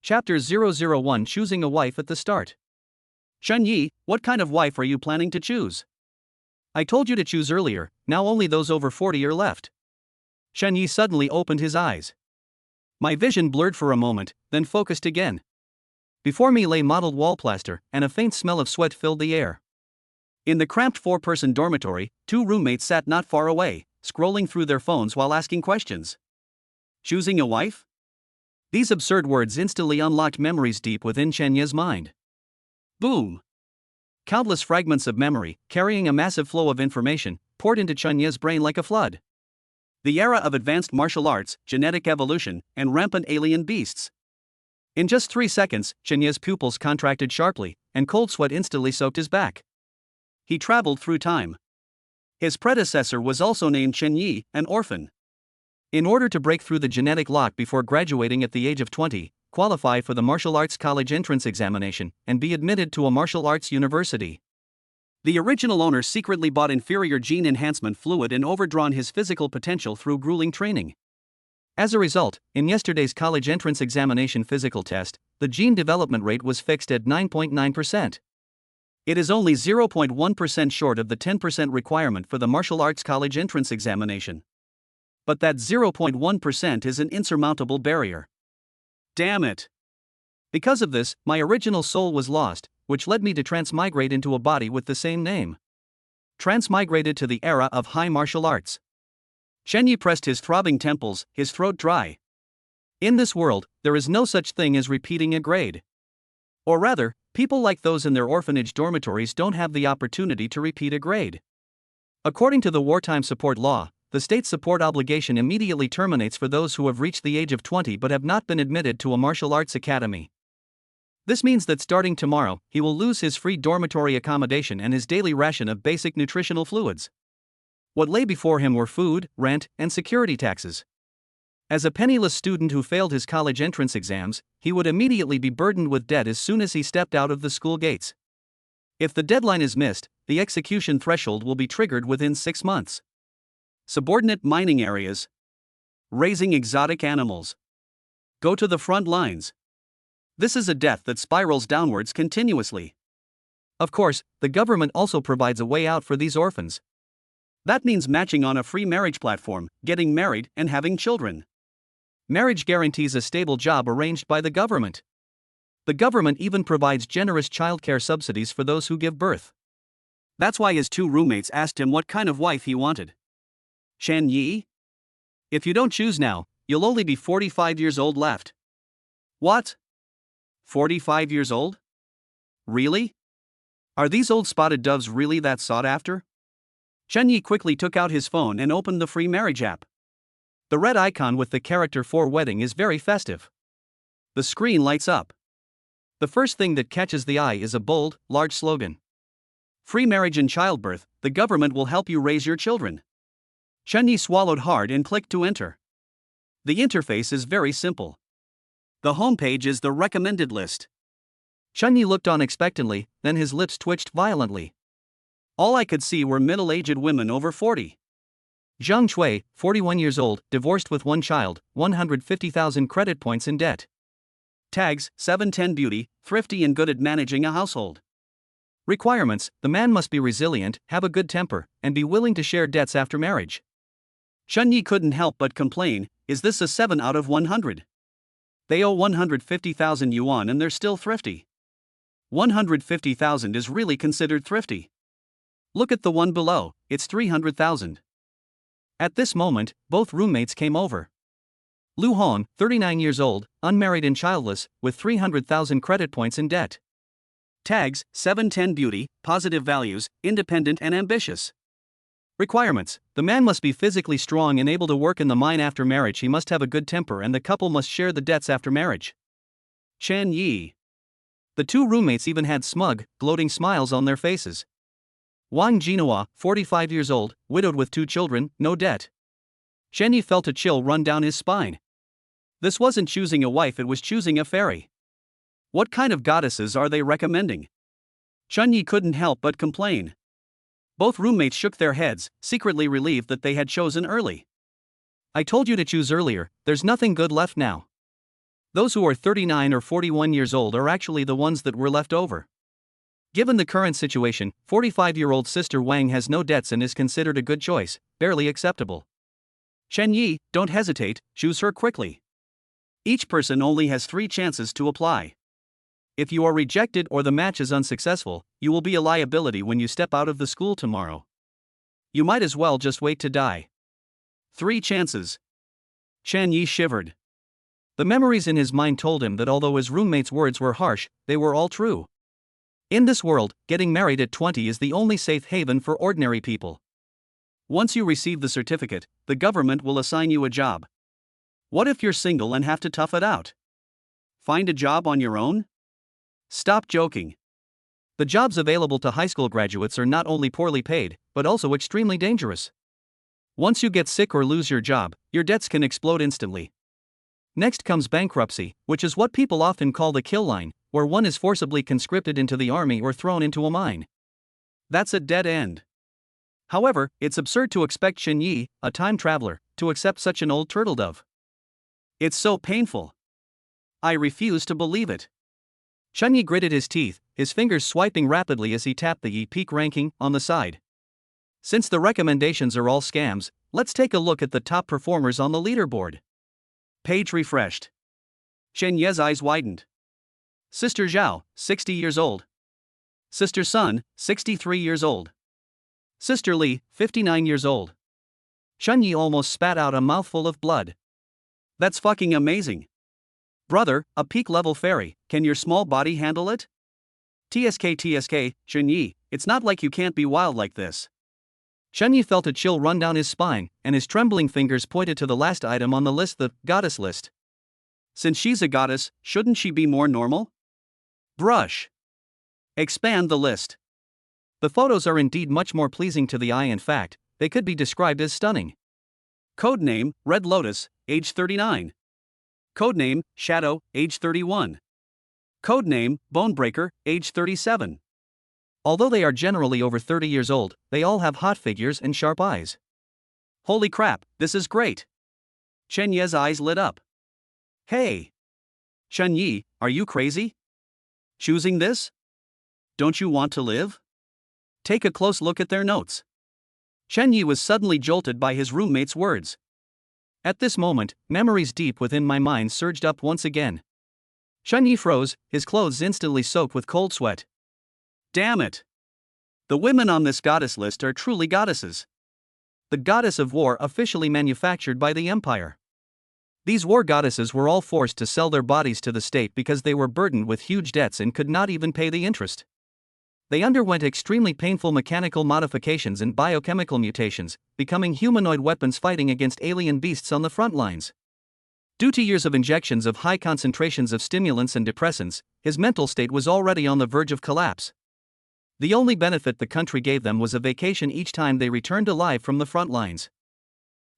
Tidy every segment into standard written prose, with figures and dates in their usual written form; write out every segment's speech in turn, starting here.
Chapter 001 Choosing a Wife at the Start. Chun Yi, what kind of wife are you planning to choose? I told you to choose earlier, now only those over 40 are left. Chun Yi suddenly opened his eyes. My vision blurred for a moment, then focused again. Before me lay mottled wall plaster, and a faint smell of sweat filled the air. In the cramped four-person dormitory, two roommates sat not far away, scrolling through their phones while asking questions. Choosing a wife? These absurd words instantly unlocked memories deep within Chen Yi's mind. Boom! Countless fragments of memory, carrying a massive flow of information, poured into Chen Yi's brain like a flood. The era of advanced martial arts, genetic evolution, and rampant alien beasts. In just 3 seconds, Chen Yi's pupils contracted sharply, and cold sweat instantly soaked his back. He traveled through time. His predecessor was also named Chen Yi, an orphan. In order to break through the genetic lock before graduating at the age of 20, qualify for the martial arts college entrance examination, and be admitted to a martial arts university. The original owner secretly bought inferior gene enhancement fluid and overdrawn his physical potential through grueling training. As a result, in yesterday's college entrance examination physical test, the gene development rate was fixed at 9.9%. It is only 0.1% short of the 10% requirement for the martial arts college entrance examination. But that 0.1% is an insurmountable barrier. Damn it! Because of this, my original soul was lost, which led me to transmigrate into a body with the same name. Transmigrated to the era of high martial arts. Chen Yi pressed his throbbing temples, his throat dry. In this world, there is no such thing as repeating a grade. Or rather, people like those in their orphanage dormitories don't have the opportunity to repeat a grade. According to the wartime support law, the state support obligation immediately terminates for those who have reached the age of 20 but have not been admitted to a martial arts academy. This means that starting tomorrow, he will lose his free dormitory accommodation and his daily ration of basic nutritional fluids. What lay before him were food, rent, and security taxes. As a penniless student who failed his college entrance exams, he would immediately be burdened with debt as soon as he stepped out of the school gates. If the deadline is missed, the execution threshold will be triggered within 6 months. Subordinate mining areas. Raising exotic animals. Go to the front lines. This is a death that spirals downwards continuously. Of course, the government also provides a way out for these orphans. That means matching on a free marriage platform, getting married, and having children. Marriage guarantees a stable job arranged by the government. The government even provides generous childcare subsidies for those who give birth. That's why his two roommates asked him what kind of wife he wanted. Chen Yi? If you don't choose now, you'll only be 45 years old left. What? 45 years old? Really? Are these old spotted doves really that sought after? Chen Yi quickly took out his phone and opened the free marriage app. The red icon with the character for wedding is very festive. The screen lights up. The first thing that catches the eye is a bold, large slogan. Free marriage and childbirth, the government will help you raise your children. Chen Yi swallowed hard and clicked to enter. The interface is very simple. The homepage is the recommended list. Chen Yi looked on expectantly, then his lips twitched violently. All I could see were middle-aged women over 40. Zhang Chui, 41 years old, divorced with 1 child, 150,000 credit points in debt. Tags, 710 beauty, thrifty and good at managing a household. Requirements: the man must be resilient, have a good temper, and be willing to share debts after marriage. Chen Yi couldn't help but complain, is this a 7 out of 100? They owe 150,000 yuan and they're still thrifty. 150,000 is really considered thrifty. Look at the one below, it's 300,000. At this moment, both roommates came over. Lu Hong, 39 years old, unmarried and childless, with 300,000 credit points in debt. Tags, 710 beauty, positive values, independent and ambitious. Requirements: the man must be physically strong and able to work in the mine after marriage. He must have a good temper and the couple must share the debts after marriage. Chen Yi. The two roommates even had smug, gloating smiles on their faces. Wang Jinhua, 45 years old, widowed with 2 children, no debt. Chen Yi felt a chill run down his spine. This wasn't choosing a wife, it was choosing a fairy. What kind of goddesses are they recommending? Chen Yi couldn't help but complain. Both roommates shook their heads, secretly relieved that they had chosen early. I told you to choose earlier, there's nothing good left now. Those who are 39 or 41 years old are actually the ones that were left over. Given the current situation, 45-year-old Sister Wang has no debts and is considered a good choice, barely acceptable. Chen Yi, don't hesitate, choose her quickly. Each person only has 3 chances to apply. If you are rejected or the match is unsuccessful, you will be a liability when you step out of the school tomorrow. You might as well just wait to die. 3 chances. Chen Yi shivered. The memories in his mind told him that although his roommate's words were harsh, they were all true. In this world, getting married at 20 is the only safe haven for ordinary people. Once you receive the certificate, the government will assign you a job. What if you're single and have to tough it out? Find a job on your own? Stop joking. The jobs available to high school graduates are not only poorly paid, but also extremely dangerous. Once you get sick or lose your job, your debts can explode instantly. Next comes bankruptcy, which is what people often call the kill line, where one is forcibly conscripted into the army or thrown into a mine. That's a dead end. However, it's absurd to expect Chen Yi, a time traveler, to accept such an old turtle dove. It's so painful. I refuse to believe it. Chen Yi gritted his teeth, his fingers swiping rapidly as he tapped the Yi Peak ranking on the side. Since the recommendations are all scams, let's take a look at the top performers on the leaderboard. Page refreshed. Chen Ye's eyes widened. Sister Zhao, 60 years old. Sister Sun, 63 years old. Sister Li, 59 years old. Chen Yi almost spat out a mouthful of blood. That's fucking amazing. Brother, a peak-level fairy, can your small body handle it? TSK, Chen Yi, it's not like you can't be wild like this. Chen Yi felt a chill run down his spine, and his trembling fingers pointed to the last item on the list, the goddess list. Since she's a goddess, shouldn't she be more normal? Brush. Expand the list. The photos are indeed much more pleasing to the eye. In fact, they could be described as stunning. Codename, Red Lotus, age 39. Codename, Shadow, age 31. Codename, Bonebreaker, age 37. Although they are generally over 30 years old, they all have hot figures and sharp eyes. Holy crap, this is great. Chen Ye's eyes lit up. Hey! Chen Yi, are you crazy? Choosing this? Don't you want to live? Take a close look at their notes. Chen Yi was suddenly jolted by his roommate's words. At this moment, memories deep within my mind surged up once again. Chen Yi froze, his clothes instantly soaked with cold sweat. Damn it! The women on this goddess list are truly goddesses. The goddess of war officially manufactured by the empire. These war goddesses were all forced to sell their bodies to the state because they were burdened with huge debts and could not even pay the interest. They underwent extremely painful mechanical modifications and biochemical mutations, becoming humanoid weapons fighting against alien beasts on the front lines. Due to years of injections of high concentrations of stimulants and depressants, his mental state was already on the verge of collapse. The only benefit the country gave them was a vacation each time they returned alive from the front lines.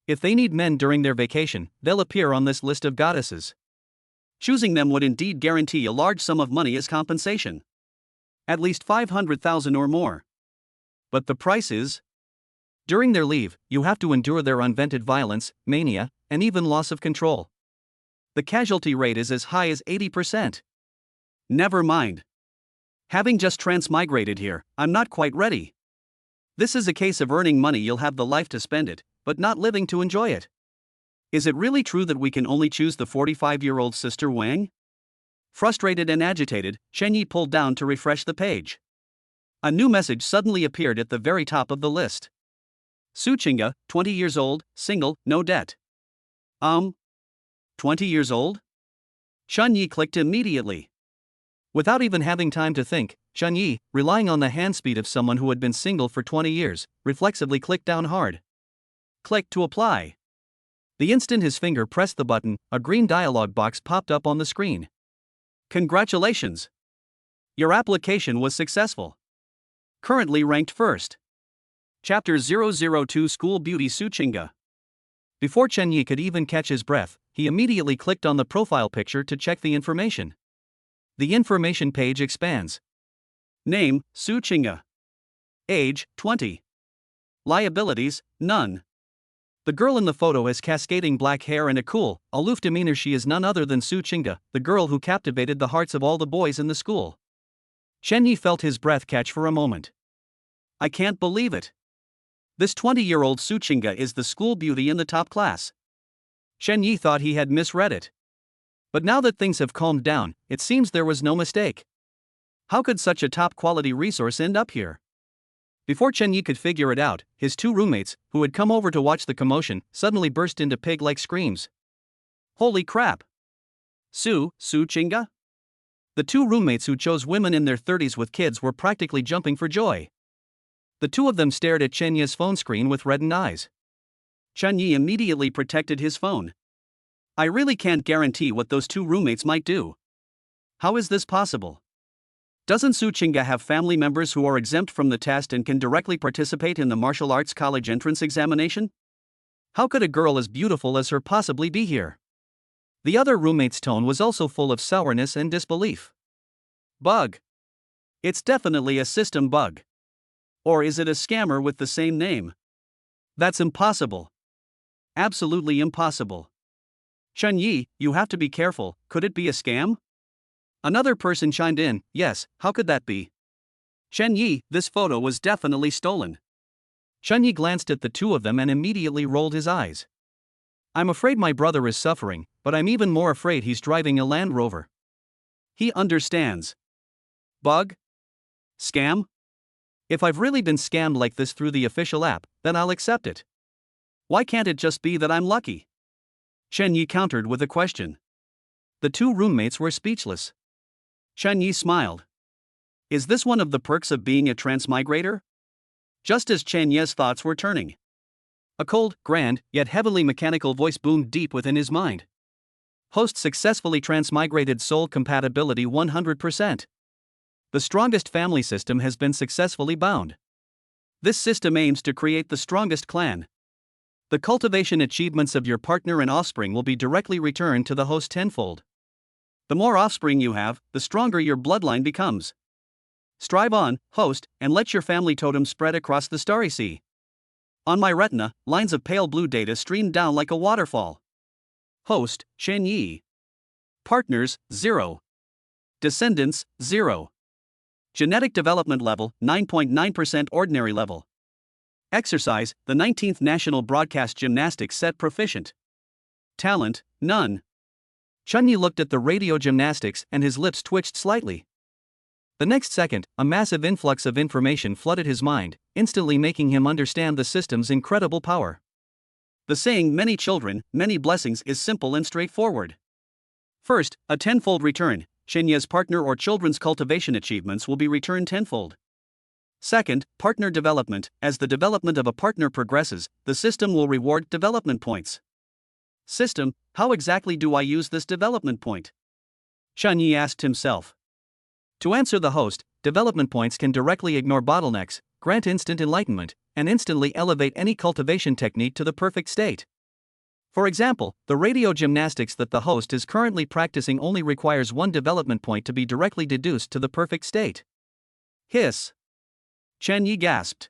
If they need men during their vacation, they'll appear on this list of goddesses. Choosing them would indeed guarantee a large sum of money as compensation. At least 500,000 or more. But the price is? During their leave, you have to endure their unvented violence, mania, and even loss of control. The casualty rate is as high as 80%. Never mind. Having just transmigrated here, I'm not quite ready. This is a case of earning money. You'll have the life to spend it, but not living to enjoy it. Is it really true that we can only choose the 45-year-old Sister Wang? Frustrated and agitated, Chen Yi pulled down to refresh the page. A new message suddenly appeared at the very top of the list. Su Qingge, 20 years old, single, no debt. 20 years old? Chen Yi clicked immediately. Without even having time to think, Chen Yi, relying on the hand speed of someone who had been single for 20 years, reflexively clicked down hard. Click to apply. The instant his finger pressed the button, a green dialog box popped up on the screen. Congratulations! Your application was successful. Currently ranked first. Chapter 002 School Beauty Su Qingge. Before Chen Yi could even catch his breath, he immediately clicked on the profile picture to check the information. The information page expands. Name, Su Qingge. Age, 20. Liabilities, none. The girl in the photo has cascading black hair and a cool, aloof demeanor. She is none other than Su Chinga, the girl who captivated the hearts of all the boys in the school. Chen Yi felt his breath catch for a moment. I can't believe it. This 20-year-old Su Chinga is the school beauty in the top class. Chen Yi thought he had misread it. But now that things have calmed down, it seems there was no mistake. How could such a top-quality resource end up here? Before Chen Yi could figure it out, his two roommates, who had come over to watch the commotion, suddenly burst into pig-like screams. Holy crap! Su Chinga? The two roommates who chose women in their 30s with kids were practically jumping for joy. The two of them stared at Chen Yi's phone screen with reddened eyes. Chen Yi immediately protected his phone. I really can't guarantee what those two roommates might do. How is this possible? Doesn't Su Chinga have family members who are exempt from the test and can directly participate in the martial arts college entrance examination? How could a girl as beautiful as her possibly be here? The other roommate's tone was also full of sourness and disbelief. Bug. It's definitely a system bug. Or is it a scammer with the same name? That's impossible. Absolutely impossible. Chen Yi, you have to be careful, could it be a scam? Another person chimed in, yes, how could that be? Chen Yi, this photo was definitely stolen. Chen Yi glanced at the two of them and immediately rolled his eyes. I'm afraid my brother is suffering, but I'm even more afraid he's driving a Land Rover. He understands. Bug? Scam? If I've really been scammed like this through the official app, then I'll accept it. Why can't it just be that I'm lucky? Chen Yi countered with a question. The two roommates were speechless. Chen Yi smiled. Is this one of the perks of being a transmigrator? Just as Chen Yi's thoughts were turning, a cold, grand, yet heavily mechanical voice boomed deep within his mind. Host successfully transmigrated soul compatibility 100%. The strongest family system has been successfully bound. This system aims to create the strongest clan. The cultivation achievements of your partner and offspring will be directly returned to the host tenfold. The more offspring you have, the stronger your bloodline becomes. Strive on, host, and let your family totem spread across the starry sea. On my retina, lines of pale blue data streamed down like a waterfall. Host, Chen Yi. Partners, 0. Descendants, 0. Genetic development level, 9.9% ordinary level. Exercise, the 19th National Broadcast Gymnastics set proficient. Talent, none. Chen Yi looked at the radio gymnastics and his lips twitched slightly. The next second, a massive influx of information flooded his mind, instantly making him understand the system's incredible power. The saying many children, many blessings is simple and straightforward. First, a tenfold return. Chen Yi's partner or children's cultivation achievements will be returned tenfold. Second, partner development. As the development of a partner progresses, the system will reward development points. System, how exactly do I use this development point? Chen Yi asked himself. To answer the host, development points can directly ignore bottlenecks, grant instant enlightenment, and instantly elevate any cultivation technique to the perfect state. For example, the radio gymnastics that the host is currently practicing only requires one development point to be directly deduced to the perfect state. Hiss. Chen Yi gasped.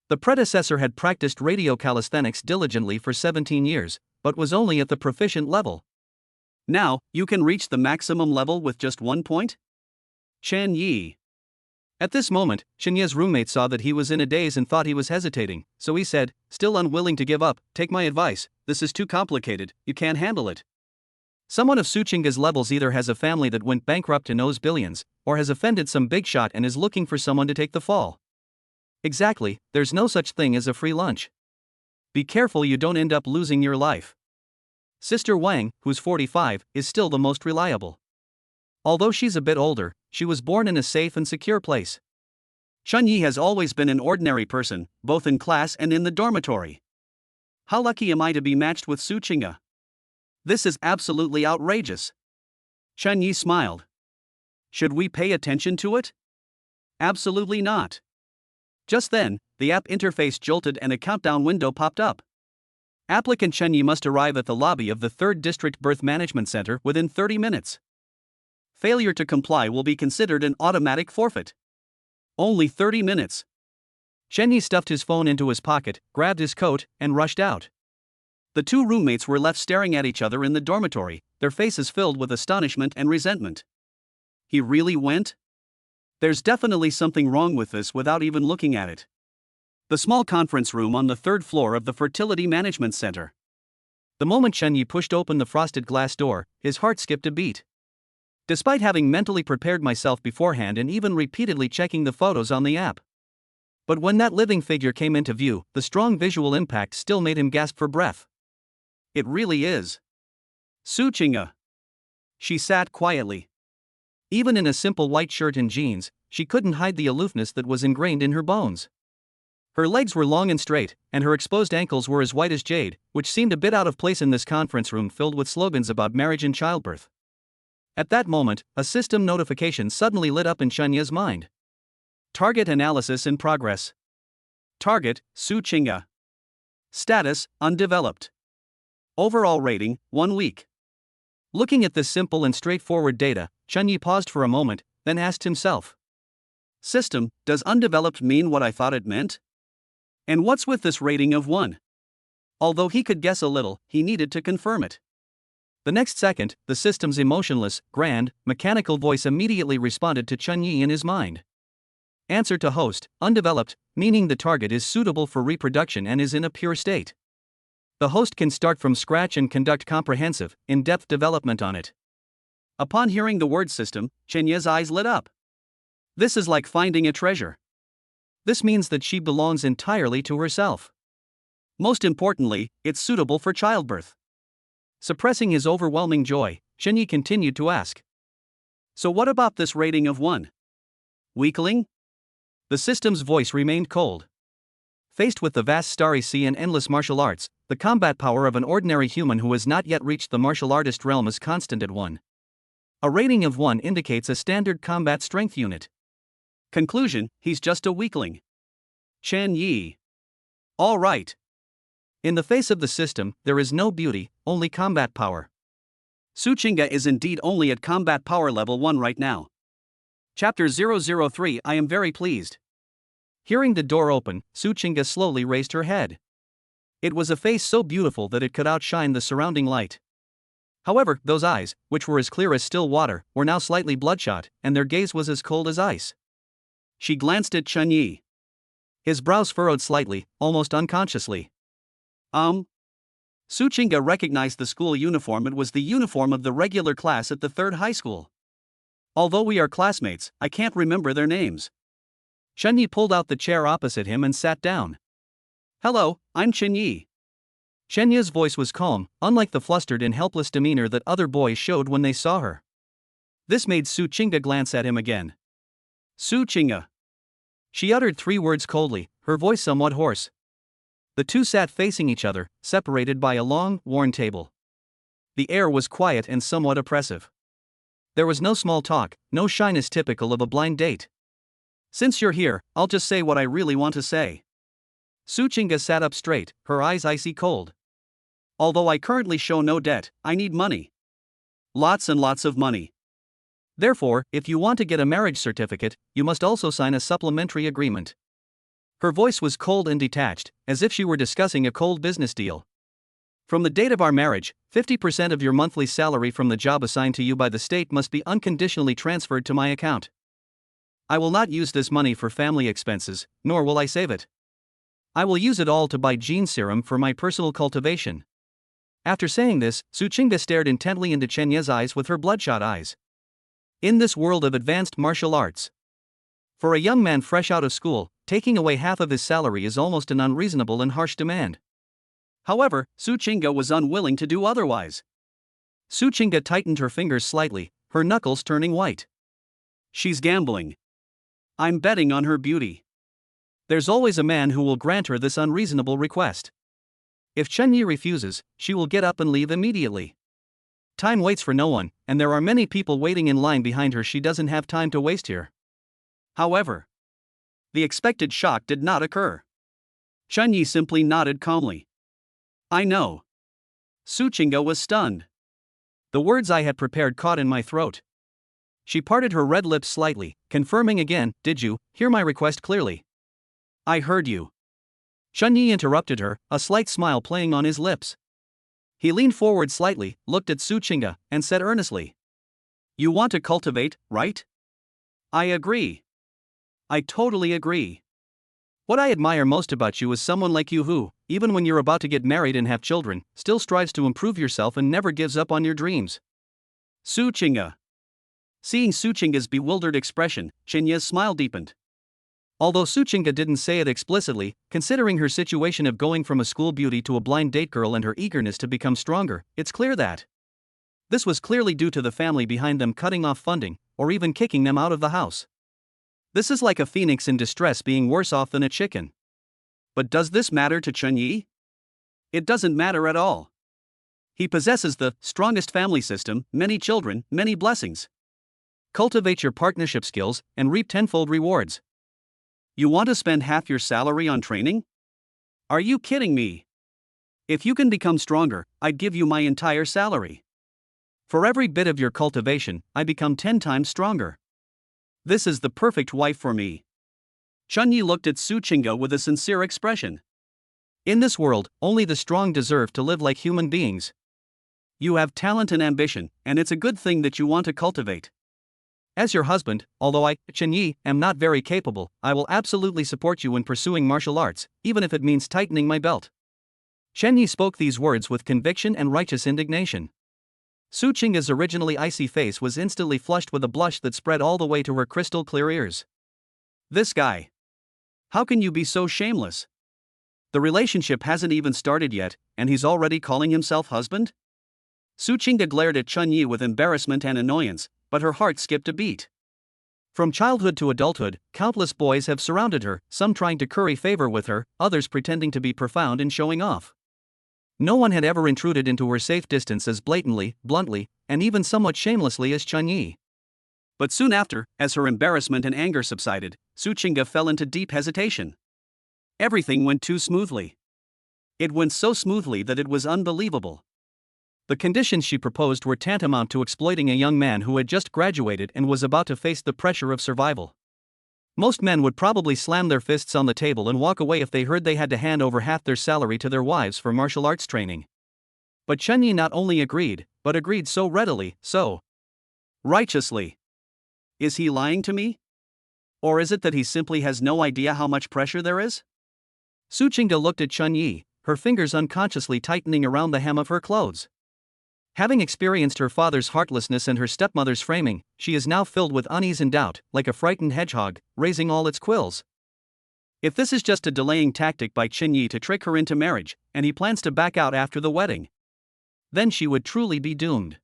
The predecessor had practiced radio calisthenics diligently for 17 years, but was only at the proficient level. Now, you can reach the maximum level with just 1 point? Chen Yi. At this moment, Chen Yi's roommate saw that he was in a daze and thought he was hesitating, so he said, still unwilling to give up, take my advice, this is too complicated, you can't handle it. Someone of Su Chinga's levels either has a family that went bankrupt and owes billions, or has offended some big shot and is looking for someone to take the fall. Exactly, there's no such thing as a free lunch. Be careful you don't end up losing your life. Sister Wang, who's 45, is still the most reliable. Although she's a bit older, she was born in a safe and secure place. Chen Yi has always been an ordinary person, both in class and in the dormitory. How lucky am I to be matched with Su Chinga? This is absolutely outrageous. Chen Yi smiled. Should we pay attention to it? Absolutely not. Just then, the app interface jolted and a countdown window popped up. Applicant Chen Yi must arrive at the lobby of the 3rd District Birth Management Center within 30 minutes. Failure to comply will be considered an automatic forfeit. Only 30 minutes. Chen Yi stuffed his phone into his pocket, grabbed his coat, and rushed out. The two roommates were left staring at each other in the dormitory, their faces filled with astonishment and resentment. He really went? There's definitely something wrong with this without even looking at it. The small conference room on the third floor of the Fertility Management Center. The moment Chen Yi pushed open the frosted glass door, his heart skipped a beat. Despite having mentally prepared myself beforehand and even repeatedly checking the photos on the app. But when that living figure came into view, the strong visual impact still made him gasp for breath. It really is Su Qingge. She sat quietly. Even in a simple white shirt and jeans, she couldn't hide the aloofness that was ingrained in her bones. Her legs were long and straight, and her exposed ankles were as white as jade, which seemed a bit out of place in this conference room filled with slogans about marriage and childbirth. At that moment, a system notification suddenly lit up in Chen Yi's mind. Target analysis in progress. Target, Su Qingge. Status, undeveloped. Overall rating, 1 week. Looking at this simple and straightforward data, Chen Yi paused for a moment, then asked himself. System, does undeveloped mean what I thought it meant? And what's with this rating of 1? Although he could guess a little, he needed to confirm it. The next second, the system's emotionless, grand, mechanical voice immediately responded to Chen Yi in his mind. Answer to host, undeveloped, meaning the target is suitable for reproduction and is in a pure state. The host can start from scratch and conduct comprehensive, in-depth development on it. Upon hearing the word system, Chen Yi's eyes lit up. This is like finding a treasure. This means that she belongs entirely to herself. Most importantly, it's suitable for childbirth. Suppressing his overwhelming joy, Chen Yi continued to ask. So what about this rating of 1? Weakling? The system's voice remained cold. Faced with the vast starry sea and endless martial arts, the combat power of an ordinary human who has not yet reached the martial artist realm is constant at 1. A rating of 1 indicates a standard combat strength unit. Conclusion, he's just a weakling. Chen Yi. All right. In the face of the system, there is no beauty, only combat power. Su Qingge is indeed only at combat power level 1 right now. Chapter 003. I am very pleased. Hearing the door open, Su Qingge slowly raised her head. It was a face so beautiful that it could outshine the surrounding light. However, those eyes, which were as clear as still water, were now slightly bloodshot, and their gaze was as cold as ice. She glanced at Chen Yi. His brows furrowed slightly, almost unconsciously. Su Qingge recognized the school uniform. It was the uniform of the regular class at the 3rd high school. Although we are classmates, I can't remember their names. Chen Yi pulled out the chair opposite him and sat down. Hello, I'm Chen Yi. Chen Yi's voice was calm, unlike the flustered and helpless demeanor that other boys showed when they saw her. This made Su Qingge glance at him again. Su Qingge. She uttered 3 words coldly, her voice somewhat hoarse. The two sat facing each other, separated by a long, worn table. The air was quiet and somewhat oppressive. There was no small talk, no shyness typical of a blind date. Since you're here, I'll just say what I really want to say. Su Qingge sat up straight, her eyes icy cold. Although I currently show no debt, I need money. Lots and lots of money. Therefore, if you want to get a marriage certificate, you must also sign a supplementary agreement. Her voice was cold and detached, as if she were discussing a cold business deal. From the date of our marriage, 50% of your monthly salary from the job assigned to you by the state must be unconditionally transferred to my account. I will not use this money for family expenses, nor will I save it. I will use it all to buy gene serum for my personal cultivation. After saying this, Su Qingge stared intently into Chen Yi's eyes with her bloodshot eyes. In this world of advanced martial arts, for a young man fresh out of school, taking away half of his salary is almost an unreasonable and harsh demand. However, Su Qingge was unwilling to do otherwise. Su Qingge tightened her fingers slightly, her knuckles turning white. She's gambling. I'm betting on her beauty. There's always a man who will grant her this unreasonable request. If Chen Yi refuses, she will get up and leave immediately. Time waits for no one, and there are many people waiting in line behind her. She doesn't have time to waste here. However, the expected shock did not occur. Chen Yi simply nodded calmly. I know. Su Qingge was stunned. The words I had prepared caught in my throat. She parted her red lips slightly, confirming again, did you hear my request clearly? I heard you. Chen Yi interrupted her, a slight smile playing on his lips. He leaned forward slightly, looked at Su Chinga, and said earnestly, "You want to cultivate, right?" "I agree. I totally agree. What I admire most about you is someone like you who, even when you're about to get married and have children, still strives to improve yourself and never gives up on your dreams." Su Chinga. Seeing Su Chinga's bewildered expression, Chenya's smile deepened. Although Su Chinga didn't say it explicitly, considering her situation of going from a school beauty to a blind date girl and her eagerness to become stronger, it's clear that this was clearly due to the family behind them cutting off funding, or even kicking them out of the house. This is like a phoenix in distress being worse off than a chicken. But does this matter to Chen Yi? It doesn't matter at all. He possesses the strongest family system, many children, many blessings. Cultivate your partnership skills and reap tenfold rewards. You want to spend half your salary on training? Are you kidding me? If you can become stronger, I'd give you my entire salary. For every bit of your cultivation, I become 10 times stronger. This is the perfect wife for me. Chun Yi looked at Su Chinga with a sincere expression. In this world, only the strong deserve to live like human beings. You have talent and ambition, and it's a good thing that you want to cultivate. As your husband, although I, Chen Yi, am not very capable, I will absolutely support you in pursuing martial arts, even if it means tightening my belt. Chen Yi spoke these words with conviction and righteous indignation. Su Chinga's originally icy face was instantly flushed with a blush that spread all the way to her crystal clear ears. This guy. How can you be so shameless? The relationship hasn't even started yet, and he's already calling himself husband? Su Chinga glared at Chun Yi with embarrassment and annoyance, but her heart skipped a beat. From childhood to adulthood, countless boys have surrounded her, some trying to curry favor with her, others pretending to be profound and showing off. No one had ever intruded into her safe distance as blatantly, bluntly, and even somewhat shamelessly as Chun Yi. But soon after, as her embarrassment and anger subsided, Su Chinga fell into deep hesitation. Everything went too smoothly. It went so smoothly that it was unbelievable. The conditions she proposed were tantamount to exploiting a young man who had just graduated and was about to face the pressure of survival. Most men would probably slam their fists on the table and walk away if they heard they had to hand over half their salary to their wives for martial arts training. But Chen Yi not only agreed, but agreed so readily, so righteously. Is he lying to me? Or is it that he simply has no idea how much pressure there is? Su Chinga looked at Chun Yi, her fingers unconsciously tightening around the hem of her clothes. Having experienced her father's heartlessness and her stepmother's framing, she is now filled with unease and doubt, like a frightened hedgehog, raising all its quills. If this is just a delaying tactic by Chen Yi to trick her into marriage, and he plans to back out after the wedding, then she would truly be doomed.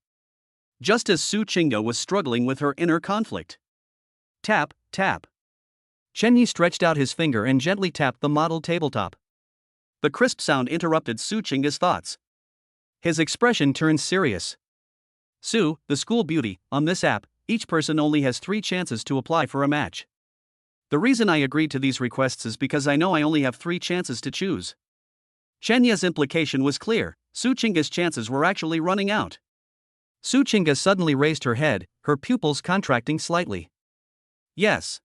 Just as Su Chinga was struggling with her inner conflict. Tap, tap. Chen Yi stretched out his finger and gently tapped the model tabletop. The crisp sound interrupted Su Chinga's thoughts. His expression turned serious. Su, the school beauty, on this app, each person only has 3 chances to apply for a match. The reason I agreed to these requests is because I know I only have 3 chances to choose. Chenya's implication was clear. Su Chinga's chances were actually running out. Su Chinga suddenly raised her head, her pupils contracting slightly. Yes.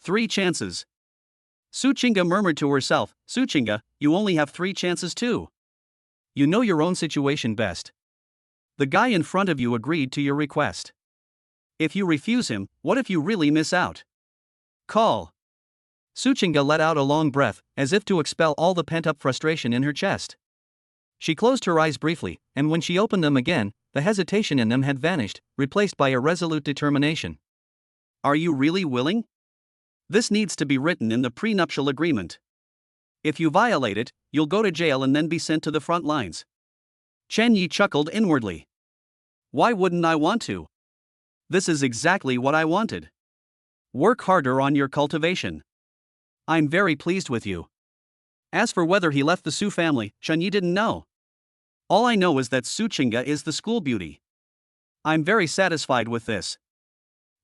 3 chances. Su Chinga murmured to herself, Su Chinga, you only have 3 chances too. You know your own situation best. The guy in front of you agreed to your request. If you refuse him, what if you really miss out? Call. Su Chinga let out a long breath, as if to expel all the pent-up frustration in her chest. She closed her eyes briefly, and when she opened them again, the hesitation in them had vanished, replaced by a resolute determination. Are you really willing? This needs to be written in the prenuptial agreement. If you violate it, you'll go to jail and then be sent to the front lines. Chen Yi chuckled inwardly. Why wouldn't I want to? This is exactly what I wanted. Work harder on your cultivation. I'm very pleased with you. As for whether he left the Su family, Chen Yi didn't know. All I know is that Su Chinga is the school beauty. I'm very satisfied with this.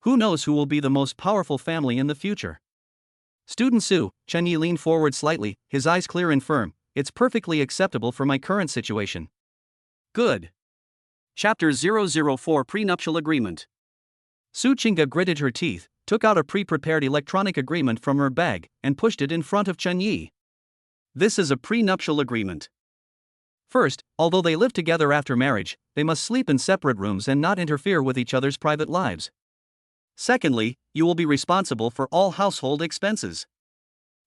Who knows who will be the most powerful family in the future? Student Su, Chen Yi leaned forward slightly, his eyes clear and firm. It's perfectly acceptable for my current situation. Good. Chapter 004 Prenuptial Agreement. Su Chinga gritted her teeth, took out a pre-prepared electronic agreement from her bag, and pushed it in front of Chen Yi. This is a prenuptial agreement. First, although they live together after marriage, they must sleep in separate rooms and not interfere with each other's private lives. Secondly, you will be responsible for all household expenses.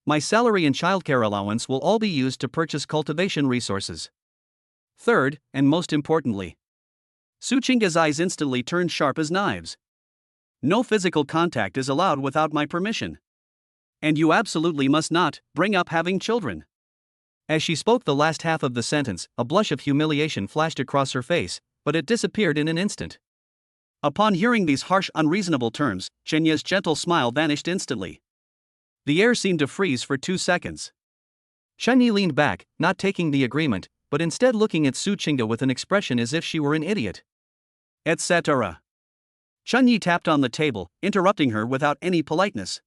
My salary and childcare allowance will all be used to purchase cultivation resources. Third, and most importantly, Suchinga's eyes instantly turned sharp as knives. No physical contact is allowed without my permission. And you absolutely must not bring up having children. As she spoke the last half of the sentence, a blush of humiliation flashed across her face, but it disappeared in an instant. Upon hearing these harsh, unreasonable terms, Chenya's gentle smile vanished instantly. The air seemed to freeze for 2 seconds. Shenyi leaned back, not taking the agreement, but instead looking at Suchinga with an expression as if she were an idiot. Etc. Chunyi tapped on the table, interrupting her without any politeness.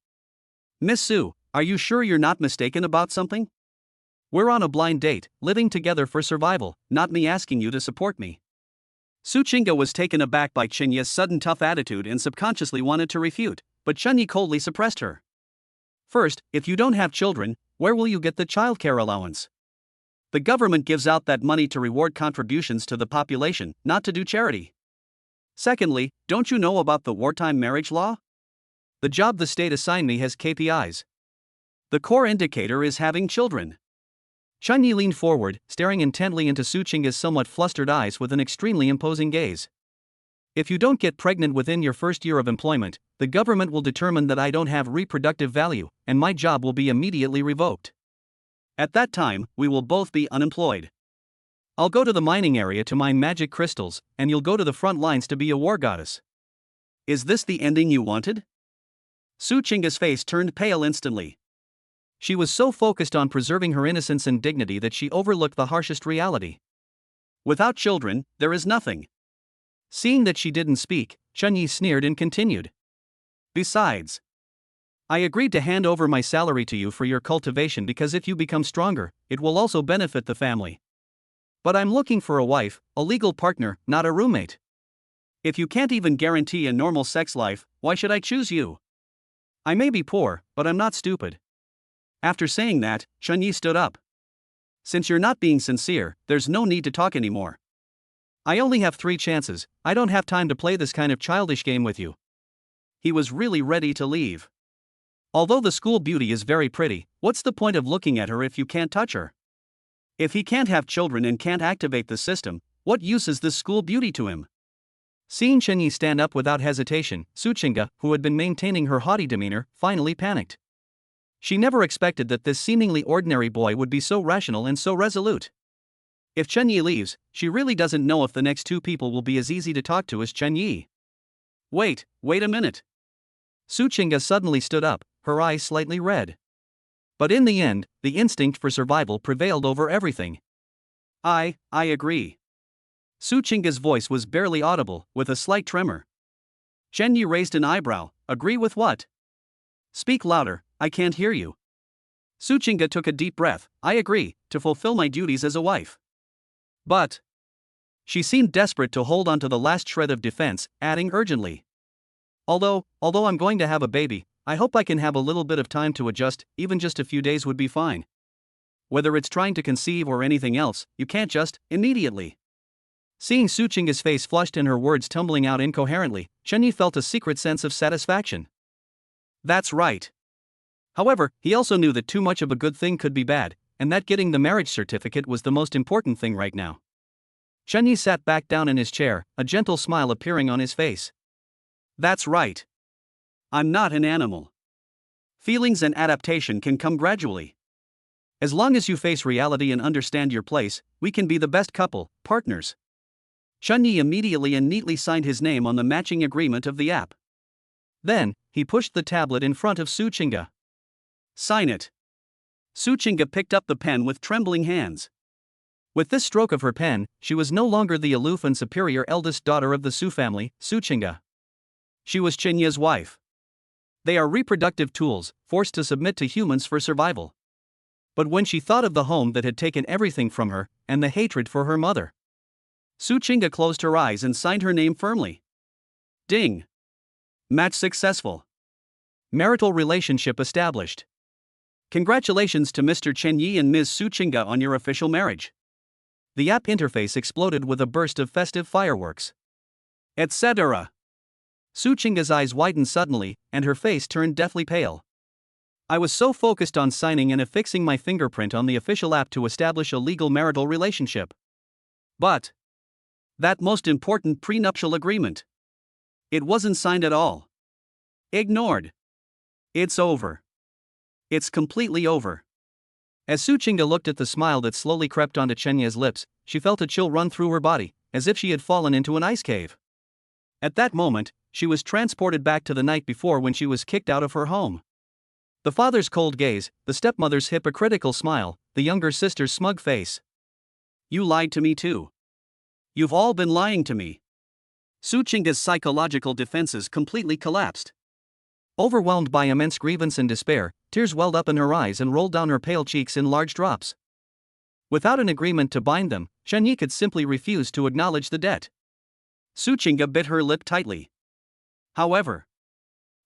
Miss Su, are you sure you're not mistaken about something? We're on a blind date, living together for survival, not me asking you to support me. Suchinga was taken aback by Chenya's sudden tough attitude and subconsciously wanted to refute, but Chunyi coldly suppressed her. First, if you don't have children, where will you get the childcare allowance? The government gives out that money to reward contributions to the population, not to do charity. Secondly, don't you know about the wartime marriage law? The job the state assigned me has KPIs. The core indicator is having children. Chunyi leaned forward, staring intently into Suchinga's somewhat flustered eyes with an extremely imposing gaze. If you don't get pregnant within your first year of employment, the government will determine that I don't have reproductive value, and my job will be immediately revoked. At that time, we will both be unemployed. I'll go to the mining area to mine magic crystals, and you'll go to the front lines to be a war goddess. Is this the ending you wanted? Suchinga's face turned pale instantly. She was so focused on preserving her innocence and dignity that she overlooked the harshest reality. Without children, there is nothing. Seeing that she didn't speak, Chunyi sneered and continued. Besides, I agreed to hand over my salary to you for your cultivation because if you become stronger, it will also benefit the family. But I'm looking for a wife, a legal partner, not a roommate. If you can't even guarantee a normal sex life, why should I choose you? I may be poor, but I'm not stupid. After saying that, Chunyi stood up. Since you're not being sincere, there's no need to talk anymore. I only have 3 chances, I don't have time to play this kind of childish game with you. He was really ready to leave. Although the school beauty is very pretty, what's the point of looking at her if you can't touch her? If he can't have children and can't activate the system, what use is this school beauty to him? Seeing Chunyi stand up without hesitation, Suchinga, who had been maintaining her haughty demeanor, finally panicked. She never expected that this seemingly ordinary boy would be so rational and so resolute. If Chunyi leaves, she really doesn't know if the next 2 people will be as easy to talk to as Chunyi. Wait a minute. Suchinga suddenly stood up, her eyes slightly red. But in the end, the instinct for survival prevailed over everything. I agree. Suchinga's voice was barely audible, with a slight tremor. Chunyi raised an eyebrow. Agree with what? Speak louder, I can't hear you. Suchinga took a deep breath. I agree, to fulfill my duties as a wife. But she seemed desperate to hold on to the last shred of defense, adding urgently. Although I'm going to have a baby, I hope I can have a little bit of time to adjust, even just a few days would be fine. Whether it's trying to conceive or anything else, you can't just, immediately. Seeing Suchinga's face flushed and her words tumbling out incoherently, Chunyi felt a secret sense of satisfaction. That's right. However, he also knew that too much of a good thing could be bad, and that getting the marriage certificate was the most important thing right now. Chunyi sat back down in his chair, a gentle smile appearing on his face. That's right. I'm not an animal. Feelings and adaptation can come gradually. As long as you face reality and understand your place, we can be the best couple, partners. Chunyi immediately and neatly signed his name on the matching agreement of the app. Then, he pushed the tablet in front of Suchinga. Sign it. Suchinga picked up the pen with trembling hands. With this stroke of her pen, she was no longer the aloof and superior eldest daughter of the Su family, Suchinga. She was Chenya's wife. They are reproductive tools, forced to submit to humans for survival. But when she thought of the home that had taken everything from her, and the hatred for her mother, Suchinga closed her eyes and signed her name firmly. Ding! Match successful. Marital relationship established. Congratulations to Mr. Chenyi and Ms. Suchinga on your official marriage. The app interface exploded with a burst of festive fireworks. Etc. Su Chinga's eyes widened suddenly, and her face turned deathly pale. I was so focused on signing and affixing my fingerprint on the official app to establish a legal marital relationship. But that most important prenuptial agreement. It wasn't signed at all. Ignored. It's over. It's completely over. As Su Chinga looked at the smile that slowly crept onto Chenye's lips, she felt a chill run through her body, as if she had fallen into an ice cave. At that moment, she was transported back to the night before when she was kicked out of her home. The father's cold gaze, the stepmother's hypocritical smile, the younger sister's smug face. You lied to me too. You've all been lying to me. Su Chinga's psychological defenses completely collapsed. Overwhelmed by immense grievance and despair, tears welled up in her eyes and rolled down her pale cheeks in large drops. Without an agreement to bind them, Chenye could simply refuse to acknowledge the debt. Su Chinga bit her lip tightly. However,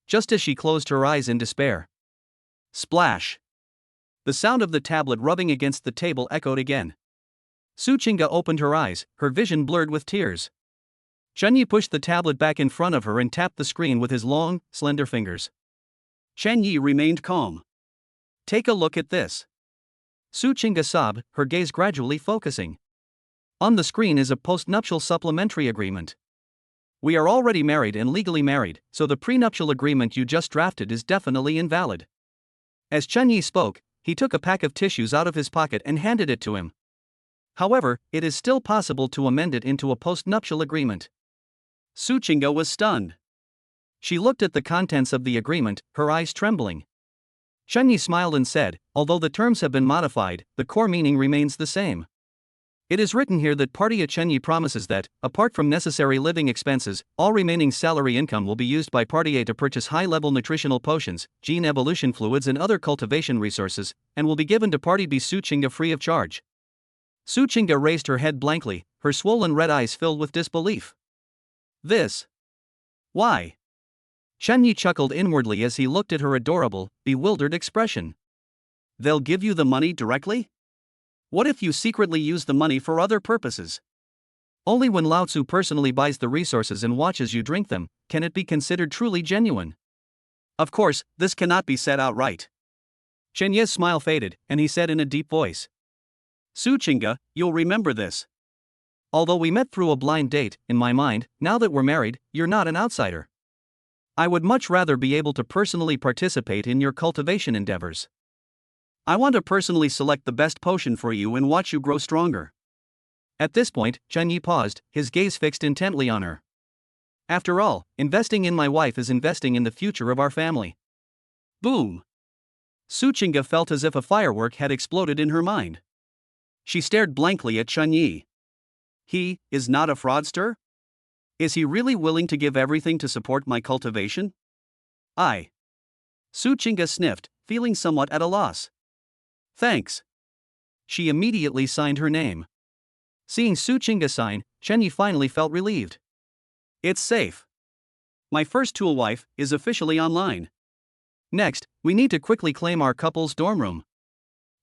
just as she closed her eyes in despair, splash! The sound of the tablet rubbing against the table echoed again. Su Chinga opened her eyes, her vision blurred with tears. Chenye pushed the tablet back in front of her and tapped the screen with his long, slender fingers. Chenye remained calm. Take a look at this. Su Chinga sobbed, her gaze gradually focusing. On the screen is a postnuptial supplementary agreement. We are already married and legally married, so the prenuptial agreement you just drafted is definitely invalid. As Chenye spoke, he took a pack of tissues out of his pocket and handed it to him. However, it is still possible to amend it into a postnuptial agreement. Su Chinga was stunned. She looked at the contents of the agreement, her eyes trembling. Chenye smiled and said, although the terms have been modified, the core meaning remains the same. It is written here that Party A Chenye promises that, apart from necessary living expenses, all remaining salary income will be used by Party A to purchase high-level nutritional potions, gene evolution fluids and other cultivation resources, and will be given to Party B Su Chinga free of charge. Su Chinga raised her head blankly, her swollen red eyes filled with disbelief. This? Why? Chenye chuckled inwardly as he looked at her adorable, bewildered expression. They'll give you the money directly? What if you secretly use the money for other purposes? Only when Lao Tzu personally buys the resources and watches you drink them, can it be considered truly genuine. Of course, this cannot be said outright. Chenye's smile faded, and he said in a deep voice. Su Chinga, you'll remember this. Although we met through a blind date, in my mind, now that we're married, you're not an outsider. I would much rather be able to personally participate in your cultivation endeavors. I want to personally select the best potion for you and watch you grow stronger. At this point, Chenye paused, his gaze fixed intently on her. After all, investing in my wife is investing in the future of our family. Boom! Su Chinga felt as if a firework had exploded in her mind. She stared blankly at Chenye. He is not a fraudster? Is he really willing to give everything to support my cultivation? Su Chinga sniffed, feeling somewhat at a loss. Thanks. She immediately signed her name. Seeing Su Chinga sign, Chenye finally felt relieved. It's safe. My first tool wife is officially online. Next, we need to quickly claim our couple's dorm room.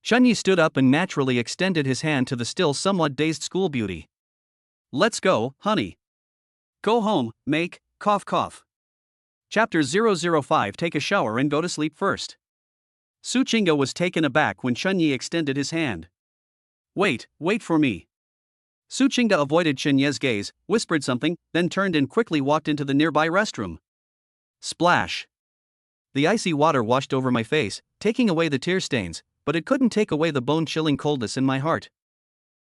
Chenye stood up and naturally extended his hand to the still somewhat dazed school beauty. Let's go, honey. Go home, make, cough cough. Chapter 005 Take a shower and go to sleep first. Su Chinga was taken aback when Chenye extended his hand. Wait for me. Su Chinga avoided Chenye's gaze, whispered something, then turned and quickly walked into the nearby restroom. Splash. The icy water washed over my face, taking away the tear stains, but it couldn't take away the bone-chilling coldness in my heart.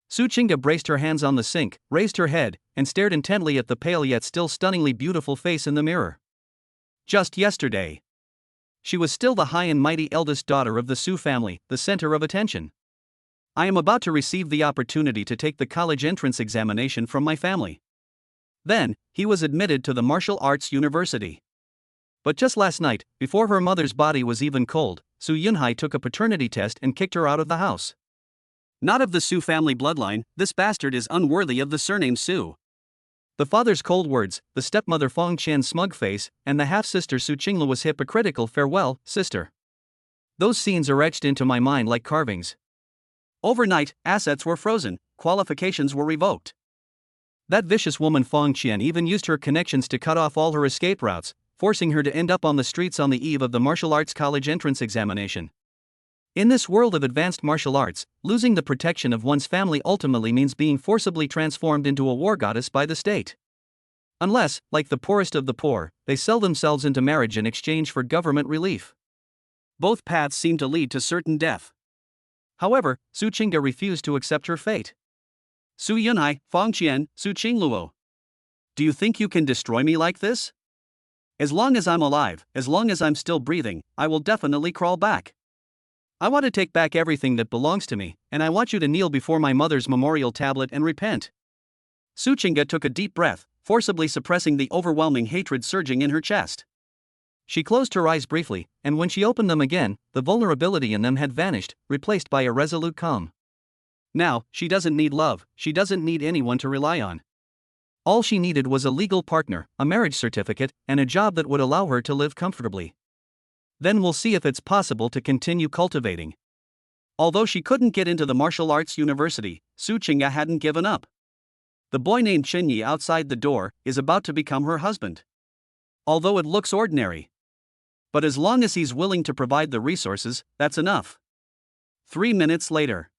Su Chinga braced her hands on the sink, raised her head, and stared intently at the pale yet still stunningly beautiful face in the mirror. Just yesterday, she was still the high and mighty eldest daughter of the Su family, the center of attention. I am about to receive the opportunity to take the college entrance examination from my family. Then, he was admitted to the martial arts university. But just last night, before her mother's body was even cold, Su Yunhai took a paternity test and kicked her out of the house. Not of the Su family bloodline, this bastard is unworthy of the surname Su. The father's cold words, the stepmother Fong Qian's smug face, and the half-sister Su Qingluo's hypocritical farewell, sister. Those scenes are etched into my mind like carvings. Overnight, assets were frozen, qualifications were revoked. That vicious woman Fong Qian even used her connections to cut off all her escape routes, forcing her to end up on the streets on the eve of the martial arts college entrance examination. In this world of advanced martial arts, losing the protection of one's family ultimately means being forcibly transformed into a war goddess by the state. Unless, like the poorest of the poor, they sell themselves into marriage in exchange for government relief. Both paths seem to lead to certain death. However, Su Qingge refused to accept her fate. Su Yunhai, Fong Qian, Su Qingluo. Do you think you can destroy me like this? As long as I'm alive, as long as I'm still breathing, I will definitely crawl back. I want to take back everything that belongs to me, and I want you to kneel before my mother's memorial tablet and repent. Su Qingge took a deep breath, forcibly suppressing the overwhelming hatred surging in her chest. She closed her eyes briefly, and when she opened them again, the vulnerability in them had vanished, replaced by a resolute calm. Now, she doesn't need love, she doesn't need anyone to rely on. All she needed was a legal partner, a marriage certificate, and a job that would allow her to live comfortably. Then we'll see if it's possible to continue cultivating. Although she couldn't get into the martial arts university, Su Qingge hadn't given up. The boy named Chen Yi outside the door is about to become her husband. Although it looks ordinary. But as long as he's willing to provide the resources, that's enough. 3 minutes later.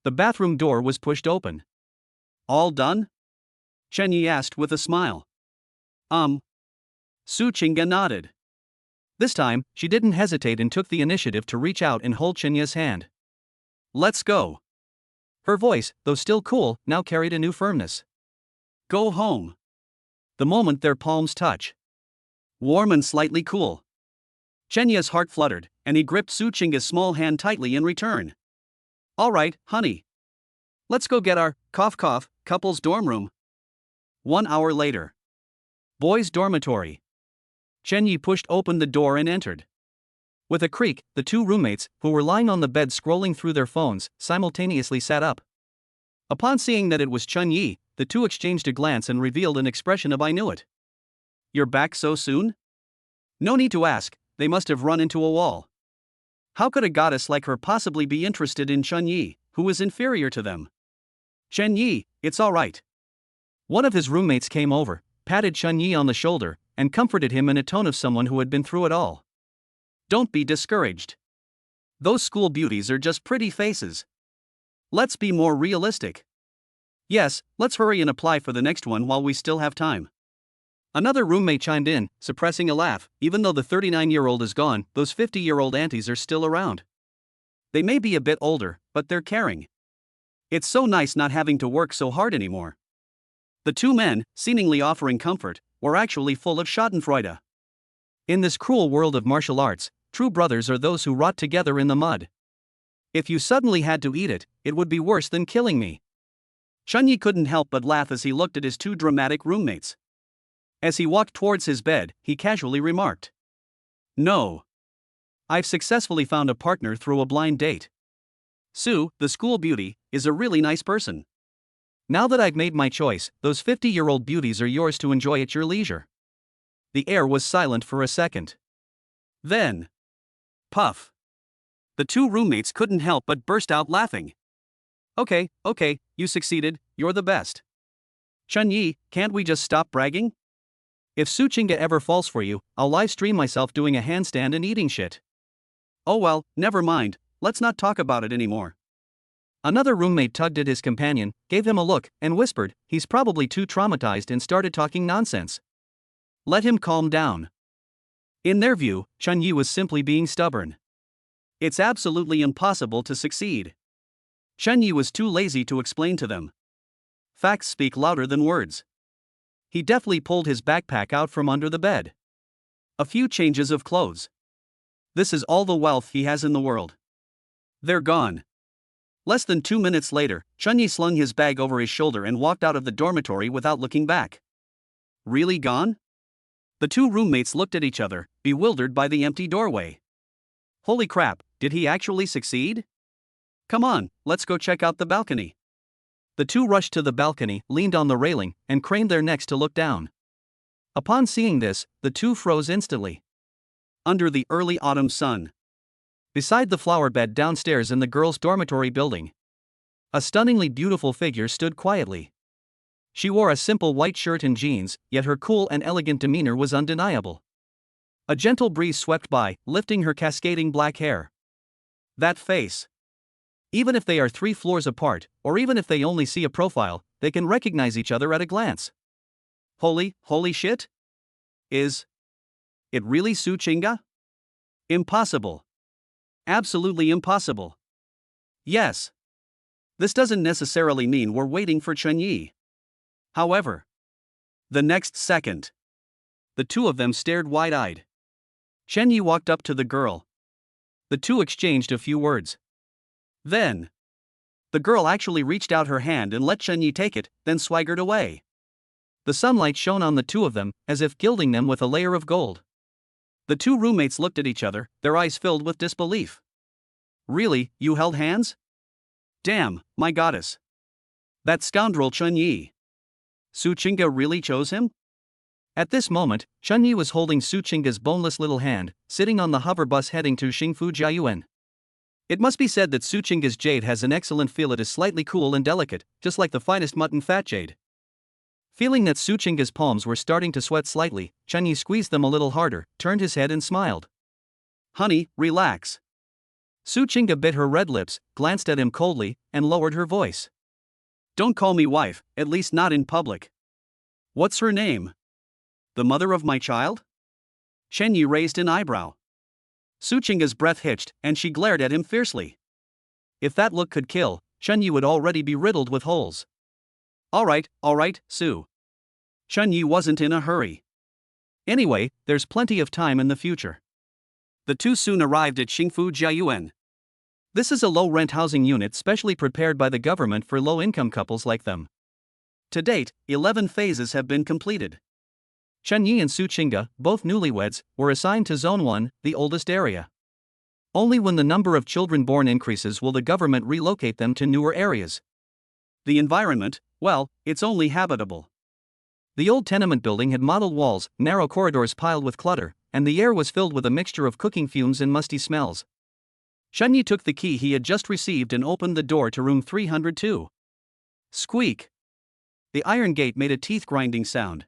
The bathroom door was pushed open. All done? Chen Yi asked with a smile. Su Qingge nodded. This time, she didn't hesitate and took the initiative to reach out and hold Chen Yi's hand. Let's go. Her voice, though still cool, now carried a new firmness. Go home. The moment their palms touch. Warm and slightly cool. Chen Yi's heart fluttered, and he gripped Su Qingge's small hand tightly in return. All right, honey. Let's go get our couple's dorm room. 1 hour later. Boys' dormitory. Chen Yi pushed open the door and entered. With a creak, the two roommates, who were lying on the bed scrolling through their phones, simultaneously sat up. Upon seeing that it was Chen Yi, the two exchanged a glance and revealed an expression of "I knew it." You're back so soon? No need to ask, they must have run into a wall. How could a goddess like her possibly be interested in Chen Yi, who is inferior to them? Chen Yi, it's all right. One of his roommates came over, patted Chen Yi on the shoulder, and comforted him in a tone of someone who had been through it all. Don't be discouraged. Those school beauties are just pretty faces. Let's be more realistic. Yes, let's hurry and apply for the next one while we still have time. Another roommate chimed in, suppressing a laugh. Even though the 39-year-old is gone, those 50-year-old aunties are still around. They may be a bit older, but they're caring. It's so nice not having to work so hard anymore. The two men, seemingly offering comfort, were actually full of schadenfreude. In this cruel world of martial arts, true brothers are those who rot together in the mud. If you suddenly had to eat it, it would be worse than killing me. Chen Yi couldn't help but laugh as he looked at his two dramatic roommates. As he walked towards his bed, he casually remarked, "No. I've successfully found a partner through a blind date. Su, the school beauty, is a really nice person. Now that I've made my choice, those 50-year-old beauties are yours to enjoy at your leisure." The air was silent for a second. Then, puff. The two roommates couldn't help but burst out laughing. Okay, you succeeded, you're the best. Chen Yi, can't we just stop bragging? If Su Qingge ever falls for you, I'll live stream myself doing a handstand and eating shit. Oh well, never mind, let's not talk about it anymore. Another roommate tugged at his companion, gave him a look, and whispered, he's probably too traumatized, and started talking nonsense. Let him calm down. In their view, Chen Yi was simply being stubborn. It's absolutely impossible to succeed. Chen Yi was too lazy to explain to them. Facts speak louder than words. He deftly pulled his backpack out from under the bed. A few changes of clothes. This is all the wealth he has in the world. They're gone. Less than 2 minutes later, Chen Yi slung his bag over his shoulder and walked out of the dormitory without looking back. Really gone? The two roommates looked at each other, bewildered by the empty doorway. Holy crap, did he actually succeed? Come on, let's go check out the balcony. The two rushed to the balcony, leaned on the railing, and craned their necks to look down. Upon seeing this, the two froze instantly. Under the early autumn sun. Beside the flower bed downstairs in the girls' dormitory building. A stunningly beautiful figure stood quietly. She wore a simple white shirt and jeans, yet her cool and elegant demeanor was undeniable. A gentle breeze swept by, lifting her cascading black hair. That face. Even if they are 3 floors apart, or even if they only see a profile, they can recognize each other at a glance. Holy shit? Is it really Su Chinga? Impossible. Absolutely impossible. Yes. This doesn't necessarily mean we're waiting for Chen Yi. However, the next second, the two of them stared wide-eyed. Chen Yi walked up to the girl. The two exchanged a few words. Then, the girl actually reached out her hand and let Chen Yi take it, then swaggered away. The sunlight shone on the two of them, as if gilding them with a layer of gold. The two roommates looked at each other, their eyes filled with disbelief. Really, you held hands? Damn, my goddess. That scoundrel Chen Yi. Su Chinga really chose him? At this moment, Chen Yi was holding Su Chinga's boneless little hand, sitting on the hover bus heading to Xingfu Jiayuan. It must be said that Su Chinga's jade has an excellent feel. It is slightly cool and delicate, just like the finest mutton fat jade. Feeling that Su Chinga's palms were starting to sweat slightly, Chen Yi squeezed them a little harder, turned his head and smiled. Honey, relax. Su Chinga bit her red lips, glanced at him coldly, and lowered her voice. Don't call me wife, at least not in public. What's her name? The mother of my child? Chen Yi raised an eyebrow. Su Chinga's breath hitched, and she glared at him fiercely. If that look could kill, Chen Yi would already be riddled with holes. All right, Su. Chen Yi wasn't in a hurry. Anyway, there's plenty of time in the future. The two soon arrived at Xingfu Jiayuan. This is a low-rent housing unit specially prepared by the government for low-income couples like them. To date, 11 phases have been completed. Chen Yi and Su Chinga, both newlyweds, were assigned to Zone 1, the oldest area. Only when the number of children born increases will the government relocate them to newer areas. The environment, well, it's only habitable. The old tenement building had mottled walls, narrow corridors piled with clutter, and the air was filled with a mixture of cooking fumes and musty smells. Chen Yi took the key he had just received and opened the door to room 302. Squeak! The iron gate made a teeth-grinding sound.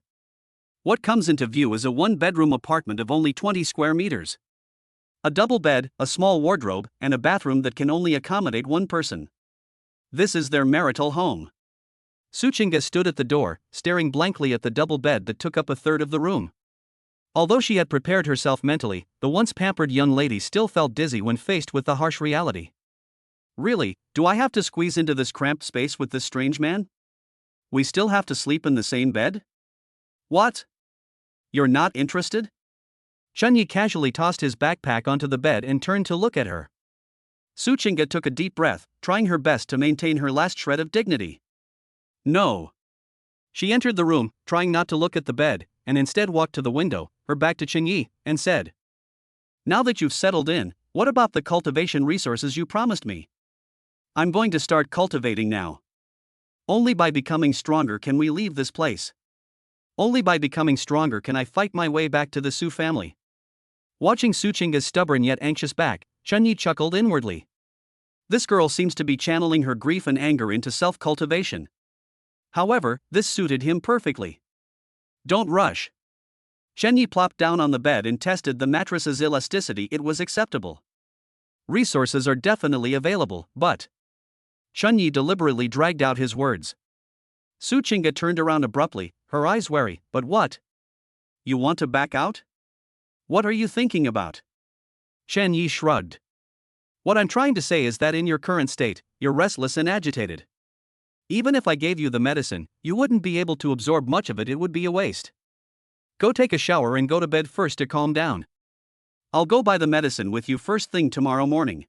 What comes into view is a one-bedroom apartment of only 20 square meters. A double bed, a small wardrobe, and a bathroom that can only accommodate one person. This is their marital home. Su Chinga stood at the door, staring blankly at the double bed that took up a third of the room. Although she had prepared herself mentally, the once pampered young lady still felt dizzy when faced with the harsh reality. Really, do I have to squeeze into this cramped space with this strange man? We still have to sleep in the same bed? What? You're not interested? Chen Yi casually tossed his backpack onto the bed and turned to look at her. Su Chinga took a deep breath, trying her best to maintain her last shred of dignity. No. She entered the room, trying not to look at the bed, and instead walked to the window, her back to Chen Yi, and said, Now that you've settled in, what about the cultivation resources you promised me? I'm going to start cultivating now. Only by becoming stronger can we leave this place. Only by becoming stronger can I fight my way back to the Su family. Watching Su Chinga's stubborn yet anxious back, Chen Yi chuckled inwardly. This girl seems to be channeling her grief and anger into self-cultivation. However, this suited him perfectly. Don't rush. Chen Yi plopped down on the bed and tested the mattress's elasticity. It was acceptable. Resources are definitely available, but... Chen Yi deliberately dragged out his words. Su Chinga turned around abruptly, her eyes wary. But what? You want to back out? What are you thinking about? Chen Yi shrugged. What I'm trying to say is that in your current state, you're restless and agitated. Even if I gave you the medicine, you wouldn't be able to absorb much of it. It would be a waste. Go take a shower and go to bed first to calm down. I'll go buy the medicine with you first thing tomorrow morning.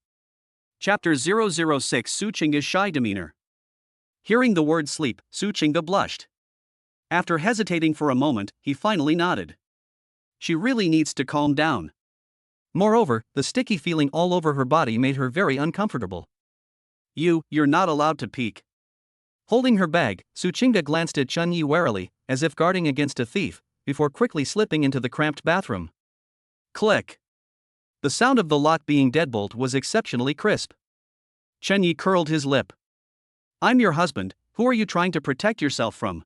Chapter 006 Su Chinga's Shy Demeanor. Hearing the word sleep, Su Chinga blushed. After hesitating for a moment, he finally nodded. She really needs to calm down. Moreover, the sticky feeling all over her body made her very uncomfortable. You're not allowed to peek. Holding her bag, Su Chinga glanced at Chen Yi warily, as if guarding against a thief, before quickly slipping into the cramped bathroom. Click. The sound of the lock being deadbolt was exceptionally crisp. Chen Yi curled his lip. I'm your husband, who are you trying to protect yourself from?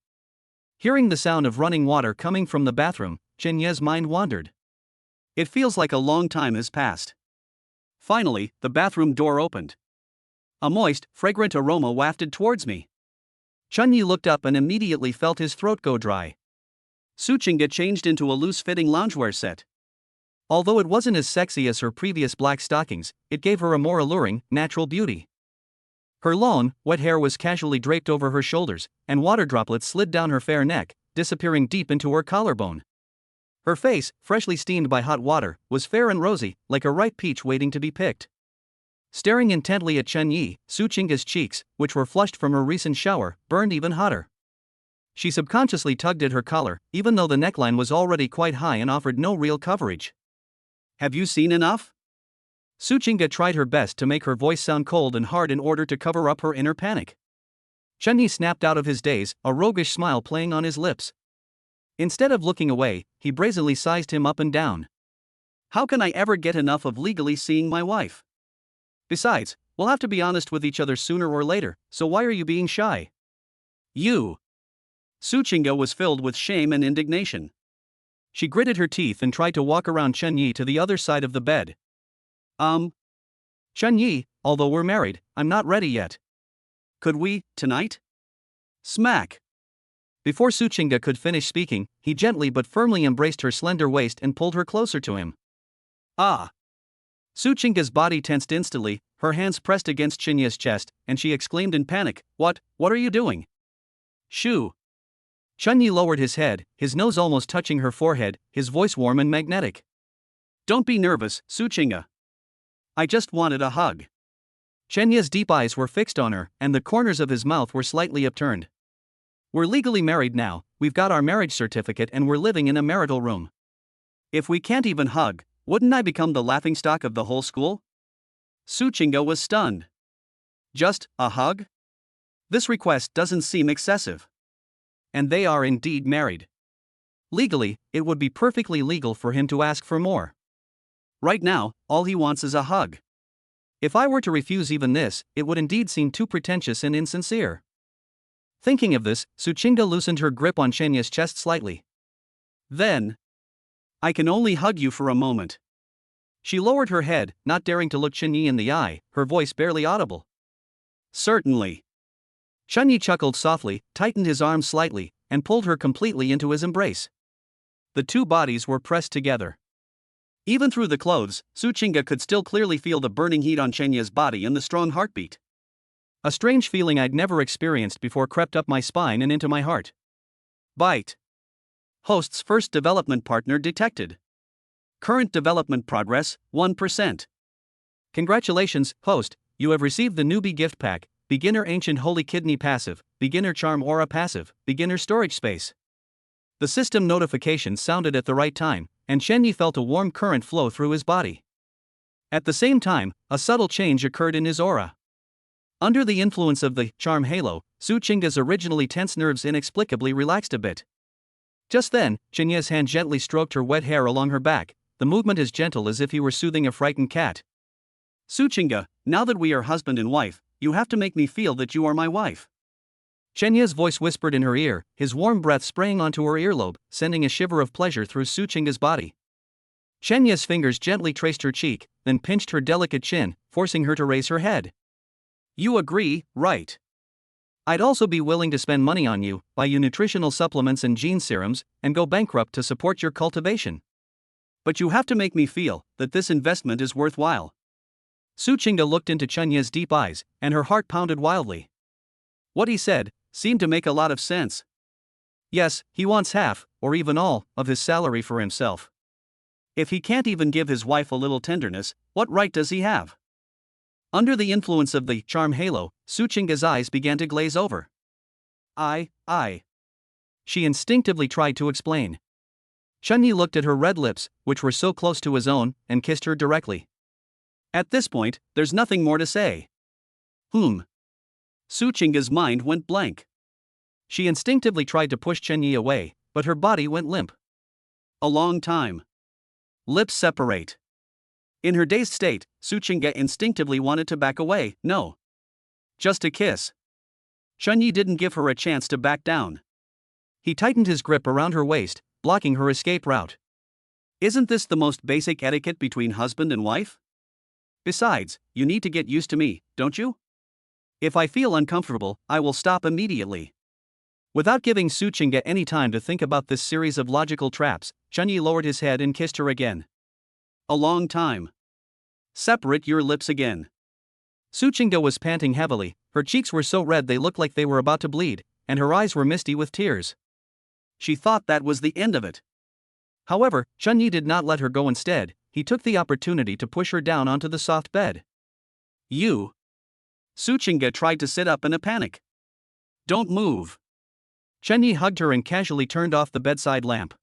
Hearing the sound of running water coming from the bathroom, Chen Ye's mind wandered. It feels like a long time has passed. Finally, the bathroom door opened. A moist, fragrant aroma wafted towards me. Chen Yi looked up and immediately felt his throat go dry. Su Qingge changed into a loose-fitting loungewear set. Although it wasn't as sexy as her previous black stockings, it gave her a more alluring, natural beauty. Her long, wet hair was casually draped over her shoulders, and water droplets slid down her fair neck, disappearing deep into her collarbone. Her face, freshly steamed by hot water, was fair and rosy, like a ripe peach waiting to be picked. Staring intently at Chen Yi, Su Qingge's cheeks, which were flushed from her recent shower, burned even hotter. She subconsciously tugged at her collar, even though the neckline was already quite high and offered no real coverage. Have you seen enough? Su Qingge tried her best to make her voice sound cold and hard in order to cover up her inner panic. Chen Yi snapped out of his daze, a roguish smile playing on his lips. Instead of looking away, he brazenly sized him up and down. How can I ever get enough of legally seeing my wife? Besides, we'll have to be honest with each other sooner or later, so why are you being shy? You! Su Qingge was filled with shame and indignation. She gritted her teeth and tried to walk around Chen Yi to the other side of the bed. Chen Yi, although we're married, I'm not ready yet. Could we, tonight? Smack! Before Su Qingge could finish speaking, he gently but firmly embraced her slender waist and pulled her closer to him. Ah! Su Qingge's body tensed instantly, her hands pressed against Chen Yi's chest, and she exclaimed in panic, What are you doing? Shoo! Chen Yi lowered his head, his nose almost touching her forehead, his voice warm and magnetic. Don't be nervous, Su Qingge. I just wanted a hug. Chen Yi's deep eyes were fixed on her, and the corners of his mouth were slightly upturned. We're legally married now, we've got our marriage certificate and we're living in a marital room. If we can't even hug, wouldn't I become the laughingstock of the whole school? Su Qingge was stunned. Just a hug? This request doesn't seem excessive. And they are indeed married. Legally, it would be perfectly legal for him to ask for more. Right now, all he wants is a hug. If I were to refuse even this, it would indeed seem too pretentious and insincere. Thinking of this, Su Qingge loosened her grip on Chen Yi's chest slightly. Then, I can only hug you for a moment. She lowered her head, not daring to look Chen Yi in the eye, her voice barely audible. Certainly. Chen Yi chuckled softly, tightened his arms slightly, and pulled her completely into his embrace. The two bodies were pressed together. Even through the clothes, Su Qingge could still clearly feel the burning heat on Chen Yi's body and the strong heartbeat. A strange feeling I'd never experienced before crept up my spine and into my heart. Bite. Host's first development partner detected. Current development progress, 1%. Congratulations, host, you have received the newbie gift pack, Beginner Ancient Holy Kidney Passive, Beginner Charm Aura Passive, Beginner Storage Space. The system notification sounded at the right time, and Chen Yi felt a warm current flow through his body. At the same time, a subtle change occurred in his aura. Under the influence of the charm halo, Su Qingge's originally tense nerves inexplicably relaxed a bit. Just then, Chen Yi's hand gently stroked her wet hair along her back, the movement as gentle as if he were soothing a frightened cat. Su Qingge, now that we are husband and wife, you have to make me feel that you are my wife. Chen Yi's voice whispered in her ear, his warm breath spraying onto her earlobe, sending a shiver of pleasure through Su Qingge's body. Chen Yi's fingers gently traced her cheek, then pinched her delicate chin, forcing her to raise her head. You agree, right? I'd also be willing to spend money on you, buy you nutritional supplements and gene serums, and go bankrupt to support your cultivation. But you have to make me feel that this investment is worthwhile. Su Qingge looked into Chen Yi's deep eyes, and her heart pounded wildly. What he said seemed to make a lot of sense. Yes, he wants half, or even all, of his salary for himself. If he can't even give his wife a little tenderness, what right does he have? Under the influence of the charm halo, Su Qingge's eyes began to glaze over. I. She instinctively tried to explain. Chen Yi looked at her red lips, which were so close to his own, and kissed her directly. At this point, there's nothing more to say. Su Qingge's mind went blank. She instinctively tried to push Chen Yi away, but her body went limp. A long time. Lips separate. In her dazed state, Su Qingge instinctively wanted to back away, no. Just a kiss. Chunyi didn't give her a chance to back down. He tightened his grip around her waist, blocking her escape route. Isn't this the most basic etiquette between husband and wife? Besides, you need to get used to me, don't you? If I feel uncomfortable, I will stop immediately. Without giving Su Qingge any time to think about this series of logical traps, Chunyi lowered his head and kissed her again. A long time. Separate your lips again. Su Qingge was panting heavily, her cheeks were so red they looked like they were about to bleed, and her eyes were misty with tears. She thought that was the end of it. However, Chunyi did not let her go. Instead, he took the opportunity to push her down onto the soft bed. You. Su Qingge tried to sit up in a panic. Don't move. Chunyi hugged her and casually turned off the bedside lamp.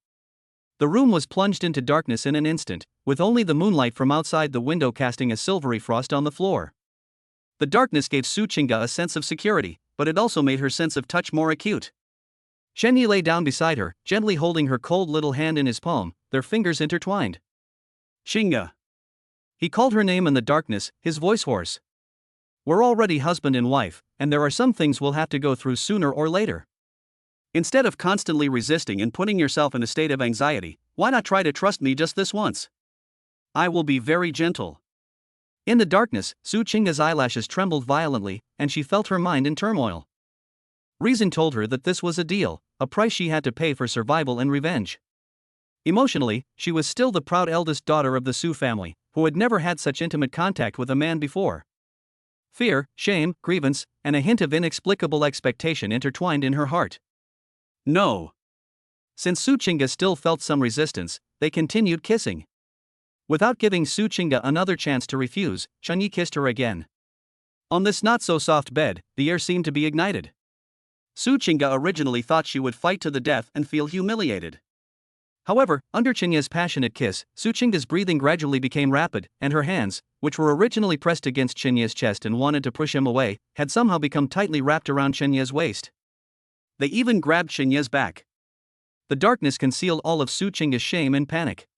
The room was plunged into darkness in an instant, with only the moonlight from outside the window casting a silvery frost on the floor. The darkness gave Su Qingge a sense of security, but it also made her sense of touch more acute. Chunyi lay down beside her, gently holding her cold little hand in his palm, their fingers intertwined. Qingge. He called her name in the darkness, his voice hoarse. We're already husband and wife, and there are some things we'll have to go through sooner or later. Instead of constantly resisting and putting yourself in a state of anxiety, why not try to trust me just this once? I will be very gentle. In the darkness, Su Qingge's eyelashes trembled violently, and she felt her mind in turmoil. Reason told her that this was a deal, a price she had to pay for survival and revenge. Emotionally, she was still the proud eldest daughter of the Su family, who had never had such intimate contact with a man before. Fear, shame, grievance, and a hint of inexplicable expectation intertwined in her heart. No. Since Su Qingge still felt some resistance, they continued kissing. Without giving Su Qingge another chance to refuse, Chunyi kissed her again. On this not-so-soft bed, the air seemed to be ignited. Su Qingge originally thought she would fight to the death and feel humiliated. However, under Chunyi's passionate kiss, Su Qingge's breathing gradually became rapid, and her hands, which were originally pressed against Chunyi's chest and wanted to push him away, had somehow become tightly wrapped around Chunyi's waist. They even grabbed Chunyi's back. The darkness concealed all of Su Qingge's shame and panic.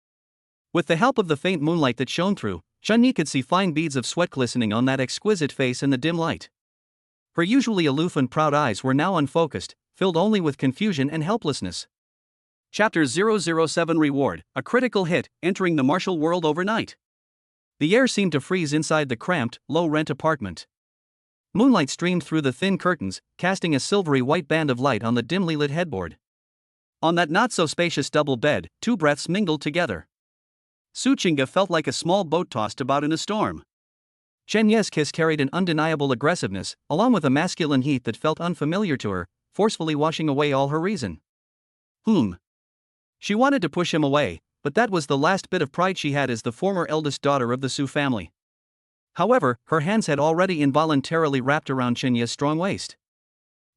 With the help of the faint moonlight that shone through, Chunyi could see fine beads of sweat glistening on that exquisite face in the dim light. Her usually aloof and proud eyes were now unfocused, filled only with confusion and helplessness. Chapter 007 Reward, a critical hit, entering the martial world overnight. The air seemed to freeze inside the cramped, low-rent apartment. Moonlight streamed through the thin curtains, casting a silvery white band of light on the dimly lit headboard. On that not-so-spacious double bed, two breaths mingled together. Su Qingge felt like a small boat tossed about in a storm. Chunyi's kiss carried an undeniable aggressiveness, along with a masculine heat that felt unfamiliar to her, forcefully washing away all her reason. She wanted to push him away, but that was the last bit of pride she had as the former eldest daughter of the Su family. However, her hands had already involuntarily wrapped around Chunyi's strong waist.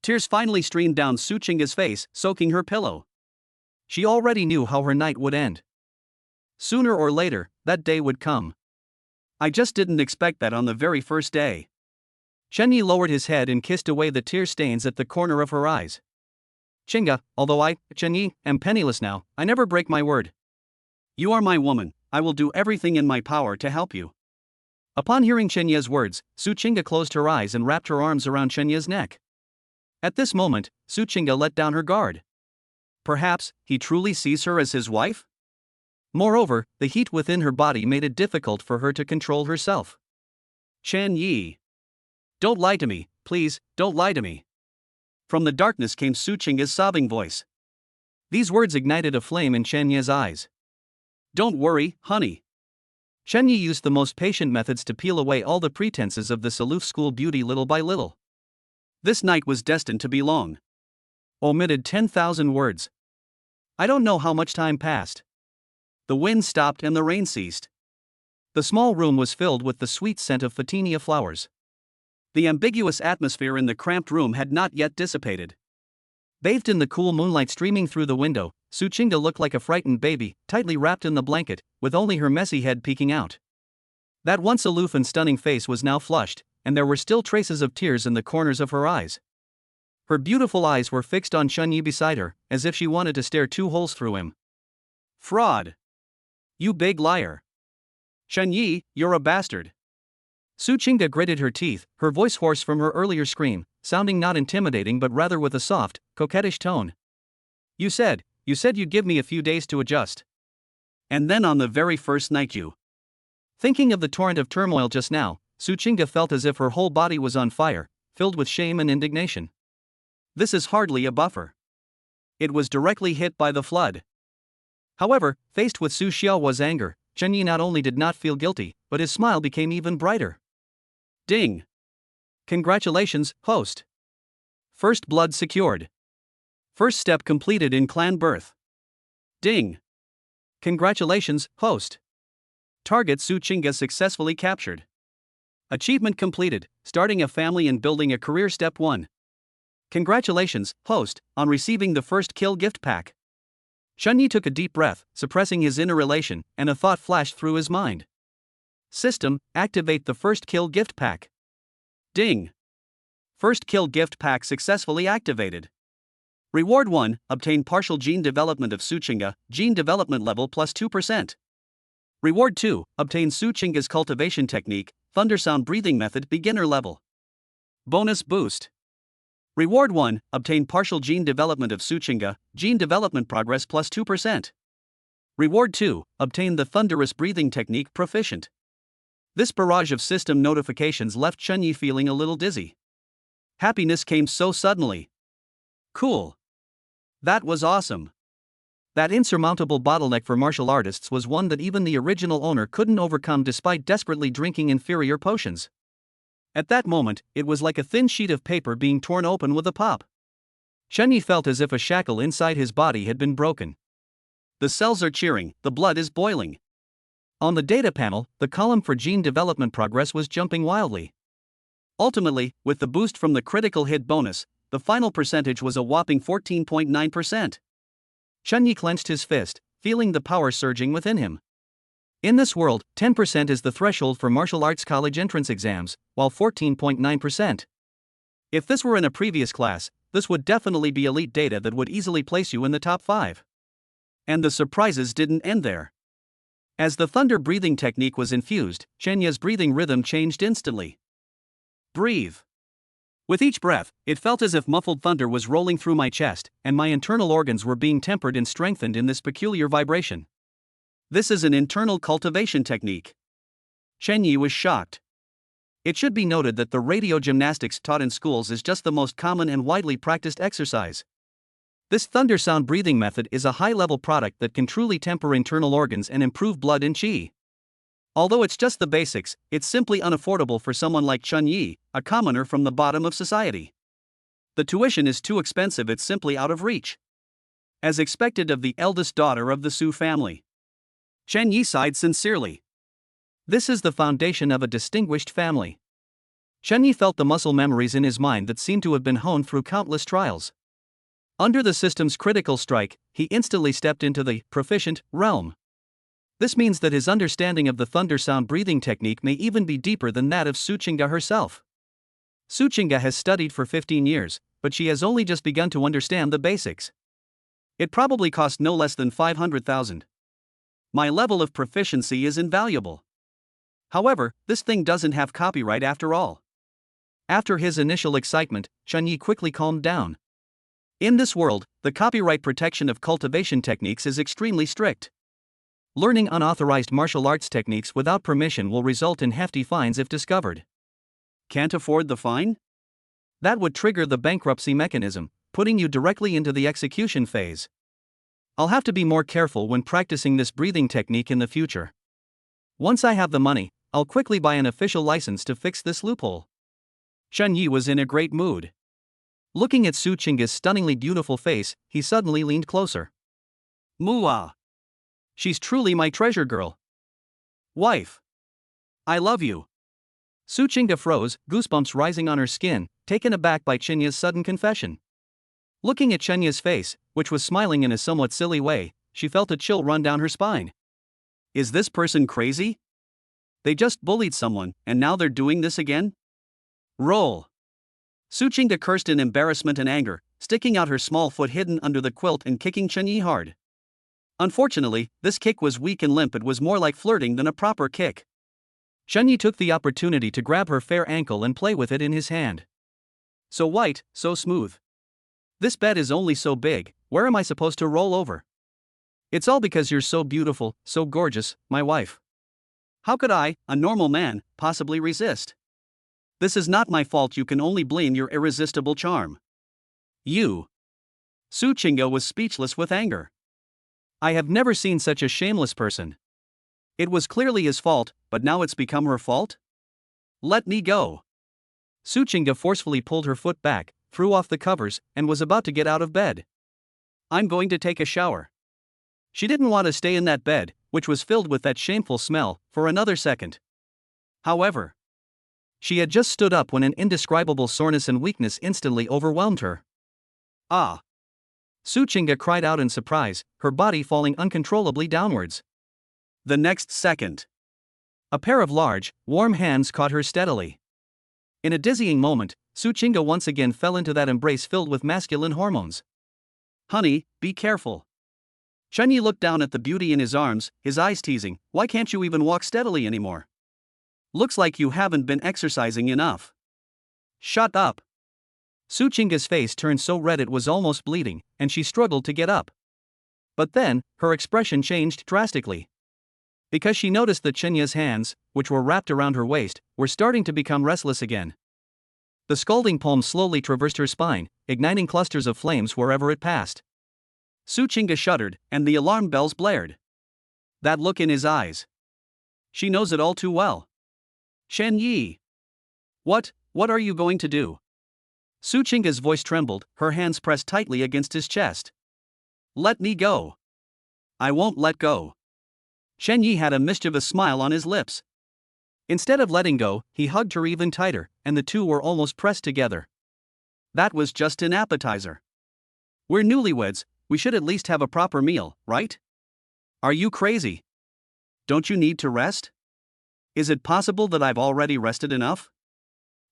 Tears finally streamed down Su Qingge's face, soaking her pillow. She already knew how her night would end. Sooner or later, that day would come. I just didn't expect that on the very first day. Chunyi lowered his head and kissed away the tear stains at the corner of her eyes. Qingge, although I, Chunyi, am penniless now, I never break my word. You are my woman, I will do everything in my power to help you. Upon hearing Chunyi's words, Su Qingge closed her eyes and wrapped her arms around Chunyi's neck. At this moment, Su Qingge let down her guard. Perhaps, he truly sees her as his wife? Moreover, the heat within her body made it difficult for her to control herself. Chunyi. Don't lie to me, please, don't lie to me. From the darkness came Su Qingge's sobbing voice. These words ignited a flame in Chunyi's eyes. Don't worry, honey. Chunyi used the most patient methods to peel away all the pretenses of this aloof school beauty little by little. This night was destined to be long. Omitted 10,000 words. I don't know how much time passed. The wind stopped and the rain ceased. The small room was filled with the sweet scent of photinia flowers. The ambiguous atmosphere in the cramped room had not yet dissipated. Bathed in the cool moonlight streaming through the window, Su Qingge looked like a frightened baby, tightly wrapped in the blanket, with only her messy head peeking out. That once aloof and stunning face was now flushed, and there were still traces of tears in the corners of her eyes. Her beautiful eyes were fixed on Chunyi beside her, as if she wanted to stare two holes through him. Fraud! You big liar! Chunyi, you're a bastard! Su Qingge gritted her teeth, her voice hoarse from her earlier scream, sounding not intimidating but rather with a soft, coquettish tone. You said you'd give me a few days to adjust. And then on the very first night you. Thinking of the torrent of turmoil just now, Suchinga felt as if her whole body was on fire, filled with shame and indignation. This is hardly a buffer. It was directly hit by the flood. However, faced with Su Xiaohua's anger, Chen Yi not only did not feel guilty, but his smile became even brighter. Ding! Congratulations, host. First blood secured. First step completed in clan birth. Ding! Congratulations, host. Target Suchinga successfully captured. Achievement completed, starting a family and building a career step 1. Congratulations, host, on receiving the first kill gift pack. Chen Yi took a deep breath, suppressing his inner elation, and a thought flashed through his mind. System, activate the first kill gift pack. Ding! First kill gift pack successfully activated. Reward 1, obtain partial gene development of Suchinga, gene development level plus 2%. Reward 2, obtain Suchinga's cultivation technique, thunder sound breathing method beginner level. Bonus boost. Reward 1, obtain partial gene development of Suchinga, gene development progress plus 2%. Reward 2, obtain the thunderous breathing technique proficient. This barrage of system notifications left Chen Yi feeling a little dizzy. Happiness came so suddenly. Cool. That was awesome. That insurmountable bottleneck for martial artists was one that even the original owner couldn't overcome despite desperately drinking inferior potions. At that moment, it was like a thin sheet of paper being torn open with a pop. Chen Yi felt as if a shackle inside his body had been broken. The cells are cheering, the blood is boiling. On the data panel, the column for gene development progress was jumping wildly. Ultimately, with the boost from the critical hit bonus, the final percentage was a whopping 14.9%. Chen Yi clenched his fist, feeling the power surging within him. In this world, 10% is the threshold for martial arts college entrance exams, while 14.9%. If this were in a previous class, this would definitely be elite data that would easily place you in the top 5. And the surprises didn't end there. As the thunder breathing technique was infused, Chen Yi's breathing rhythm changed instantly. Breathe. With each breath, it felt as if muffled thunder was rolling through my chest, and my internal organs were being tempered and strengthened in this peculiar vibration. This is an internal cultivation technique. Chen Yi was shocked. It should be noted that the radio gymnastics taught in schools is just the most common and widely practiced exercise. This thunder sound breathing method is a high-level product that can truly temper internal organs and improve blood and qi. Although it's just the basics, it's simply unaffordable for someone like Chen Yi, a commoner from the bottom of society. The tuition is too expensive, it's simply out of reach. As expected of the eldest daughter of the Su family. Chen Yi sighed sincerely. This is the foundation of a distinguished family. Chen Yi felt the muscle memories in his mind that seemed to have been honed through countless trials. Under the system's critical strike, he instantly stepped into the proficient realm. This means that his understanding of the thunder sound breathing technique may even be deeper than that of Suchinga herself. Suchinga has studied for 15 years, but she has only just begun to understand the basics. It probably cost no less than 500,000. My level of proficiency is invaluable. However, this thing doesn't have copyright after all. After his initial excitement, Chen Yi quickly calmed down. In this world, the copyright protection of cultivation techniques is extremely strict. Learning unauthorized martial arts techniques without permission will result in hefty fines if discovered. Can't afford the fine? That would trigger the bankruptcy mechanism, putting you directly into the execution phase. I'll have to be more careful when practicing this breathing technique in the future. Once I have the money, I'll quickly buy an official license to fix this loophole. Chen Yi was in a great mood. Looking at Suchinga's stunningly beautiful face, he suddenly leaned closer. Mua! She's truly my treasure girl. Wife! I love you. Suchinga froze, goosebumps rising on her skin, taken aback by Chen Yi's sudden confession. Looking at Chen Yi's face, which was smiling in a somewhat silly way, she felt a chill run down her spine. Is this person crazy? They just bullied someone, and now they're doing this again? Roll! Suchinga cursed in embarrassment and anger, sticking out her small foot hidden under the quilt and kicking Chen Yi hard. Unfortunately, this kick was weak and limp. It was more like flirting than a proper kick. Chen Yi took the opportunity to grab her fair ankle and play with it in his hand. So white, so smooth. This bed is only so big, where am I supposed to roll over? It's all because you're so beautiful, so gorgeous, my wife. How could I, a normal man, possibly resist? This is not my fault, you can only blame your irresistible charm. You. Su Chinga was speechless with anger. I have never seen such a shameless person. It was clearly his fault, but now it's become her fault? Let me go. Su Chinga forcefully pulled her foot back, threw off the covers, and was about to get out of bed. I'm going to take a shower. She didn't want to stay in that bed, which was filled with that shameful smell, for another second. However, she had just stood up when an indescribable soreness and weakness instantly overwhelmed her. Ah! Su Chinga cried out in surprise, her body falling uncontrollably downwards. The next second, a pair of large, warm hands caught her steadily. In a dizzying moment, Su Chinga once again fell into that embrace filled with masculine hormones. Honey, be careful. Chunyi looked down at the beauty in his arms, his eyes teasing, why can't you even walk steadily anymore? Looks like you haven't been exercising enough. Shut up. Su Chinga's face turned so red it was almost bleeding, and she struggled to get up. But then, her expression changed drastically. Because she noticed that Chenya's hands, which were wrapped around her waist, were starting to become restless again. The scalding palm slowly traversed her spine, igniting clusters of flames wherever it passed. Su Chinga shuddered, and the alarm bells blared. That look in his eyes. She knows it all too well. Shen Yi. What are you going to do? Su Chinga's voice trembled, her hands pressed tightly against his chest. Let me go. I won't let go. Shen Yi had a mischievous smile on his lips. Instead of letting go, he hugged her even tighter, and the two were almost pressed together. That was just an appetizer. We're newlyweds, we should at least have a proper meal, right? Are you crazy? Don't you need to rest? Is it possible that I've already rested enough?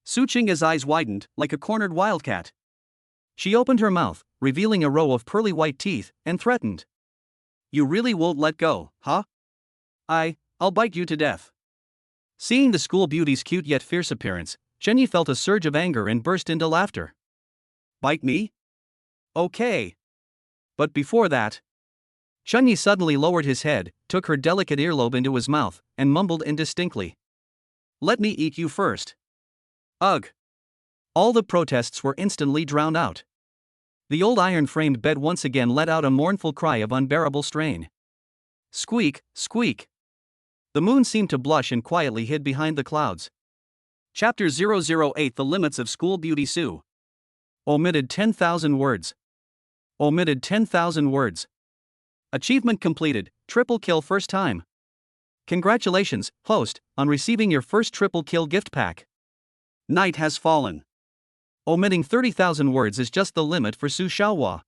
Su Chinga's eyes widened, like a cornered wildcat. She opened her mouth, revealing a row of pearly white teeth, and threatened. You really won't let go, huh? I'll bite you to death. Seeing the school beauty's cute yet fierce appearance, Chenyi felt a surge of anger and burst into laughter. Bite me? Okay. But before that, Chenyi suddenly lowered his head, took her delicate earlobe into his mouth, and mumbled indistinctly. Let me eat you first. Ugh. All the protests were instantly drowned out. The old iron-framed bed once again let out a mournful cry of unbearable strain. Squeak, squeak. The moon seemed to blush and quietly hid behind the clouds. Chapter 008 The Limits of School Beauty Su. Omitted 10,000 words. Omitted 10,000 words. Achievement completed, triple kill first time. Congratulations, host, on receiving your first triple kill gift pack. Night has fallen. Omitting 30,000 words is just the limit for Su Xiaohua.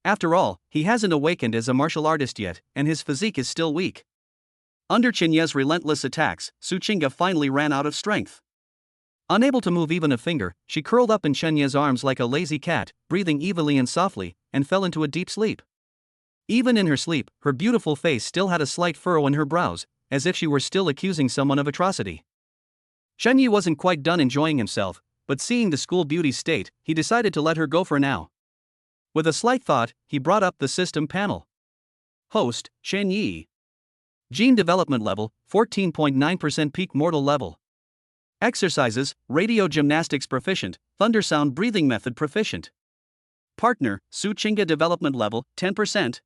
After all, he hasn't awakened as a martial artist yet, and his physique is still weak. Under Chenya's relentless attacks, Su Chinga finally ran out of strength. Unable to move even a finger, she curled up in Chenya's arms like a lazy cat, breathing evilly and softly, and fell into a deep sleep. Even in her sleep, her beautiful face still had a slight furrow in her brows, as if she were still accusing someone of atrocity. Chenyi wasn't quite done enjoying himself, but seeing the school beauty's state, he decided to let her go for now. With a slight thought, he brought up the system panel. Host, Shen Yi. Gene development level, 14.9% peak mortal level. Exercises, radio gymnastics proficient, thunder sound breathing method proficient. Partner, Su Chinga development level, 10%.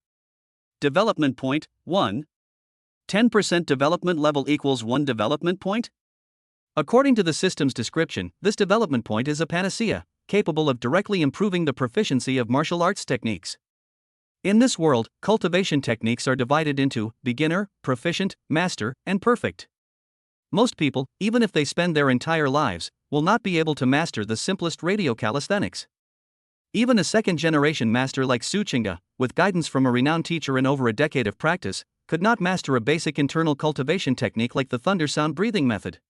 Development point, 1. 10% development level equals 1 development point? According to the system's description, this development point is a panacea, capable of directly improving the proficiency of martial arts techniques. In this world, cultivation techniques are divided into beginner, proficient, master, and perfect. Most people, even if they spend their entire lives, will not be able to master the simplest radio calisthenics. Even a second-generation master like Su Chinga, with guidance from a renowned teacher and over a decade of practice, could not master a basic internal cultivation technique like the thunder sound breathing method.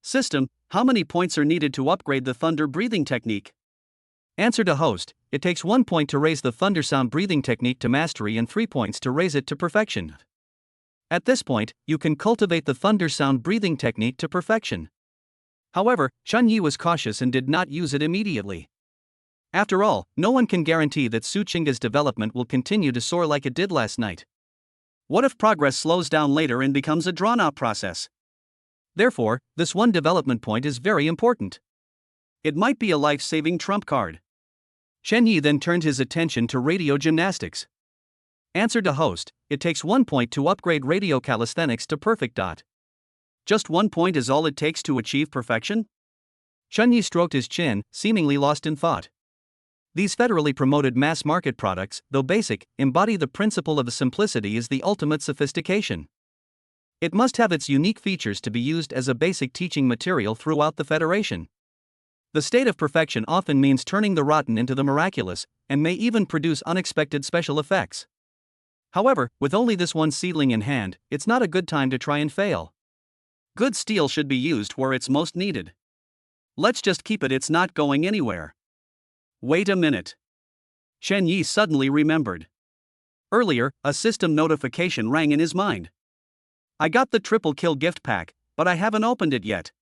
System, how many points are needed to upgrade the thunder breathing technique? Answer to host, it takes 1 point to raise the thunder sound breathing technique to mastery and 3 points to raise it to perfection. At this point, you can cultivate the thunder sound breathing technique to perfection. However, Chun Yi was cautious and did not use it immediately. After all, no one can guarantee that Su Chinga's development will continue to soar like it did last night. What if progress slows down later and becomes a drawn-out process? Therefore, this one development point is very important. It might be a life-saving trump card. Chen Yi then turned his attention to radio gymnastics. Answered a host, it takes 1 point to upgrade radio calisthenics to perfect. Just 1 point is all it takes to achieve perfection? Chen Yi stroked his chin, seemingly lost in thought. These federally promoted mass-market products, though basic, embody the principle of simplicity as the ultimate sophistication. It must have its unique features to be used as a basic teaching material throughout the Federation. The state of perfection often means turning the rotten into the miraculous, and may even produce unexpected special effects. However, with only this one seedling in hand, it's not a good time to try and fail. Good steel should be used where it's most needed. Let's just keep it's not going anywhere. Wait a minute. Chen Yi suddenly remembered. Earlier, a system notification rang in his mind. I got the triple kill gift pack, but I haven't opened it yet.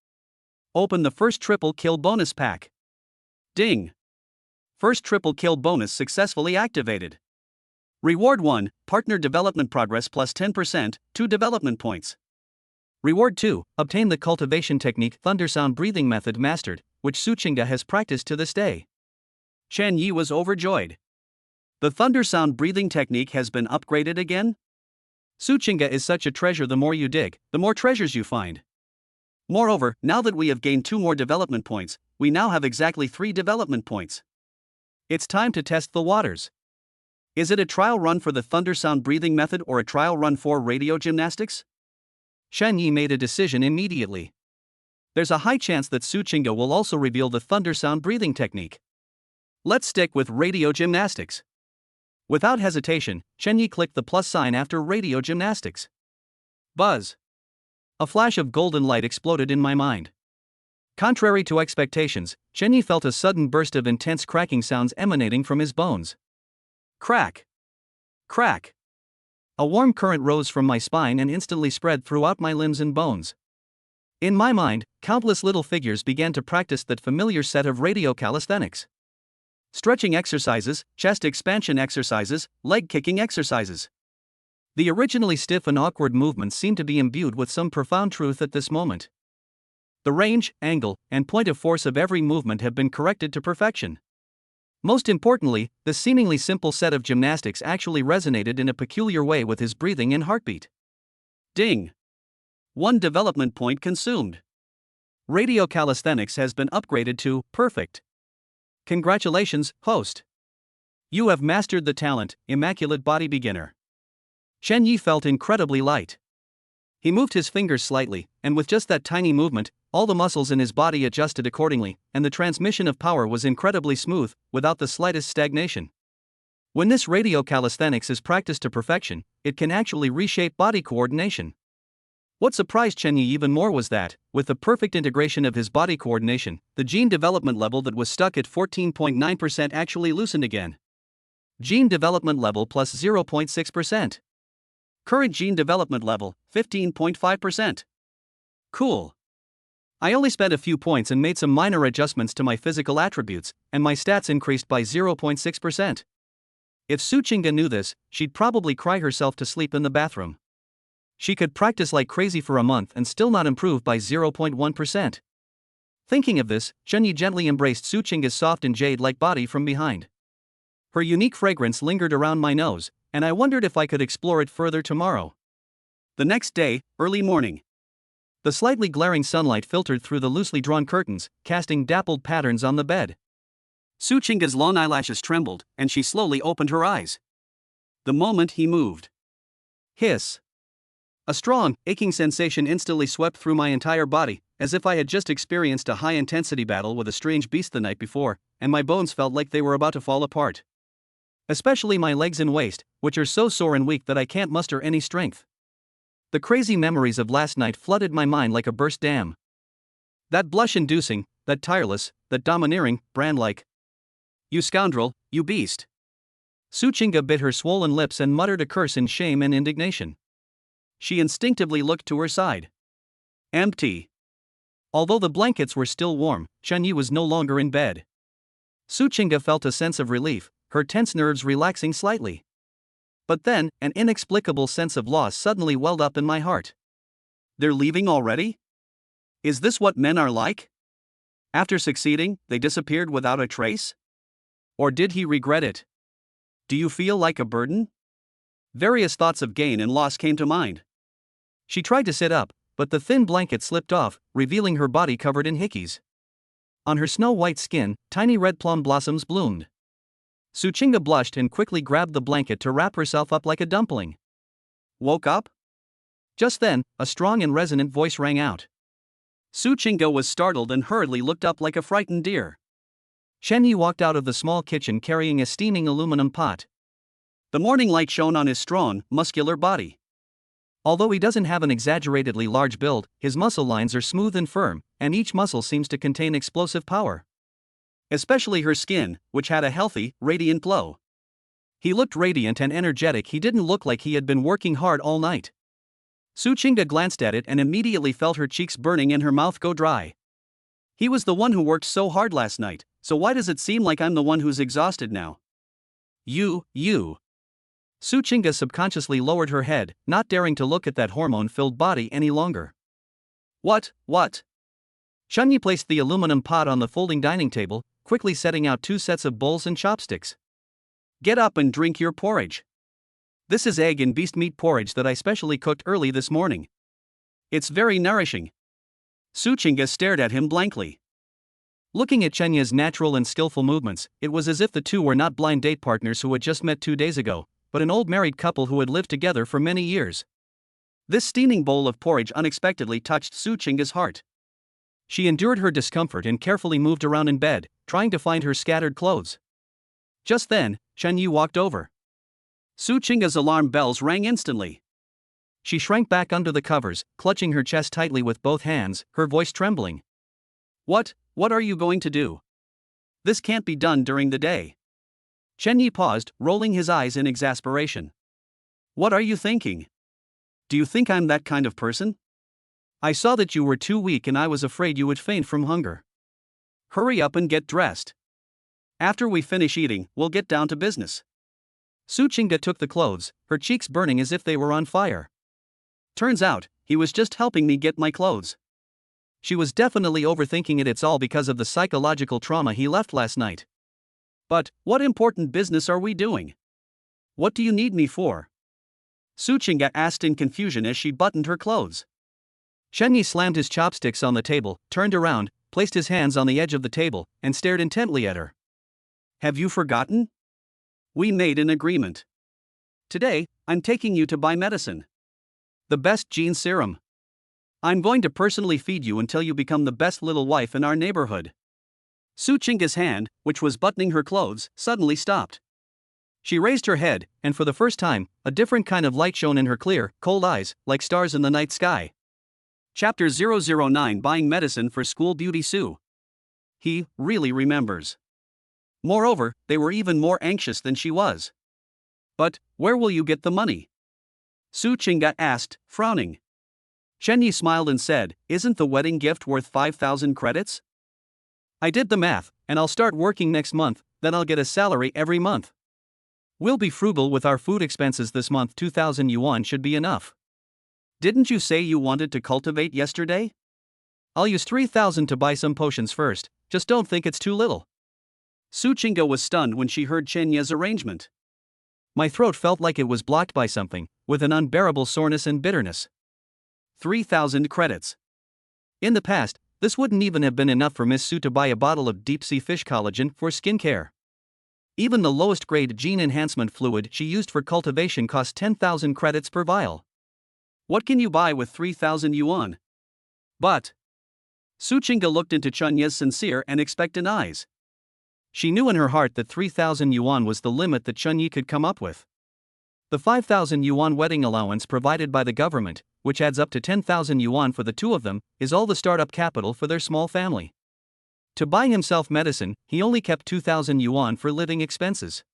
Open the first triple kill bonus pack. Ding! First triple kill bonus successfully activated. Reward 1, Partner Development Progress plus 10%, 2 development points. Reward 2, Obtain the cultivation technique Thundersound breathing method mastered, which Su Chinga has practiced to this day. Chen Yi was overjoyed. The Thundersound breathing technique has been upgraded again? Su Chinga is such a treasure. The more you dig, the more treasures you find. Moreover, now that we have gained 2 more development points, we now have exactly 3 development points. It's time to test the waters. Is it a trial run for the Thundersound breathing method or a trial run for radio gymnastics? Chen Yi made a decision immediately. There's a high chance that Su Chinga will also reveal the Thundersound breathing technique. Let's stick with radio gymnastics. Without hesitation, Chen Yi clicked the plus sign after radio gymnastics. Buzz! A flash of golden light exploded in my mind. Contrary to expectations, Chen Yi felt a sudden burst of intense cracking sounds emanating from his bones. Crack! Crack! A warm current rose from my spine and instantly spread throughout my limbs and bones. In my mind, countless little figures began to practice that familiar set of radio calisthenics. Stretching exercises, chest expansion exercises, leg kicking exercises. The originally stiff and awkward movements seemed to be imbued with some profound truth at this moment. The range, angle, and point of force of every movement have been corrected to perfection. Most importantly, the seemingly simple set of gymnastics actually resonated in a peculiar way with his breathing and heartbeat. Ding! 1 development point consumed. Radio calisthenics has been upgraded to perfect. Congratulations, host. You have mastered the talent, immaculate body beginner. Chen Yi felt incredibly light. He moved his fingers slightly, and with just that tiny movement, all the muscles in his body adjusted accordingly, and the transmission of power was incredibly smooth, without the slightest stagnation. When this radio calisthenics is practiced to perfection, it can actually reshape body coordination. What surprised Chen Yi even more was that, with the perfect integration of his body coordination, the gene development level that was stuck at 14.9% actually loosened again. Gene development level plus 0.6%. Current gene development level, 15.5%. Cool. I only spent a few points and made some minor adjustments to my physical attributes, and my stats increased by 0.6%. If Su Chinga knew this, she'd probably cry herself to sleep in the bathroom. She could practice like crazy for a month and still not improve by 0.1%. Thinking of this, Chen Yi gently embraced Su Chinga's soft and jade-like body from behind. Her unique fragrance lingered around my nose, and I wondered if I could explore it further tomorrow. The next day, early morning. The slightly glaring sunlight filtered through the loosely drawn curtains, casting dappled patterns on the bed. Su Chinga's long eyelashes trembled, and she slowly opened her eyes. The moment he moved. Hiss. A strong, aching sensation instantly swept through my entire body, as if I had just experienced a high-intensity battle with a strange beast the night before, and my bones felt like they were about to fall apart. Especially my legs and waist, which are so sore and weak that I can't muster any strength. The crazy memories of last night flooded my mind like a burst dam. That blush-inducing, that tireless, that domineering, brand-like. You scoundrel, you beast. Su Chinga bit her swollen lips and muttered a curse in shame and indignation. She instinctively looked to her side. Empty. Although the blankets were still warm, Chunyi was no longer in bed. Su Chinga felt a sense of relief, her tense nerves relaxing slightly. But then, an inexplicable sense of loss suddenly welled up in my heart. They're leaving already? Is this what men are like? After succeeding, they disappeared without a trace? Or did he regret it? Do you feel like a burden? Various thoughts of gain and loss came to mind. She tried to sit up, but the thin blanket slipped off, revealing her body covered in hickeys. On her snow-white skin, tiny red plum blossoms bloomed. Su Chinga blushed and quickly grabbed the blanket to wrap herself up like a dumpling. Woke up? Just then, a strong and resonant voice rang out. Su Chinga was startled and hurriedly looked up like a frightened deer. Shen Yi walked out of the small kitchen carrying a steaming aluminum pot. The morning light shone on his strong, muscular body. Although he doesn't have an exaggeratedly large build, his muscle lines are smooth and firm, and each muscle seems to contain explosive power. Especially her skin, which had a healthy, radiant glow. He looked radiant and energetic. He didn't look like he had been working hard all night. Su Chinga glanced at it and immediately felt her cheeks burning and her mouth go dry. He was the one who worked so hard last night, so why does it seem like I'm the one who's exhausted now? You. Su Chinga subconsciously lowered her head, not daring to look at that hormone-filled body any longer. What? Chunyi placed the aluminum pot on the folding dining table, quickly setting out 2 sets of bowls and chopsticks. Get up and drink your porridge. This is egg and beast meat porridge that I specially cooked early this morning. It's very nourishing. Su Chinga stared at him blankly. Looking at Chenya's natural and skillful movements, it was as if the two were not blind date partners who had just met 2 days ago, but an old married couple who had lived together for many years. This steaming bowl of porridge unexpectedly touched Su Chinga's heart. She endured her discomfort and carefully moved around in bed, trying to find her scattered clothes. Just then, Chen Yi walked over. Su Chinga's alarm bells rang instantly. She shrank back under the covers, clutching her chest tightly with both hands, her voice trembling. What are you going to do? This can't be done during the day. Chen Yi paused, rolling his eyes in exasperation. What are you thinking? Do you think I'm that kind of person? I saw that you were too weak and I was afraid you would faint from hunger. Hurry up and get dressed. After we finish eating, we'll get down to business. Su Chinga took the clothes, her cheeks burning as if they were on fire. Turns out, he was just helping me get my clothes. She was definitely overthinking it. It's all because of the psychological trauma he left last night. But, what important business are we doing? What do you need me for? Su Chinga asked in confusion as she buttoned her clothes. Chen Yi slammed his chopsticks on the table, turned around, placed his hands on the edge of the table, and stared intently at her. Have you forgotten? We made an agreement. Today, I'm taking you to buy medicine. The best gene serum. I'm going to personally feed you until you become the best little wife in our neighborhood. Su Chinga's hand, which was buttoning her clothes, suddenly stopped. She raised her head, and for the first time, a different kind of light shone in her clear, cold eyes, like stars in the night sky. Chapter 009 Buying Medicine for School Beauty Su. He really remembers. Moreover, they were even more anxious than she was. But, where will you get the money? Su Chinga asked, frowning. Chen Yi smiled and said, Isn't the wedding gift worth 5,000 credits? I did the math, and I'll start working next month, then I'll get a salary every month. We'll be frugal with our food expenses this month. 2,000 yuan should be enough. Didn't you say you wanted to cultivate yesterday? I'll use 3,000 to buy some potions first, just don't think it's too little. Su Chinga was stunned when she heard Chen Ye's arrangement. My throat felt like it was blocked by something, with an unbearable soreness and bitterness. 3,000 credits. In the past, this wouldn't even have been enough for Miss Su to buy a bottle of deep-sea fish collagen for skincare. Even the lowest grade gene enhancement fluid she used for cultivation cost 10,000 credits per vial. What can you buy with 3,000 yuan? But Su Chinga looked into Chen Ye's sincere and expectant eyes. She knew in her heart that 3,000 yuan was the limit that Chen Yi could come up with. The 5,000 yuan wedding allowance provided by the government, which adds up to 10,000 yuan for the two of them, is all the startup capital for their small family. To buy himself medicine, he only kept 2,000 yuan for living expenses.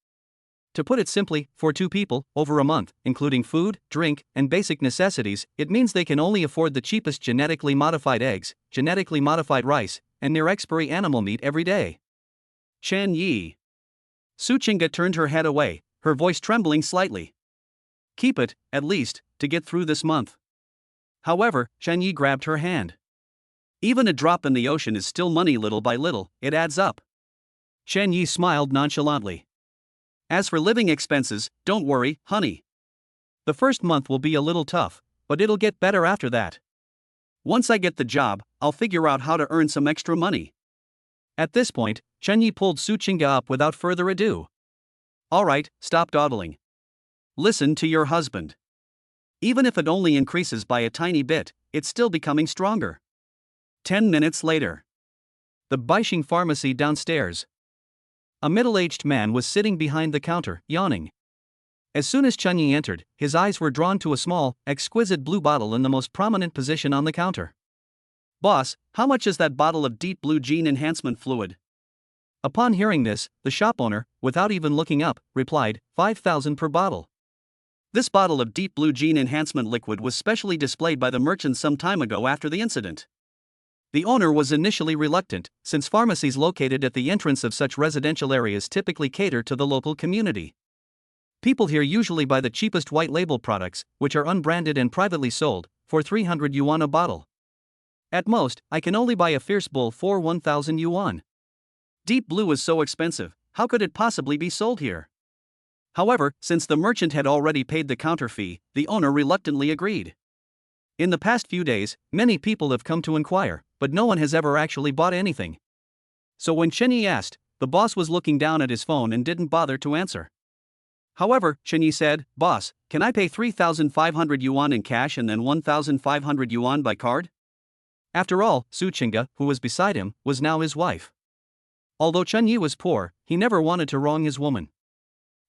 To put it simply, for two people, over a month, including food, drink, and basic necessities, it means they can only afford the cheapest genetically modified eggs, genetically modified rice, and near-expiry animal meat every day. Chen Yi. Su Qingge turned her head away, her voice trembling slightly. Keep it, at least, to get through this month. However, Chen Yi grabbed her hand. Even a drop in the ocean is still money. Little by little, it adds up. Chen Yi smiled nonchalantly. As for living expenses, don't worry, honey. The first month will be a little tough, but it'll get better after that. Once I get the job, I'll figure out how to earn some extra money. At this point, Chen Yi pulled Su Qingge up without further ado. Alright, stop dawdling. Listen to your husband. Even if it only increases by a tiny bit, it's still becoming stronger. 10 minutes later. The Baixing pharmacy downstairs. A middle-aged man was sitting behind the counter, yawning. As soon as Chen Yi entered, his eyes were drawn to a small, exquisite blue bottle in the most prominent position on the counter. Boss, how much is that bottle of deep blue gene enhancement fluid? Upon hearing this, the shop owner, without even looking up, replied, 5,000 per bottle. This bottle of deep blue gene enhancement liquid was specially displayed by the merchant some time ago after the incident. The owner was initially reluctant, since pharmacies located at the entrance of such residential areas typically cater to the local community. People here usually buy the cheapest white label products, which are unbranded and privately sold, for 300 yuan a bottle. At most, I can only buy a fierce bull for 1,000 yuan. Deep blue is so expensive, how could it possibly be sold here? However, since the merchant had already paid the counter fee, the owner reluctantly agreed. In the past few days, many people have come to inquire, but no one has ever actually bought anything. So when Chen Yi asked, the boss was looking down at his phone and didn't bother to answer. However, Chen Yi said, Boss, can I pay 3,500 yuan in cash and then 1,500 yuan by card? After all, Su Qingge, who was beside him, was now his wife. Although Chen Yi was poor, he never wanted to wrong his woman.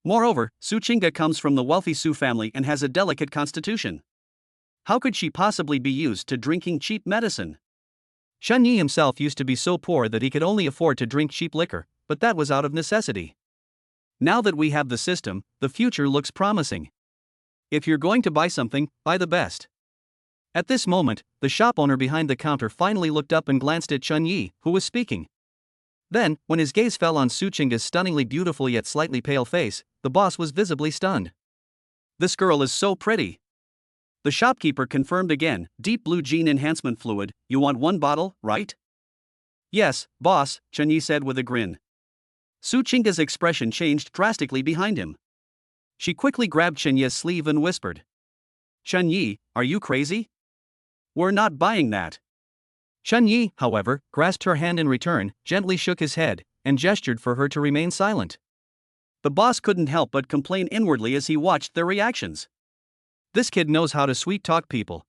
Moreover, Su Qingge comes from the wealthy Su family and has a delicate constitution. How could she possibly be used to drinking cheap medicine? Chen Yi himself used to be so poor that he could only afford to drink cheap liquor, but that was out of necessity. Now that we have the system, the future looks promising. If you're going to buy something, buy the best. At this moment, the shop owner behind the counter finally looked up and glanced at Chen Yi, who was speaking. Then, when his gaze fell on Su Qingge's stunningly beautiful yet slightly pale face, the boss was visibly stunned. This girl is so pretty. The shopkeeper confirmed again, deep blue gene enhancement fluid, you want one bottle, right? Yes, boss, Chen Yi said with a grin. Su Qingge's expression changed drastically behind him. She quickly grabbed Chen Yi's sleeve and whispered. Chen Yi, are you crazy? We're not buying that. Chen Yi, however, grasped her hand in return, gently shook his head, and gestured for her to remain silent. The boss couldn't help but complain inwardly as he watched their reactions. This kid knows how to sweet-talk people.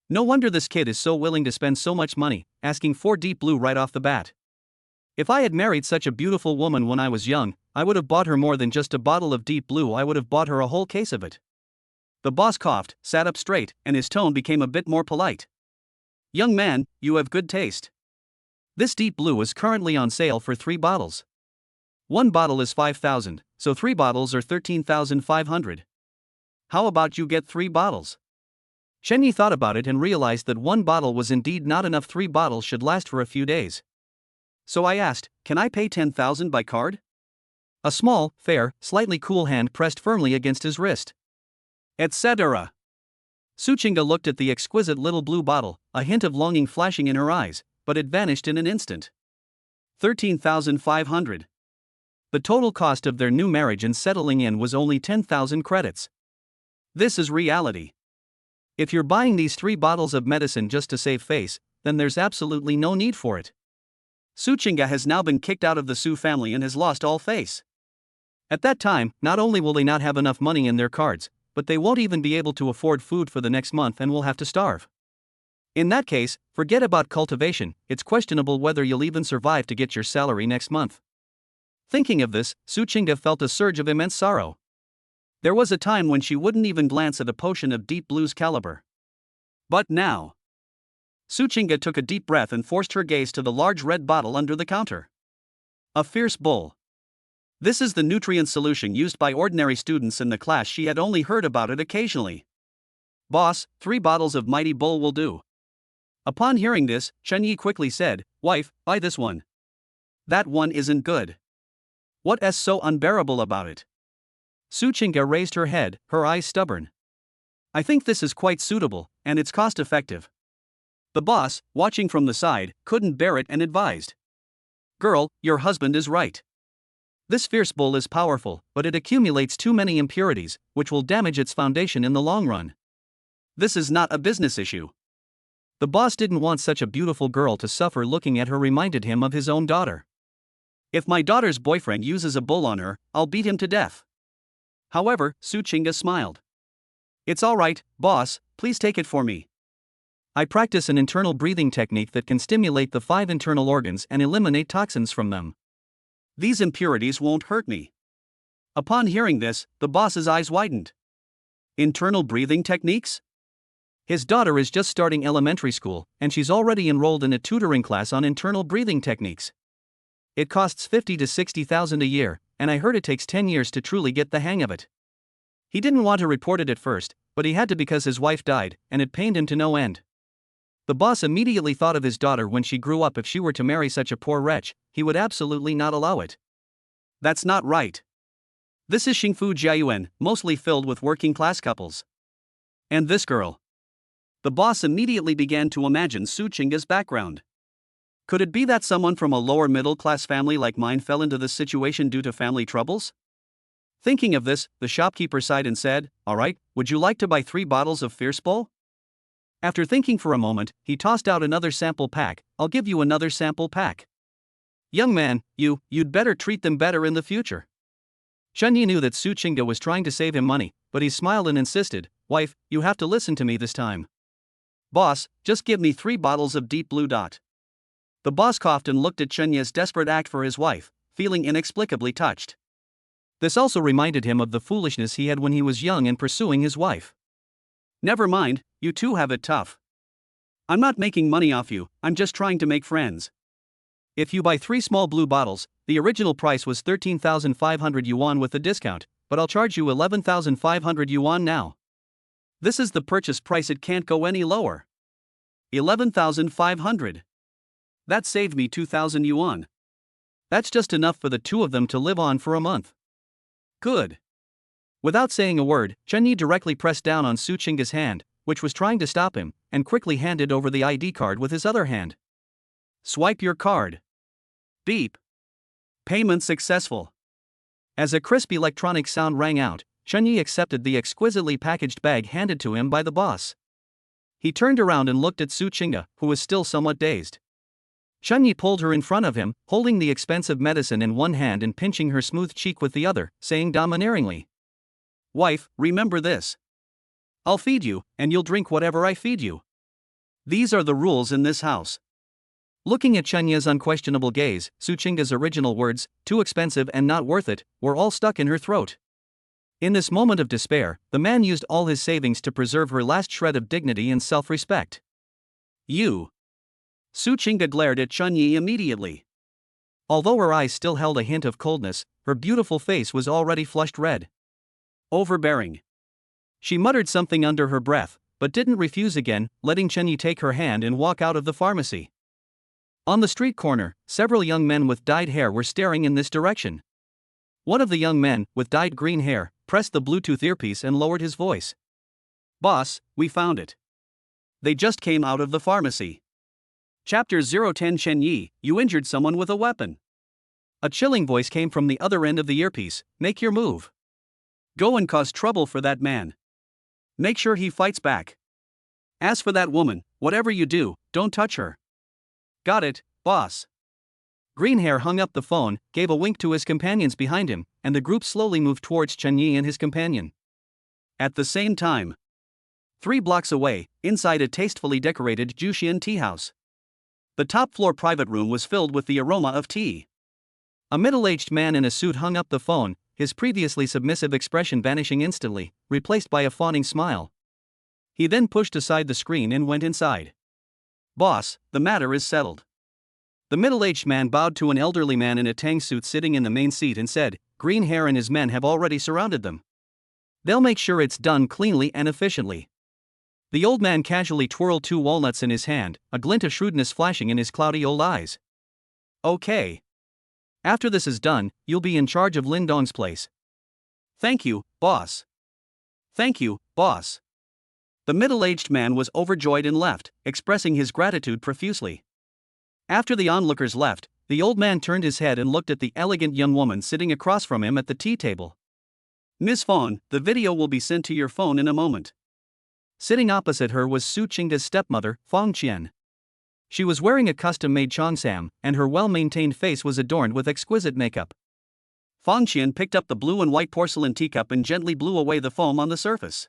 No wonder this kid is so willing to spend so much money, asking for deep blue right off the bat. If I had married such a beautiful woman when I was young, I would have bought her more than just a bottle of deep blue. I would have bought her a whole case of it. The boss coughed, sat up straight, and his tone became a bit more polite. Young man, you have good taste. This deep blue is currently on sale for 3 bottles. One bottle is 5,000, so 3 bottles are 13,500. How about you get 3 bottles? Chen Yi thought about it and realized that 1 bottle was indeed not enough. 3 bottles should last for a few days. So I asked, can I pay 10,000 by card? A small, fair, slightly cool hand pressed firmly against his wrist. Etc. Su Qingge looked at the exquisite little blue bottle, a hint of longing flashing in her eyes, but it vanished in an instant. 13,500. The total cost of their new marriage and settling in was only 10,000 credits. This is reality. If you're buying these 3 bottles of medicine just to save face, then there's absolutely no need for it. Su Qingge has now been kicked out of the Su family and has lost all face. At that time, not only will they not have enough money in their cards, but they won't even be able to afford food for the next month and will have to starve. In that case, forget about cultivation, it's questionable whether you'll even survive to get your salary next month. Thinking of this, Su Qingge felt a surge of immense sorrow. There was a time when she wouldn't even glance at a potion of deep blue's caliber. But now. Su Qingge took a deep breath and forced her gaze to the large red bottle under the counter. A fierce bull. This is the nutrient solution used by ordinary students in the class. She had only heard about it occasionally. Boss, 3 bottles of Mighty Bull will do. Upon hearing this, Chunyi quickly said, Wife, buy this one. That one isn't good. What's so unbearable about it? Suchinga raised her head, her eyes stubborn. I think this is quite suitable, and it's cost-effective. The boss, watching from the side, couldn't bear it and advised. Girl, your husband is right. This fierce bull is powerful, but it accumulates too many impurities, which will damage its foundation in the long run. This is not a business issue. The boss didn't want such a beautiful girl to suffer. Looking at her reminded him of his own daughter. If my daughter's boyfriend uses a bull on her, I'll beat him to death. However, Suchinga smiled. It's alright, boss, please take it for me. I practice an internal breathing technique that can stimulate the 5 internal organs and eliminate toxins from them. These impurities won't hurt me. Upon hearing this, the boss's eyes widened. Internal breathing techniques? His daughter is just starting elementary school, and she's already enrolled in a tutoring class on internal breathing techniques. It costs 50 to 60,000 a year, and I heard it takes 10 years to truly get the hang of it. He didn't want to report it at first, but he had to because his wife died, and it pained him to no end. The boss immediately thought of his daughter when she grew up. If she were to marry such a poor wretch, he would absolutely not allow it. That's not right. This is Xingfu Jiayuan, mostly filled with working-class couples. And this girl. The boss immediately began to imagine Suchinga's background. Could it be that someone from a lower middle-class family like mine fell into this situation due to family troubles? Thinking of this, the shopkeeper sighed and said, Alright, would you like to buy 3 bottles of Fierce Bull? After thinking for a moment, he tossed out another sample pack. I'll give you another sample pack. Young man, you'd better treat them better in the future. Chunyi knew that Suchinga was trying to save him money, but he smiled and insisted, Wife, you have to listen to me this time. Boss, just give me 3 bottles of Deep Blue Dot. The boss coughed and looked at Chunyi's desperate act for his wife, feeling inexplicably touched. This also reminded him of the foolishness he had when he was young and pursuing his wife. Never mind, you two have it tough. I'm not making money off you, I'm just trying to make friends. If you buy 3 small blue bottles, the original price was 13,500 yuan with a discount, but I'll charge you 11,500 yuan now. This is the purchase price, it can't go any lower. 11,500. That saved me 2,000 yuan. That's just enough for the 2 of them to live on for a month. Good. Without saying a word, Chunyi directly pressed down on Suchinga's hand, which was trying to stop him, and quickly handed over the ID card with his other hand. Swipe your card. Beep. Payment successful. As a crisp electronic sound rang out, Chunyi accepted the exquisitely packaged bag handed to him by the boss. He turned around and looked at Suchinga, who was still somewhat dazed. Chunyi pulled her in front of him, holding the expensive medicine in one hand and pinching her smooth cheek with the other, saying domineeringly, Wife, remember this. I'll feed you, and you'll drink whatever I feed you. These are the rules in this house. Looking at Chunyi's unquestionable gaze, Suchinga's original words, too expensive and not worth it, were all stuck in her throat. In this moment of despair, the man used all his savings to preserve her last shred of dignity and self-respect. You. Suchinga glared at Chunyi immediately. Although her eyes still held a hint of coldness, her beautiful face was already flushed red. Overbearing. She muttered something under her breath, but didn't refuse again, letting Chunyi take her hand and walk out of the pharmacy. On the street corner, several young men with dyed hair were staring in this direction. One of the young men, with dyed green hair, pressed the Bluetooth earpiece and lowered his voice. Boss, we found it. They just came out of the pharmacy. Chapter 010 Chunyi, you injured someone with a weapon. A chilling voice came from the other end of the earpiece, make your move. Go and cause trouble for that man. Make sure he fights back. As for that woman, whatever you do, don't touch her. Got it, boss. Greenhair hung up the phone, gave a wink to his companions behind him, and the group slowly moved towards Chunyi and his companion. At the same time, 3 blocks away, inside a tastefully decorated Juxian tea house. The top-floor private room was filled with the aroma of tea. A middle-aged man in a suit hung up the phone, his previously submissive expression vanishing instantly, replaced by a fawning smile. He then pushed aside the screen and went inside. Boss, the matter is settled. The middle-aged man bowed to an elderly man in a tang suit sitting in the main seat and said, Green Hair and his men have already surrounded them. They'll make sure it's done cleanly and efficiently. The old man casually twirled 2 walnuts in his hand, a glint of shrewdness flashing in his cloudy old eyes. Okay. After this is done, you'll be in charge of Lin Dong's place. Thank you, boss. Thank you, boss. The middle-aged man was overjoyed and left, expressing his gratitude profusely. After the onlookers left, the old man turned his head and looked at the elegant young woman sitting across from him at the tea table. Miss Fong, the video will be sent to your phone in a moment. Sitting opposite her was Su Qingda's stepmother, Fong Qian. She was wearing a custom-made cheongsam, and her well-maintained face was adorned with exquisite makeup. Fong Qian picked up the blue and white porcelain teacup and gently blew away the foam on the surface.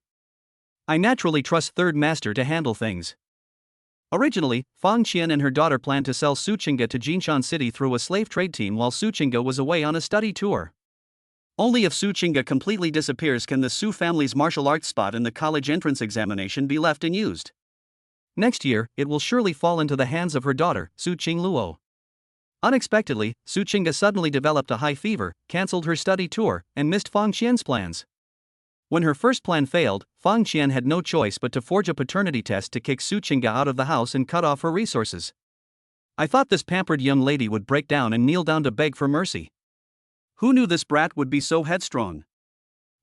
I naturally trust Third Master to handle things. Originally, Fong Qian and her daughter planned to sell Su Qingda to Jinshan City through a slave trade team while Su Qingda was away on a study tour. Only if Su Qingda completely disappears can the Su family's martial arts spot in the college entrance examination be left unused. Next year, it will surely fall into the hands of her daughter, Su Qingluo. Unexpectedly, Su Qingda suddenly developed a high fever, cancelled her study tour, and missed Fong Qian's plans. When her first plan failed, Fong Qian had no choice but to forge a paternity test to kick Su Qingda out of the house and cut off her resources. I thought this pampered young lady would break down and kneel down to beg for mercy. Who knew this brat would be so headstrong?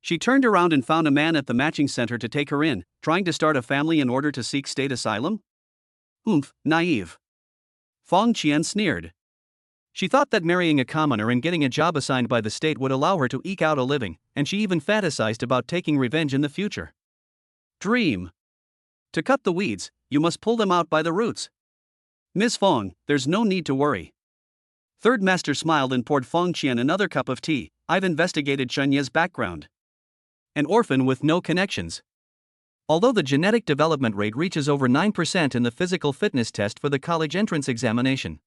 She turned around and found a man at the matching center to take her in, trying to start a family in order to seek state asylum? Naive. Fong Qian sneered. She thought that marrying a commoner and getting a job assigned by the state would allow her to eke out a living, and she even fantasized about taking revenge in the future. Dream. To cut the weeds, you must pull them out by the roots. Miss Fong, there's no need to worry. Third Master smiled and poured Fong Qian another cup of tea. I've investigated Chunye's background. An orphan with no connections. Although the genetic development rate reaches over 9% in the physical fitness test for the college entrance examination.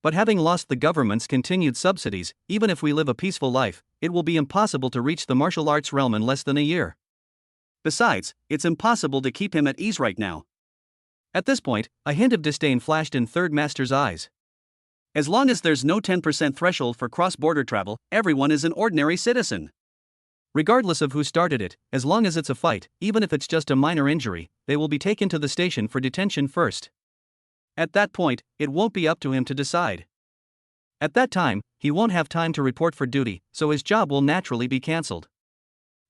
But having lost the government's continued subsidies, even if we live a peaceful life, it will be impossible to reach the martial arts realm in less than a year. Besides, it's impossible to keep him at ease right now. At this point, a hint of disdain flashed in Third Master's eyes. As long as there's no 10% threshold for cross-border travel, everyone is an ordinary citizen. Regardless of who started it, as long as it's a fight, even if it's just a minor injury, they will be taken to the station for detention first. At that point, it won't be up to him to decide. At that time, he won't have time to report for duty, so his job will naturally be cancelled.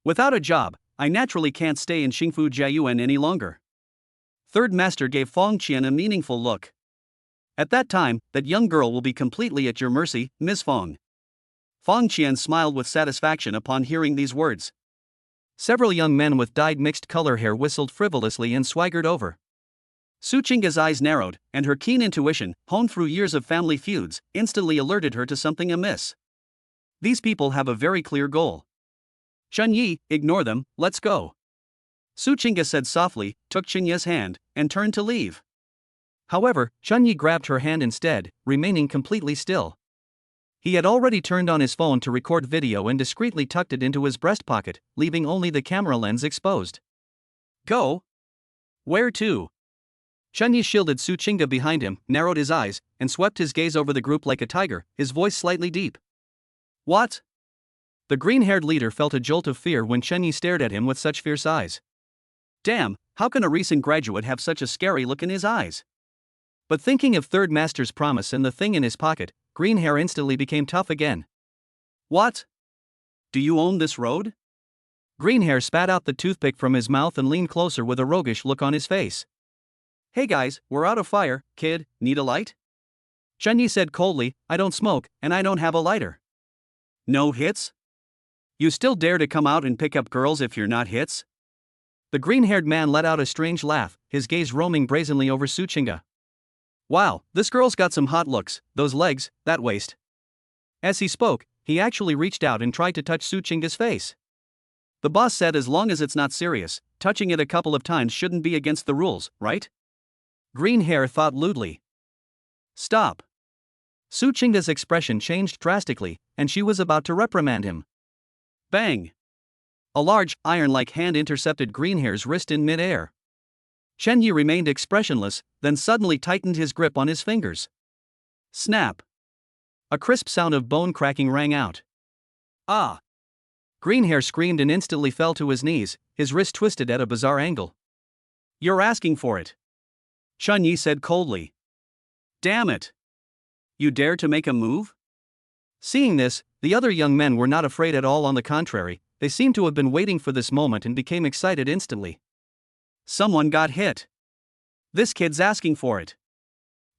Without a job, I naturally can't stay in Xingfu Jiayuan any longer. Third Master gave Fong Qian a meaningful look. At that time, that young girl will be completely at your mercy, Ms. Fong. Fong Qian smiled with satisfaction upon hearing these words. Several young men with dyed mixed-color hair whistled frivolously and swaggered over. Su Qingda's eyes narrowed, and her keen intuition, honed through years of family feuds, instantly alerted her to something amiss. These people have a very clear goal. Chunyi, ignore them, let's go. Su Qingda said softly, took Chunyi's hand, and turned to leave. However, Chunyi grabbed her hand instead, remaining completely still. He had already turned on his phone to record video and discreetly tucked it into his breast pocket, leaving only the camera lens exposed. Go? Where to? Chunyi shielded Su Qingda behind him, narrowed his eyes, and swept his gaze over the group like a tiger, his voice slightly deep. What? The green-haired leader felt a jolt of fear when Chunyi stared at him with such fierce eyes. Damn, how can a recent graduate have such a scary look in his eyes? But thinking of Third Master's promise and the thing in his pocket, Green Hair instantly became tough again. What? Do you own this road? Green Hair spat out the toothpick from his mouth and leaned closer with a roguish look on his face. Hey guys, we're out of fire, kid, need a light? Chunyi said coldly, I don't smoke, and I don't have a lighter. No hits? You still dare to come out and pick up girls if you're not hits? The green-haired man let out a strange laugh, his gaze roaming brazenly over Su Qingda. Wow, this girl's got some hot looks, those legs, that waist. As he spoke, he actually reached out and tried to touch Su Qingda's face. The boss said as long as it's not serious, touching it a couple of times shouldn't be against the rules, right? Green Hair thought lewdly. Stop. Su Qingda's expression changed drastically, and she was about to reprimand him. Bang! A large, iron-like hand intercepted Green Hair's wrist in mid-air. Chen Yi remained expressionless, then suddenly tightened his grip on his fingers. Snap! A crisp sound of bone cracking rang out. Ah! Green Hair screamed and instantly fell to his knees, his wrist twisted at a bizarre angle. You're asking for it, Chun-Yi said coldly. Damn it! You dare to make a move? Seeing this, the other young men were not afraid at all. On the contrary, they seemed to have been waiting for this moment and became excited instantly. Someone got hit. This kid's asking for it.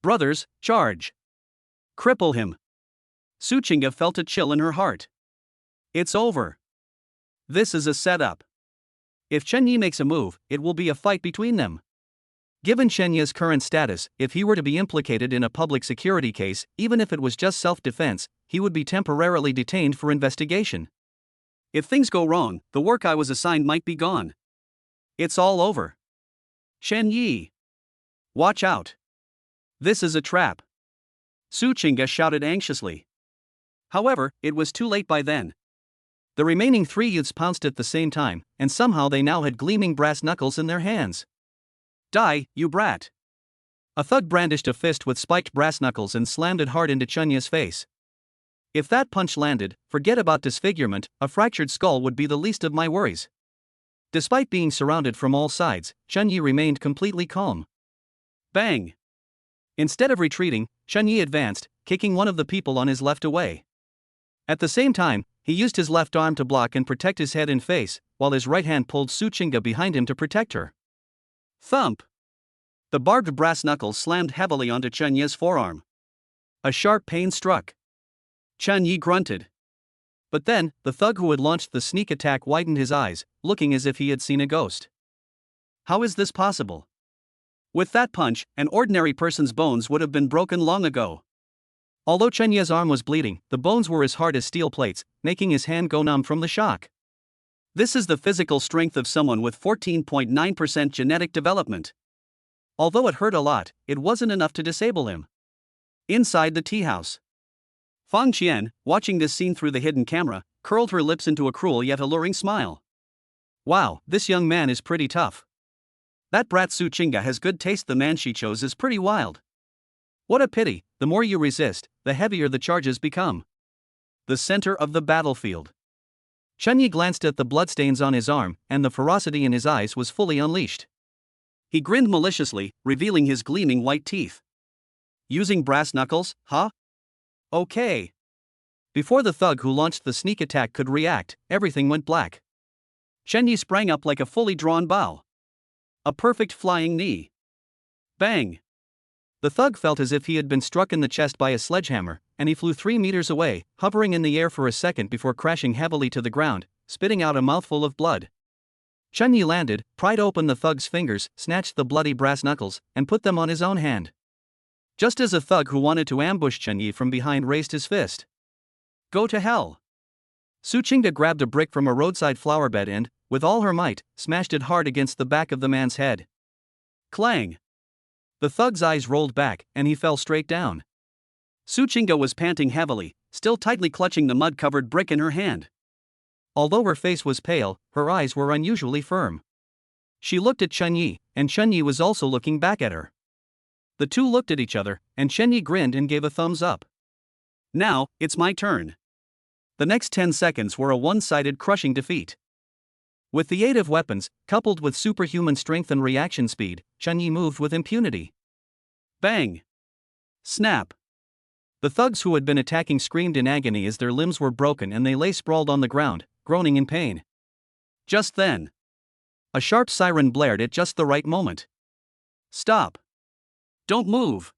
Brothers, charge! Cripple him! Suchinga felt a chill in her heart. It's over. This is a setup. If Chun-Yi makes a move, it will be a fight between them. Given Chun-Yi's current status, if he were to be implicated in a public security case, even if it was just self-defense, he would be temporarily detained for investigation. If things go wrong, the work I was assigned might be gone. It's all over. Chun-Yi! Watch out! This is a trap! Suchinga shouted anxiously. However, it was too late by then. The remaining three youths pounced at the same time, and somehow they now had gleaming brass knuckles in their hands. Die, you brat! A thug brandished a fist with spiked brass knuckles and slammed it hard into Chun-Yi's face. If that punch landed, forget about disfigurement, a fractured skull would be the least of my worries. Despite being surrounded from all sides, Chun-Yi remained completely calm. Bang! Instead of retreating, Chun-Yi advanced, kicking one of the people on his left away. At the same time, he used his left arm to block and protect his head and face, while his right hand pulled Suchinga behind him to protect her. Thump! The barbed brass knuckles slammed heavily onto Chun-Yi's forearm. A sharp pain struck. Chun-Yi grunted. But then, the thug who had launched the sneak attack widened his eyes, looking as if he had seen a ghost. How is this possible? With that punch, an ordinary person's bones would have been broken long ago. Although Chun-Yi's arm was bleeding, the bones were as hard as steel plates, making his hand go numb from the shock. This is the physical strength of someone with 14.9% genetic development. Although it hurt a lot, it wasn't enough to disable him. Inside the tea house, Fang Qian, watching this scene through the hidden camera, curled her lips into a cruel yet alluring smile. Wow, this young man is pretty tough. That brat Suchinga has good taste. The man she chose is pretty wild. What a pity, the more you resist, the heavier the charges become. The center of the battlefield. Chun-Yi glanced at the bloodstains on his arm, and the ferocity in his eyes was fully unleashed. He grinned maliciously, revealing his gleaming white teeth. Using brass knuckles, huh? Okay. Before the thug who launched the sneak attack could react, everything went black. Chun-Yi sprang up like a fully drawn bow. A perfect flying knee. Bang! The thug felt as if he had been struck in the chest by a sledgehammer, and he flew 3 meters away, hovering in the air for a second before crashing heavily to the ground, spitting out a mouthful of blood. Chun-Yi landed, pried open the thug's fingers, snatched the bloody brass knuckles, and put them on his own hand. Just as a thug who wanted to ambush Chun-Yi from behind raised his fist. Go to hell! Suchinga grabbed a brick from a roadside flower bed and, with all her might, smashed it hard against the back of the man's head. Clang! The thug's eyes rolled back, and he fell straight down. Suchinga was panting heavily, still tightly clutching the mud-covered brick in her hand. Although her face was pale, her eyes were unusually firm. She looked at Chun-Yi, and Chun-Yi was also looking back at her. The two looked at each other, and Chun-Yi grinned and gave a thumbs up. Now, it's my turn. The next 10 seconds were a one-sided crushing defeat. With the aid of weapons, coupled with superhuman strength and reaction speed, Chun-Yi moved with impunity. Bang! Snap! The thugs who had been attacking screamed in agony as their limbs were broken and they lay sprawled on the ground, groaning in pain. Just then, a sharp siren blared at just the right moment. Stop! Don't move!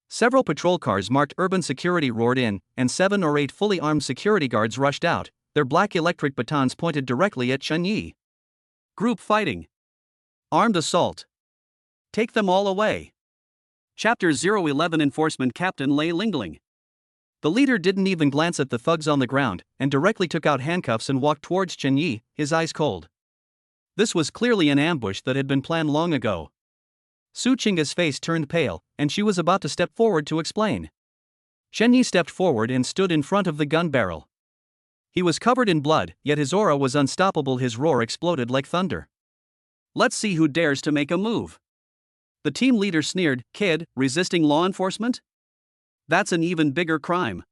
Several patrol cars marked urban security roared in, and 7 or 8 fully armed security guards rushed out, their black electric batons pointed directly at Chun-Yi. Group fighting. Armed assault. Take them all away. Chapter 011 Enforcement Captain Lei Lingling. The leader didn't even glance at the thugs on the ground, and directly took out handcuffs and walked towards Chun-Yi, his eyes cold. This was clearly an ambush that had been planned long ago. Suchinga's face turned pale, and she was about to step forward to explain. Chun-Yi stepped forward and stood in front of the gun barrel. He was covered in blood, yet his aura was unstoppable. His roar exploded like thunder. Let's see who dares to make a move. The team leader sneered, Kid, resisting law enforcement? That's an even bigger crime.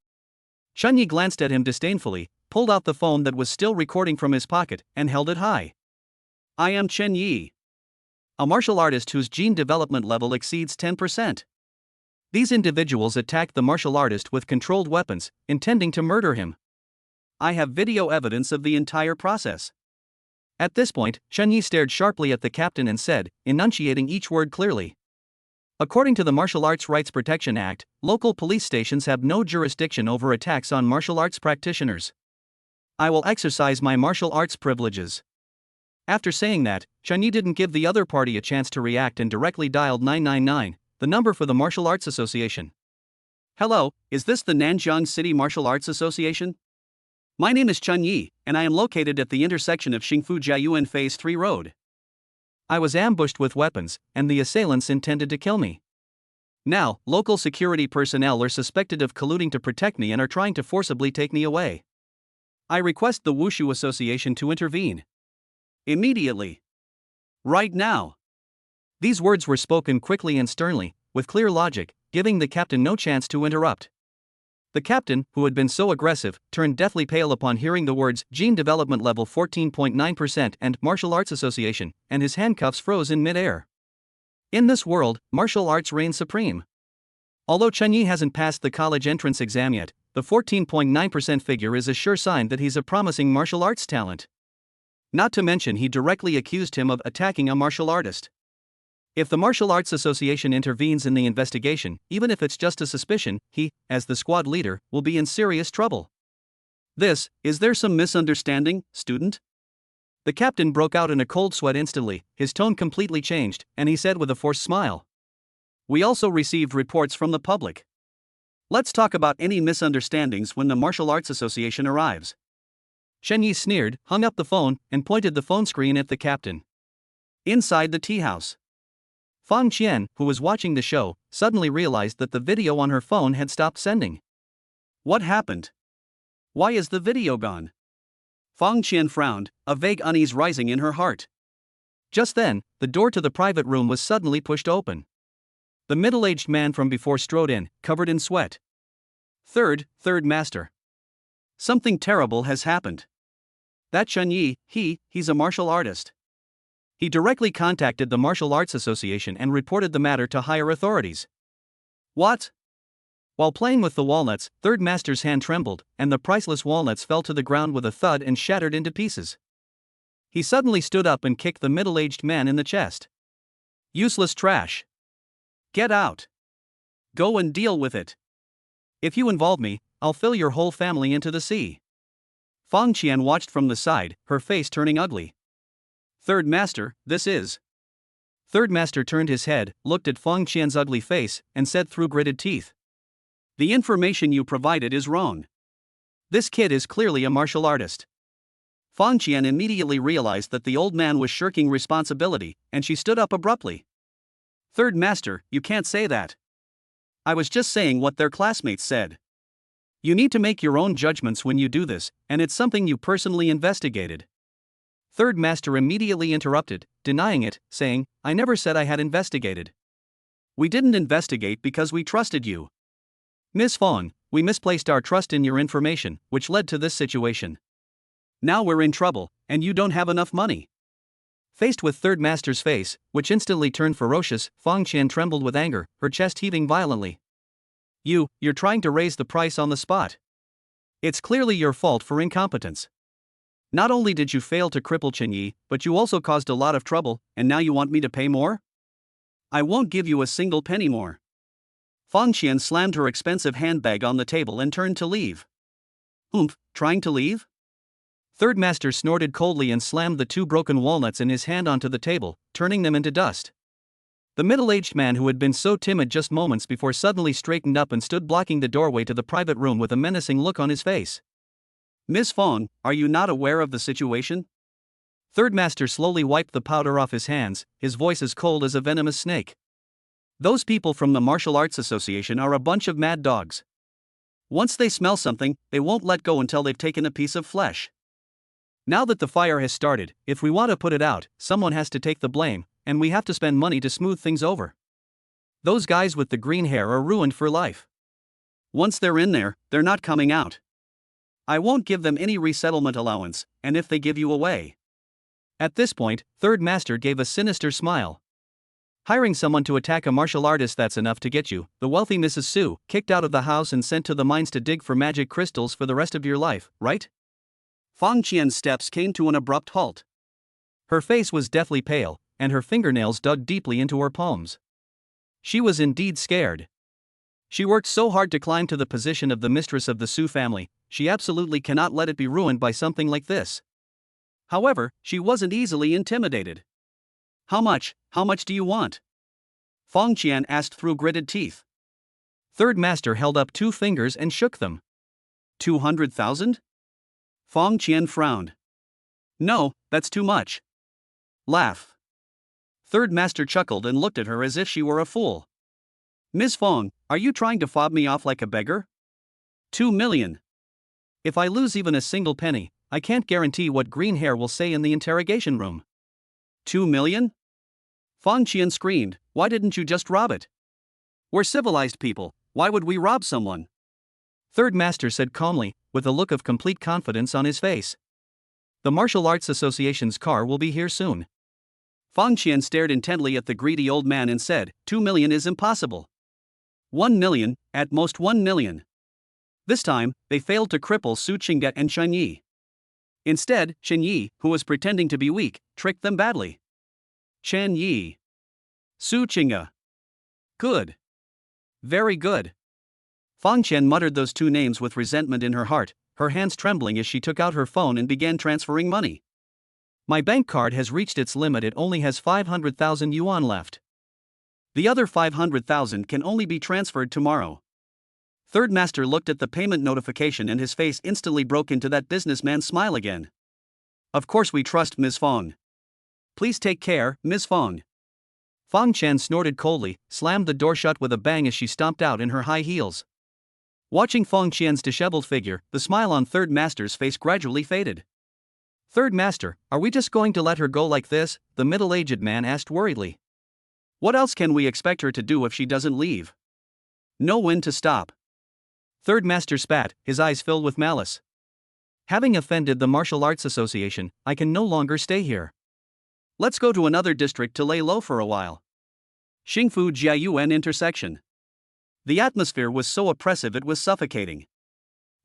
Chun-Yi glanced at him disdainfully, pulled out the phone that was still recording from his pocket, and held it high. I am Chen Yi, a martial artist whose gene development level exceeds 10%. These individuals attacked the martial artist with controlled weapons, intending to murder him. I have video evidence of the entire process. At this point, Chen Yi stared sharply at the captain and said, enunciating each word clearly. According to the Martial Arts Rights Protection Act, local police stations have no jurisdiction over attacks on martial arts practitioners. I will exercise my martial arts privileges. After saying that, Chen Yi didn't give the other party a chance to react and directly dialed 999, the number for the Martial Arts Association. Hello, is this the Nanjiang City Martial Arts Association? My name is Chen Yi, and I am located at the intersection of Xingfu Jiayuan Phase 3 Road. I was ambushed with weapons, and the assailants intended to kill me. Now, local security personnel are suspected of colluding to protect me and are trying to forcibly take me away. I request the Wushu Association to intervene. Immediately. Right now. These words were spoken quickly and sternly, with clear logic, giving the captain no chance to interrupt. The captain, who had been so aggressive, turned deathly pale upon hearing the words Gene Development Level 14.9% and Martial Arts Association, and his handcuffs froze in mid-air. In this world, martial arts reign supreme. Although Chen Yi hasn't passed the college entrance exam yet, the 14.9% figure is a sure sign that he's a promising martial arts talent. Not to mention he directly accused him of attacking a martial artist. If the Martial Arts Association intervenes in the investigation, even if it's just a suspicion, he, as the squad leader, will be in serious trouble. Is there some misunderstanding, student? The captain broke out in a cold sweat instantly, his tone completely changed, and he said with a forced smile. We also received reports from the public. Let's talk about any misunderstandings when the Martial Arts Association arrives. Chen Yi sneered, hung up the phone, and pointed the phone screen at the captain. Inside the tea house. Fang Qian, who was watching the show, suddenly realized that the video on her phone had stopped sending. What happened? Why is the video gone? Fang Qian frowned, a vague unease rising in her heart. Just then, the door to the private room was suddenly pushed open. The middle-aged man from before strode in, covered in sweat. Third master. Something terrible has happened. That Chen Yi, he's a martial artist. He directly contacted the Martial Arts Association and reported the matter to higher authorities. What? While playing with the walnuts, Third Master's hand trembled, and the priceless walnuts fell to the ground with a thud and shattered into pieces. He suddenly stood up and kicked the middle-aged man in the chest. Useless trash. Get out. Go and deal with it. If you involve me, I'll fill your whole family into the sea. Fang Qian watched from the side, her face turning ugly. Third Master, this is. Third Master turned his head, looked at Fang Qian's ugly face, and said through gritted teeth. The information you provided is wrong. This kid is clearly a martial artist. Fang Qian immediately realized that the old man was shirking responsibility, and she stood up abruptly. Third Master, you can't say that. I was just saying what their classmates said. You need to make your own judgments when you do this, and it's something you personally investigated. Third Master immediately interrupted, denying it, saying, I never said I had investigated. We didn't investigate because we trusted you. Miss Fong, we misplaced our trust in your information, which led to this situation. Now we're in trouble, and you don't have enough money. Faced with Third Master's face, which instantly turned ferocious, Fang Qian trembled with anger, her chest heaving violently. You're trying to raise the price on the spot. It's clearly your fault for incompetence. Not only did you fail to cripple Chen Yi, but you also caused a lot of trouble, and now you want me to pay more? I won't give you a single penny more. Fang Qian slammed her expensive handbag on the table and turned to leave. Trying to leave? Third Master snorted coldly and slammed the 2 broken walnuts in his hand onto the table, turning them into dust. The middle-aged man who had been so timid just moments before suddenly straightened up and stood blocking the doorway to the private room with a menacing look on his face. Miss Fong, are you not aware of the situation? Third Master slowly wiped the powder off his hands, his voice as cold as a venomous snake. Those people from the Martial Arts Association are a bunch of mad dogs. Once they smell something, they won't let go until they've taken a piece of flesh. Now that the fire has started, if we want to put it out, someone has to take the blame, and we have to spend money to smooth things over. Those guys with the green hair are ruined for life. Once they're in there, they're not coming out. I won't give them any resettlement allowance, and if they give you away. At this point, Third Master gave a sinister smile. Hiring someone to attack a martial artist, that's enough to get you, the wealthy Mrs. Su, kicked out of the house and sent to the mines to dig for magic crystals for the rest of your life, right? Fang Qian's steps came to an abrupt halt. Her face was deathly pale, and her fingernails dug deeply into her palms. She was indeed scared. She worked so hard to climb to the position of the mistress of the Su family, she absolutely cannot let it be ruined by something like this. However, she wasn't easily intimidated. How much do you want? Fang Qian asked through gritted teeth. Third Master held up 2 fingers and shook them. 200,000? Fang Qian frowned. No, that's too much. Laugh. Third Master chuckled and looked at her as if she were a fool. Ms. Fang, are you trying to fob me off like a beggar? 2 million. If I lose even a single penny, I can't guarantee what green hair will say in the interrogation room. 2 million? Fang Qian screamed, why didn't you just rob it? We're civilized people, why would we rob someone? Third Master said calmly, with a look of complete confidence on his face. The Martial Arts Association's car will be here soon. Fang Qian stared intently at the greedy old man and said, 2 million is impossible. 1 million, at most 1 million. This time, they failed to cripple Su Qingde and Chen Yi. Instead, Chen Yi, who was pretending to be weak, tricked them badly. Chen Yi. Su Qingde. Good. Very good. Fang Qian muttered those 2 names with resentment in her heart, her hands trembling as she took out her phone and began transferring money. My bank card has reached its limit, it only has 500,000 yuan left. The other 500,000 can only be transferred tomorrow. Third Master looked at the payment notification and his face instantly broke into that businessman's smile again. Of course we trust Ms. Fang. Please take care, Ms. Fang. Fang Qian snorted coldly, slammed the door shut with a bang as she stomped out in her high heels. Watching Fang Qian's disheveled figure, the smile on Third Master's face gradually faded. Third Master, are we just going to let her go like this? The middle-aged man asked worriedly. What else can we expect her to do if she doesn't leave? Know when to stop. Third Master spat, his eyes filled with malice. Having offended the Martial Arts Association, I can no longer stay here. Let's go to another district to lay low for a while. Xingfu Jiayuan intersection. The atmosphere was so oppressive it was suffocating.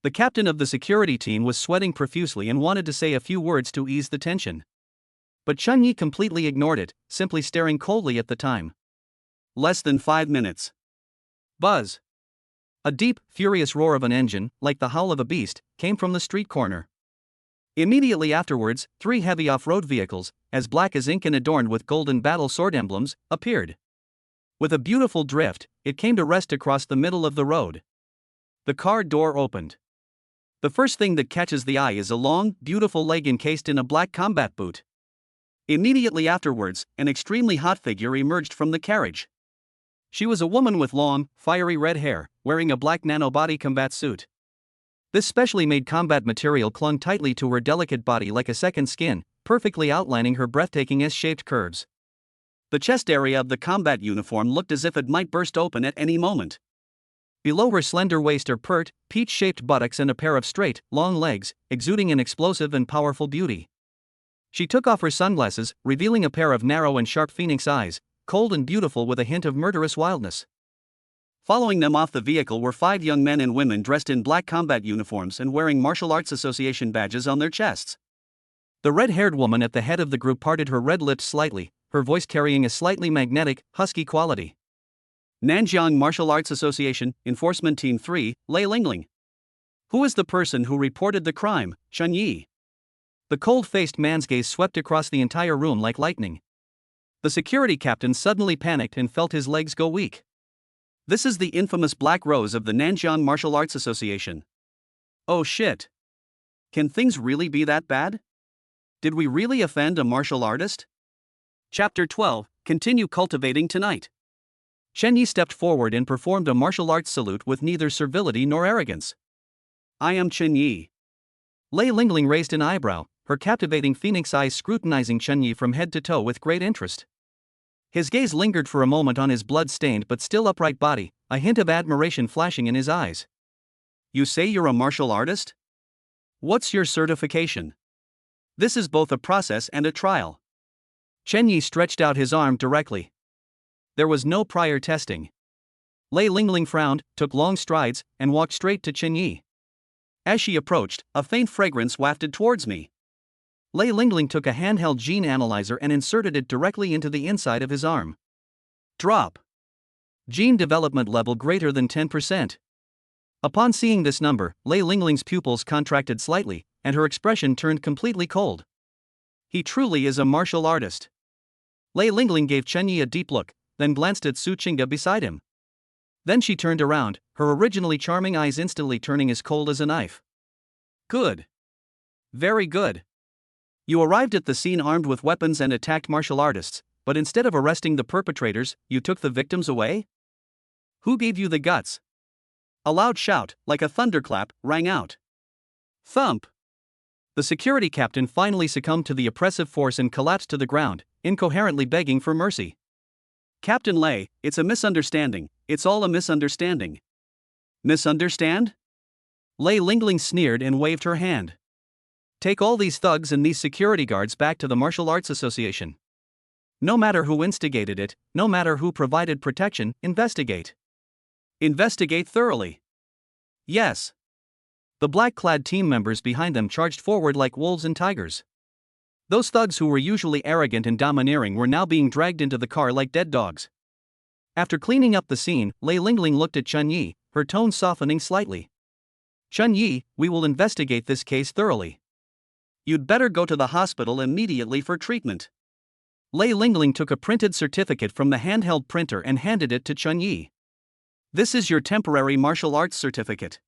The captain of the security team was sweating profusely and wanted to say a few words to ease the tension. But Chen Yi completely ignored it, simply staring coldly at the time. Less than 5 minutes. Buzz. A deep, furious roar of an engine, like the howl of a beast, came from the street corner. Immediately afterwards, 3 heavy off-road vehicles, as black as ink and adorned with golden battle sword emblems, appeared. With a beautiful drift, it came to rest across the middle of the road. The car door opened. The first thing that catches the eye is a long, beautiful leg encased in a black combat boot. Immediately afterwards, an extremely hot figure emerged from the carriage. She was a woman with long, fiery red hair, wearing a black nanobody combat suit. This specially made combat material clung tightly to her delicate body like a second skin, perfectly outlining her breathtaking S-shaped curves. The chest area of the combat uniform looked as if it might burst open at any moment. Below her slender waist are pert, peach-shaped buttocks and a pair of straight, long legs, exuding an explosive and powerful beauty. She took off her sunglasses, revealing a pair of narrow and sharp phoenix eyes, cold and beautiful with a hint of murderous wildness. Following them off the vehicle were 5 young men and women dressed in black combat uniforms and wearing Martial Arts Association badges on their chests. The red-haired woman at the head of the group parted her red lips slightly, her voice carrying a slightly magnetic, husky quality. Nanjiang Martial Arts Association, Enforcement Team 3, Lei Lingling. Who is the person who reported the crime, Chen Yi? The cold-faced man's gaze swept across the entire room like lightning. The security captain suddenly panicked and felt his legs go weak. This is the infamous Black Rose of the Nanjiang Martial Arts Association. Oh shit. Can things really be that bad? Did we really offend a martial artist? Chapter 12, Continue cultivating tonight. Chen Yi stepped forward and performed a martial arts salute with neither servility nor arrogance. I am Chen Yi. Lei Lingling raised an eyebrow, her captivating phoenix eyes scrutinizing Chen Yi from head to toe with great interest. His gaze lingered for a moment on his blood-stained but still upright body, a hint of admiration flashing in his eyes. You say you're a martial artist? What's your certification? This is both a process and a trial. Chen Yi stretched out his arm directly. There was no prior testing. Lei Lingling frowned, took long strides, and walked straight to Chen Yi. As she approached, a faint fragrance wafted towards me. Lei Lingling took a handheld gene analyzer and inserted it directly into the inside of his arm. Drop. Gene development level greater than 10%. Upon seeing this number, Lei Lingling's pupils contracted slightly, and her expression turned completely cold. He truly is a martial artist. Lei Lingling gave Chen Yi a deep look, then glanced at Su Qingge beside him. Then she turned around, her originally charming eyes instantly turning as cold as a knife. Good. Very good. You arrived at the scene armed with weapons and attacked martial artists, but instead of arresting the perpetrators, you took the victims away? Who gave you the guts? A loud shout, like a thunderclap, rang out. Thump! The security captain finally succumbed to the oppressive force and collapsed to the ground, incoherently begging for mercy. Captain Lei, it's a misunderstanding, it's all a misunderstanding. Misunderstand? Lei Lingling sneered and waved her hand. Take all these thugs and these security guards back to the Martial Arts Association. No matter who instigated it, no matter who provided protection, investigate. Investigate thoroughly. Yes. The black-clad team members behind them charged forward like wolves and tigers. Those thugs who were usually arrogant and domineering were now being dragged into the car like dead dogs. After cleaning up the scene, Lei Lingling looked at Chen Yi, her tone softening slightly. Chen Yi, we will investigate this case thoroughly. You'd better go to the hospital immediately for treatment. Lei Lingling took a printed certificate from the handheld printer and handed it to Chen Yi. This is your temporary martial arts certificate.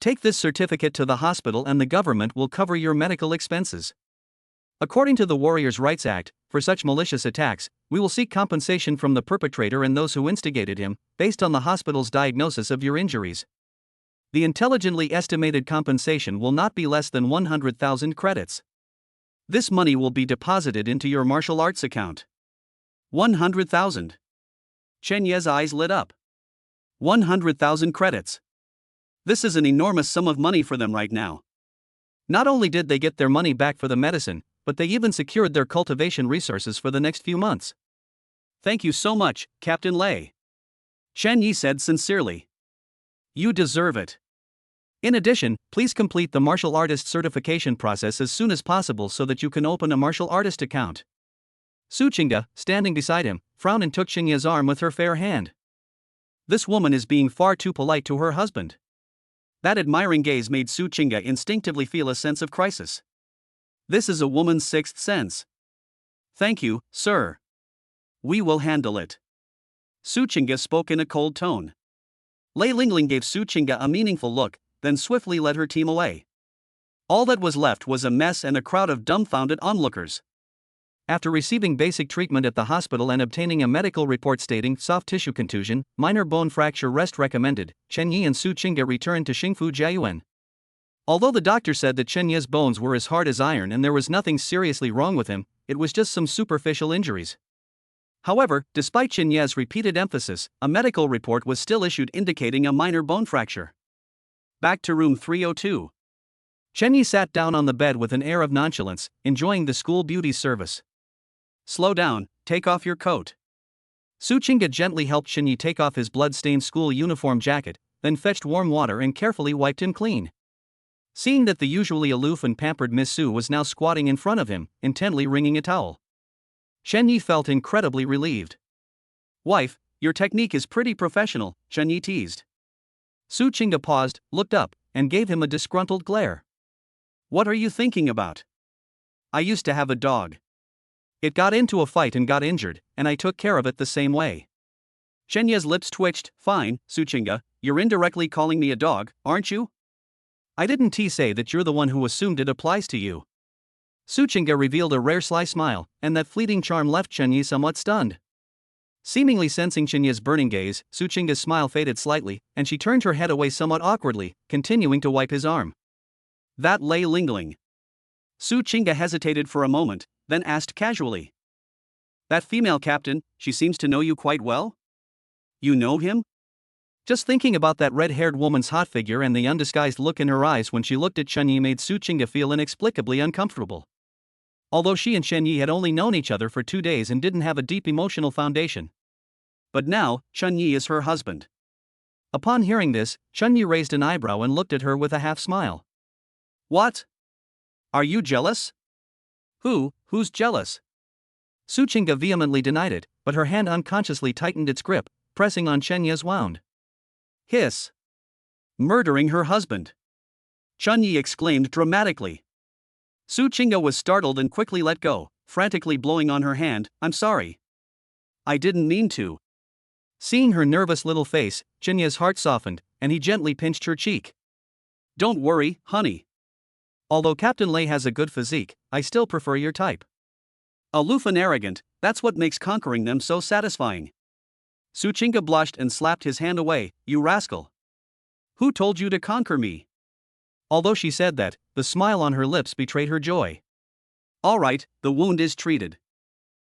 Take this certificate to the hospital and the government will cover your medical expenses. According to the Warriors' Rights Act, for such malicious attacks, we will seek compensation from the perpetrator and those who instigated him, based on the hospital's diagnosis of your injuries. The intelligently estimated compensation will not be less than 100,000 credits. This money will be deposited into your martial arts account. 100,000. Chen Ye's eyes lit up. 100,000 credits. This is an enormous sum of money for them right now. Not only did they get their money back for the medicine, but they even secured their cultivation resources for the next few months. Thank you so much, Captain Lei. Chen Yi said sincerely. You deserve it. In addition, please complete the martial artist certification process as soon as possible so that you can open a martial artist account. Su Qingge, standing beside him, frowned and took Chen Yi's arm with her fair hand. This woman is being far too polite to her husband. That admiring gaze made Su Qingge instinctively feel a sense of crisis. This is a woman's sixth sense. Thank you, sir. We will handle it. Su Qingge spoke in a cold tone. Lei Lingling gave Su Qingge a meaningful look, then swiftly led her team away. All that was left was a mess and a crowd of dumbfounded onlookers. After receiving basic treatment at the hospital and obtaining a medical report stating soft tissue contusion, minor bone fracture, rest recommended, Chen Yi and Su Qingge returned to Xingfu Jiayuan. Although the doctor said that Chen Yi's bones were as hard as iron and there was nothing seriously wrong with him, it was just some superficial injuries. However, despite Chen Yi's repeated emphasis, a medical report was still issued indicating a minor bone fracture. Back to room 302. Chen Yi sat down on the bed with an air of nonchalance, enjoying the school beauty's service. Slow down, take off your coat. Su Qingge gently helped Chen Yi take off his blood-stained school uniform jacket, then fetched warm water and carefully wiped him clean. Seeing that the usually aloof and pampered Miss Su was now squatting in front of him, intently wringing a towel, Chen Yi felt incredibly relieved. Wife, your technique is pretty professional, Chen Yi teased. Su Qingge paused, looked up, and gave him a disgruntled glare. What are you thinking about? I used to have a dog. It got into a fight and got injured, and I took care of it the same way. Chen Yi's lips twitched. Fine, Su Qingge, you're indirectly calling me a dog, aren't you? I didn't say that you're the one who assumed it applies to you. Su Qingge revealed a rare sly smile, and that fleeting charm left Chen Yi somewhat stunned. Seemingly sensing Chen Yi's burning gaze, Su Qingge's smile faded slightly, and she turned her head away somewhat awkwardly, continuing to wipe his arm. That Lei Lingling. Su Qingge hesitated for a moment, then asked casually. That female captain, she seems to know you quite well? You know him? Just thinking about that red-haired woman's hot figure and the undisguised look in her eyes when she looked at Chunyi made Su Chinga feel inexplicably uncomfortable. Although she and Chunyi had only known each other for 2 days and didn't have a deep emotional foundation. But now, Chunyi is her husband. Upon hearing this, Chunyi raised an eyebrow and looked at her with a half-smile. What? Are you jealous? Who's jealous? Su Chinga vehemently denied it, but her hand unconsciously tightened its grip, pressing on Chenya's wound. Hiss. Murdering her husband. Chunyi exclaimed dramatically. Su Chinga was startled and quickly let go, frantically blowing on her hand. I'm sorry. I didn't mean to. Seeing her nervous little face, Chenya's heart softened, and he gently pinched her cheek. Don't worry, honey. Although Captain Lei has a good physique, I still prefer your type. Aloof and arrogant, that's what makes conquering them so satisfying. Su Chinga blushed and slapped his hand away. You rascal. Who told you to conquer me? Although she said that, the smile on her lips betrayed her joy. All right, the wound is treated.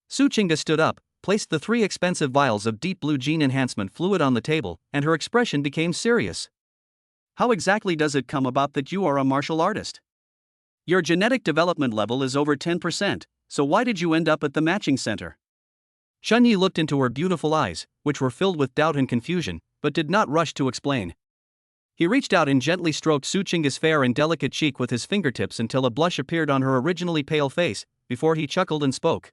Su Chinga stood up, placed the 3 expensive vials of deep blue gene enhancement fluid on the table, and her expression became serious. How exactly does it come about that you are a martial artist? Your genetic development level is over 10%, so why did you end up at the matching center? Chunyi looked into her beautiful eyes, which were filled with doubt and confusion, but did not rush to explain. He reached out and gently stroked Su Chinga's fair and delicate cheek with his fingertips until a blush appeared on her originally pale face, before he chuckled and spoke.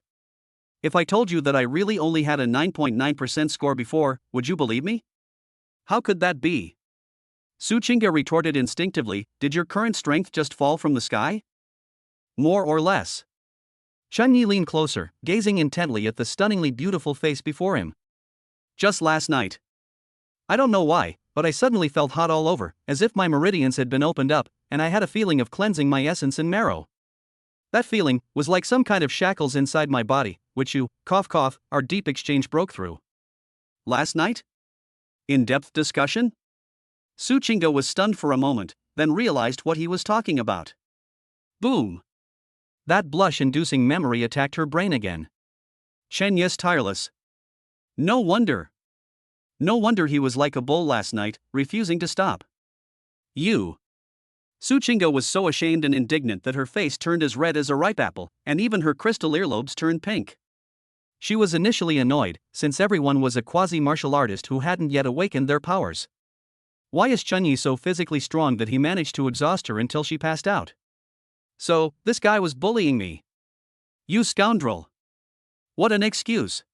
If I told you that I really only had a 9.9% score before, would you believe me? How could that be? Su Chinga retorted instinctively, did your current strength just fall from the sky? More or less. Chunyi leaned closer, gazing intently at the stunningly beautiful face before him. Just last night. I don't know why, but I suddenly felt hot all over, as if my meridians had been opened up, and I had a feeling of cleansing my essence and marrow. That feeling was like some kind of shackles inside my body, which you, cough cough, our deep exchange broke through. Last night? In-depth discussion? Su Chinga was stunned for a moment, then realized what he was talking about. Boom! That blush-inducing memory attacked her brain again. Chenya's tireless. No wonder. No wonder he was like a bull last night, refusing to stop. You. Su Chinga was so ashamed and indignant that her face turned as red as a ripe apple, and even her crystal earlobes turned pink. She was initially annoyed, since everyone was a quasi-martial artist who hadn't yet awakened their powers. Why is Chunyi so physically strong that he managed to exhaust her until she passed out? So, this guy was bullying me. You scoundrel. What an excuse.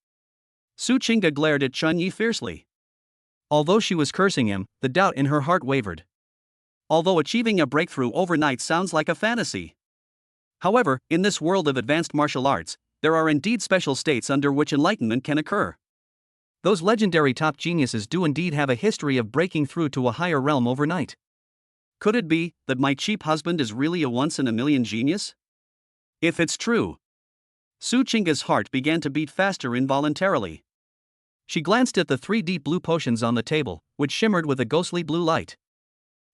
Su Chinga glared at Chunyi fiercely. Although she was cursing him, the doubt in her heart wavered. Although achieving a breakthrough overnight sounds like a fantasy. However, in this world of advanced martial arts, there are indeed special states under which enlightenment can occur. Those legendary top geniuses do indeed have a history of breaking through to a higher realm overnight. Could it be that my cheap husband is really a once-in-a-million genius? If it's true. Su Chinga's heart began to beat faster involuntarily. She glanced at the 3 deep blue potions on the table, which shimmered with a ghostly blue light.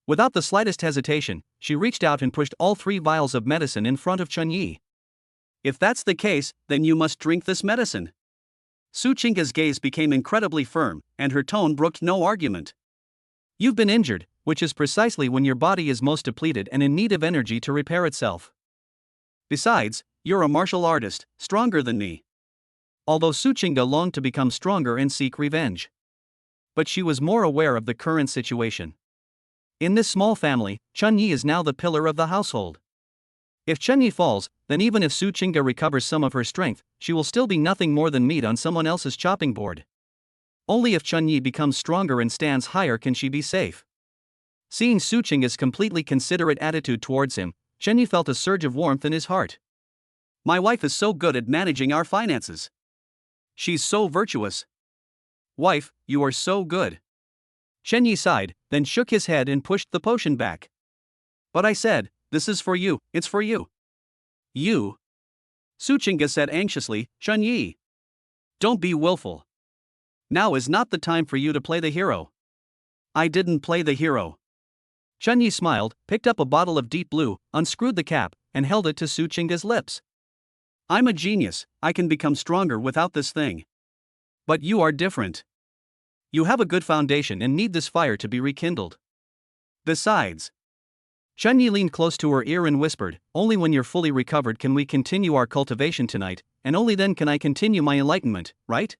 Without the slightest hesitation, she reached out and pushed all 3 vials of medicine in front of Chunyi. If that's the case, then you must drink this medicine. Su Chinga's gaze became incredibly firm, and her tone brooked no argument. You've been injured, which is precisely when your body is most depleted and in need of energy to repair itself. Besides, you're a martial artist, stronger than me. Although Su Chinga longed to become stronger and seek revenge. But she was more aware of the current situation. In this small family, Chunyi is now the pillar of the household. If Chunyi falls, then even if Su Chinga recovers some of her strength, she will still be nothing more than meat on someone else's chopping board. Only if Chunyi becomes stronger and stands higher can she be safe. Seeing Su Chinga's completely considerate attitude towards him, Chunyi felt a surge of warmth in his heart. My wife is so good at managing our finances. She's so virtuous. Wife, you are so good. Chunyi sighed, then shook his head and pushed the potion back. But I said, this is for you, it's for you. You? Su Chinga said anxiously, Chunyi. Don't be willful. Now is not the time for you to play the hero. I didn't play the hero. Chunyi smiled, picked up a bottle of deep blue, unscrewed the cap, and held it to Su Chinga's lips. I'm a genius, I can become stronger without this thing. But you are different. You have a good foundation and need this fire to be rekindled. Besides, Chunyi leaned close to her ear and whispered, only when you're fully recovered can we continue our cultivation tonight, and only then can I continue my enlightenment, right?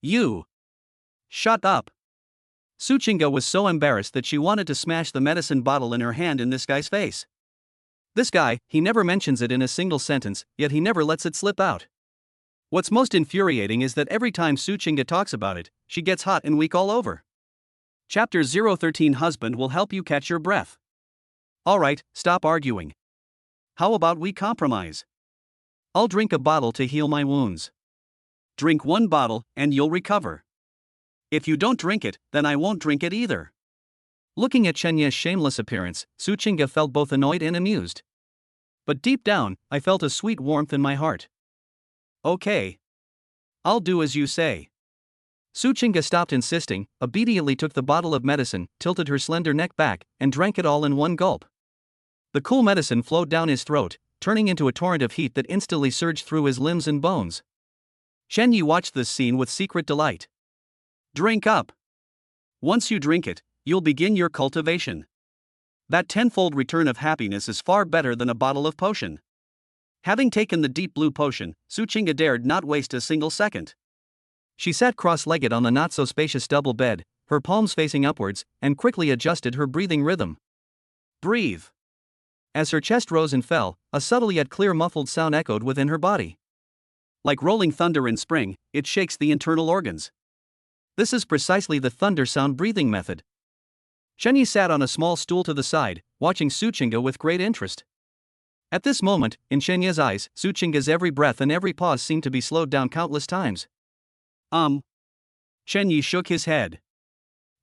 You. Shut up. Suchinga was so embarrassed that she wanted to smash the medicine bottle in her hand in this guy's face. This guy, he never mentions it in a single sentence, yet he never lets it slip out. What's most infuriating is that every time Suchinga talks about it, she gets hot and weak all over. Chapter 013 Husband will help you catch your breath. Alright, stop arguing. How about we compromise? I'll drink a bottle to heal my wounds. Drink one bottle, and you'll recover. If you don't drink it, then I won't drink it either. Looking at Chenye's shameless appearance, Suchinga felt both annoyed and amused. But deep down, I felt a sweet warmth in my heart. Okay. I'll do as you say. Suchinga stopped insisting, obediently took the bottle of medicine, tilted her slender neck back, and drank it all in one gulp. The cool medicine flowed down his throat, turning into a torrent of heat that instantly surged through his limbs and bones. Chenye watched this scene with secret delight. Drink up. Once you drink it, you'll begin your cultivation. That tenfold return of happiness is far better than a bottle of potion. Having taken the deep blue potion, Suchinga dared not waste a single second. She sat cross-legged on the not-so-spacious double bed, her palms facing upwards, and quickly adjusted her breathing rhythm. Breathe. As her chest rose and fell, a subtle yet clear muffled sound echoed within her body. Like rolling thunder in spring, it shakes the internal organs. This is precisely the thunder sound breathing method. Chenye sat on a small stool to the side, watching Suchinga with great interest. At this moment, in Chenye's eyes, Suchinga's every breath and every pause seemed to be slowed down countless times. Chenye shook his head.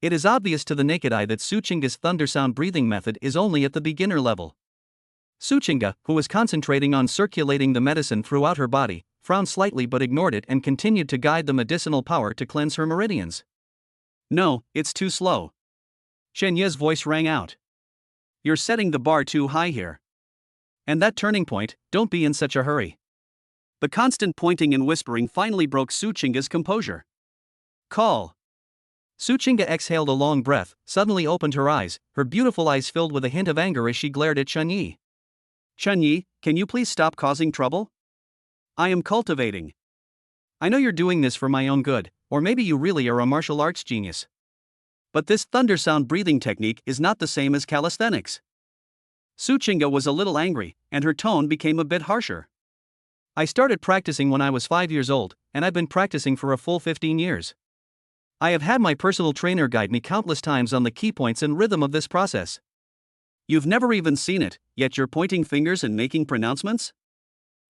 It is obvious to the naked eye that Suchinga's thunder sound breathing method is only at the beginner level. Suchinga, who was concentrating on circulating the medicine throughout her body, frowned slightly but ignored it and continued to guide the medicinal power to cleanse her meridians. No, it's too slow. Chenye's voice rang out. You're setting the bar too high here. And that turning point, don't be in such a hurry. The constant pointing and whispering finally broke Suchinga's composure. Call. Suchinga exhaled a long breath, suddenly opened her eyes, her beautiful eyes filled with a hint of anger as she glared at Chenye. Chenye, can you please stop causing trouble? I am cultivating. I know you're doing this for my own good, or maybe you really are a martial arts genius. But this thunder sound breathing technique is not the same as calisthenics. Suchinga was a little angry, and her tone became a bit harsher. I started practicing when I was 5 years old, and I've been practicing for a full 15 years. I have had my personal trainer guide me countless times on the key points and rhythm of this process. You've never even seen it, yet you're pointing fingers and making pronouncements?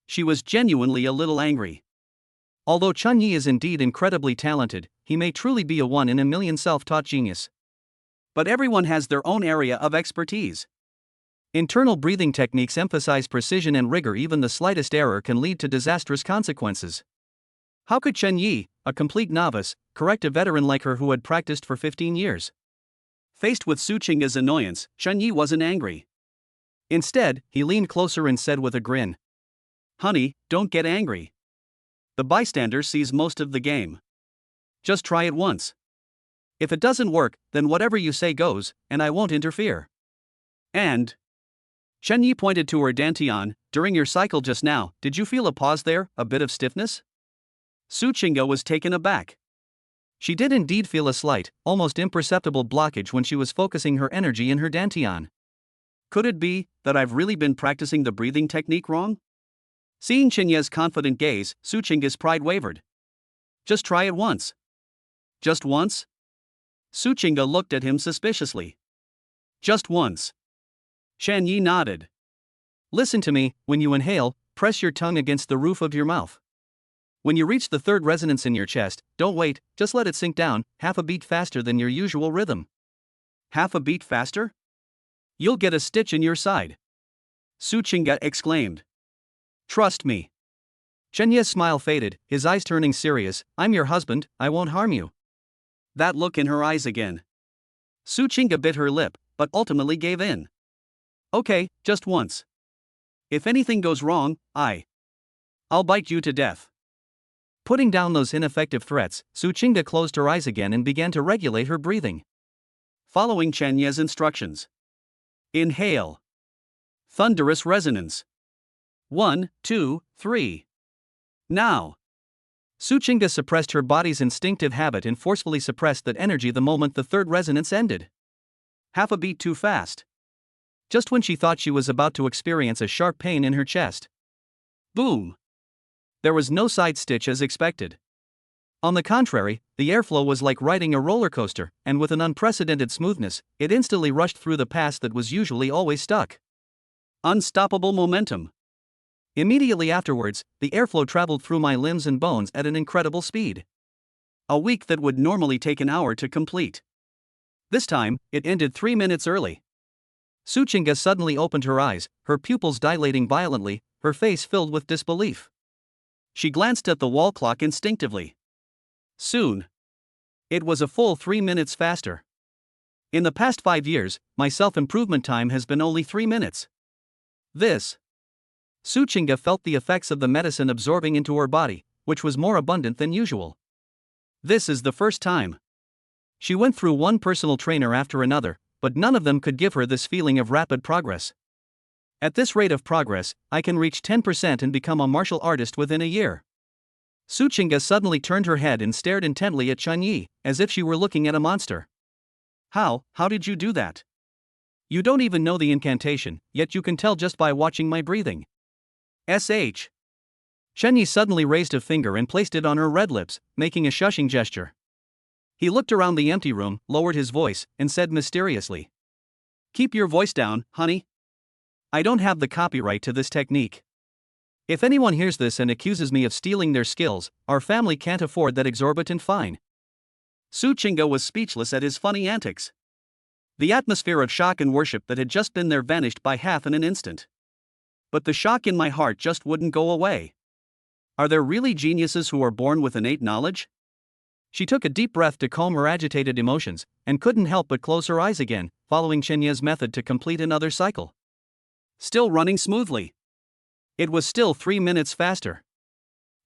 She was genuinely a little angry. Although Chenye is indeed incredibly talented, he may truly be a one-in-a-million self-taught genius. But everyone has their own area of expertise. Internal breathing techniques emphasize precision and rigor. Even the slightest error can lead to disastrous consequences. How could Chenye, a complete novice, correct a veteran like her who had practiced for 15 years? Faced with Suchinga's annoyance, Chenye wasn't angry. Instead, he leaned closer and said with a grin, Honey, don't get angry. The bystander sees most of the game. Just try it once. If it doesn't work, then whatever you say goes, and I won't interfere. And Chenye pointed to her dantian. During your cycle just now, did you feel a pause there, a bit of stiffness? Suchinga was taken aback. She did indeed feel a slight, almost imperceptible blockage when she was focusing her energy in her dantian. Could it be that I've really been practicing the breathing technique wrong? Seeing Chenye's confident gaze, Suchinga's pride wavered. Just try it once. Just once? Suchinga looked at him suspiciously. Just once. Chenye nodded. Listen to me, when you inhale, press your tongue against the roof of your mouth. When you reach the third resonance in your chest, don't wait, just let it sink down, half a beat faster than your usual rhythm. Half a beat faster? You'll get a stitch in your side. Suchinga exclaimed. Trust me. Chenye's smile faded, his eyes turning serious. I'm your husband, I won't harm you. That look in her eyes again. Suchinga bit her lip, but ultimately gave in. Okay, just once. If anything goes wrong, I'll bite you to death. Putting down those ineffective threats, Su Chinga closed her eyes again and began to regulate her breathing. Following Chen Ye's instructions. Inhale. Thunderous resonance. 1, 2, 3. Now. Su Chinga suppressed her body's instinctive habit and forcefully suppressed that energy the moment the third resonance ended. Half a beat too fast. Just when she thought she was about to experience a sharp pain in her chest. Boom! There was no side stitch as expected. On the contrary, the airflow was like riding a roller coaster, and with an unprecedented smoothness, it instantly rushed through the pass that was usually always stuck. Unstoppable momentum. Immediately afterwards, the airflow traveled through my limbs and bones at an incredible speed. A week that would normally take an hour to complete. This time, it ended 3 minutes early. Su Chinga suddenly opened her eyes, her pupils dilating violently, her face filled with disbelief. She glanced at the wall clock instinctively. Soon. It was a full 3 minutes faster. In the past 5 years, my self-improvement time has been only 3 minutes. This. Su Chinga felt the effects of the medicine absorbing into her body, which was more abundant than usual. This is the first time. She went through one personal trainer after another, but none of them could give her this feeling of rapid progress. At this rate of progress, I can reach 10% and become a martial artist within a year. Su Chinga suddenly turned her head and stared intently at Chen Yi, as if she were looking at a monster. How did you do that? You don't even know the incantation, yet you can tell just by watching my breathing. SH. Chen Yi suddenly raised a finger and placed it on her red lips, making a shushing gesture. He looked around the empty room, lowered his voice, and said mysteriously. Keep your voice down, honey. I don't have the copyright to this technique. If anyone hears this and accuses me of stealing their skills, our family can't afford that exorbitant fine. Su Chinga was speechless at his funny antics. The atmosphere of shock and worship that had just been there vanished by half in an instant. But the shock in my heart just wouldn't go away. Are there really geniuses who are born with innate knowledge? She took a deep breath to calm her agitated emotions, and couldn't help but close her eyes again, following Chen Ye's method to complete another cycle. Still running smoothly. It was still 3 minutes faster.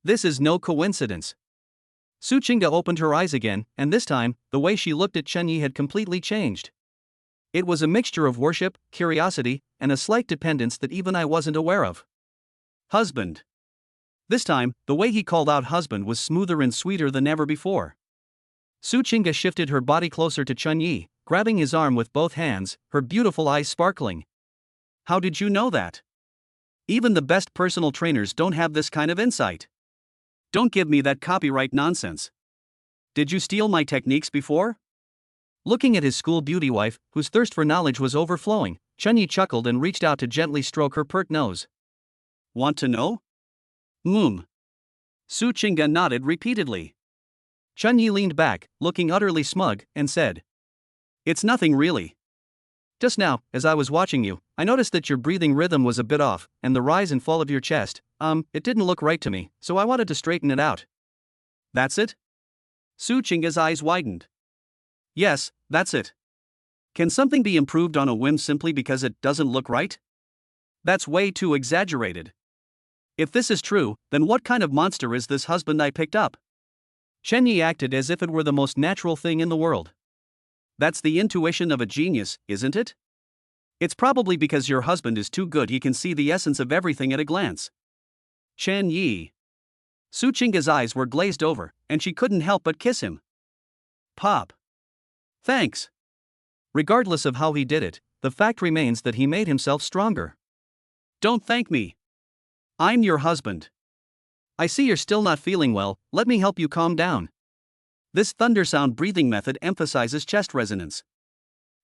This is no coincidence. Su Chinga opened her eyes again, and this time, the way she looked at Chen Yi had completely changed. It was a mixture of worship, curiosity, and a slight dependence that even I wasn't aware of. Husband. This time, the way he called out husband was smoother and sweeter than ever before. Su Chinga shifted her body closer to Chen Yi, grabbing his arm with both hands, her beautiful eyes sparkling. How did you know that? Even the best personal trainers don't have this kind of insight. Don't give me that copyright nonsense. Did you steal my techniques before? Looking at his school beauty wife, whose thirst for knowledge was overflowing, Chen Yi chuckled and reached out to gently stroke her pert nose. Want to know? Su Chinga nodded repeatedly. Chen Yi leaned back, looking utterly smug, and said. It's nothing really. Just now, as I was watching you, I noticed that your breathing rhythm was a bit off, and the rise and fall of your chest, it didn't look right to me, so I wanted to straighten it out. That's it? Su Chinga's eyes widened. Yes, that's it. Can something be improved on a whim simply because it doesn't look right? That's way too exaggerated. If this is true, then what kind of monster is this husband I picked up? Chen Yi acted as if it were the most natural thing in the world. That's the intuition of a genius, isn't it? It's probably because your husband is too good he can see the essence of everything at a glance. Chen Yi. Su Chinga's eyes were glazed over, and she couldn't help but kiss him. Pop. Thanks. Regardless of how he did it, the fact remains that he made himself stronger. Don't thank me. I'm your husband. I see you're still not feeling well, let me help you calm down. This thunder sound breathing method emphasizes chest resonance.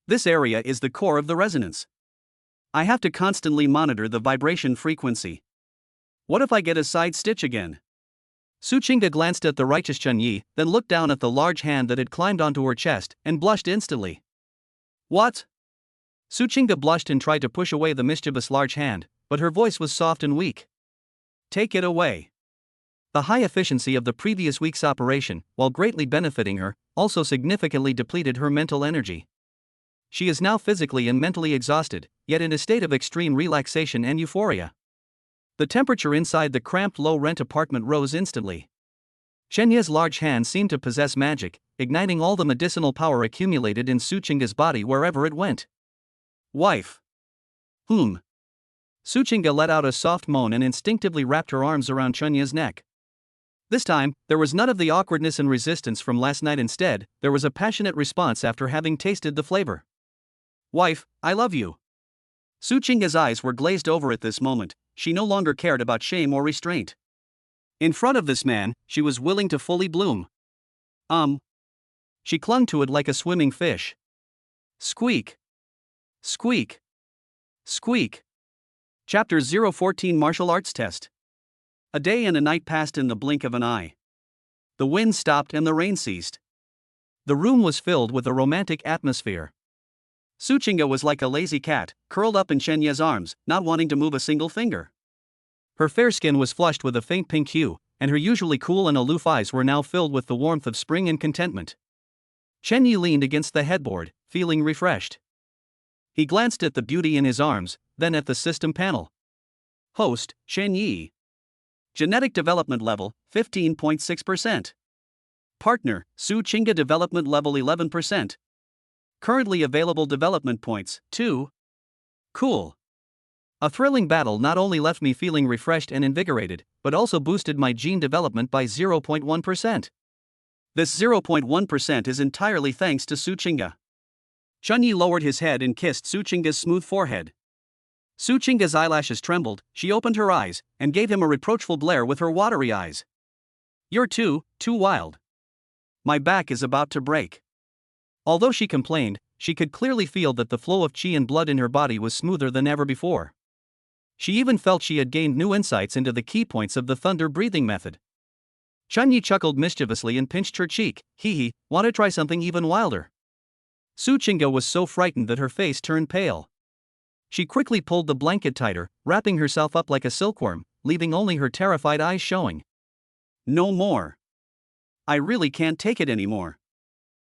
This area is the core of the resonance. I have to constantly monitor the vibration frequency. What if I get a side stitch again? Su Chinga glanced at the righteous Chen Yi, then looked down at the large hand that had climbed onto her chest, and blushed instantly. What? Su Chinga blushed and tried to push away the mischievous large hand, but her voice was soft and weak. Take it away. The high efficiency of the previous week's operation, while greatly benefiting her, also significantly depleted her mental energy. She is now physically and mentally exhausted, yet in a state of extreme relaxation and euphoria. The temperature inside the cramped low-rent apartment rose instantly. Shenya's large hand seemed to possess magic, igniting all the medicinal power accumulated in Suchinga's body wherever it went. Wife. Suchinga let out a soft moan and instinctively wrapped her arms around Chunya's neck. This time, there was none of the awkwardness and resistance from last night. Instead, there was a passionate response after having tasted the flavor. Wife, I love you. Suchinga's eyes were glazed over at this moment. She no longer cared about shame or restraint. In front of this man, she was willing to fully bloom. She clung to it like a swimming fish. Squeak. Squeak. Squeak. Chapter 014 Martial Arts Test. A day and a night passed in the blink of an eye. The wind stopped and the rain ceased. The room was filled with a romantic atmosphere. Suchinga was like a lazy cat, curled up in Shenya's arms, not wanting to move a single finger. Her fair skin was flushed with a faint pink hue, and her usually cool and aloof eyes were now filled with the warmth of spring and contentment. Shenyi leaned against the headboard, feeling refreshed. He glanced at the beauty in his arms, then at the system panel. Host, Shenyi. Genetic development level, 15.6%. Partner, Suchinga development level 11%. Currently available development points, 2. Cool. A thrilling battle not only left me feeling refreshed and invigorated, but also boosted my gene development by 0.1%. This 0.1% is entirely thanks to Suchinga. Chunyi lowered his head and kissed Suchinga's smooth forehead. Suchinga's eyelashes trembled, she opened her eyes, and gave him a reproachful glare with her watery eyes. You're too wild. My back is about to break. Although she complained, she could clearly feel that the flow of qi and blood in her body was smoother than ever before. She even felt she had gained new insights into the key points of the thunder breathing method. Chunyi chuckled mischievously and pinched her cheek. Hee, want to try something even wilder? Suchinga was so frightened that her face turned pale. She quickly pulled the blanket tighter, wrapping herself up like a silkworm, leaving only her terrified eyes showing. No more. I really can't take it anymore.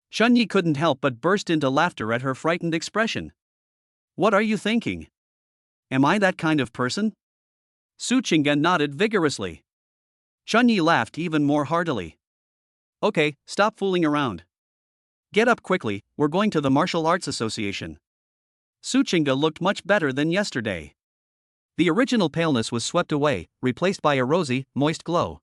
Chunyi couldn't help but burst into laughter at her frightened expression. What are you thinking? Am I that kind of person? Suchinga nodded vigorously. Chunyi laughed even more heartily. Okay, stop fooling around. Get up quickly, we're going to the Martial Arts Association. Suchinga looked much better than yesterday. The original paleness was swept away, replaced by a rosy, moist glow.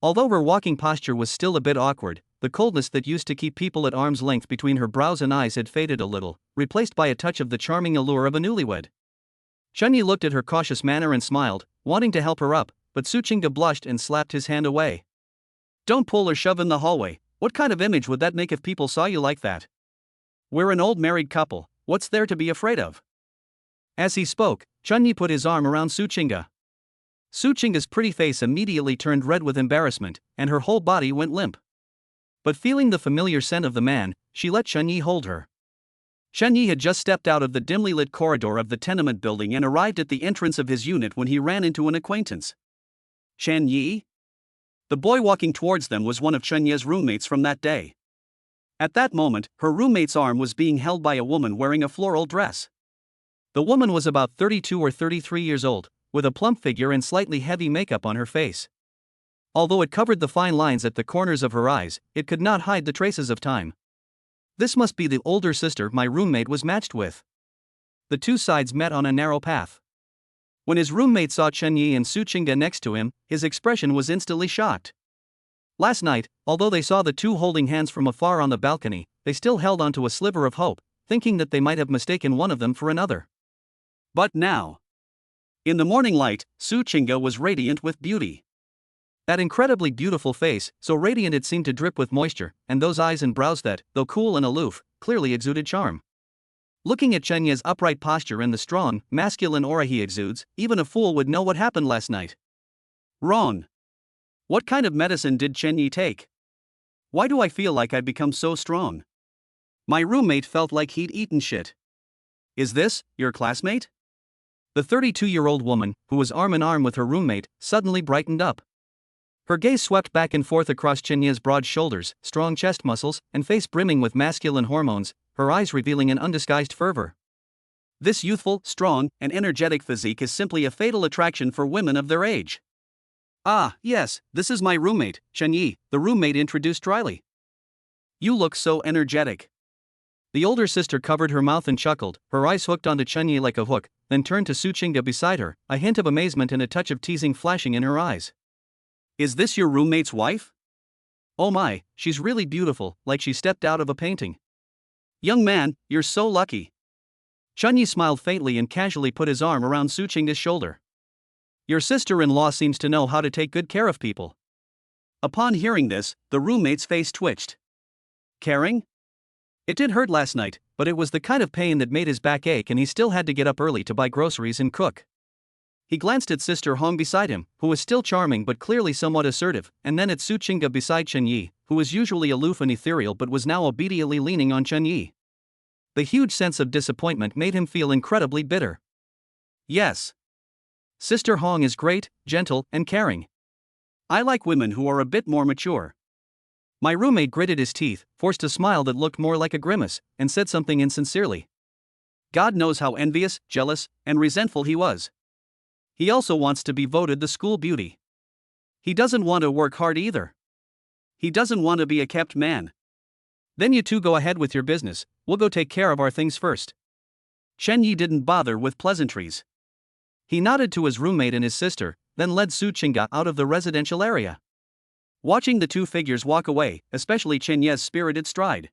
Although her walking posture was still a bit awkward, the coldness that used to keep people at arm's length between her brows and eyes had faded a little, replaced by a touch of the charming allure of a newlywed. Chunyi looked at her cautious manner and smiled, wanting to help her up, but Suchinga blushed and slapped his hand away. Don't pull or shove in the hallway. What kind of image would that make if people saw you like that? We're an old married couple, what's there to be afraid of? As he spoke, Chunyi put his arm around Suchinga. Suchinga's pretty face immediately turned red with embarrassment, and her whole body went limp. But feeling the familiar scent of the man, she let Chunyi hold her. Chunyi had just stepped out of the dimly lit corridor of the tenement building and arrived at the entrance of his unit when he ran into an acquaintance. Chunyi? The boy walking towards them was one of Chunyi's roommates from that day. At that moment, her roommate's arm was being held by a woman wearing a floral dress. The woman was about 32 or 33 years old, with a plump figure and slightly heavy makeup on her face. Although it covered the fine lines at the corners of her eyes, it could not hide the traces of time. This must be the older sister my roommate was matched with. The two sides met on a narrow path. When his roommate saw Chunyi and Suchinga next to him, his expression was instantly shocked. Last night, although they saw the two holding hands from afar on the balcony, they still held onto a sliver of hope, thinking that they might have mistaken one of them for another. But now, in the morning light, Suchinga was radiant with beauty. That incredibly beautiful face, so radiant it seemed to drip with moisture, and those eyes and brows that, though cool and aloof, clearly exuded charm. Looking at Chunya's upright posture and the strong, masculine aura he exudes, even a fool would know what happened last night. Wrong. What kind of medicine did Chunyi take? Why do I feel like I've become so strong? My roommate felt like he'd eaten shit. Is this your classmate? The 32-year-old woman, who was arm in arm with her roommate, suddenly brightened up. Her gaze swept back and forth across Chunya's broad shoulders, strong chest muscles, and face brimming with masculine hormones, her eyes revealing an undisguised fervor. This youthful, strong, and energetic physique is simply a fatal attraction for women of their age. Ah, yes, this is my roommate, Chunyi, the roommate introduced dryly. You look so energetic. The older sister covered her mouth and chuckled, her eyes hooked onto Chunyi like a hook, then turned to Suchinga beside her, a hint of amazement and a touch of teasing flashing in her eyes. Is this your roommate's wife? Oh my, she's really beautiful, like she stepped out of a painting. Young man, you're so lucky. Chunyi smiled faintly and casually put his arm around Suchinga's shoulder. Your sister-in-law seems to know how to take good care of people. Upon hearing this, the roommate's face twitched. Caring? It did hurt last night, but it was the kind of pain that made his back ache and he still had to get up early to buy groceries and cook. He glanced at Sister Hong beside him, who was still charming but clearly somewhat assertive, and then at Suchinga beside Chunyi, who was usually aloof and ethereal but was now obediently leaning on Chunyi. The huge sense of disappointment made him feel incredibly bitter. Yes. Sister Hong is great, gentle, and caring. I like women who are a bit more mature. My roommate gritted his teeth, forced a smile that looked more like a grimace, and said something insincerely. God knows how envious, jealous, and resentful he was. He also wants to be voted the school beauty. He doesn't want to work hard either. He doesn't want to be a kept man. Then you two go ahead with your business, we'll go take care of our things first. Chunyi didn't bother with pleasantries. He nodded to his roommate and his sister, then led Suchinga out of the residential area. Watching the two figures walk away, especially Chenye's spirited stride.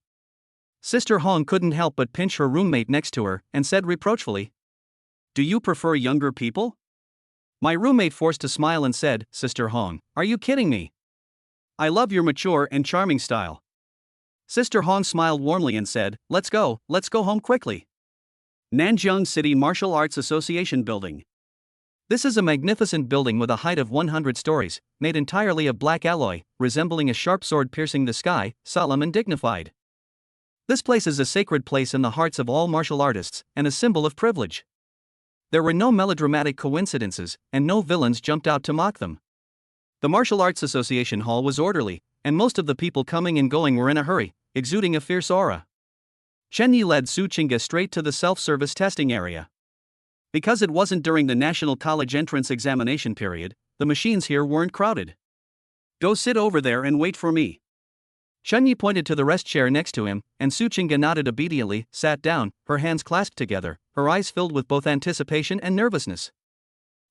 Sister Hong couldn't help but pinch her roommate next to her, and said reproachfully, Do you prefer younger people? My roommate forced a smile and said, Sister Hong, are you kidding me? I love your mature and charming style. Sister Hong smiled warmly and said, let's go home quickly. Nanjiang City Martial Arts Association Building. This is a magnificent building with a height of 100 stories, made entirely of black alloy, resembling a sharp sword piercing the sky, solemn and dignified. This place is a sacred place in the hearts of all martial artists, and a symbol of privilege. There were no melodramatic coincidences, and no villains jumped out to mock them. The Martial Arts Association Hall was orderly, and most of the people coming and going were in a hurry, exuding a fierce aura. Chunyi led Suchinga straight to the self-service testing area. Because it wasn't during the National College entrance examination period, the machines here weren't crowded. Go sit over there and wait for me. Chunyi pointed to the rest chair next to him, and Suchinga nodded obediently, sat down, her hands clasped together, her eyes filled with both anticipation and nervousness.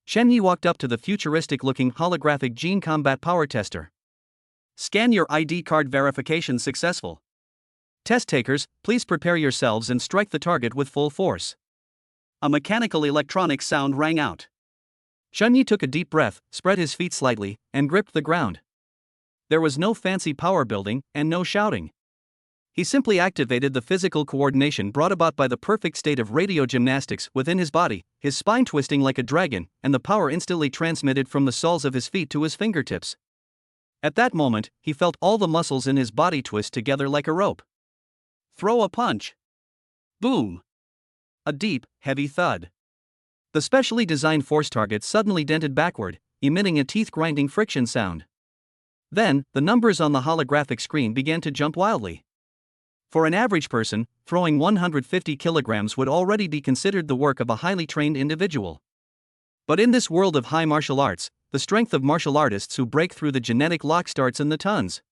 Chunyi walked up to the futuristic-looking holographic gene combat power tester. Scan your ID card verification successful. Test takers, please prepare yourselves and strike the target with full force. A mechanical electronic sound rang out. Chunyi took a deep breath, spread his feet slightly, and gripped the ground. There was no fancy power building, and no shouting. He simply activated the physical coordination brought about by the perfect state of radio gymnastics within his body, his spine twisting like a dragon, and the power instantly transmitted from the soles of his feet to his fingertips. At that moment, he felt all the muscles in his body twist together like a rope. Throw a punch. Boom. A deep, heavy thud. The specially designed force target suddenly dented backward, emitting a teeth-grinding friction sound. Then, the numbers on the holographic screen began to jump wildly. For an average person, throwing 150 kilograms would already be considered the work of a highly trained individual. But in this world of high martial arts, the strength of martial artists who break through the genetic lock starts in the tons.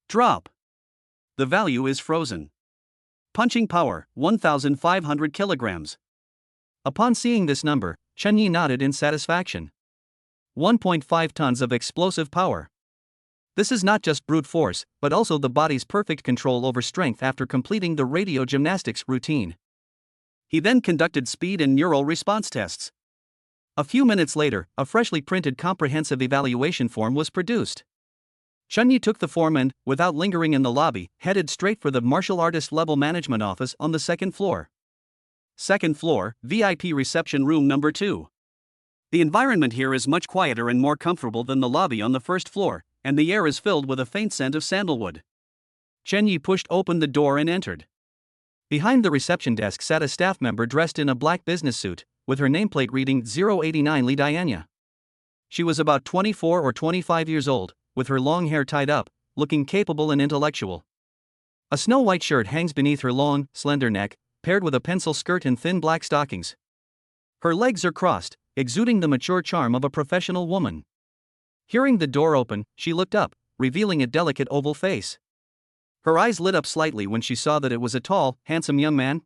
Drop. The value is frozen. Punching power, 1,500 kilograms. Upon seeing this number, Chunyi nodded in satisfaction. 1.5 tons of explosive power. This is not just brute force, but also the body's perfect control over strength after completing the radio gymnastics routine. He then conducted speed and neural response tests. A few minutes later, a freshly printed comprehensive evaluation form was produced. Chunyi took the form and, without lingering in the lobby, headed straight for the martial artist level management office on the second floor. Second floor, VIP reception room number 2. The environment here is much quieter and more comfortable than the lobby on the first floor, and the air is filled with a faint scent of sandalwood. Chunyi pushed open the door and entered. Behind the reception desk sat a staff member dressed in a black business suit, with her nameplate reading 089 Li Dianya. She was about 24 or 25 years old, with her long hair tied up, looking capable and intellectual. A snow-white shirt hangs beneath her long, slender neck, paired with a pencil skirt and thin black stockings. Her legs are crossed, exuding the mature charm of a professional woman. Hearing the door open, she looked up, revealing a delicate oval face. Her eyes lit up slightly when she saw that it was a tall, handsome young man.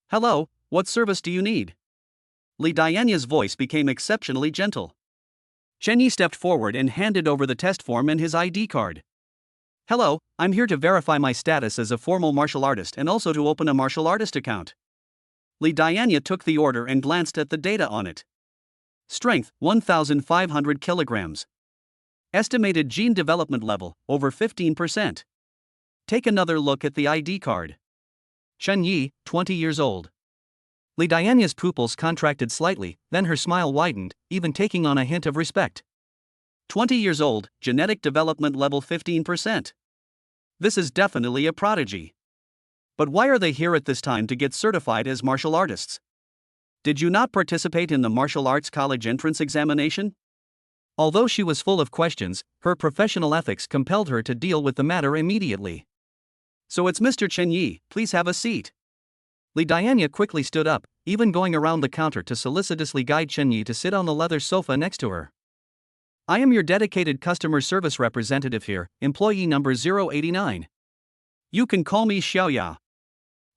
"Hello, what service do you need?" Li Diana's voice became exceptionally gentle. Chen Yi stepped forward and handed over the test form and his ID card. "Hello, I'm here to verify my status as a formal martial artist and also to open a martial artist account." Li Diana took the order and glanced at the data on it. Strength, 1,500 kilograms. Estimated gene development level, over 15%. Take another look at the ID card. Chen Yi, 20 years old. Li Diana's pupils contracted slightly, then her smile widened, even taking on a hint of respect. 20 years old, genetic development level 15%. This is definitely a prodigy. But why are they here at this time to get certified as martial artists? Did you not participate in the martial arts college entrance examination? Although she was full of questions, her professional ethics compelled her to deal with the matter immediately. "So it's Mr. Chen Yi, please have a seat." Li Diana quickly stood up, even going around the counter to solicitously guide Chen Yi to sit on the leather sofa next to her. "I am your dedicated customer service representative here, employee number 089. You can call me Xiaoya."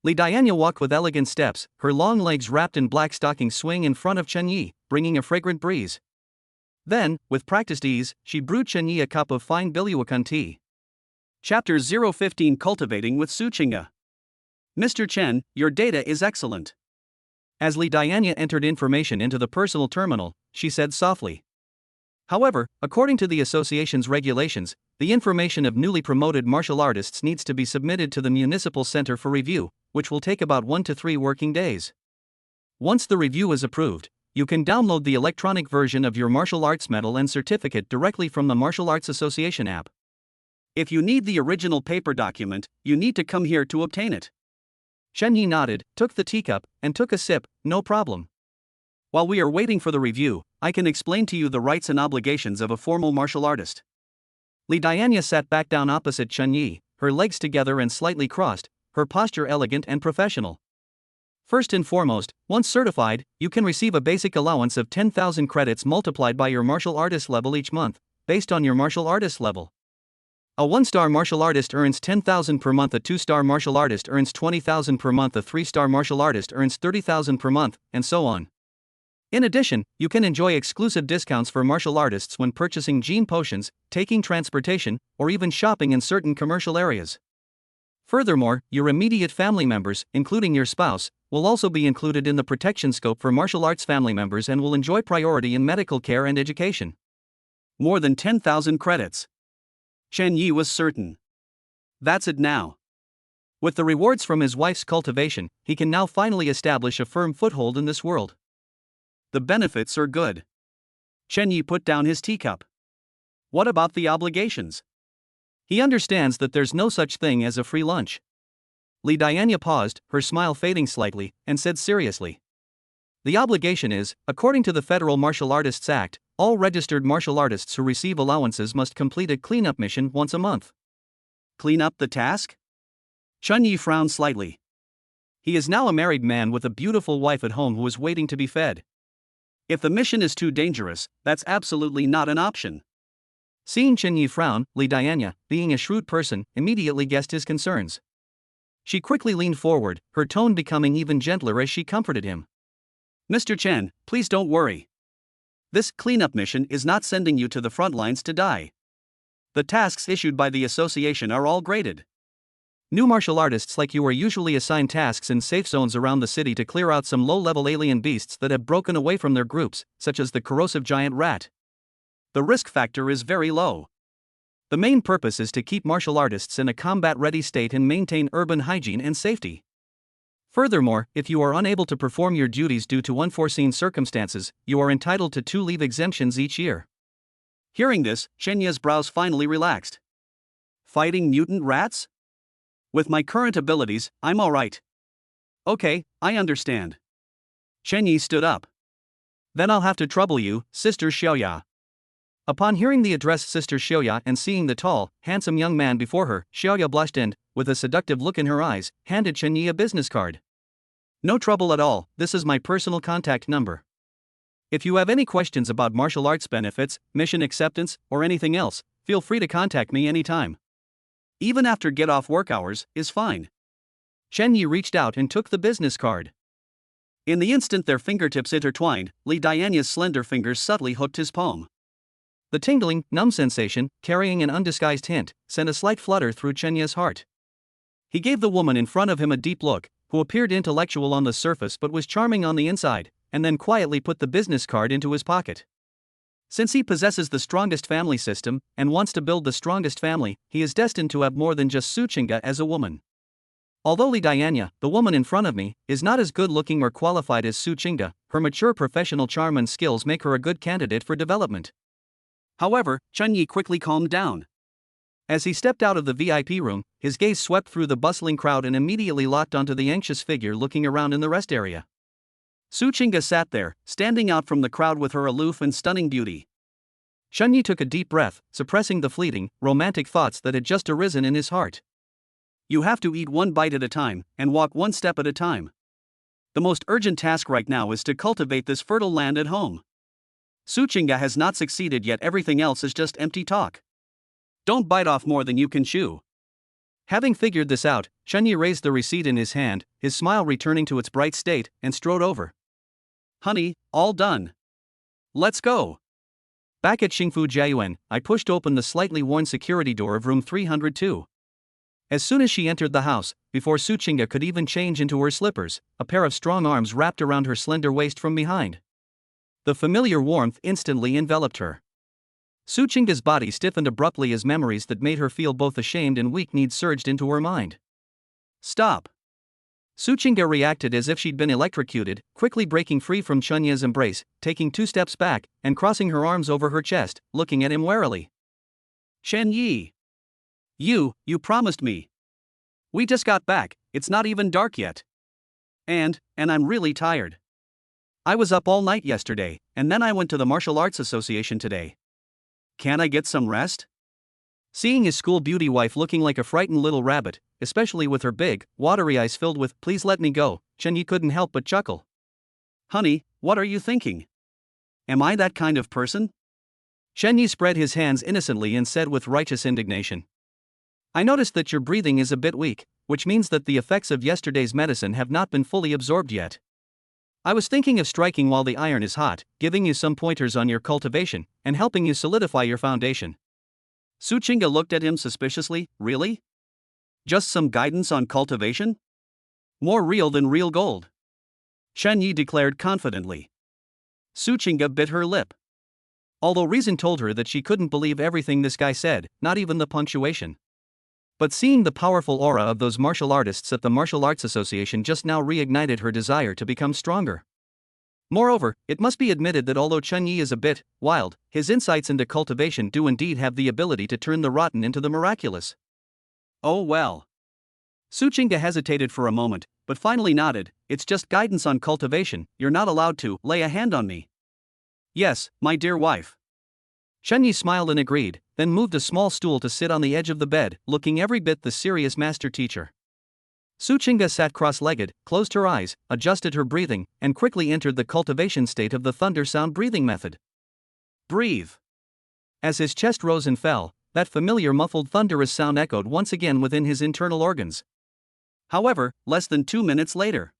Li Diana walked with elegant steps, her long legs wrapped in black stockings swing in front of Chen Yi, bringing a fragrant breeze. Then, with practiced ease, she brewed Chen Yi a cup of fine Biluakan tea. Chapter 015 Cultivating with Suchinga. "Mr. Chen, your data is excellent." As Li Diana entered information into the personal terminal, she said softly. "However, according to the association's regulations, the information of newly promoted martial artists needs to be submitted to the Municipal Center for review, which will take about 1 to 3 working days. Once the review is approved, you can download the electronic version of your martial arts medal and certificate directly from the Martial Arts Association app. If you need the original paper document, you need to come here to obtain it." Chen Yi nodded, took the teacup, and took a sip. "No problem. While we are waiting for the review, I can explain to you the rights and obligations of a formal martial artist." Li Diana sat back down opposite Chen Yi, her legs together and slightly crossed, her posture elegant and professional. "First and foremost, once certified, you can receive a basic allowance of 10,000 credits multiplied by your martial artist level each month, based on your martial artist level. A 1-star martial artist earns 10,000 per month, a 2-star martial artist earns 20,000 per month, a 3-star martial artist earns 30,000 per month, and so on. In addition, you can enjoy exclusive discounts for martial artists when purchasing gene potions, taking transportation, or even shopping in certain commercial areas. Furthermore, your immediate family members, including your spouse, will also be included in the protection scope for martial arts family members and will enjoy priority in medical care and education." More than 10,000 credits. Chen Yi was certain. That's it now. With the rewards from his wife's cultivation, he can now finally establish a firm foothold in this world. The benefits are good. Chen Yi put down his teacup. What about the obligations? He understands that there's no such thing as a free lunch. Li Diana paused, her smile fading slightly, and said seriously. "The obligation is, according to the Federal Martial Artists Act, all registered martial artists who receive allowances must complete a cleanup mission once a month." Clean up the task? Chen Yi frowned slightly. He is now a married man with a beautiful wife at home who is waiting to be fed. If the mission is too dangerous, that's absolutely not an option. Seeing Chen Yi frown, Li Diana, being a shrewd person, immediately guessed his concerns. She quickly leaned forward, her tone becoming even gentler as she comforted him. "Mr. Chen, please don't worry. This cleanup mission is not sending you to the front lines to die. The tasks issued by the association are all graded. New martial artists like you are usually assigned tasks in safe zones around the city to clear out some low-level alien beasts that have broken away from their groups, such as the corrosive giant rat. The risk factor is very low. The main purpose is to keep martial artists in a combat-ready state and maintain urban hygiene and safety. Furthermore, if you are unable to perform your duties due to unforeseen circumstances, you are entitled to 2 leave exemptions each year." Hearing this, Chen Yi's brows finally relaxed. Fighting mutant rats? With my current abilities, I'm alright. Okay, I understand. Chen Yi stood up. "Then I'll have to trouble you, Sister Xiaoya." Upon hearing the address Sister Xiaoya and seeing the tall, handsome young man before her, Xiaoya blushed and, with a seductive look in her eyes, handed Chen Yi a business card. "No trouble at all, this is my personal contact number. If you have any questions about martial arts benefits, mission acceptance, or anything else, feel free to contact me anytime. Even after get-off work hours is fine. Chen Yi reached out and took the business card. In the instant their fingertips intertwined, Li Diana's slender fingers subtly hooked his palm. The tingling, numb sensation, carrying an undisguised hint, sent a slight flutter through Chen Yi's heart. He gave the woman in front of him a deep look, who appeared intellectual on the surface but was charming on the inside, and then quietly put the business card into his pocket. Since he possesses the strongest family system, and wants to build the strongest family, he is destined to have more than just Su Qingge as a woman. Although Li Diana, the woman in front of me, is not as good looking or qualified as Su Qingge, her mature professional charm and skills make her a good candidate for development. However, Chen Yi quickly calmed down. As he stepped out of the VIP room, his gaze swept through the bustling crowd and immediately locked onto the anxious figure looking around in the rest area. Su Qingge sat there, standing out from the crowd with her aloof and stunning beauty. Chen Yi took a deep breath, suppressing the fleeting, romantic thoughts that had just arisen in his heart. You have to eat one bite at a time, and walk one step at a time. The most urgent task right now is to cultivate this fertile land at home. Su Qingge has not succeeded yet, everything else is just empty talk. Don't bite off more than you can chew. Having figured this out, Chen Yi raised the receipt in his hand, his smile returning to its bright state, and strode over. Honey, all done. Let's go. Back at Xingfu Jiayuan, I pushed open the slightly worn security door of room 302. As soon as she entered the house, before Su Qingge could even change into her slippers, a pair of strong arms wrapped around her slender waist from behind. The familiar warmth instantly enveloped her. Su Qingge's body stiffened abruptly as memories that made her feel both ashamed and weak-kneed surged into her mind. Stop! Su Qingge reacted as if she'd been electrocuted, quickly breaking free from Chen Yi's embrace, taking 2 steps back, and crossing her arms over her chest, looking at him warily. Chen Yi! You promised me. We just got back, it's not even dark yet. And I'm really tired. I was up all night yesterday, and then I went to the Martial Arts Association today. Can't I get some rest? Seeing his school beauty wife looking like a frightened little rabbit, especially with her big, watery eyes filled with "please let me go," Chen Yi couldn't help but chuckle. Honey, what are you thinking? Am I that kind of person? Chen Yi spread his hands innocently and said with righteous indignation. I noticed that your breathing is a bit weak, which means that the effects of yesterday's medicine have not been fully absorbed yet. I was thinking of striking while the iron is hot, giving you some pointers on your cultivation, and helping you solidify your foundation. Su Qingge looked at him suspiciously. Really? Just some guidance on cultivation? More real than real gold. Chen Yi declared confidently. Su Qingge bit her lip. Although reason told her that she couldn't believe everything this guy said, not even the punctuation. But seeing the powerful aura of those martial artists at the Martial Arts Association just now reignited her desire to become stronger. Moreover, it must be admitted that although Chen Yi is a bit wild, his insights into cultivation do indeed have the ability to turn the rotten into the miraculous. Oh well. Su Qingge hesitated for a moment, but finally nodded. It's just guidance on cultivation, you're not allowed to lay a hand on me. Yes, my dear wife. Chen Yi smiled and agreed, then moved a small stool to sit on the edge of the bed, looking every bit the serious master teacher. Su Qingge sat cross-legged, closed her eyes, adjusted her breathing, and quickly entered the cultivation state of the thunder sound breathing method. Breathe. As his chest rose and fell, that familiar muffled thunderous sound echoed once again within his internal organs. However, less than 2 minutes later,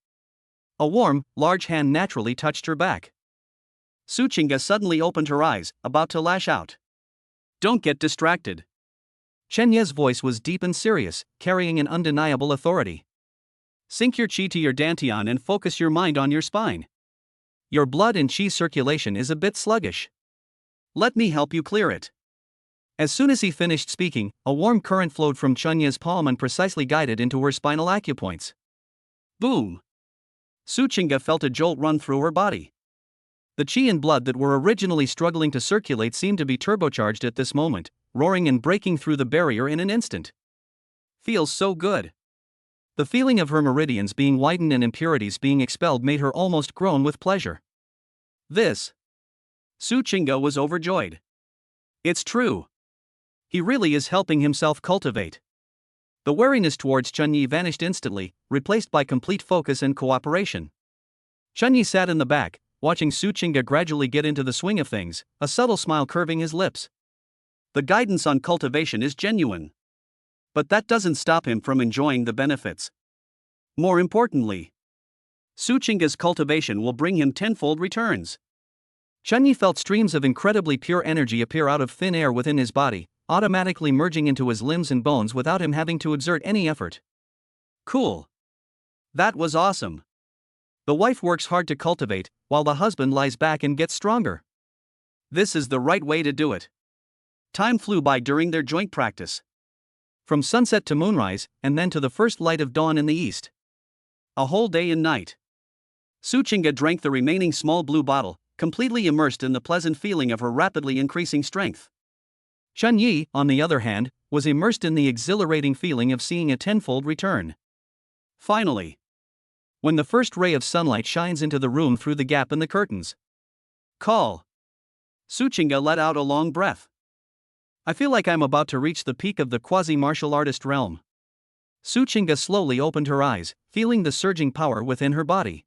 a warm, large hand naturally touched her back. Su Qingge suddenly opened her eyes, about to lash out. Don't get distracted. Chen Yi's voice was deep and serious, carrying an undeniable authority. Sink your qi to your dantian and focus your mind on your spine. Your blood and qi circulation is a bit sluggish. Let me help you clear it. As soon as he finished speaking, a warm current flowed from Chen Yi's palm and precisely guided into her spinal acupoints. Boom! Su Qingge felt a jolt run through her body. The qi and blood that were originally struggling to circulate seemed to be turbocharged at this moment, roaring and breaking through the barrier in an instant. Feels so good. The feeling of her meridians being widened and impurities being expelled made her almost groan with pleasure. This. Su Qingge was overjoyed. It's true. He really is helping himself cultivate. The wariness towards Chen Yi vanished instantly, replaced by complete focus and cooperation. Chen Yi sat in the back, watching Su Chinga gradually get into the swing of things, a subtle smile curving his lips. The guidance on cultivation is genuine. But that doesn't stop him from enjoying the benefits. More importantly, Su Chinga's cultivation will bring him tenfold returns. Chunyi felt streams of incredibly pure energy appear out of thin air within his body, automatically merging into his limbs and bones without him having to exert any effort. Cool. That was awesome. The wife works hard to cultivate, while the husband lies back and gets stronger. This is the right way to do it. Time flew by during their joint practice. From sunset to moonrise, and then to the first light of dawn in the east. A whole day and night. Su Chinga drank the remaining small blue bottle, completely immersed in the pleasant feeling of her rapidly increasing strength. Chunyi, on the other hand, was immersed in the exhilarating feeling of seeing a tenfold return. Finally, when the first ray of sunlight shines into the room through the gap in the curtains. Call. Su Chinga let out a long breath. I feel like I'm about to reach the peak of the quasi-martial artist realm. Su Chinga slowly opened her eyes, feeling the surging power within her body.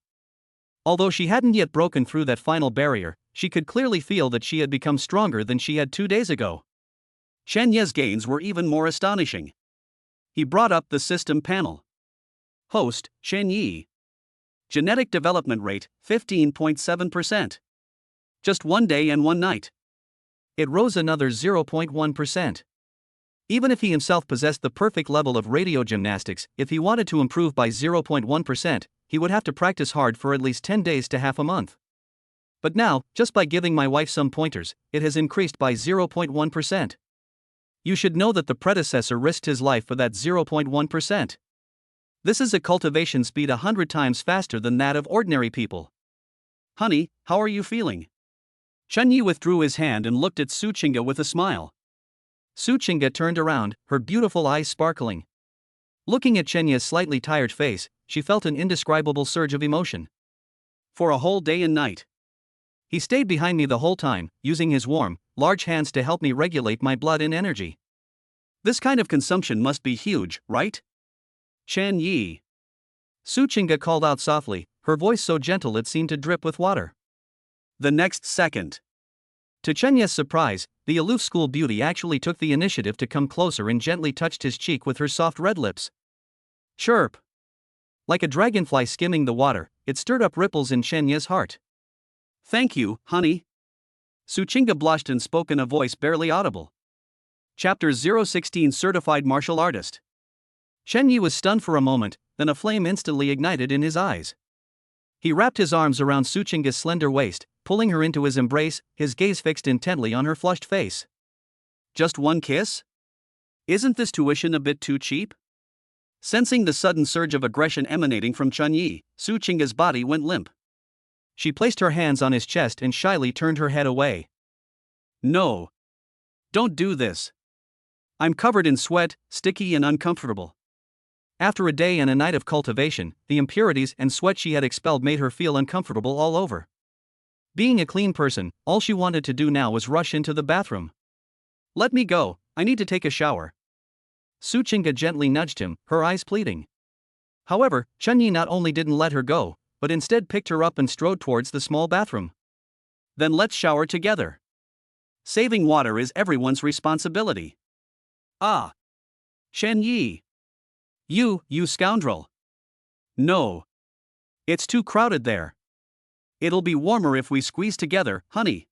Although she hadn't yet broken through that final barrier, she could clearly feel that she had become stronger than she had 2 days ago. Chen Ye's gains were even more astonishing. He brought up the system panel. Host, Shen Yi. Genetic development rate, 15.7%. Just 1 day and 1 night. It rose another 0.1%. Even if he himself possessed the perfect level of radiogymnastics, if he wanted to improve by 0.1%, he would have to practice hard for at least 10 days to half a month. But now, just by giving my wife some pointers, it has increased by 0.1%. You should know that the predecessor risked his life for that 0.1%. This is a cultivation speed 100 times faster than that of ordinary people. Honey, how are you feeling? Chunyi withdrew his hand and looked at Su Chinga with a smile. Su Chinga turned around, her beautiful eyes sparkling. Looking at Chenya's slightly tired face, she felt an indescribable surge of emotion. For a whole day and night. He stayed behind me the whole time, using his warm, large hands to help me regulate my blood and energy. This kind of consumption must be huge, right? Chen Yi. Su Chinga called out softly, her voice so gentle it seemed to drip with water. The next second. To Chenya's surprise, the aloof school beauty actually took the initiative to come closer and gently touched his cheek with her soft red lips. Chirp. Like a dragonfly skimming the water, it stirred up ripples in Chenya's heart. Thank you, honey. Su Chinga blushed and spoke in a voice barely audible. Chapter 016 Certified Martial Artist. Chen Yi was stunned for a moment, then a flame instantly ignited in his eyes. He wrapped his arms around Su Chinga's slender waist, pulling her into his embrace, his gaze fixed intently on her flushed face. Just one kiss? Isn't this tuition a bit too cheap? Sensing the sudden surge of aggression emanating from Chunyi, Su Chinga's body went limp. She placed her hands on his chest and shyly turned her head away. No. Don't do this. I'm covered in sweat, sticky and uncomfortable. After a day and a night of cultivation, the impurities and sweat she had expelled made her feel uncomfortable all over. Being a clean person, all she wanted to do now was rush into the bathroom. Let me go, I need to take a shower. Su Chinga gently nudged him, her eyes pleading. However, Chunyi not only didn't let her go, but instead picked her up and strode towards the small bathroom. Then let's shower together. Saving water is everyone's responsibility. Ah. Shen Yi. You scoundrel. No. It's too crowded there. It'll be warmer if we squeeze together, honey.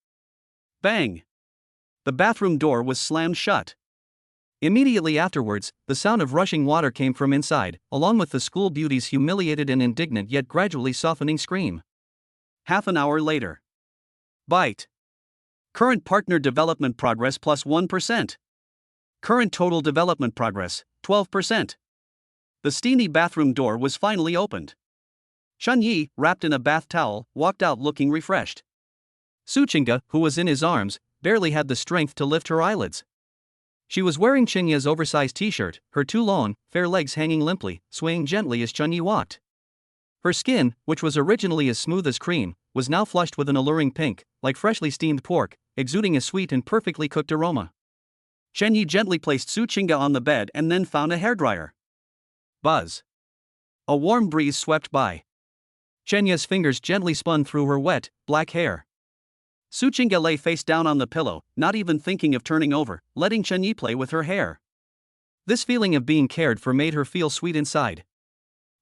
Bang. The bathroom door was slammed shut. Immediately afterwards, the sound of rushing water came from inside, along with the school beauty's humiliated and indignant yet gradually softening scream. Half an hour later. Bite. Current partner development progress plus 1%. Current total development progress, 12%. The steamy bathroom door was finally opened. Chunyi, wrapped in a bath towel, walked out looking refreshed. Su Chinga, who was in his arms, barely had the strength to lift her eyelids. She was wearing Chenya's oversized t-shirt, her two long, fair legs hanging limply, swaying gently as Chunyi walked. Her skin, which was originally as smooth as cream, was now flushed with an alluring pink, like freshly steamed pork, exuding a sweet and perfectly cooked aroma. Chunyi gently placed Su Chinga on the bed and then found a hairdryer. Buzz. A warm breeze swept by. Chenya's fingers gently spun through her wet, black hair. Su Chinga lay face down on the pillow, not even thinking of turning over, letting Chenyi play with her hair. This feeling of being cared for made her feel sweet inside.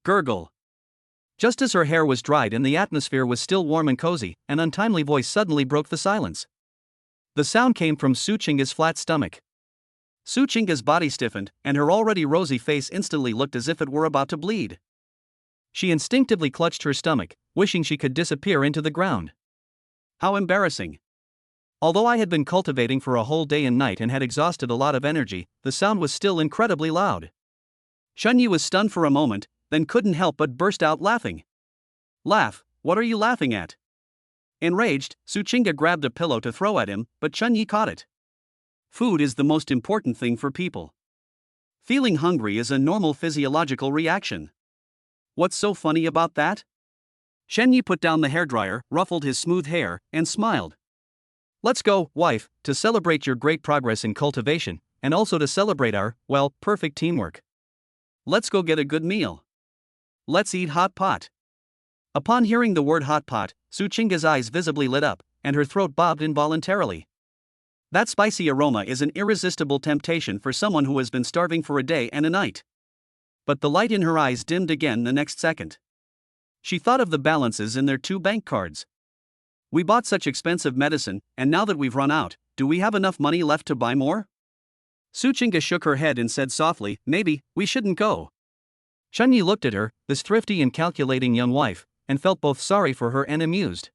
Gurgle. Just as her hair was dried and the atmosphere was still warm and cozy, an untimely voice suddenly broke the silence. The sound came from Su Chinga's flat stomach. Su Chinga's body stiffened, and her already rosy face instantly looked as if it were about to bleed. She instinctively clutched her stomach, wishing she could disappear into the ground. How embarrassing. Although I had been cultivating for a whole day and night and had exhausted a lot of energy, the sound was still incredibly loud. Chunyi was stunned for a moment, then couldn't help but burst out laughing. Laugh, what are you laughing at? Enraged, Su Chinga grabbed a pillow to throw at him, but Chunyi caught it. Food is the most important thing for people. Feeling hungry is a normal physiological reaction. What's so funny about that? Chunyi put down the hairdryer, ruffled his smooth hair, and smiled. Let's go, wife, to celebrate your great progress in cultivation, and also to celebrate our, well, perfect teamwork. Let's go get a good meal. Let's eat hot pot. Upon hearing the word hot pot, Su Chinga's eyes visibly lit up, and her throat bobbed involuntarily. That spicy aroma is an irresistible temptation for someone who has been starving for a day and a night. But the light in her eyes dimmed again the next second. She thought of the balances in their 2 bank cards. We bought such expensive medicine, and now that we've run out, do we have enough money left to buy more? Su Chinga shook her head and said softly, maybe, we shouldn't go. Chunyi looked at her, this thrifty and calculating young wife, and felt both sorry for her and amused.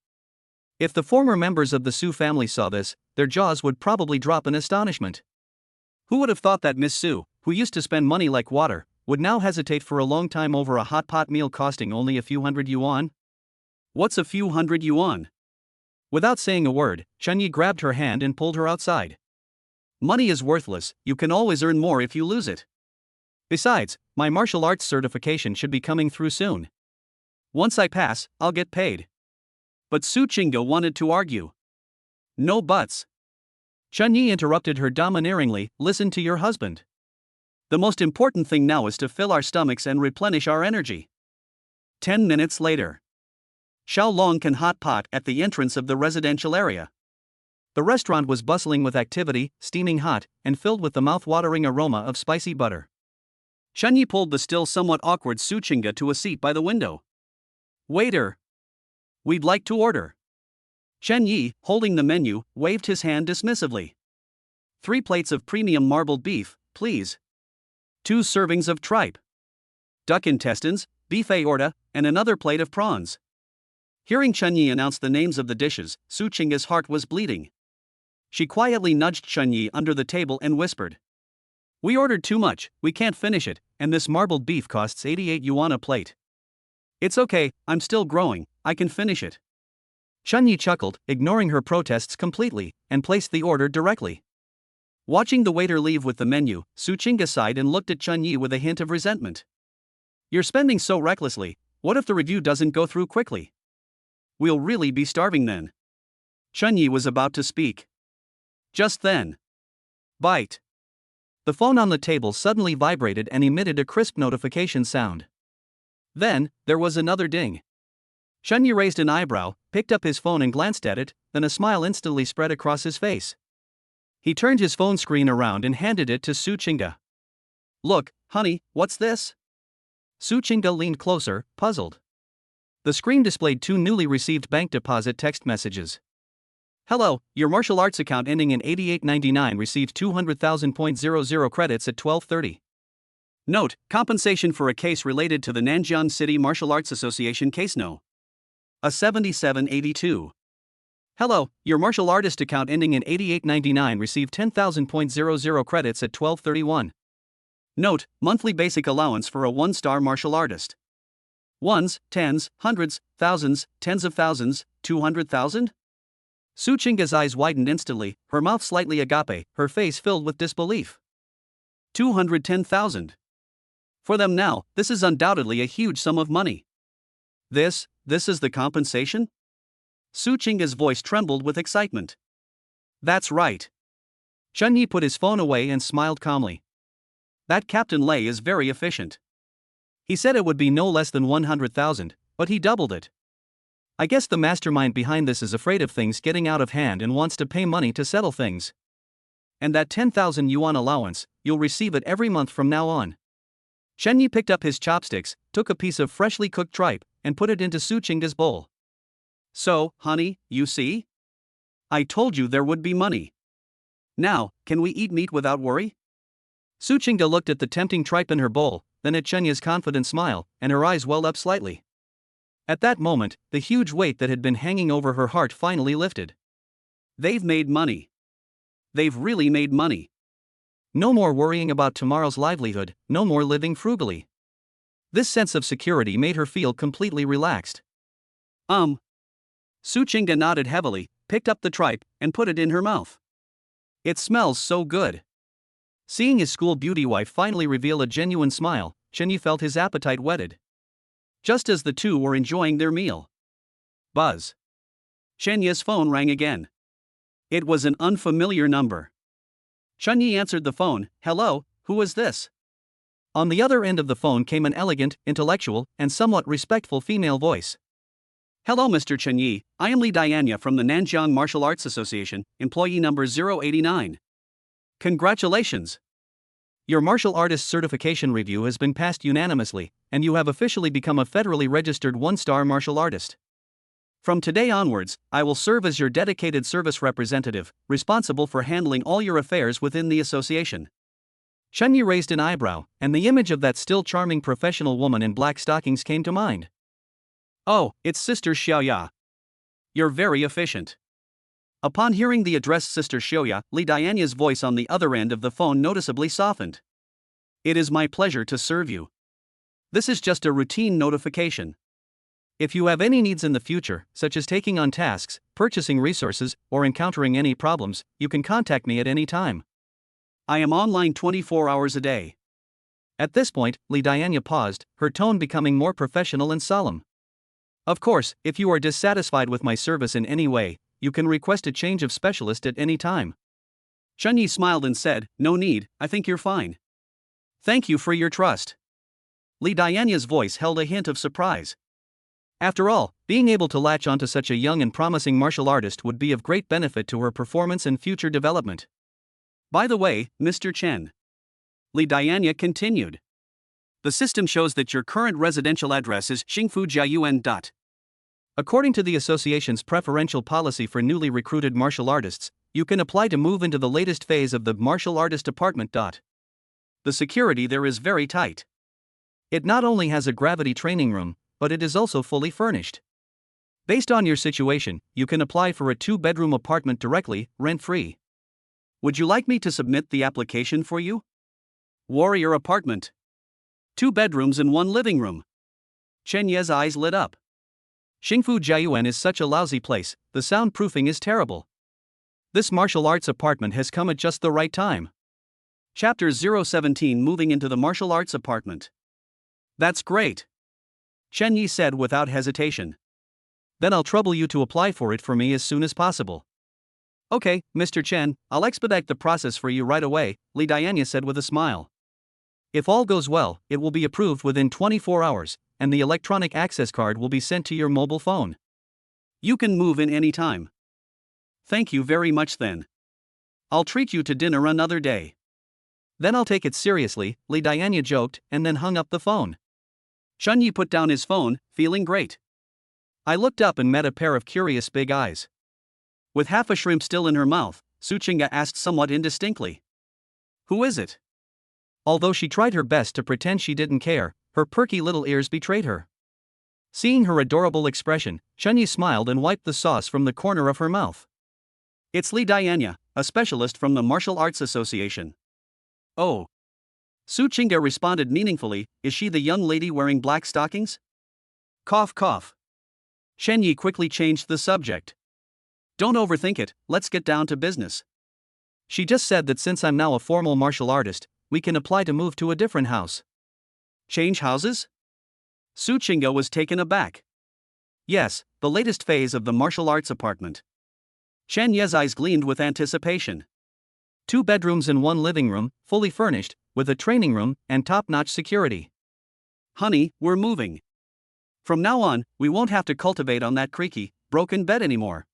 If the former members of the Su family saw this, their jaws would probably drop in astonishment. Who would have thought that Miss Su, who used to spend money like water, would now hesitate for a long time over a hot pot meal costing only a few hundred yuan? What's a few hundred yuan? Without saying a word, Chunyi grabbed her hand and pulled her outside. Money is worthless, you can always earn more if you lose it. Besides, my martial arts certification should be coming through soon. Once I pass, I'll get paid. But Su Chinga wanted to argue. No buts. Chunyi interrupted her domineeringly, listen to your husband. The most important thing now is to fill our stomachs and replenish our energy. 10 minutes later. Xiaolong can hot pot at the entrance of the residential area. The restaurant was bustling with activity, steaming hot, and filled with the mouth-watering aroma of spicy butter. Chunyi pulled the still somewhat awkward Su Chinga to a seat by the window. Waiter! We'd like to order. Chen Yi, holding the menu, waved his hand dismissively. 3 plates of premium marbled beef, please. 2 servings of tripe. Duck intestines, beef aorta, and another plate of prawns. Hearing Chen Yi announce the names of the dishes, Su Chinga's heart was bleeding. She quietly nudged Chen Yi under the table and whispered. We ordered too much, we can't finish it, and this marbled beef costs 88 yuan a plate. It's okay, I'm still growing, I can finish it. Chen Yi chuckled, ignoring her protests completely, and placed the order directly. Watching the waiter leave with the menu, Su Chinga sighed and looked at Chen Yi with a hint of resentment. You're spending so recklessly, what if the review doesn't go through quickly? We'll really be starving then. Chen Yi was about to speak. Just then. Bite. The phone on the table suddenly vibrated and emitted a crisp notification sound. Then, there was another ding. Chen Yi raised an eyebrow, picked up his phone and glanced at it, then a smile instantly spread across his face. He turned his phone screen around and handed it to Su Chinga. Look, honey, what's this? Su Chinga leaned closer, puzzled. The screen displayed 2 newly received bank deposit text messages. Hello, your martial arts account ending in 8899 received 200,000.00 credits at 12:30. Note, compensation for a case related to the Nanjian City Martial Arts Association case No. A 7782. Hello, your martial artist account ending in 8899 received 10,000.00 credits at 12:31. Note, monthly basic allowance for a 1-star martial artist. Ones, tens, hundreds, thousands, tens of thousands, 200,000? Su Chinga's eyes widened instantly, her mouth slightly agape, her face filled with disbelief. 210,000. For them now, this is undoubtedly a huge sum of money. This is the compensation? Su Chinga's voice trembled with excitement. That's right. Chen Yi put his phone away and smiled calmly. That Captain Lei is very efficient. He said it would be no less than 100,000, but he doubled it. I guess the mastermind behind this is afraid of things getting out of hand and wants to pay money to settle things. And that 10,000 yuan allowance, you'll receive it every month from now on. Chen Yi picked up his chopsticks, took a piece of freshly cooked tripe, and put it into Su Qingda's bowl. So, honey, you see? I told you there would be money. Now, can we eat meat without worry? Su Qingda looked at the tempting tripe in her bowl, then at Chen Yi's confident smile, and her eyes welled up slightly. At that moment, the huge weight that had been hanging over her heart finally lifted. They've made money. They've really made money. No more worrying about tomorrow's livelihood, no more living frugally. This sense of security made her feel completely relaxed. Su Qingda nodded heavily, picked up the tripe, and put it in her mouth. It smells so good. Seeing his school beauty wife finally reveal a genuine smile, Chen Yi felt his appetite whetted. Just as the two were enjoying their meal. Buzz. Chen Yi's phone rang again. It was an unfamiliar number. Chen Yi answered the phone. Hello, who is this? On the other end of the phone came an elegant, intellectual, and somewhat respectful female voice. Hello Mr. Chen Yi, I am Li Dianya from the Nanjiang Martial Arts Association, employee number 089. Congratulations! Your martial artist certification review has been passed unanimously, and you have officially become a federally registered one-star martial artist. From today onwards, I will serve as your dedicated service representative, responsible for handling all your affairs within the association. Chen Yi raised an eyebrow, and the image of that still charming professional woman in black stockings came to mind. Oh, it's Sister Xiaoya. You're very efficient. Upon hearing the address Sister Xiaoya, Li Dianya's voice on the other end of the phone noticeably softened. It is my pleasure to serve you. This is just a routine notification. If you have any needs in the future, such as taking on tasks, purchasing resources, or encountering any problems, you can contact me at any time. I am online 24 hours a day. At this point, Li Dianya paused, her tone becoming more professional and solemn. Of course, if you are dissatisfied with my service in any way, you can request a change of specialist at any time. Chen Yi smiled and said, No need, I think you're fine. Thank you for your trust. Li Dianya's voice held a hint of surprise. After all, being able to latch onto such a young and promising martial artist would be of great benefit to her performance and future development. By the way, Mr. Chen. Li Dianya continued. The system shows that your current residential address is Xingfu Jiayuan. According to the association's preferential policy for newly recruited martial artists, you can apply to move into the latest phase of the martial artist apartment. The security there is very tight. It not only has a gravity training room, but it is also fully furnished. Based on your situation, you can apply for a 2-bedroom apartment directly, rent-free. Would you like me to submit the application for you? Warrior apartment. 2 bedrooms and 1 living room. Chen Ye's eyes lit up. Xingfu Jiayuan is such a lousy place, the soundproofing is terrible. This martial arts apartment has come at just the right time. Chapter 017 Moving into the martial arts apartment. That's great. Chen Yi said without hesitation. Then I'll trouble you to apply for it for me as soon as possible. Okay, Mr. Chen, I'll expedite the process for you right away, Li Dianya said with a smile. If all goes well, it will be approved within 24 hours, and the electronic access card will be sent to your mobile phone. You can move in any time. Thank you very much then. I'll treat you to dinner another day. Then I'll take it seriously, Li Dianya joked, and then hung up the phone. Chen Yi put down his phone, feeling great. I looked up and met a pair of curious big eyes. With half a shrimp still in her mouth, Su Qingda asked somewhat indistinctly. Who is it? Although she tried her best to pretend she didn't care, her perky little ears betrayed her. Seeing her adorable expression, Chen Yi smiled and wiped the sauce from the corner of her mouth. It's Li Dianya, a specialist from the Martial Arts Association. Oh. Su Qingda responded meaningfully, is she the young lady wearing black stockings? Cough cough. Chen Yi quickly changed the subject. Don't overthink it, let's get down to business. She just said that since I'm now a formal martial artist, we can apply to move to a different house. Change houses? Su Qingda was taken aback. Yes, the latest phase of the martial arts apartment. Chen Ye's eyes gleamed with anticipation. 2 bedrooms and 1 living room, fully furnished, with a training room and top-notch security. Honey, we're moving. From now on, we won't have to cultivate on that creaky, broken bed anymore.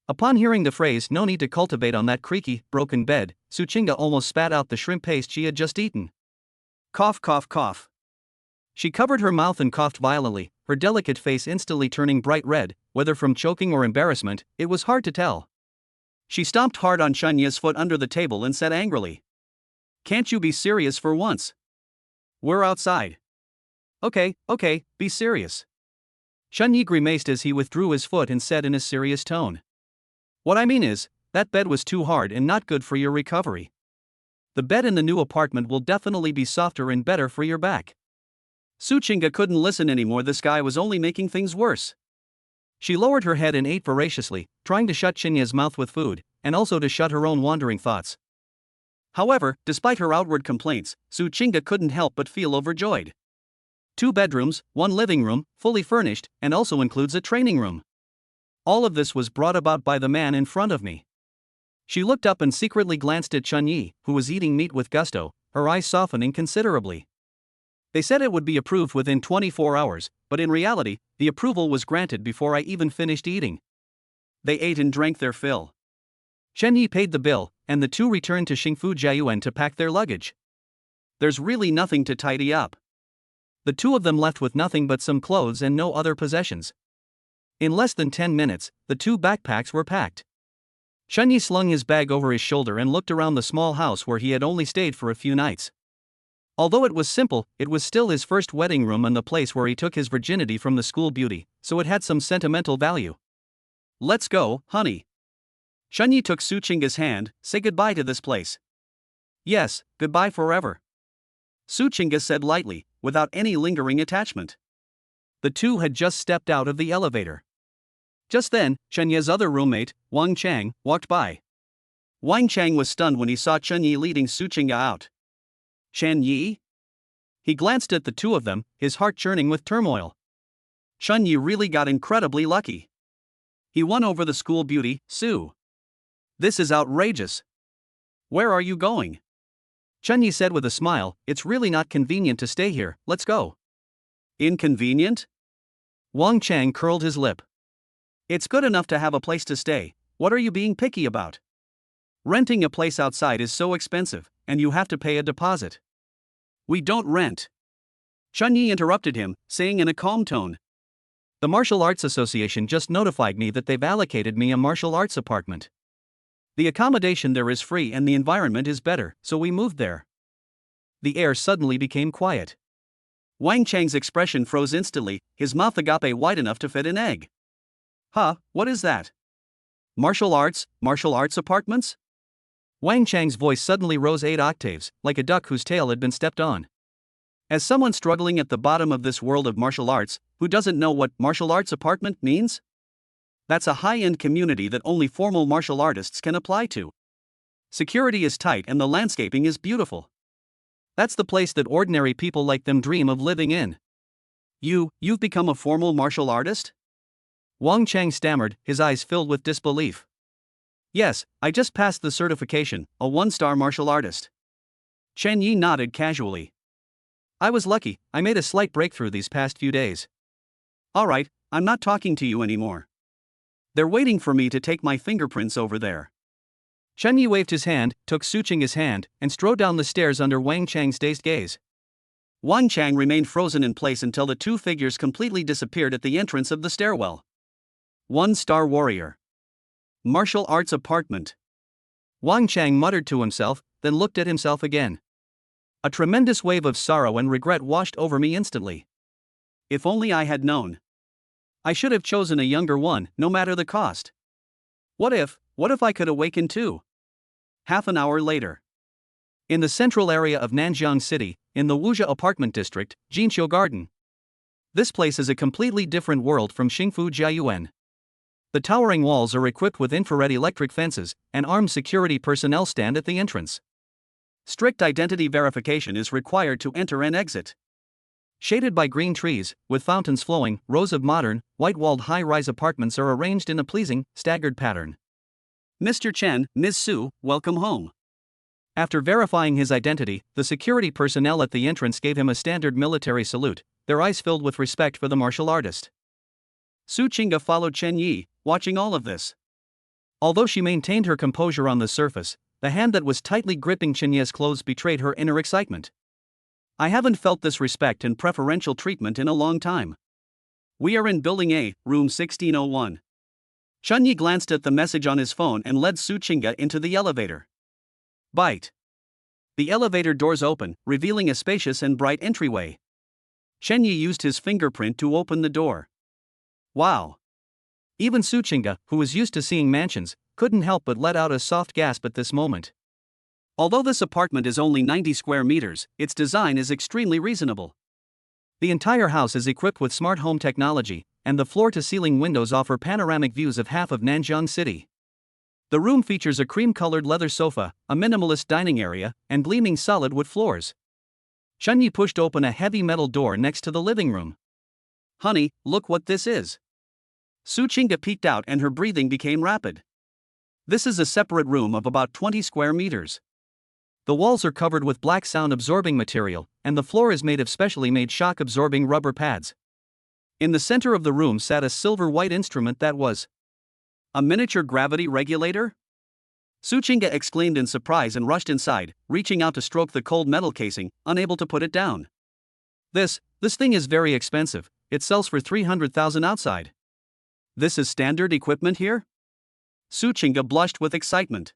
Upon hearing the phrase "no need to cultivate on that creaky, broken bed," Suchinga almost spat out the shrimp paste she had just eaten. Cough, cough, cough. She covered her mouth and coughed violently, her delicate face instantly turning bright red, whether from choking or embarrassment, it was hard to tell. She stomped hard on Chunya's foot under the table and said angrily, "Can't you be serious for once? We're outside." Okay, be serious." Chunyi grimaced as he withdrew his foot and said in a serious tone, "What I mean is, that bed was too hard and not good for your recovery. The bed in the new apartment will definitely be softer and better for your back." Suchinga couldn't listen anymore, this guy was only making things worse. She lowered her head and ate voraciously, trying to shut Chinya's mouth with food, and also to shut her own wandering thoughts. However, despite her outward complaints, Suchinga couldn't help but feel overjoyed. 2 bedrooms, 1 living room, fully furnished, and also includes a training room. All of this was brought about by the man in front of me. She looked up and secretly glanced at Chunyi, who was eating meat with gusto, her eyes softening considerably. They said it would be approved within 24 hours, but in reality, the approval was granted before I even finished eating. They ate and drank their fill. Chunyi paid the bill, and the two returned to Xingfu Jiayuan to pack their luggage. There's really nothing to tidy up. The two of them left with nothing but some clothes and no other possessions. In less than 10 minutes, the 2 backpacks were packed. Chunyi slung his bag over his shoulder and looked around the small house where he had only stayed for a few nights. Although it was simple, it was still his first wedding room and the place where he took his virginity from the school beauty, so it had some sentimental value. "Let's go, honey." Chunyi took Suchinga's hand. "Say goodbye to this place." "Yes, goodbye forever," Suchinga said lightly, without any lingering attachment. The two had just stepped out of the elevator. Just then, Chunyi's other roommate, Wang Chang, walked by. Wang Chang was stunned when he saw Chunyi leading Suchinga out. "Chen Yi?" He glanced at the two of them, his heart churning with turmoil. Chunyi really got incredibly lucky. He won over the school beauty, Su. This is outrageous. "Where are you going?" Chunyi said with a smile, "It's really not convenient to stay here, let's go." "Inconvenient?" Wang Chang curled his lip. "It's good enough to have a place to stay, what are you being picky about? Renting a place outside is so expensive, and you have to pay a deposit." "We don't rent." Chunyi interrupted him, saying in a calm tone, "The Martial Arts Association just notified me that they've allocated me a martial arts apartment. The accommodation there is free and the environment is better, so we moved there." The air suddenly became quiet. Wang Chang's expression froze instantly, his mouth agape wide enough to fit an egg. "Huh, what is that? Martial arts apartments?" Wang Chang's voice suddenly rose 8 octaves, like a duck whose tail had been stepped on. As someone struggling at the bottom of this world of martial arts, who doesn't know what martial arts apartment means? That's a high-end community that only formal martial artists can apply to. Security is tight and the landscaping is beautiful. That's the place that ordinary people like them dream of living in. You've become a formal martial artist?" Wang Chang stammered, his eyes filled with disbelief. "Yes, I just passed the certification, a 1-star martial artist." Chen Yi nodded casually. "I was lucky, I made a slight breakthrough these past few days." "Alright, I'm not talking to you anymore. They're waiting for me to take my fingerprints over there." Chen Yi waved his hand, took Suchinga's hand, and strode down the stairs under Wang Chang's dazed gaze. Wang Chang remained frozen in place until the two figures completely disappeared at the entrance of the stairwell. 1-star warrior. Martial arts apartment. Wang Chang muttered to himself, then looked at himself again. A tremendous wave of sorrow and regret washed over me instantly. If only I had known. I should have chosen a younger one, no matter the cost. What if I could awaken too? Half an hour later. In the central area of Nanjiang City, in the Wuzhe apartment district, Jinqiu Garden. This place is a completely different world from Xingfu Jiayuan. The towering walls are equipped with infrared electric fences, and armed security personnel stand at the entrance. Strict identity verification is required to enter and exit. Shaded by green trees, with fountains flowing, rows of modern, white-walled high-rise apartments are arranged in a pleasing, staggered pattern. "Mr. Chen, Ms. Su, welcome home." After verifying his identity, the security personnel at the entrance gave him a standard military salute, their eyes filled with respect for the martial artist. Su Qingge followed Chen Yi, watching all of this. Although she maintained her composure on the surface, the hand that was tightly gripping Chen Yi's clothes betrayed her inner excitement. I haven't felt this respect and preferential treatment in a long time. We are in Building A, room 1601. Chen Yi glanced at the message on his phone and led Su Qingge into the elevator. Bite. The elevator doors open, revealing a spacious and bright entryway. Chen Yi used his fingerprint to open the door. Wow. Even Su Qingge, who was used to seeing mansions, couldn't help but let out a soft gasp at this moment. Although this apartment is only 90 square meters, its design is extremely reasonable. The entire house is equipped with smart home technology, and the floor-to-ceiling windows offer panoramic views of half of Nanjiang City. The room features a cream-colored leather sofa, a minimalist dining area, and gleaming solid wood floors. Chen Yi pushed open a heavy metal door next to the living room. Honey, look what this is. Su Qingge peeked out and her breathing became rapid. This is a separate room of about 20 square meters. The walls are covered with black sound-absorbing material, and the floor is made of specially made shock-absorbing rubber pads. In the center of the room sat a silver-white instrument that was a miniature gravity regulator? Su Qingge exclaimed in surprise and rushed inside, reaching out to stroke the cold metal casing, unable to put it down. This thing is very expensive, it sells for 300,000 outside. This is standard equipment here? Su Qingge blushed with excitement.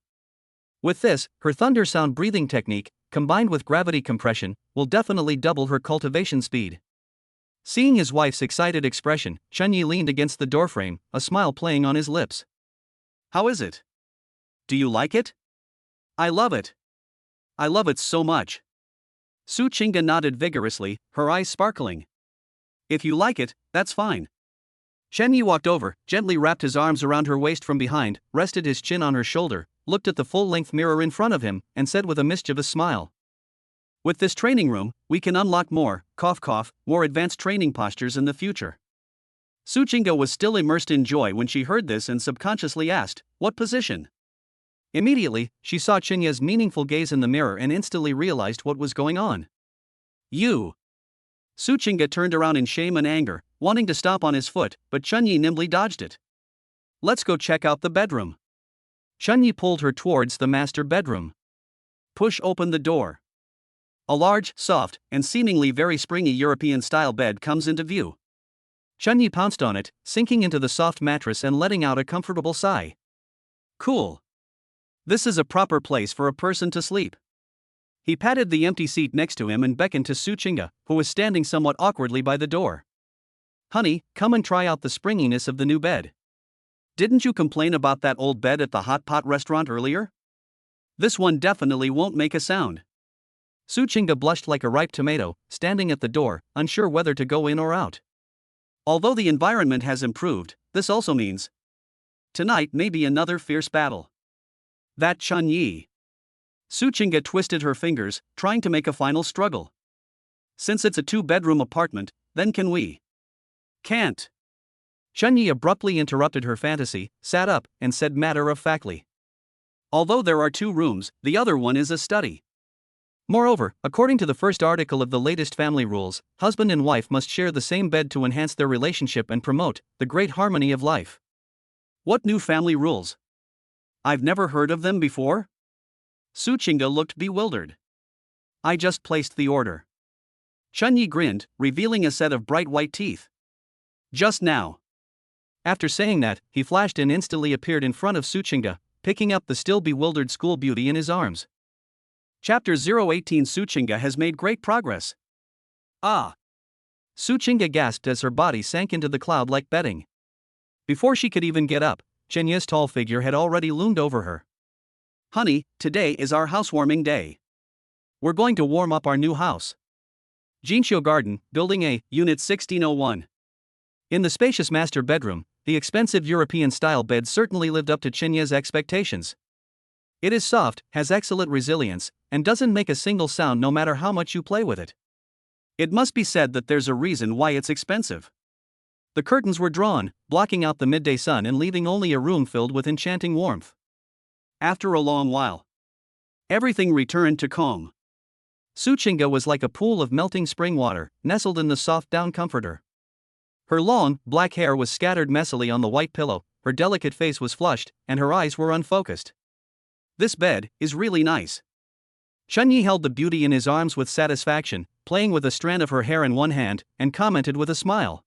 With this, her thunder sound breathing technique, combined with gravity compression, will definitely double her cultivation speed. Seeing his wife's excited expression, Chen Yi leaned against the doorframe, a smile playing on his lips. How is it? Do you like it? I love it. I love it so much. Su Qingge nodded vigorously, her eyes sparkling. If you like it, that's fine. Chen Yi walked over, gently wrapped his arms around her waist from behind, rested his chin on her shoulder, looked at the full-length mirror in front of him, and said with a mischievous smile. With this training room, we can unlock more advanced training postures in the future. Su Qingge was still immersed in joy when she heard this and subconsciously asked, what position? Immediately, she saw Chen Yi's meaningful gaze in the mirror and instantly realized what was going on. You! Su Qingge turned around in shame and anger, wanting to stomp on his foot, but Chen Yi nimbly dodged it. Let's go check out the bedroom. Chen Yi pulled her towards the master bedroom. Push open the door. A large, soft, and seemingly very springy European-style bed comes into view. Chen Yi pounced on it, sinking into the soft mattress and letting out a comfortable sigh. Cool. This is a proper place for a person to sleep. He patted the empty seat next to him and beckoned to Su Qingge, who was standing somewhat awkwardly by the door. Honey, come and try out the springiness of the new bed. Didn't you complain about that old bed at the hot pot restaurant earlier? This one definitely won't make a sound. Su Qingge blushed like a ripe tomato, standing at the door, unsure whether to go in or out. Although the environment has improved, this also means tonight may be another fierce battle. That Chen Yi. Su Qingge twisted her fingers, trying to make a final struggle. Since it's a two-bedroom apartment, then can we? Can't. Chen Yi abruptly interrupted her fantasy, sat up, and said matter-of-factly. Although there are two rooms, the other one is a study. Moreover, according to the first article of the latest family rules, husband and wife must share the same bed to enhance their relationship and promote the great harmony of life. What new family rules? I've never heard of them before? Su Qingge looked bewildered. I just placed the order. Chen Yi grinned, revealing a set of bright white teeth. Just now. After saying that, he flashed and instantly appeared in front of Su Qingge, picking up the still bewildered school beauty in his arms. Chapter 018 Su Qingge has made great progress. Ah! Su Qingge gasped as her body sank into the cloud like bedding. Before she could even get up, Chen Yi's tall figure had already loomed over her. Honey, today is our housewarming day. We're going to warm up our new house. Jinxiu Garden, Building A, Unit 1601. In the spacious master bedroom, the expensive European-style bed certainly lived up to Chen Yi's expectations. It is soft, has excellent resilience, and doesn't make a single sound no matter how much you play with it. It must be said that there's a reason why it's expensive. The curtains were drawn, blocking out the midday sun and leaving only a room filled with enchanting warmth. After a long while, everything returned to calm. Su Chinga was like a pool of melting spring water, nestled in the soft down comforter. Her long, black hair was scattered messily on the white pillow, her delicate face was flushed, and her eyes were unfocused. This bed is really nice. Chunyi held the beauty in his arms with satisfaction, playing with a strand of her hair in one hand, and commented with a smile.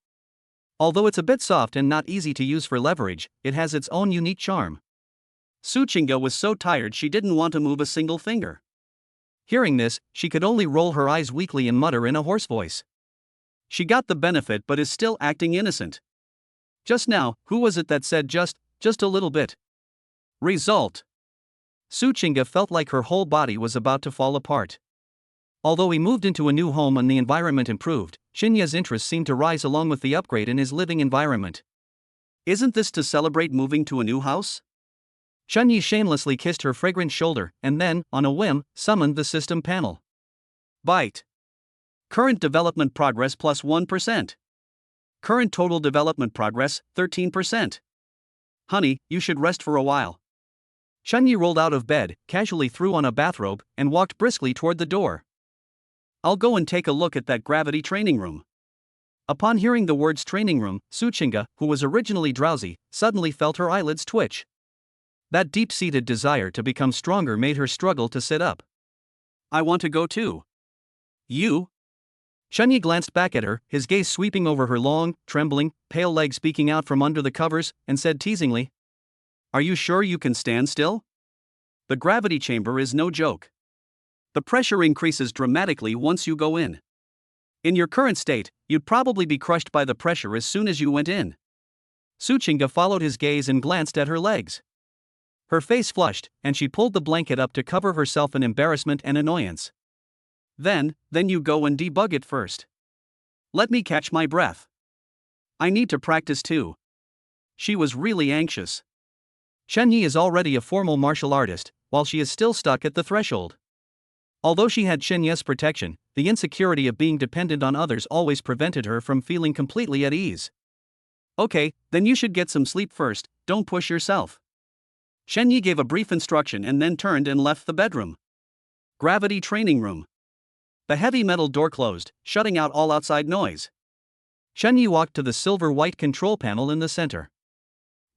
Although it's a bit soft and not easy to use for leverage, it has its own unique charm. Su Chinga was so tired she didn't want to move a single finger. Hearing this, she could only roll her eyes weakly and mutter in a hoarse voice. She got the benefit but is still acting innocent. Just now, who was it that said just a little bit? Result. Su Chinga felt like her whole body was about to fall apart. Although he moved into a new home and the environment improved, Shinya's interest seemed to rise along with the upgrade in his living environment. Isn't this to celebrate moving to a new house? Chunyi shamelessly kissed her fragrant shoulder and then, on a whim, summoned the system panel. Byte. Current development progress plus 1%. Current total development progress, 13%. Honey, you should rest for a while. Chunyi rolled out of bed, casually threw on a bathrobe, and walked briskly toward the door. I'll go and take a look at that gravity training room. Upon hearing the words training room, Su Chinga, who was originally drowsy, suddenly felt her eyelids twitch. That deep-seated desire to become stronger made her struggle to sit up. I want to go too. You? Chunyi glanced back at her, his gaze sweeping over her long, trembling, pale legs peeking out from under the covers, and said teasingly, Are you sure you can stand still? The gravity chamber is no joke. The pressure increases dramatically once you go in. In your current state, you'd probably be crushed by the pressure as soon as you went in. Su Chinga followed his gaze and glanced at her legs. Her face flushed, and she pulled the blanket up to cover herself in embarrassment and annoyance. Then you go and debug it first. Let me catch my breath. I need to practice too. She was really anxious. Chunyi is already a formal martial artist, while she is still stuck at the threshold. Although she had Shinya's protection, the insecurity of being dependent on others always prevented her from feeling completely at ease. Okay, then you should get some sleep first, don't push yourself. Shenyi gave a brief instruction and then turned and left the bedroom. Gravity training room. The heavy metal door closed, shutting out all outside noise. Shenyi walked to the silver-white control panel in the center.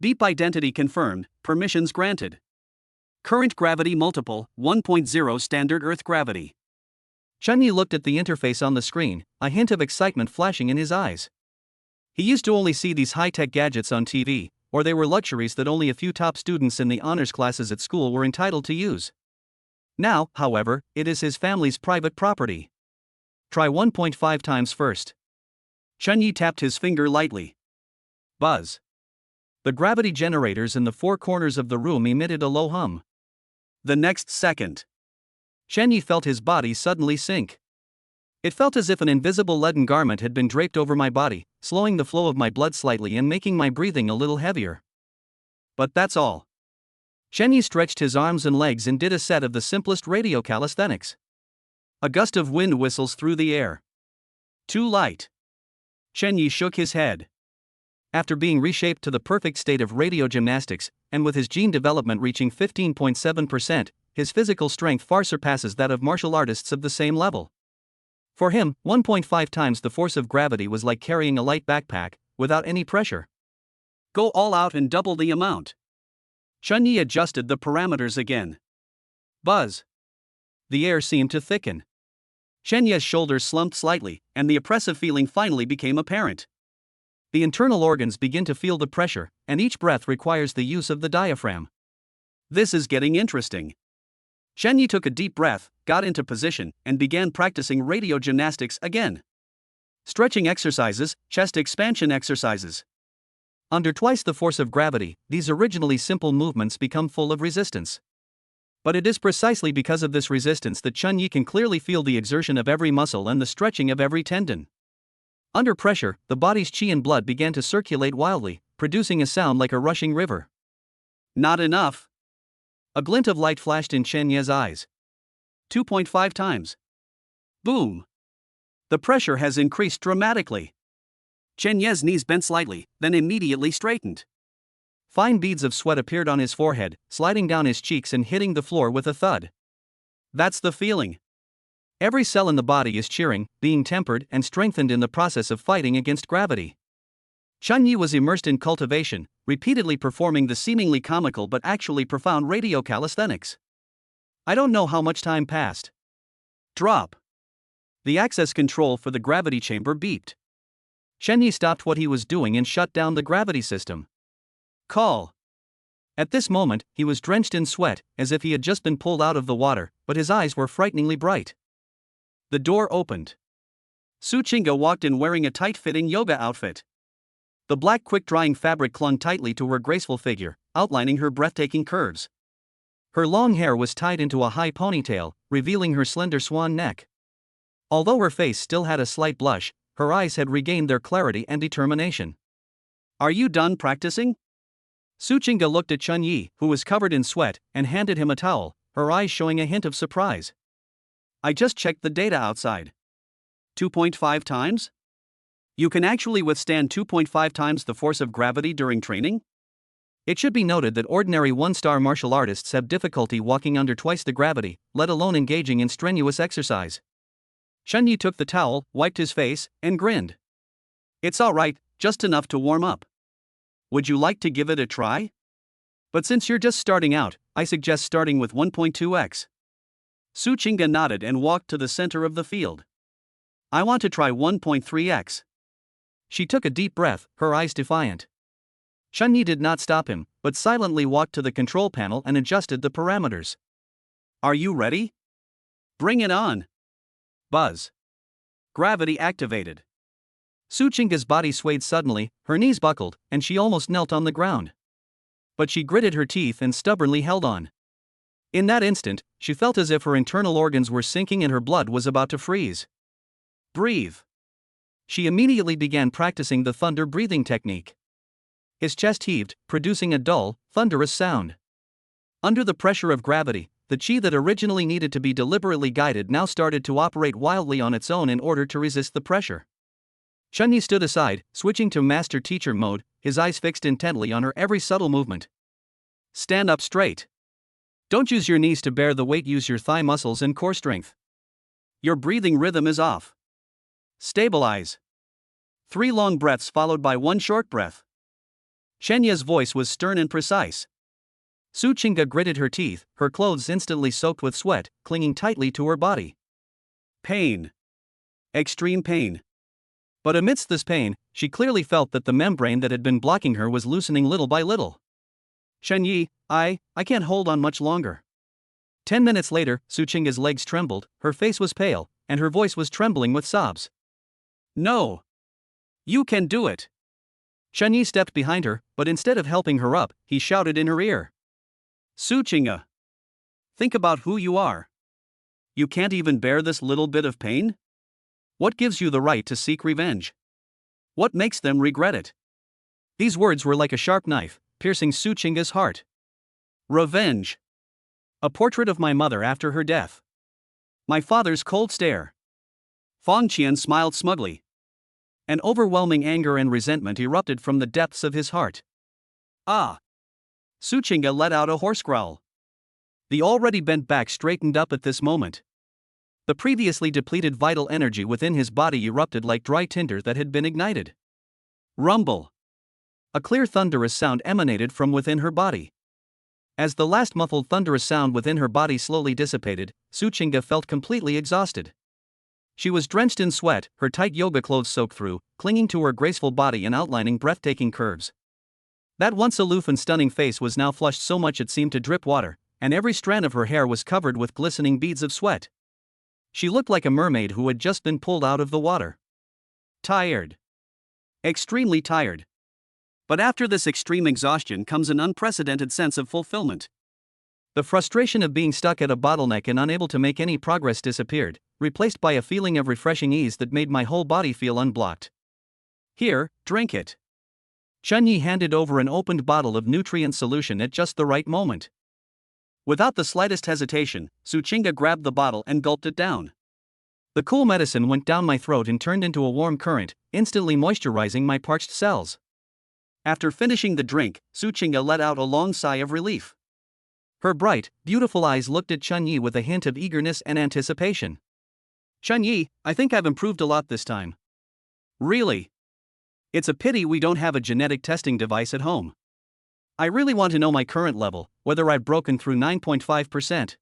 Deep identity confirmed, permissions granted. Current gravity multiple, 1.0 standard Earth gravity. Chunyi looked at the interface on the screen, a hint of excitement flashing in his eyes. He used to only see these high-tech gadgets on TV, or they were luxuries that only a few top students in the honors classes at school were entitled to use. Now, however, it is his family's private property. Try 1.5 times first. Chunyi tapped his finger lightly. Buzz. The gravity generators in the four corners of the room emitted a low hum. The next second, Chunyi felt his body suddenly sink. It felt as if an invisible leaden garment had been draped over my body, slowing the flow of my blood slightly and making my breathing a little heavier. But that's all. Chunyi stretched his arms and legs and did a set of the simplest radio calisthenics. A gust of wind whistles through the air. Too light. Chunyi shook his head. After being reshaped to the perfect state of radio gymnastics, and with his gene development reaching 15.7%, his physical strength far surpasses that of martial artists of the same level. For him, 1.5 times the force of gravity was like carrying a light backpack, without any pressure. Go all out and double the amount. Chunyi adjusted the parameters again. Buzz. The air seemed to thicken. Chenya's shoulders slumped slightly, and the oppressive feeling finally became apparent. The internal organs begin to feel the pressure, and each breath requires the use of the diaphragm. This is getting interesting. Chunyi took a deep breath, got into position, and began practicing radio gymnastics again. Stretching exercises, chest expansion exercises. Under twice the force of gravity, these originally simple movements become full of resistance. But it is precisely because of this resistance that Chunyi can clearly feel the exertion of every muscle and the stretching of every tendon. Under pressure, the body's qi and blood began to circulate wildly, producing a sound like a rushing river. Not enough. A glint of light flashed in Chenya's eyes. 2.5 times. Boom. The pressure has increased dramatically. Chenya's knees bent slightly, then immediately straightened. Fine beads of sweat appeared on his forehead, sliding down his cheeks and hitting the floor with a thud. That's the feeling. Every cell in the body is cheering, being tempered and strengthened in the process of fighting against gravity. Chunyi was immersed in cultivation, repeatedly performing the seemingly comical but actually profound radiocalisthenics. I don't know how much time passed. Drop. The access control for the gravity chamber beeped. Chunyi stopped what he was doing and shut down the gravity system. Call. At this moment, he was drenched in sweat, as if he had just been pulled out of the water, but his eyes were frighteningly bright. The door opened. Su Chinga walked in wearing a tight-fitting yoga outfit. The black quick-drying fabric clung tightly to her graceful figure, outlining her breathtaking curves. Her long hair was tied into a high ponytail, revealing her slender swan neck. Although her face still had a slight blush, her eyes had regained their clarity and determination. Are you done practicing? Su Chinga looked at Chunyi, who was covered in sweat, and handed him a towel, her eyes showing a hint of surprise. I just checked the data outside. 2.5 times? You can actually withstand 2.5 times the force of gravity during training? It should be noted that ordinary one-star martial artists have difficulty walking under twice the gravity, let alone engaging in strenuous exercise. Chunyi took the towel, wiped his face, and grinned. It's alright, just enough to warm up. Would you like to give it a try? But since you're just starting out, I suggest starting with 1.2x. Su Chinga nodded and walked to the center of the field. I want to try 1.3x. She took a deep breath, her eyes defiant. Chunyi did not stop him, but silently walked to the control panel and adjusted the parameters. Are you ready? Bring it on. Buzz. Gravity activated. Su Chinga's body swayed suddenly, her knees buckled, and she almost knelt on the ground. But she gritted her teeth and stubbornly held on. In that instant, she felt as if her internal organs were sinking and her blood was about to freeze. Breathe. She immediately began practicing the thunder breathing technique. His chest heaved, producing a dull, thunderous sound. Under the pressure of gravity, the chi that originally needed to be deliberately guided now started to operate wildly on its own in order to resist the pressure. Chunyi stood aside, switching to master-teacher mode, his eyes fixed intently on her every subtle movement. Stand up straight. Don't use your knees to bear the weight, use your thigh muscles and core strength. Your breathing rhythm is off. Stabilize. 3 long breaths followed by 1 short breath. Chenya's voice was stern and precise. Su Chinga gritted her teeth, her clothes instantly soaked with sweat, clinging tightly to her body. Pain. Extreme pain. But amidst this pain, she clearly felt that the membrane that had been blocking her was loosening little by little. Chunyi, I can't hold on much longer. 10 minutes later, Su Chinga's legs trembled, her face was pale, and her voice was trembling with sobs. No. You can do it. Chunyi stepped behind her, but instead of helping her up, he shouted in her ear. Su Chinga. Think about who you are. You can't even bear this little bit of pain? What gives you the right to seek revenge? What makes them regret it? These words were like a sharp knife, piercing Su Chinga's heart. Revenge. A portrait of my mother after her death. My father's cold stare. Fong Qian smiled smugly. An overwhelming anger and resentment erupted from the depths of his heart. Ah! Su Chinga let out a hoarse growl. The already bent back straightened up at this moment. The previously depleted vital energy within his body erupted like dry tinder that had been ignited. Rumble. A clear thunderous sound emanated from within her body. As the last muffled thunderous sound within her body slowly dissipated, Su Chinga felt completely exhausted. She was drenched in sweat, her tight yoga clothes soaked through, clinging to her graceful body and outlining breathtaking curves. That once aloof and stunning face was now flushed so much it seemed to drip water, and every strand of her hair was covered with glistening beads of sweat. She looked like a mermaid who had just been pulled out of the water. Tired. Extremely tired. But after this extreme exhaustion comes an unprecedented sense of fulfillment. The frustration of being stuck at a bottleneck and unable to make any progress disappeared, replaced by a feeling of refreshing ease that made my whole body feel unblocked. Here, drink it. Chunyi handed over an opened bottle of nutrient solution at just the right moment. Without the slightest hesitation, Su Chinga grabbed the bottle and gulped it down. The cool medicine went down my throat and turned into a warm current, instantly moisturizing my parched cells. After finishing the drink, Su Chinga let out a long sigh of relief. Her bright, beautiful eyes looked at Chunyi with a hint of eagerness and anticipation. Chunyi, I think I've improved a lot this time. Really? It's a pity we don't have a genetic testing device at home. I really want to know my current level, whether I've broken through 9.5%.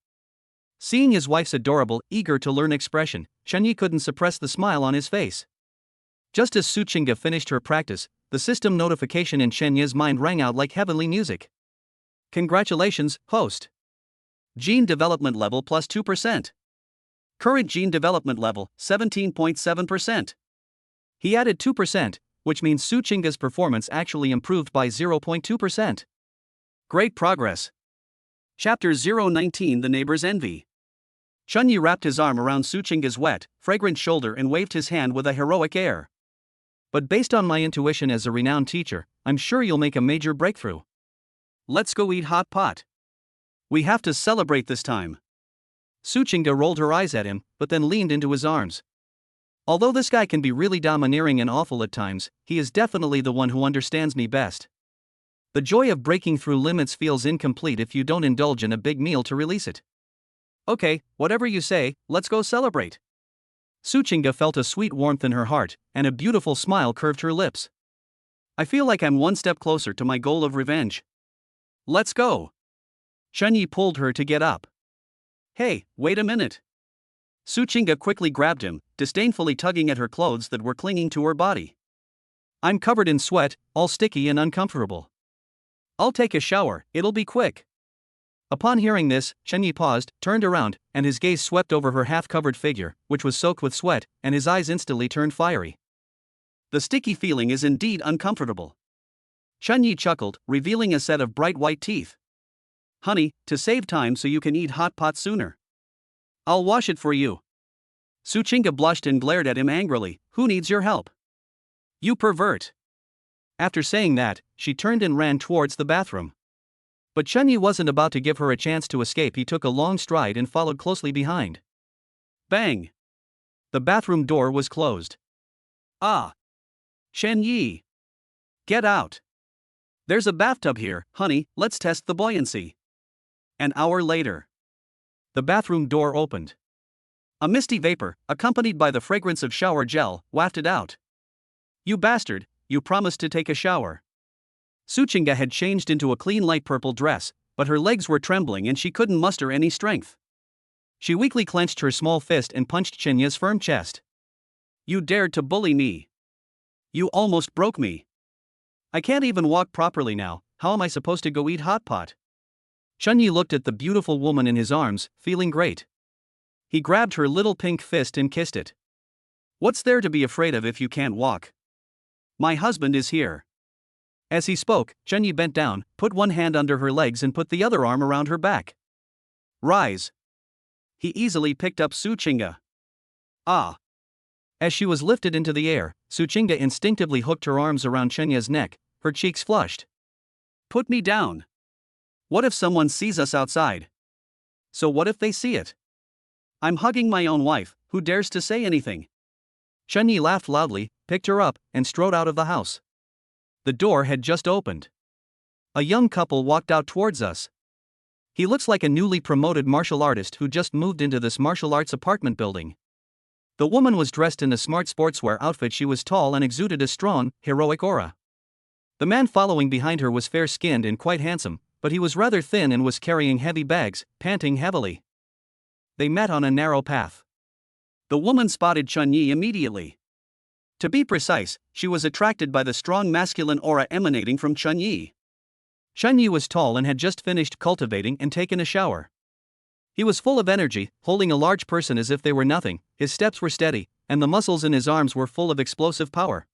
Seeing his wife's adorable, eager to learn expression, Chunyi couldn't suppress the smile on his face. Just as Suchinga finished her practice, the system notification in Chenya's mind rang out like heavenly music. Congratulations, host. Gene development level plus 2%. Current gene development level, 17.7%. He added 2%, which means Suchinga's performance actually improved by 0.2%. Great progress. Chapter 019 The Neighbor's Envy. Chunyi wrapped his arm around Suchinga's wet, fragrant shoulder and waved his hand with a heroic air. But based on my intuition as a renowned teacher, I'm sure you'll make a major breakthrough. Let's go eat hot pot. We have to celebrate this time. Suchinga rolled her eyes at him, but then leaned into his arms. Although this guy can be really domineering and awful at times, he is definitely the one who understands me best. The joy of breaking through limits feels incomplete if you don't indulge in a big meal to release it. Okay, whatever you say, let's go celebrate. Suchinga felt a sweet warmth in her heart, and a beautiful smile curved her lips. I feel like I'm one step closer to my goal of revenge. Let's go. Chunyi pulled her to get up. Hey, wait a minute. Suchinga quickly grabbed him, disdainfully tugging at her clothes that were clinging to her body. I'm covered in sweat, all sticky and uncomfortable. I'll take a shower, it'll be quick. Upon hearing this, Chunyi paused, turned around, and his gaze swept over her half-covered figure, which was soaked with sweat, and his eyes instantly turned fiery. The sticky feeling is indeed uncomfortable. Chunyi chuckled, revealing a set of bright white teeth. Honey, to save time so you can eat hot pot sooner. I'll wash it for you. Suchinga blushed and glared at him angrily. Who needs your help? You pervert. After saying that, she turned and ran towards the bathroom. But Chunyi wasn't about to give her a chance to escape. He took a long stride and followed closely behind. Bang! The bathroom door was closed. Ah! Chunyi! Get out! There's a bathtub here, honey, let's test the buoyancy. An hour later. The bathroom door opened. A misty vapor, accompanied by the fragrance of shower gel, wafted out. You bastard, you promised to take a shower. Suchinga had changed into a clean light purple dress, but her legs were trembling and she couldn't muster any strength. She weakly clenched her small fist and punched Chenya's firm chest. You dared to bully me. You almost broke me. I can't even walk properly now, how am I supposed to go eat hot pot? Chunyi looked at the beautiful woman in his arms, feeling great. He grabbed her little pink fist and kissed it. What's there to be afraid of if you can't walk? My husband is here. As he spoke, Chunyi bent down, put one hand under her legs and put the other arm around her back. Rise. He easily picked up Suchinga. Ah. As she was lifted into the air, Suchinga instinctively hooked her arms around Chenya's neck, her cheeks flushed. Put me down. What if someone sees us outside? So what if they see it? I'm hugging my own wife, who dares to say anything? Chunyi laughed loudly, picked her up, and strode out of the house. The door had just opened. A young couple walked out towards us. He looks like a newly promoted martial artist who just moved into this martial arts apartment building. The woman was dressed in a smart sportswear outfit. She was tall and exuded a strong, heroic aura. The man following behind her was fair-skinned and quite handsome, but he was rather thin and was carrying heavy bags, panting heavily. They met on a narrow path. The woman spotted Chunyi immediately. To be precise, she was attracted by the strong masculine aura emanating from Chunyi. Chunyi was tall and had just finished cultivating and taken a shower. He was full of energy, holding a large person as if they were nothing, his steps were steady, and the muscles in his arms were full of explosive power.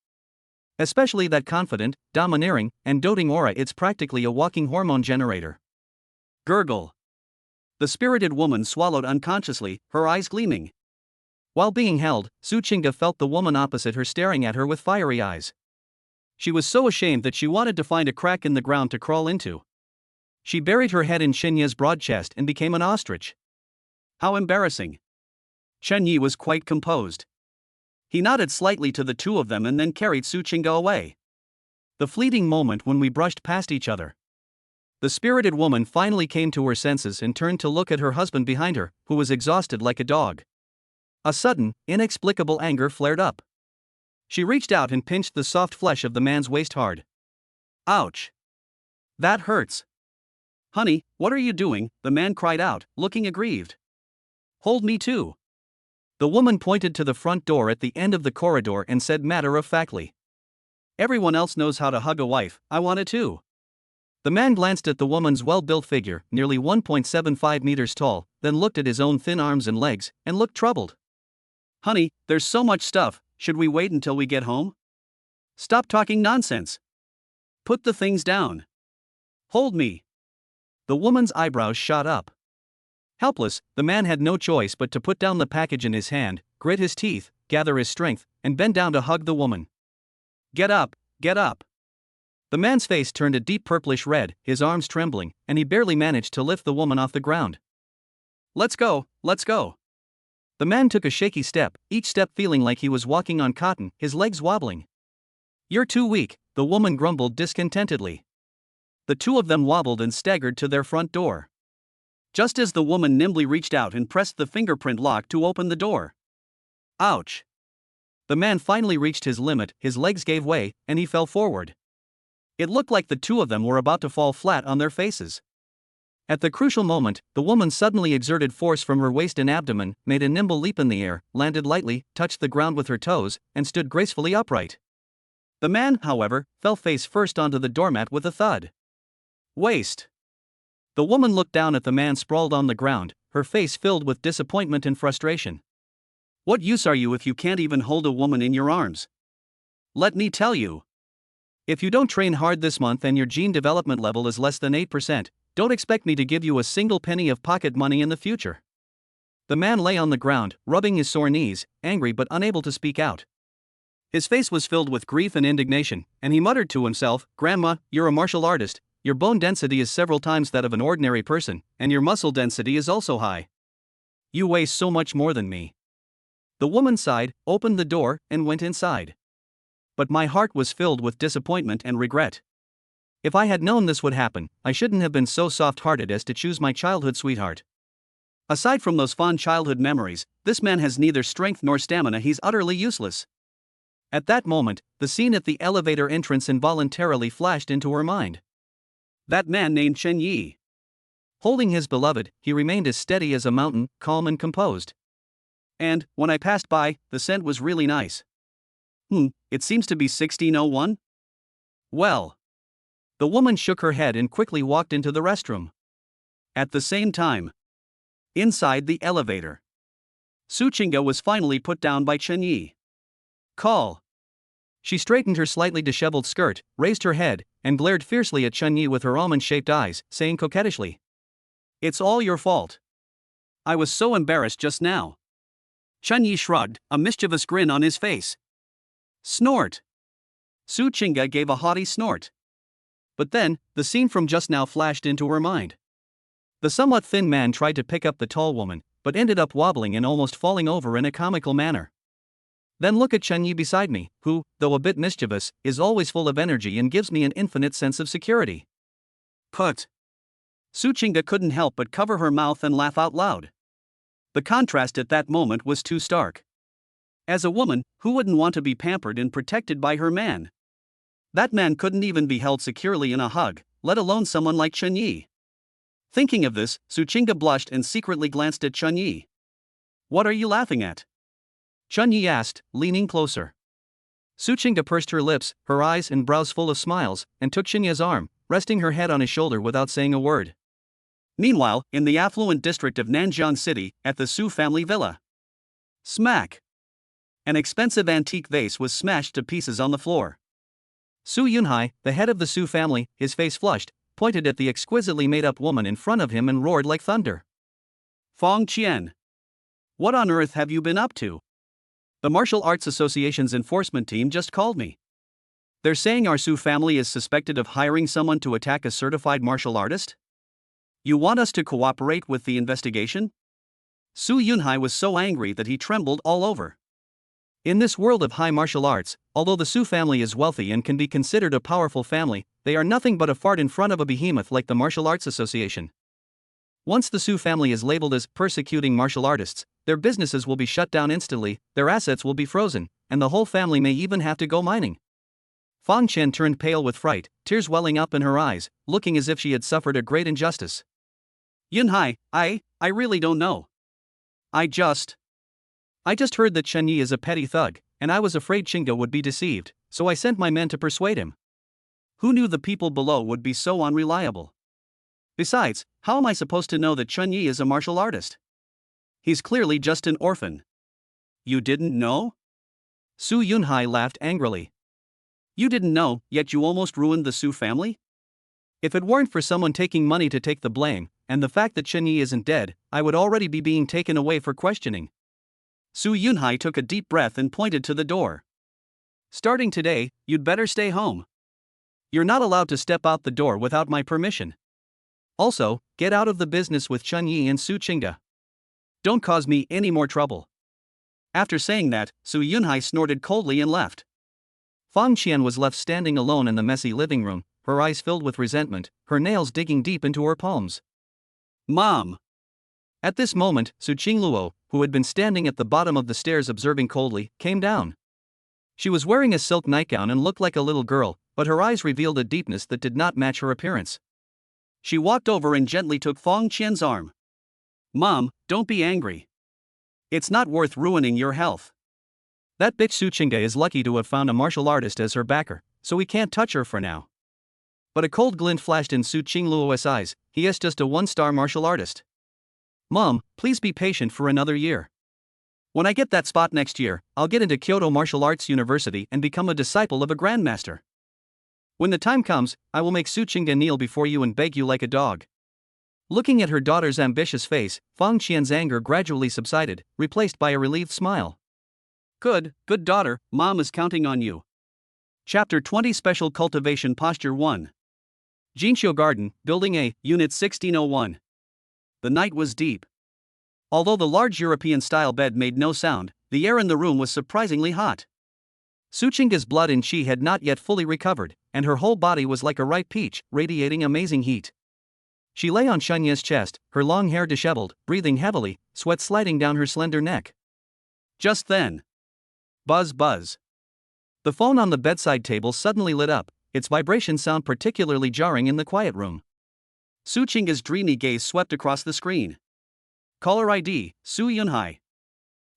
Especially that confident, domineering, and doting aura, it's practically a walking hormone generator. Gurgle. The spirited woman swallowed unconsciously, her eyes gleaming. While being held, Suchinga felt the woman opposite her staring at her with fiery eyes. She was so ashamed that she wanted to find a crack in the ground to crawl into. She buried her head in Chenya's broad chest and became an ostrich. How embarrassing. Chunyi was quite composed. He nodded slightly to the two of them and then carried Suchinga away. The fleeting moment when we brushed past each other. The spirited woman finally came to her senses and turned to look at her husband behind her, who was exhausted like a dog. A sudden, inexplicable anger flared up. She reached out and pinched the soft flesh of the man's waist hard. Ouch! That hurts. Honey, what are you doing? The man cried out, looking aggrieved. Hold me too. The woman pointed to the front door at the end of the corridor and said matter-of-factly. Everyone else knows how to hug a wife, I want it too. The man glanced at the woman's well-built figure, nearly 1.75 meters tall, then looked at his own thin arms and legs, and looked troubled. Honey, there's so much stuff, should we wait until we get home? Stop talking nonsense. Put the things down. Hold me. The woman's eyebrows shot up. Helpless, the man had no choice but to put down the package in his hand, grit his teeth, gather his strength, and bend down to hug the woman. Get up, get up. The man's face turned a deep purplish red, his arms trembling, and he barely managed to lift the woman off the ground. Let's go, let's go. The man took a shaky step, each step feeling like he was walking on cotton, his legs wobbling. You're too weak, the woman grumbled discontentedly. The two of them wobbled and staggered to their front door. Just as the woman nimbly reached out and pressed the fingerprint lock to open the door. Ouch! The man finally reached his limit, his legs gave way, and he fell forward. It looked like the two of them were about to fall flat on their faces. At the crucial moment, the woman suddenly exerted force from her waist and abdomen, made a nimble leap in the air, landed lightly, touched the ground with her toes, and stood gracefully upright. The man, however, fell face first onto the doormat with a thud. Waste! The woman looked down at the man sprawled on the ground, her face filled with disappointment and frustration. What use are you if you can't even hold a woman in your arms? Let me tell you. If you don't train hard this month and your gene development level is less than 8%, don't expect me to give you a single penny of pocket money in the future. The man lay on the ground, rubbing his sore knees, angry but unable to speak out. His face was filled with grief and indignation, and he muttered to himself, Grandma, you're a martial artist, your bone density is several times that of an ordinary person, and your muscle density is also high. You weigh so much more than me. The woman sighed, opened the door, and went inside. But my heart was filled with disappointment and regret. If I had known this would happen, I shouldn't have been so soft-hearted as to choose my childhood sweetheart. Aside from those fond childhood memories, this man has neither strength nor stamina, he's utterly useless. At that moment, the scene at the elevator entrance involuntarily flashed into her mind. That man named Chen Yi. Holding his beloved, he remained as steady as a mountain, calm and composed. And, when I passed by, the scent was really nice. It seems to be 1601? Well. The woman shook her head and quickly walked into the restroom. At the same time, inside the elevator, Su Chinga was finally put down by Chen Yi. Call. She straightened her slightly disheveled skirt, raised her head, and glared fiercely at Chen Yi with her almond-shaped eyes, saying coquettishly, It's all your fault. I was so embarrassed just now. Chen Yi shrugged, a mischievous grin on his face. Snort. Su Chinga gave a haughty snort. But then, the scene from just now flashed into her mind. The somewhat thin man tried to pick up the tall woman, but ended up wobbling and almost falling over in a comical manner. Then look at Chen Yi beside me, who, though a bit mischievous, is always full of energy and gives me an infinite sense of security. Put. Su Chinga couldn't help but cover her mouth and laugh out loud. The contrast at that moment was too stark. As a woman, who wouldn't want to be pampered and protected by her man? That man couldn't even be held securely in a hug, let alone someone like Chen Yi. Thinking of this, Su Chinga blushed and secretly glanced at Chen Yi. What are you laughing at? Chen Yi asked, leaning closer. Su Chinga pursed her lips, her eyes and brows full of smiles, and took Xinya's arm, resting her head on his shoulder without saying a word. Meanwhile, in the affluent district of Nanjiang City, at the Su family villa. Smack! An expensive antique vase was smashed to pieces on the floor. Su Yunhai, the head of the Su family, his face flushed, pointed at the exquisitely made-up woman in front of him and roared like thunder. Fong Qian! What on earth have you been up to? The Martial Arts Association's enforcement team just called me. They're saying our Su family is suspected of hiring someone to attack a certified martial artist? You want us to cooperate with the investigation? Su Yunhai was so angry that he trembled all over. In this world of high martial arts, although the Su family is wealthy and can be considered a powerful family, they are nothing but a fart in front of a behemoth like the Martial Arts Association. Once the Su family is labeled as persecuting martial artists, their businesses will be shut down instantly, their assets will be frozen, and the whole family may even have to go mining. Fang Qian turned pale with fright, tears welling up in her eyes, looking as if she had suffered a great injustice. Yunhai, I really don't know. I just heard that Chen Yi is a petty thug, and I was afraid Qingge would be deceived, so I sent my men to persuade him. Who knew the people below would be so unreliable? Besides, how am I supposed to know that Chen Yi is a martial artist? He's clearly just an orphan. You didn't know? Su Yunhai laughed angrily. You didn't know, yet you almost ruined the Su family? If it weren't for someone taking money to take the blame, and the fact that Chen Yi isn't dead, I would already be being taken away for questioning. Su Yunhai took a deep breath and pointed to the door. Starting today, you'd better stay home. You're not allowed to step out the door without my permission. Also, get out of the business with Chen Yi and Su Qingge. Don't cause me any more trouble. After saying that, Su Yunhai snorted coldly and left. Fang Qian was left standing alone in the messy living room, her eyes filled with resentment, her nails digging deep into her palms. Mom! At this moment, Su Qingluo, who had been standing at the bottom of the stairs observing coldly, came down. She was wearing a silk nightgown and looked like a little girl, but her eyes revealed a deepness that did not match her appearance. She walked over and gently took Fang Qian's arm. Mom, don't be angry. It's not worth ruining your health. That bitch Su Qingge is lucky to have found a martial artist as her backer, so we can't touch her for now. But a cold glint flashed in Su Qingluo's eyes. He is just a one-star martial artist. Mom, please be patient for another year. When I get that spot next year, I'll get into Kyoto Martial Arts University and become a disciple of a grandmaster. When the time comes, I will make Su Qingge kneel before you and beg you like a dog. Looking at her daughter's ambitious face, Fang Qian's anger gradually subsided, replaced by a relieved smile. Good daughter, Mom is counting on you. Chapter 20 Special Cultivation Posture 1. Jinqiu Garden, Building A, Unit 1601. The night was deep. Although the large European-style bed made no sound, the air in the room was surprisingly hot. Su Qingge's blood and qi had not yet fully recovered, and her whole body was like a ripe peach, radiating amazing heat. She lay on Chen Yi's chest, her long hair disheveled, breathing heavily, sweat sliding down her slender neck. Just then. Buzz buzz. The phone on the bedside table suddenly lit up, its vibration sound particularly jarring in the quiet room. Su Qingge's dreamy gaze swept across the screen. Caller ID, Su Yunhai.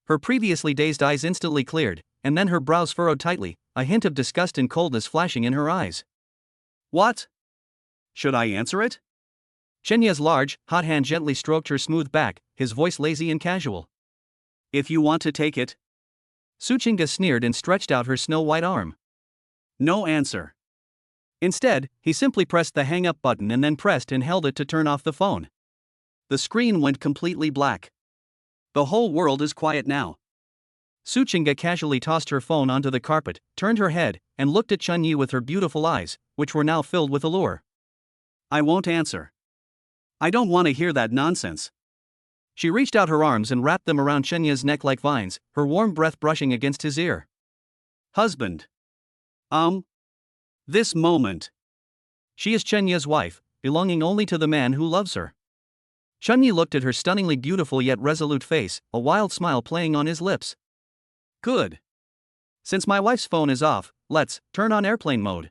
Her previously dazed eyes instantly cleared, and then her brows furrowed tightly, a hint of disgust and coldness flashing in her eyes. What? Should I answer it? Chen Yi's large, hot hand gently stroked her smooth back, his voice lazy and casual. If you want to take it. Su Qingge sneered and stretched out her snow-white arm. No answer. Instead, he simply pressed the hang-up button and then pressed and held it to turn off the phone. The screen went completely black. The whole world is quiet now. Su Qingge casually tossed her phone onto the carpet, turned her head, and looked at Chen Yi with her beautiful eyes, which were now filled with allure. I won't answer. I don't want to hear that nonsense. She reached out her arms and wrapped them around Chen Yi's neck like vines, her warm breath brushing against his ear. Husband. This moment. She is Chen Yi's wife, belonging only to the man who loves her. Chen Yi looked at her stunningly beautiful yet resolute face, a wild smile playing on his lips. Good. Since my wife's phone is off, let's turn on airplane mode.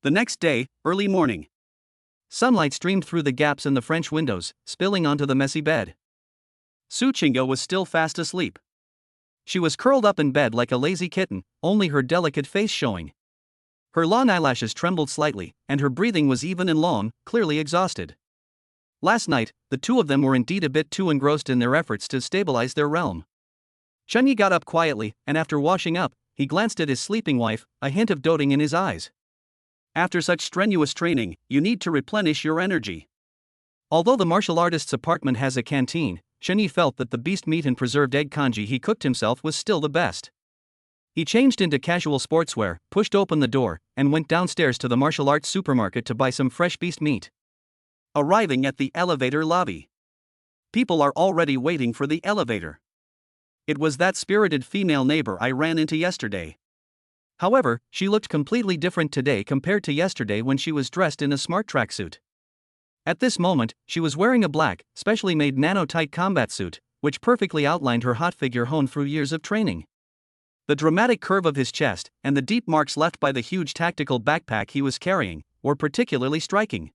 The next day, early morning. Sunlight streamed through the gaps in the French windows, spilling onto the messy bed. Su Qingge was still fast asleep. She was curled up in bed like a lazy kitten, only her delicate face showing. Her long eyelashes trembled slightly, and her breathing was even and long, clearly exhausted. Last night, the two of them were indeed a bit too engrossed in their efforts to stabilize their realm. Chen Yi got up quietly, and after washing up, he glanced at his sleeping wife, a hint of doting in his eyes. After such strenuous training, you need to replenish your energy. Although the martial artist's apartment has a canteen, Chen Yi felt that the beast meat and preserved egg congee he cooked himself was still the best. He changed into casual sportswear, pushed open the door, and went downstairs to the martial arts supermarket to buy some fresh beast meat. Arriving at the elevator lobby. People are already waiting for the elevator. It was that spirited female neighbor I ran into yesterday. However, she looked completely different today compared to yesterday when she was dressed in a smart tracksuit. At this moment, she was wearing a black, specially made nano-tight combat suit, which perfectly outlined her hot figure honed through years of training. The dramatic curve of his chest, and the deep marks left by the huge tactical backpack he was carrying, were particularly striking.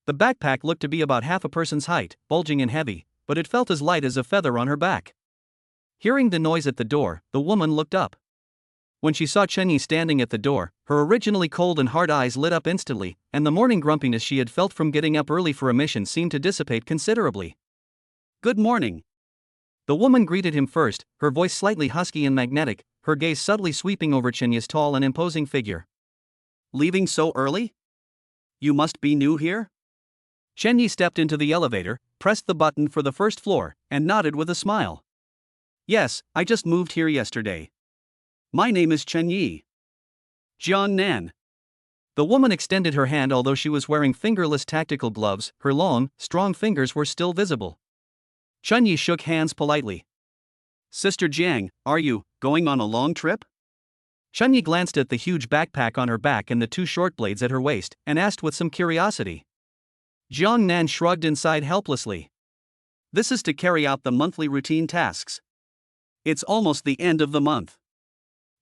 The backpack looked to be about half a person's height, bulging and heavy, but it felt as light as a feather on her back. Hearing the noise at the door, the woman looked up. When she saw Chen Yi standing at the door, her originally cold and hard eyes lit up instantly, and the morning grumpiness she had felt from getting up early for a mission seemed to dissipate considerably. "Good morning." The woman greeted him first, her voice slightly husky and magnetic, her gaze subtly sweeping over Chen Yi's tall and imposing figure. "Leaving so early? You must be new here?" Chen Yi stepped into the elevator, pressed the button for the first floor, and nodded with a smile. "Yes, I just moved here yesterday. My name is Chen Yi. Jiang Nan." The woman extended her hand. Although she was wearing fingerless tactical gloves, her long, strong fingers were still visible. Chen Yi shook hands politely. "Sister Jiang, are you going on a long trip?" Chen Yi glanced at the huge backpack on her back and the two short blades at her waist, and asked with some curiosity. Jiang Nan shrugged and sighed helplessly. "This is to carry out the monthly routine tasks. It's almost the end of the month.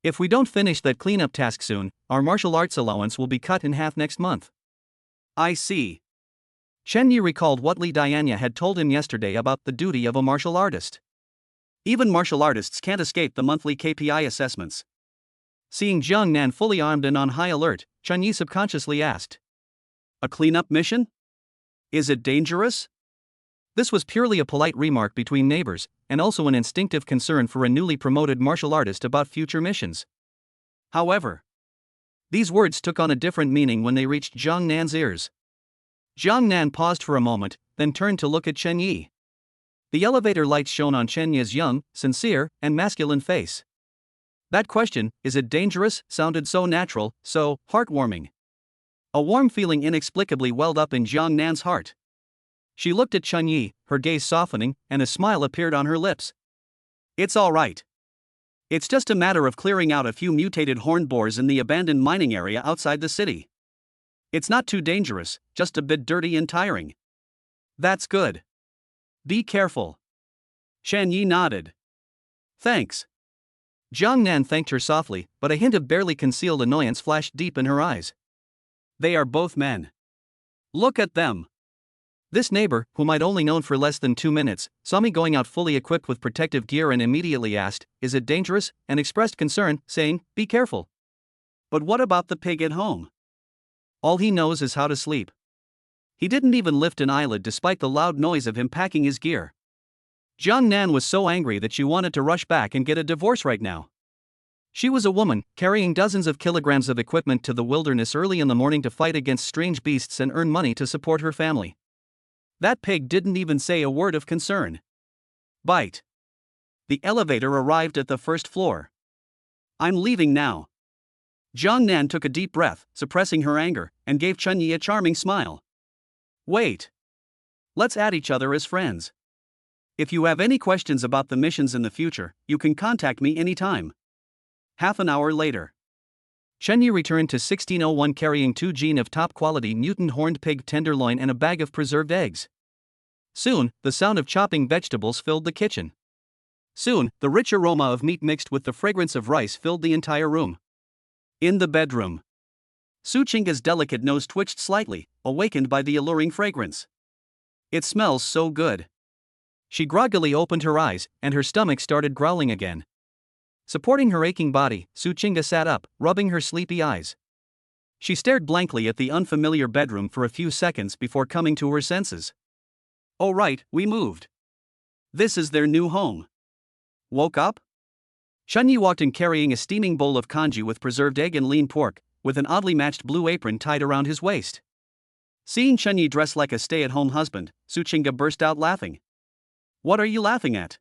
If we don't finish that cleanup task soon, our martial arts allowance will be cut in half next month." "I see." Chen Yi recalled what Li Dianya had told him yesterday about the duty of a martial artist. Even martial artists can't escape the monthly KPI assessments. Seeing Jiang Nan fully armed and on high alert, Chen Yi subconsciously asked, "A cleanup mission? Is it dangerous?" This was purely a polite remark between neighbors, and also an instinctive concern for a newly promoted martial artist about future missions. However, these words took on a different meaning when they reached Jiang Nan's ears. Jiang Nan paused for a moment, then turned to look at Chen Yi. The elevator lights shone on Chen Yi's young, sincere, and masculine face. That question, "Is it dangerous?" sounded so natural, so heartwarming. A warm feeling inexplicably welled up in Jiang Nan's heart. She looked at Chen Yi, her gaze softening, and a smile appeared on her lips. "It's all right. It's just a matter of clearing out a few mutated horned boars in the abandoned mining area outside the city. It's not too dangerous, just a bit dirty and tiring." "That's good. Be careful." Chen Yi nodded. "Thanks." Jiang Nan thanked her softly, but a hint of barely concealed annoyance flashed deep in her eyes. They are both men. Look at them. This neighbor, whom I'd only known for less than 2 minutes, saw me going out fully equipped with protective gear and immediately asked, "Is it dangerous?" and expressed concern, saying, "Be careful." But what about the pig at home? All he knows is how to sleep. He didn't even lift an eyelid despite the loud noise of him packing his gear. Jiang Nan was so angry that she wanted to rush back and get a divorce right now. She was a woman, carrying dozens of kilograms of equipment to the wilderness early in the morning to fight against strange beasts and earn money to support her family. That pig didn't even say a word of concern. Bite. The elevator arrived at the first floor. "I'm leaving now." Jiang Nan took a deep breath, suppressing her anger, and gave Chen Yi a charming smile. "Wait. Let's add each other as friends. If you have any questions about the missions in the future, you can contact me anytime." Half an hour later, Chen Yi returned to 1601 carrying 2 gene of top-quality mutant horned pig tenderloin and a bag of preserved eggs. Soon, the sound of chopping vegetables filled the kitchen. Soon, the rich aroma of meat mixed with the fragrance of rice filled the entire room. In the bedroom, Su Qingga's delicate nose twitched slightly, awakened by the alluring fragrance. "It smells so good." She groggily opened her eyes, and her stomach started growling again. Supporting her aching body, Su Qingga sat up, rubbing her sleepy eyes. She stared blankly at the unfamiliar bedroom for a few seconds before coming to her senses. "Oh right, we moved. This is their new home." Woke up? Chen Yi walked in carrying a steaming bowl of congee with preserved egg and lean pork, with an oddly matched blue apron tied around his waist. Seeing Chen Yi dressed like a stay-at-home husband, Su Qingga burst out laughing. "What are you laughing at?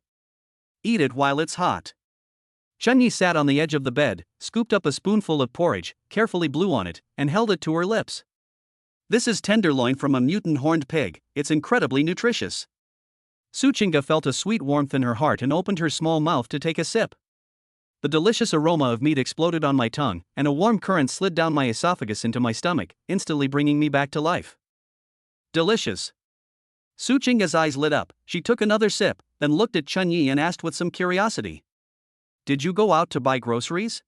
Eat it while it's hot." Chen Yi sat on the edge of the bed, scooped up a spoonful of porridge, carefully blew on it, and held it to her lips. "This is tenderloin from a mutant horned pig, it's incredibly nutritious." Su Qingga felt a sweet warmth in her heart and opened her small mouth to take a sip. The delicious aroma of meat exploded on my tongue, and a warm current slid down my esophagus into my stomach, instantly bringing me back to life. Delicious. Su Chinga's eyes lit up. She took another sip, then looked at Chun Yi and asked with some curiosity. Did you go out to buy groceries?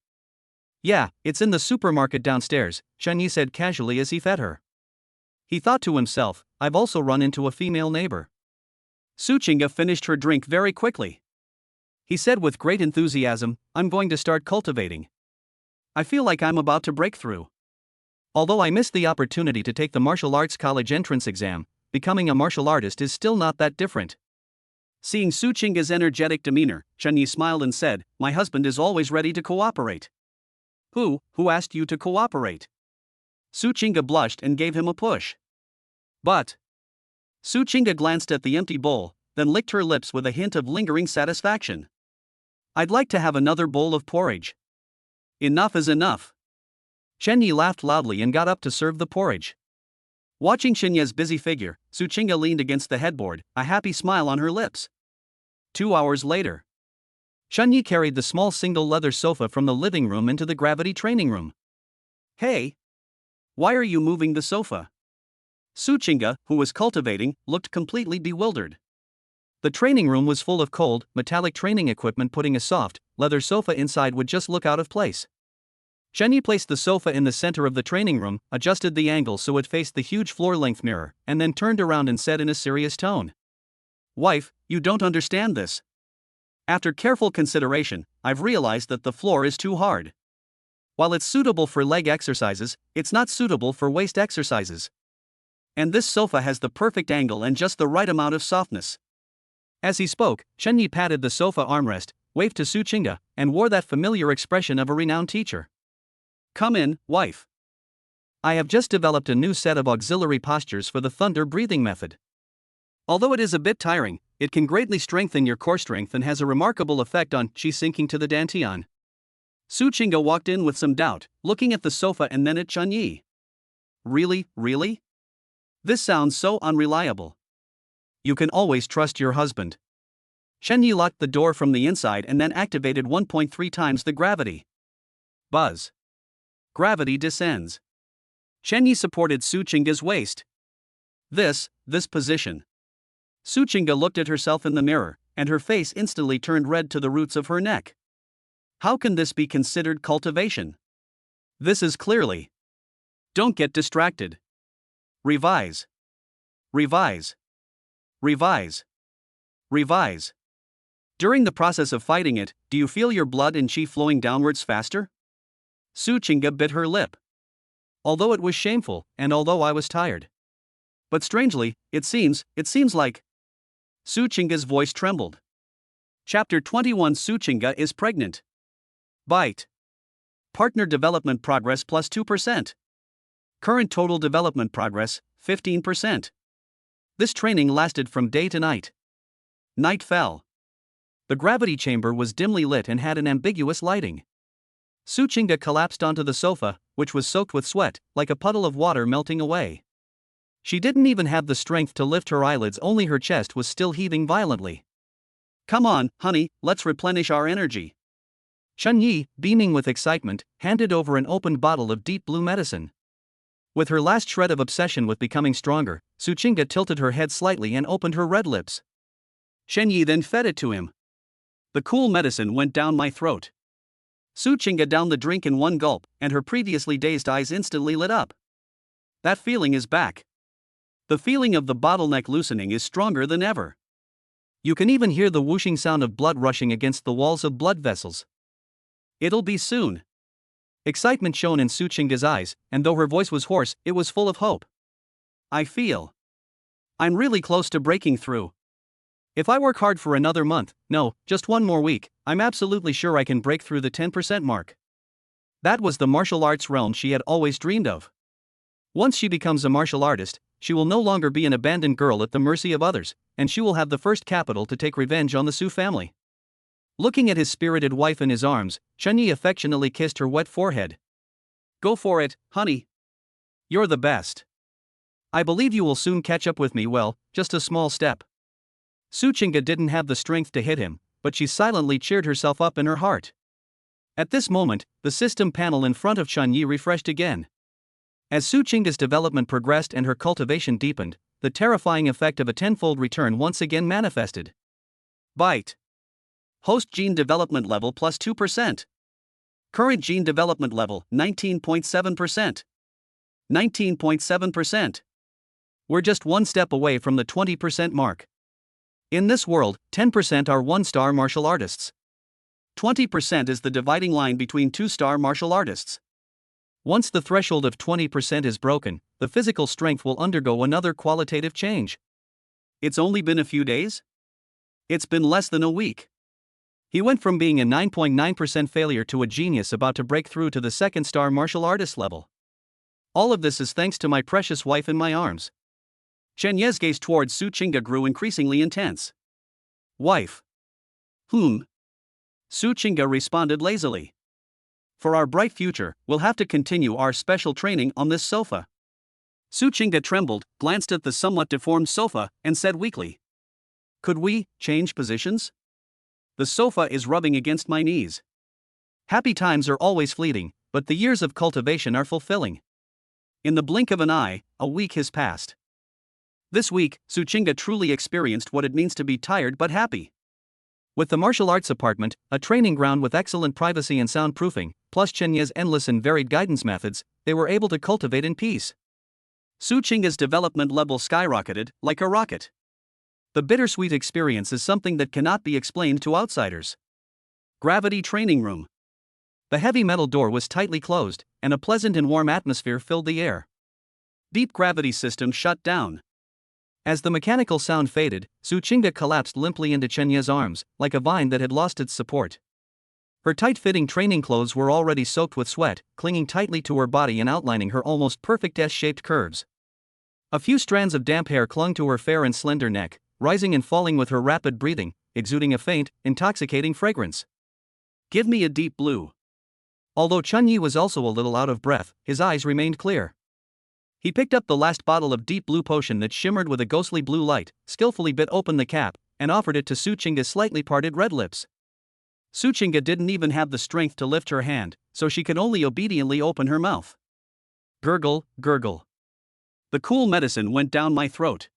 Yeah, it's in the supermarket downstairs, Chun Yi said casually as he fed her. He thought to himself, I've also run into a female neighbor. Su Chinga finished her drink very quickly. He said with great enthusiasm, I'm going to start cultivating. I feel like I'm about to break through. Although I missed the opportunity to take the martial arts college entrance exam, becoming a martial artist is still not that different. Seeing Su Chinga's energetic demeanor, Chun Yi smiled and said, My husband is always ready to cooperate. Who asked you to cooperate? Su Chinga blushed and gave him a push. But. Su Chinga glanced at the empty bowl, then licked her lips with a hint of lingering satisfaction. I'd like to have another bowl of porridge. Enough is enough. Chen Yi laughed loudly and got up to serve the porridge. Watching Shinya's busy figure, Su Chinga leaned against the headboard, a happy smile on her lips. 2 hours later. Chun Yi carried the small single leather sofa from the living room into the gravity training room. Hey! Why are you moving the sofa? Su Chinga, who was cultivating, looked completely bewildered. The training room was full of cold, metallic training equipment. Putting a soft, leather sofa inside would just look out of place. Chen Yi placed the sofa in the center of the training room, adjusted the angle so it faced the huge floor-length mirror, and then turned around and said in a serious tone. Wife, you don't understand this. After careful consideration, I've realized that the floor is too hard. While it's suitable for leg exercises, it's not suitable for waist exercises. And this sofa has the perfect angle and just the right amount of softness. As he spoke, Chen Yi patted the sofa armrest, waved to Su Chinga, and wore that familiar expression of a renowned teacher. Come in, wife. I have just developed a new set of auxiliary postures for the thunder breathing method. Although it is a bit tiring, it can greatly strengthen your core strength and has a remarkable effect on qi sinking to the dantian. Su Chinga walked in with some doubt, looking at the sofa and then at Chun Yi. Really? This sounds so unreliable. You can always trust your husband. Chen Yi locked the door from the inside and then activated 1.3 times the gravity. Buzz. Gravity descends. Chen Yi supported Su Chinga's waist. This position. Su Chinga looked at herself in the mirror, and her face instantly turned red to the roots of her neck. How can this be considered cultivation? This is clearly. Don't get distracted. Revise. During the process of fighting it, do you feel your blood and qi flowing downwards faster? Su Chinga bit her lip. Although it was shameful, and although I was tired. But strangely, it seems like. Su Chinga's voice trembled. Chapter 21. Su Chinga is pregnant. Bite. Partner development progress plus 2%. Current total development progress, 15%. This training lasted from day to night. Night fell. The gravity chamber was dimly lit and had an ambiguous lighting. Su Chinga collapsed onto the sofa, which was soaked with sweat, like a puddle of water melting away. She didn't even have the strength to lift her eyelids, only her chest was still heaving violently. Come on, honey, let's replenish our energy. Chun Yi, beaming with excitement, handed over an opened bottle of deep blue medicine. With her last shred of obsession with becoming stronger, Su Chinga tilted her head slightly and opened her red lips. Chen Yi then fed it to him. The cool medicine went down my throat. Su Chinga downed the drink in one gulp, and her previously dazed eyes instantly lit up. That feeling is back. The feeling of the bottleneck loosening is stronger than ever. You can even hear the whooshing sound of blood rushing against the walls of blood vessels. It'll be soon. Excitement shone in Su Chinga's eyes, and though her voice was hoarse, it was full of hope. I'm really close to breaking through. If I work hard for another month, no, just one more week, I'm absolutely sure I can break through the 10% mark. That was the martial arts realm she had always dreamed of. Once she becomes a martial artist, she will no longer be an abandoned girl at the mercy of others, and she will have the first capital to take revenge on the Su family. Looking at his spirited wife in his arms, Chun Yi affectionately kissed her wet forehead. Go for it, honey. You're the best. I believe you will soon catch up with me. Well, just a small step. Su Chinga didn't have the strength to hit him, but she silently cheered herself up in her heart. At this moment, the system panel in front of Chun Yi refreshed again. As Su Chinga's development progressed and her cultivation deepened, the terrifying effect of a tenfold return once again manifested. Byte. Host gene development level plus 2%. Current gene development level 19.7%. 19.7%. We're just one step away from the 20% mark. In this world, 10% are one-star martial artists. 20% is the dividing line between two-star martial artists. Once the threshold of 20% is broken, the physical strength will undergo another qualitative change. It's only been a few days? It's been less than a week. He went from being a 9.9% failure to a genius about to break through to the second-star martial artist level. All of this is thanks to my precious wife in my arms. Chen Ye's gaze towards Su Qingge grew increasingly intense. Wife. Su Qingge responded lazily. For our bright future, we'll have to continue our special training on this sofa. Su Qingge trembled, glanced at the somewhat deformed sofa, and said weakly. Could we change positions? The sofa is rubbing against my knees. Happy times are always fleeting, but the years of cultivation are fulfilling. In the blink of an eye, a week has passed. This week, Su Qingge truly experienced what it means to be tired but happy. With the martial arts apartment, a training ground with excellent privacy and soundproofing, plus Chen Ye's endless and varied guidance methods, they were able to cultivate in peace. Su Qingge's development level skyrocketed, like a rocket. The bittersweet experience is something that cannot be explained to outsiders. Gravity training room. The heavy metal door was tightly closed, and a pleasant and warm atmosphere filled the air. Deep gravity system shut down. As the mechanical sound faded, Su Qingge collapsed limply into Chen Ye's arms, like a vine that had lost its support. Her tight-fitting training clothes were already soaked with sweat, clinging tightly to her body and outlining her almost perfect S-shaped curves. A few strands of damp hair clung to her fair and slender neck, rising and falling with her rapid breathing, exuding a faint, intoxicating fragrance. Give me a deep blue. Although Chen Yi was also a little out of breath, his eyes remained clear. He picked up the last bottle of deep blue potion that shimmered with a ghostly blue light, skillfully bit open the cap, and offered it to Su Qingge's slightly parted red lips. Su Qingge didn't even have the strength to lift her hand, so she could only obediently open her mouth. Gurgle, gurgle. The cool medicine went down my throat.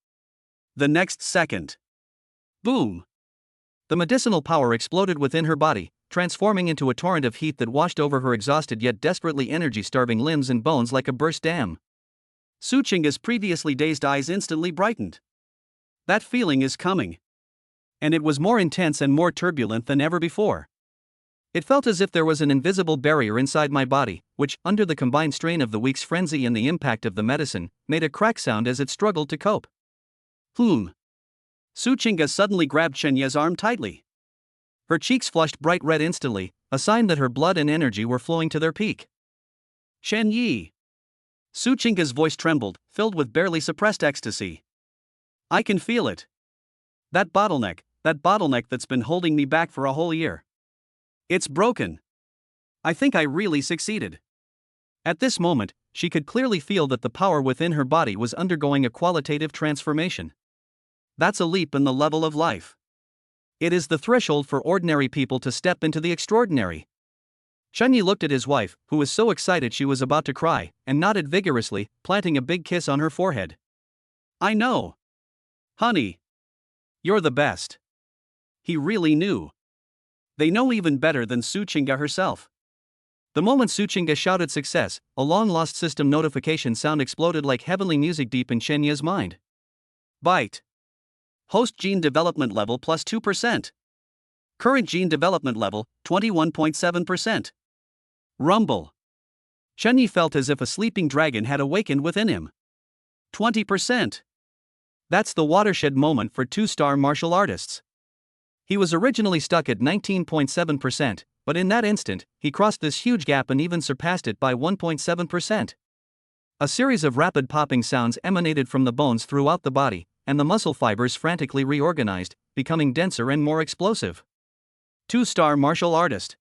The next second. Boom! The medicinal power exploded within her body, transforming into a torrent of heat that washed over her exhausted yet desperately energy-starving limbs and bones like a burst dam. Su Qingge's previously dazed eyes instantly brightened. That feeling is coming. And it was more intense and more turbulent than ever before. It felt as if there was an invisible barrier inside my body, which, under the combined strain of the week's frenzy and the impact of the medicine, made a crack sound as it struggled to cope. Su Qingge suddenly grabbed Chen Ye's arm tightly. Her cheeks flushed bright red instantly, a sign that her blood and energy were flowing to their peak. Chen Yi. Su Qingge's voice trembled, filled with barely suppressed ecstasy. I can feel it. That bottleneck that's been holding me back for a whole year. It's broken. I think I really succeeded. At this moment, she could clearly feel that the power within her body was undergoing a qualitative transformation. That's a leap in the level of life. It is the threshold for ordinary people to step into the extraordinary. Chen Yi looked at his wife, who was so excited she was about to cry, and nodded vigorously, planting a big kiss on her forehead. I know. Honey. You're the best. He really knew. They know even better than Su Qingge herself. The moment Su Qingge shouted success, a long-lost system notification sound exploded like heavenly music deep in Chen Ye's mind. Byte. Host gene development level plus 2%. Current gene development level, 21.7%. Rumble. Chen Yi felt as if a sleeping dragon had awakened within him. 20%. That's the watershed moment for two-star martial artists. He was originally stuck at 19.7%, but in that instant, he crossed this huge gap and even surpassed it by 1.7%. A series of rapid popping sounds emanated from the bones throughout the body, and the muscle fibers frantically reorganized, becoming denser and more explosive. Two-star martial artist.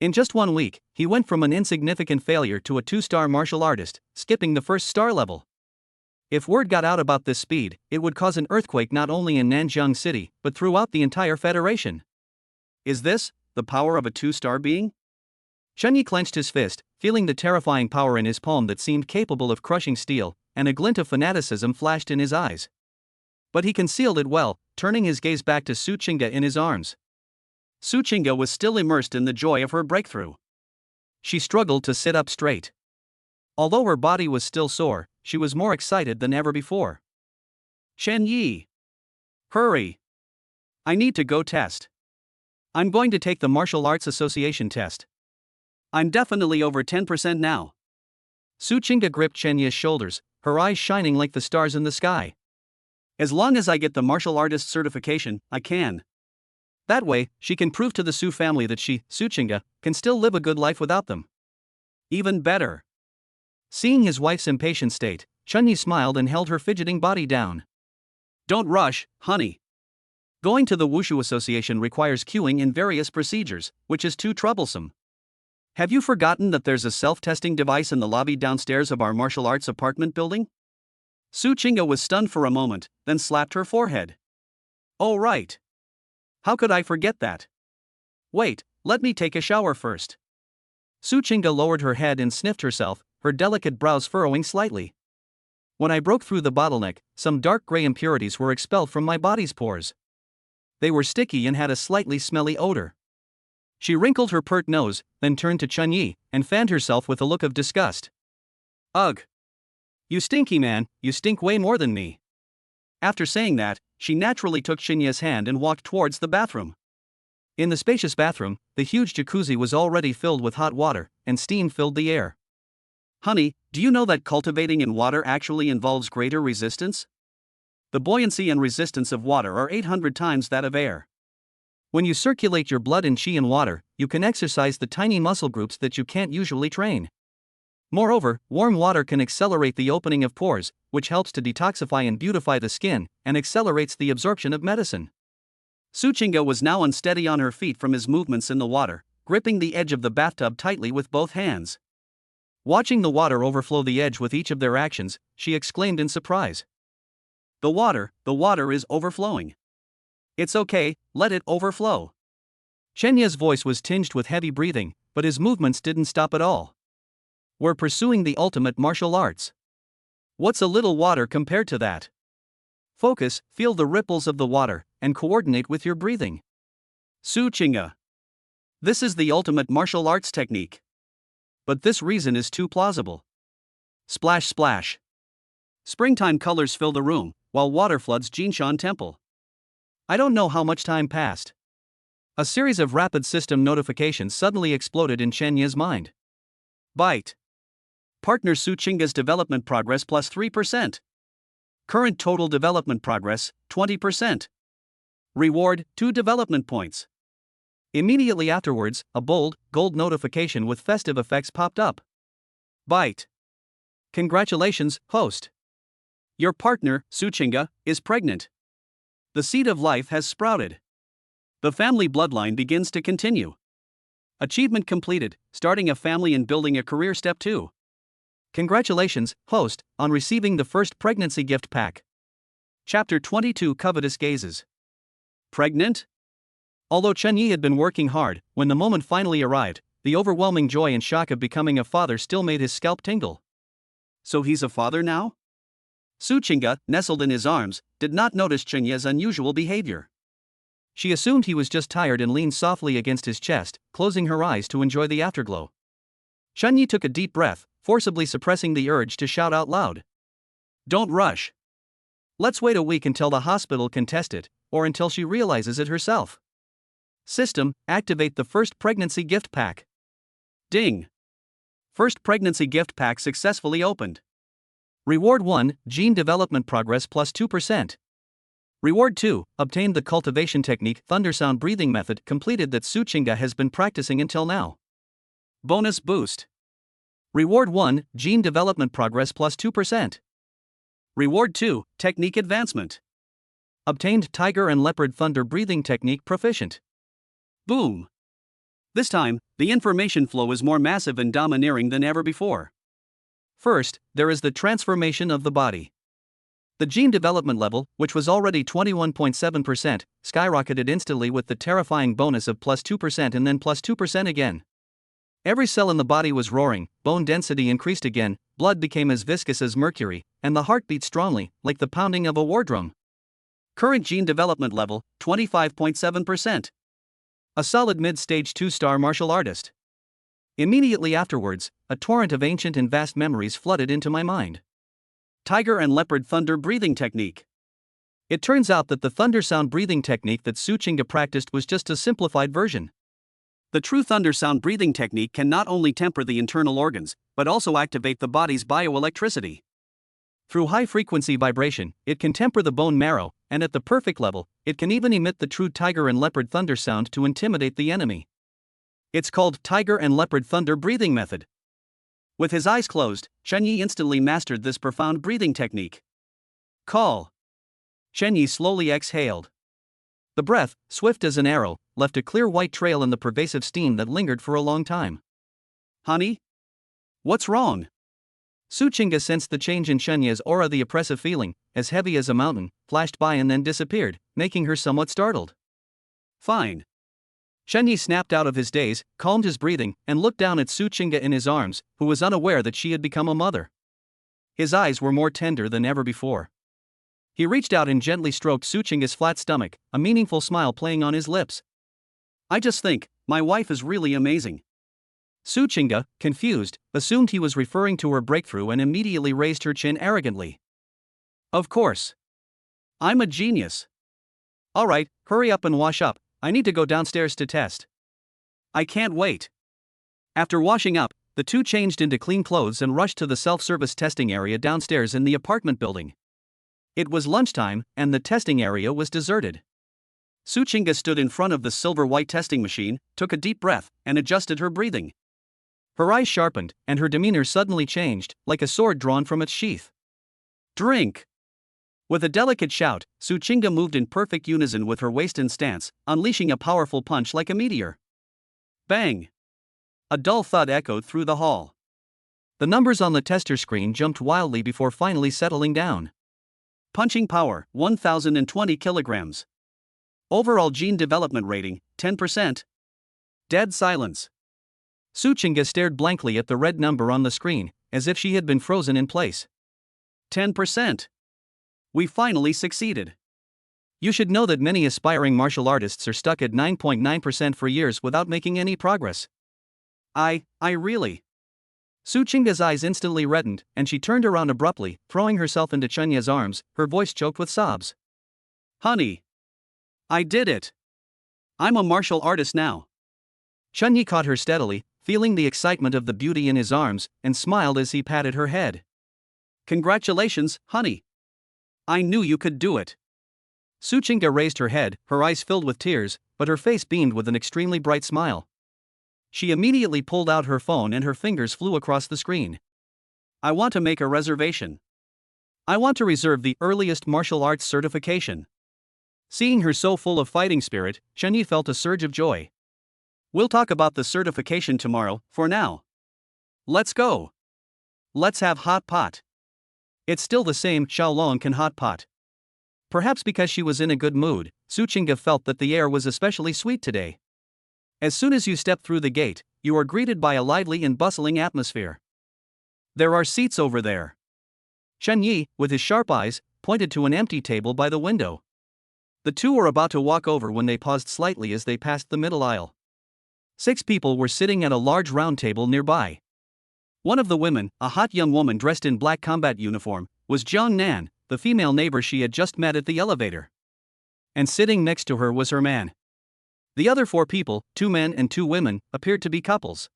In just 1 week, he went from an insignificant failure to a two-star martial artist, skipping the first star level. If word got out about this speed, it would cause an earthquake not only in Nanjiang City, but throughout the entire Federation. Is this the power of a two-star being? Chen Yi clenched his fist, feeling the terrifying power in his palm that seemed capable of crushing steel, and a glint of fanaticism flashed in his eyes. But he concealed it well, turning his gaze back to Su Chinga in his arms. Su Chinga was still immersed in the joy of her breakthrough. She struggled to sit up straight. Although her body was still sore, she was more excited than ever before. Chen Yi! Hurry! I need to go test. I'm going to take the Martial Arts Association test. I'm definitely over 10% now. Su Chinga gripped Chen Yi's shoulders, her eyes shining like the stars in the sky. As long as I get the martial artist certification, I can. That way, she can prove to the Su family that she, Su Chinga, can still live a good life without them. Even better. Seeing his wife's impatient state, Chen Yi smiled and held her fidgeting body down. Don't rush, honey. Going to the Wushu Association requires queuing in various procedures, which is too troublesome. Have you forgotten that there's a self-testing device in the lobby downstairs of our martial arts apartment building? Su Chinga was stunned for a moment, then slapped her forehead. Oh right. How could I forget that? Wait, let me take a shower first. Su Chinga lowered her head and sniffed herself, her delicate brows furrowing slightly. When I broke through the bottleneck, some dark gray impurities were expelled from my body's pores. They were sticky and had a slightly smelly odor. She wrinkled her pert nose, then turned to Chen Yi, and fanned herself with a look of disgust. Ugh! You stinky man, you stink way more than me. After saying that, she naturally took Chen Yi's hand and walked towards the bathroom. In the spacious bathroom, the huge jacuzzi was already filled with hot water, and steam filled the air. Honey, do you know that cultivating in water actually involves greater resistance? The buoyancy and resistance of water are 800 times that of air. When you circulate your blood and qi in water, you can exercise the tiny muscle groups that you can't usually train. Moreover, warm water can accelerate the opening of pores, which helps to detoxify and beautify the skin, and accelerates the absorption of medicine. Su Chinga was now unsteady on her feet from his movements in the water, gripping the edge of the bathtub tightly with both hands. Watching the water overflow the edge with each of their actions, she exclaimed in surprise. The water is overflowing. It's okay, let it overflow. Chen Yi's voice was tinged with heavy breathing, but his movements didn't stop at all. We're pursuing the ultimate martial arts. What's a little water compared to that? Focus, feel the ripples of the water, and coordinate with your breathing. Su Chinga. This is the ultimate martial arts technique. But this reason is too plausible. Splash splash. Springtime colors fill the room, while water floods Jinshan Temple. I don't know how much time passed. A series of rapid system notifications suddenly exploded in Chen Yi's mind. Bite. Partner Su Chinga's development progress plus 3%. Current total development progress, 20%. Reward, 2 development points. Immediately afterwards, a bold, gold notification with festive effects popped up. Bite. Congratulations, host. Your partner, Su Chinga, is pregnant. The seed of life has sprouted. The family bloodline begins to continue. Achievement completed, starting a family and building a career step 2. Congratulations, host, on receiving the first pregnancy gift pack. Chapter 22 Covetous Gazes. Pregnant? Although Chen Yi had been working hard, when the moment finally arrived, the overwhelming joy and shock of becoming a father still made his scalp tingle. So he's a father now? Su Chinga, nestled in his arms, did not notice Chen Yi's unusual behavior. She assumed he was just tired and leaned softly against his chest, closing her eyes to enjoy the afterglow. Chen Yi took a deep breath, forcibly suppressing the urge to shout out loud. Don't rush. Let's wait a week until the hospital can test it, or until she realizes it herself. System, activate the first pregnancy gift pack. Ding. First pregnancy gift pack successfully opened. Reward 1, gene development progress plus 2%. Reward 2, obtained the cultivation technique thundersound breathing method completed that Su Chinga has been practicing until now. Bonus boost. Reward 1, gene development progress plus 2%. Reward 2, technique advancement. Obtained tiger and leopard thunder breathing technique proficient. Boom. This time, the information flow is more massive and domineering than ever before. First, there is the transformation of the body. The gene development level, which was already 21.7%, skyrocketed instantly with the terrifying bonus of plus 2% and then plus 2% again. Every cell in the body was roaring, bone density increased again, blood became as viscous as mercury, and the heart beat strongly, like the pounding of a war drum. Current gene development level, 25.7%. A solid mid-stage 2-star martial artist. Immediately afterwards, a torrent of ancient and vast memories flooded into my mind. Tiger and leopard thunder breathing technique. It turns out that the thunder sound breathing technique that Su Chinga practiced was just a simplified version. The true thunder sound breathing technique can not only temper the internal organs, but also activate the body's bioelectricity. Through high-frequency vibration, it can temper the bone marrow, and at the perfect level, it can even emit the true tiger and leopard thunder sound to intimidate the enemy. It's called Tiger and Leopard Thunder Breathing Method. With his eyes closed, Chen Yi instantly mastered this profound breathing technique. Call. Chen Yi slowly exhaled. The breath, swift as an arrow, left a clear white trail in the pervasive steam that lingered for a long time. Honey? What's wrong? Su Chinga sensed the change in Chen Yi's aura. The oppressive feeling, as heavy as a mountain, flashed by and then disappeared, making her somewhat startled. Fine. Chen Yi snapped out of his daze, calmed his breathing, and looked down at Su Chinga in his arms, who was unaware that she had become a mother. His eyes were more tender than ever before. He reached out and gently stroked Su Chinga's flat stomach, a meaningful smile playing on his lips. I just think, my wife is really amazing. Su Chinga, confused, assumed he was referring to her breakthrough and immediately raised her chin arrogantly. Of course. I'm a genius. Alright, hurry up and wash up, I need to go downstairs to test. I can't wait. After washing up, the two changed into clean clothes and rushed to the self-service testing area downstairs in the apartment building. It was lunchtime, and the testing area was deserted. Su Chinga stood in front of the silver-white testing machine, took a deep breath, and adjusted her breathing. Her eyes sharpened, and her demeanor suddenly changed, like a sword drawn from its sheath. Drink! With a delicate shout, Su Chinga moved in perfect unison with her waist and stance, unleashing a powerful punch like a meteor. Bang! A dull thud echoed through the hall. The numbers on the tester screen jumped wildly before finally settling down. Punching power, 1,020 kilograms. Overall gene development rating, 10%. Dead silence. Su Chinga stared blankly at the red number on the screen, as if she had been frozen in place. 10%. We finally succeeded. You should know that many aspiring martial artists are stuck at 9.9% for years without making any progress. I really. Su Chinga's eyes instantly reddened, and she turned around abruptly, throwing herself into Chen Yi's arms, her voice choked with sobs. Honey. I did it. I'm a martial artist now. Chen Yi caught her steadily, feeling the excitement of the beauty in his arms, and smiled as he patted her head. Congratulations, honey. I knew you could do it. Su Chinga raised her head, her eyes filled with tears, but her face beamed with an extremely bright smile. She immediately pulled out her phone and her fingers flew across the screen. I want to make a reservation. I want to reserve the earliest martial arts certification. Seeing her so full of fighting spirit, Chen Yi felt a surge of joy. We'll talk about the certification tomorrow, for now. Let's go. Let's have hot pot. It's still the same Xiaolong can hot pot. Perhaps because she was in a good mood, Su Chinga felt that the air was especially sweet today. As soon as you step through the gate, you are greeted by a lively and bustling atmosphere. There are seats over there. Chen Yi, with his sharp eyes, pointed to an empty table by the window. The two were about to walk over when they paused slightly as they passed the middle aisle. 6 people were sitting at a large round table nearby. One of the women, a hot young woman dressed in black combat uniform, was Jiang Nan, the female neighbor she had just met at the elevator. And sitting next to her was her man. The other 4 people, 2 men and 2 women, appeared to be couples.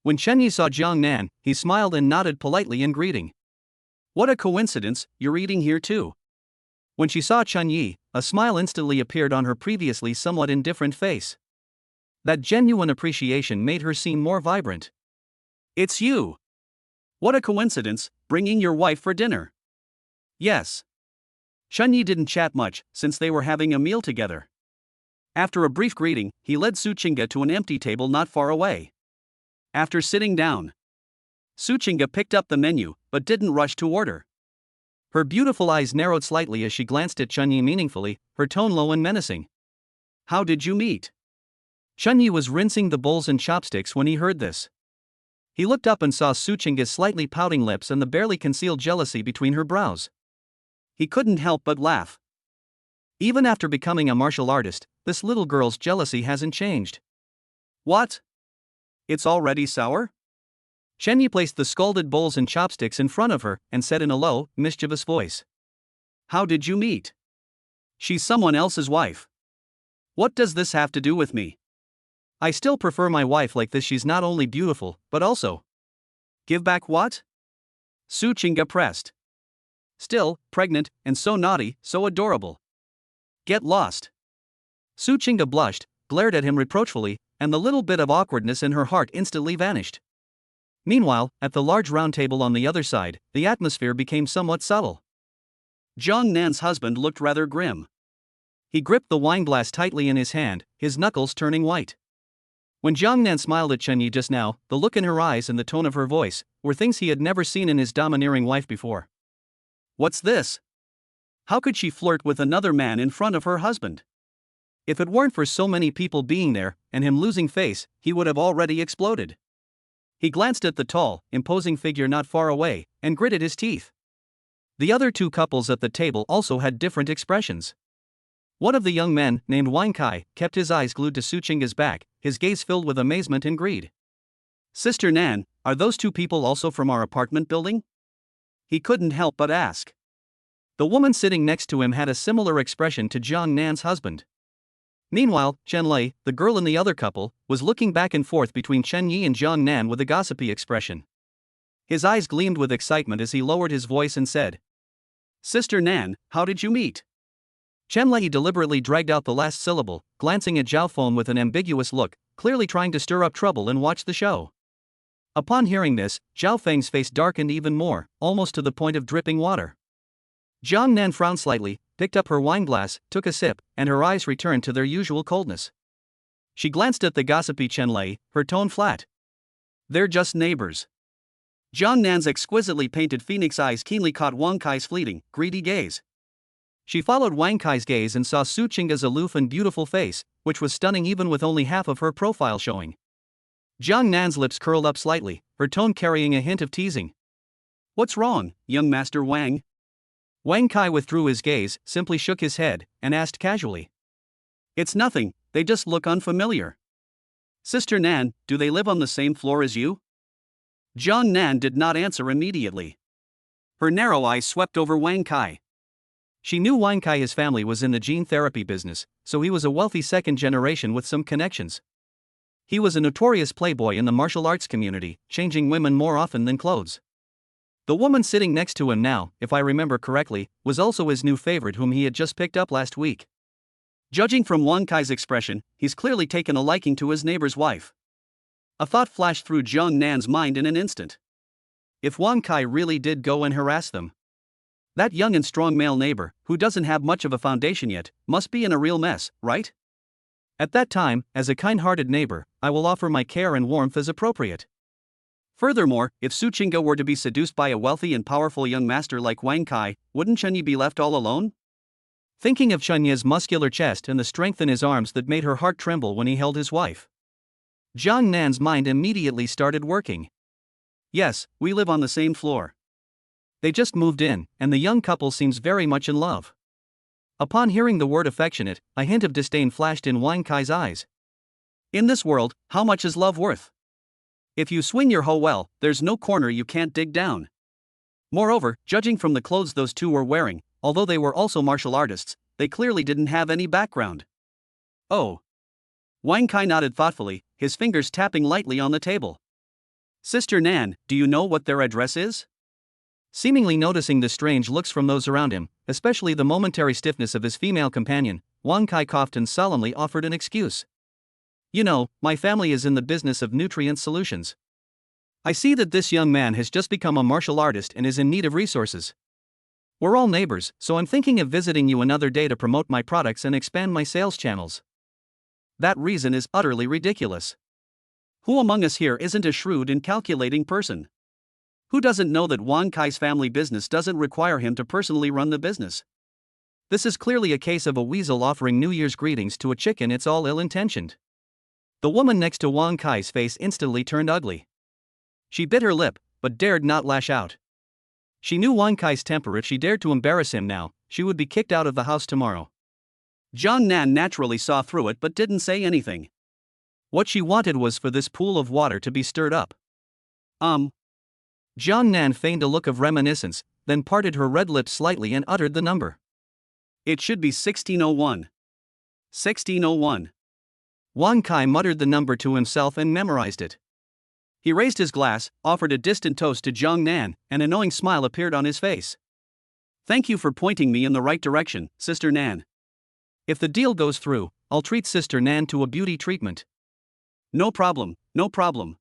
When Chen Yi saw Jiang Nan, he smiled and nodded politely in greeting. What a coincidence, you're eating here too. When she saw Chen Yi, a smile instantly appeared on her previously somewhat indifferent face. That genuine appreciation made her seem more vibrant. It's you. What a coincidence, bringing your wife for dinner. Yes. Chen Yi didn't chat much, since they were having a meal together. After a brief greeting, he led Su Chinga to an empty table not far away. After sitting down, Su Chinga picked up the menu, but didn't rush to order. Her beautiful eyes narrowed slightly as she glanced at Chen Yi meaningfully, her tone low and menacing. How did you meet? Chen Yi was rinsing the bowls and chopsticks when he heard this. He looked up and saw Su Chinga's slightly pouting lips and the barely concealed jealousy between her brows. He couldn't help but laugh. Even after becoming a martial artist, this little girl's jealousy hasn't changed. What? It's already sour? Shenyi placed the scalded bowls and chopsticks in front of her and said in a low, mischievous voice. How did you meet? She's someone else's wife. What does this have to do with me? I still prefer my wife like this. She's not only beautiful, but also. Give back what? Su Chinga pressed. Still, pregnant, and so naughty, so adorable. Get lost. Su Chinga blushed, glared at him reproachfully, and the little bit of awkwardness in her heart instantly vanished. Meanwhile, at the large round table on the other side, the atmosphere became somewhat subtle. Jiang Nan's husband looked rather grim. He gripped the wineglass tightly in his hand, his knuckles turning white. When Jiang Nan smiled at Chen Yi just now, the look in her eyes and the tone of her voice were things he had never seen in his domineering wife before. What's this? How could she flirt with another man in front of her husband? If it weren't for so many people being there, and him losing face, he would have already exploded. He glanced at the tall, imposing figure not far away, and gritted his teeth. The other two couples at the table also had different expressions. One of the young men, named Wang Kai, kept his eyes glued to Su Chinga's back, his gaze filled with amazement and greed. Sister Nan, are those two people also from our apartment building? He couldn't help but ask. The woman sitting next to him had a similar expression to Jiang Nan's husband. Meanwhile, Chen Lei, the girl in the other couple, was looking back and forth between Chen Yi and Jiang Nan with a gossipy expression. His eyes gleamed with excitement as he lowered his voice and said, Sister Nan, how did you meet? Chen Lei deliberately dragged out the last syllable, glancing at Zhao Feng with an ambiguous look, clearly trying to stir up trouble and watch the show. Upon hearing this, Zhao Feng's face darkened even more, almost to the point of dripping water. Jiang Nan frowned slightly, picked up her wineglass, took a sip, and her eyes returned to their usual coldness. She glanced at the gossipy Chen Lei, her tone flat. They're just neighbors. Jiang Nan's exquisitely painted phoenix eyes keenly caught Wang Kai's fleeting, greedy gaze. She followed Wang Kai's gaze and saw Su Chinga's aloof and beautiful face, which was stunning even with only half of her profile showing. Jiang Nan's lips curled up slightly, her tone carrying a hint of teasing. What's wrong, young Master Wang? Wang Kai withdrew his gaze, simply shook his head, and asked casually. It's nothing, they just look unfamiliar. Sister Nan, do they live on the same floor as you? Jiang Nan did not answer immediately. Her narrow eyes swept over Wang Kai. She knew Wang Kai, his family was in the gene therapy business, so he was a wealthy second generation with some connections. He was a notorious playboy in the martial arts community, changing women more often than clothes. The woman sitting next to him now, if I remember correctly, was also his new favorite whom he had just picked up last week. Judging from Wang Kai's expression, he's clearly taken a liking to his neighbor's wife. A thought flashed through Jiang Nan's mind in an instant. If Wang Kai really did go and harass them, that young and strong male neighbor, who doesn't have much of a foundation yet, must be in a real mess, right? At that time, as a kind-hearted neighbor, I will offer my care and warmth as appropriate. Furthermore, if Su Chinga were to be seduced by a wealthy and powerful young master like Wang Kai, wouldn't Chen Yi be left all alone? Thinking of Chen Yi's muscular chest and the strength in his arms that made her heart tremble when he held his wife, Jiang Nan's mind immediately started working. Yes, we live on the same floor. They just moved in, and the young couple seems very much in love. Upon hearing the word affectionate, a hint of disdain flashed in Wang Kai's eyes. In this world, how much is love worth? If you swing your hoe well, there's no corner you can't dig down. Moreover, judging from the clothes those two were wearing, although they were also martial artists, they clearly didn't have any background. Oh. Wang Kai nodded thoughtfully, his fingers tapping lightly on the table. Sister Nan, do you know what their address is? Seemingly noticing the strange looks from those around him, especially the momentary stiffness of his female companion, Wang Kai coughed and solemnly offered an excuse. You know, my family is in the business of nutrient solutions. I see that this young man has just become a martial artist and is in need of resources. We're all neighbors, so I'm thinking of visiting you another day to promote my products and expand my sales channels. That reason is utterly ridiculous. Who among us here isn't a shrewd and calculating person? Who doesn't know that Wang Kai's family business doesn't require him to personally run the business? This is clearly a case of a weasel offering New Year's greetings to a chicken. It's all ill-intentioned. The woman next to Wang Kai's face instantly turned ugly. She bit her lip, but dared not lash out. She knew Wang Kai's temper. If she dared to embarrass him now, she would be kicked out of the house tomorrow. Jiang Nan naturally saw through it but didn't say anything. What she wanted was for this pool of water to be stirred up. Jiang Nan feigned a look of reminiscence, then parted her red lips slightly and uttered the number. It should be 1601. 1601. Wang Kai muttered the number to himself and memorized it. He raised his glass, offered a distant toast to Jiang Nan, and an annoying smile appeared on his face. Thank you for pointing me in the right direction, Sister Nan. If the deal goes through, I'll treat Sister Nan to a beauty treatment. No problem, no problem.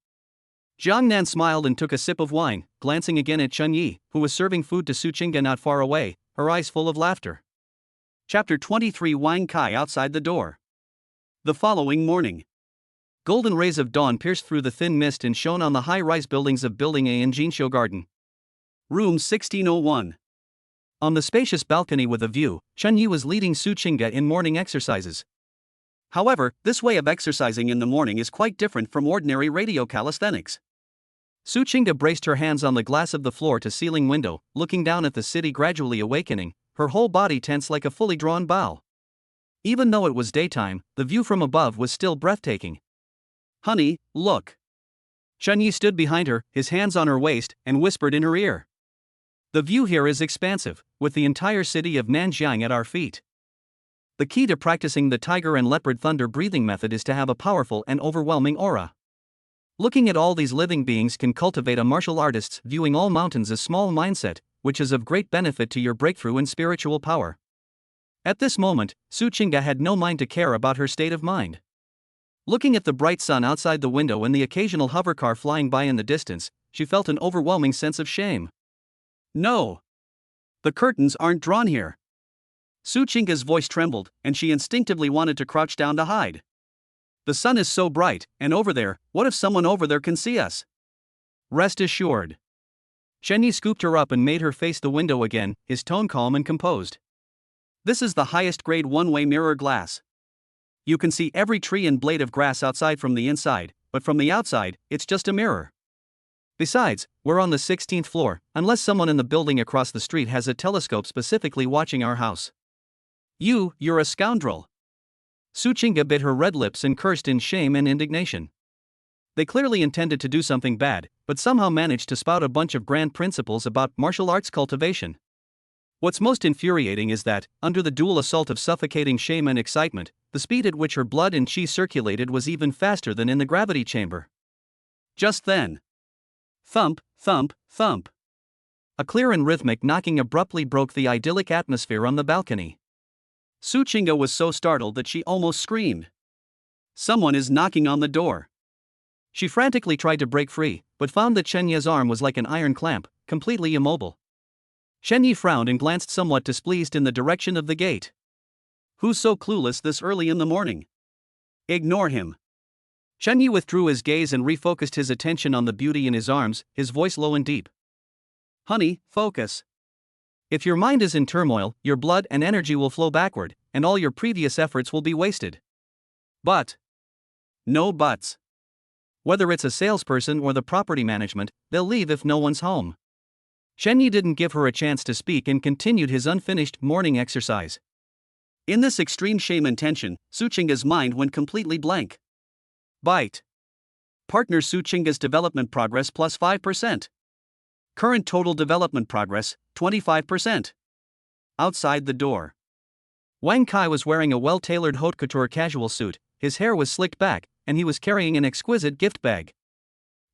Jiang Nan smiled and took a sip of wine, glancing again at Chun Yi, who was serving food to Su Qingge not far away, her eyes full of laughter. Chapter 23. Wang Kai outside the door. The following morning. Golden rays of dawn pierced through the thin mist and shone on the high-rise buildings of Building A in Jinsho Garden. Room 1601. On the spacious balcony with a view, Chun Yi was leading Su Qingge in morning exercises. However, this way of exercising in the morning is quite different from ordinary radio calisthenics. Su Qingge braced her hands on the glass of the floor-to-ceiling window, looking down at the city gradually awakening, her whole body tense like a fully drawn bow. Even though it was daytime, the view from above was still breathtaking. Honey, look. Chun Yi stood behind her, his hands on her waist, and whispered in her ear. The view here is expansive, with the entire city of Nanjiang at our feet. The key to practicing the tiger and leopard thunder breathing method is to have a powerful and overwhelming aura. Looking at all these living beings can cultivate a martial artist's viewing all mountains as small mindset, which is of great benefit to your breakthrough in spiritual power. At this moment, Su Qingge had no mind to care about her state of mind. Looking at the bright sun outside the window and the occasional hovercar flying by in the distance, she felt an overwhelming sense of shame. No! The curtains aren't drawn here. Su Qingge's voice trembled, and she instinctively wanted to crouch down to hide. The sun is so bright, and over there, what if someone over there can see us? Rest assured. Chun Yi scooped her up and made her face the window again, his tone calm and composed. This is the highest grade one-way mirror glass. You can see every tree and blade of grass outside from the inside, but from the outside, it's just a mirror. Besides, we're on the 16th floor, unless someone in the building across the street has a telescope specifically watching our house. You're a scoundrel. Su Qingge bit her red lips and cursed in shame and indignation. They clearly intended to do something bad, but somehow managed to spout a bunch of grand principles about martial arts cultivation. What's most infuriating is that, under the dual assault of suffocating shame and excitement, the speed at which her blood and chi circulated was even faster than in the gravity chamber. Just then. Thump, thump, thump. A clear and rhythmic knocking abruptly broke the idyllic atmosphere on the balcony. Su Qingge was so startled that she almost screamed. Someone is knocking on the door. She frantically tried to break free, but found that Chun Yi's arm was like an iron clamp, completely immobile. Chun Yi frowned and glanced somewhat displeased in the direction of the gate. Who's so clueless this early in the morning? Ignore him. Chun Yi withdrew his gaze and refocused his attention on the beauty in his arms, his voice low and deep. Honey, focus. If your mind is in turmoil, your blood and energy will flow backward, and all your previous efforts will be wasted. But. No buts. Whether it's a salesperson or the property management, they'll leave if no one's home. Chun Yi didn't give her a chance to speak and continued his unfinished morning exercise. In this extreme shame and tension, Su Qingge's mind went completely blank. Bite. Partner Su Qingge's development progress plus 5%. Current total development progress, 25%. Outside the door. Wang Kai was wearing a well-tailored haute couture casual suit, his hair was slicked back, and he was carrying an exquisite gift bag.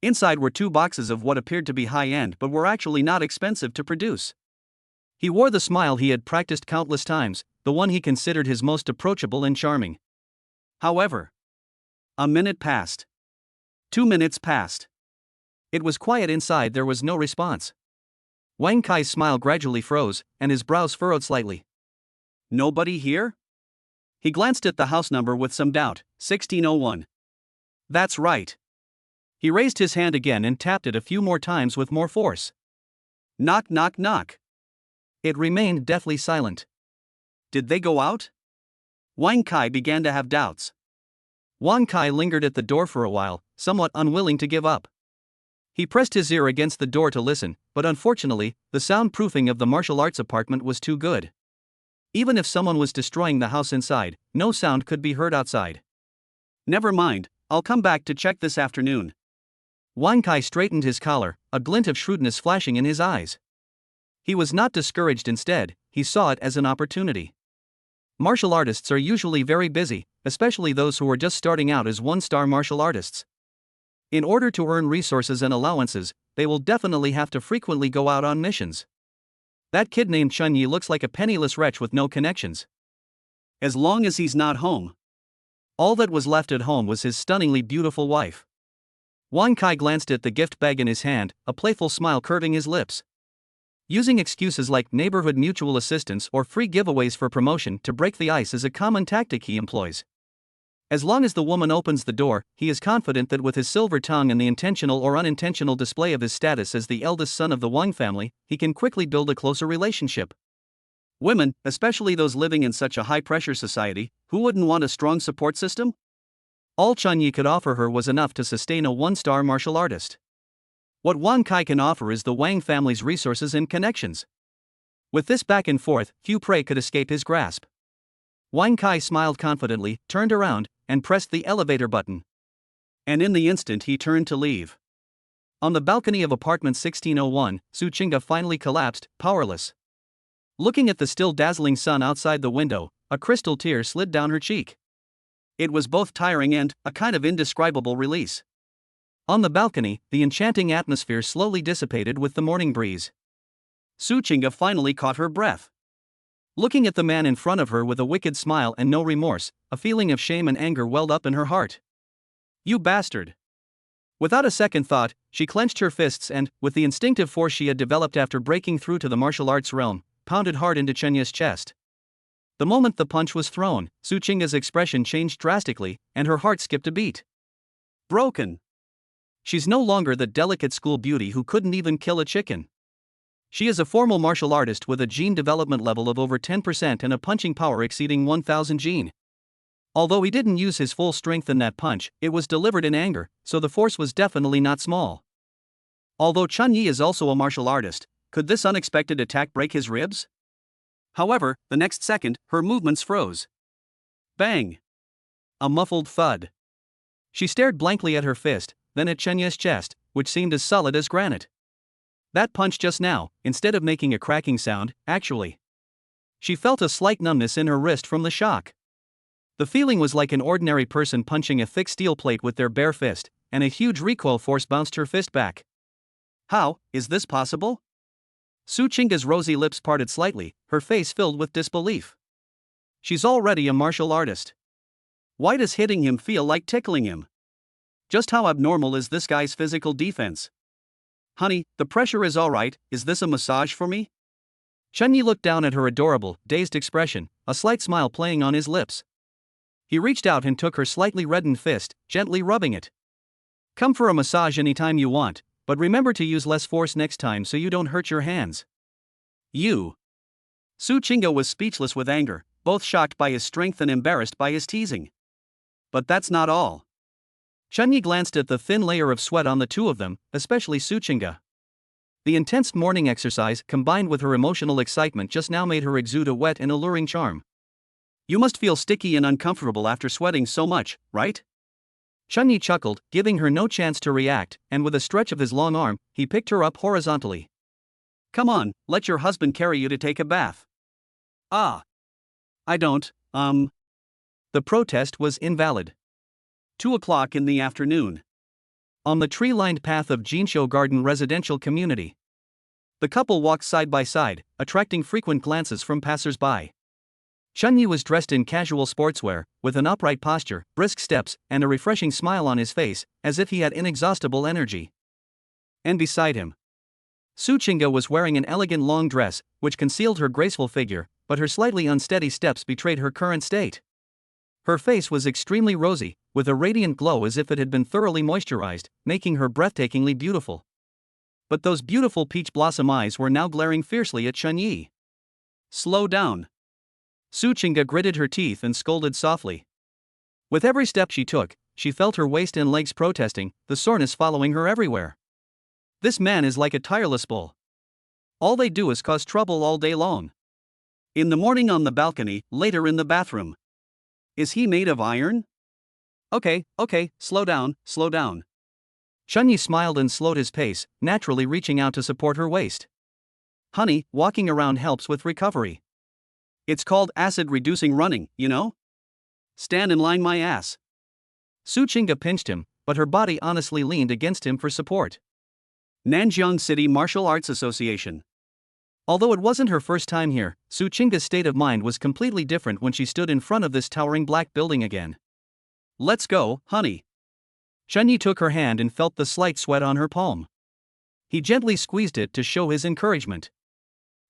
Inside were 2 boxes of what appeared to be high-end but were actually not expensive to produce. He wore the smile he had practiced countless times, the one he considered his most approachable and charming. However, a minute passed. 2 minutes passed. It was quiet inside. There was no response. Wang Kai's smile gradually froze, and his brows furrowed slightly. Nobody here? He glanced at the house number with some doubt, 1601. That's right. He raised his hand again and tapped it a few more times with more force. Knock, knock, knock. It remained deathly silent. Did they go out? Wang Kai began to have doubts. Wang Kai lingered at the door for a while, somewhat unwilling to give up. He pressed his ear against the door to listen, but unfortunately, the soundproofing of the martial arts apartment was too good. Even if someone was destroying the house inside, no sound could be heard outside. Never mind, I'll come back to check this afternoon. Wang Kai straightened his collar, a glint of shrewdness flashing in his eyes. He was not discouraged, instead, he saw it as an opportunity. Martial artists are usually very busy, especially those who are just starting out as one-star martial artists. In order to earn resources and allowances, they will definitely have to frequently go out on missions. That kid named Chunyi looks like a penniless wretch with no connections. As long as he's not home. All that was left at home was his stunningly beautiful wife. Wang Kai glanced at the gift bag in his hand, a playful smile curving his lips. Using excuses like neighborhood mutual assistance or free giveaways for promotion to break the ice is a common tactic he employs. As long as the woman opens the door, he is confident that with his silver tongue and the intentional or unintentional display of his status as the eldest son of the Wang family, he can quickly build a closer relationship. Women, especially those living in such a high-pressure society, who wouldn't want a strong support system? All Chunyi could offer her was enough to sustain a one-star martial artist. What Wang Kai can offer is the Wang family's resources and connections. With this back and forth, few prey could escape his grasp. Wang Kai smiled confidently, turned around, and pressed the elevator button. And in the instant he turned to leave. On the balcony of apartment 1601, Su Chinga finally collapsed, powerless. Looking at the still dazzling sun outside the window, a crystal tear slid down her cheek. It was both tiring and a kind of indescribable release. On the balcony, the enchanting atmosphere slowly dissipated with the morning breeze. Su Chinga finally caught her breath. Looking at the man in front of her with a wicked smile and no remorse, a feeling of shame and anger welled up in her heart. You bastard! Without a second thought, she clenched her fists and, with the instinctive force she had developed after breaking through to the martial arts realm, pounded hard into Chenya's chest. The moment the punch was thrown, Su Chinga's expression changed drastically, and her heart skipped a beat. Broken. She's no longer the delicate school beauty who couldn't even kill a chicken. She is a formal martial artist with a gene development level of over 10% and a punching power exceeding 1000 gene. Although he didn't use his full strength in that punch, it was delivered in anger, so the force was definitely not small. Although Chunyi is also a martial artist, could this unexpected attack break his ribs? However, the next second, her movements froze. Bang! A muffled thud. She stared blankly at her fist, then at Chenya's chest, which seemed as solid as granite. That punch just now, instead of making a cracking sound, actually. She felt a slight numbness in her wrist from the shock. The feeling was like an ordinary person punching a thick steel plate with their bare fist, and a huge recoil force bounced her fist back. How is this possible? Su Chinga's rosy lips parted slightly, her face filled with disbelief. She's already a martial artist. Why does hitting him feel like tickling him? Just how abnormal is this guy's physical defense? Honey, the pressure is alright, is this a massage for me? Chunyi looked down at her adorable, dazed expression, a slight smile playing on his lips. He reached out and took her slightly reddened fist, gently rubbing it. Come for a massage anytime you want, but remember to use less force next time so you don't hurt your hands. You. Su Chinga was speechless with anger, both shocked by his strength and embarrassed by his teasing. But that's not all. Chunyi glanced at the thin layer of sweat on the two of them, especially Su Chinga. The intense morning exercise combined with her emotional excitement just now made her exude a wet and alluring charm. You must feel sticky and uncomfortable after sweating so much, right? Chunyi chuckled, giving her no chance to react, and with a stretch of his long arm, he picked her up horizontally. Come on, let your husband carry you to take a bath. Ah. I don't, The protest was invalid. 2:00 in the afternoon. On the tree-lined path of Jinsho Garden residential community. The couple walked side by side, attracting frequent glances from passers-by. Chunyi was dressed in casual sportswear, with an upright posture, brisk steps, and a refreshing smile on his face, as if he had inexhaustible energy. And beside him, Su Chinga was wearing an elegant long dress, which concealed her graceful figure, but her slightly unsteady steps betrayed her current state. Her face was extremely rosy, with a radiant glow as if it had been thoroughly moisturized, making her breathtakingly beautiful. But those beautiful peach blossom eyes were now glaring fiercely at Chunyi. Slow down. Su Chinga gritted her teeth and scolded softly. With every step she took, she felt her waist and legs protesting, the soreness following her everywhere. This man is like a tireless bull. All they do is cause trouble all day long. In the morning on the balcony, later in the bathroom. Is he made of iron? Okay, slow down, slow down. Chunyi smiled and slowed his pace, naturally reaching out to support her waist. Honey, walking around helps with recovery. It's called acid-reducing running, you know? Stand in line, my ass. Su Chinga pinched him, but her body honestly leaned against him for support. Nanjiang City Martial Arts Association. Although it wasn't her first time here, Su Chinga's state of mind was completely different when she stood in front of this towering black building again. Let's go, honey. Chunyi took her hand and felt the slight sweat on her palm. He gently squeezed it to show his encouragement.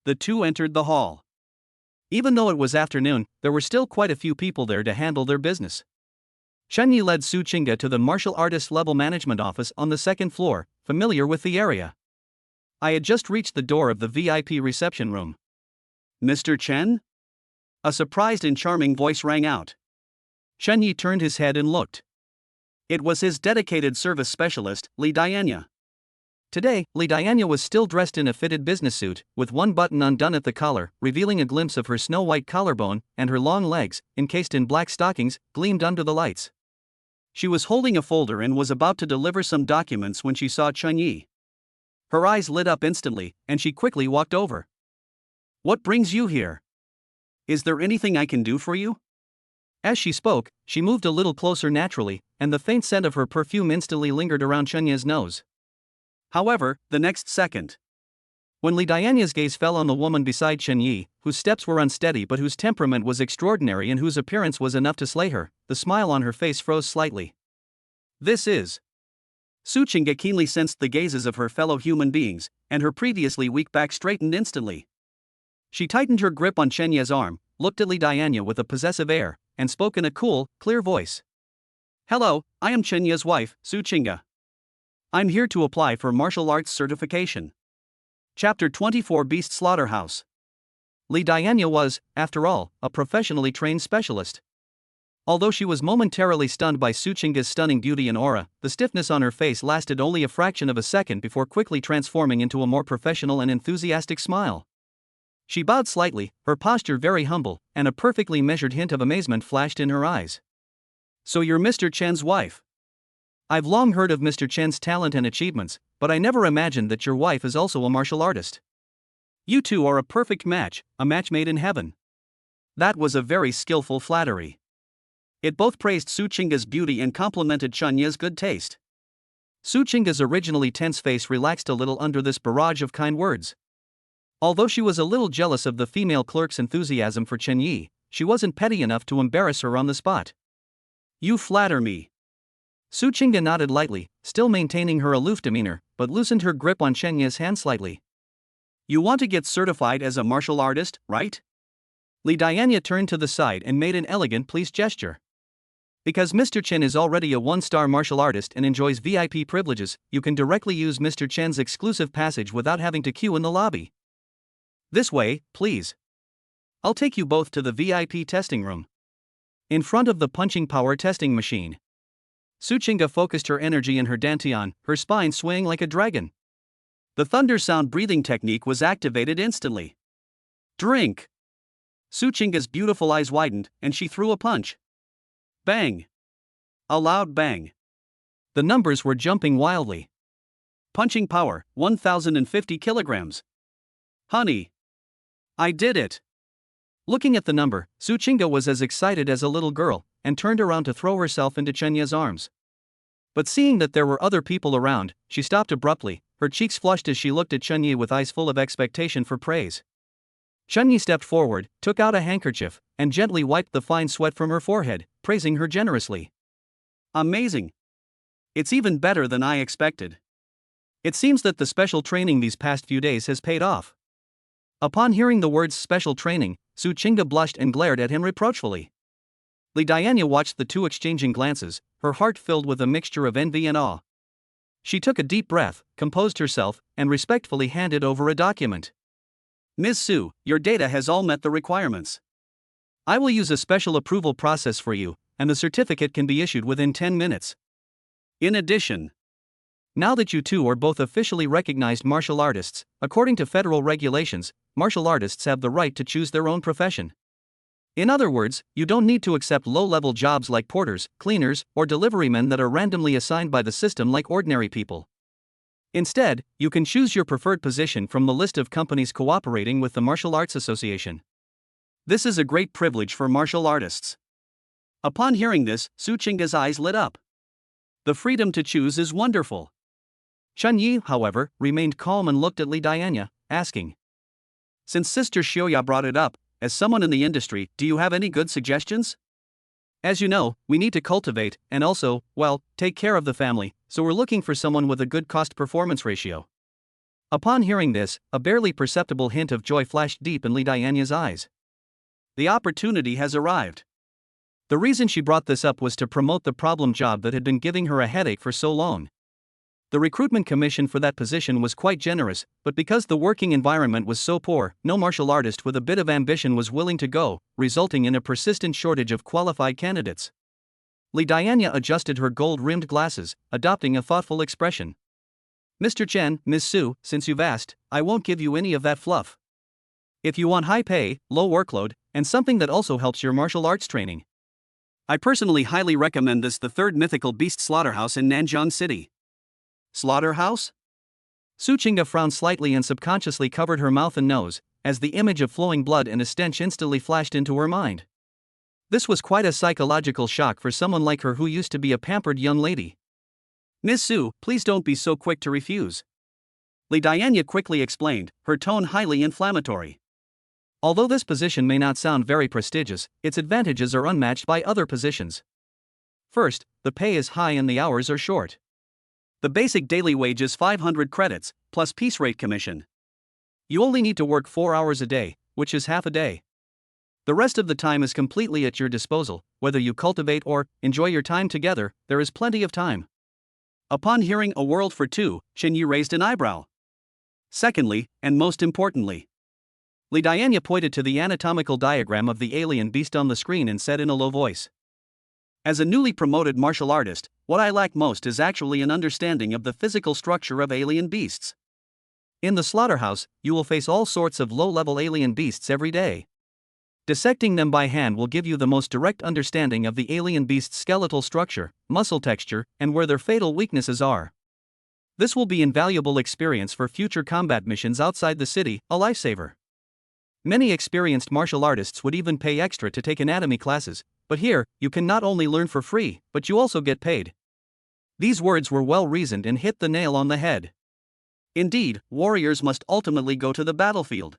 The two entered the hall. Even though it was afternoon, there were still quite a few people there to handle their business. Chunyi led Su Chinga to the martial artist level management office on the second floor, familiar with the area. I had just reached the door of the VIP reception room. Mr. Chen? A surprised and charming voice rang out. Chunyi turned his head and looked. It was his dedicated service specialist, Li Dianya. Today, Li Dianya was still dressed in a fitted business suit, with one button undone at the collar, revealing a glimpse of her snow-white collarbone, and her long legs, encased in black stockings, gleamed under the lights. She was holding a folder and was about to deliver some documents when she saw Chunyi. Her eyes lit up instantly, and she quickly walked over. What brings you here? Is there anything I can do for you? As she spoke, she moved a little closer naturally, and the faint scent of her perfume instantly lingered around Chunyi's nose. However, the next second, when Li Dianya's gaze fell on the woman beside Chunyi, whose steps were unsteady but whose temperament was extraordinary and whose appearance was enough to slay her, the smile on her face froze slightly. This is... Su Chinga keenly sensed the gazes of her fellow human beings, and her previously weak back straightened instantly. She tightened her grip on Chenya's arm, looked at Li Dianya with a possessive air, and spoke in a cool, clear voice. Hello, I am Chenya's wife, Su Chinga. I'm here to apply for martial arts certification. Chapter 24 Beast Slaughterhouse. Li Dianya was, after all, a professionally trained specialist. Although she was momentarily stunned by Su Chinga's stunning beauty and aura, the stiffness on her face lasted only a fraction of a second before quickly transforming into a more professional and enthusiastic smile. She bowed slightly, her posture very humble, and a perfectly measured hint of amazement flashed in her eyes. So you're Mr. Chen's wife? I've long heard of Mr. Chen's talent and achievements, but I never imagined that your wife is also a martial artist. You two are a perfect match, a match made in heaven. That was a very skillful flattery. It both praised Su Chinga's beauty and complimented Chunya's good taste. Su Chinga's originally tense face relaxed a little under this barrage of kind words. Although she was a little jealous of the female clerk's enthusiasm for Chunyi, she wasn't petty enough to embarrass her on the spot. You flatter me. Su Chinga nodded lightly, still maintaining her aloof demeanor, but loosened her grip on Chenya's hand slightly. You want to get certified as a martial artist, right? Li Dianya turned to the side and made an elegant pleased gesture. Because Mr. Chen is already a one-star martial artist and enjoys VIP privileges, you can directly use Mr. Chen's exclusive passage without having to queue in the lobby. This way, please. I'll take you both to the VIP testing room. In front of the punching power testing machine. Su Chinga focused her energy in her dantian, her spine swaying like a dragon. The thunder sound breathing technique was activated instantly. Drink! Su Chinga's beautiful eyes widened, and she threw a punch. Bang! A loud bang. The numbers were jumping wildly. Punching power, 1,050 kilograms. Honey! I did it! Looking at the number, Su Chinga was as excited as a little girl, and turned around to throw herself into Chenya's arms. But seeing that there were other people around, she stopped abruptly, her cheeks flushed as she looked at Chunyi with eyes full of expectation for praise. Chunyi stepped forward, took out a handkerchief, and gently wiped the fine sweat from her forehead, praising her generously. Amazing! It's even better than I expected. It seems that the special training these past few days has paid off. Upon hearing the words special training, Su Chinga blushed and glared at him reproachfully. Li Dianya watched the two exchanging glances, her heart filled with a mixture of envy and awe. She took a deep breath, composed herself, and respectfully handed over a document. Ms. Su, your data has all met the requirements. I will use a special approval process for you, and the certificate can be issued within 10 minutes. In addition, Now that you two are both officially recognized martial artists, according to federal regulations, martial artists have the right to choose their own profession. In other words, you don't need to accept low-level jobs like porters, cleaners, or deliverymen that are randomly assigned by the system like ordinary people. Instead, you can choose your preferred position from the list of companies cooperating with the Martial Arts Association. This is a great privilege for martial artists. Upon hearing this, Su Qingga's eyes lit up. The freedom to choose is wonderful. Chunyi, however, remained calm and looked at Li Dianya, asking. Since Sister Xiuya brought it up, as someone in the industry, do you have any good suggestions? As you know, we need to cultivate, and also, well, take care of the family, so we're looking for someone with a good cost-performance ratio. Upon hearing this, a barely perceptible hint of joy flashed deep in Li Dianya's eyes. The opportunity has arrived. The reason she brought this up was to promote the problem job that had been giving her a headache for so long. The recruitment commission for that position was quite generous, but because the working environment was so poor, no martial artist with a bit of ambition was willing to go, resulting in a persistent shortage of qualified candidates. Li Dianya adjusted her gold-rimmed glasses, adopting a thoughtful expression. Mr. Chen, Ms. Su, since you've asked, I won't give you any of that fluff. If you want high pay, low workload, and something that also helps your martial arts training, I personally highly recommend the third mythical beast slaughterhouse in Nanjiang City. Slaughterhouse? Su Qingga frowned slightly and subconsciously covered her mouth and nose, as the image of flowing blood and a stench instantly flashed into her mind. This was quite a psychological shock for someone like her who used to be a pampered young lady. Ms. Su, please don't be so quick to refuse. Li Dianya quickly explained, her tone highly inflammatory. Although this position may not sound very prestigious, its advantages are unmatched by other positions. First, the pay is high and the hours are short. The basic daily wage is 500 credits, plus piece rate commission. You only need to work 4 hours a day, which is half a day. The rest of the time is completely at your disposal, whether you cultivate or enjoy your time together, there is plenty of time. Upon hearing a world for two, Chunyi raised an eyebrow. Secondly, and most importantly, Li Dianya pointed to the anatomical diagram of the alien beast on the screen and said in a low voice. As a newly promoted martial artist, what I lack most is actually an understanding of the physical structure of alien beasts. In the slaughterhouse, you will face all sorts of low-level alien beasts every day. Dissecting them by hand will give you the most direct understanding of the alien beast's skeletal structure, muscle texture, and where their fatal weaknesses are. This will be invaluable experience for future combat missions outside the city, a lifesaver. Many experienced martial artists would even pay extra to take anatomy classes, but here, you can not only learn for free, but you also get paid. These words were well reasoned and hit the nail on the head. Indeed, warriors must ultimately go to the battlefield.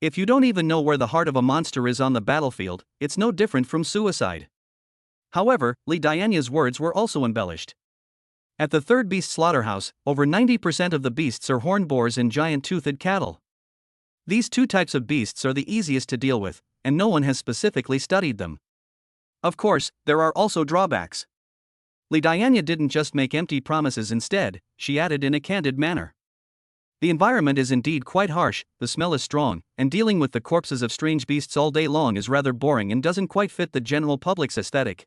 If you don't even know where the heart of a monster is on the battlefield, it's no different from suicide. However, Li Dianya's words were also embellished. At the third beast slaughterhouse, over 90% of the beasts are horned boars and giant-toothed cattle. These two types of beasts are the easiest to deal with, and no one has specifically studied them. Of course, there are also drawbacks. Li Dianya didn't just make empty promises instead, she added in a candid manner. The environment is indeed quite harsh, the smell is strong, and dealing with the corpses of strange beasts all day long is rather boring and doesn't quite fit the general public's aesthetic.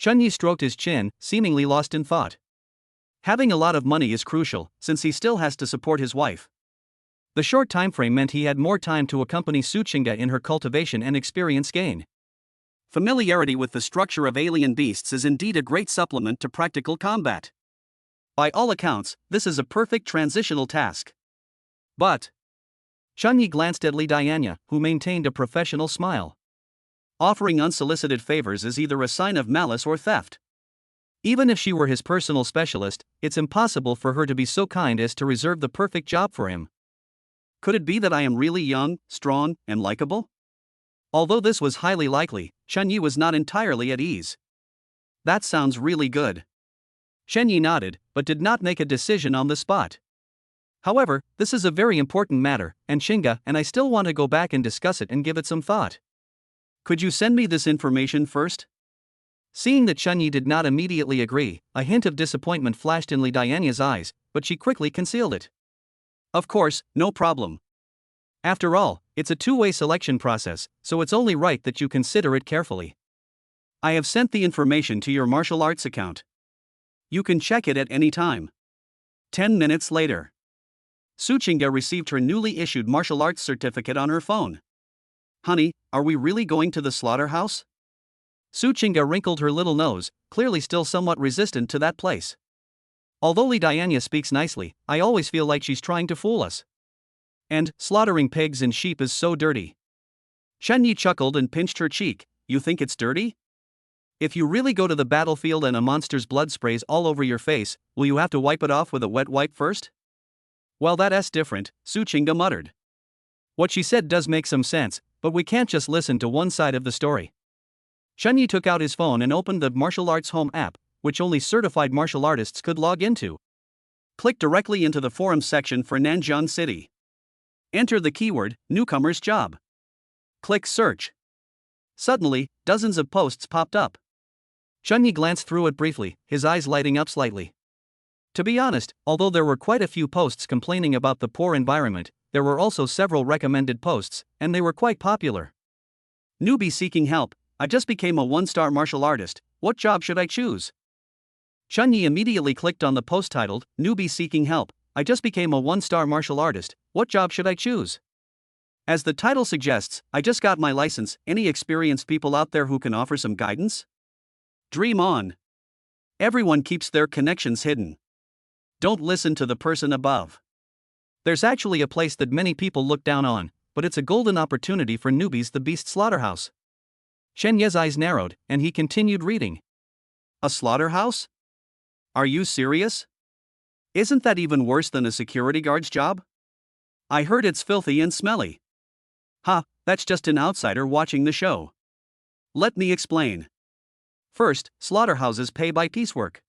Chunyi stroked his chin, seemingly lost in thought. Having a lot of money is crucial, since he still has to support his wife. The short time frame meant he had more time to accompany Su Qingga in her cultivation and experience gain. Familiarity with the structure of alien beasts is indeed a great supplement to practical combat. By all accounts, this is a perfect transitional task. But Chunyi glanced at Li Dianya, who maintained a professional smile. Offering unsolicited favors is either a sign of malice or theft. Even if she were his personal specialist, it's impossible for her to be so kind as to reserve the perfect job for him. Could it be that I am really young, strong, and likable? Although this was highly likely, Chunyi was not entirely at ease. That sounds really good. Chunyi nodded, but did not make a decision on the spot. However, this is a very important matter, and Qingga and I still want to go back and discuss it and give it some thought. Could you send me this information first? Seeing that Chunyi did not immediately agree, a hint of disappointment flashed in Li Dianya's eyes, but she quickly concealed it. Of course, no problem. After all, it's a two-way selection process, so it's only right that you consider it carefully. I have sent the information to your martial arts account. You can check it at any time. 10 minutes later. Suchinga received her newly issued martial arts certificate on her phone. Honey, are we really going to the slaughterhouse? Suchinga wrinkled her little nose, clearly still somewhat resistant to that place. Although Li Dianya speaks nicely, I always feel like she's trying to fool us. And, slaughtering pigs and sheep is so dirty. Shenyi chuckled and pinched her cheek. You think it's dirty? If you really go to the battlefield and a monster's blood sprays all over your face, will you have to wipe it off with a wet wipe first? Well, that's different, Suchinga muttered. What she said does make some sense, but we can't just listen to one side of the story. Shenyi took out his phone and opened the Martial Arts Home app, which only certified martial artists could log into. Click directly into the forums section for Nanjian City. Enter the keyword, newcomer's job. Click search. Suddenly, dozens of posts popped up. Shenyi glanced through it briefly, his eyes lighting up slightly. To be honest, although there were quite a few posts complaining about the poor environment, there were also several recommended posts, and they were quite popular. Newbie seeking help. I just became a 1-star martial artist. What job should I choose? Shenyi immediately clicked on the post titled, Newbie seeking help. I just became a 1-star martial artist. What job should I choose? As the title suggests, I just got my license. Any experienced people out there who can offer some guidance? Dream on. Everyone keeps their connections hidden. Don't listen to the person above. There's actually a place that many people look down on, but it's a golden opportunity for newbies, the Beast Slaughterhouse. Shenye's eyes narrowed, and he continued reading. A slaughterhouse? Are you serious? Isn't that even worse than a security guard's job? I heard it's filthy and smelly. That's just an outsider watching the show. Let me explain. First, slaughterhouses pay by piecework.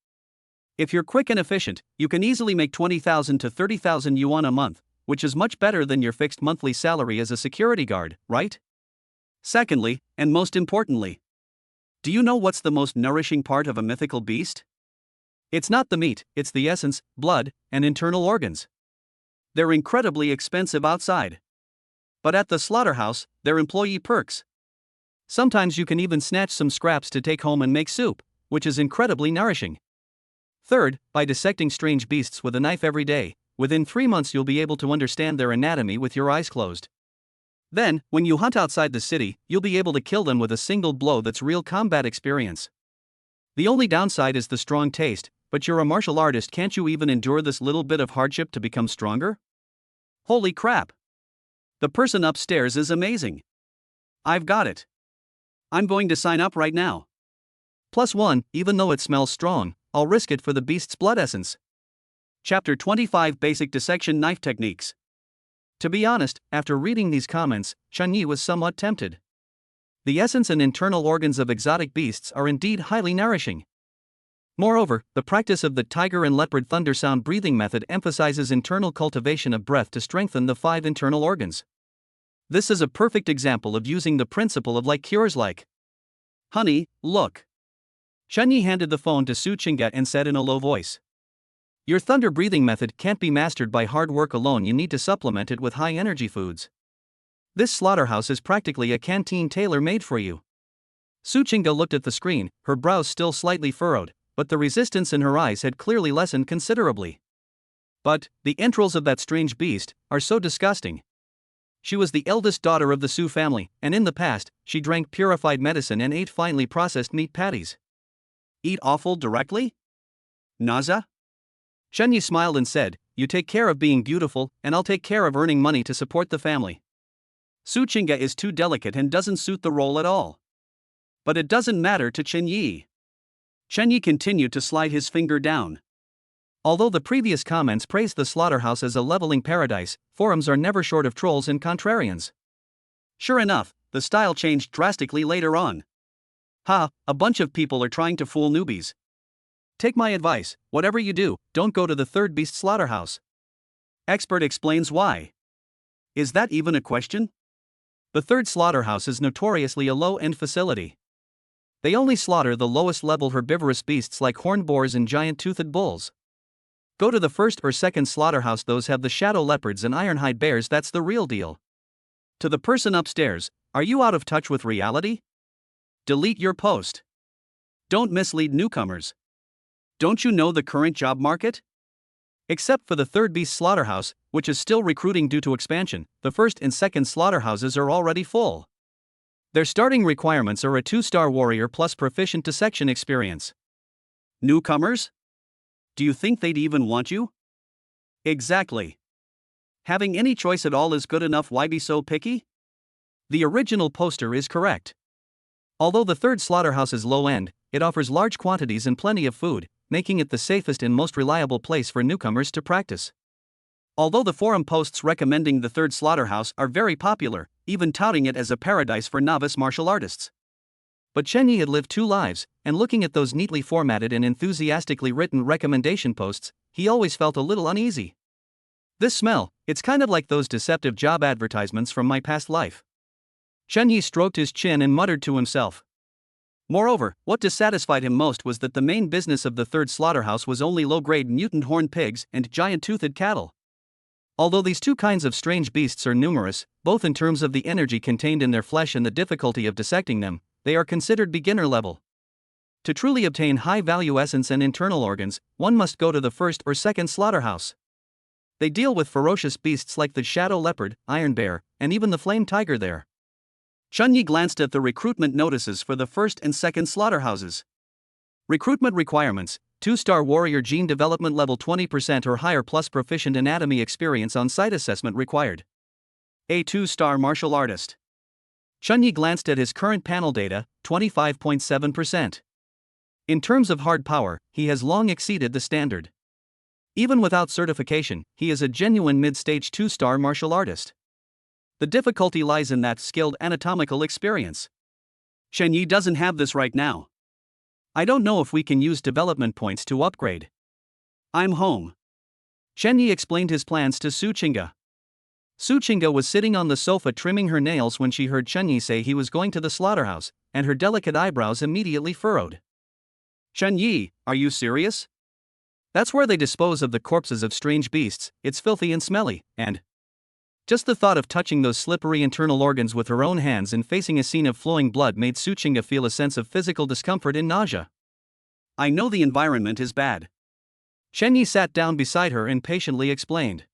If you're quick and efficient, you can easily make 20,000 to 30,000 yuan a month, which is much better than your fixed monthly salary as a security guard, right? Secondly, and most importantly, do you know what's the most nourishing part of a mythical beast? It's not the meat, it's the essence, blood, and internal organs. They're incredibly expensive outside. But at the slaughterhouse, they're employee perks. Sometimes you can even snatch some scraps to take home and make soup, which is incredibly nourishing. Third, by dissecting strange beasts with a knife every day, within 3 months you'll be able to understand their anatomy with your eyes closed. Then, when you hunt outside the city, you'll be able to kill them with a single blow. That's real combat experience. The only downside is the strong taste, but you're a martial artist, can't you even endure this little bit of hardship to become stronger? Holy crap! The person upstairs is amazing. I've got it. I'm going to sign up right now. +1, even though it smells strong, I'll risk it for the beast's blood essence. Chapter 25 Basic Dissection Knife Techniques. To be honest, after reading these comments, Shenyi was somewhat tempted. The essence and internal organs of exotic beasts are indeed highly nourishing. Moreover, the practice of the tiger and leopard thunder sound breathing method emphasizes internal cultivation of breath to strengthen the 5 internal organs. This is a perfect example of using the principle of like cures like. Honey, look. Shenyi handed the phone to Suchinga and said in a low voice. Your thunder breathing method can't be mastered by hard work alone, you need to supplement it with high energy foods. This slaughterhouse is practically a canteen tailor-made for you. Suchinga looked at the screen, her brows still slightly furrowed, but the resistance in her eyes had clearly lessened considerably. But, the entrails of that strange beast are so disgusting. She was the eldest daughter of the Su family, and in the past, she drank purified medicine and ate finely processed meat patties. Eat offal directly? Nausea? Shenyi smiled and said, you take care of being beautiful, and I'll take care of earning money to support the family. Suchinga is too delicate and doesn't suit the role at all. But it doesn't matter to Shenyi. Shenyi continued to slide his finger down. Although the previous comments praised the slaughterhouse as a leveling paradise, forums are never short of trolls and contrarians. Sure enough, the style changed drastically later on. A bunch of people are trying to fool newbies. Take my advice, whatever you do, don't go to the third beast slaughterhouse. Expert explains why. Is that even a question? The third slaughterhouse is notoriously a low-end facility. They only slaughter the lowest-level herbivorous beasts like horned boars and giant-toothed bulls. Go to the first or second slaughterhouse, those have the shadow leopards and ironhide bears, that's the real deal. To the person upstairs, are you out of touch with reality? Delete your post. Don't mislead newcomers. Don't you know the current job market? Except for the third beast slaughterhouse, which is still recruiting due to expansion, the first and second slaughterhouses are already full. Their starting requirements are a 2-star warrior plus proficient dissection experience. Newcomers? Do you think they'd even want you? Exactly. Having any choice at all is good enough, why be so picky? The original poster is correct. Although the third slaughterhouse is low end, it offers large quantities and plenty of food, making it the safest and most reliable place for newcomers to practice. Although the forum posts recommending the third slaughterhouse are very popular, even touting it as a paradise for novice martial artists. But Chen Yi had lived 2 lives, and looking at those neatly formatted and enthusiastically written recommendation posts, he always felt a little uneasy. This smell, it's kind of like those deceptive job advertisements from my past life. Chen Yi stroked his chin and muttered to himself. Moreover, what dissatisfied him most was that the main business of the third slaughterhouse was only low-grade mutant horned pigs and giant-toothed cattle. Although these 2 kinds of strange beasts are numerous, both in terms of the energy contained in their flesh and the difficulty of dissecting them, they are considered beginner level. To truly obtain high-value essence and internal organs, one must go to the first or second slaughterhouse. They deal with ferocious beasts like the shadow leopard, iron bear, and even the flame tiger there. Chen Yi glanced at the recruitment notices for the first and second slaughterhouses. Recruitment requirements: 2-star warrior gene development level 20% or higher plus proficient anatomy experience on site assessment required. A 2-star martial artist. Chen Yi glanced at his current panel data, 25.7%. In terms of hard power, he has long exceeded the standard. Even without certification, he is a genuine mid-stage 2-star martial artist. The difficulty lies in that skilled anatomical experience. Chen Yi doesn't have this right now. I don't know if we can use development points to upgrade. I'm home. Chen Yi explained his plans to Su Qingge. Su Qingge was sitting on the sofa trimming her nails when she heard Chen Yi say he was going to the slaughterhouse, and her delicate eyebrows immediately furrowed. Chen Yi, are you serious? That's where they dispose of the corpses of strange beasts, it's filthy and smelly, and just the thought of touching those slippery internal organs with her own hands and facing a scene of flowing blood made Su Qingge feel a sense of physical discomfort and nausea. I know the environment is bad. Chen Yi sat down beside her and patiently explained.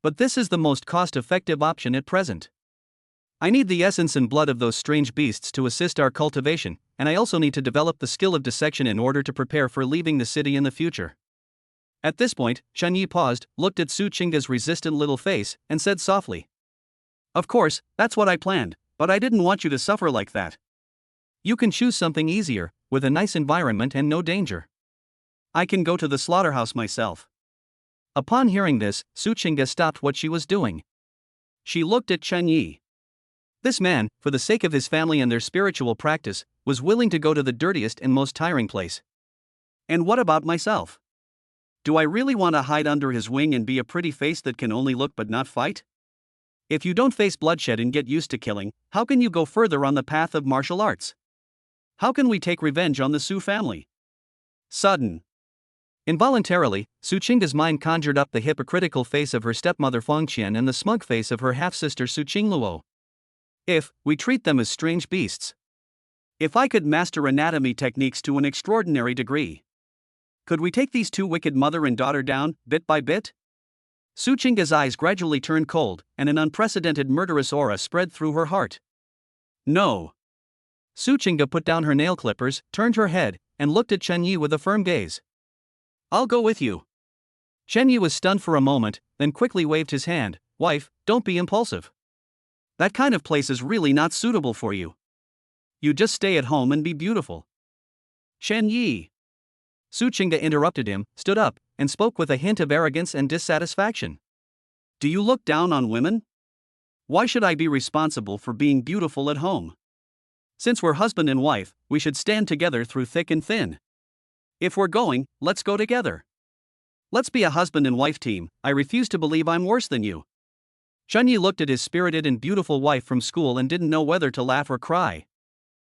But this is the most cost-effective option at present. I need the essence and blood of those strange beasts to assist our cultivation, and I also need to develop the skill of dissection in order to prepare for leaving the city in the future. At this point, Chen Yi paused, looked at Su Qingge's resistant little face, and said softly. Of course, that's what I planned, but I didn't want you to suffer like that. You can choose something easier, with a nice environment and no danger. I can go to the slaughterhouse myself. Upon hearing this, Su Qingge stopped what she was doing. She looked at Chen Yi. This man, for the sake of his family and their spiritual practice, was willing to go to the dirtiest and most tiring place. And what about myself? Do I really want to hide under his wing and be a pretty face that can only look but not fight? If you don't face bloodshed and get used to killing, how can you go further on the path of martial arts? How can we take revenge on the Su family? Sudden. Involuntarily, Su Qingge's mind conjured up the hypocritical face of her stepmother Fengqian and the smug face of her half-sister Su Qingluo. If we treat them as strange beasts. If I could master anatomy techniques to an extraordinary degree. Could we take these 2 wicked mother and daughter down, bit by bit? Su Qingge's eyes gradually turned cold, and an unprecedented murderous aura spread through her heart. No. Su Qingge put down her nail clippers, turned her head, and looked at Chen Yi with a firm gaze. I'll go with you. Chen Yi was stunned for a moment, then quickly waved his hand. Wife, don't be impulsive. That kind of place is really not suitable for you. You just stay at home and be beautiful. Chen Yi. Su Qingge interrupted him, stood up, and spoke with a hint of arrogance and dissatisfaction. Do you look down on women? Why should I be responsible for being beautiful at home? Since we're husband and wife, we should stand together through thick and thin. If we're going, let's go together. Let's be a husband and wife team. I refuse to believe I'm worse than you. Chen Yi looked at his spirited and beautiful wife from school and didn't know whether to laugh or cry.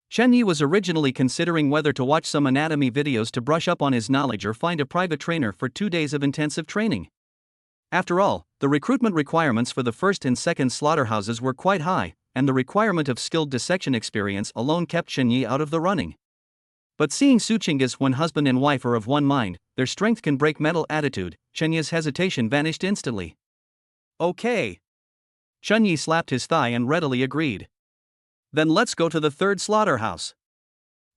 Chen Yi was originally considering whether to watch some anatomy videos to brush up on his knowledge or find a private trainer for 2 days of intensive training. After all, the recruitment requirements for the first and second slaughterhouses were quite high, and the requirement of skilled dissection experience alone kept Chen Yi out of the running. But seeing Suchingas when husband and wife are of one mind, their strength can break metal attitude, Chenye's hesitation vanished instantly. Okay. Chunyi slapped his thigh and readily agreed. Then let's go to the third slaughterhouse.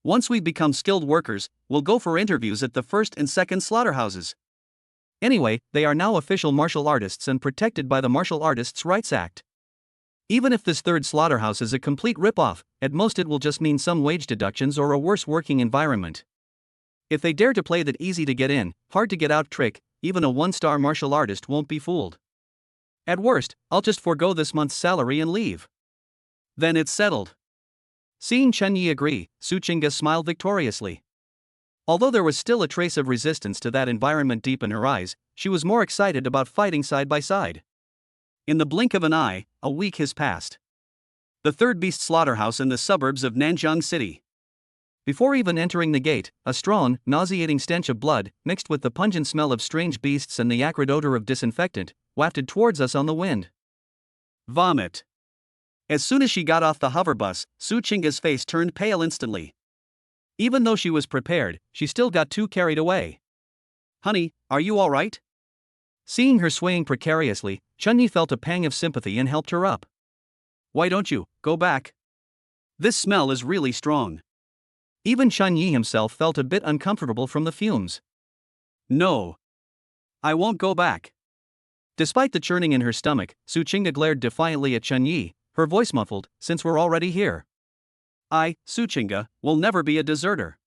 Once we become skilled workers, we'll go for interviews at the first and second slaughterhouses. Anyway, they are now official martial artists and protected by the Martial Artists' Rights Act. Even if this third slaughterhouse is a complete rip-off, at most it will just mean some wage deductions or a worse working environment. If they dare to play that easy to get in, hard to get out trick, even a one-star martial artist won't be fooled. At worst, I'll just forego this month's salary and leave. Then it's settled. Seeing Chunyi agree, Suchinga smiled victoriously. Although there was still a trace of resistance to that environment deep in her eyes, she was more excited about fighting side by side. In the blink of an eye, a week has passed. The third beast slaughterhouse in the suburbs of Nanjiang City. Before even entering the gate, a strong, nauseating stench of blood, mixed with the pungent smell of strange beasts and the acrid odor of disinfectant, wafted towards us on the wind. Vomit. As soon as she got off the hover bus, Suchinga's face turned pale instantly. Even though she was prepared, she still got too carried away. Honey, are you all right? Seeing her swaying precariously, Chunyi felt a pang of sympathy and helped her up. Why don't you go back? This smell is really strong. Even Chunyi himself felt a bit uncomfortable from the fumes. No. I won't go back. Despite the churning in her stomach, Suchinga glared defiantly at Chunyi, her voice muffled, since we're already here. I, Suchinga, will never be a deserter.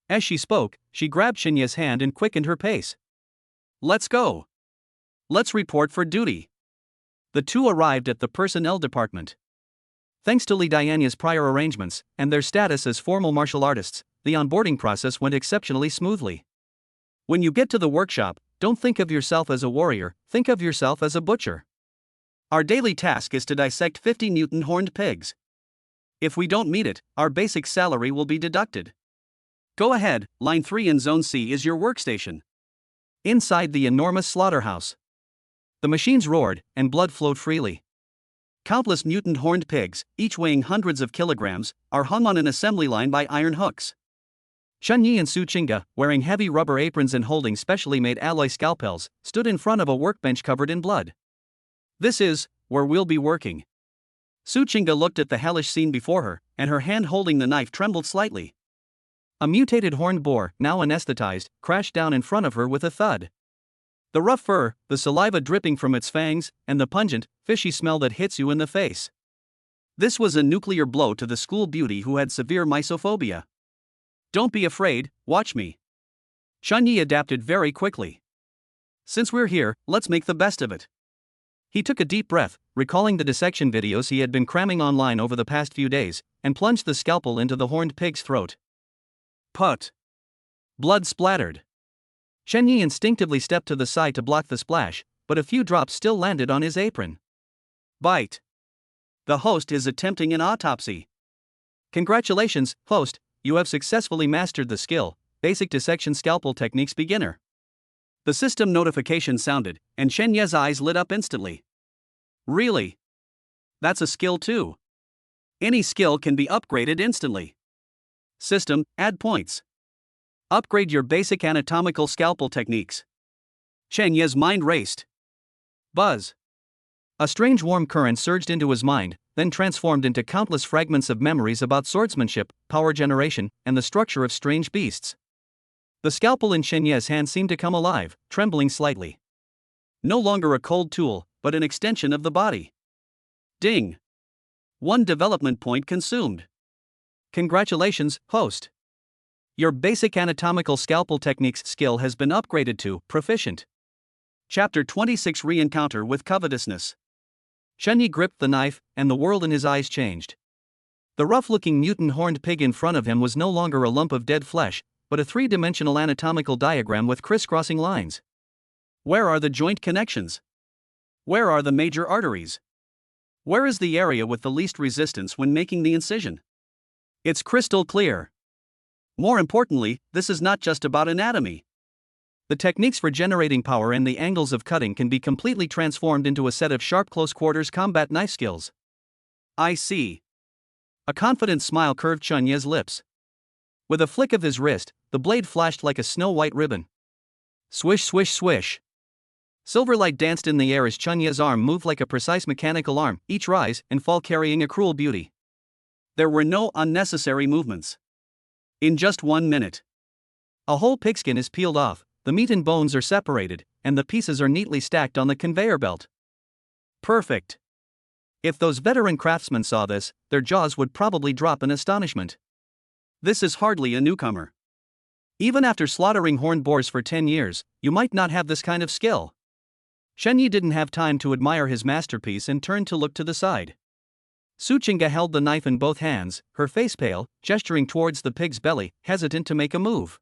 As she spoke, she grabbed Chenye's hand and quickened her pace. Let's go. Let's report for duty. The two arrived at the personnel department. Thanks to Li Dianya's prior arrangements, and their status as formal martial artists, the onboarding process went exceptionally smoothly. When you get to the workshop, don't think of yourself as a warrior, think of yourself as a butcher. Our daily task is to dissect 50 Newton horned pigs. If we don't meet it, our basic salary will be deducted. Go ahead, Line 3 in Zone C is your workstation. Inside the enormous slaughterhouse, the machines roared, and blood flowed freely. Countless mutant horned pigs, each weighing hundreds of kilograms, are hung on an assembly line by iron hooks. Chunyi and Suchinga, wearing heavy rubber aprons and holding specially made alloy scalpels, stood in front of a workbench covered in blood. This is where we'll be working. Suchinga looked at the hellish scene before her, and her hand holding the knife trembled slightly. A mutated horned boar, now anesthetized, crashed down in front of her with a thud. The rough fur, the saliva dripping from its fangs, and the pungent, fishy smell that hits you in the face. This was a nuclear blow to the school beauty who had severe mysophobia. Don't be afraid, watch me. Chunyi adapted very quickly. Since we're here, let's make the best of it. He took a deep breath, recalling the dissection videos he had been cramming online over the past few days, and plunged the scalpel into the horned pig's throat. Put. Blood splattered. Chunyi instinctively stepped to the side to block the splash, but a few drops still landed on his apron. Bite. The host is attempting an autopsy. Congratulations, host, you have successfully mastered the skill, Basic Dissection Scalpel Techniques Beginner. The system notification sounded, and Chenye's eyes lit up instantly. Really? That's a skill too. Any skill can be upgraded instantly. System, add points. Upgrade your basic anatomical scalpel techniques. Chenye's mind raced. Buzz. A strange warm current surged into his mind, then transformed into countless fragments of memories about swordsmanship, power generation, and the structure of strange beasts. The scalpel in Chenye's hand seemed to come alive, trembling slightly. No longer a cold tool, but an extension of the body. Ding. 1 development point consumed. Congratulations, host. Your basic anatomical scalpel techniques skill has been upgraded to proficient. Chapter 26 Re-encounter with Covetousness. Chunyi gripped the knife, and the world in his eyes changed. The rough-looking mutant horned pig in front of him was no longer a lump of dead flesh, but a three-dimensional anatomical diagram with crisscrossing lines. Where are the joint connections? Where are the major arteries? Where is the area with the least resistance when making the incision? It's crystal clear. More importantly, this is not just about anatomy. The techniques for generating power and the angles of cutting can be completely transformed into a set of sharp close-quarters combat knife skills. I see. A confident smile curved Chunye's lips. With a flick of his wrist, the blade flashed like a snow-white ribbon. Swish, swish, swish. Silver light danced in the air as Chunya's arm moved like a precise mechanical arm, each rise and fall carrying a cruel beauty. There were no unnecessary movements. In just 1 minute, a whole pigskin is peeled off, the meat and bones are separated, and the pieces are neatly stacked on the conveyor belt. Perfect. If those veteran craftsmen saw this, their jaws would probably drop in astonishment. This is hardly a newcomer. Even after slaughtering horned boars for 10 years, you might not have this kind of skill. Shenyi didn't have time to admire his masterpiece and turned to look to the side. Suchinga held the knife in both hands, her face pale, gesturing towards the pig's belly, hesitant to make a move.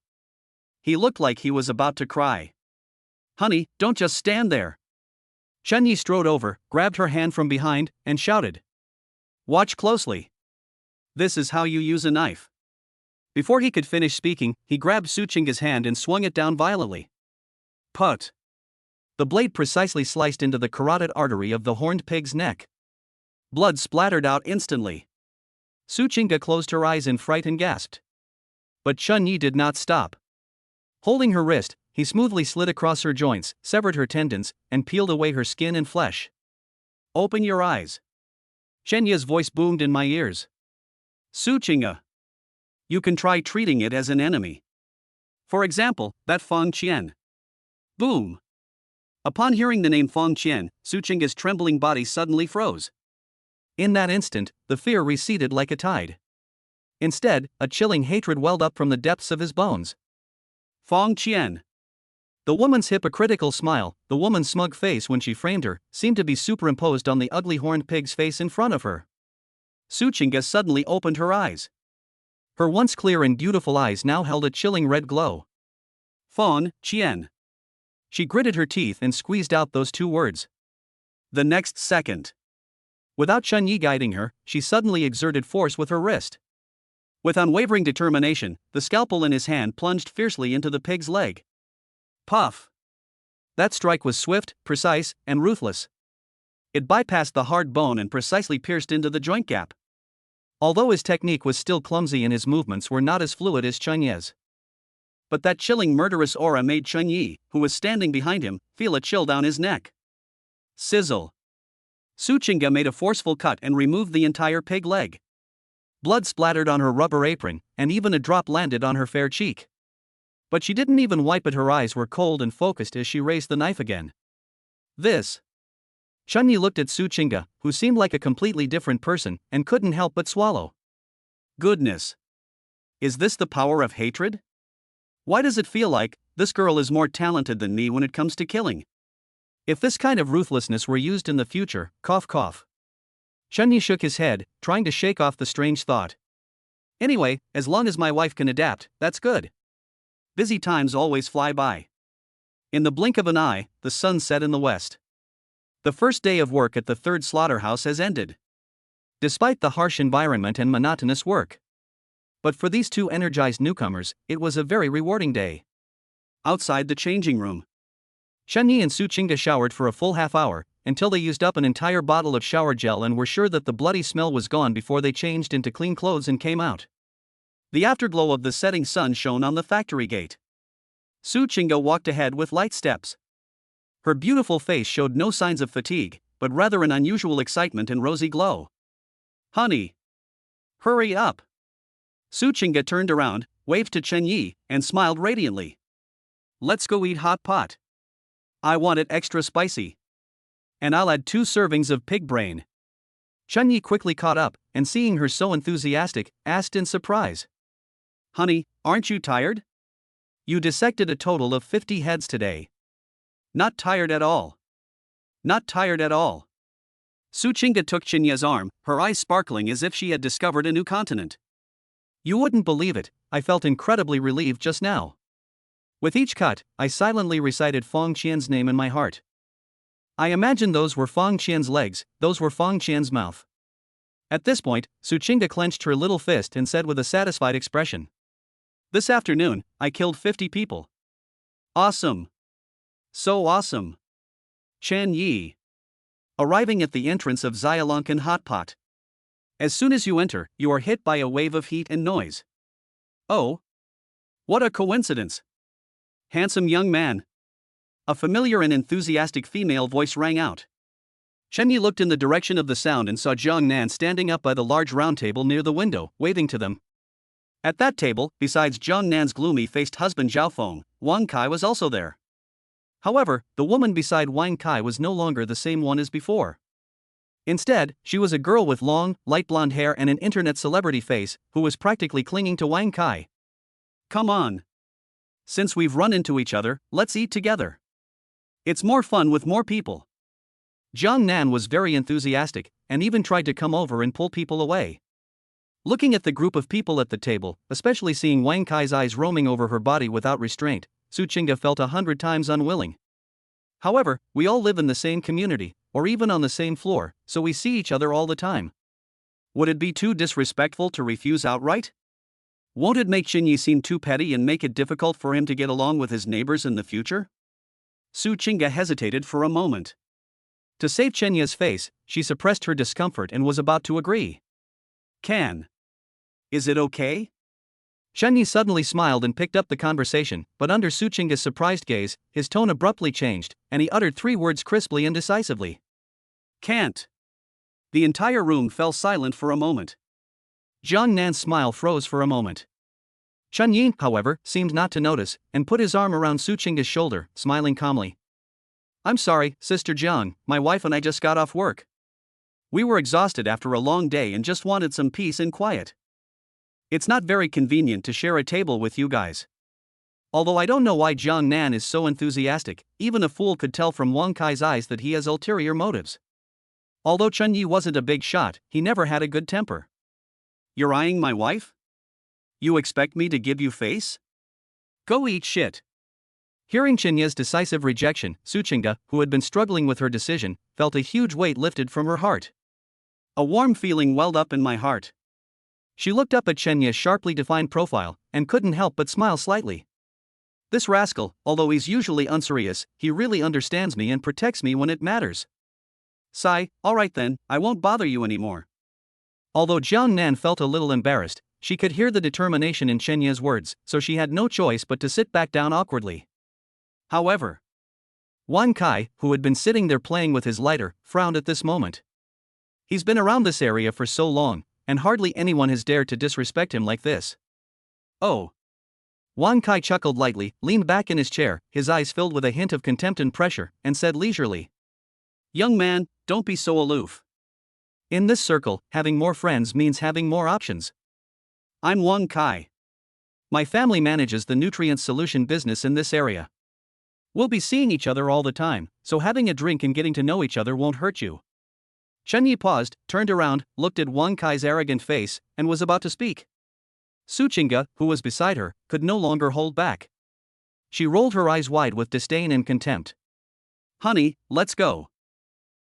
He looked like he was about to cry. "Honey, don't just stand there." Shenyi strode over, grabbed her hand from behind, and shouted, "Watch closely. This is how you use a knife." Before he could finish speaking, he grabbed Suchinga's hand and swung it down violently. Put! The blade precisely sliced into the carotid artery of the horned pig's neck. Blood splattered out instantly. Suchinga closed her eyes in fright and gasped. But Chunyi did not stop. Holding her wrist, he smoothly slid across her joints, severed her tendons, and peeled away her skin and flesh. "Open your eyes." Shenya's voice boomed in my ears. "Suchinga, you can try treating it as an enemy. For example, that Feng Qian." Boom! Upon hearing the name Feng Qian, Suchinga's trembling body suddenly froze. In that instant, the fear receded like a tide. Instead, a chilling hatred welled up from the depths of his bones. Feng Qian. The woman's hypocritical smile, the woman's smug face when she framed her, seemed to be superimposed on the ugly horned pig's face in front of her. Suchinga suddenly opened her eyes. Her once clear and beautiful eyes now held a chilling red glow. Feng Qian. She gritted her teeth and squeezed out those two words. The next second, without Chunyi guiding her, she suddenly exerted force with her wrist. With unwavering determination, the scalpel in his hand plunged fiercely into the pig's leg. Puff! That strike was swift, precise, and ruthless. It bypassed the hard bone and precisely pierced into the joint gap. Although his technique was still clumsy and his movements were not as fluid as Chunyi's. But that chilling murderous aura made Chunyi, who was standing behind him, feel a chill down his neck. Sizzle! Suchinga made a forceful cut and removed the entire pig leg. Blood splattered on her rubber apron, and even a drop landed on her fair cheek. But she didn't even wipe it, her eyes were cold and focused as she raised the knife again. This. Chunyi looked at Suchinga, who seemed like a completely different person, and couldn't help but swallow. Goodness! Is this the power of hatred? Why does it feel like this girl is more talented than me when it comes to killing? If this kind of ruthlessness were used in the future, cough cough. Chunyi shook his head, trying to shake off the strange thought. Anyway, as long as my wife can adapt, that's good. Busy times always fly by. In the blink of an eye, the sun set in the west. The first day of work at the third slaughterhouse has ended. Despite the harsh environment and monotonous work. But for these two energized newcomers, it was a very rewarding day. Outside the changing room, Chunyi and Suchinga showered for a full half hour, until they used up an entire bottle of shower gel and were sure that the bloody smell was gone before they changed into clean clothes and came out. The afterglow of the setting sun shone on the factory gate. Suchinga walked ahead with light steps. Her beautiful face showed no signs of fatigue, but rather an unusual excitement and rosy glow. Honey! Hurry up! Suchinga turned around, waved to Chunyi, and smiled radiantly. Let's go eat hot pot. I want it extra spicy. And I'll add 2 servings of pig brain. Chunyi quickly caught up, and seeing her so enthusiastic, asked in surprise. Honey, aren't you tired? You dissected a total of 50 heads today. Not tired at all. Not tired at all. Suchinga took Chunyi's arm, her eyes sparkling as if she had discovered a new continent. You wouldn't believe it, I felt incredibly relieved just now. With each cut, I silently recited Feng Qian's name in my heart. I imagined those were Feng Qian's legs, those were Feng Qian's mouth. At this point, Suchinga clenched her little fist and said with a satisfied expression. This afternoon, I killed 50 people. Awesome. So awesome. Chunyi. Arriving at the entrance of Xiaolonkan Hot Pot. As soon as you enter, you are hit by a wave of heat and noise. Oh, what a coincidence. Handsome young man. A familiar and enthusiastic female voice rang out. Chen Yi looked in the direction of the sound and saw Jiang Nan standing up by the large round table near the window, waving to them. At that table, besides Jiang Nan's gloomy-faced husband Zhao Feng, Wang Kai was also there. However, the woman beside Wang Kai was no longer the same one as before. Instead, she was a girl with long, light blonde hair and an internet celebrity face, who was practically clinging to Wang Kai. Come on. Since we've run into each other, let's eat together. It's more fun with more people. Jiang Nan was very enthusiastic, and even tried to come over and pull people away. Looking at the group of people at the table, especially seeing Wang Kai's eyes roaming over her body without restraint, Su Qingge felt 100 times unwilling. However, we all live in the same community, or even on the same floor, so we see each other all the time. Would it be too disrespectful to refuse outright? Won't it make Qin Yi seem too petty and make it difficult for him to get along with his neighbors in the future? Su Qingge hesitated for a moment. To save Chen Yi's face, she suppressed her discomfort and was about to agree. Is it okay? Chen Yi suddenly smiled and picked up the conversation, but under Su Qingge's surprised gaze, his tone abruptly changed, and he uttered 3 words crisply and decisively. Can't. The entire room fell silent for a moment. Jiang Nan's smile froze for a moment. Chen Yi, however, seemed not to notice, and put his arm around Su Qingge's shoulder, smiling calmly. I'm sorry, Sister Jiang, my wife and I just got off work. We were exhausted after a long day and just wanted some peace and quiet. It's not very convenient to share a table with you guys. Although I don't know why Jiang Nan is so enthusiastic, even a fool could tell from Wang Kai's eyes that he has ulterior motives. Although Chen Yi wasn't a big shot, he never had a good temper. You're eyeing my wife? You expect me to give you face? Go eat shit. Hearing Chen Yi's decisive rejection, Su Qingge, who had been struggling with her decision, felt a huge weight lifted from her heart. A warm feeling welled up in my heart. She looked up at Chen Yi's sharply defined profile, and couldn't help but smile slightly. This rascal, although he's usually unserious, he really understands me and protects me when it matters. Sigh, alright then, I won't bother you anymore. Although Jiang Nan felt a little embarrassed, she could hear the determination in Chen Yi's words, so she had no choice but to sit back down awkwardly. However, Wang Kai, who had been sitting there playing with his lighter, frowned at this moment. He's been around this area for so long, and hardly anyone has dared to disrespect him like this. Oh. Wang Kai chuckled lightly, leaned back in his chair, his eyes filled with a hint of contempt and pressure, and said leisurely. Young man, don't be so aloof. In this circle, having more friends means having more options. I'm Wang Kai. My family manages the nutrient solution business in this area. We'll be seeing each other all the time, so having a drink and getting to know each other won't hurt you. Chen Yi paused, turned around, looked at Wang Kai's arrogant face, and was about to speak. Su Qingge, who was beside her, could no longer hold back. She rolled her eyes wide with disdain and contempt. Honey, let's go.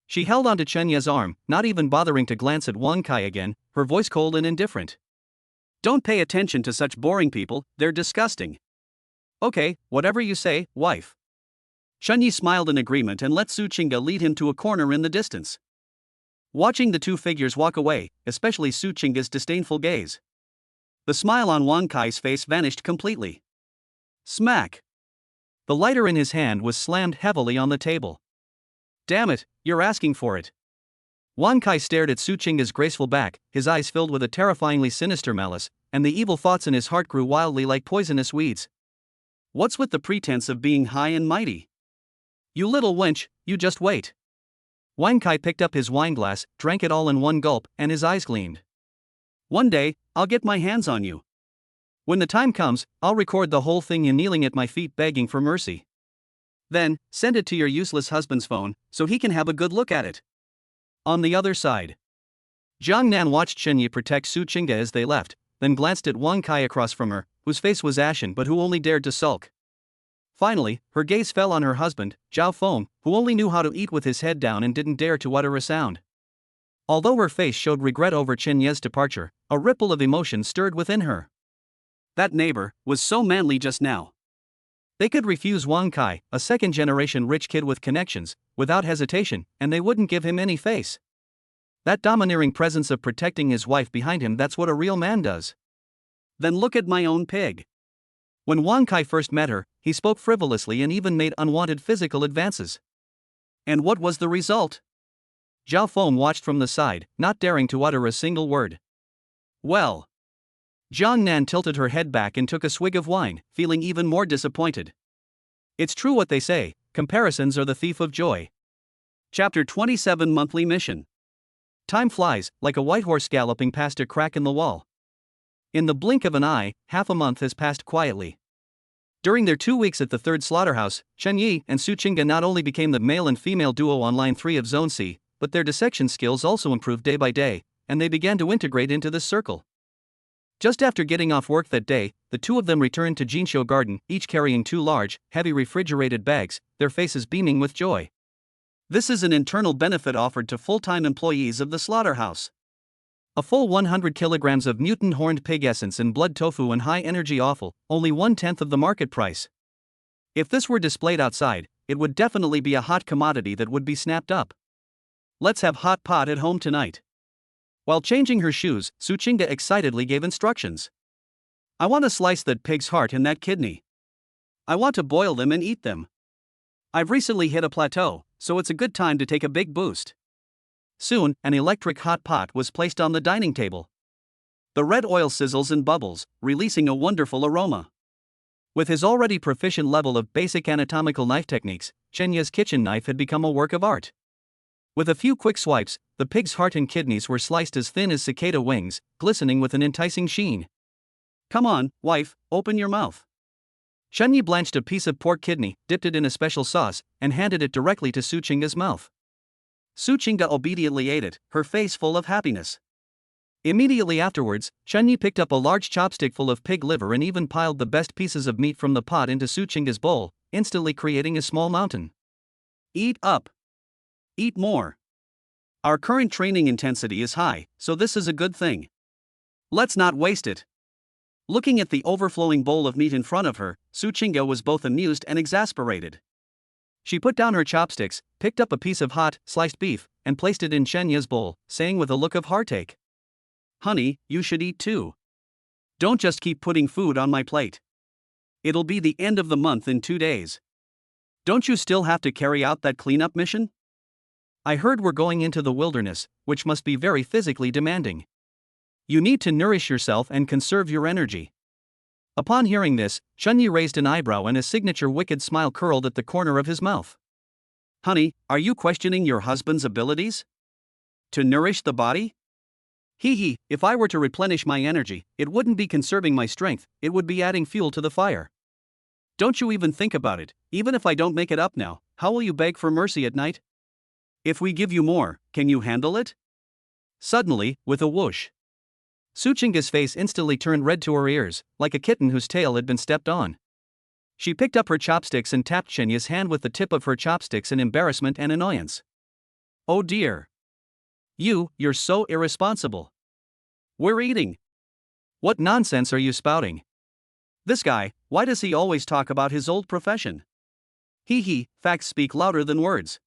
She held onto Chen Yi's arm, not even bothering to glance at Wang Kai again, her voice cold and indifferent. Don't pay attention to such boring people, they're disgusting. Okay, whatever you say, wife. Chen Yi smiled in agreement and let Su Qingge lead him to a corner in the distance. Watching the two figures walk away, especially Su Qingge's disdainful gaze. The smile on Wang Kai's face vanished completely. Smack! The lighter in his hand was slammed heavily on the table. Damn it, you're asking for it. Wang Kai stared at Su Qingge's graceful back, his eyes filled with a terrifyingly sinister malice, and the evil thoughts in his heart grew wildly like poisonous weeds. What's with the pretense of being high and mighty? You little wench, you just wait. Wang Kai picked up his wineglass, drank it all in one gulp, and his eyes gleamed. One day, I'll get my hands on you. When the time comes, I'll record the whole thing you kneeling at my feet begging for mercy. Then, send it to your useless husband's phone, so he can have a good look at it. On the other side. Jiang Nan watched Chen Yi protect Su Qingge as they left, then glanced at Wang Kai across from her, whose face was ashen but who only dared to sulk. Finally, her gaze fell on her husband, Zhao Feng, who only knew how to eat with his head down and didn't dare to utter a sound. Although her face showed regret over Chen Yi's departure, a ripple of emotion stirred within her. That neighbor was so manly just now. They could refuse Wang Kai, a second-generation rich kid with connections, without hesitation, and they wouldn't give him any face. That domineering presence of protecting his wife behind him, that's what a real man does. Then look at my own pig. When Wang Kai first met her, he spoke frivolously and even made unwanted physical advances. And what was the result? Zhao Feng watched from the side, not daring to utter a single word. Well. Jiang Nan tilted her head back and took a swig of wine, feeling even more disappointed. It's true what they say, comparisons are the thief of joy. Chapter 27 Monthly Mission. Time flies, like a white horse galloping past a crack in the wall. In the blink of an eye, half a month has passed quietly. During their 2 weeks at the third slaughterhouse, Chen Yi and Su Qingge not only became the male and female duo on line 3 of Zone C, but their dissection skills also improved day by day, and they began to integrate into this circle. Just after getting off work that day, the two of them returned to Jinsho Garden, each carrying 2 large, heavy refrigerated bags, their faces beaming with joy. This is an internal benefit offered to full-time employees of the slaughterhouse. A full 100 kilograms of mutant horned pig essence and blood tofu and high-energy offal, only 1/10 of the market price. If this were displayed outside, it would definitely be a hot commodity that would be snapped up. Let's have hot pot at home tonight. While changing her shoes, Su Qingge excitedly gave instructions. I want to slice that pig's heart and that kidney. I want to boil them and eat them. I've recently hit a plateau, so it's a good time to take a big boost. Soon, an electric hot pot was placed on the dining table. The red oil sizzles and bubbles, releasing a wonderful aroma. With his already proficient level of basic anatomical knife techniques, Chen Yi's kitchen knife had become a work of art. With a few quick swipes, the pig's heart and kidneys were sliced as thin as cicada wings, glistening with an enticing sheen. Come on, wife, open your mouth. Chen Yi blanched a piece of pork kidney, dipped it in a special sauce, and handed it directly to Su Qingge's mouth. Su Qingge obediently ate it, her face full of happiness. Immediately afterwards, Chen Yi picked up a large chopstick full of pig liver and even piled the best pieces of meat from the pot into Su Qingge's bowl, instantly creating a small mountain. Eat up. Eat more. Our current training intensity is high, so this is a good thing. Let's not waste it. Looking at the overflowing bowl of meat in front of her, Su Qingge was both amused and exasperated. She put down her chopsticks, picked up a piece of hot, sliced beef, and placed it in Chen Yi's bowl, saying with a look of heartache, Honey, you should eat too. Don't just keep putting food on my plate. It'll be the end of the month in 2 days. Don't you still have to carry out that cleanup mission? I heard we're going into the wilderness, which must be very physically demanding. You need to nourish yourself and conserve your energy. Upon hearing this, Chen Yi raised an eyebrow and a signature wicked smile curled at the corner of his mouth. Honey, are you questioning your husband's abilities? To nourish the body? Hee, if I were to replenish my energy, it wouldn't be conserving my strength, it would be adding fuel to the fire. Don't you even think about it, even if I don't make it up now, how will you beg for mercy at night? If we give you more, can you handle it? Suddenly, with a whoosh, Su Qingge's face instantly turned red to her ears, like a kitten whose tail had been stepped on. She picked up her chopsticks and tapped Chen Yi's hand with the tip of her chopsticks in embarrassment and annoyance. Oh dear. You're so irresponsible. We're eating. What nonsense are you spouting? This guy, why does he always talk about his old profession? Facts speak louder than words.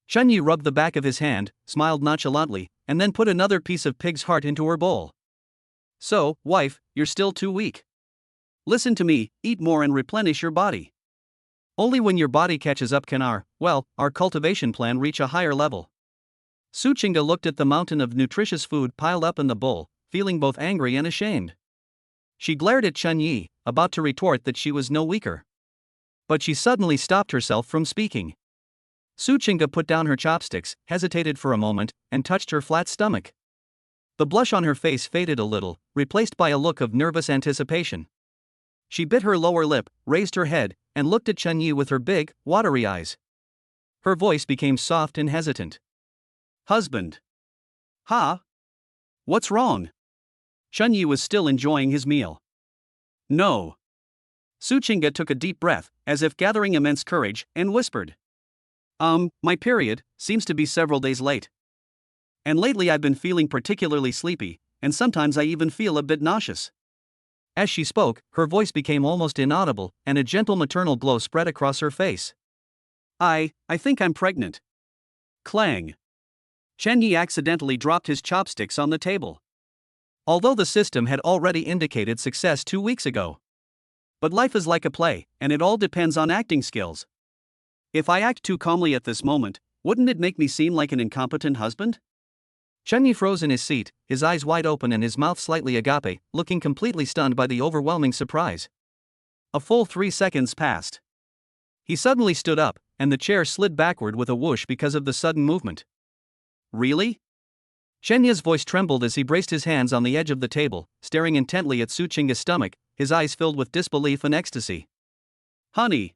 Chen Yi rubbed the back of his hand, smiled nonchalantly, and then put another piece of pig's heart into her bowl. So, wife, you're still too weak. Listen to me, eat more and replenish your body. Only when your body catches up can our cultivation plan reach a higher level. Su Qingge looked at the mountain of nutritious food piled up in the bowl, feeling both angry and ashamed. She glared at Chen Yi, about to retort that she was no weaker. But she suddenly stopped herself from speaking. Su Qingge put down her chopsticks, hesitated for a moment, and touched her flat stomach. The blush on her face faded a little, replaced by a look of nervous anticipation. She bit her lower lip, raised her head, and looked at Chen Yi with her big, watery eyes. Her voice became soft and hesitant. Husband. What's wrong? Chen Yi was still enjoying his meal. No. Su Qingge took a deep breath, as if gathering immense courage, and whispered. My period seems to be several days late. And lately I've been feeling particularly sleepy, and sometimes I even feel a bit nauseous. As she spoke, her voice became almost inaudible, and a gentle maternal glow spread across her face. I think I'm pregnant. Clang. Chen Yi accidentally dropped his chopsticks on the table. although the system had already indicated success 2 weeks ago. But life is like a play, and it all depends on acting skills. If I act too calmly at this moment, wouldn't it make me seem like an incompetent husband? Chunyi froze in his seat, his eyes wide open and his mouth slightly agape, looking completely stunned by the overwhelming surprise. A full 3 seconds passed. He suddenly stood up, and the chair slid backward with a whoosh because of the sudden movement. Really? Shenya's voice trembled as he braced his hands on the edge of the table, staring intently at Su Chinga's stomach, his eyes filled with disbelief and ecstasy. Honey!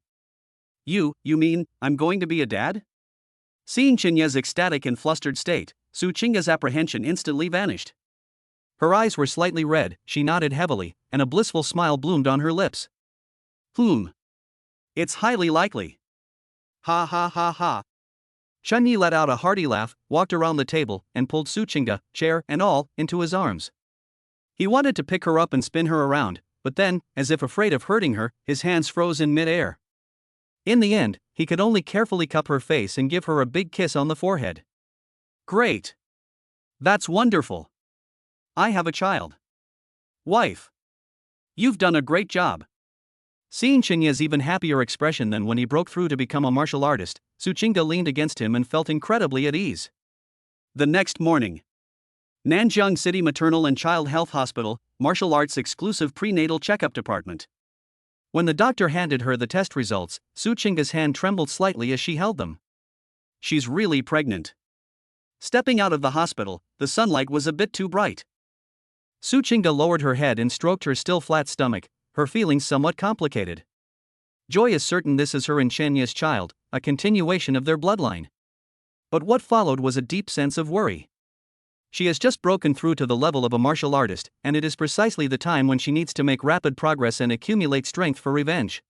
You mean, I'm going to be a dad? Seeing Chinya's ecstatic and flustered state, Su Chinga's apprehension instantly vanished. Her eyes were slightly red, she nodded heavily, and a blissful smile bloomed on her lips. It's highly likely. Ha ha ha ha. Chunyi let out a hearty laugh, walked around the table, and pulled Su Chinga, chair and all, into his arms. He wanted to pick her up and spin her around, but then, as if afraid of hurting her, his hands froze in mid-air. In the end, he could only carefully cup her face and give her a big kiss on the forehead. Great! That's wonderful! I have a child. Wife! You've done a great job. Seeing Chinya's even happier expression than when he broke through to become a martial artist, Su Chinga leaned against him and felt incredibly at ease. The next morning. Nanjiang City Maternal and Child Health Hospital, martial arts exclusive prenatal checkup department. When the doctor handed her the test results, Su Chinga's hand trembled slightly as she held them. She's really pregnant. Stepping out of the hospital, the sunlight was a bit too bright. Su Chinga lowered her head and stroked her still flat stomach, her feelings somewhat complicated. Joy is certain this is her and Shenya's child, a continuation of their bloodline. But what followed was a deep sense of worry. She has just broken through to the level of a martial artist, and it is precisely the time when she needs to make rapid progress and accumulate strength for revenge.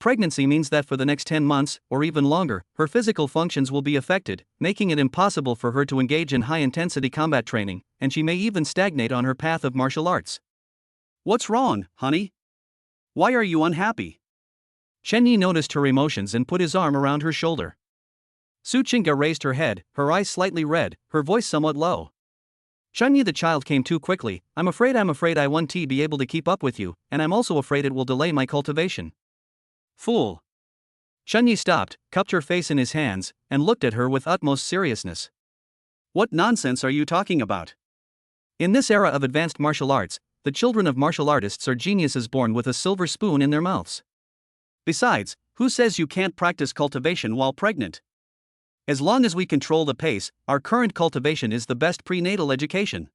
Pregnancy means that for the next 10 months, or even longer, her physical functions will be affected, making it impossible for her to engage in high-intensity combat training, and she may even stagnate on her path of martial arts. What's wrong, honey? Why are you unhappy? Shenyi noticed her emotions and put his arm around her shoulder. Su Chinga raised her head, her eyes slightly red, her voice somewhat low. Shenyi, the child came too quickly. I'm afraid I won't be able to keep up with you, and I'm also afraid it will delay my cultivation. Fool. Shenyi stopped, cupped her face in his hands, and looked at her with utmost seriousness. What nonsense are you talking about? In this era of advanced martial arts, the children of martial artists are geniuses born with a silver spoon in their mouths. Besides, who says you can't practice cultivation while pregnant? As long as we control the pace, our current cultivation is the best prenatal education.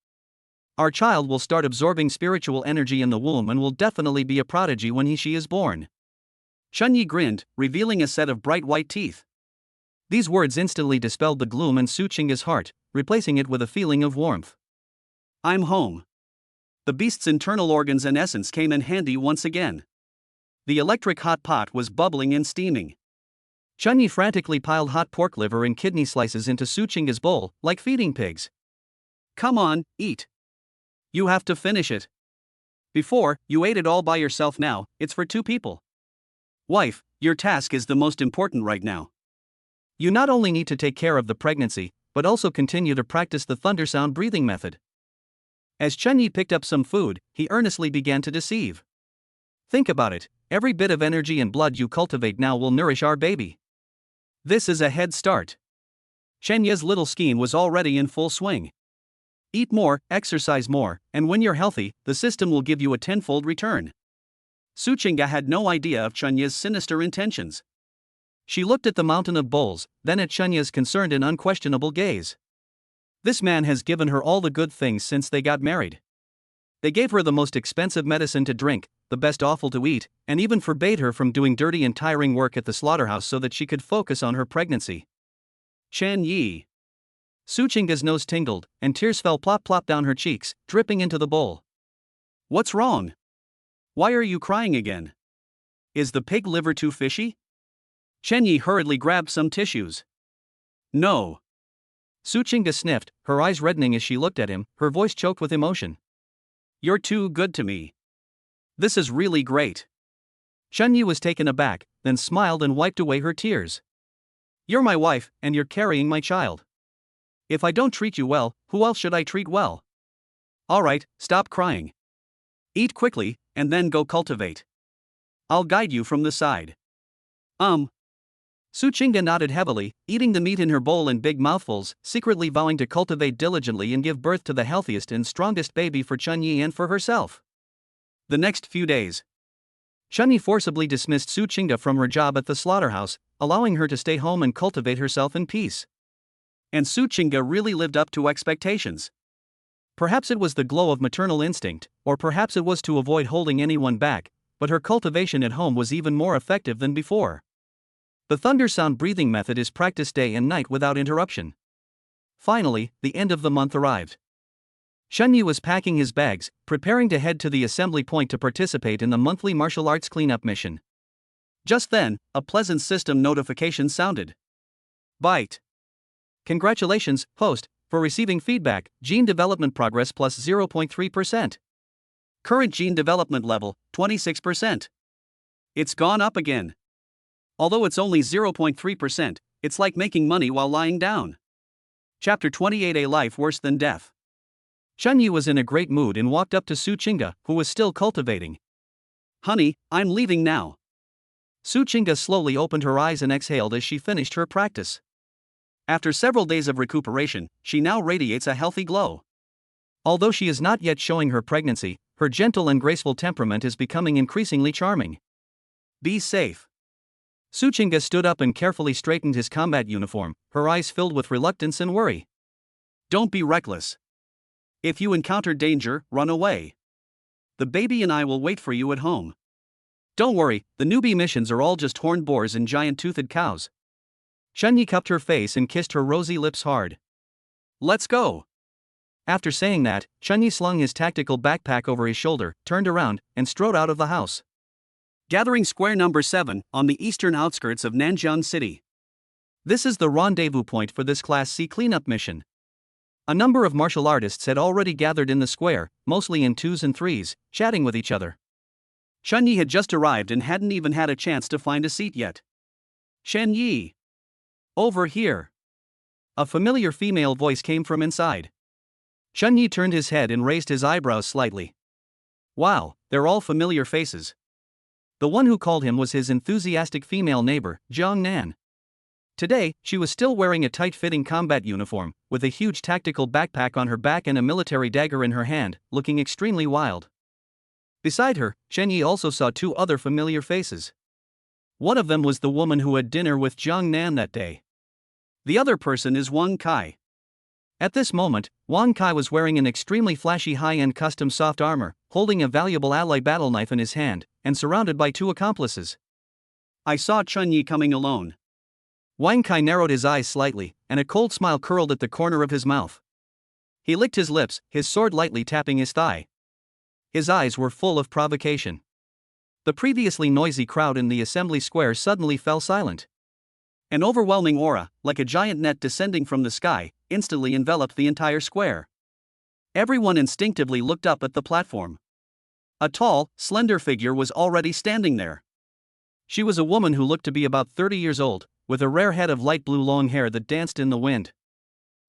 Our child will start absorbing spiritual energy in the womb and will definitely be a prodigy when she is born. Chunyi grinned, revealing a set of bright white teeth. These words instantly dispelled the gloom in Su Chinga's heart, replacing it with a feeling of warmth. I'm home. The beast's internal organs and essence came in handy once again. The electric hot pot was bubbling and steaming. Chunyi frantically piled hot pork liver and kidney slices into Su Chinga's bowl, like feeding pigs. Come on, eat. You have to finish it. Before, you ate it all by yourself. Now, it's for 2 people. Wife, your task is the most important right now. You not only need to take care of the pregnancy, but also continue to practice the thunder sound breathing method. As Chunyi picked up some food, he earnestly began to deceive. Think about it, every bit of energy and blood you cultivate now will nourish our baby. This is a head start. Shenya's little scheme was already in full swing. Eat more, exercise more, and when you're healthy, the system will give you a tenfold return. Su Chinga had no idea of Chunya's sinister intentions. She looked at the mountain of bowls, then at Chunya's concerned and unquestionable gaze. This man has given her all the good things since they got married. They gave her the most expensive medicine to drink, the best offal to eat, and even forbade her from doing dirty and tiring work at the slaughterhouse so that she could focus on her pregnancy. Chunyi. Su Chinga's nose tingled, and tears fell plop down her cheeks, dripping into the bowl. What's wrong? Why are you crying again? Is the pig liver too fishy? Chunyi hurriedly grabbed some tissues. No. Su Chinga sniffed, her eyes reddening as she looked at him, her voice choked with emotion. You're too good to me. This is really great. Chunyi was taken aback, then smiled and wiped away her tears. You're my wife, and you're carrying my child. If I don't treat you well, who else should I treat well? Alright, stop crying. Eat quickly, and then go cultivate. I'll guide you from the side. Suchinga nodded heavily, eating the meat in her bowl in big mouthfuls, secretly vowing to cultivate diligently and give birth to the healthiest and strongest baby for Chunyi and for herself. The next few days, Chunyi forcibly dismissed Suchinga from her job at the slaughterhouse, allowing her to stay home and cultivate herself in peace. And Suchinga really lived up to expectations. Perhaps it was the glow of maternal instinct, or perhaps it was to avoid holding anyone back, but her cultivation at home was even more effective than before. The thunder sound breathing method is practiced day and night without interruption. Finally, the end of the month arrived. Chunyi was packing his bags, preparing to head to the assembly point to participate in the monthly martial arts cleanup mission. Just then, a pleasant system notification sounded. Byte. Congratulations, host, for receiving feedback, gene development progress plus 0.3%. Current gene development level, 26%. It's gone up again. Although it's only 0.3%, it's like making money while lying down. Chapter 28: A Life Worse Than Death. Chunyi was in a great mood and walked up to Suchinga, who was still cultivating. Honey, I'm leaving now. Suchinga slowly opened her eyes and exhaled as she finished her practice. After several days of recuperation, she now radiates a healthy glow. Although she is not yet showing her pregnancy, her gentle and graceful temperament is becoming increasingly charming. Be safe. Suchinga stood up and carefully straightened his combat uniform, her eyes filled with reluctance and worry. Don't be reckless. If you encounter danger, run away. The baby and I will wait for you at home. Don't worry, the newbie missions are all just horned boars and giant-toothed cows. Chunyi cupped her face and kissed her rosy lips hard. Let's go. After saying that, Chunyi slung his tactical backpack over his shoulder, turned around, and strode out of the house. Gathering Square Number 7, on the eastern outskirts of Nanjiang City. This is the rendezvous point for this Class C cleanup mission. A number of martial artists had already gathered in the square, mostly in twos and threes, chatting with each other. Chunyi had just arrived and hadn't even had a chance to find a seat yet. Shen Yi. Over here. A familiar female voice came from inside. Chunyi turned his head and raised his eyebrows slightly. Wow, they're all familiar faces. The one who called him was his enthusiastic female neighbor, Jiang Nan. Today, she was still wearing a tight-fitting combat uniform, with a huge tactical backpack on her back and a military dagger in her hand, looking extremely wild. Beside her, Chunyi also saw two other familiar faces. One of them was the woman who had dinner with Jiang Nan that day. The other person is Wang Kai. At this moment, Wang Kai was wearing an extremely flashy high-end custom soft armor, holding a valuable alloy battle knife in his hand, and surrounded by two accomplices. I saw Chunyi coming alone. Wang Kai narrowed his eyes slightly, and a cold smile curled at the corner of his mouth. He licked his lips, his sword lightly tapping his thigh. His eyes were full of provocation. The previously noisy crowd in the assembly square suddenly fell silent. An overwhelming aura, like a giant net descending from the sky, instantly enveloped the entire square. Everyone instinctively looked up at the platform. A tall, slender figure was already standing there. She was a woman who looked to be about 30 years old, with a rare head of light blue long hair that danced in the wind.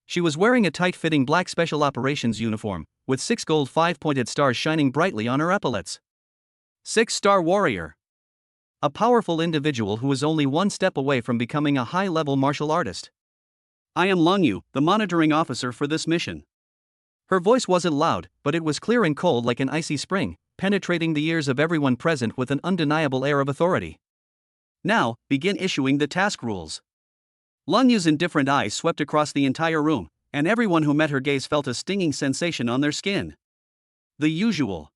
She was wearing a tight-fitting black Special Operations uniform, with 6 gold 5-pointed stars shining brightly on her epaulets. 6-star warrior. A powerful individual who was only one step away from becoming a high-level martial artist. I am Longyu, the monitoring officer for this mission. Her voice wasn't loud, but it was clear and cold like an icy spring, penetrating the ears of everyone present with an undeniable air of authority. Now, begin issuing the task rules. Longyu's indifferent eyes swept across the entire room, and everyone who met her gaze felt a stinging sensation on their skin. The usual.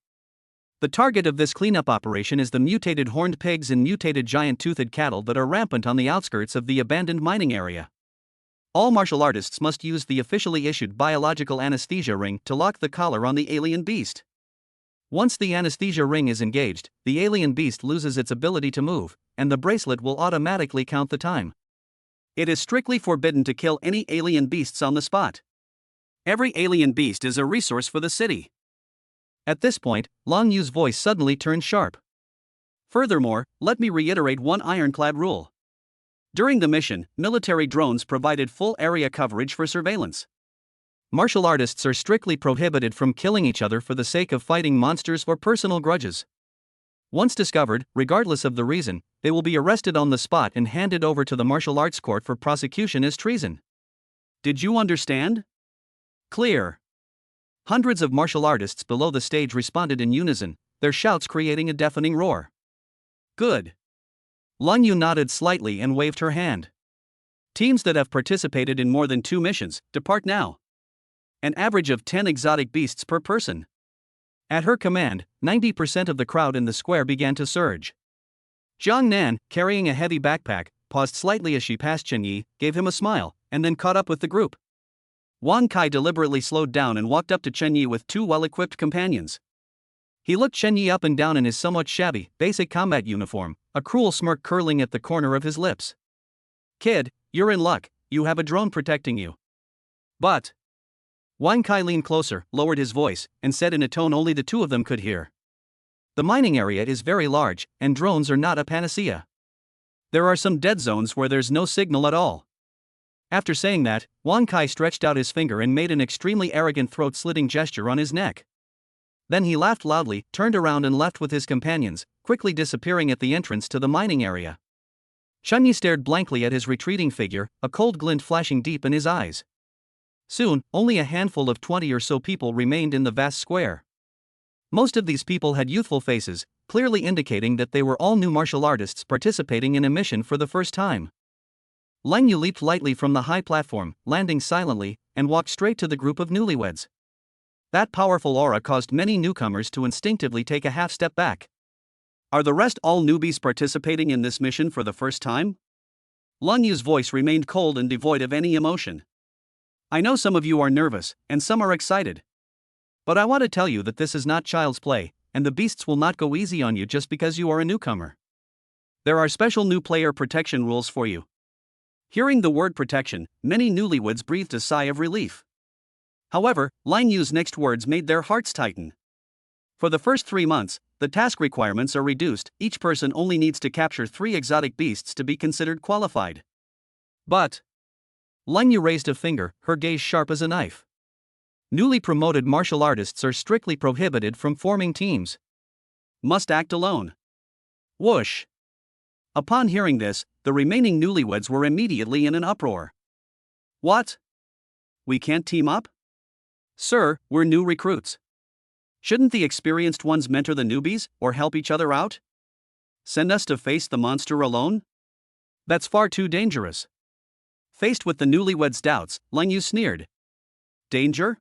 The target of this cleanup operation is the mutated horned pigs and mutated giant-toothed cattle that are rampant on the outskirts of the abandoned mining area. All martial artists must use the officially issued biological anesthesia ring to lock the collar on the alien beast. Once the anesthesia ring is engaged, the alien beast loses its ability to move, and the bracelet will automatically count the time. It is strictly forbidden to kill any alien beasts on the spot. Every alien beast is a resource for the city. At this point, Long Yu's voice suddenly turned sharp. Furthermore, let me reiterate one ironclad rule. During the mission, military drones provided full area coverage for surveillance. Martial artists are strictly prohibited from killing each other for the sake of fighting monsters or personal grudges. Once discovered, regardless of the reason, they will be arrested on the spot and handed over to the martial arts court for prosecution as treason. Did you understand? Clear. Hundreds of martial artists below the stage responded in unison, their shouts creating a deafening roar. Good. Lung Yu nodded slightly and waved her hand. Teams that have participated in more than 2 missions, depart now. An average of 10 exotic beasts per person. At her command, 90% of the crowd in the square began to surge. Jiang Nan, carrying a heavy backpack, paused slightly as she passed Chen Yi, gave him a smile, and then caught up with the group. Wang Kai deliberately slowed down and walked up to Chen Yi with 2 well-equipped companions. He looked Chen Yi up and down in his somewhat shabby, basic combat uniform, a cruel smirk curling at the corner of his lips. Kid, you're in luck, you have a drone protecting you. But Wang Kai leaned closer, lowered his voice, and said in a tone only the 2 of them could hear. The mining area is very large, and drones are not a panacea. There are some dead zones where there's no signal at all. After saying that, Wang Kai stretched out his finger and made an extremely arrogant throat-slitting gesture on his neck. Then he laughed loudly, turned around and left with his companions, quickly disappearing at the entrance to the mining area. Chen Yi stared blankly at his retreating figure, a cold glint flashing deep in his eyes. Soon, only a handful of 20 or so people remained in the vast square. Most of these people had youthful faces, clearly indicating that they were all new martial artists participating in a mission for the first time. Lang Yu leaped lightly from the high platform, landing silently, and walked straight to the group of newlyweds. That powerful aura caused many newcomers to instinctively take a half step back. Are the rest all newbies participating in this mission for the first time? Lang Yu's voice remained cold and devoid of any emotion. I know some of you are nervous, and some are excited. But I want to tell you that this is not child's play, and the beasts will not go easy on you just because you are a newcomer. There are special new player protection rules for you. Hearing the word protection, many newlyweds breathed a sigh of relief. However, Lang Yu's next words made their hearts tighten. For the first 3 months, the task requirements are reduced, each person only needs to capture 3 exotic beasts to be considered qualified. But Lang Yu raised a finger, her gaze sharp as a knife. Newly promoted martial artists are strictly prohibited from forming teams. Must act alone. Whoosh! Upon hearing this, the remaining newlyweds were immediately in an uproar. What? We can't team up? Sir, we're new recruits. Shouldn't the experienced ones mentor the newbies, or help each other out? Send us to face the monster alone? That's far too dangerous. Faced with the newlyweds' doubts, Lang Yu sneered. Danger?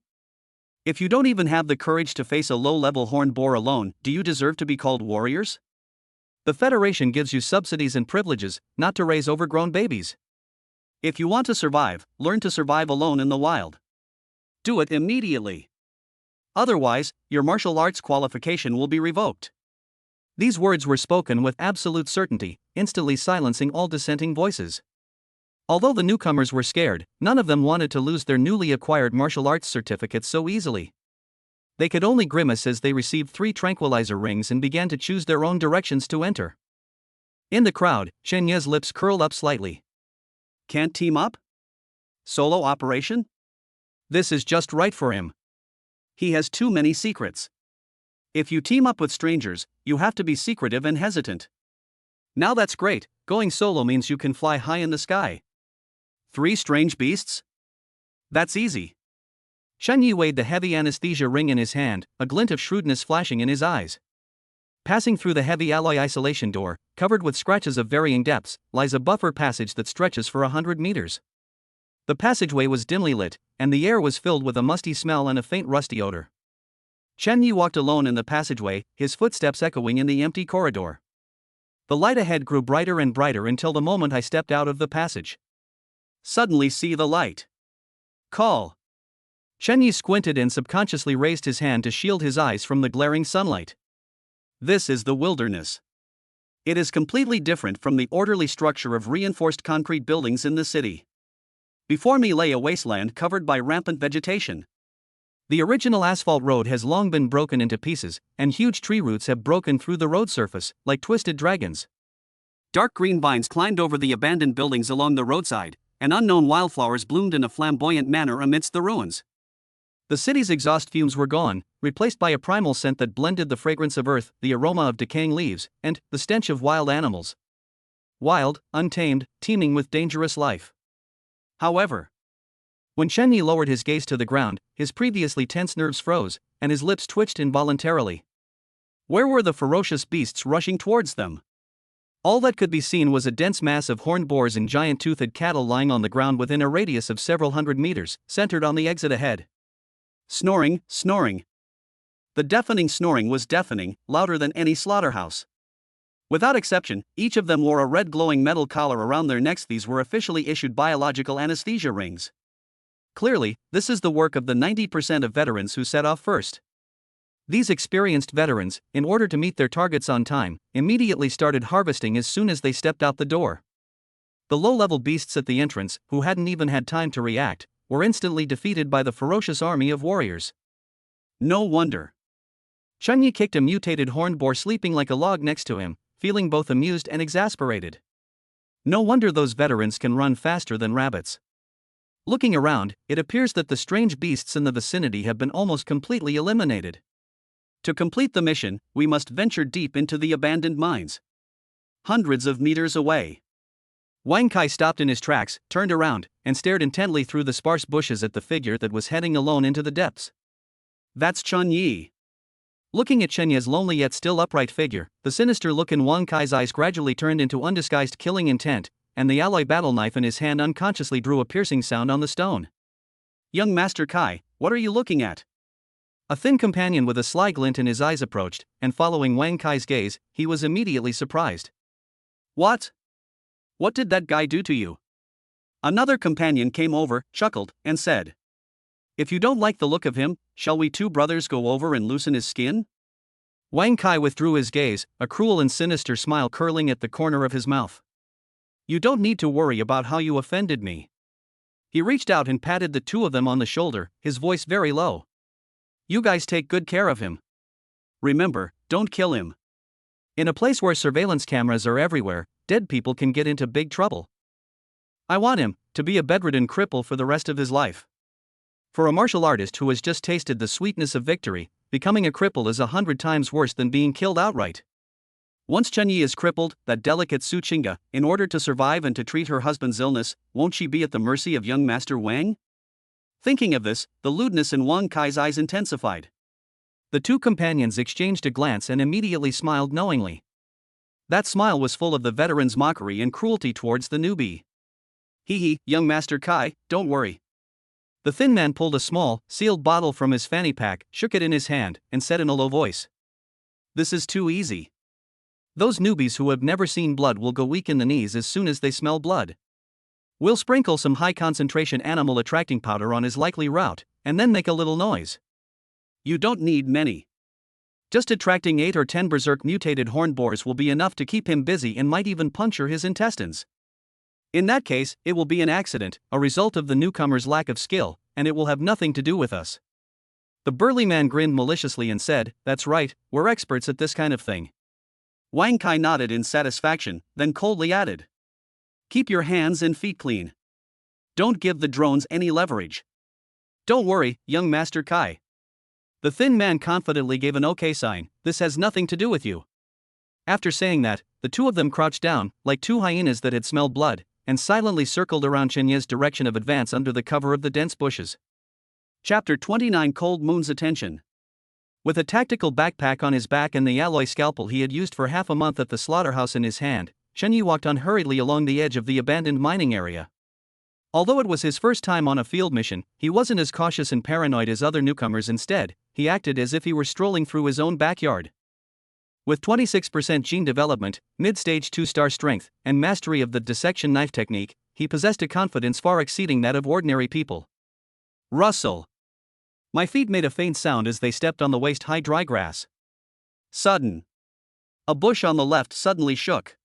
If you don't even have the courage to face a low-level horned boar alone, do you deserve to be called warriors? The Federation gives you subsidies and privileges, not to raise overgrown babies. If you want to survive, learn to survive alone in the wild. Do it immediately. Otherwise, your martial arts qualification will be revoked. These words were spoken with absolute certainty, instantly silencing all dissenting voices. Although the newcomers were scared, none of them wanted to lose their newly acquired martial arts certificates so easily. They could only grimace as they received 3 tranquilizer rings and began to choose their own directions to enter. In the crowd, Chen Ye's lips curled up slightly. Can't team up? Solo operation? This is just right for him. He has too many secrets. If you team up with strangers, you have to be secretive and hesitant. Now that's great, going solo means you can fly high in the sky. 3 strange beasts? That's easy. Chen Yi weighed the heavy anesthesia ring in his hand, a glint of shrewdness flashing in his eyes. Passing through the heavy alloy isolation door, covered with scratches of varying depths, lies a buffer passage that stretches for 100 meters. The passageway was dimly lit, and the air was filled with a musty smell and a faint rusty odor. Chen Yi walked alone in the passageway, his footsteps echoing in the empty corridor. The light ahead grew brighter and brighter until the moment I stepped out of the passage. Suddenly see the light. Call. Chen Yi squinted and subconsciously raised his hand to shield his eyes from the glaring sunlight. This is the wilderness. It is completely different from the orderly structure of reinforced concrete buildings in the city. Before me lay a wasteland covered by rampant vegetation. The original asphalt road has long been broken into pieces, and huge tree roots have broken through the road surface, like twisted dragons. Dark green vines climbed over the abandoned buildings along the roadside, and unknown wildflowers bloomed in a flamboyant manner amidst the ruins. The city's exhaust fumes were gone, replaced by a primal scent that blended the fragrance of earth, the aroma of decaying leaves, and the stench of wild animals. Wild, untamed, teeming with dangerous life. However, when Chen Yi lowered his gaze to the ground, his previously tense nerves froze, and his lips twitched involuntarily. Where were the ferocious beasts rushing towards them? All that could be seen was a dense mass of horned boars and giant-toothed cattle lying on the ground within a radius of several hundred meters, centered on the exit ahead. Snoring, snoring. The deafening snoring was deafening, louder than any slaughterhouse. Without exception, each of them wore a red glowing metal collar around their necks. These were officially issued biological anesthesia rings. Clearly, this is the work of the 90% of veterans who set off first. These experienced veterans, in order to meet their targets on time, immediately started harvesting as soon as they stepped out the door. The low-level beasts at the entrance, who hadn't even had time to react, were instantly defeated by the ferocious army of warriors. No wonder. Chen Yi kicked a mutated horned boar sleeping like a log next to him, feeling both amused and exasperated. No wonder those veterans can run faster than rabbits. Looking around, it appears that the strange beasts in the vicinity have been almost completely eliminated. To complete the mission, we must venture deep into the abandoned mines. Hundreds of meters away. Wang Kai stopped in his tracks, turned around, and stared intently through the sparse bushes at the figure that was heading alone into the depths. That's Chen Yi. Looking at Chen Yi's lonely yet still upright figure, the sinister look in Wang Kai's eyes gradually turned into undisguised killing intent, and the alloy battle knife in his hand unconsciously drew a piercing sound on the stone. Young Master Kai, what are you looking at? A thin companion with a sly glint in his eyes approached, and following Wang Kai's gaze, he was immediately surprised. What? What did that guy do to you? Another companion came over, chuckled, and said. If you don't like the look of him, shall we two brothers go over and loosen his skin? Wang Kai withdrew his gaze, a cruel and sinister smile curling at the corner of his mouth. You don't need to worry about how you offended me. He reached out and patted the two of them on the shoulder, his voice very low. You guys take good care of him. Remember, don't kill him. In a place where surveillance cameras are everywhere, dead people can get into big trouble. I want him to be a bedridden cripple for the rest of his life. For a martial artist who has just tasted the sweetness of victory, becoming a cripple is 100 times worse than being killed outright. Once Chen Yi is crippled, that delicate Su Qingga, in order to survive and to treat her husband's illness, won't she be at the mercy of young Master Wang? Thinking of this, the lewdness in Wang Kai's eyes intensified. The two companions exchanged a glance and immediately smiled knowingly. That smile was full of the veteran's mockery and cruelty towards the newbie. Hee, young Master Kai, don't worry. The thin man pulled a small, sealed bottle from his fanny pack, shook it in his hand, and said in a low voice. This is too easy. Those newbies who have never seen blood will go weak in the knees as soon as they smell blood. We'll sprinkle some high-concentration animal-attracting powder on his likely route, and then make a little noise. You don't need many. Just attracting 8 or 10 berserk mutated horned boars will be enough to keep him busy and might even puncture his intestines. In that case, it will be an accident, a result of the newcomer's lack of skill, and it will have nothing to do with us. The burly man grinned maliciously and said, That's right, we're experts at this kind of thing. Wang Kai nodded in satisfaction, then coldly added. Keep your hands and feet clean. Don't give the drones any leverage. Don't worry, young Master Kai. The thin man confidently gave an okay sign, this has nothing to do with you. After saying that, the two of them crouched down, like two hyenas that had smelled blood, and silently circled around Chen Yi's direction of advance under the cover of the dense bushes. Chapter 29 Cold Moon's Attention. With a tactical backpack on his back and the alloy scalpel he had used for half a month at the slaughterhouse in his hand, Chen Yi walked unhurriedly along the edge of the abandoned mining area. Although it was his first time on a field mission, he wasn't as cautious and paranoid as other newcomers. Instead, he acted as if he were strolling through his own backyard. With 26% gene development, mid-stage 2-star strength, and mastery of the dissection knife technique, he possessed a confidence far exceeding that of ordinary people. Rustle. My feet made a faint sound as they stepped on the waist-high dry grass. Sudden. A bush on the left suddenly shook.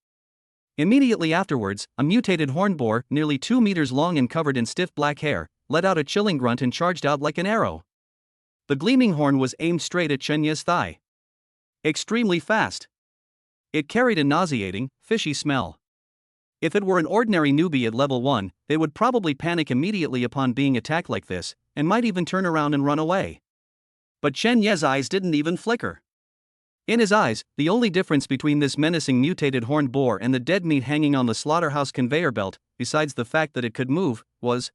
Immediately afterwards, a mutated horned boar, nearly 2 meters long and covered in stiff black hair, let out a chilling grunt and charged out like an arrow. The gleaming horn was aimed straight at Chen Yi's thigh. Extremely fast. It carried a nauseating, fishy smell. If it were an ordinary newbie at level 1, they would probably panic immediately upon being attacked like this, and might even turn around and run away. But Chen Ye's eyes didn't even flicker. In his eyes, the only difference between this menacing mutated horned boar and the dead meat hanging on the slaughterhouse conveyor belt, besides the fact that it could move, was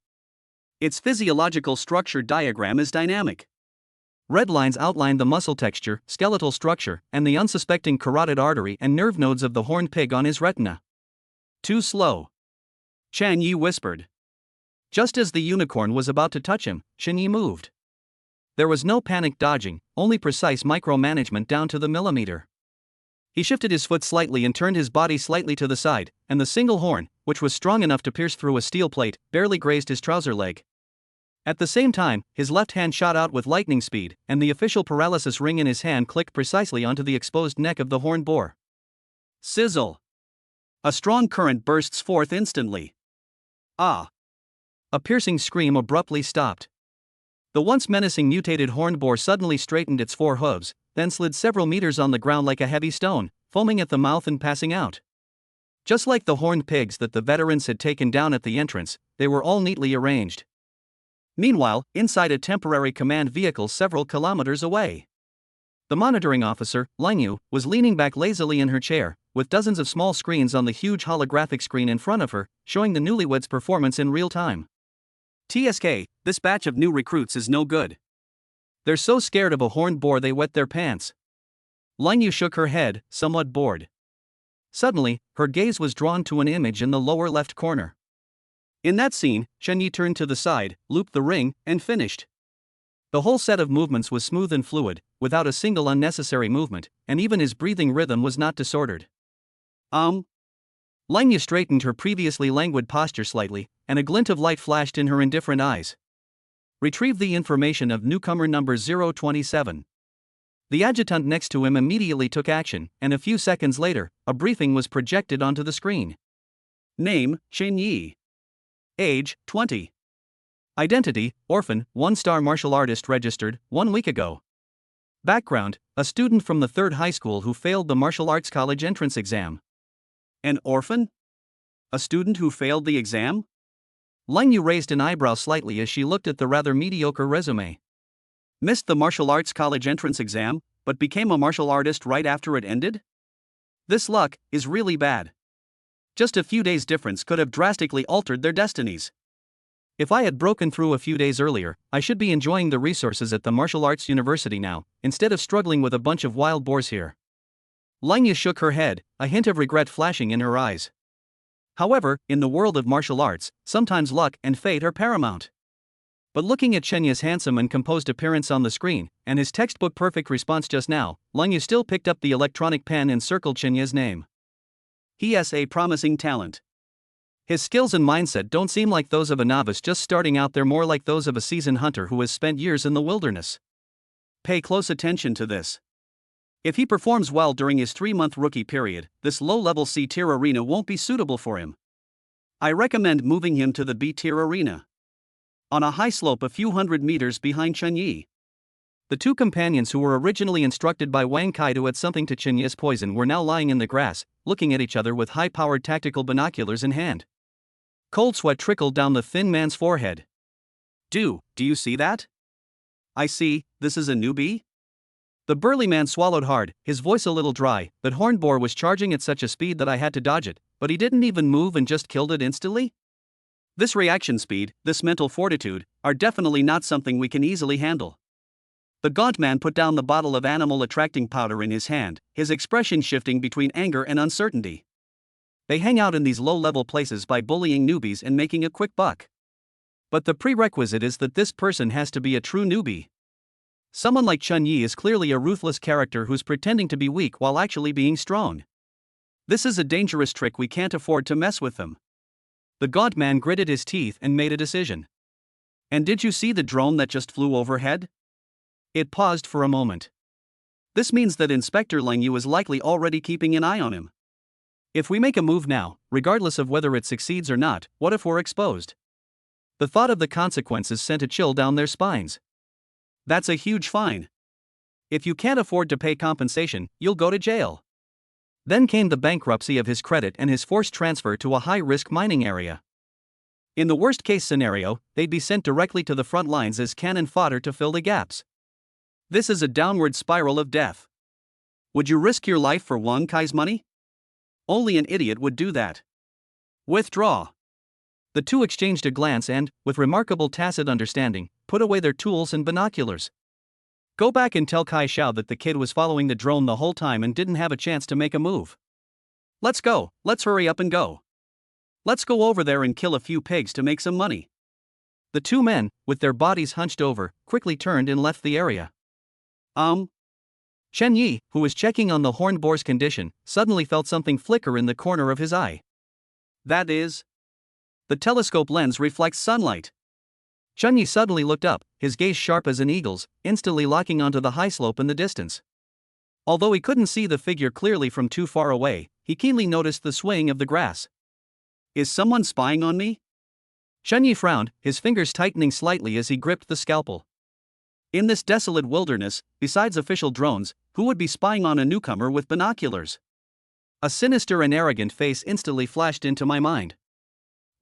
its physiological structure diagram is dynamic. Red lines outlined the muscle texture, skeletal structure, and the unsuspecting carotid artery and nerve nodes of the horned pig on his retina. Too slow, Chen Yi whispered. Just as the unicorn was about to touch him, Chen Yi moved. There was no panic dodging, only precise micromanagement down to the millimeter. He shifted his foot slightly and turned his body slightly to the side, and the single horn, which was strong enough to pierce through a steel plate, barely grazed his trouser leg. At the same time, his left hand shot out with lightning speed, and the official paralysis ring in his hand clicked precisely onto the exposed neck of the horned boar. Sizzle! A strong current bursts forth instantly. Ah! A piercing scream abruptly stopped. The once menacing mutated horned boar suddenly straightened its four hooves, then slid several meters on the ground like a heavy stone, foaming at the mouth and passing out. Just like the horned pigs that the veterans had taken down at the entrance, they were all neatly arranged. Meanwhile, inside a temporary command vehicle several kilometers away, the monitoring officer, Lang Yu, was leaning back lazily in her chair, with dozens of small screens on the huge holographic screen in front of her, showing the newlyweds' performance in real time. TSK, this batch of new recruits is no good. They're so scared of a horned boar they wet their pants. Lang Yu shook her head, somewhat bored. Suddenly, her gaze was drawn to an image in the lower left corner. In that scene, Chen Yi turned to the side, looped the ring, and finished. The whole set of movements was smooth and fluid, without a single unnecessary movement, and even his breathing rhythm was not disordered. Lang Yu straightened her previously languid posture slightly, and a glint of light flashed in her indifferent eyes. Retrieve the information of newcomer number 027. The adjutant next to him immediately took action, and a few seconds later, a briefing was projected onto the screen. Name, Chen Yi. Age, 20. Identity, orphan, one-star martial artist registered 1 week ago. Background, a student from the 3rd high school who failed the martial arts college entrance exam. An orphan? A student who failed the exam? Lang Yu raised an eyebrow slightly as she looked at the rather mediocre resume. Missed the martial arts college entrance exam, but became a martial artist right after it ended? This luck is really bad. Just a few days' difference could have drastically altered their destinies. If I had broken through a few days earlier, I should be enjoying the resources at the martial arts university now, instead of struggling with a bunch of wild boars here. Lang Yu shook her head, a hint of regret flashing in her eyes. However, in the world of martial arts, sometimes luck and fate are paramount. But looking at Chen Yi's handsome and composed appearance on the screen, and his textbook perfect response just now, Lang Yu still picked up the electronic pen and circled Chen Yi's name. He has a promising talent. His skills and mindset don't seem like those of a novice just starting out, they're more like those of a seasoned hunter who has spent years in the wilderness. Pay close attention to this. If he performs well during his 3-month rookie period, this low-level C-tier arena won't be suitable for him. I recommend moving him to the B-tier arena, on a high slope a few hundred meters behind Chen Yi. The two companions who were originally instructed by Wang Kai to add something to Chen Yi's poison were now lying in the grass, looking at each other with high-powered tactical binoculars in hand. Cold sweat trickled down the thin man's forehead. Do you see that? I see, this is a newbie? The burly man swallowed hard, his voice a little dry. That horned boar was charging at such a speed that I had to dodge it, but he didn't even move and just killed it instantly? This reaction speed, this mental fortitude, are definitely not something we can easily handle. The gaunt man put down the bottle of animal-attracting powder in his hand, his expression shifting between anger and uncertainty. They hang out in these low-level places by bullying newbies and making a quick buck. But the prerequisite is that this person has to be a true newbie. Someone like Chen Yi is clearly a ruthless character who's pretending to be weak while actually being strong. This is a dangerous trick, we can't afford to mess with them. The gaunt man gritted his teeth and made a decision. And did you see the drone that just flew overhead? It paused for a moment. This means that Inspector Lang Yu is likely already keeping an eye on him. If we make a move now, regardless of whether it succeeds or not, what if we're exposed? The thought of the consequences sent a chill down their spines. That's a huge fine. If you can't afford to pay compensation, you'll go to jail. Then came the bankruptcy of his credit and his forced transfer to a high-risk mining area. In the worst case scenario, they'd be sent directly to the front lines as cannon fodder to fill the gaps. This is a downward spiral of death. Would you risk your life for Wang Kai's money? Only an idiot would do that. Withdraw. The two exchanged a glance and, with remarkable tacit understanding, put away their tools and binoculars. Go back and tell Kai Xiao that the kid was following the drone the whole time and didn't have a chance to make a move. Let's go, let's hurry up and go. Let's go over there and kill a few pigs to make some money. The two men, with their bodies hunched over, quickly turned and left the area. Shen Yi, who was checking on the horned boar's condition, suddenly felt something flicker in the corner of his eye. That is, the telescope lens reflects sunlight. Shen Yi suddenly looked up, his gaze sharp as an eagle's, instantly locking onto the high slope in the distance. Although he couldn't see the figure clearly from too far away, he keenly noticed the swaying of the grass. Is someone spying on me? Shen Yi frowned, his fingers tightening slightly as he gripped the scalpel. In this desolate wilderness, besides official drones, who would be spying on a newcomer with binoculars? A sinister and arrogant face instantly flashed into my mind.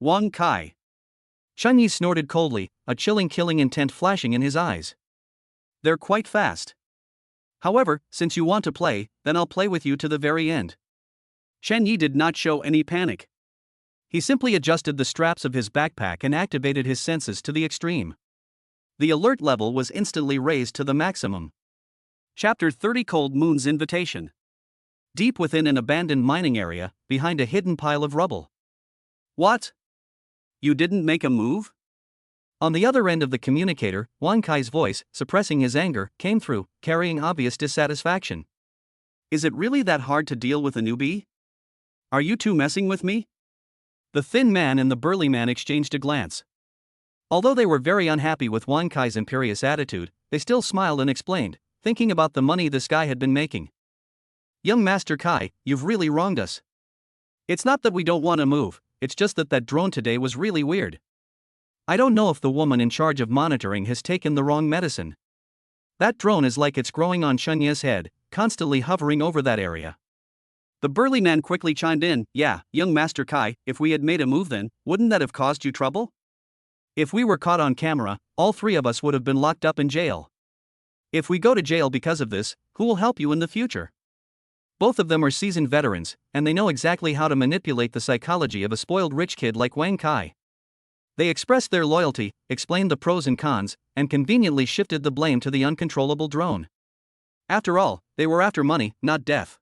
Wang Kai. Shen Yi snorted coldly, a chilling killing intent flashing in his eyes. They're quite fast. However, since you want to play, then I'll play with you to the very end. Shen Yi did not show any panic. He simply adjusted the straps of his backpack and activated his senses to the extreme. The alert level was instantly raised to the maximum. Chapter 30 Cold Moon's Invitation. Deep within an abandoned mining area, behind a hidden pile of rubble. What? You didn't make a move? On the other end of the communicator, Wang Kai's voice, suppressing his anger, came through, carrying obvious dissatisfaction. Is it really that hard to deal with a newbie? Are you two messing with me? The thin man and the burly man exchanged a glance. Although they were very unhappy with Wang Kai's imperious attitude, they still smiled and explained, thinking about the money this guy had been making. Young Master Kai, you've really wronged us. It's not that we don't want to move, it's just that drone today was really weird. I don't know if the woman in charge of monitoring has taken the wrong medicine. That drone is like it's growing on Shen Yi's head, constantly hovering over that area. The burly man quickly chimed in, yeah, young Master Kai, if we had made a move then, wouldn't that have caused you trouble? If we were caught on camera, all three of us would have been locked up in jail. If we go to jail because of this, who will help you in the future? Both of them are seasoned veterans, and they know exactly how to manipulate the psychology of a spoiled rich kid like Wang Kai. They expressed their loyalty, explained the pros and cons, and conveniently shifted the blame to the uncontrollable drone. After all, they were after money, not death.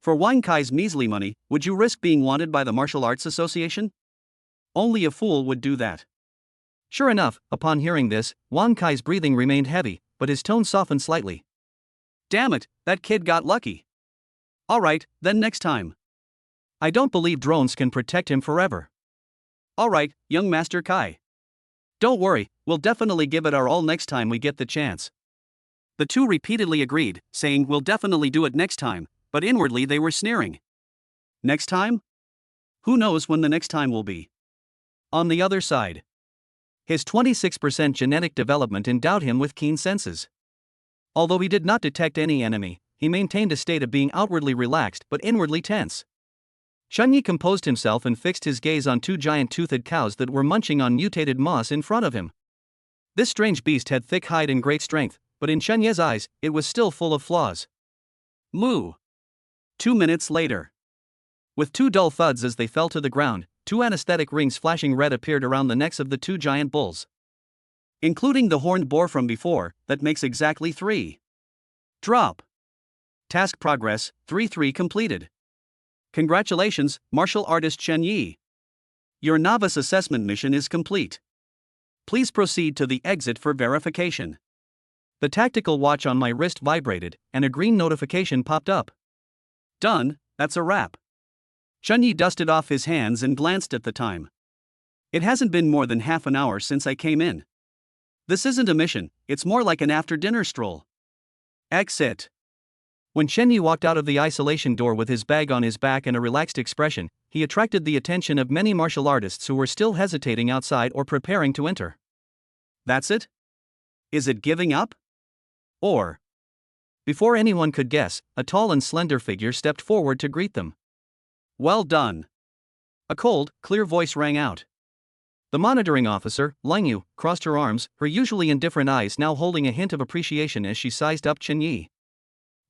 For Wang Kai's measly money, would you risk being wanted by the Martial Arts Association? Only a fool would do that. Sure enough, upon hearing this, Wang Kai's breathing remained heavy, but his tone softened slightly. Damn it, that kid got lucky. Alright, then next time. I don't believe drones can protect him forever. Alright, young Master Kai. Don't worry, we'll definitely give it our all next time we get the chance. The two repeatedly agreed, saying we'll definitely do it next time, but inwardly they were sneering. Next time? Who knows when the next time will be? On the other side. His 26% genetic development endowed him with keen senses. Although he did not detect any enemy, he maintained a state of being outwardly relaxed but inwardly tense. Shen Yi composed himself and fixed his gaze on two giant toothed cows that were munching on mutated moss in front of him. This strange beast had thick hide and great strength, but in Shen Yi's eyes, it was still full of flaws. Moo! 2 minutes later. With two dull thuds as they fell to the ground, two anesthetic rings flashing red appeared around the necks of the two giant bulls. Including the horned boar from before, that makes exactly 3. Drop. Task progress, 3-3 completed. Congratulations, martial artist Shen Yi. Your novice assessment mission is complete. Please proceed to the exit for verification. The tactical watch on my wrist vibrated, and a green notification popped up. Done, that's a wrap. Shen Yi dusted off his hands and glanced at the time. It hasn't been more than half an hour since I came in. This isn't a mission, it's more like an after-dinner stroll. Exit. When Shen Yi walked out of the isolation door with his bag on his back and a relaxed expression, he attracted the attention of many martial artists who were still hesitating outside or preparing to enter. That's it? Is it giving up? Or? Before anyone could guess, a tall and slender figure stepped forward to greet them. Well done. A cold, clear voice rang out. The monitoring officer, Lang Yu, crossed her arms, her usually indifferent eyes now holding a hint of appreciation as she sized up Chen Yi.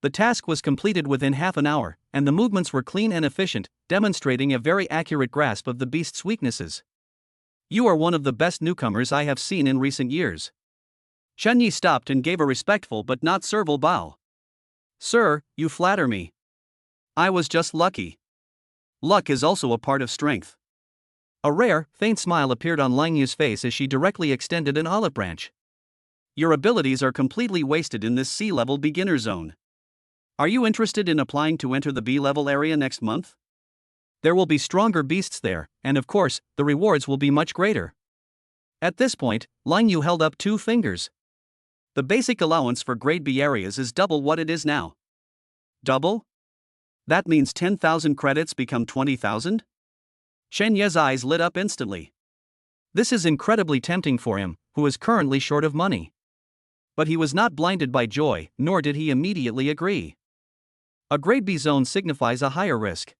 The task was completed within half an hour, and the movements were clean and efficient, demonstrating a very accurate grasp of the beast's weaknesses. You are one of the best newcomers I have seen in recent years. Chen Yi stopped and gave a respectful but not servile bow. Sir, you flatter me. I was just lucky. Luck is also a part of strength. A rare, faint smile appeared on Lang Yu's face as she directly extended an olive branch. Your abilities are completely wasted in this C-level beginner zone. Are you interested in applying to enter the B-level area next month? There will be stronger beasts there, and of course, the rewards will be much greater. At this point, Lang Yu held up 2 fingers. The basic allowance for grade B areas is double what it is now. Double? That means 10,000 credits become 20,000? Chen Ye's eyes lit up instantly. This is incredibly tempting for him, who is currently short of money. But he was not blinded by joy, nor did he immediately agree. A grade B zone signifies a higher risk.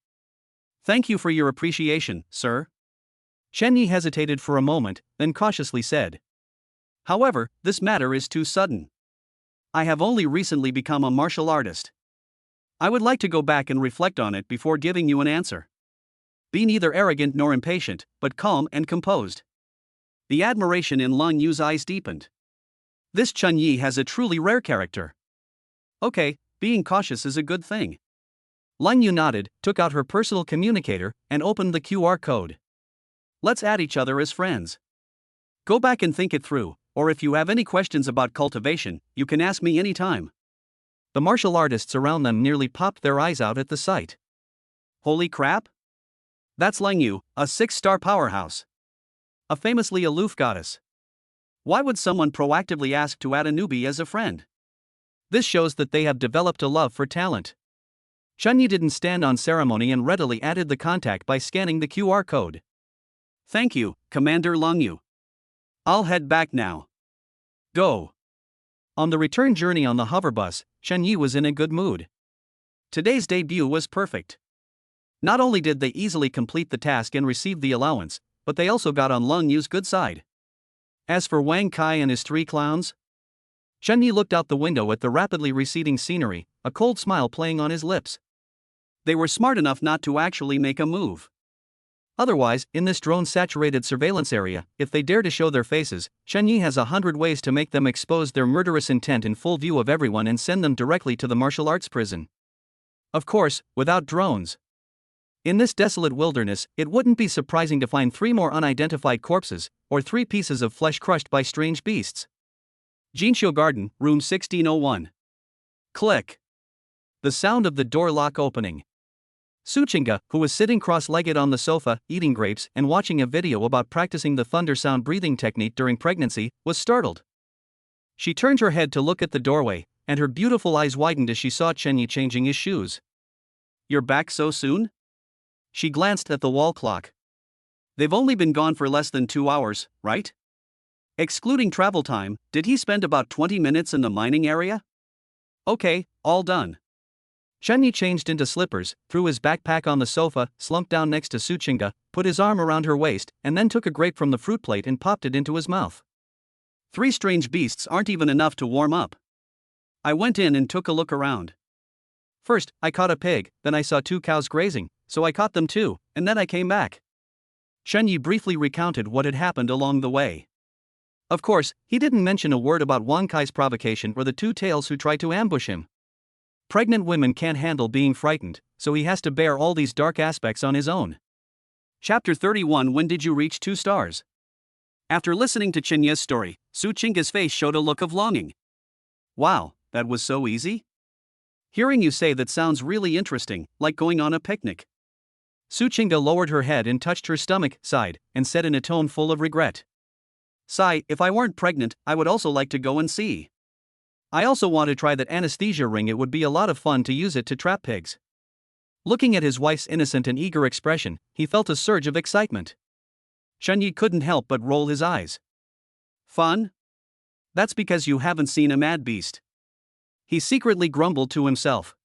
Thank you for your appreciation, sir. Chen Yi hesitated for a moment, then cautiously said. However, this matter is too sudden. I have only recently become a martial artist. I would like to go back and reflect on it before giving you an answer. Be neither arrogant nor impatient, but calm and composed. The admiration in Lang Yu's eyes deepened. This Chen Yi has a truly rare character. Okay, being cautious is a good thing. Lang Yu nodded, took out her personal communicator, and opened the QR code. Let's add each other as friends. Go back and think it through, or if you have any questions about cultivation, you can ask me anytime. The martial artists around them nearly popped their eyes out at the sight. Holy crap! That's Lang Yu, a 6-star powerhouse. A famously aloof goddess. Why would someone proactively ask to add a newbie as a friend? This shows that they have developed a love for talent. Chen Yi didn't stand on ceremony and readily added the contact by scanning the QR code. Thank you, Commander Lang Yu. I'll head back now. Go. On the return journey on the hover bus, Chen Yi was in a good mood. Today's debut was perfect. Not only did they easily complete the task and receive the allowance, but they also got on Lang Yu's good side. As for Wang Kai and his 3 clowns, Chen Yi looked out the window at the rapidly receding scenery, a cold smile playing on his lips. They were smart enough not to actually make a move. Otherwise, in this drone-saturated surveillance area, if they dare to show their faces, Chen Yi has 100 ways to make them expose their murderous intent in full view of everyone and send them directly to the martial arts prison. Of course, without drones. In this desolate wilderness, it wouldn't be surprising to find 3 more unidentified corpses, or 3 pieces of flesh crushed by strange beasts. Jinxiu Garden, room 1601. Click. The sound of the door lock opening. Suchinga, who was sitting cross-legged on the sofa, eating grapes and watching a video about practicing the thunder sound breathing technique during pregnancy, was startled. She turned her head to look at the doorway, and her beautiful eyes widened as she saw Chen Yi changing his shoes. You're back so soon? She glanced at the wall clock. They've only been gone for less than 2 hours, right? Excluding travel time, did he spend about 20 minutes in the mining area? Okay, all done. Chen Yi changed into slippers, threw his backpack on the sofa, slumped down next to Suchinga, put his arm around her waist, and then took a grape from the fruit plate and popped it into his mouth. 3 strange beasts aren't even enough to warm up. I went in and took a look around. First, I caught a pig, then I saw 2 cows grazing, so I caught them too, and then I came back. Chen Yi briefly recounted what had happened along the way. Of course, he didn't mention a word about Wang Kai's provocation or the 2 tails who tried to ambush him. Pregnant women can't handle being frightened, so he has to bear all these dark aspects on his own. Chapter 31. When did you reach 2 stars? After listening to Chen Ye's story, Su Chinga's face showed a look of longing. Wow, that was so easy? Hearing you say that sounds really interesting, like going on a picnic. Su Chinga lowered her head and touched her stomach, sighed, and said in a tone full of regret. Sigh, if I weren't pregnant, I would also like to go and see. I also want to try that anesthesia ring. It would be a lot of fun to use it to trap pigs. Looking at his wife's innocent and eager expression, he felt a surge of excitement. Chen Yi couldn't help but roll his eyes. Fun? That's because you haven't seen a mad beast. He secretly grumbled to himself.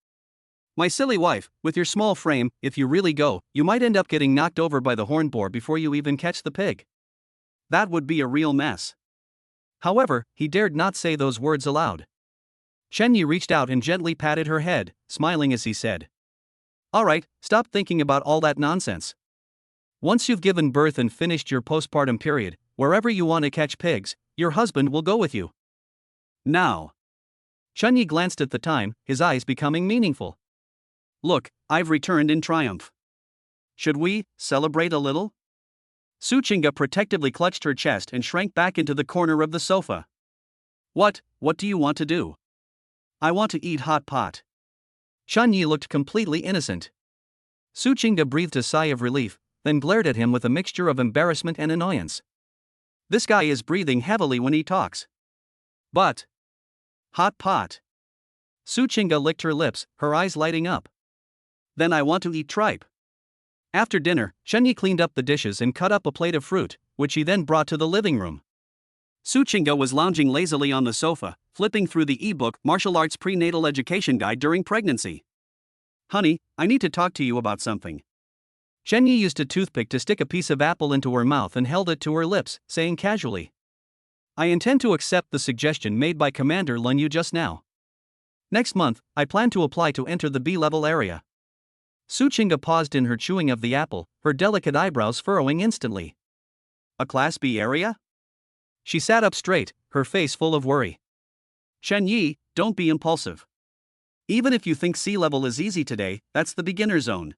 My silly wife, with your small frame, if you really go, you might end up getting knocked over by the horned boar before you even catch the pig. That would be a real mess. However, he dared not say those words aloud. Chen Yi reached out and gently patted her head, smiling as he said, "Alright, stop thinking about all that nonsense. Once you've given birth and finished your postpartum period, wherever you want to catch pigs, your husband will go with you." Now. Chen Yi glanced at the time, his eyes becoming meaningful. "Look, I've returned in triumph. Should we celebrate a little?" Su Qingge protectively clutched her chest and shrank back into the corner of the sofa. What do you want to do?" "I want to eat hot pot." Chen Yi looked completely innocent. Su Qingge breathed a sigh of relief, then glared at him with a mixture of embarrassment and annoyance. This guy is breathing heavily when he talks. But hot pot. Su Qingge licked her lips, her eyes lighting up. "Then I want to eat tripe." After dinner, Chen Yi cleaned up the dishes and cut up a plate of fruit, which he then brought to the living room. Su Qingge was lounging lazily on the sofa, flipping through the e-book Martial Arts Prenatal Education Guide during pregnancy. "Honey, I need to talk to you about something." Chen Yi used a toothpick to stick a piece of apple into her mouth and held it to her lips, saying casually, "I intend to accept the suggestion made by Commander Lun Yu just now. Next month, I plan to apply to enter the B-level area." Su Qingge paused in her chewing of the apple, her delicate eyebrows furrowing instantly. "A Class B area?" She sat up straight, her face full of worry. "Chen Yi, don't be impulsive. Even if you think C-level is easy today, that's the beginner zone.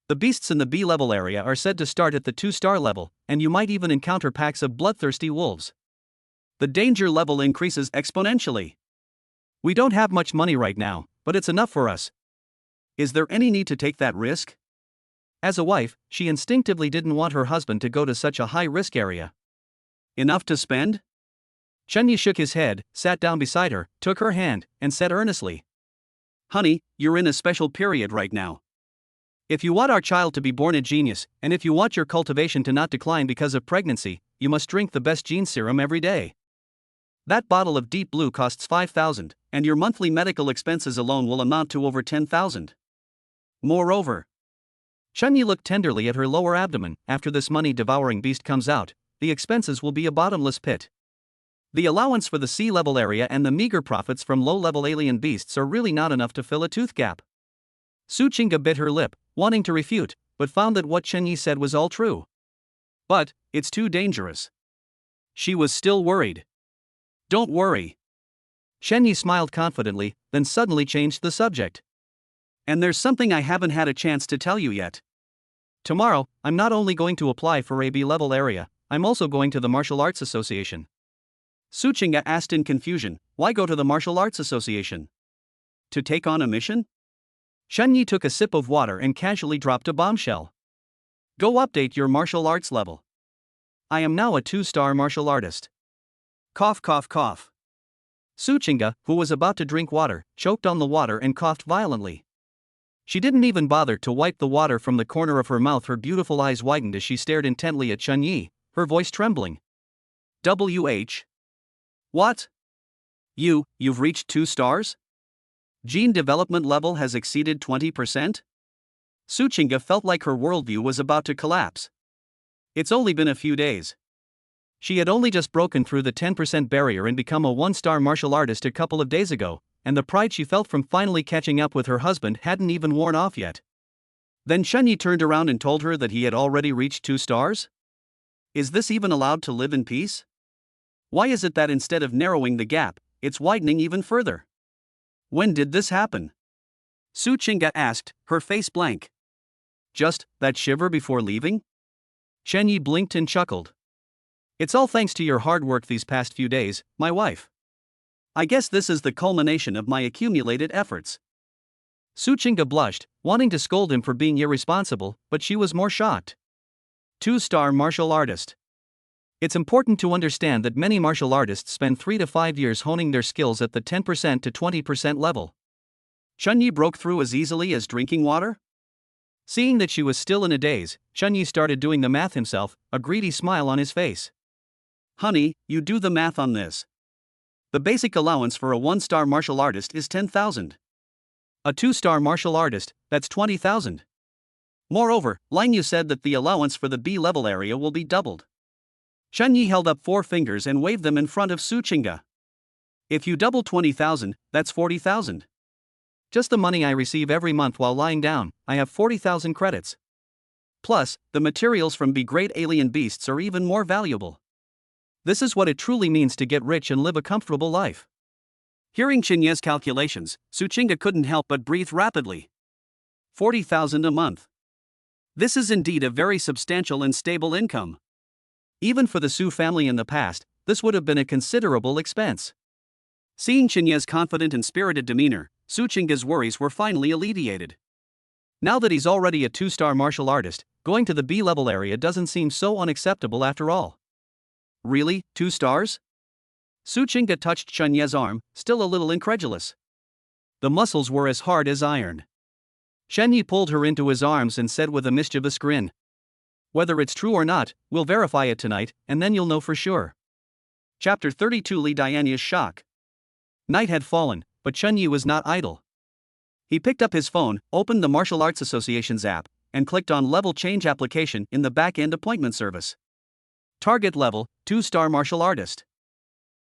The beasts in the B-level area are said to start at the 2-star level, and you might even encounter packs of bloodthirsty wolves. The danger level increases exponentially. We don't have much money right now, but it's enough for us. Is there any need to take that risk?" As a wife, she instinctively didn't want her husband to go to such a high-risk area. "Enough to spend?" Chen Yi shook his head, sat down beside her, took her hand, and said earnestly, "Honey, you're in a special period right now. If you want our child to be born a genius, and if you want your cultivation to not decline because of pregnancy, you must drink the best gene serum every day. That bottle of Deep Blue costs 5,000, and your monthly medical expenses alone will amount to over 10,000. Moreover," Chen Yi looked tenderly at her lower abdomen, "after this money-devouring beast comes out, the expenses will be a bottomless pit. The allowance for the C-level area and the meager profits from low-level alien beasts are really not enough to fill a tooth gap." Su Qingge bit her lip, wanting to refute, but found that what Chen Yi said was all true. "But it's too dangerous." She was still worried. "Don't worry." Chen Yi smiled confidently, then suddenly changed the subject. "And there's something I haven't had a chance to tell you yet. Tomorrow, I'm not only going to apply for a B-level area, I'm also going to the Martial Arts Association." Su Qingge asked in confusion, "Why go to the Martial Arts Association? To take on a mission?" Chen Yi took a sip of water and casually dropped a bombshell. "Go update your martial arts level. I am now a 2-star martial artist." Cough, cough, cough. Su Qingge, who was about to drink water, choked on the water and coughed violently. She didn't even bother to wipe the water from the corner of her mouth. Her beautiful eyes widened as she stared intently at Chen Yi, her voice trembling. "WH? What? You've reached 2 stars? Gene development level has exceeded 20%? Su Qingge felt like her worldview was about to collapse. It's only been a few days. She had only just broken through the 10% barrier and become a 1-star martial artist a couple of days ago, and the pride she felt from finally catching up with her husband hadn't even worn off yet. Then Chen Yi turned around and told her that he had already reached 2 stars? Is this even allowed to live in peace? Why is it that instead of narrowing the gap, it's widening even further? When did this happen? Su Qingge asked, her face blank. Just that shiver before leaving? Chen Yi blinked and chuckled. It's all thanks to your hard work these past few days, my wife. I guess this is the culmination of my accumulated efforts. Su Qingge blushed, wanting to scold him for being irresponsible, but she was more shocked. 2-star martial artist. It's important to understand that many martial artists spend 3 to 5 years honing their skills at the 10% to 20% level. Chen Yi broke through as easily as drinking water? Seeing that she was still in a daze, Chen Yi started doing the math himself, a greedy smile on his face. Honey, you do the math on this. The basic allowance for a 1-star martial artist is 10,000. A 2-star martial artist, that's 20,000. Moreover, Lang Yu said that the allowance for the B-level area will be doubled. Chen Yi held up 4 fingers and waved them in front of Su Qingge. If you double 20,000, that's 40,000. Just the money I receive every month while lying down, I have 40,000 credits. Plus, the materials from Be Great Alien Beasts are even more valuable. This is what it truly means to get rich and live a comfortable life. Hearing Chen Yi's calculations, Su Qingge couldn't help but breathe rapidly. 40,000 a month. This is indeed a very substantial and stable income. Even for the Su family in the past, this would have been a considerable expense. Seeing Chen Yi's confident and spirited demeanor, Su Qingge's worries were finally alleviated. Now that he's already a 2-star martial artist, going to the B-level area doesn't seem so unacceptable after all. Really, 2 stars? Su Qingge touched Chen Yi's arm, still a little incredulous. The muscles were as hard as iron. Chen Yi pulled her into his arms and said with a mischievous grin, "Whether it's true or not, we'll verify it tonight, and then you'll know for sure." Chapter 32 Li Dianya's shock. Night had fallen, but Chen Yi was not idle. He picked up his phone, opened the Martial Arts Association's app, and clicked on Level Change Application in the back-end appointment service. Target level, 2-star martial artist.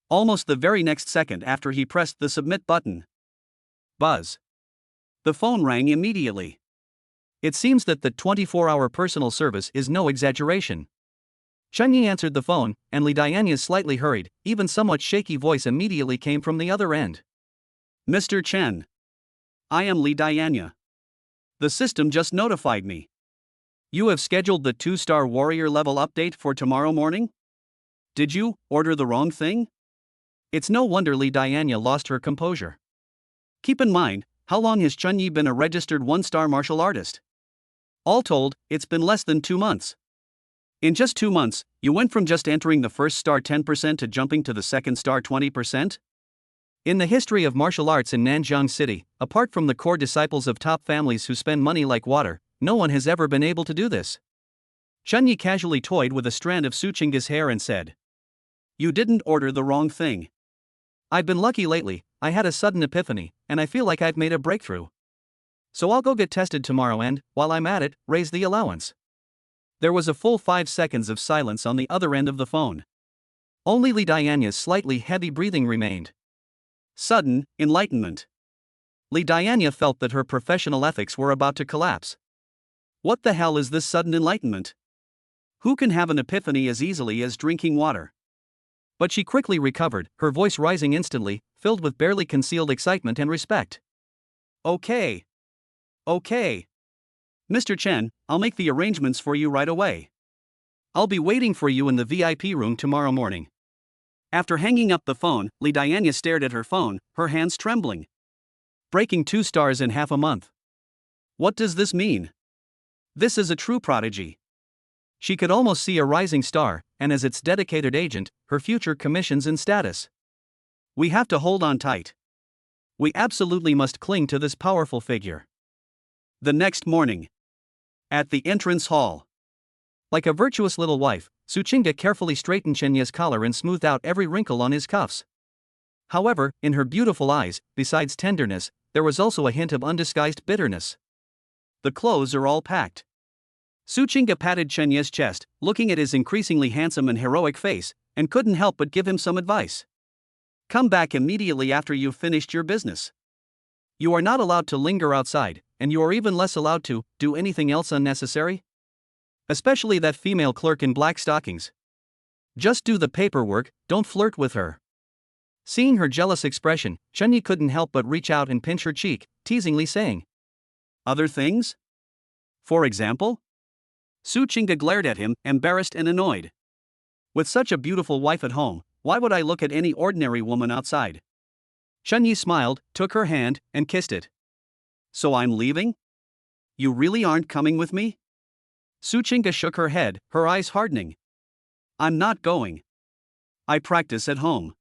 Almost the very next second after he pressed the submit button. Buzz. The phone rang immediately. It seems that the 24-hour personal service is no exaggeration. Chen Yi answered the phone, and Li Dianya's slightly hurried, even somewhat shaky voice immediately came from the other end. "Mr. Chen. I am Li Dianya. The system just notified me. You have scheduled the 2-star warrior level update for tomorrow morning? Did you order the wrong thing?" It's no wonder Li Dianya lost her composure. Keep in mind, how long has Chen Yi been a registered 1-star martial artist? All told, it's been less than 2 months. In just 2 months, you went from just entering the first star 10% to jumping to the second star 20%? In the history of martial arts in Nanjiang City, apart from the core disciples of top families who spend money like water, no one has ever been able to do this. Chen Yi casually toyed with a strand of Su Qingge's hair and said, "You didn't order the wrong thing. I've been lucky lately, I had a sudden epiphany, and I feel like I've made a breakthrough. So I'll go get tested tomorrow and, while I'm at it, raise the allowance." There was a full 5 seconds of silence on the other end of the phone. Only Li Dianya's slightly heavy breathing remained. Sudden enlightenment. Li Dianya felt that her professional ethics were about to collapse. What the hell is this sudden enlightenment? Who can have an epiphany as easily as drinking water? But she quickly recovered, her voice rising instantly, filled with barely concealed excitement and respect. Okay. Mr. Chen, I'll make the arrangements for you right away. I'll be waiting for you in the VIP room tomorrow morning." After hanging up the phone, Li Dianya stared at her phone, her hands trembling. Breaking 2 stars in half a month. What does this mean? This is a true prodigy. She could almost see a rising star, and as its dedicated agent, her future commissions and status. We have to hold on tight. We absolutely must cling to this powerful figure. The next morning. At the entrance hall. Like a virtuous little wife, Su Qingge carefully straightened Chen Yi's collar and smoothed out every wrinkle on his cuffs. However, in her beautiful eyes, besides tenderness, there was also a hint of undisguised bitterness. "The clothes are all packed." Su Qingge patted Chen Yi's chest, looking at his increasingly handsome and heroic face, and couldn't help but give him some advice. "Come back immediately after you've finished your business. You are not allowed to linger outside, and you are even less allowed to do anything else unnecessary. Especially that female clerk in black stockings. Just do the paperwork, don't flirt with her." Seeing her jealous expression, Chen Yi couldn't help but reach out and pinch her cheek, teasingly saying, "Other things? For example?" Su Qingge glared at him, embarrassed and annoyed. "With such a beautiful wife at home, why would I look at any ordinary woman outside?" Chen Yi smiled, took her hand, and kissed it. "So I'm leaving? You really aren't coming with me?" Su Qingge shook her head, her eyes hardening. "I'm not going. I practice at home."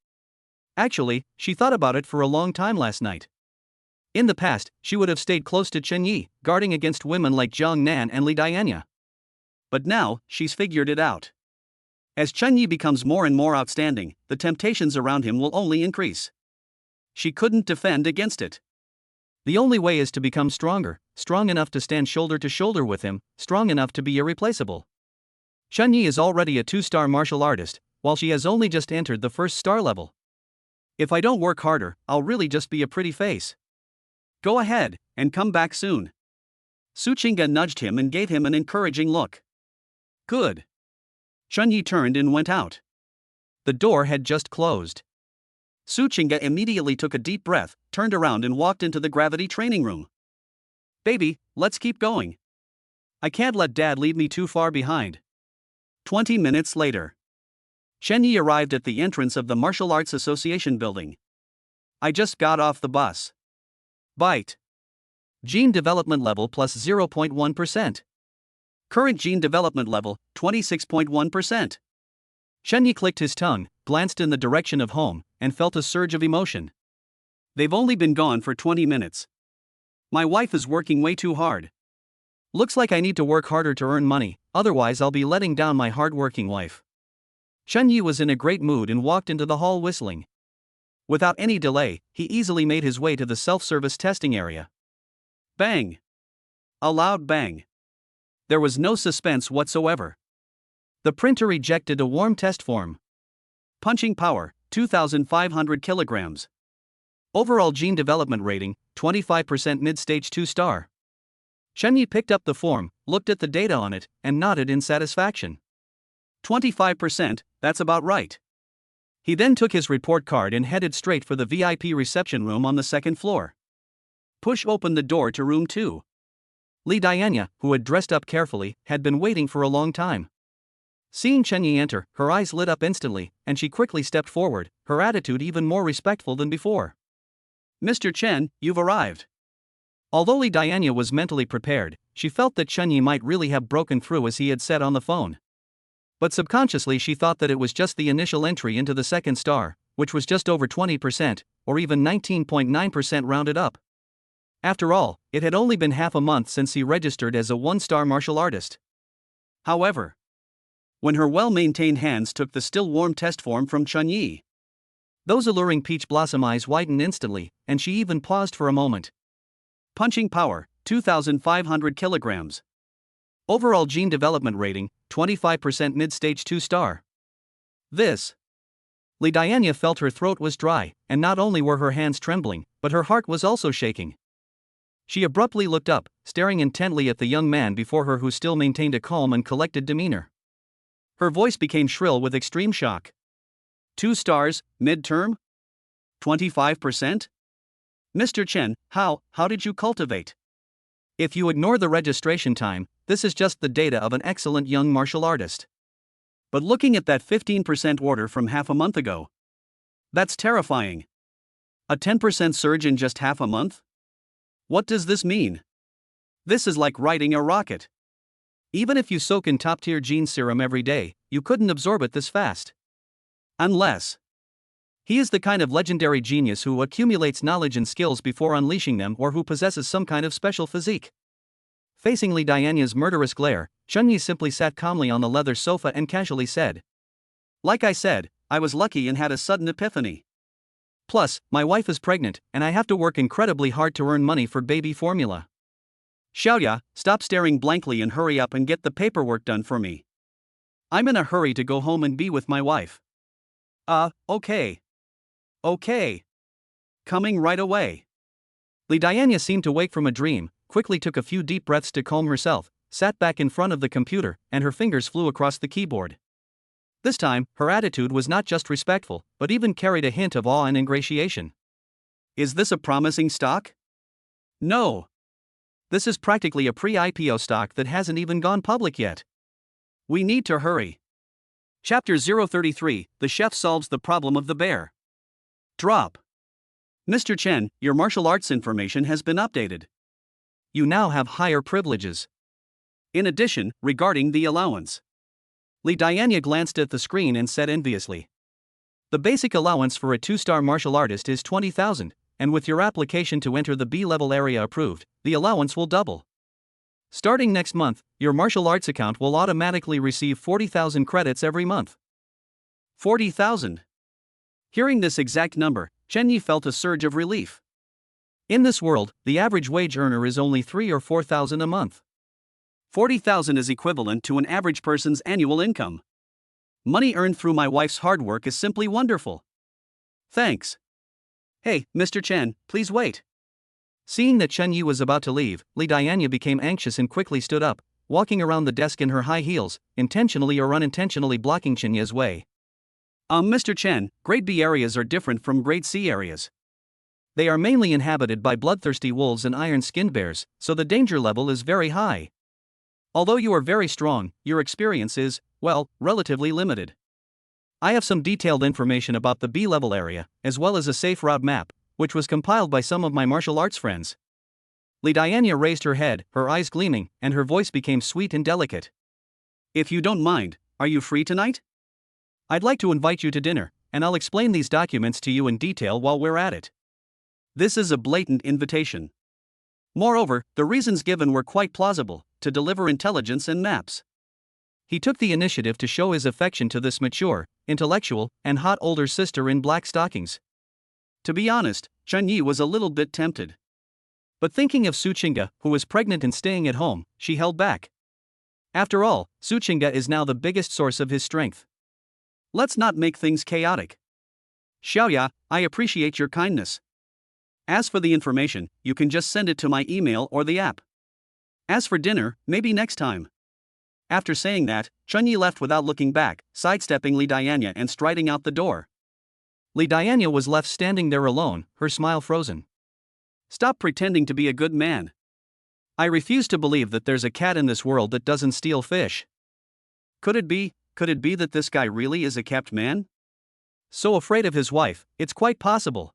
Actually, she thought about it for a long time last night. In the past, she would have stayed close to Chen Yi, guarding against women like Jiang Nan and Li Dianya. But now, she's figured it out. As Chen Yi becomes more and more outstanding, the temptations around him will only increase. She couldn't defend against it. The only way is to become stronger, strong enough to stand shoulder to shoulder with him, strong enough to be irreplaceable. Chun-Yi is already a 2-star martial artist, while she has only just entered the 1st star level. If I don't work harder, I'll really just be a pretty face. Go ahead, and come back soon. Su Qingge nudged him and gave him an encouraging look. Good. Chun-Yi turned and went out. The door had just closed. Su Qingge immediately took a deep breath, turned around and walked into the gravity training room. Baby, let's keep going. I can't let Dad leave me too far behind. 20 minutes later. Chun-Yi arrived at the entrance of the Martial Arts Association building. I just got off the bus. Bite. Gene development level plus 0.1%. Current gene development level, 26.1%. Chun-Yi clicked his tongue, glanced in the direction of home, and felt a surge of emotion. They've only been gone for 20 minutes. My wife is working way too hard. Looks like I need to work harder to earn money, otherwise I'll be letting down my hard-working wife. Chun-Yi was in a great mood and walked into the hall whistling. Without any delay, he easily made his way to the self-service testing area. Bang! A loud bang. There was no suspense whatsoever. The printer ejected a warm test form. Punching power, 2,500 kilograms. Overall gene development rating, 25% mid-stage 2-star. Chun-Yi picked up the form, looked at the data on it, and nodded in satisfaction. 25%, that's about right. He then took his report card and headed straight for the VIP reception room on the 2nd floor. Push open the door to room 2. Li Dianya, who had dressed up carefully, had been waiting for a long time. Seeing Chun-Yi enter, her eyes lit up instantly, and she quickly stepped forward, her attitude even more respectful than before. Mr. Chen, you've arrived. Although Li Dianya was mentally prepared, she felt that Chun-Yi might really have broken through as he had said on the phone. But subconsciously she thought that it was just the initial entry into the 2nd star, which was just over 20%, or even 19.9% rounded up. After all, it had only been half a month since he registered as a 1-star martial artist. However, when her well-maintained hands took the still warm test form from Chun-Yi, those alluring peach blossom eyes widened instantly, and she even paused for a moment. Punching power, 2,500 kilograms. Overall gene development rating, 25% mid-stage 2-star. This. Li Dianya felt her throat was dry, and not only were her hands trembling, but her heart was also shaking. She abruptly looked up, staring intently at the young man before her who still maintained a calm and collected demeanor. Her voice became shrill with extreme shock. 2 stars, mid-term? 25%? Mr. Chen, how did you cultivate? If you ignore the registration time, this is just the data of an excellent young martial artist. But looking at that 15% order from half a month ago, that's terrifying. A 10% surge in just half a month? What does this mean? This is like riding a rocket. Even if you soak in top-tier gene serum every day, you couldn't absorb it this fast. Unless he is the kind of legendary genius who accumulates knowledge and skills before unleashing them, or who possesses some kind of special physique. Facing Li Dianya's murderous glare, Chun-Yi simply sat calmly on the leather sofa and casually said, "Like I said, I was lucky and had a sudden epiphany. Plus, my wife is pregnant, and I have to work incredibly hard to earn money for baby formula. Xiaoya, stop staring blankly and hurry up and get the paperwork done for me. I'm in a hurry to go home and be with my wife." Okay. Okay. Coming right away. Li Dianya seemed to wake from a dream, quickly took a few deep breaths to calm herself, sat back in front of the computer, and her fingers flew across the keyboard. This time, her attitude was not just respectful, but even carried a hint of awe and ingratiation. Is this a promising stock? No. This is practically a pre-IPO stock that hasn't even gone public yet. We need to hurry. Chapter 033, The Chef Solves the Problem of the Bear. Drop. Mr. Chen, your martial arts information has been updated. You now have higher privileges. In addition, regarding the allowance. Li Dianya glanced at the screen and said enviously. The basic allowance for a 2-star martial artist is 20,000, and with your application to enter the B-level area approved, the allowance will double. Starting next month, your martial arts account will automatically receive 40,000 credits every month. 40,000. Hearing this exact number, Chun-Yi felt a surge of relief. In this world, the average wage earner is only 3,000 or 4,000 a month. 40,000 is equivalent to an average person's annual income. Money earned through my wife's hard work is simply wonderful. Thanks. Hey, Mr. Chen, please wait. Seeing that Chen Yi was about to leave, Li Dianya became anxious and quickly stood up, walking around the desk in her high heels, intentionally or unintentionally blocking Chen Yi's way. Mr. Chen, Grade B areas are different from Grade C areas. They are mainly inhabited by bloodthirsty wolves and iron-skinned bears, so the danger level is very high. Although you are very strong, your experience is, well, relatively limited. I have some detailed information about the B-level area, as well as a safe route map, which was compiled by some of my martial arts friends. Li Dianya raised her head, her eyes gleaming, and her voice became sweet and delicate. If you don't mind, are you free tonight? I'd like to invite you to dinner, and I'll explain these documents to you in detail while we're at it. This is a blatant invitation. Moreover, the reasons given were quite plausible, to deliver intelligence and maps. He took the initiative to show his affection to this mature, intellectual, and hot older sister in black stockings. To be honest, Chen Yi was a little bit tempted. But thinking of Su Qingge, who was pregnant and staying at home, she held back. After all, Su Qingge is now the biggest source of his strength. Let's not make things chaotic. Xiaoya, I appreciate your kindness. As for the information, you can just send it to my email or the app. As for dinner, maybe next time. After saying that, Chen Yi left without looking back, sidestepping Li Dianya and striding out the door. Li Dianya was left standing there alone, her smile frozen. Stop pretending to be a good man. I refuse to believe that there's a cat in this world that doesn't steal fish. Could it be that this guy really is a kept man? So afraid of his wife, it's quite possible.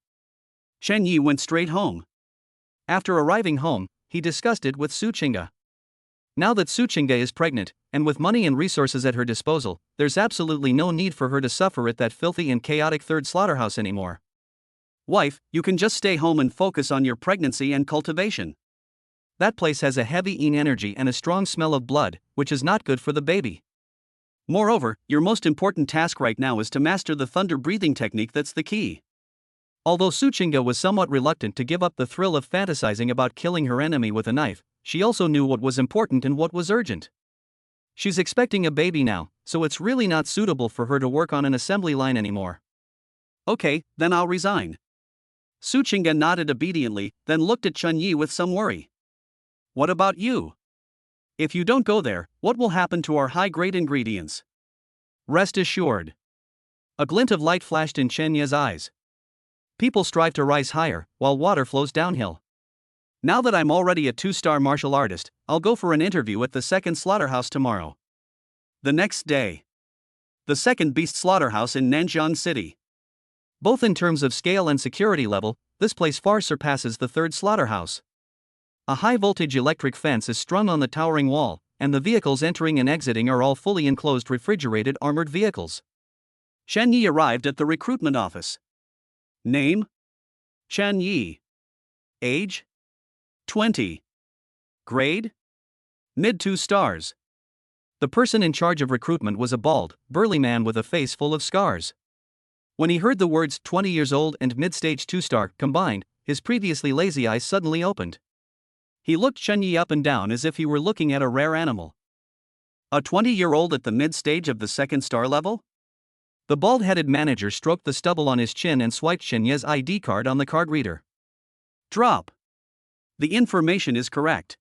Chen Yi went straight home. After arriving home, he discussed it with Su Qingge. Now that Su Qingge is pregnant, and with money and resources at her disposal, there's absolutely no need for her to suffer at that filthy and chaotic third slaughterhouse anymore. Wife, you can just stay home and focus on your pregnancy and cultivation. That place has a heavy yin energy and a strong smell of blood, which is not good for the baby. Moreover, your most important task right now is to master the thunder breathing technique. That's the key. Although Su Qingge was somewhat reluctant to give up the thrill of fantasizing about killing her enemy with a knife, she also knew what was important and what was urgent. She's expecting a baby now, so it's really not suitable for her to work on an assembly line anymore. Okay, then I'll resign. Su Qingge nodded obediently, then looked at Chen Yi with some worry. What about you? If you don't go there, what will happen to our high-grade ingredients? Rest assured. A glint of light flashed in Chen Yi's eyes. People strive to rise higher, while water flows downhill. Now that I'm already a 2-star martial artist, I'll go for an interview at the second slaughterhouse tomorrow. The next day. The second beast slaughterhouse in Nanjiang City. Both in terms of scale and security level, this place far surpasses the third slaughterhouse. A high-voltage electric fence is strung on the towering wall, and the vehicles entering and exiting are all fully enclosed refrigerated armored vehicles. Chen Yi arrived at the recruitment office. Name? Chen Yi. Age? 20. Grade? Mid 2 stars. The person in charge of recruitment was a bald, burly man with a face full of scars. When he heard the words 20 years old and mid-stage 2-star combined, his previously lazy eyes suddenly opened. He looked Chen Yi up and down as if he were looking at a rare animal. A 20-year-old at the mid-stage of the second star level? The bald-headed manager stroked the stubble on his chin and swiped Chen Yi's ID card on the card reader. Drop. The information is correct.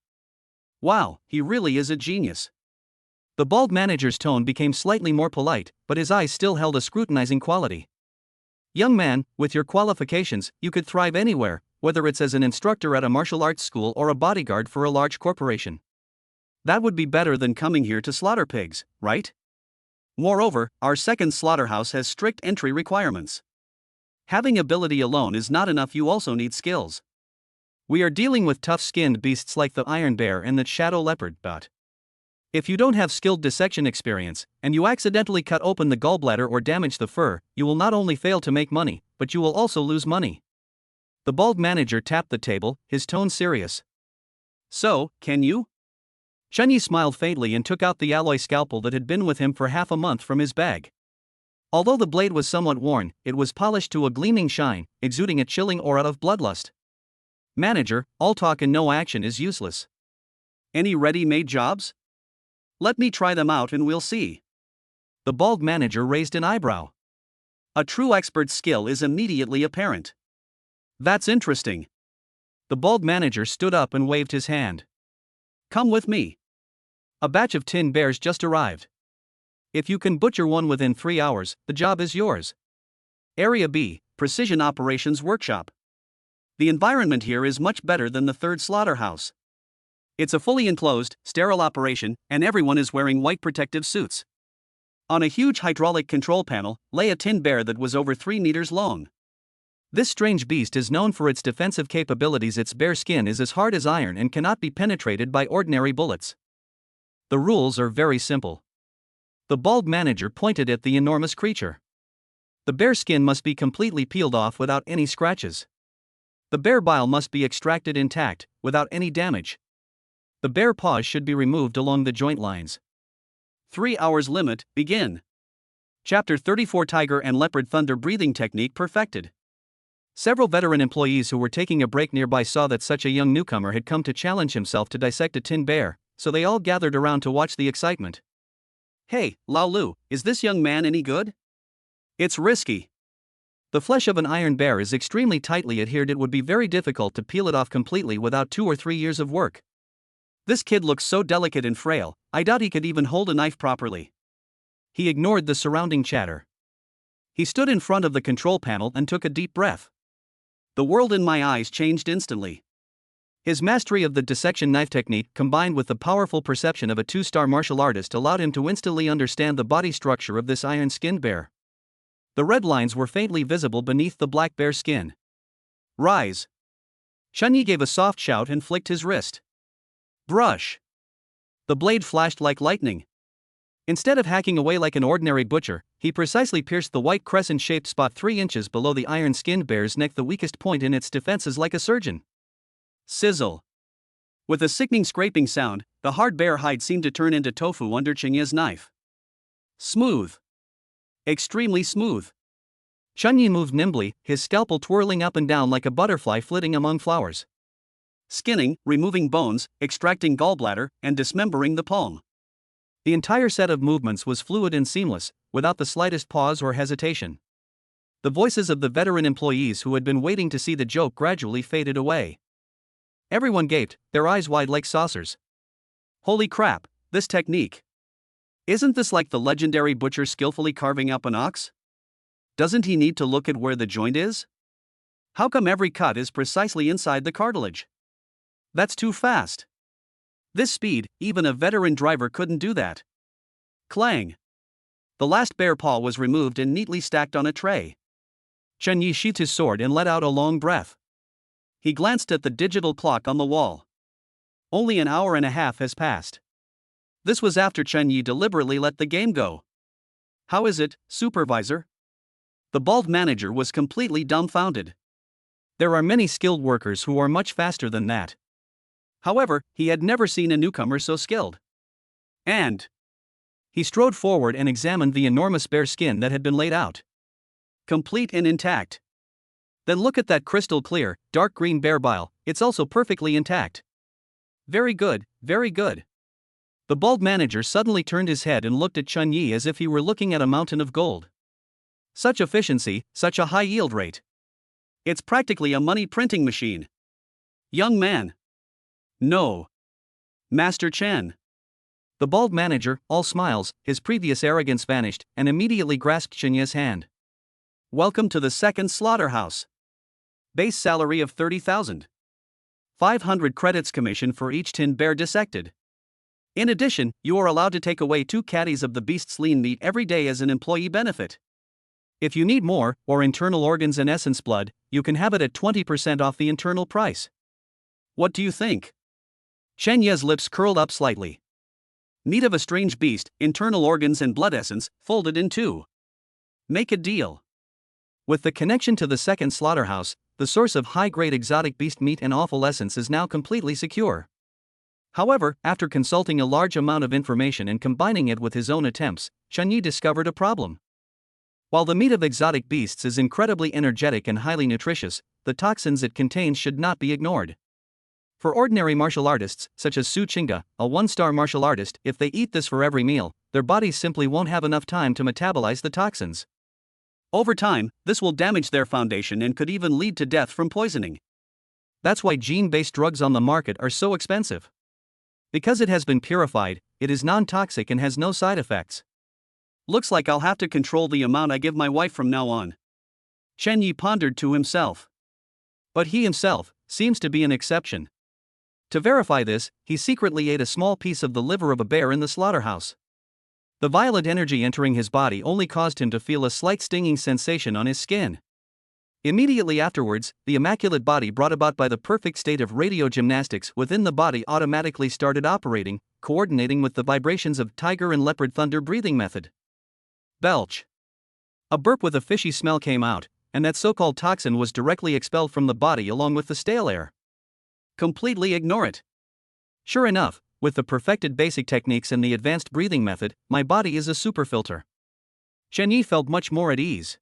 Wow, he really is a genius. The bald manager's tone became slightly more polite, but his eyes still held a scrutinizing quality. Young man, with your qualifications, you could thrive anywhere, whether it's as an instructor at a martial arts school or a bodyguard for a large corporation. That would be better than coming here to slaughter pigs, right? Moreover, our second slaughterhouse has strict entry requirements. Having ability alone is not enough, you also need skills. We are dealing with tough-skinned beasts like the iron bear and the shadow leopard, but if you don't have skilled dissection experience, and you accidentally cut open the gallbladder or damage the fur, you will not only fail to make money, but you will also lose money. The bald manager tapped the table, his tone serious. So, can you? Chen Yi smiled faintly and took out the alloy scalpel that had been with him for half a month from his bag. Although the blade was somewhat worn, it was polished to a gleaming shine, exuding a chilling aura of bloodlust. Manager, all talk and no action is useless. Any ready-made jobs? Let me try them out and we'll see. The bald manager raised an eyebrow. A true expert's skill is immediately apparent. That's interesting. The bald manager stood up and waved his hand. Come with me. A batch of tin bears just arrived. If you can butcher one within 3 hours, the job is yours. Area B, Precision Operations Workshop. The environment here is much better than the third slaughterhouse. It's a fully enclosed, sterile operation, and everyone is wearing white protective suits. On a huge hydraulic control panel lay a tin bear that was over 3 meters long. This strange beast is known for its defensive capabilities. Its bare skin is as hard as iron and cannot be penetrated by ordinary bullets. The rules are very simple. The bald manager pointed at the enormous creature. The bear skin must be completely peeled off without any scratches. The bear bile must be extracted intact, without any damage. The bear paws should be removed along the joint lines. 3 hours limit, begin. Chapter 34 Tiger and Leopard Thunder Breathing Technique perfected. Several veteran employees who were taking a break nearby saw that such a young newcomer had come to challenge himself to dissect a tin bear, so they all gathered around to watch the excitement. Hey, Lao Lu, is this young man any good? It's risky. The flesh of an iron bear is extremely tightly adhered. It would be very difficult to peel it off completely without 2 or 3 years of work. This kid looks so delicate and frail, I doubt he could even hold a knife properly. He ignored the surrounding chatter. He stood in front of the control panel and took a deep breath. The world in my eyes changed instantly. His mastery of the dissection knife technique combined with the powerful perception of a 2-star martial artist allowed him to instantly understand the body structure of this iron-skinned bear. The red lines were faintly visible beneath the black bear skin. Rise! Chunyi gave a soft shout and flicked his wrist. Brush! The blade flashed like lightning. Instead of hacking away like an ordinary butcher, he precisely pierced the white crescent-shaped spot 3 inches below the iron-skinned bear's neck, the weakest point in its defenses, like a surgeon. Sizzle! With a sickening scraping sound, the hard bear hide seemed to turn into tofu under Chunyi's knife. Smooth! Extremely smooth. Chunyi moved nimbly, his scalpel twirling up and down like a butterfly flitting among flowers. Skinning, removing bones, extracting gallbladder, and dismembering the palm. The entire set of movements was fluid and seamless, without the slightest pause or hesitation. The voices of the veteran employees who had been waiting to see the joke gradually faded away. Everyone gaped, their eyes wide like saucers. Holy crap, this technique! Isn't this like the legendary butcher skillfully carving up an ox? Doesn't he need to look at where the joint is? How come every cut is precisely inside the cartilage? That's too fast. This speed, even a veteran driver couldn't do that. Clang! The last bear paw was removed and neatly stacked on a tray. Chunyi sheathed his sword and let out a long breath. He glanced at the digital clock on the wall. Only an hour and a half has passed. This was after Chunyi deliberately let the game go. How is it, supervisor? The bald manager was completely dumbfounded. There are many skilled workers who are much faster than that. However, he had never seen a newcomer so skilled. And he strode forward and examined the enormous bear skin that had been laid out. Complete and intact. Then look at that crystal clear, dark green bear bile, it's also perfectly intact. Very good, very good. The bald manager suddenly turned his head and looked at Chunyi as if he were looking at a mountain of gold. Such efficiency, such a high yield rate. It's practically a money printing machine. Young man. No. Master Chen. The bald manager, all smiles, his previous arrogance vanished, and immediately grasped Chunyi's hand. Welcome to the second slaughterhouse. Base salary of 30,000. 500 credits commission for each tin bear dissected. In addition, you are allowed to take away 2 caddies of the beast's lean meat every day as an employee benefit. If you need more, or internal organs and essence blood, you can have it at 20% off the internal price. What do you think? Chen Ye's lips curled up slightly. Meat of a strange beast, internal organs and blood essence, folded in 2. Make a deal. With the connection to the second slaughterhouse, the source of high-grade exotic beast meat and offal essence is now completely secure. However, after consulting a large amount of information and combining it with his own attempts, Chunyi discovered a problem. While the meat of exotic beasts is incredibly energetic and highly nutritious, the toxins it contains should not be ignored. For ordinary martial artists, such as Su Chinga, a 1-star martial artist, if they eat this for every meal, their bodies simply won't have enough time to metabolize the toxins. Over time, this will damage their foundation and could even lead to death from poisoning. That's why gene-based drugs on the market are so expensive. Because it has been purified, it is non-toxic and has no side effects. Looks like I'll have to control the amount I give my wife from now on, Chen Yi pondered to himself. But he himself seems to be an exception. To verify this, he secretly ate a small piece of the liver of a bear in the slaughterhouse. The violent energy entering his body only caused him to feel a slight stinging sensation on his skin. Immediately afterwards, the immaculate body brought about by the perfect state of radio gymnastics within the body automatically started operating, coordinating with the vibrations of tiger and leopard thunder breathing method. Belch. A burp with a fishy smell came out, and that so-called toxin was directly expelled from the body along with the stale air. Completely ignore it. Sure enough, with the perfected basic techniques and the advanced breathing method, my body is a superfilter. Chen Yi felt much more at ease.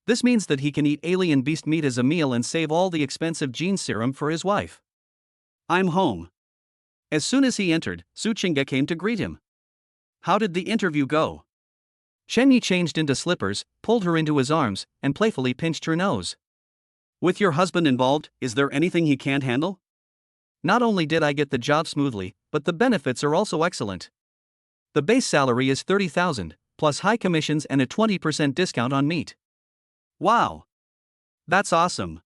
This means that he can eat alien beast meat as a meal and save all the expensive gene serum for his wife. I'm home. As soon as he entered, Su Chinga came to greet him. How did the interview go? Chen Yi changed into slippers, pulled her into his arms, and playfully pinched her nose. With your husband involved, is there anything he can't handle? Not only did I get the job smoothly, but the benefits are also excellent. The base salary is 30,000, plus high commissions and a 20% discount on meat. Wow! That's awesome!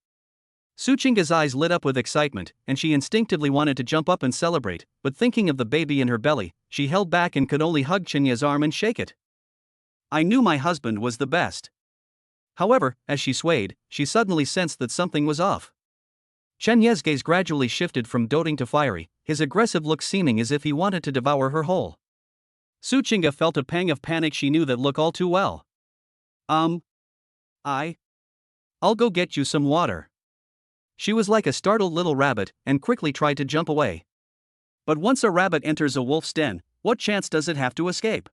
Su Chinga's eyes lit up with excitement, and she instinctively wanted to jump up and celebrate, but thinking of the baby in her belly, she held back and could only hug Chen Yi's arm and shake it. I knew my husband was the best. However, as she swayed, she suddenly sensed that something was off. Chen Yi's gaze gradually shifted from doting to fiery, his aggressive look seeming as if he wanted to devour her whole. Su Chinga felt a pang of panic she knew that look all too well. I'll go get you some water. She was like a startled little rabbit and quickly tried to jump away. But once a rabbit enters a wolf's den, what chance does it have to escape?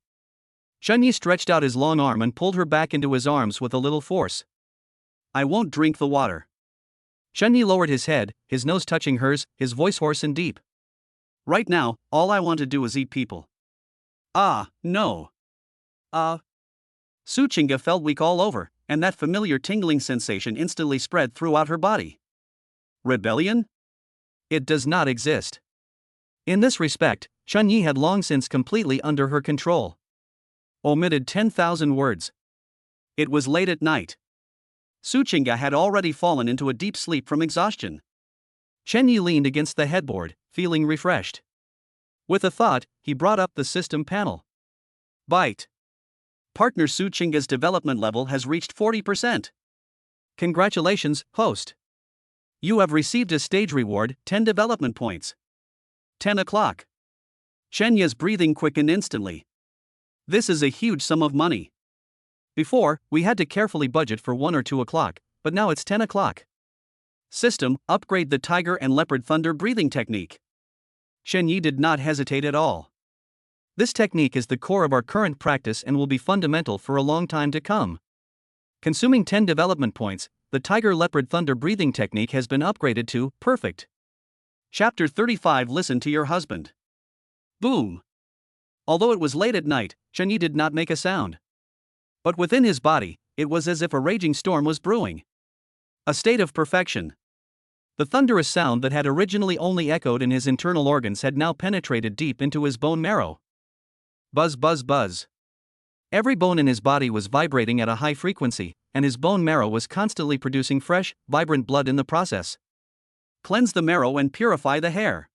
Chen Yi stretched out his long arm and pulled her back into his arms with a little force. I won't drink the water. Chen Yi lowered his head, his nose touching hers, his voice hoarse and deep. Right now, all I want to do is eat people. No. Su Chinga felt weak all over, and that familiar tingling sensation instantly spread throughout her body. Rebellion? It does not exist. In this respect, Chen Yi had long since completely under her control. Omitted 10,000 words. It was late at night. Su Chinga had already fallen into a deep sleep from exhaustion. Chen Yi leaned against the headboard, feeling refreshed. With a thought, he brought up the system panel. Bite. Partner Su Chinga's development level has reached 40%. Congratulations, host. You have received a stage reward, 10 development points. 10 o'clock. Chen Yi's breathing quickened instantly. This is a huge sum of money. Before, we had to carefully budget for 1 or 2 o'clock, but now it's 10 o'clock. System, upgrade the tiger and leopard thunder breathing technique. Chen Yi did not hesitate at all. This technique is the core of our current practice and will be fundamental for a long time to come. Consuming 10 development points, the tiger leopard thunder breathing technique has been upgraded to perfect. Chapter 35. Listen to your husband. Boom. Although it was late at night, Chen Yi did not make a sound. But within his body, it was as if a raging storm was brewing. A state of perfection. The thunderous sound that had originally only echoed in his internal organs had now penetrated deep into his bone marrow. Buzz, buzz, buzz. Every bone in his body was vibrating at a high frequency, and his bone marrow was constantly producing fresh, vibrant blood in the process. Cleanse the marrow and purify the hair.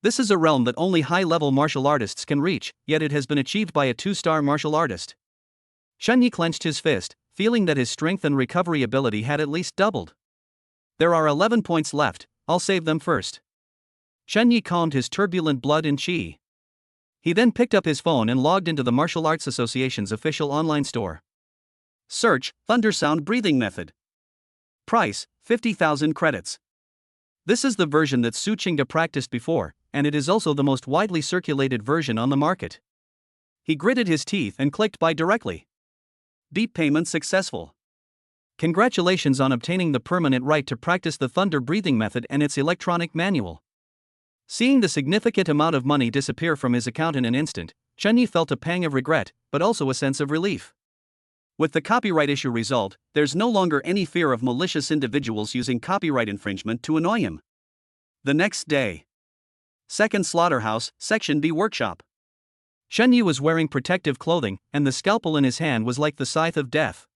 This is a realm that only high-level martial artists can reach, yet it has been achieved by a 2-star martial artist. Chen Yi clenched his fist, feeling that his strength and recovery ability had at least doubled. There are 11 points left, I'll save them first. Chen Yi calmed his turbulent blood and qi. He then picked up his phone and logged into the Martial Arts Association's official online store. Search, Thunder Sound Breathing Method. Price, 50,000 credits. This is the version that Su Chinga practiced before, and it is also the most widely circulated version on the market. He gritted his teeth and clicked buy directly. Beep payment successful. Congratulations on obtaining the permanent right to practice the thunder breathing method and its electronic manual. Seeing the significant amount of money disappear from his account in an instant, Chunyi felt a pang of regret, but also a sense of relief. With the copyright issue resolved, there's no longer any fear of malicious individuals using copyright infringement to annoy him. The next day. Second slaughterhouse, Section B workshop. Chunyi was wearing protective clothing, and the scalpel in his hand was like the scythe of death.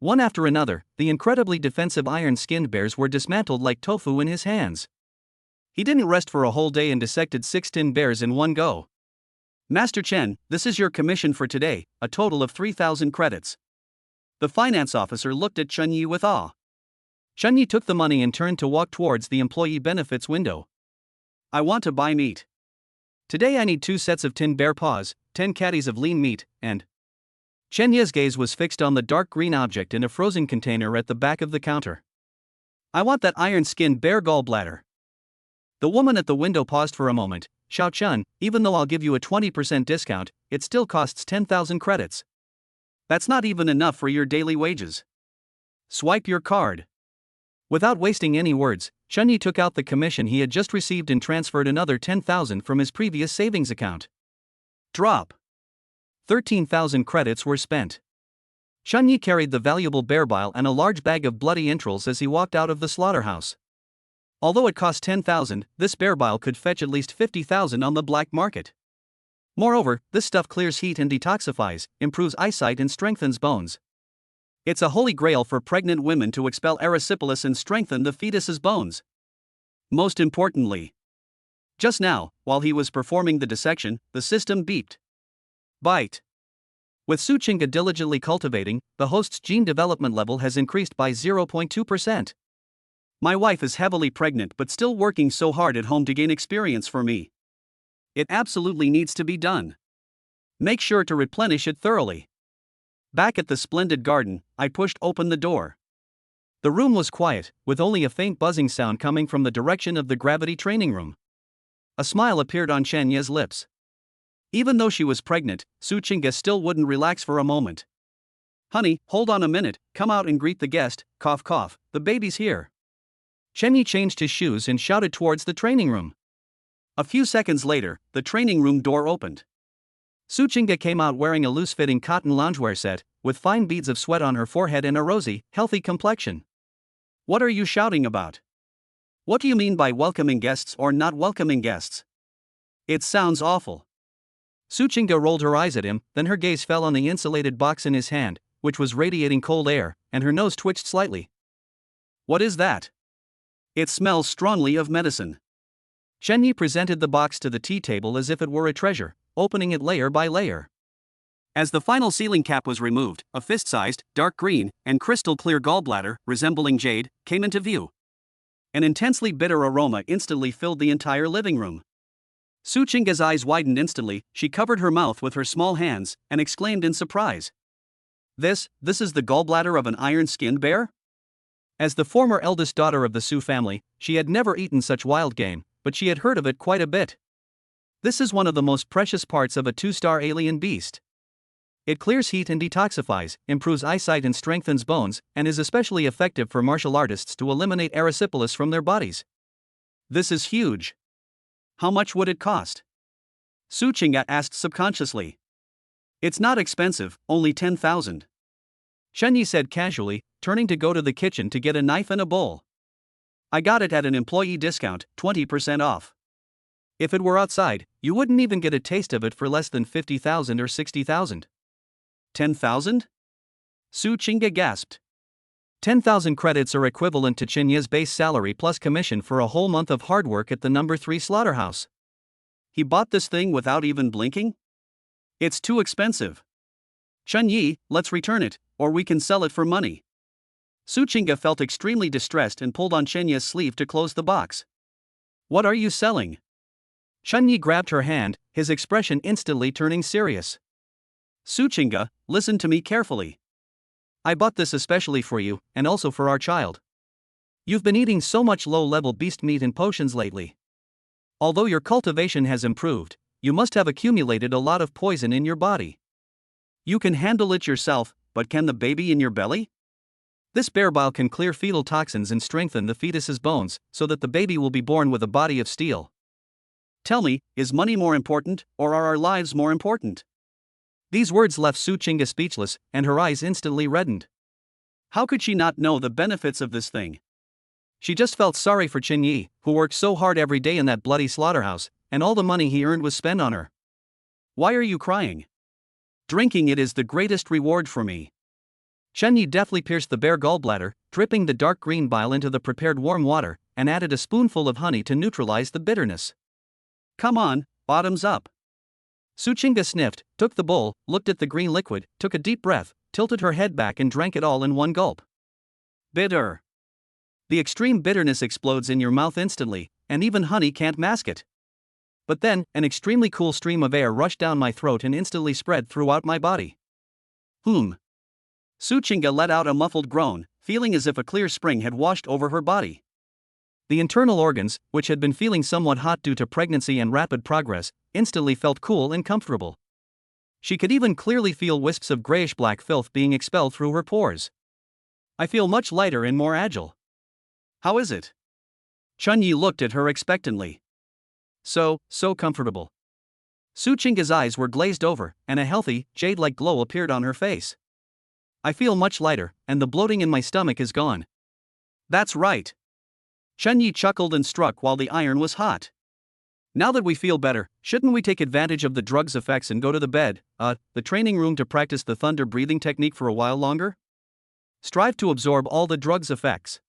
One after another, the incredibly defensive iron-skinned bears were dismantled like tofu in his hands. He didn't rest for a whole day and dissected 6 tin bears in one go. Master Chen, this is your commission for today, a total of 3,000 credits. The finance officer looked at Chunyi with awe. Chunyi took the money and turned to walk towards the employee benefits window. I want to buy meat. Today I need 2 sets of tin bear paws, 10 caddies of lean meat, and... Chenya's gaze was fixed on the dark green object in a frozen container at the back of the counter. I want that iron-skinned bear gallbladder. The woman at the window paused for a moment. Xiao Chun, even though I'll give you a 20% discount, it still costs 10,000 credits. That's not even enough for your daily wages. Swipe your card. Without wasting any words, Chunyi took out the commission he had just received and transferred another 10,000 from his previous savings account. Drop. 13,000 credits were spent. Chunyi carried the valuable bear bile and a large bag of bloody entrails as he walked out of the slaughterhouse. Although it cost 10,000, this bear bile could fetch at least 50,000 on the black market. Moreover, this stuff clears heat and detoxifies, improves eyesight and strengthens bones. It's a holy grail for pregnant women to expel erysipelas and strengthen the fetus's bones. Most importantly, just now, while he was performing the dissection, the system beeped. Bite. With Suchinga diligently cultivating, the host's gene development level has increased by 0.2%. My wife is heavily pregnant but still working so hard at home to gain experience for me. It absolutely needs to be done. Make sure to replenish it thoroughly. Back at the splendid garden, I pushed open the door. The room was quiet, with only a faint buzzing sound coming from the direction of the gravity training room. A smile appeared on Chenya's lips. Even though she was pregnant, Suchinga still wouldn't relax for a moment. Honey, hold on a minute, come out and greet the guest, cough cough, the baby's here. Chenya changed his shoes and shouted towards the training room. A few seconds later, the training room door opened. Suchinga came out wearing a loose-fitting cotton loungewear set, with fine beads of sweat on her forehead and a rosy, healthy complexion. What are you shouting about? What do you mean by welcoming guests or not welcoming guests? It sounds awful. Suchinga rolled her eyes at him, then her gaze fell on the insulated box in his hand, which was radiating cold air, and her nose twitched slightly. What is that? It smells strongly of medicine. Chenyi presented the box to the tea table as if it were a treasure, opening it layer by layer. As the final sealing cap was removed, a fist-sized, dark green, and crystal-clear gallbladder, resembling jade, came into view. An intensely bitter aroma instantly filled the entire living room. Suchinga's eyes widened instantly, she covered her mouth with her small hands, and exclaimed in surprise. This is the gallbladder of an iron-skinned bear? As the former eldest daughter of the Su family, she had never eaten such wild game, but she had heard of it quite a bit. This is one of the most precious parts of a 2-star alien beast. It clears heat and detoxifies, improves eyesight and strengthens bones, and is especially effective for martial artists to eliminate erysipelas from their bodies. This is huge. How much would it cost? Suchinga asked subconsciously. It's not expensive, only 10,000. Chenyi said casually, turning to go to the kitchen to get a knife and a bowl. I got it at an employee discount, 20% off. If it were outside, you wouldn't even get a taste of it for less than 50,000 or 60,000. 10,000? Suchinga gasped. 10,000 credits are equivalent to Chenya's base salary plus commission for a whole month of hard work at the No. 3 slaughterhouse. He bought this thing without even blinking? It's too expensive. Chunyi, let's return it, or we can sell it for money. Suchinga felt extremely distressed and pulled on Chenya's sleeve to close the box. What are you selling? Chunyi grabbed her hand, his expression instantly turning serious. Suchinga, listen to me carefully. I bought this especially for you, and also for our child. You've been eating so much low-level beast meat and potions lately. Although your cultivation has improved, you must have accumulated a lot of poison in your body. You can handle it yourself, but can the baby in your belly? This bear bile can clear fetal toxins and strengthen the fetus's bones, so that the baby will be born with a body of steel. Tell me, is money more important, or are our lives more important? These words left Su Chinga speechless, and her eyes instantly reddened. How could she not know the benefits of this thing? She just felt sorry for Chen Yi, who worked so hard every day in that bloody slaughterhouse, and all the money he earned was spent on her. Why are you crying? Drinking it is the greatest reward for me. Chen Yi deftly pierced the bare gallbladder, dripping the dark green bile into the prepared warm water, and added a spoonful of honey to neutralize the bitterness. Come on, bottoms up. Su Chinga sniffed, took the bowl, looked at the green liquid, took a deep breath, tilted her head back and drank it all in one gulp. Bitter. The extreme bitterness explodes in your mouth instantly, and even honey can't mask it. But then, an extremely cool stream of air rushed down my throat and instantly spread throughout my body. Su Chinga let out a muffled groan, feeling as if a clear spring had washed over her body. The internal organs, which had been feeling somewhat hot due to pregnancy and rapid progress, instantly felt cool and comfortable. She could even clearly feel wisps of grayish-black filth being expelled through her pores. I feel much lighter and more agile. How is it? Chun Yi looked at her expectantly. So comfortable. Su Chinga's eyes were glazed over, and a healthy, jade-like glow appeared on her face. I feel much lighter, and the bloating in my stomach is gone. That's right. Chun Yi chuckled and struck while the iron was hot. Now that we feel better, shouldn't we take advantage of the drug's effects and go to the bed, the training room to practice the thunder breathing technique for a while longer? Strive to absorb all the drug's effects.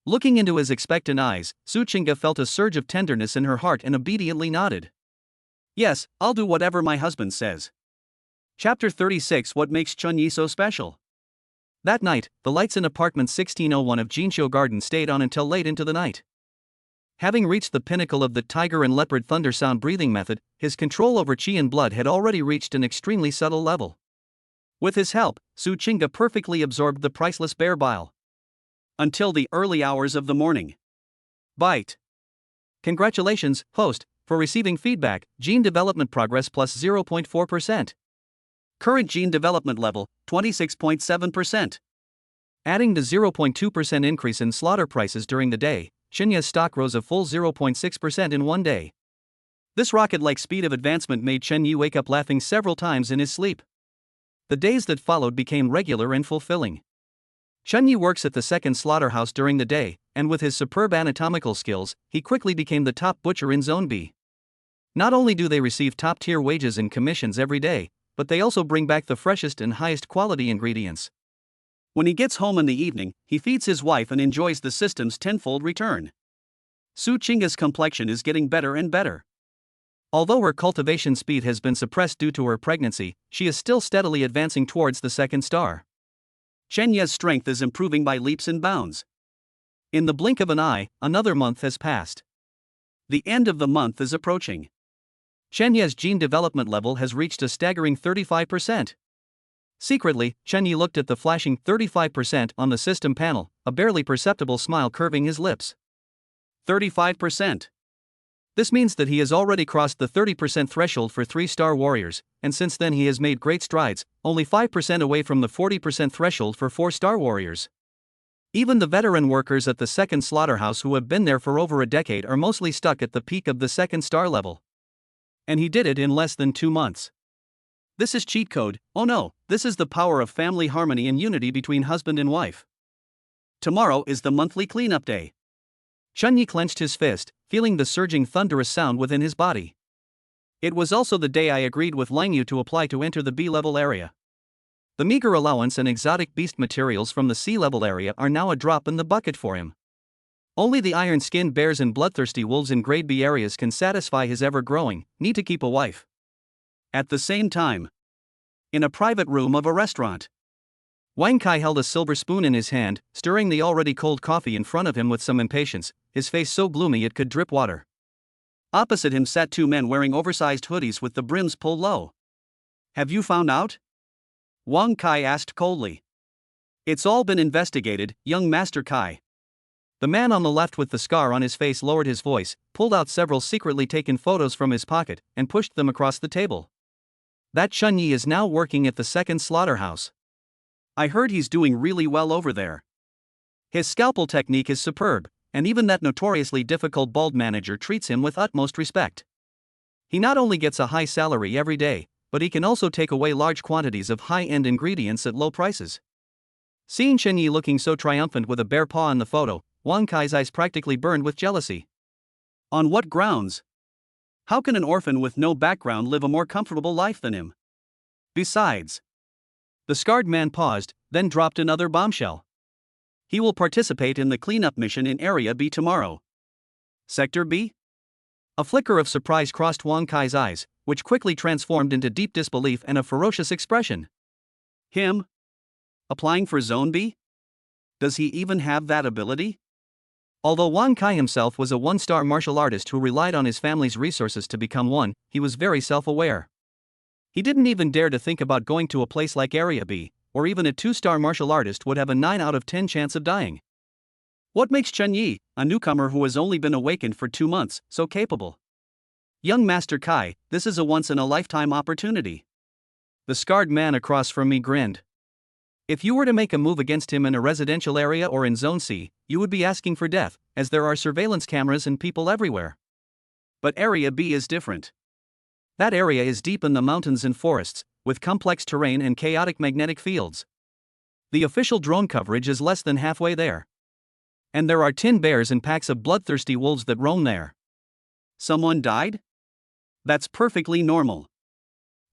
Looking into his expectant eyes, Su Chinga felt a surge of tenderness in her heart and obediently nodded. Yes, I'll do whatever my husband says. Chapter 36 What makes Chun Yi so special? That night, the lights in apartment 1601 of Jinsho Garden stayed on until late into the night. Having reached the pinnacle of the tiger and leopard thunder sound breathing method, his control over chi and blood had already reached an extremely subtle level. With his help, Su Chinga perfectly absorbed the priceless bear bile. Until the early hours of the morning. Bite. Congratulations, host, for receiving feedback, gene development progress plus 0.4%. Current gene development level, 26.7%. Adding the 0.2% increase in slaughter prices during the day, Shinya's stock rose a full 0.6% in one day. This rocket-like speed of advancement made Chen Yi wake up laughing several times in his sleep. The days that followed became regular and fulfilling. Chen Yi works at the second slaughterhouse during the day, and with his superb anatomical skills, he quickly became the top butcher in Zone B. Not only do they receive top-tier wages and commissions every day, but they also bring back the freshest and highest quality ingredients. When he gets home in the evening, he feeds his wife and enjoys the system's tenfold return. Su Chinga's complexion is getting better and better. Although her cultivation speed has been suppressed due to her pregnancy, she is still steadily advancing towards the second star. Chen Ye's strength is improving by leaps and bounds. In the blink of an eye, another month has passed. The end of the month is approaching. Chen Ye's gene development level has reached a staggering 35%. Secretly, Chen Yi looked at the flashing 35% on the system panel, a barely perceptible smile curving his lips. 35%. This means that he has already crossed the 30% threshold for 3-star warriors, and since then he has made great strides, only 5% away from the 40% threshold for 4-star warriors. Even the veteran workers at the second slaughterhouse who have been there for over a decade are mostly stuck at the peak of the second star level. And he did it in less than 2 months. This is cheat code. Oh no, this is the power of family harmony and unity between husband and wife. Tomorrow is the monthly cleanup day. Chun Yi clenched his fist, feeling the surging thunderous sound within his body. It was also the day I agreed with Lang Yu to apply to enter the B-level area. The meager allowance and exotic beast materials from the C-level area are now a drop in the bucket for him. Only the iron-skinned bears and bloodthirsty wolves in grade B areas can satisfy his ever-growing need to keep a wife. At the same time, in a private room of a restaurant, Wang Kai held a silver spoon in his hand, stirring the already cold coffee in front of him with some impatience, his face so gloomy it could drip water. Opposite him sat 2 men wearing oversized hoodies with the brims pulled low. Have you found out? Wang Kai asked coldly. It's all been investigated, young Master Kai. The man on the left with the scar on his face lowered his voice, pulled out several secretly taken photos from his pocket, and pushed them across the table. That Chun Yi is now working at the second slaughterhouse. I heard he's doing really well over there. His scalpel technique is superb, and even that notoriously difficult bald manager treats him with utmost respect. He not only gets a high salary every day, but he can also take away large quantities of high-end ingredients at low prices. Seeing Chen Yi looking so triumphant with a bare paw in the photo, Wang Kai's eyes practically burned with jealousy. On what grounds? How can an orphan with no background live a more comfortable life than him? Besides, the scarred man paused, then dropped another bombshell. He will participate in the cleanup mission in Area B tomorrow. Sector B? A flicker of surprise crossed Wang Kai's eyes, which quickly transformed into deep disbelief and a ferocious expression. Him? Applying for Zone B? Does he even have that ability? Although Wang Kai himself was a one-star martial artist who relied on his family's resources to become one, he was very self-aware. He didn't even dare to think about going to a place like Area B, or even a 2-star martial artist would have a 9 out of 10 chance of dying. What makes Chen Yi, a newcomer who has only been awakened for 2 months, so capable? Young Master Kai, this is a once-in-a-lifetime opportunity. The scarred man across from me grinned. If you were to make a move against him in a residential area or in Zone C, you would be asking for death, as there are surveillance cameras and people everywhere. But Area B is different. That area is deep in the mountains and forests, with complex terrain and chaotic magnetic fields. The official drone coverage is less than halfway there. And there are tin bears and packs of bloodthirsty wolves that roam there. Someone died? That's perfectly normal.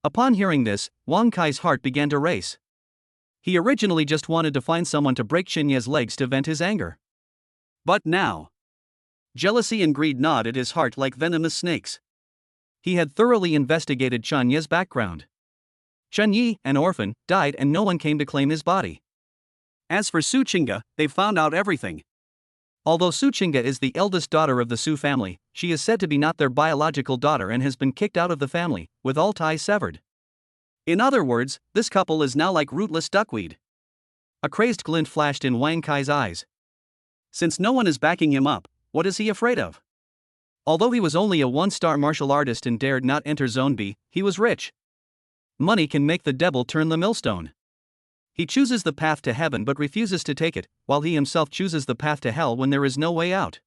Upon hearing this, Wang Kai's heart began to race. He originally just wanted to find someone to break Chen Yi's legs to vent his anger. But now, jealousy and greed gnawed at his heart like venomous snakes. He had thoroughly investigated Chen Yi's background. Chen Yi, an orphan, died and no one came to claim his body. As for Su Qingge, they've found out everything. Although Su Qingge is the eldest daughter of the Su family, she is said to be not their biological daughter and has been kicked out of the family, with all ties severed. In other words, this couple is now like rootless duckweed. A crazed glint flashed in Wang Kai's eyes. Since no one is backing him up, what is he afraid of? Although he was only a 1-star martial artist and dared not enter Zone B, he was rich. Money can make the devil turn the millstone. He chooses the path to heaven but refuses to take it, while he himself chooses the path to hell when there is no way out.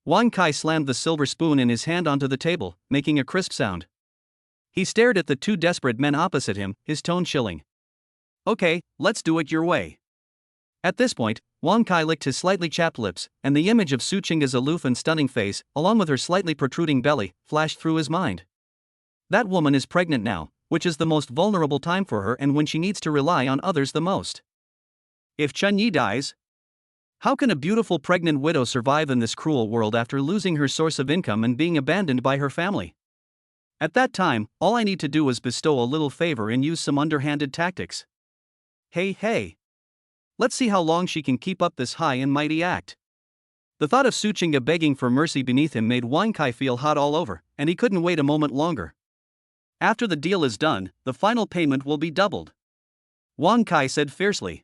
Wang Kai slammed the silver spoon in his hand onto the table, making a crisp sound. He stared at the 2 desperate men opposite him, his tone chilling. Okay, let's do it your way. At this point, Wang Kai licked his slightly chapped lips, and the image of Su Qingge's aloof and stunning face, along with her slightly protruding belly, flashed through his mind. That woman is pregnant now, which is the most vulnerable time for her and when she needs to rely on others the most. If Chen Yi dies, how can a beautiful pregnant widow survive in this cruel world after losing her source of income and being abandoned by her family? At that time, all I need to do is bestow a little favor and use some underhanded tactics. Hey. Let's see how long she can keep up this high and mighty act. The thought of Su Qingge begging for mercy beneath him made Wang Kai feel hot all over, and he couldn't wait a moment longer. After the deal is done, the final payment will be doubled. Wang Kai said fiercely.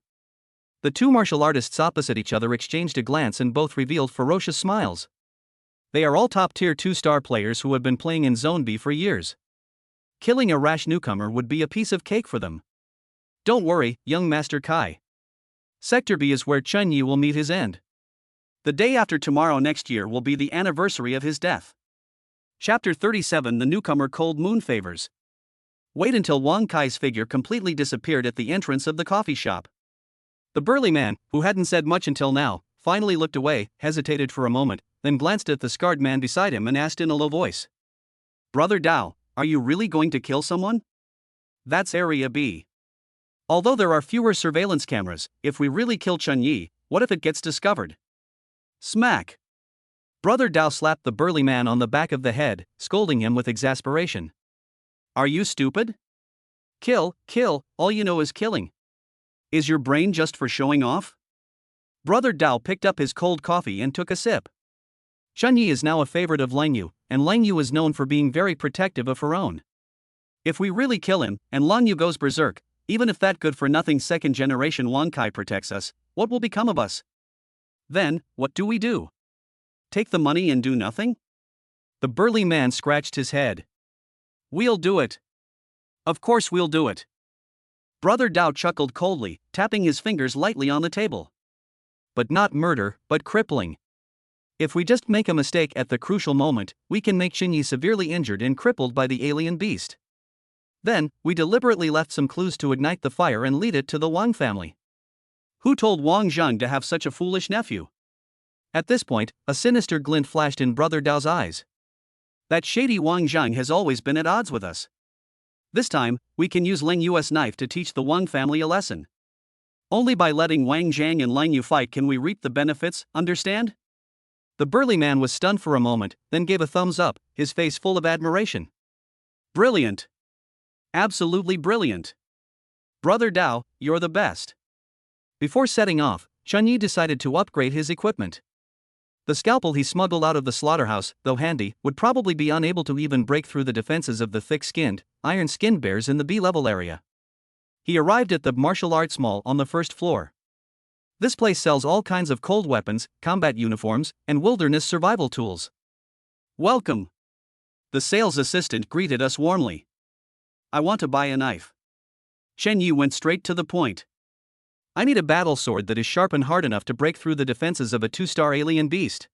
The 2 martial artists opposite each other exchanged a glance and both revealed ferocious smiles. They are all top-tier 2-star players who have been playing in Zone B for years. Killing a rash newcomer would be a piece of cake for them. Don't worry, young Master Kai. Sector B is where Chen Yi will meet his end. The day after tomorrow next year will be the anniversary of his death. Chapter 37 The Newcomer Cold Moon Favors. Wait until Wang Kai's figure completely disappeared at the entrance of the coffee shop. The burly man, who hadn't said much until now, finally looked away, hesitated for a moment, then glanced at the scarred man beside him and asked in a low voice. Brother Dao, are you really going to kill someone? That's Area B. Although there are fewer surveillance cameras, if we really kill Chen Yi, what if it gets discovered? Smack! Brother Dao slapped the burly man on the back of the head, scolding him with exasperation. Are you stupid? Kill, all you know is killing. Is your brain just for showing off? Brother Dao picked up his cold coffee and took a sip. Chen Yi is now a favorite of Lang Yu, and Lang Yu is known for being very protective of her own. If we really kill him, and Lang Yu goes berserk, even if that good-for-nothing second-generation Wang Kai protects us, what will become of us? Then, what do we do? Take the money and do nothing? The burly man scratched his head. We'll do it. Of course we'll do it. Brother Dao chuckled coldly, tapping his fingers lightly on the table. but not murder, but crippling. If we just make a mistake at the crucial moment, we can make Xinyi severely injured and crippled by the alien beast. Then, we deliberately left some clues to ignite the fire and lead it to the Wang family. Who told Wang Zheng to have such a foolish nephew? At this point, a sinister glint flashed in Brother Dao's eyes. That shady Wang Zheng has always been at odds with us. This time, we can use Ling Yu's knife to teach the Wang family a lesson. Only by letting Wang Zhang and Lang Yu fight can we reap the benefits, understand? The burly man was stunned for a moment, then gave a thumbs up, his face full of admiration. Brilliant! Absolutely brilliant! Brother Dao, you're the best. Before setting off, Chunyi decided to upgrade his equipment. The scalpel he smuggled out of the slaughterhouse, though handy, would probably be unable to even break through the defenses of the thick-skinned, iron-skinned bears in the B-level area. He arrived at the martial arts mall on the first floor. This place sells all kinds of cold weapons, combat uniforms, and wilderness survival tools. Welcome! The sales assistant greeted us warmly. I want to buy a knife. Shen Yi went straight to the point. I need a battle sword that is sharp and hard enough to break through the defenses of a 2-star alien beast.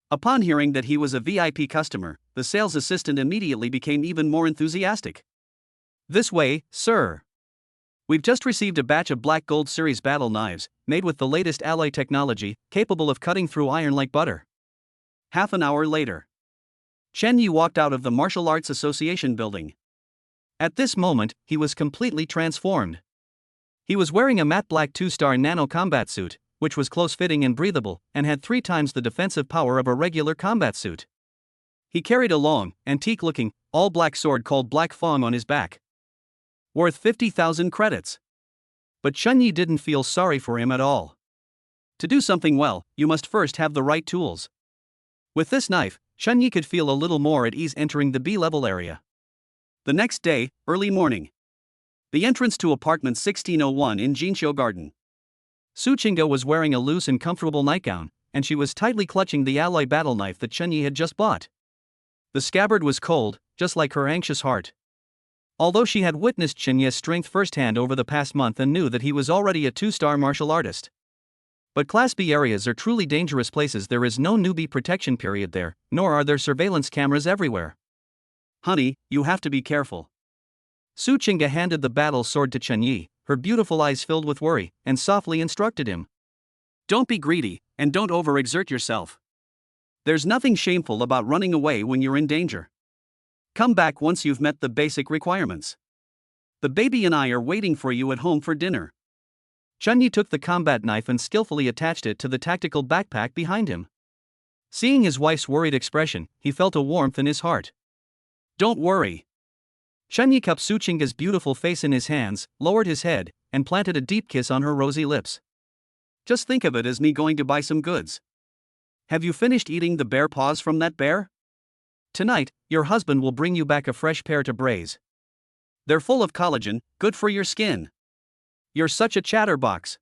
Upon hearing that he was a VIP customer, the sales assistant immediately became even more enthusiastic. This way, sir. We've just received a batch of Black Gold Series battle knives, made with the latest alloy technology, capable of cutting through iron like butter. Half an hour later, Chen Yi walked out of the Martial Arts Association building. At this moment, he was completely transformed. He was wearing a matte black 2-star nano combat suit, which was close-fitting and breathable, and had 3 times the defensive power of a regular combat suit. He carried a long, antique-looking, all-black sword called Black Fong on his back. Worth 50,000 credits. But Chunyi didn't feel sorry for him at all. To do something well, you must first have the right tools. With this knife, Chunyi could feel a little more at ease entering the B-level area. The next day, early morning. The entrance to apartment 1601 in Jinqiu Garden. Su Qingge was wearing a loose and comfortable nightgown, and she was tightly clutching the alloy battle knife that Chunyi had just bought. The scabbard was cold, just like her anxious heart. Although she had witnessed Chunyi's strength firsthand over the past month and knew that he was already a 2-star martial artist. But Class B areas are truly dangerous places. There is no newbie protection period there, nor are there surveillance cameras everywhere. Honey, you have to be careful. Su Qingge handed the battle sword to Chunyi, her beautiful eyes filled with worry, and softly instructed him. Don't be greedy, and don't overexert yourself. There's nothing shameful about running away when you're in danger. Come back once you've met the basic requirements. The baby and I are waiting for you at home for dinner. Chunyi took the combat knife and skillfully attached it to the tactical backpack behind him. Seeing his wife's worried expression, he felt a warmth in his heart. Don't worry. Chunyi cupped Su Qingge's beautiful face in his hands, lowered his head, and planted a deep kiss on her rosy lips. Just think of it as me going to buy some goods. Have you finished eating the bear paws from that bear? Tonight, your husband will bring you back a fresh pair to braise. They're full of collagen, good for your skin. You're such a chatterbox.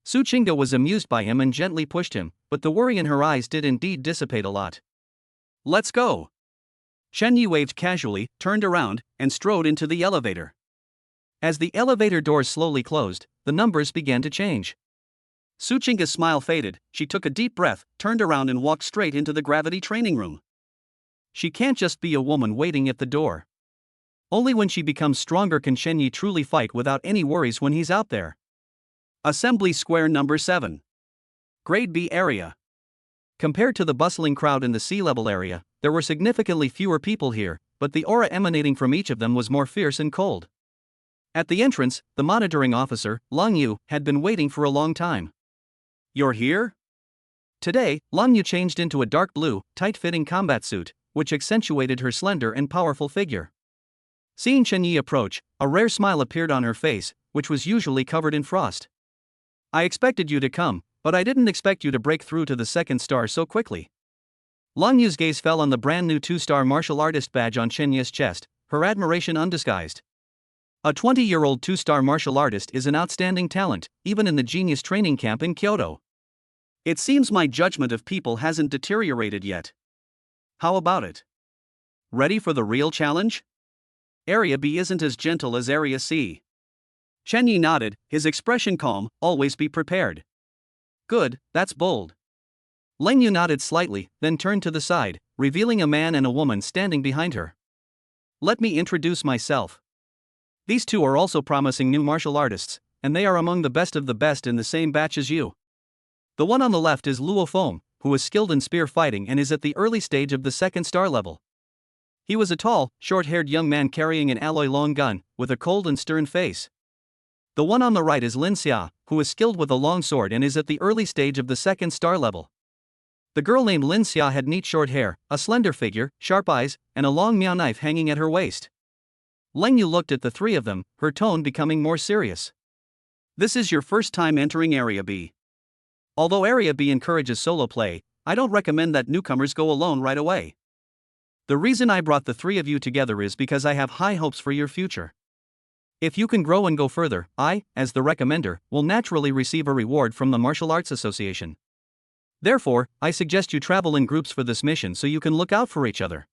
Su Qingge was amused by him and gently pushed him, but the worry in her eyes did indeed dissipate a lot. Let's go. Chen Yi waved casually, turned around, and strode into the elevator. As the elevator doors slowly closed, the numbers began to change. Su Qingge's smile faded, she took a deep breath, turned around and walked straight into the gravity training room. She can't just be a woman waiting at the door. Only when she becomes stronger can Chen Yi truly fight without any worries when he's out there. Assembly Square number 7. Grade B area. Compared to the bustling crowd in the sea-level area, there were significantly fewer people here, but the aura emanating from each of them was more fierce and cold. At the entrance, the monitoring officer, Lang Yu, had been waiting for a long time. You're here? Today, Lang Yu changed into a dark blue, tight-fitting combat suit, which accentuated her slender and powerful figure. Seeing Chen Yi approach, a rare smile appeared on her face, which was usually covered in frost. I expected you to come, but I didn't expect you to break through to the 2nd star so quickly. Lang Yu's gaze fell on the brand new 2-star martial artist badge on Chen Yi's chest, her admiration undisguised. A 20-year-old 2-star martial artist is an outstanding talent, even in the genius training camp in Kyoto. It seems my judgment of people hasn't deteriorated yet. How about it? Ready for the real challenge? Area B isn't as gentle as Area C. Chen Yi nodded, his expression calm. Always be prepared. Good, that's bold. Leng Yu nodded slightly, then turned to the side, revealing a man and a woman standing behind her. Let me introduce myself. These two are also promising new martial artists, and they are among the best of the best in the same batch as you. The one on the left is Luo Feng, who is skilled in spear fighting and is at the early stage of the 2nd star level. He was a tall, short-haired young man carrying an alloy long gun, with a cold and stern face. The one on the right is Lin Xia, who is skilled with a long sword and is at the early stage of the 2nd star level. The girl named Lin Xia had neat short hair, a slender figure, sharp eyes, and a long miao knife hanging at her waist. Leng Yu looked at the three of them, her tone becoming more serious. This is your first time entering Area B. Although Area B encourages solo play, I don't recommend that newcomers go alone right away. The reason I brought the three of you together is because I have high hopes for your future. If you can grow and go further, I, as the recommender, will naturally receive a reward from the Martial Arts Association. Therefore, I suggest you travel in groups for this mission so you can look out for each other.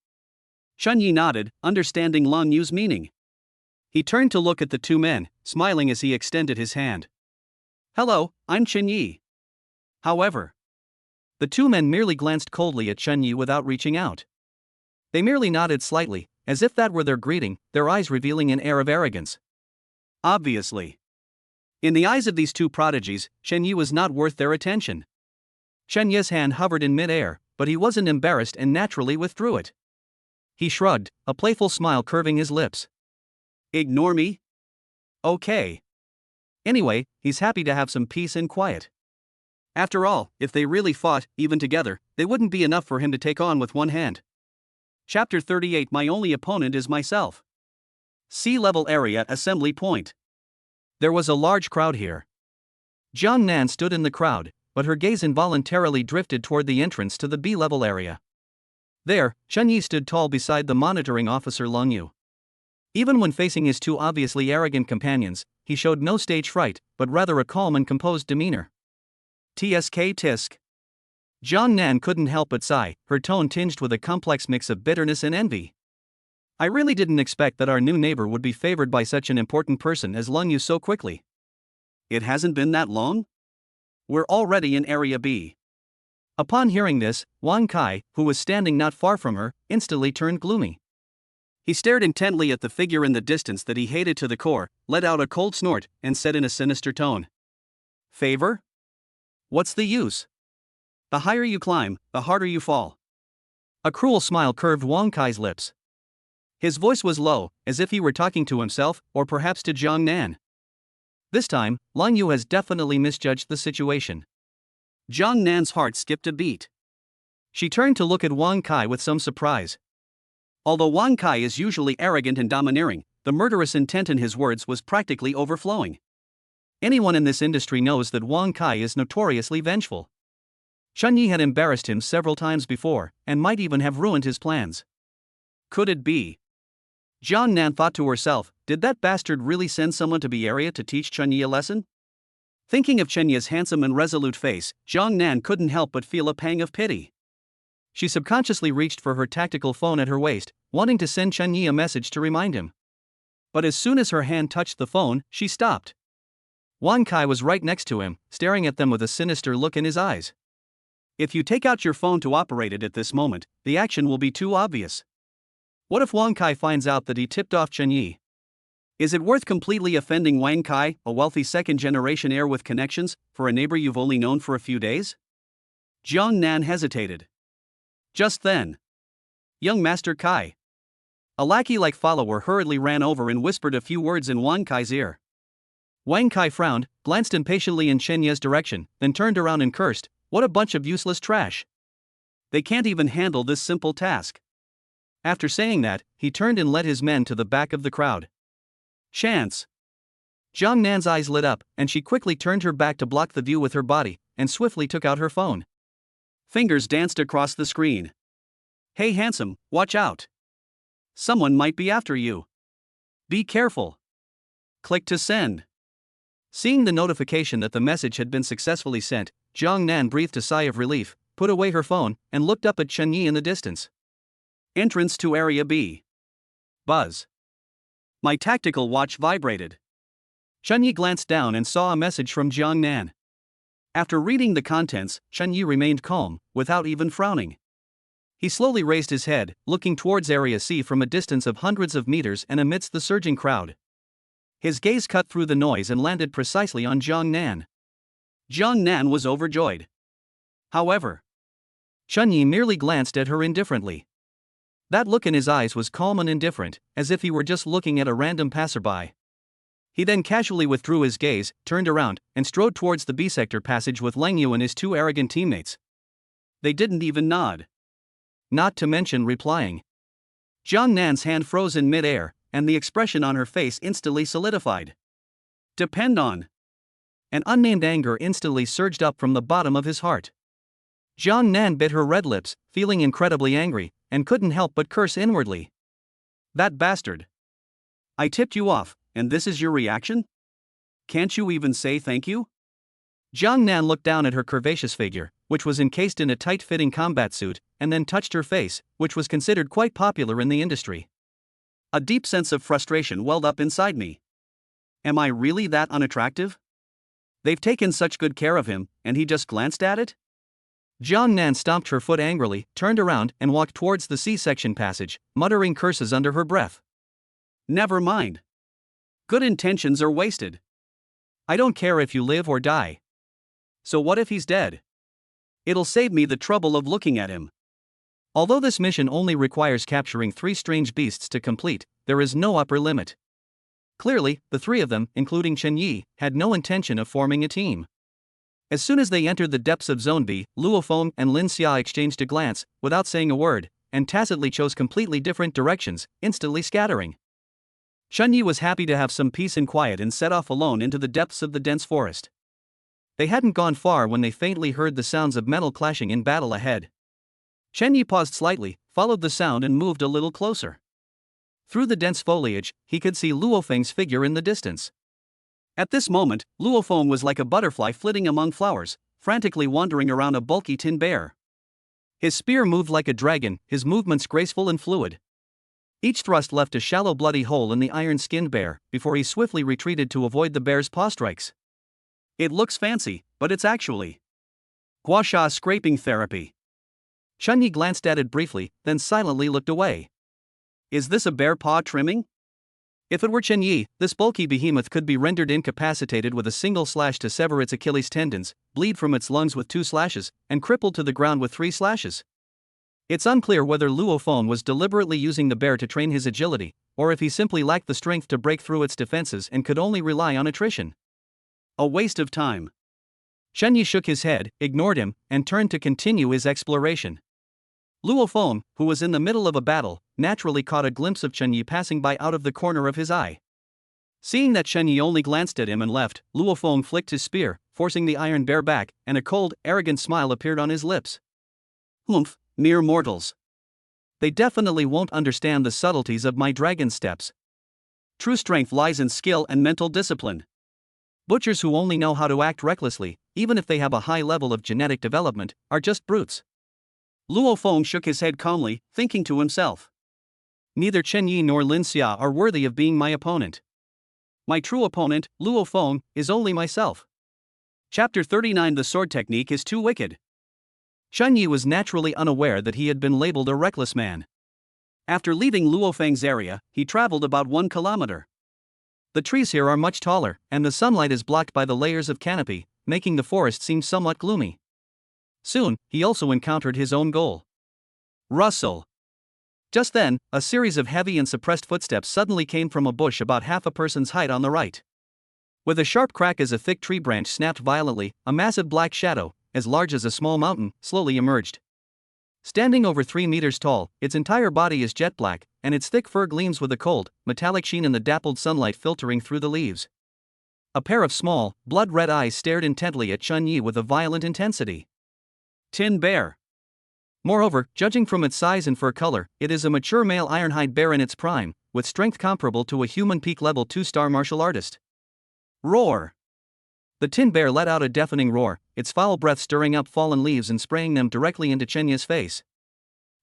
Chun Yi nodded, understanding Lang Yu's meaning. He turned to look at the two men, smiling as he extended his hand. Hello, I'm Chun Yi. However, the two men merely glanced coldly at Chun Yi without reaching out. They merely nodded slightly, as if that were their greeting, their eyes revealing an air of arrogance. Obviously. In the eyes of these two prodigies, Chen Yi was not worth their attention. Chen Yi's hand hovered in mid-air, but he wasn't embarrassed and naturally withdrew it. He shrugged, a playful smile curving his lips. Ignore me? Okay. Anyway, he's happy to have some peace and quiet. After all, if they really fought, even together, they wouldn't be enough for him to take on with one hand. Chapter 38. My only opponent is myself. Sea level area assembly point. There was a large crowd here. Jiang Nan stood in the crowd, but her gaze involuntarily drifted toward the entrance to the B-level area. There, Chun Yi stood tall beside the monitoring officer Lang Yu. Even when facing his two obviously arrogant companions, he showed no stage fright, but rather a calm and composed demeanor. Tsk tisk. Jiang Nan couldn't help but sigh, her tone tinged with a complex mix of bitterness and envy. I really didn't expect that our new neighbor would be favored by such an important person as Lang Yu so quickly. It hasn't been that long? We're already in Area B. Upon hearing this, Wang Kai, who was standing not far from her, instantly turned gloomy. He stared intently at the figure in the distance that he hated to the core, let out a cold snort, and said in a sinister tone. Favor? What's the use? The higher you climb, the harder you fall. A cruel smile curved Wang Kai's lips. His voice was low, as if he were talking to himself, or perhaps to Jiang Nan. This time, Lang Yu has definitely misjudged the situation. Jiang Nan's heart skipped a beat. She turned to look at Wang Kai with some surprise. Although Wang Kai is usually arrogant and domineering, the murderous intent in his words was practically overflowing. Anyone in this industry knows that Wang Kai is notoriously vengeful. Chun Yi had embarrassed him several times before, and might even have ruined his plans. Could it be? Jiang Nan thought to herself, did that bastard really send someone to the area to teach Chun Yi a lesson? Thinking of Chen Yi's handsome and resolute face, Jiang Nan couldn't help but feel a pang of pity. She subconsciously reached for her tactical phone at her waist, wanting to send Chun Yi a message to remind him. But as soon as her hand touched the phone, she stopped. Wang Kai was right next to him, staring at them with a sinister look in his eyes. If you take out your phone to operate it at this moment, the action will be too obvious. What if Wang Kai finds out that he tipped off Chen Yi? Is it worth completely offending Wang Kai, a wealthy second-generation heir with connections, for a neighbor you've only known for a few days? Jiang Nan hesitated. Just then, young Master Kai, a lackey-like follower, hurriedly ran over and whispered a few words in Wang Kai's ear. Wang Kai frowned, glanced impatiently in Chen Yi's direction, then turned around and cursed, "What a bunch of useless trash. They can't even handle this simple task." After saying that, he turned and led his men to the back of the crowd. Chance. Jiang Nan's eyes lit up, and she quickly turned her back to block the view with her body, and swiftly took out her phone. Fingers danced across the screen. Hey handsome, watch out. Someone might be after you. Be careful. Click to send. Seeing the notification that the message had been successfully sent, Jiang Nan breathed a sigh of relief, put away her phone, and looked up at Chen Yi in the distance. Entrance to Area B. Buzz. My tactical watch vibrated. Chen Yi glanced down and saw a message from Jiang Nan. After reading the contents, Chen Yi remained calm, without even frowning. He slowly raised his head, looking towards Area C from a distance of hundreds of meters and amidst the surging crowd. His gaze cut through the noise and landed precisely on Jiang Nan. Jiang Nan was overjoyed. However, Chen Yi merely glanced at her indifferently. That look in his eyes was calm and indifferent, as if he were just looking at a random passerby. He then casually withdrew his gaze, turned around, and strode towards the B-sector passage with Lang Yu and his two arrogant teammates. They didn't even nod. Not to mention replying. Jiang Nan's hand froze in mid-air, and the expression on her face instantly solidified. Depend on. An unnamed anger instantly surged up from the bottom of his heart. Jiang Nan bit her red lips, feeling incredibly angry, and couldn't help but curse inwardly. That bastard. I tipped you off, and this is your reaction? Can't you even say thank you? Jiang Nan looked down at her curvaceous figure, which was encased in a tight-fitting combat suit, and then touched her face, which was considered quite popular in the industry. A deep sense of frustration welled up inside me. Am I really that unattractive? They've taken such good care of him, and he just glanced at it? Jiang Nan stomped her foot angrily, turned around, and walked towards the C-section passage, muttering curses under her breath. Never mind. Good intentions are wasted. I don't care if you live or die. So what if he's dead? It'll save me the trouble of looking at him. Although this mission only requires capturing 3 strange beasts to complete, there is no upper limit. Clearly, the 3 of them, including Chen Yi, had no intention of forming a team. As soon as they entered the depths of Zone B, Luo Feng and Lin Xia exchanged a glance, without saying a word, and tacitly chose completely different directions, instantly scattering. Chen Yi was happy to have some peace and quiet and set off alone into the depths of the dense forest. They hadn't gone far when they faintly heard the sounds of metal clashing in battle ahead. Chen Yi paused slightly, followed the sound and moved a little closer. Through the dense foliage, he could see Luo Feng's figure in the distance. At this moment, Luo Feng was like a butterfly flitting among flowers, frantically wandering around a bulky tin bear. His spear moved like a dragon, his movements graceful and fluid. Each thrust left a shallow bloody hole in the iron-skinned bear, before he swiftly retreated to avoid the bear's paw strikes. It looks fancy, but it's actually gua sha scraping therapy. Chen Yi glanced at it briefly, then silently looked away. Is this a bear paw trimming? If it were Chen Yi, this bulky behemoth could be rendered incapacitated with a single slash to sever its Achilles tendons, bleed from its lungs with 2 slashes, and crippled to the ground with 3 slashes. It's unclear whether Luo Feng was deliberately using the bear to train his agility, or if he simply lacked the strength to break through its defenses and could only rely on attrition. A waste of time. Chen Yi shook his head, ignored him, and turned to continue his exploration. Luo Feng, who was in the middle of a battle, naturally caught a glimpse of Chen Yi passing by out of the corner of his eye. Seeing that Chen Yi only glanced at him and left, Luo Feng flicked his spear, forcing the iron bear back, and a cold, arrogant smile appeared on his lips. Humph, mere mortals. They definitely won't understand the subtleties of my dragon steps. True strength lies in skill and mental discipline. Butchers who only know how to act recklessly, even if they have a high level of genetic development, are just brutes. Luo Feng shook his head calmly, thinking to himself. Neither Chen Yi nor Lin Xia are worthy of being my opponent. My true opponent, Luo Feng, is only myself. Chapter 39. The sword technique is too wicked. Chen Yi was naturally unaware that he had been labeled a reckless man. After leaving Luo Feng's area, he traveled about 1 kilometer. The trees here are much taller, and the sunlight is blocked by the layers of canopy, making the forest seem somewhat gloomy. Soon, he also encountered his own goal. Rustle. Just then, a series of heavy and suppressed footsteps suddenly came from a bush about half a person's height on the right. With a sharp crack as a thick tree branch snapped violently, a massive black shadow, as large as a small mountain, slowly emerged. Standing over 3 meters tall, its entire body is jet black, and its thick fur gleams with a cold, metallic sheen in the dappled sunlight filtering through the leaves. A pair of small, blood-red eyes stared intently at Chen Yi with a violent intensity. Tin bear. Moreover, judging from its size and fur color, it is a mature male ironhide bear in its prime, with strength comparable to a human peak level 2-star martial artist. Roar. The tin bear let out a deafening roar, its foul breath stirring up fallen leaves and spraying them directly into Chen Yi's face.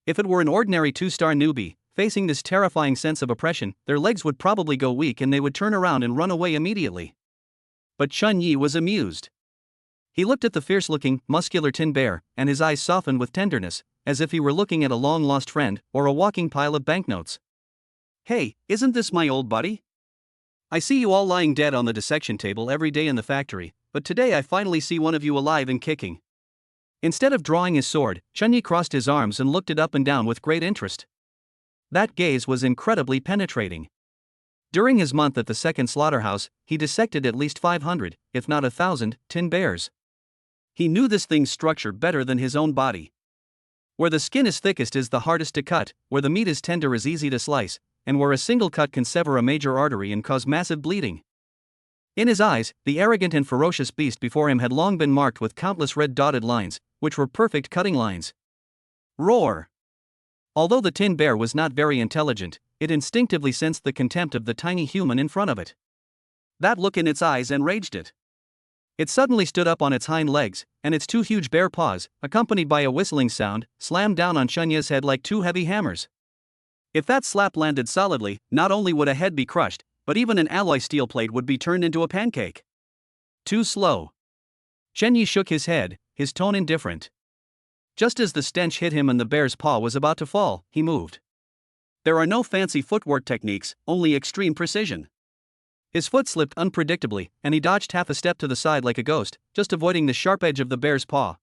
If it were an ordinary 2-star newbie, facing this terrifying sense of oppression, their legs would probably go weak and they would turn around and run away immediately. But Chen Yi was amused. He looked at the fierce-looking, muscular tin bear, and his eyes softened with tenderness, as if he were looking at a long-lost friend or a walking pile of banknotes. "Hey, isn't this my old buddy? I see you all lying dead on the dissection table every day in the factory, but today I finally see one of you alive and kicking." Instead of drawing his sword, Chunyi crossed his arms and looked it up and down with great interest. That gaze was incredibly penetrating. During his month at the second slaughterhouse, he dissected at least 500, if not 1,000, tin bears. He knew this thing's structure better than his own body. Where the skin is thickest is the hardest to cut, where the meat is tender is easy to slice, and where a single cut can sever a major artery and cause massive bleeding. In his eyes, the arrogant and ferocious beast before him had long been marked with countless red dotted lines, which were perfect cutting lines. Roar! Although the tin bear was not very intelligent, it instinctively sensed the contempt of the tiny human in front of it. That look in its eyes enraged it. It suddenly stood up on its hind legs, and its two huge bare paws, accompanied by a whistling sound, slammed down on Chunya's head like two heavy hammers. If that slap landed solidly, not only would a head be crushed, but even an alloy steel plate would be turned into a pancake. Too slow. Chunyi shook his head, his tone indifferent. Just as the stench hit him and the bear's paw was about to fall, he moved. There are no fancy footwork techniques, only extreme precision. His foot slipped unpredictably, and he dodged half a step to the side like a ghost, just avoiding the sharp edge of the bear's paw.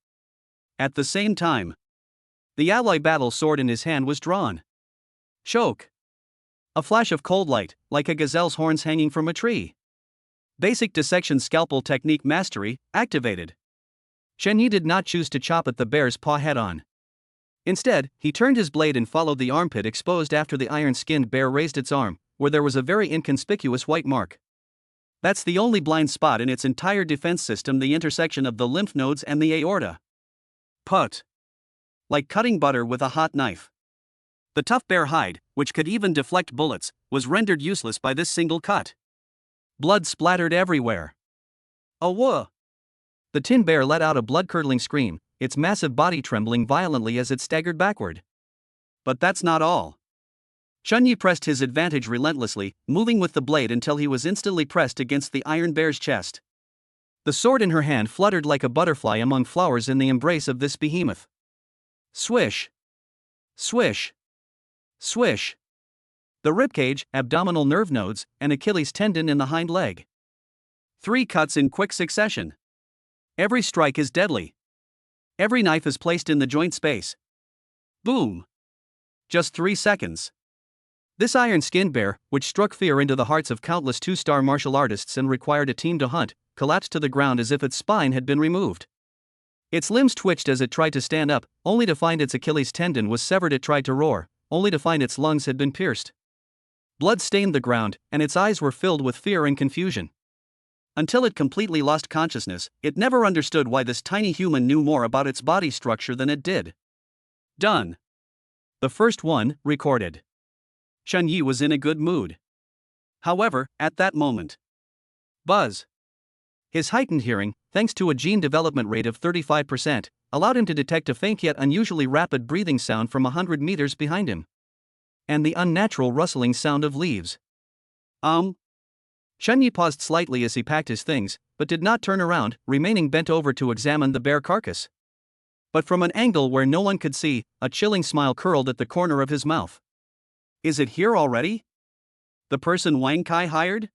At the same time, the alloy battle sword in his hand was drawn. Choke! A flash of cold light, like a gazelle's horns hanging from a tree. Basic dissection scalpel technique mastery, activated. Chunyi did not choose to chop at the bear's paw head-on. Instead, he turned his blade and followed the armpit exposed after the iron-skinned bear raised its arm, where there was a very inconspicuous white mark. That's the only blind spot in its entire defense system, the intersection of the lymph nodes and the aorta. Put! Like cutting butter with a hot knife. The tough bear hide, which could even deflect bullets, was rendered useless by this single cut. Blood splattered everywhere. Awah! The tin bear let out a blood-curdling scream, its massive body trembling violently as it staggered backward. But that's not all. Chunyi pressed his advantage relentlessly, moving with the blade until he was instantly pressed against the iron bear's chest. The sword in her hand fluttered like a butterfly among flowers in the embrace of this behemoth. Swish! Swish! Swish! The ribcage, abdominal nerve nodes, and Achilles tendon in the hind leg. 3 cuts in quick succession. Every strike is deadly. Every knife is placed in the joint space. Boom! Just 3 seconds. This iron-skinned bear, which struck fear into the hearts of countless 2-star martial artists and required a team to hunt, collapsed to the ground as if its spine had been removed. Its limbs twitched as it tried to stand up, only to find its Achilles tendon was severed. It tried to roar, only to find its lungs had been pierced. Blood stained the ground, and its eyes were filled with fear and confusion. Until it completely lost consciousness, it never understood why this tiny human knew more about its body structure than it did. Done. The first one, recorded. Chunyi was in a good mood. However, at that moment, buzz. His heightened hearing, thanks to a gene development rate of 35%, allowed him to detect a faint yet unusually rapid breathing sound from 100 meters behind him. And the unnatural rustling sound of leaves. Chunyi paused slightly as he packed his things, but did not turn around, remaining bent over to examine the bear carcass. But from an angle where no one could see, a chilling smile curled at the corner of his mouth. Is it here already? The person Wang Kai hired?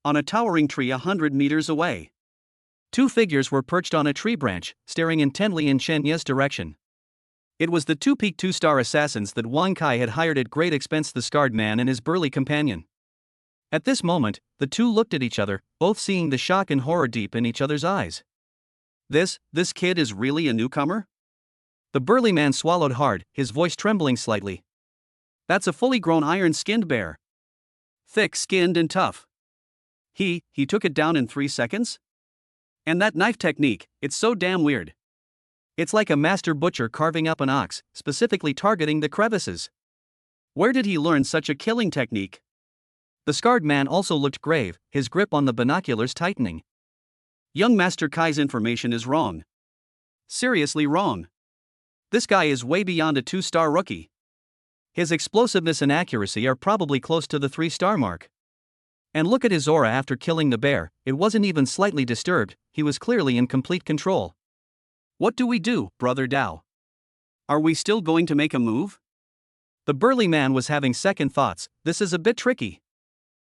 On a towering tree 100 meters away. 2 figures were perched on a tree branch, staring intently in Chen Ye's direction. It was the 2-peak 2-star assassins that Wang Kai had hired at great expense, the scarred man and his burly companion. At this moment, the two looked at each other, both seeing the shock and horror deep in each other's eyes. This kid is really a newcomer? The burly man swallowed hard, his voice trembling slightly. That's a fully grown iron-skinned bear. Thick-skinned and tough. He took it down in 3 seconds? And that knife technique, it's so damn weird. It's like a master butcher carving up an ox, specifically targeting the crevices. Where did he learn such a killing technique? The scarred man also looked grave, his grip on the binoculars tightening. Young Master Kai's information is wrong. Seriously wrong. This guy is way beyond a 2-star rookie. His explosiveness and accuracy are probably close to the 3-star mark. And look at his aura after killing the bear, it wasn't even slightly disturbed, he was clearly in complete control. What do we do, Brother Dao? Are we still going to make a move? The burly man was having second thoughts, this is a bit tricky.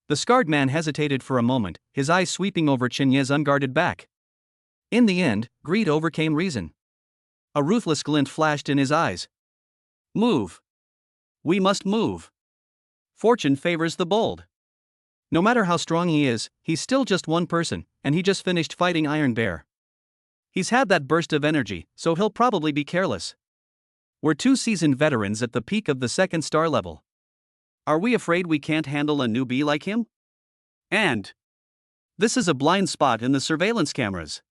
The scarred man hesitated for a moment, his eyes sweeping over Chenye's unguarded back. In the end, greed overcame reason. A ruthless glint flashed in his eyes. Move. We must move. Fortune favors the bold. No matter how strong he is, he's still just one person, and he just finished fighting Iron Bear. He's had that burst of energy, so he'll probably be careless. We're two seasoned veterans at the peak of the second star level. Are we afraid we can't handle a newbie like him? And this is a blind spot in the surveillance cameras.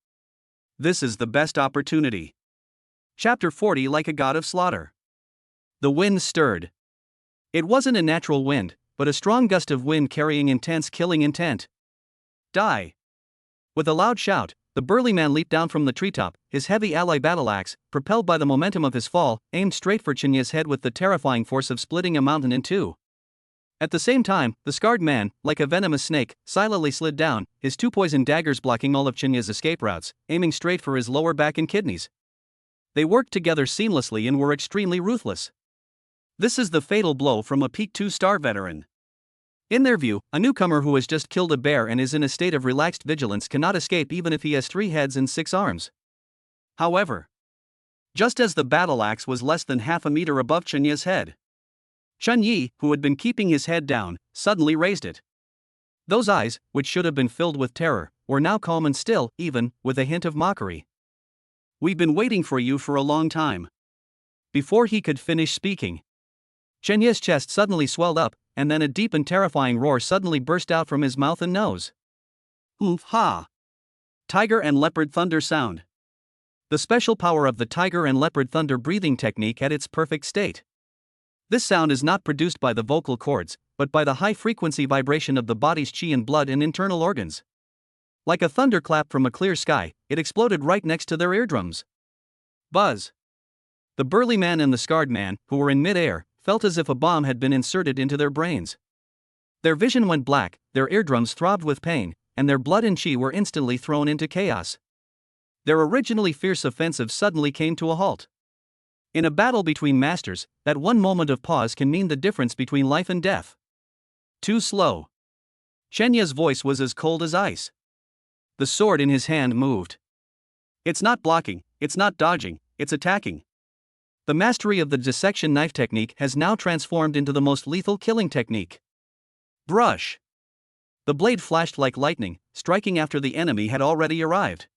This is the best opportunity. Chapter 40. Like a god of slaughter. The wind stirred. It wasn't a natural wind, but a strong gust of wind carrying intense killing intent. Die! With a loud shout, the burly man leaped down from the treetop, his heavy alloy battle axe, propelled by the momentum of his fall, aimed straight for Chenye's head with the terrifying force of splitting a mountain in two. At the same time, the scarred man, like a venomous snake, silently slid down, his two poison daggers blocking all of Chenye's escape routes, aiming straight for his lower back and kidneys. They worked together seamlessly and were extremely ruthless. This is the fatal blow from a peak 2-star veteran. In their view, a newcomer who has just killed a bear and is in a state of relaxed vigilance cannot escape even if he has 3 heads and 6 arms. However, just as the battle axe was less than half a meter above Chenye's head, Chunyi, who had been keeping his head down, suddenly raised it. Those eyes, which should have been filled with terror, were now calm and still, even with a hint of mockery. We've been waiting for you for a long time. Before he could finish speaking, Chenye's chest suddenly swelled up, and then a deep and terrifying roar suddenly burst out from his mouth and nose. Ha! Tiger and leopard thunder sound. The special power of the tiger and leopard thunder breathing technique at its perfect state. This sound is not produced by the vocal cords, but by the high-frequency vibration of the body's chi and blood and internal organs. Like a thunderclap from a clear sky, it exploded right next to their eardrums. Buzz! The burly man and the scarred man, who were in mid-air, felt as if a bomb had been inserted into their brains. Their vision went black, their eardrums throbbed with pain, and their blood and chi were instantly thrown into chaos. Their originally fierce offensive suddenly came to a halt. In a battle between masters, that one moment of pause can mean the difference between life and death. Too slow. Chenye's voice was as cold as ice. The sword in his hand moved. It's not blocking, it's not dodging, it's attacking. The mastery of the dissection knife technique has now transformed into the most lethal killing technique. Brush. The blade flashed like lightning, striking after the enemy had already arrived.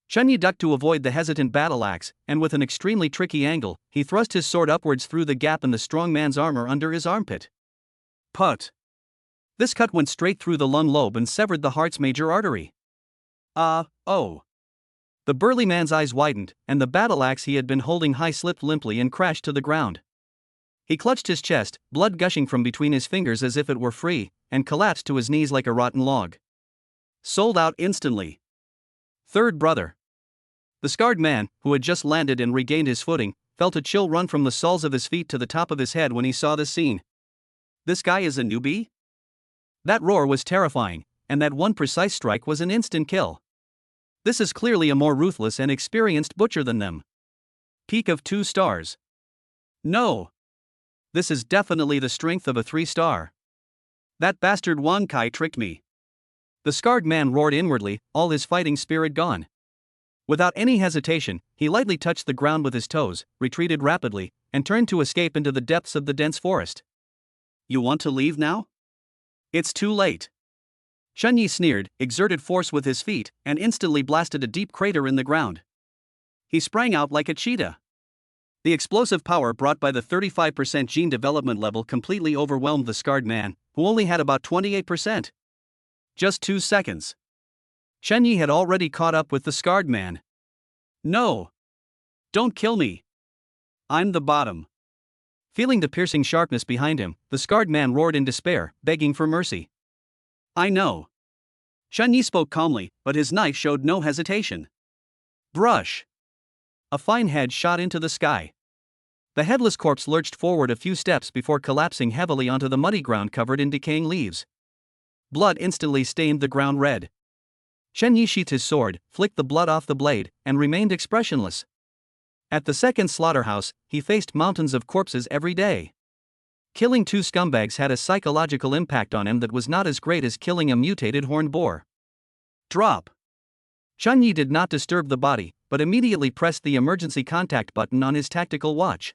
Chunyi ducked to avoid the hesitant battle axe, and with an extremely tricky angle, he thrust his sword upwards through the gap in the strong man's armor under his armpit. Put. This cut went straight through the lung lobe and severed the heart's major artery. Oh. The burly man's eyes widened, and the battle axe he had been holding high slipped limply and crashed to the ground. He clutched his chest, blood gushing from between his fingers as if it were free, and collapsed to his knees like a rotten log. Sold out instantly. Third brother. The scarred man, who had just landed and regained his footing, felt a chill run from the soles of his feet to the top of his head when he saw this scene. This guy is a newbie? That roar was terrifying, and that one precise strike was an instant kill. This is clearly a more ruthless and experienced butcher than them. Peak of 2 stars. No. This is definitely the strength of a 3-star. That bastard Wan Kai tricked me. The scarred man roared inwardly, all his fighting spirit gone. Without any hesitation, he lightly touched the ground with his toes, retreated rapidly, and turned to escape into the depths of the dense forest. You want to leave now? It's too late. Chunyi sneered, exerted force with his feet, and instantly blasted a deep crater in the ground. He sprang out like a cheetah. The explosive power brought by the 35% gene development level completely overwhelmed the scarred man, who only had about 28%. Just 2 seconds. Chunyi had already caught up with the scarred man. No! Don't kill me! I'm the bottom. Feeling the piercing sharpness behind him, the scarred man roared in despair, begging for mercy. I know. Chunyi spoke calmly, but his knife showed no hesitation. Brush. A fine head shot into the sky. The headless corpse lurched forward a few steps before collapsing heavily onto the muddy ground covered in decaying leaves. Blood instantly stained the ground red. Chen Yi sheathed his sword, flicked the blood off the blade, and remained expressionless. At the second slaughterhouse, he faced mountains of corpses every day. Killing two scumbags had a psychological impact on him that was not as great as killing a mutated horned boar. Drop. Chen Yi did not disturb the body, but immediately pressed the emergency contact button on his tactical watch.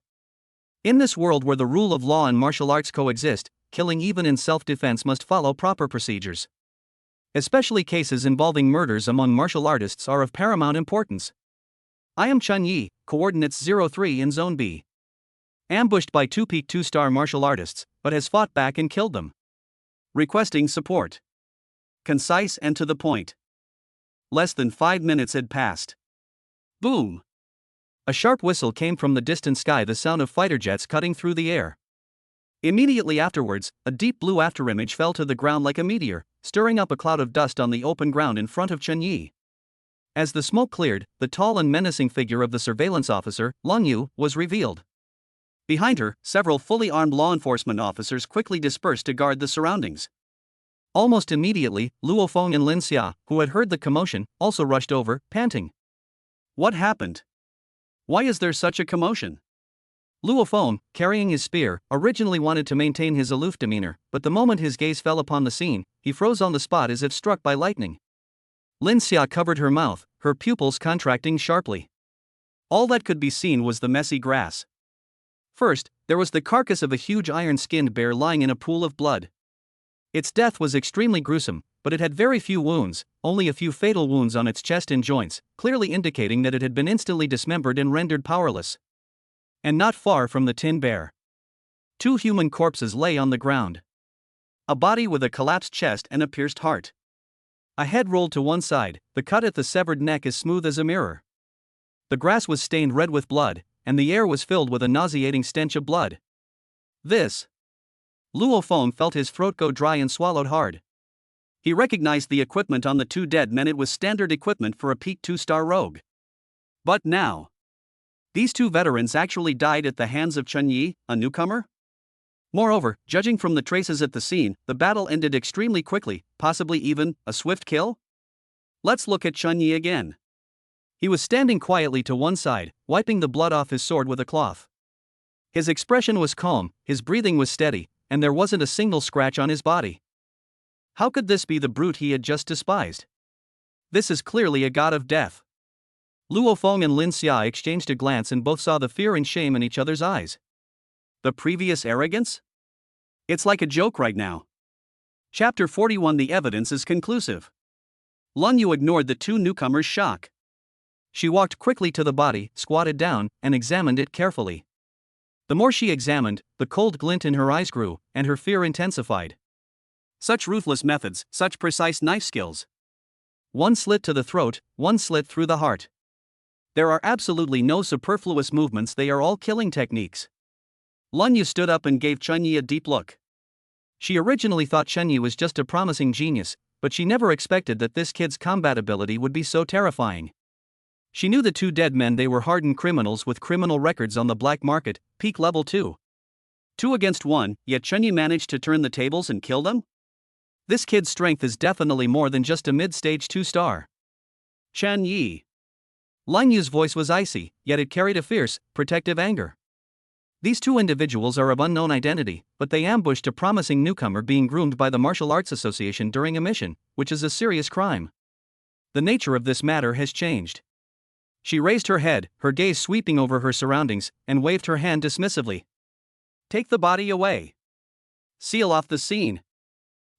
In this world where the rule of law and martial arts coexist, killing even in self-defense must follow proper procedures. Especially cases involving murders among martial artists are of paramount importance. I am Chen Yi, coordinates 03 in Zone B. Ambushed by two peak 2-star martial artists, but has fought back and killed them. Requesting support. Concise and to the point. Less than 5 minutes had passed. Boom! A sharp whistle came from the distant sky, the sound of fighter jets cutting through the air. Immediately afterwards, a deep blue afterimage fell to the ground like a meteor, stirring up a cloud of dust on the open ground in front of Chen Yi. As the smoke cleared, the tall and menacing figure of the surveillance officer, Lung Yu, was revealed. Behind her, several fully armed law enforcement officers quickly dispersed to guard the surroundings. Almost immediately, Luo Feng and Lin Xia, who had heard the commotion, also rushed over, panting. What happened? Why is there such a commotion? Luo Feng, carrying his spear, originally wanted to maintain his aloof demeanor, but the moment his gaze fell upon the scene, he froze on the spot as if struck by lightning. Lin Xia covered her mouth, her pupils contracting sharply. All that could be seen was the messy grass. First, there was the carcass of a huge iron-skinned bear lying in a pool of blood. Its death was extremely gruesome, but it had very few wounds, only a few fatal wounds on its chest and joints, clearly indicating that it had been instantly dismembered and rendered powerless. And not far from the tin bear, two human corpses lay on the ground. A body with a collapsed chest and a pierced heart. A head rolled to one side, the cut at the severed neck as smooth as a mirror. The grass was stained red with blood, and the air was filled with a nauseating stench of blood. This. Luo Feng felt his throat go dry and swallowed hard. He recognized the equipment on the two dead men. It was standard equipment for a peak 2-star rogue. But now, these two veterans actually died at the hands of Chen Yi, a newcomer? Moreover, judging from the traces at the scene, the battle ended extremely quickly, possibly even a swift kill? Let's look at Chen Yi again. He was standing quietly to one side, wiping the blood off his sword with a cloth. His expression was calm, his breathing was steady, and there wasn't a single scratch on his body. How could this be the brute he had just despised? This is clearly a god of death. Luo Feng and Lin Xia exchanged a glance and both saw the fear and shame in each other's eyes. The previous arrogance? It's like a joke right now. Chapter 41. The evidence is conclusive. Lun Yu ignored the two newcomers' shock. She walked quickly to the body, squatted down, and examined it carefully. The more she examined, the cold glint in her eyes grew, and her fear intensified. Such ruthless methods, such precise knife skills. One slit to the throat, one slit through the heart. There are absolutely no superfluous movements, they are all killing techniques. Lun Yu stood up and gave Chen Yi a deep look. She originally thought Chen Yi was just a promising genius, but she never expected that this kid's combat ability would be so terrifying. She knew the two dead men, they were hardened criminals with criminal records on the black market, peak level 2. 2 against 1, yet Chen Yi managed to turn the tables and kill them? This kid's strength is definitely more than just a mid-stage 2-star. Chen Yi. Lin Yu's voice was icy, yet it carried a fierce, protective anger. These two individuals are of unknown identity, but they ambushed a promising newcomer being groomed by the Martial Arts Association during a mission, which is a serious crime. The nature of this matter has changed. She raised her head, her gaze sweeping over her surroundings, and waved her hand dismissively. Take the body away. Seal off the scene.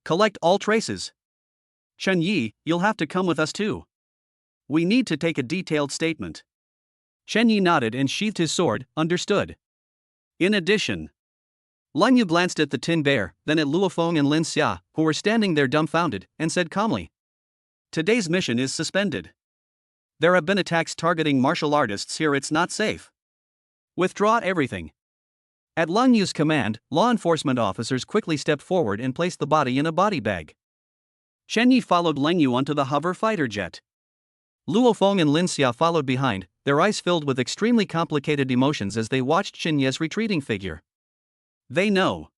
Collect all traces. Chen Yi, you'll have to come with us too. We need to take a detailed statement. Chen Yi nodded and sheathed his sword, understood. In addition, Lun Yu glanced at the tin bear, then at Luo Feng and Lin Xia, who were standing there dumbfounded, and said calmly. Today's mission is suspended. There have been attacks targeting martial artists here, it's not safe. Withdraw everything. At Lun Yu's command, law enforcement officers quickly stepped forward and placed the body in a body bag. Chen Yi followed Lun Yu onto the hover fighter jet. Luo Feng and Lin Xia followed behind, their eyes filled with extremely complicated emotions as they watched Chen Yi's retreating figure. They know.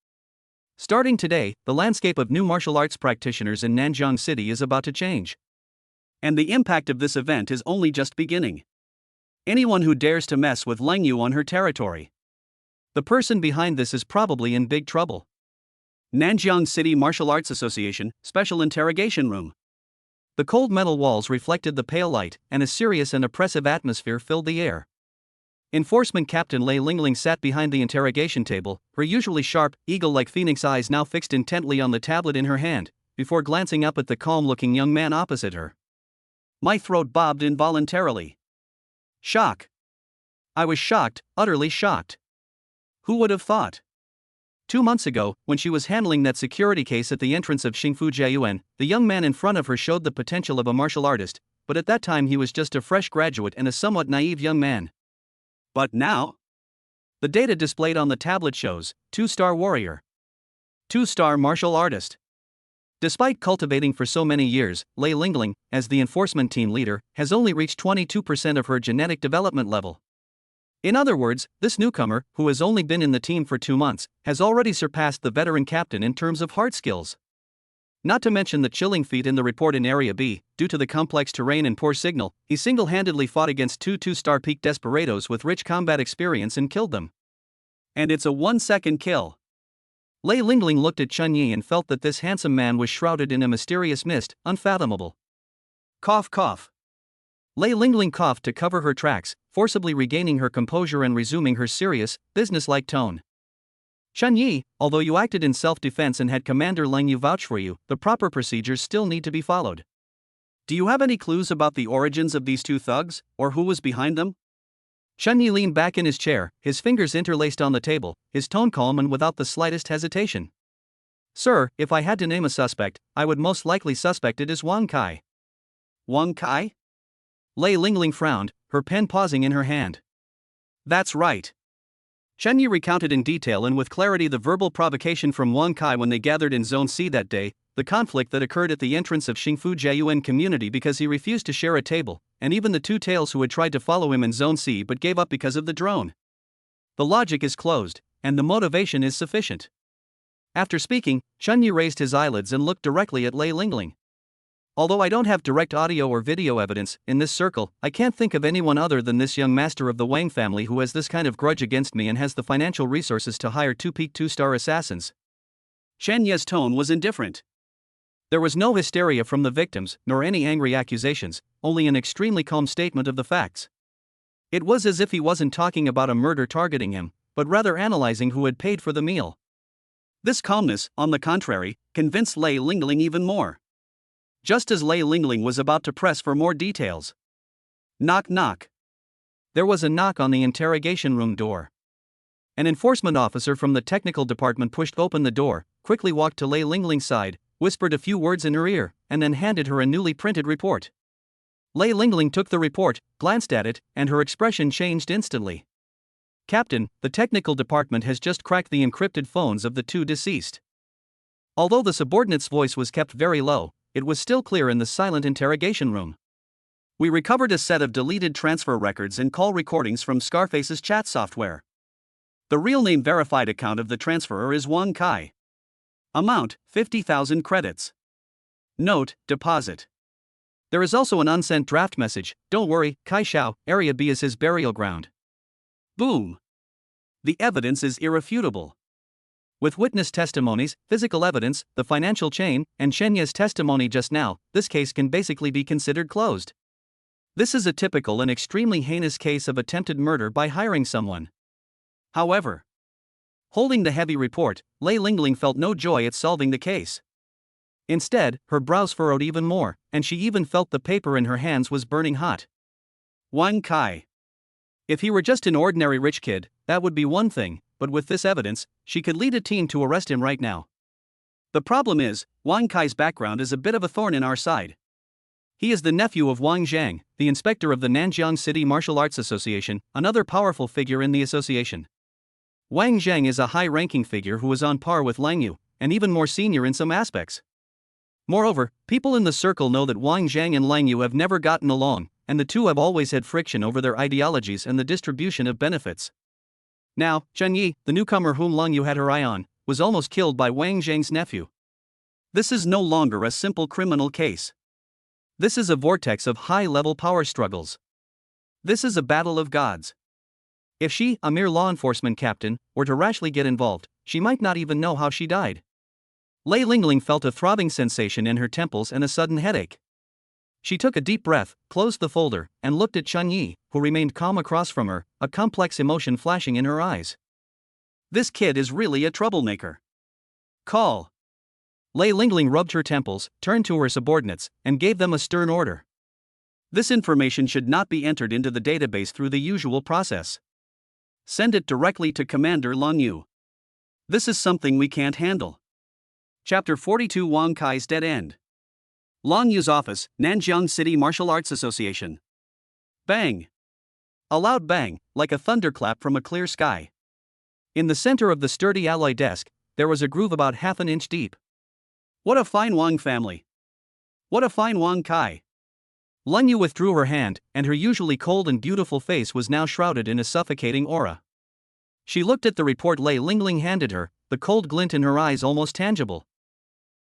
Starting today, the landscape of new martial arts practitioners in Nanjiang City is about to change. And the impact of this event is only just beginning. Anyone who dares to mess with Lang Yu on her territory. The person behind this is probably in big trouble. Nanjiang City Martial Arts Association, Special Interrogation Room. The cold metal walls reflected the pale light, and a serious and oppressive atmosphere filled the air. Enforcement Captain Lei Lingling sat behind the interrogation table, her usually sharp, eagle-like phoenix eyes now fixed intently on the tablet in her hand, before glancing up at the calm-looking young man opposite her. My throat bobbed involuntarily. Shock. I was shocked, utterly shocked. Who would have thought? 2 months ago, when she was handling that security case at the entrance of Xingfu Jiayuan, the young man in front of her showed the potential of a martial artist, but at that time he was just a fresh graduate and a somewhat naive young man. But now? The data displayed on the tablet shows 2-star warrior, 2-star martial artist. Despite cultivating for so many years, Lei Lingling, as the enforcement team leader, has only reached 22% of her genetic development level. In other words, this newcomer, who has only been in the team for 2 months, has already surpassed the veteran captain in terms of hard skills. Not to mention the chilling feat in the report in Area B, due to the complex terrain and poor signal, he single-handedly fought against 2-star peak desperados with rich combat experience and killed them. And it's a 1-second kill. Lei Lingling looked at Chun Yi and felt that this handsome man was shrouded in a mysterious mist, unfathomable. Cough cough. Lei Lingling coughed to cover her tracks, forcibly regaining her composure and resuming her serious, businesslike tone. Chun Yi, although you acted in self-defense and had Commander Lang Yu vouch for you, the proper procedures still need to be followed. Do you have any clues about the origins of these two thugs, or who was behind them? Chun Yi leaned back in his chair, his fingers interlaced on the table, his tone calm and without the slightest hesitation. Sir, if I had to name a suspect, I would most likely suspect it as Wang Kai. Wang Kai? Lei Lingling frowned, her pen pausing in her hand. That's right. Chun Yi recounted in detail and with clarity the verbal provocation from Wang Kai when they gathered in Zone C that day, the conflict that occurred at the entrance of Xingfu Jiayuan community because he refused to share a table, and even the two tails who had tried to follow him in Zone C but gave up because of the drone. The logic is closed, and the motivation is sufficient. After speaking, Chun Yi raised his eyelids and looked directly at Lei Lingling. Although I don't have direct audio or video evidence, in this circle, I can't think of anyone other than this young master of the Wang family who has this kind of grudge against me and has the financial resources to hire 2 peak 2-star assassins. Shen Ye's tone was indifferent. There was no hysteria from the victims, nor any angry accusations, only an extremely calm statement of the facts. It was as if he wasn't talking about a murder targeting him, but rather analyzing who had paid for the meal. This calmness, on the contrary, convinced Lei Lingling even more. Just as Lei Lingling was about to press for more details. Knock knock. There was a knock on the interrogation room door. An enforcement officer from the technical department pushed open the door, quickly walked to Lei Lingling's side, whispered a few words in her ear, and then handed her a newly printed report. Lei Lingling took the report, glanced at it, and her expression changed instantly. Captain, the technical department has just cracked the encrypted phones of the 2 deceased. Although the subordinate's voice was kept very low, it was still clear in the silent interrogation room. We recovered a set of deleted transfer records and call recordings from Scarface's chat software. The real name verified account of the transferer is Wang Kai. Amount, 50,000 credits. Note, deposit. There is also an unsent draft message, don't worry, Kai Xiao, Area B is his burial ground. Boom. The evidence is irrefutable. With witness testimonies, physical evidence, the financial chain, and Shen Ye's testimony just now, this case can basically be considered closed. This is a typical and extremely heinous case of attempted murder by hiring someone. However, holding the heavy report, Lei Lingling felt no joy at solving the case. Instead, her brows furrowed even more, and she even felt the paper in her hands was burning hot. Wang Kai. If he were just an ordinary rich kid, that would be one thing, but with this evidence, she could lead a team to arrest him right now. The problem is, Wang Kai's background is a bit of a thorn in our side. He is the nephew of Wang Zhang, the inspector of the Nanjiang City Martial Arts Association, another powerful figure in the association. Wang Zhang is a high-ranking figure who is on par with Lang Yu, and even more senior in some aspects. Moreover, people in the circle know that Wang Zhang and Lang Yu have never gotten along, and the two have always had friction over their ideologies and the distribution of benefits. Now, Chun Yi, the newcomer whom Lang Yu had her eye on, was almost killed by Wang Zhang's nephew. This is no longer a simple criminal case. This is a vortex of high-level power struggles. This is a battle of gods. If she, a mere law enforcement captain, were to rashly get involved, she might not even know how she died. Lei Lingling felt a throbbing sensation in her temples and a sudden headache. She took a deep breath, closed the folder, and looked at Chun Yi, who remained calm across from her, a complex emotion flashing in her eyes. This kid is really a troublemaker. Call. Lei Lingling rubbed her temples, turned to her subordinates, and gave them a stern order. This information should not be entered into the database through the usual process. Send it directly to Commander Long Yu. This is something we can't handle. Chapter 42 Wang Kai's Dead End. Long Yu's office, Nanjiang City Martial Arts Association. Bang! A loud bang, like a thunderclap from a clear sky. In the center of the sturdy alloy desk, there was a groove about half an inch deep. What a fine Wang family! What a fine Wang Kai! Long Yu withdrew her hand, and her usually cold and beautiful face was now shrouded in a suffocating aura. She looked at the report Lei Lingling handed her, the cold glint in her eyes almost tangible.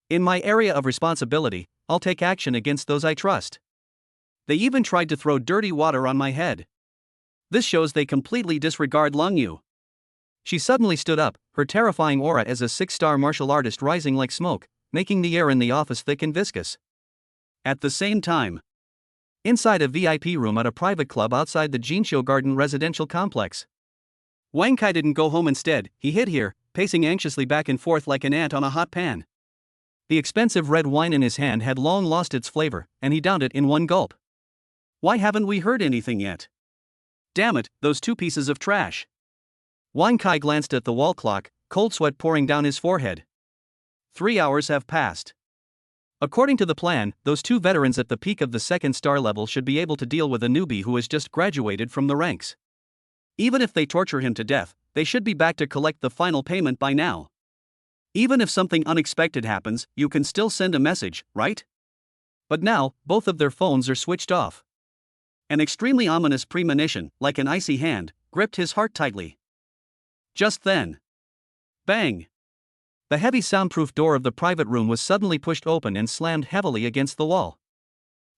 In my area of responsibility, I'll take action against those I trust. They even tried to throw dirty water on my head. This shows they completely disregard Long Yu. She suddenly stood up, her terrifying aura as a 6-star martial artist rising like smoke, making the air in the office thick and viscous. At the same time, inside a VIP room at a private club outside the Jinsho Garden residential complex, Wang Kai didn't go home instead, he hid here, pacing anxiously back and forth like an ant on a hot pan. The expensive red wine in his hand had long lost its flavor, and he downed it in one gulp. Why haven't we heard anything yet? Damn it, those two pieces of trash. Wang Kai glanced at the wall clock, cold sweat pouring down his forehead. 3 hours have passed. According to the plan, those two veterans at the peak of the 2nd star level should be able to deal with a newbie who has just graduated from the ranks. Even if they torture him to death, they should be back to collect the final payment by now. Even if something unexpected happens, you can still send a message, right? But now, both of their phones are switched off. An extremely ominous premonition, like an icy hand, gripped his heart tightly. Just then. Bang! The heavy soundproof door of the private room was suddenly pushed open and slammed heavily against the wall.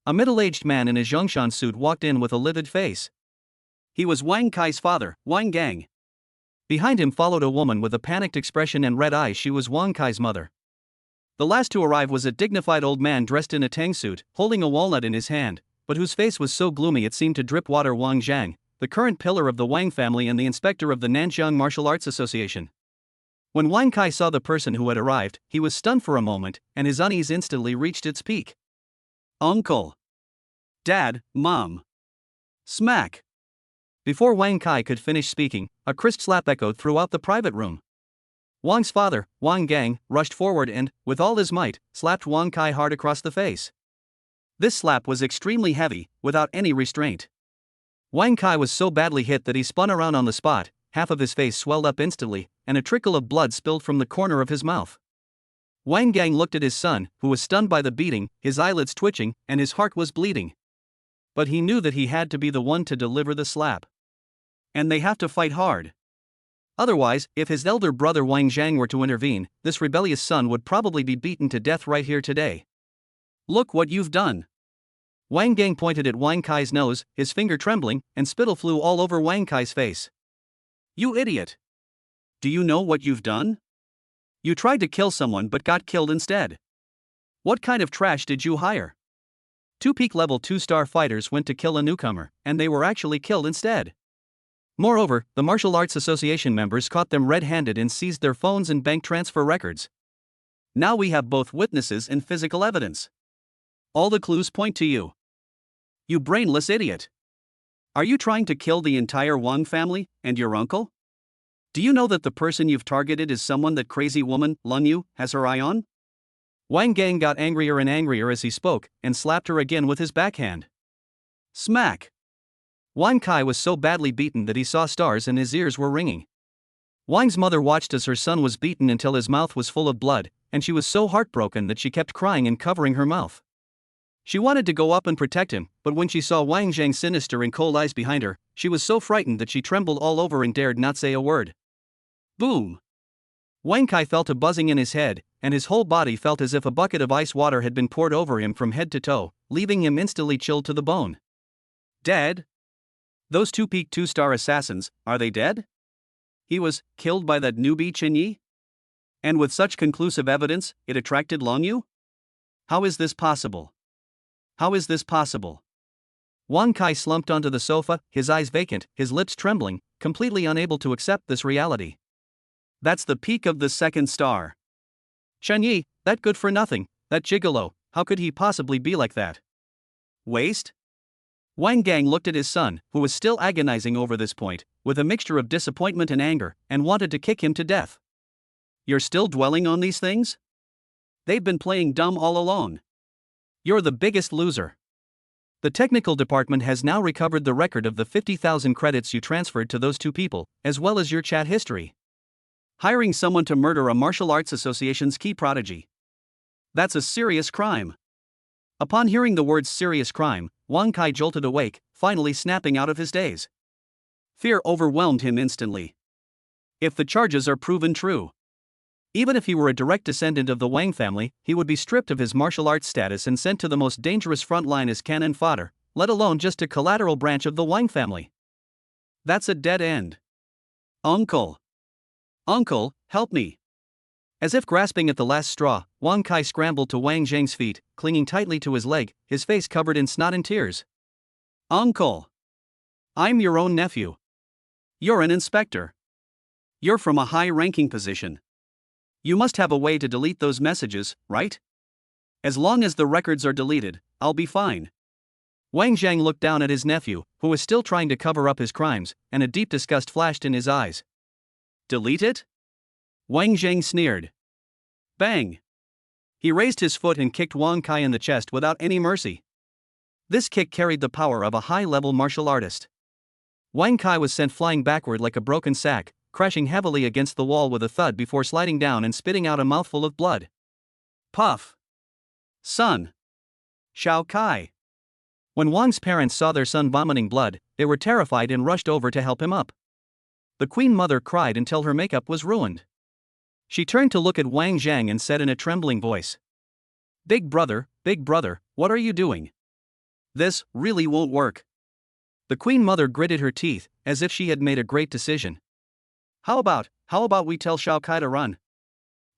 A middle-aged man in a Zhongshan suit walked in with a livid face. He was Wang Kai's father, Wang Gang. Behind him followed a woman with a panicked expression and red eyes. She was Wang Kai's mother. The last to arrive was a dignified old man dressed in a tang suit, holding a walnut in his hand, but whose face was so gloomy it seemed to drip water. Wang Zhang, the current pillar of the Wang family and the inspector of the Nanjiang Martial Arts Association. When Wang Kai saw the person who had arrived, he was stunned for a moment, and his unease instantly reached its peak. Uncle. Dad, Mom. Smack. Before Wang Kai could finish speaking, a crisp slap echoed throughout the private room. Wang's father, Wang Gang, rushed forward and, with all his might, slapped Wang Kai hard across the face. This slap was extremely heavy, without any restraint. Wang Kai was so badly hit that he spun around on the spot, half of his face swelled up instantly, and a trickle of blood spilled from the corner of his mouth. Wang Gang looked at his son, who was stunned by the beating, his eyelids twitching, and his heart was bleeding. But he knew that he had to be the one to deliver the slap. And they have to fight hard. Otherwise, if his elder brother Wang Zhang were to intervene, this rebellious son would probably be beaten to death right here today. Look what you've done. Wang Gang pointed at Wang Kai's nose, his finger trembling, and spittle flew all over Wang Kai's face. You idiot! Do you know what you've done? You tried to kill someone but got killed instead. What kind of trash did you hire? 2 peak level 2-star fighters went to kill a newcomer, and they were actually killed instead. Moreover, the Martial Arts Association members caught them red-handed and seized their phones and bank transfer records. Now we have both witnesses and physical evidence. All the clues point to you. You brainless idiot. Are you trying to kill the entire Wang family, and your uncle? Do you know that the person you've targeted is someone that crazy woman, Long Yu, has her eye on? Wang Gang got angrier and angrier as he spoke, and slapped her again with his backhand. Smack! Wang Kai was so badly beaten that he saw stars and his ears were ringing. Wang's mother watched as her son was beaten until his mouth was full of blood, and she was so heartbroken that she kept crying and covering her mouth. She wanted to go up and protect him, but when she saw Wang Zhang's sinister and cold eyes behind her, she was so frightened that she trembled all over and dared not say a word. Boom! Wang Kai felt a buzzing in his head, and his whole body felt as if a bucket of ice water had been poured over him from head to toe, leaving him instantly chilled to the bone. Dead? Those two peak 2-star assassins, are they dead? He was killed by that newbie Chen Yi? And with such conclusive evidence, it attracted Long Yu? How is this possible? How is this possible? Wang Kai slumped onto the sofa, his eyes vacant, his lips trembling, completely unable to accept this reality. That's the peak of the 2nd star. Chen Yi, that good for nothing, that gigolo, how could he possibly be like that? Waste? Wang Gang looked at his son, who was still agonizing over this point, with a mixture of disappointment and anger, and wanted to kick him to death. You're still dwelling on these things? They've been playing dumb all along. You're the biggest loser. The technical department has now recovered the record of the 50,000 credits you transferred to those two people, as well as your chat history. Hiring someone to murder a martial arts association's key prodigy. That's a serious crime. Upon hearing the words serious crime, Wang Kai jolted awake, finally snapping out of his daze. Fear overwhelmed him instantly. If the charges are proven true, even if he were a direct descendant of the Wang family, he would be stripped of his martial arts status and sent to the most dangerous front line as cannon fodder, let alone just a collateral branch of the Wang family. That's a dead end. Uncle! Uncle, help me! As if grasping at the last straw, Wang Kai scrambled to Wang Zhang's feet, clinging tightly to his leg, his face covered in snot and tears. Uncle! I'm your own nephew. You're an inspector. You're from a high-ranking position. You must have a way to delete those messages, right? As long as the records are deleted, I'll be fine. Wang Zhang looked down at his nephew, who was still trying to cover up his crimes, and a deep disgust flashed in his eyes. Delete it? Wang Zhang sneered. Bang! He raised his foot and kicked Wang Kai in the chest without any mercy. This kick carried the power of a high-level martial artist. Wang Kai was sent flying backward like a broken sack, crashing heavily against the wall with a thud before sliding down and spitting out a mouthful of blood. Puff! Son! Shao Kai! When Wang's parents saw their son vomiting blood, they were terrified and rushed over to help him up. The Queen Mother cried until her makeup was ruined. She turned to look at Wang Zhang and said in a trembling voice, Big brother, what are you doing? This really won't work. The Queen Mother gritted her teeth, as if she had made a great decision. How about we tell Shao Kai to run?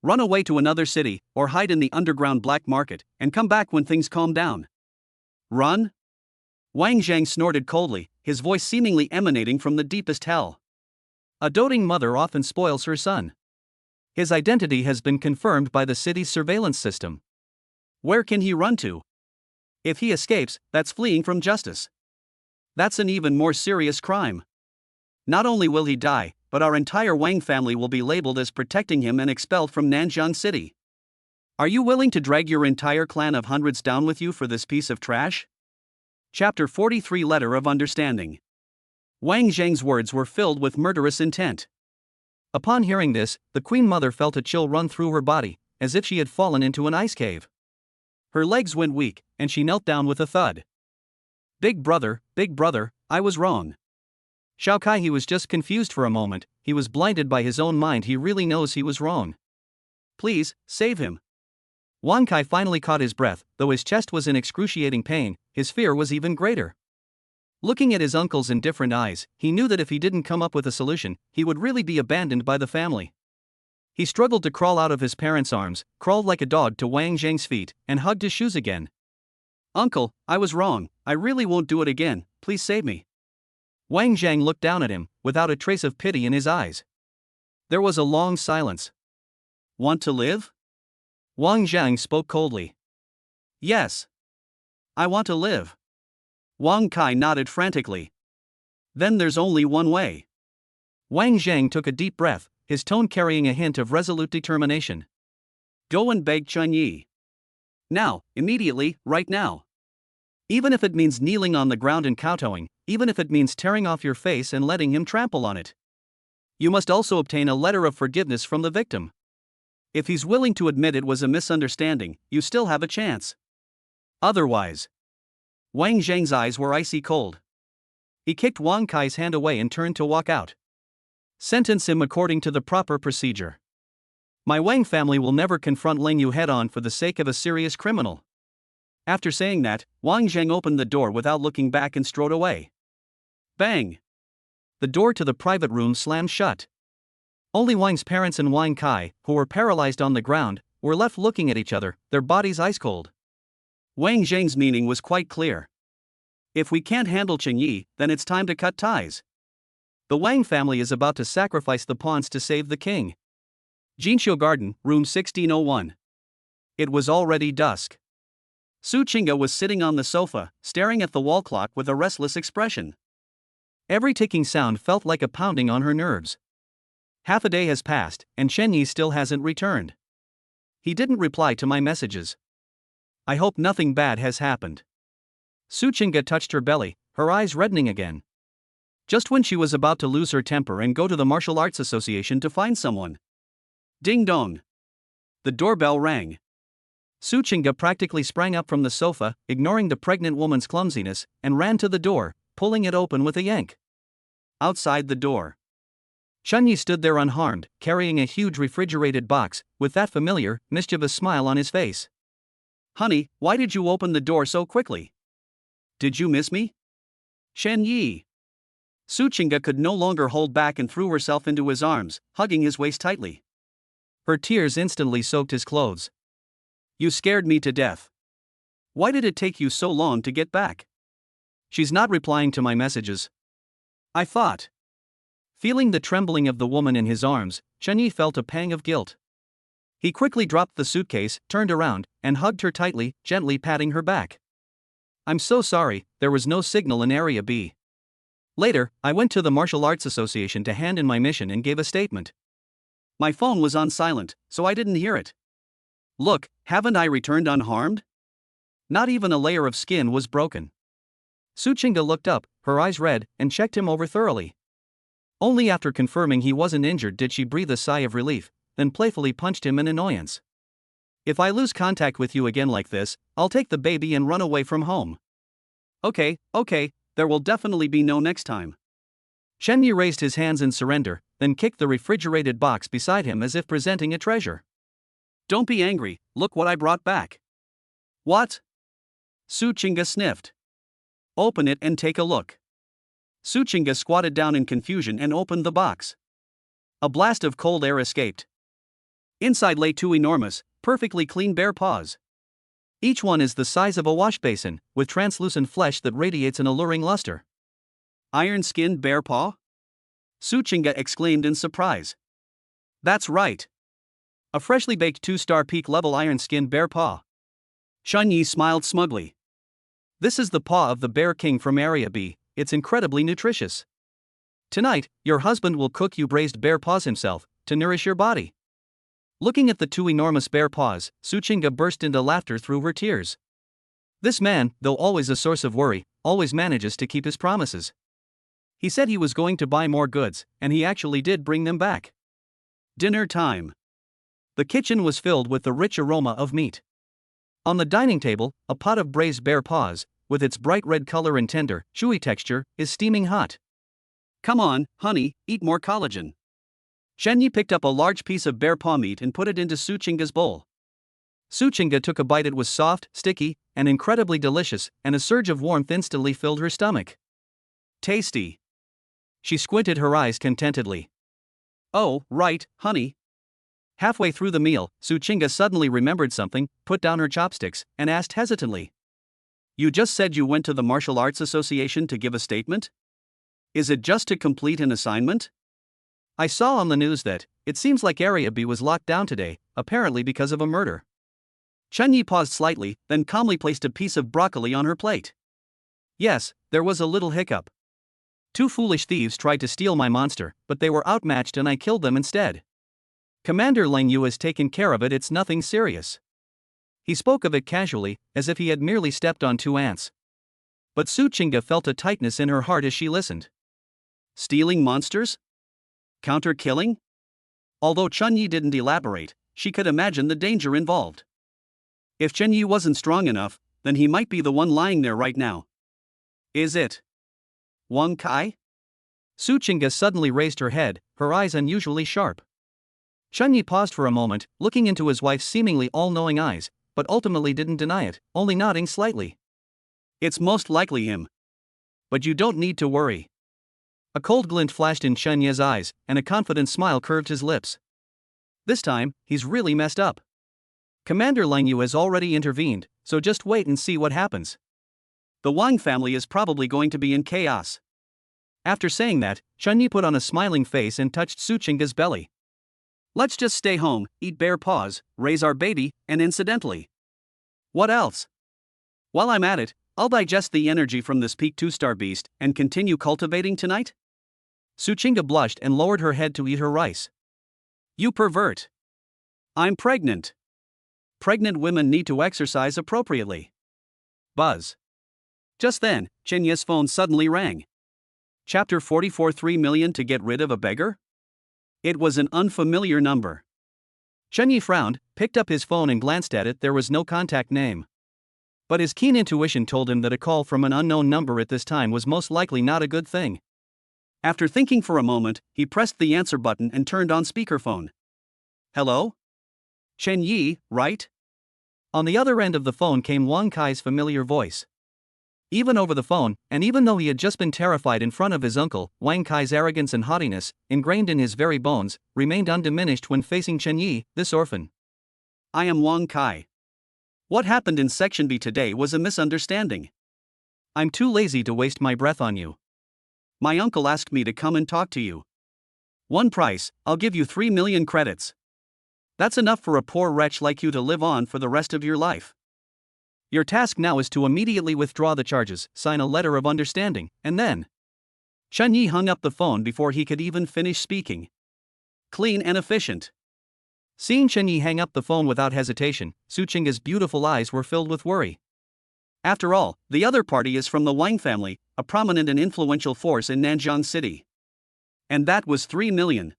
Run away to another city, or hide in the underground black market, and come back when things calm down. Run? Wang Zhang snorted coldly, his voice seemingly emanating from the deepest hell. A doting mother often spoils her son. His identity has been confirmed by the city's surveillance system. Where can he run to? If he escapes, that's fleeing from justice. That's an even more serious crime. Not only will he die, but our entire Wang family will be labeled as protecting him and expelled from Nanjiang City. Are you willing to drag your entire clan of hundreds down with you for this piece of trash? Chapter 43 Letter of Understanding. Wang Zhang's words were filled with murderous intent. Upon hearing this, the Queen Mother felt a chill run through her body, as if she had fallen into an ice cave. Her legs went weak, and she knelt down with a thud. Big brother, I was wrong. Shao Kai, he was just confused for a moment, he was blinded by his own mind, he really knows he was wrong. Please, save him. Wang Kai finally caught his breath, though his chest was in excruciating pain, his fear was even greater. Looking at his uncle's indifferent eyes, he knew that if he didn't come up with a solution, he would really be abandoned by the family. He struggled to crawl out of his parents' arms, crawled like a dog to Wang Zhang's feet, and hugged his shoes again. Uncle, I was wrong, I really won't do it again, please save me. Wang Zhang looked down at him, without a trace of pity in his eyes. There was a long silence. Want to live? Wang Zhang spoke coldly. Yes. I want to live. Wang Kai nodded frantically. Then there's only one way. Wang Zhang took a deep breath, his tone carrying a hint of resolute determination. Go and beg Chen Yi. Now, immediately, right now. Even if it means kneeling on the ground and kowtowing, even if it means tearing off your face and letting him trample on it. You must also obtain a letter of forgiveness from the victim. If he's willing to admit it was a misunderstanding, you still have a chance. Otherwise. Wang Zhang's eyes were icy cold. He kicked Wang Kai's hand away and turned to walk out. Sentence him according to the proper procedure. My Wang family will never confront Ling Yu head-on for the sake of a serious criminal. After saying that, Wang Zheng opened the door without looking back and strode away. Bang! The door to the private room slammed shut. Only Wang's parents and Wang Kai, who were paralyzed on the ground, were left looking at each other, their bodies ice cold. Wang Zheng's meaning was quite clear. If we can't handle Cheng Yi, then it's time to cut ties. The Wang family is about to sacrifice the pawns to save the king. Jinqiu Garden, room 1601. It was already dusk. Su Qingge was sitting on the sofa, staring at the wall clock with a restless expression. Every ticking sound felt like a pounding on her nerves. Half a day has passed, and Chen Yi still hasn't returned. He didn't reply to my messages. I hope nothing bad has happened. Su Qingge touched her belly, her eyes reddening again. Just when she was about to lose her temper and go to the Martial Arts Association to find someone. Ding dong. The doorbell rang. Su Qingge practically sprang up from the sofa, ignoring the pregnant woman's clumsiness, and ran to the door, pulling it open with a yank. Outside the door, Chen Yi stood there unharmed, carrying a huge refrigerated box, with that familiar, mischievous smile on his face. Honey, why did you open the door so quickly? Did you miss me? Chen Yi. Su Qingge could no longer hold back and threw herself into his arms, hugging his waist tightly. Her tears instantly soaked his clothes. You scared me to death. Why did it take you so long to get back? She's not replying to my messages. I thought. Feeling the trembling of the woman in his arms, Chen Yi felt a pang of guilt. He quickly dropped the suitcase, turned around, and hugged her tightly, gently patting her back. I'm so sorry, there was no signal in Area B. Later, I went to the Martial Arts Association to hand in my mission and gave a statement. My phone was on silent, so I didn't hear it. Look, haven't I returned unharmed? Not even a layer of skin was broken. Su Qingge looked up, her eyes red, and checked him over thoroughly. Only after confirming he wasn't injured did she breathe a sigh of relief, then playfully punched him in annoyance. If I lose contact with you again like this, I'll take the baby and run away from home. Okay, there will definitely be no next time. Chen Yi raised his hands in surrender, then kicked the refrigerated box beside him as if presenting a treasure. Don't be angry, look what I brought back. What? Su Qingge sniffed. Open it and take a look. Su Qingge squatted down in confusion and opened the box. A blast of cold air escaped. Inside lay two enormous, perfectly clean bear paws. Each one is the size of a wash basin, with translucent flesh that radiates an alluring luster. Iron-skinned bear paw? Su Qingge exclaimed in surprise. That's right. A freshly baked 2-star peak-level iron-skinned bear paw. Chen Yi smiled smugly. This is the paw of the Bear King from Area B, it's incredibly nutritious. Tonight, your husband will cook you braised bear paws himself, to nourish your body. Looking at the two enormous bear paws, Su Qingge burst into laughter through her tears. This man, though always a source of worry, always manages to keep his promises. He said he was going to buy more goods, and he actually did bring them back. Dinner time. The kitchen was filled with the rich aroma of meat. On the dining table, a pot of braised bear paws, with its bright red color and tender, chewy texture, is steaming hot. Come on, honey, eat more collagen. Chen Yi picked up a large piece of bear paw meat and put it into Su Qingge's bowl. Su Qingge took a bite. It was soft, sticky, and incredibly delicious, and a surge of warmth instantly filled her stomach. Tasty. She squinted her eyes contentedly. Oh, right, honey. Halfway through the meal, Su Qingge suddenly remembered something, put down her chopsticks, and asked hesitantly. You just said you went to the Martial Arts Association to give a statement? Is it just to complete an assignment? I saw on the news that, it seems like Area B was locked down today, apparently because of a murder. Chen Yi paused slightly, then calmly placed a piece of broccoli on her plate. Yes, there was a little hiccup. Two foolish thieves tried to steal my monster, but they were outmatched and I killed them instead. Commander Ling Yu has taken care of it, it's nothing serious. He spoke of it casually, as if he had merely stepped on two ants. But Su Qingge felt a tightness in her heart as she listened. Stealing monsters? Counter-killing? Although Chen Yi didn't elaborate, she could imagine the danger involved. If Chen Yi wasn't strong enough, then he might be the one lying there right now. Is it Wang Kai? Su Qingge suddenly raised her head, her eyes unusually sharp. Chunyi paused for a moment, looking into his wife's seemingly all-knowing eyes, but ultimately didn't deny it, only nodding slightly. It's most likely him. But you don't need to worry. A cold glint flashed in Chunyi's eyes, and a confident smile curved his lips. This time, he's really messed up. Commander Lang Yu has already intervened, so just wait and see what happens. The Wang family is probably going to be in chaos. After saying that, Chunyi put on a smiling face and touched Su Chinga's belly. Let's just stay home, eat bear paws, raise our baby, and incidentally. What else? While I'm at it, I'll digest the energy from this peak 2-star beast and continue cultivating tonight? Su Chinga blushed and lowered her head to eat her rice. You pervert. I'm pregnant. Pregnant women need to exercise appropriately. Buzz. Just then, Chenya's phone suddenly rang. Chapter 44, 3 million to get rid of a beggar? It was an unfamiliar number. Chunyi frowned, picked up his phone and glanced at it. There was no contact name. But his keen intuition told him that a call from an unknown number at this time was most likely not a good thing. After thinking for a moment, he pressed the answer button and turned on speakerphone. Hello? Chen Yi, right? On the other end of the phone came Wang Kai's familiar voice. Even over the phone, and even though he had just been terrified in front of his uncle, Wang Kai's arrogance and haughtiness, ingrained in his very bones, remained undiminished when facing Chen Yi, this orphan. I am Wang Kai. What happened in Section B today was a misunderstanding. I'm too lazy to waste my breath on you. My uncle asked me to come and talk to you. One price, I'll give you 3 million credits. That's enough for a poor wretch like you to live on for the rest of your life. Your task now is to immediately withdraw the charges, sign a letter of understanding, and then. Chen Yi hung up the phone before he could even finish speaking. Clean and efficient. Seeing Chen Yi hang up the phone without hesitation, Su Chinga's beautiful eyes were filled with worry. After all, the other party is from the Wang family, a prominent and influential force in Nanjiang City. And that was 3 million.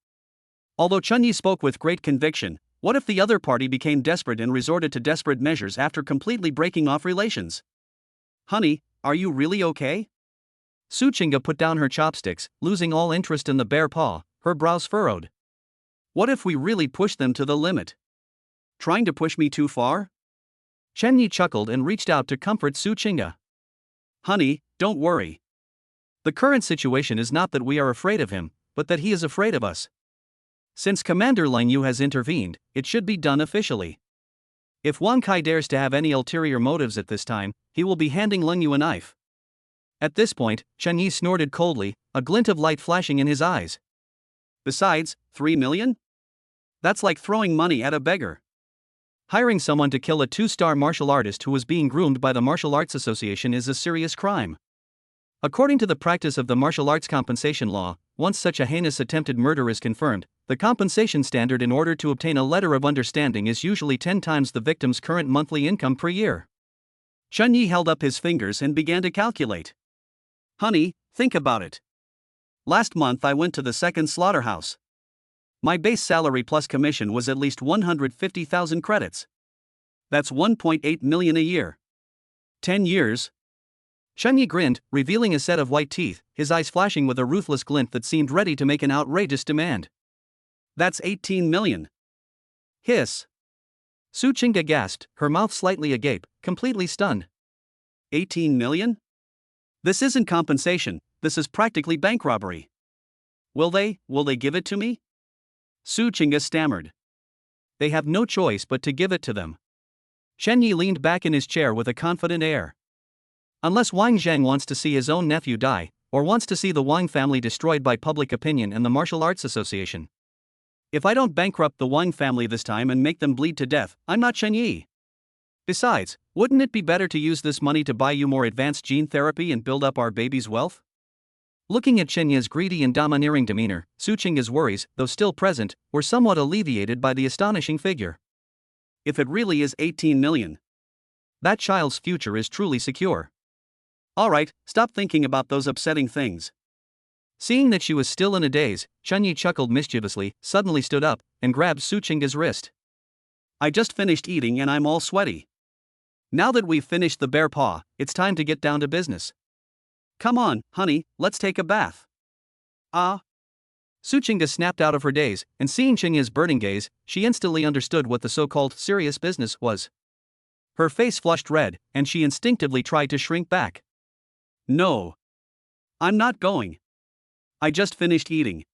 Although Chen Yi spoke with great conviction, what if the other party became desperate and resorted to desperate measures after completely breaking off relations? Honey, are you really okay? Su Chinga put down her chopsticks, losing all interest in the bear paw, her brows furrowed. What if we really push them to the limit? Trying to push me too far? Chen Yi chuckled and reached out to comfort Su Chinga. Honey, don't worry. The current situation is not that we are afraid of him, but that he is afraid of us. Since Commander Lang Yu has intervened, it should be done officially. If Wang Kai dares to have any ulterior motives at this time, he will be handing Lang Yu a knife. At this point, Chen Yi snorted coldly, a glint of light flashing in his eyes. Besides, 3 million? That's like throwing money at a beggar. Hiring someone to kill a 2-star martial artist who was being groomed by the Martial Arts Association is a serious crime. According to the practice of the martial arts compensation law, once such a heinous attempted murder is confirmed, the compensation standard in order to obtain a letter of understanding is usually 10 times the victim's current monthly income per year. Chen Yi held up his fingers and began to calculate. Honey, think about it. Last month I went to the second slaughterhouse. My base salary plus commission was at least 150,000 credits. That's 1.8 million a year. 10 years. Chen Yi grinned, revealing a set of white teeth, his eyes flashing with a ruthless glint that seemed ready to make an outrageous demand. That's 18 million. Hiss. Su Chinga gasped, her mouth slightly agape, completely stunned. 18 million? This isn't compensation, this is practically bank robbery. Will they give it to me? Su Chinga stammered. They have no choice but to give it to them. Chen Yi leaned back in his chair with a confident air. Unless Wang Zheng wants to see his own nephew die, or wants to see the Wang family destroyed by public opinion and the Martial Arts Association. If I don't bankrupt the Wang family this time and make them bleed to death, I'm not Chen Yi. Besides, wouldn't it be better to use this money to buy you more advanced gene therapy and build up our baby's wealth? Looking at Chen Yi's greedy and domineering demeanor, Su Chinga's worries, though still present, were somewhat alleviated by the astonishing figure. If it really is 18 million. That child's future is truly secure. Alright, stop thinking about those upsetting things. Seeing that she was still in a daze, Chen Yi chuckled mischievously, suddenly stood up, and grabbed Su Chinga's wrist. I just finished eating and I'm all sweaty. Now that we've finished the bear paw, it's time to get down to business. Come on, honey, let's take a bath. Ah. Suchinga snapped out of her daze, and seeing Chinya's burning gaze, she instantly understood what the so-called serious business was. Her face flushed red, and she instinctively tried to shrink back. No. I'm not going. I just finished eating.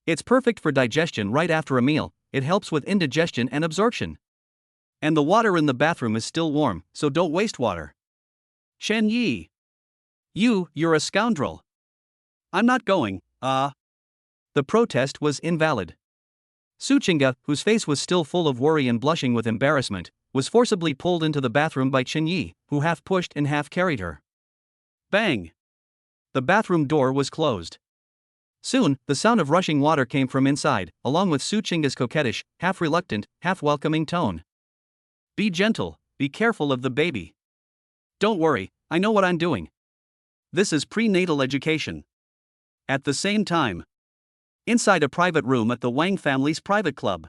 It's perfect for digestion right after a meal, it helps with indigestion and absorption. And the water in the bathroom is still warm, so don't waste water. Chen Yi. You're a scoundrel. I'm not going, The protest was invalid. Suchinga, whose face was still full of worry and blushing with embarrassment, was forcibly pulled into the bathroom by Chen Yi, who half pushed and half carried her. Bang! The bathroom door was closed. Soon, the sound of rushing water came from inside, along with Suchinga's coquettish, half-reluctant, half-welcoming tone. Be gentle, be careful of the baby. Don't worry, I know what I'm doing. This is prenatal education. At the same time, inside a private room at the Wang family's private club,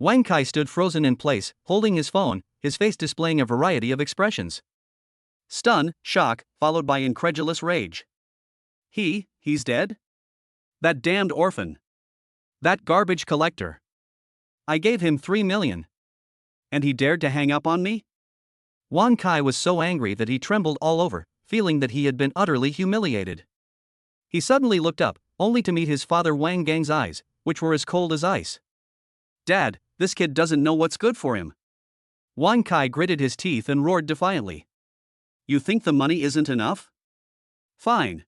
Wang Kai stood frozen in place, holding his phone, his face displaying a variety of expressions. Stun, shock, followed by incredulous rage. He's dead? That damned orphan. That garbage collector. I gave him 3 million. And he dared to hang up on me? Wang Kai was so angry that he trembled all over, feeling that he had been utterly humiliated. He suddenly looked up, only to meet his father Wang Gang's eyes, which were as cold as ice. Dad, this kid doesn't know what's good for him. Wang Kai gritted his teeth and roared defiantly. You think the money isn't enough? Fine.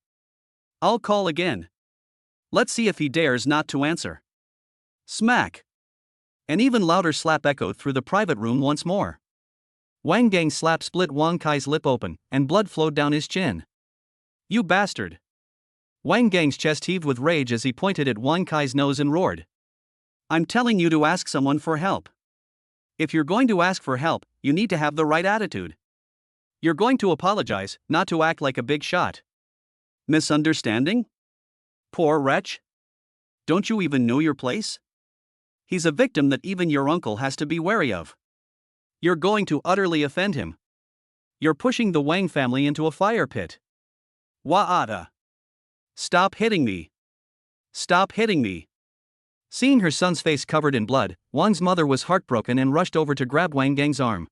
I'll call again. Let's see if he dares not to answer. Smack! An even louder slap echoed through the private room once more. Wang Gang's slap split Wang Kai's lip open, and blood flowed down his chin. You bastard! Wang Gang's chest heaved with rage as he pointed at Wang Kai's nose and roared. I'm telling you to ask someone for help. If you're going to ask for help, you need to have the right attitude. You're going to apologize, not to act like a big shot. Misunderstanding? Poor wretch. Don't you even know your place? He's a victim that even your uncle has to be wary of. You're going to utterly offend him. You're pushing the Wang family into a fire pit. Wa'ada. Stop hitting me. Stop hitting me. Seeing her son's face covered in blood, Wang's mother was heartbroken and rushed over to grab Wang Gang's arm.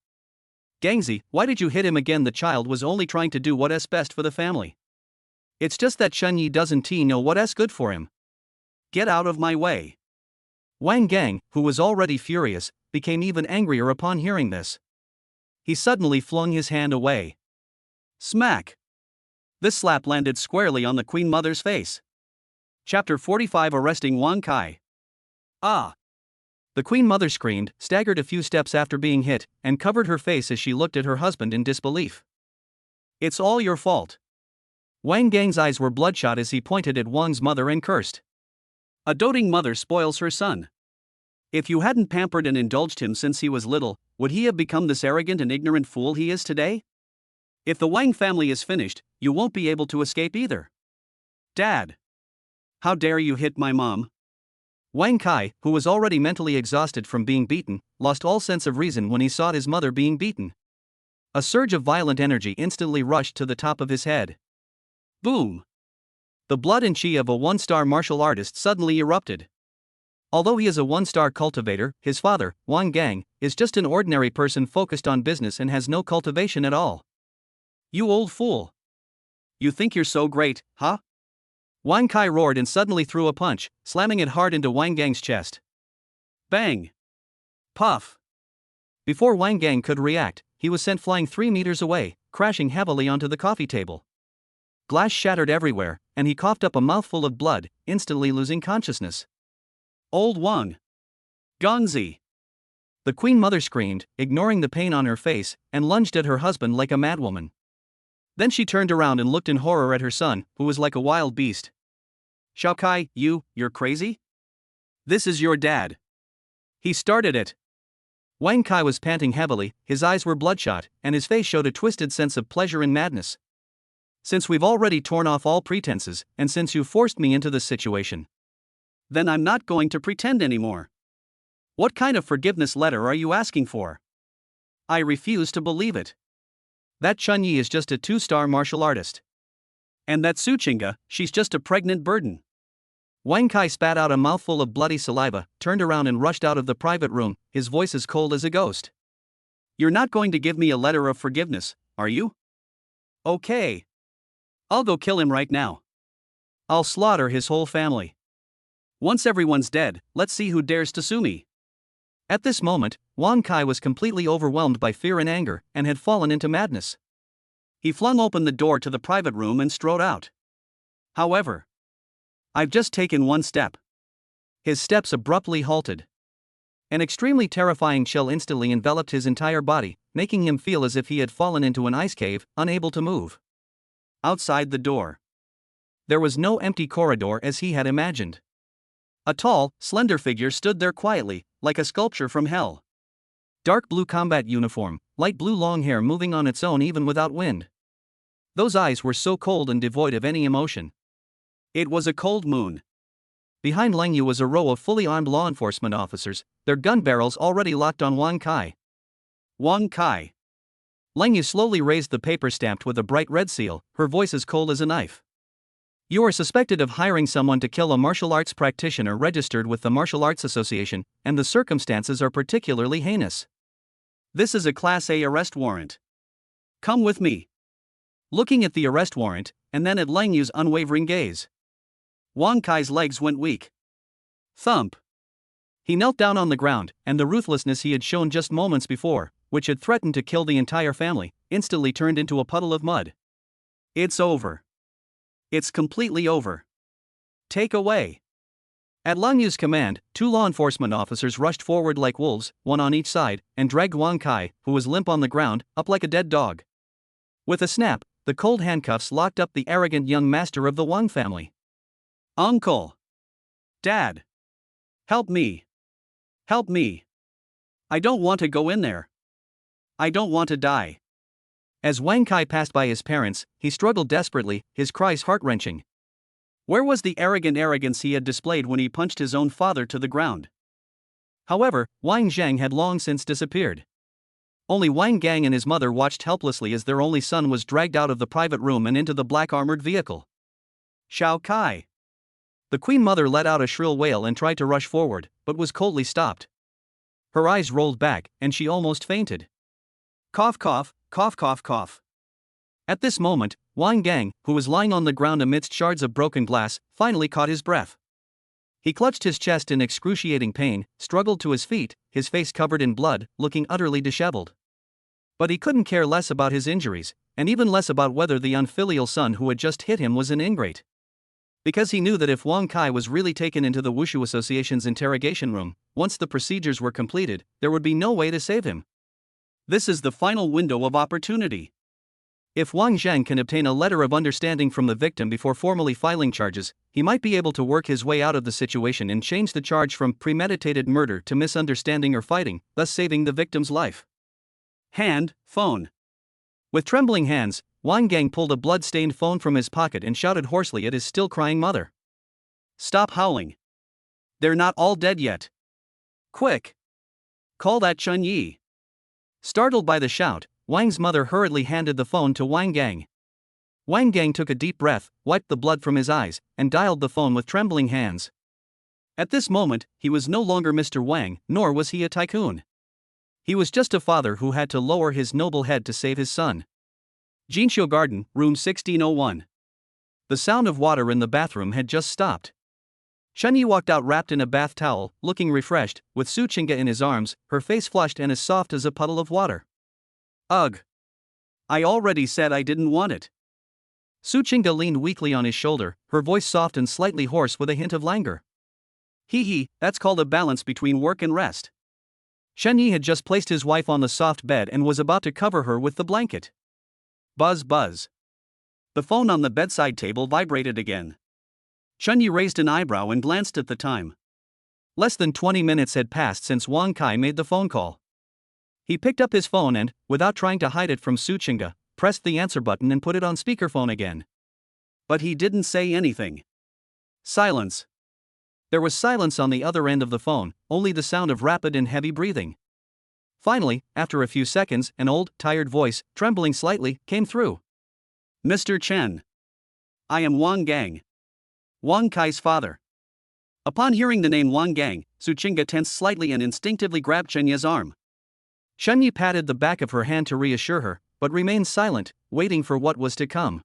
Gangzi, why did you hit him again? The child was only trying to do what's best for the family. It's just that Chen Yi doesn't know what's good for him. Get out of my way. Wang Gang, who was already furious, became even angrier upon hearing this. He suddenly flung his hand away. Smack! This slap landed squarely on the Queen Mother's face. Chapter 45 Arresting Wang Kai. Ah! The Queen Mother screamed, staggered a few steps after being hit, and covered her face as she looked at her husband in disbelief. It's all your fault. Wang Gang's eyes were bloodshot as he pointed at Wang's mother and cursed. A doting mother spoils her son. If you hadn't pampered and indulged him since he was little, would he have become this arrogant and ignorant fool he is today? If the Wang family is finished, you won't be able to escape either. Dad! How dare you hit my mom? Wang Kai, who was already mentally exhausted from being beaten, lost all sense of reason when he saw his mother being beaten. A surge of violent energy instantly rushed to the top of his head. Boom! The blood and chi of a one-star martial artist suddenly erupted. Although he is a one-star cultivator, his father, Wang Gang, is just an ordinary person focused on business and has no cultivation at all. You old fool! You think you're so great, huh? Wang Kai roared and suddenly threw a punch, slamming it hard into Wang Gang's chest. Bang! Puff! Before Wang Gang could react, he was sent flying 3 meters away, crashing heavily onto the coffee table. Glass shattered everywhere, and he coughed up a mouthful of blood, instantly losing consciousness. Old Wang! Gongzi! The Queen Mother screamed, ignoring the pain on her face, and lunged at her husband like a madwoman. Then she turned around and looked in horror at her son, who was like a wild beast. Xiaokai, you're crazy? This is your dad. He started it. Wang Kai was panting heavily, his eyes were bloodshot, and his face showed a twisted sense of pleasure and madness. Since we've already torn off all pretenses, and since you forced me into this situation, then I'm not going to pretend anymore. What kind of forgiveness letter are you asking for? I refuse to believe it. That Chen Yi is just a 2-star martial artist. And that Suchinga, she's just a pregnant burden. Wang Kai spat out a mouthful of bloody saliva, turned around and rushed out of the private room, his voice as cold as a ghost. "You're not going to give me a letter of forgiveness, are you? Okay. I'll go kill him right now. I'll slaughter his whole family. Once everyone's dead, let's see who dares to sue me." At this moment, Wang Kai was completely overwhelmed by fear and anger, and had fallen into madness. He flung open the door to the private room and strode out. However, "I've just taken one step." His steps abruptly halted. An extremely terrifying chill instantly enveloped his entire body, making him feel as if he had fallen into an ice cave, unable to move. Outside the door, there was no empty corridor as he had imagined. A tall, slender figure stood there quietly, like a sculpture from hell. Dark blue combat uniform, light blue long hair moving on its own even without wind. Those eyes were so cold and devoid of any emotion. It was a cold moon. Behind Lang Yu was a row of fully armed law enforcement officers, their gun barrels already locked on Wang Kai. "Wang Kai." Lang Yu slowly raised the paper stamped with a bright red seal, her voice as cold as a knife. "You are suspected of hiring someone to kill a martial arts practitioner registered with the Martial Arts Association, and the circumstances are particularly heinous. This is a Class A arrest warrant. Come with me." Looking at the arrest warrant, and then at Lang Yu's unwavering gaze, Wang Kai's legs went weak. Thump. He knelt down on the ground, and the ruthlessness he had shown just moments before, which had threatened to kill the entire family, instantly turned into a puddle of mud. "It's over. It's completely over. Take away." At Lang Yu's command, 2 law enforcement officers rushed forward like wolves, one on each side, and dragged Wang Kai, who was limp on the ground, up like a dead dog. With a snap, the cold handcuffs locked up the arrogant young master of the Wang family. "Uncle! Dad! Help me! Help me! I don't want to go in there. I don't want to die." As Wang Kai passed by his parents, he struggled desperately, his cries heart-wrenching. Where was the arrogance he had displayed when he punched his own father to the ground? However, Wang Zhang had long since disappeared. Only Wang Gang and his mother watched helplessly as their only son was dragged out of the private room and into the black armored vehicle. "Shao Kai!" The Queen Mother let out a shrill wail and tried to rush forward, but was coldly stopped. Her eyes rolled back, and she almost fainted. Cough cough, cough cough cough. At this moment, Wang Gang, who was lying on the ground amidst shards of broken glass, finally caught his breath. He clutched his chest in excruciating pain, struggled to his feet, his face covered in blood, looking utterly disheveled. But he couldn't care less about his injuries, and even less about whether the unfilial son who had just hit him was an ingrate. Because he knew that if Wang Kai was really taken into the Wushu Association's interrogation room, once the procedures were completed, there would be no way to save him. This is the final window of opportunity. If Wang Zheng can obtain a letter of understanding from the victim before formally filing charges, he might be able to work his way out of the situation and change the charge from premeditated murder to misunderstanding or fighting, thus saving the victim's life. Phone. With trembling hands, Wang Gang pulled a blood-stained phone from his pocket and shouted hoarsely at his still-crying mother. "Stop howling. They're not all dead yet. Quick! Call that Chun Yi." Startled by the shout, Wang's mother hurriedly handed the phone to Wang Gang. Wang Gang took a deep breath, wiped the blood from his eyes, and dialed the phone with trembling hands. At this moment, he was no longer Mr. Wang, nor was he a tycoon. He was just a father who had to lower his noble head to save his son. Jinsho Garden, room 1601. The sound of water in the bathroom had just stopped. Chunyi walked out wrapped in a bath towel, looking refreshed, with Su Chinga in his arms, her face flushed and as soft as a puddle of water. "Ugh. I already said I didn't want it." Su Chinga leaned weakly on his shoulder, her voice soft and slightly hoarse with a hint of languor. "Hee, that's called a balance between work and rest." Chunyi had just placed his wife on the soft bed and was about to cover her with the blanket. Buzz buzz. The phone on the bedside table vibrated again. Chunyi raised an eyebrow and glanced at the time. Less than 20 minutes had passed since Wang Kai made the phone call. He picked up his phone and, without trying to hide it from Su Chinga, pressed the answer button and put it on speakerphone again. But he didn't say anything. Silence. There was silence on the other end of the phone, only the sound of rapid and heavy breathing. Finally, after a few seconds, an old, tired voice, trembling slightly, came through. "Mr. Chen. I am Wang Gang. Wang Kai's father. Upon hearing the name Wang Gang, Su Qingge tensed slightly and instinctively grabbed Chen Ye's arm. Chen Yi patted the back of her hand to reassure her, but remained silent, waiting for what was to come.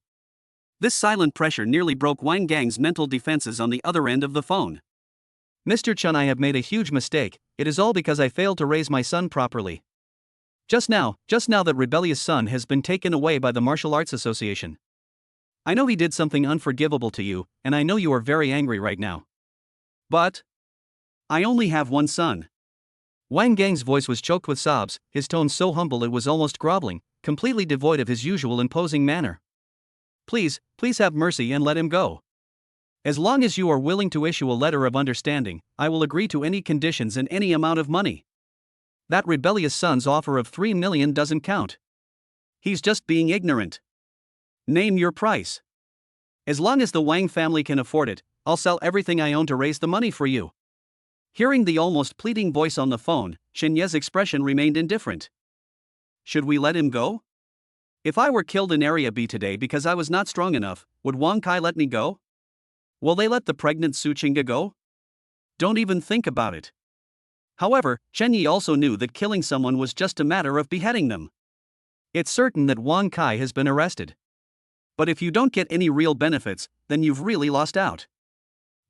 This silent pressure nearly broke Wang Gang's mental defenses on the other end of the phone. Mr. Chen, I have made a huge mistake. It is all because I failed to raise my son properly. Just now that rebellious son has been taken away by the Martial Arts Association. I know he did something unforgivable to you, and I know you are very angry right now. But I only have one son. Wang Gang's voice was choked with sobs, his tone so humble it was almost groveling, completely devoid of his usual imposing manner. Please have mercy and let him go. As long as you are willing to issue a letter of understanding, I will agree to any conditions and any amount of money. That rebellious son's offer of 3 million doesn't count. He's just being ignorant. Name your price. As long as the Wang family can afford it, I'll sell everything I own to raise the money for you. Hearing the almost pleading voice on the phone, Chen Ye's expression remained indifferent. Should we let him go? If I were killed in Area B today because I was not strong enough, would Wang Kai let me go? Will they let the pregnant Su Qingge go? Don't even think about it. However, Chen Yi also knew that killing someone was just a matter of beheading them. It's certain that Wang Kai has been arrested. But if you don't get any real benefits, then you've really lost out.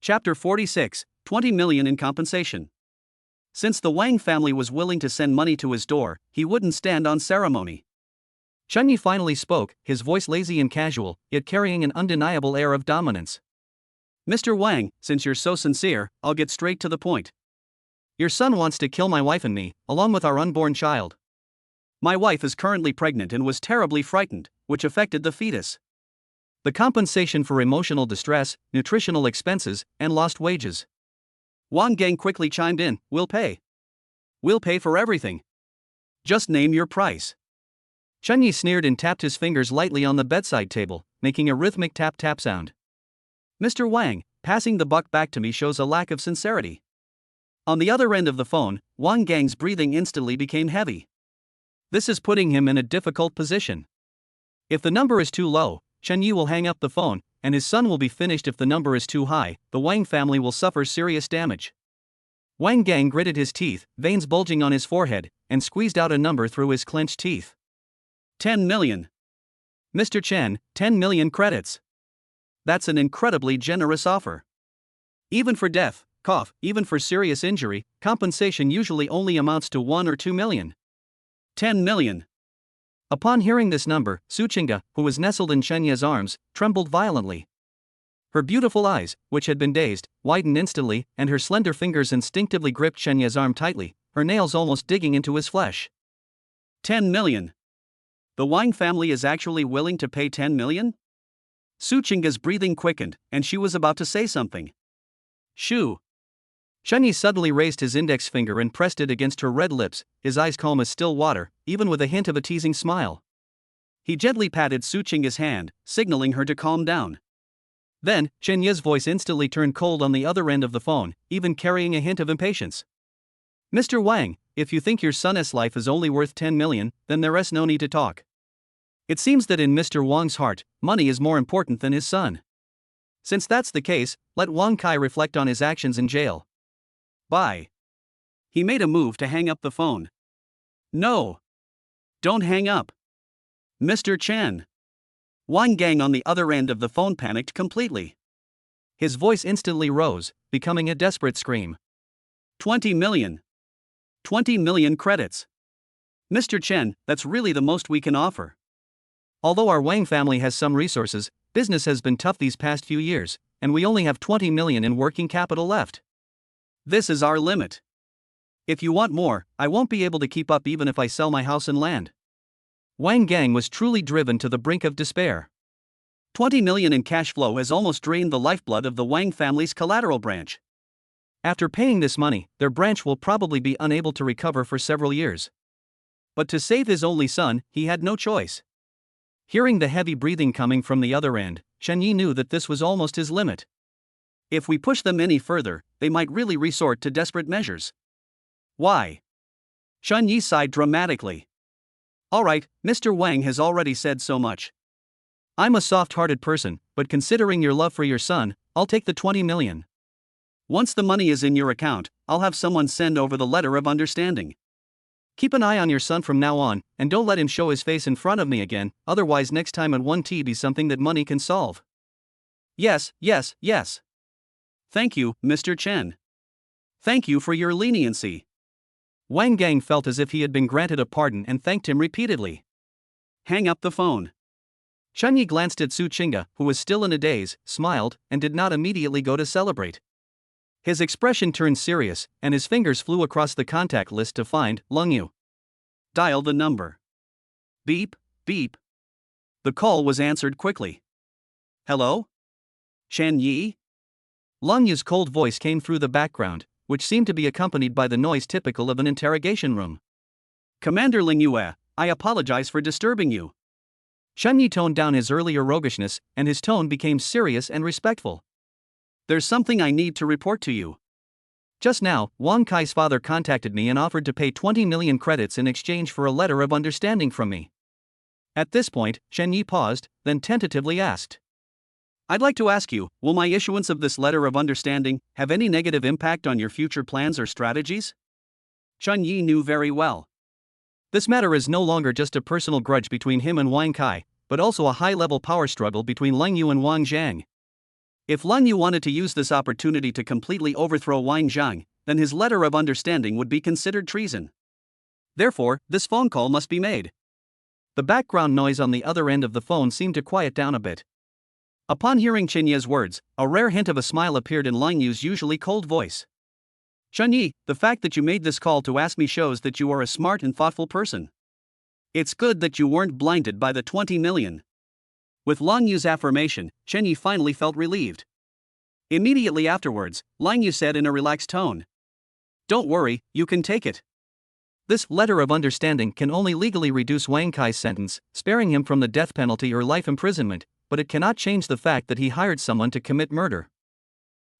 Chapter 46, 20 million in compensation. Since the Wang family was willing to send money to his door, he wouldn't stand on ceremony. Chen Yi finally spoke, his voice lazy and casual, yet carrying an undeniable air of dominance. Mr. Wang, since you're so sincere, I'll get straight to the point. Your son wants to kill my wife and me, along with our unborn child. My wife is currently pregnant and was terribly frightened, which affected the fetus. The compensation for emotional distress, nutritional expenses, and lost wages. Wang Gang quickly chimed in, We'll pay. We'll pay for everything. Just name your price. Chen Yi sneered and tapped his fingers lightly on the bedside table, making a rhythmic tap-tap sound. Mr. Wang, passing the buck back to me shows a lack of sincerity. On the other end of the phone, Wang Gang's breathing instantly became heavy. This is putting him in a difficult position. If the number is too low, Chen Yi will hang up the phone, and his son will be finished. If the number is too high, the Wang family will suffer serious damage. Wang Gang gritted his teeth, veins bulging on his forehead, and squeezed out a number through his clenched teeth. 10 million. Mr. Chen, 10 million credits. That's an incredibly generous offer. Even for death, even for serious injury, compensation usually only amounts to 1 or 2 million. 10 million. Upon hearing this number, Su Qingge, who was nestled in Chen Ye's arms, trembled violently. Her beautiful eyes, which had been dazed, widened instantly, and her slender fingers instinctively gripped Chen Ye's arm tightly, her nails almost digging into his flesh. 10 million. The Wang family is actually willing to pay 10 million? Su Qingge's breathing quickened, and she was about to say something. Shoo. Chen Yi suddenly raised his index finger and pressed it against her red lips, his eyes calm as still water, even with a hint of a teasing smile. He gently patted Su Qingge's hand, signaling her to calm down. Then, Chen Yi's voice instantly turned cold on the other end of the phone, even carrying a hint of impatience. Mr. Wang, if you think your son's life is only worth 10 million, then there is no need to talk. It seems that in Mr. Wang's heart, money is more important than his son. Since that's the case, let Wang Kai reflect on his actions in jail. Bye. He made a move to hang up the phone. No. Don't hang up. Mr. Chen. Wang Gang on the other end of the phone panicked completely. His voice instantly rose, becoming a desperate scream. 20 million. 20 million credits. Mr. Chen, that's really the most we can offer. Although our Wang family has some resources, business has been tough these past few years, and we only have 20 million in working capital left. This is our limit. If you want more, I won't be able to keep up even if I sell my house and land. Wang Gang was truly driven to the brink of despair. 20 million in cash flow has almost drained the lifeblood of the Wang family's collateral branch. After paying this money, their branch will probably be unable to recover for several years. But to save his only son, he had no choice. Hearing the heavy breathing coming from the other end, Chen Yi knew that this was almost his limit. If we push them any further, they might really resort to desperate measures. Why? Chen Yi sighed dramatically. Alright, Mr. Wang has already said so much. I'm a soft-hearted person, but considering your love for your son, I'll take the 20 million. Once the money is in your account, I'll have someone send over the letter of understanding. Keep an eye on your son from now on, and don't let him show his face in front of me again, otherwise next time it won't be something that money can solve. Yes, yes, yes. Thank you, Mr. Chen. Thank you for your leniency. Wang Gang felt as if he had been granted a pardon and thanked him repeatedly. Hang up the phone. Chunyi glanced at Su Chinga, who was still in a daze, smiled, and did not immediately go to celebrate. His expression turned serious, and his fingers flew across the contact list to find Lung Yu. Dial the number. Beep, beep. The call was answered quickly. Hello? Chen Yi? Lung Yu's cold voice came through the background, which seemed to be accompanied by the noise typical of an interrogation room. Commander Ling Yue, I apologize for disturbing you. Chen Yi toned down his earlier roguishness, and his tone became serious and respectful. There's something I need to report to you. Just now, Wang Kai's father contacted me and offered to pay 20 million credits in exchange for a letter of understanding from me. At this point, Chen Yi paused, then tentatively asked. I'd like to ask you, will my issuance of this letter of understanding have any negative impact on your future plans or strategies? Chen Yi knew very well. This matter is no longer just a personal grudge between him and Wang Kai, but also a high-level power struggle between Leng Yu and Wang Zhang. If Leng Yu wanted to use this opportunity to completely overthrow Wang Zhang, then his letter of understanding would be considered treason. Therefore, this phone call must be made. The background noise on the other end of the phone seemed to quiet down a bit. Upon hearing Chen Yi's words, a rare hint of a smile appeared in Leng Yu's usually cold voice. Chen Yi, the fact that you made this call to ask me shows that you are a smart and thoughtful person. It's good that you weren't blinded by the 20 million. With Leng Yu's affirmation, Chen Yi finally felt relieved. Immediately afterwards, Leng Yu said in a relaxed tone. Don't worry, you can take it. This letter of understanding can only legally reduce Wang Kai's sentence, sparing him from the death penalty or life imprisonment, but it cannot change the fact that he hired someone to commit murder.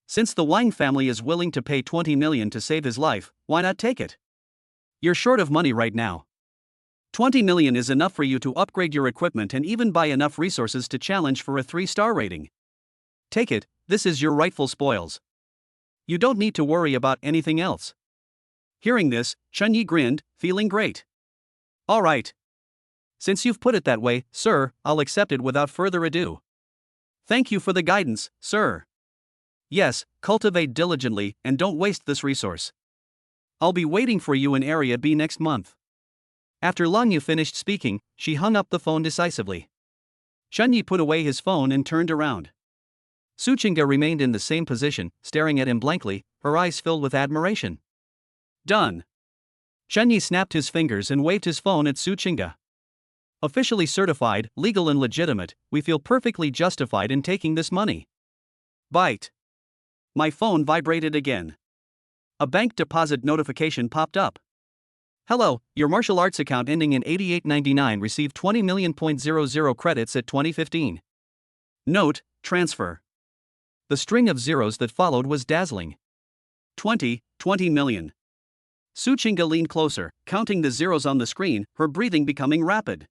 Since the Wang family is willing to pay 20 million to save his life, why not take it? You're short of money right now. 20 million is enough for you to upgrade your equipment and even buy enough resources to challenge for a 3-star rating. Take it, this is your rightful spoils. You don't need to worry about anything else. Hearing this, Chen Yi grinned, feeling great. All right. Since you've put it that way, sir, I'll accept it without further ado. Thank you for the guidance, sir. Yes, cultivate diligently and don't waste this resource. I'll be waiting for you in Area B next month. After Leng Yu finished speaking, she hung up the phone decisively. Chen Yi put away his phone and turned around. Su Chinga remained in the same position, staring at him blankly, her eyes filled with admiration. Done. Chen Yi snapped his fingers and waved his phone at Su Chinga. Officially certified, legal and legitimate, we feel perfectly justified in taking this money. Bite. My phone vibrated again. A bank deposit notification popped up. Hello, your martial arts account ending in 8899 received 20 million.00 credits at 2015. Note, transfer. The string of zeros that followed was dazzling. 20 million. Su Chinga leaned closer, counting the zeros on the screen, her breathing becoming rapid.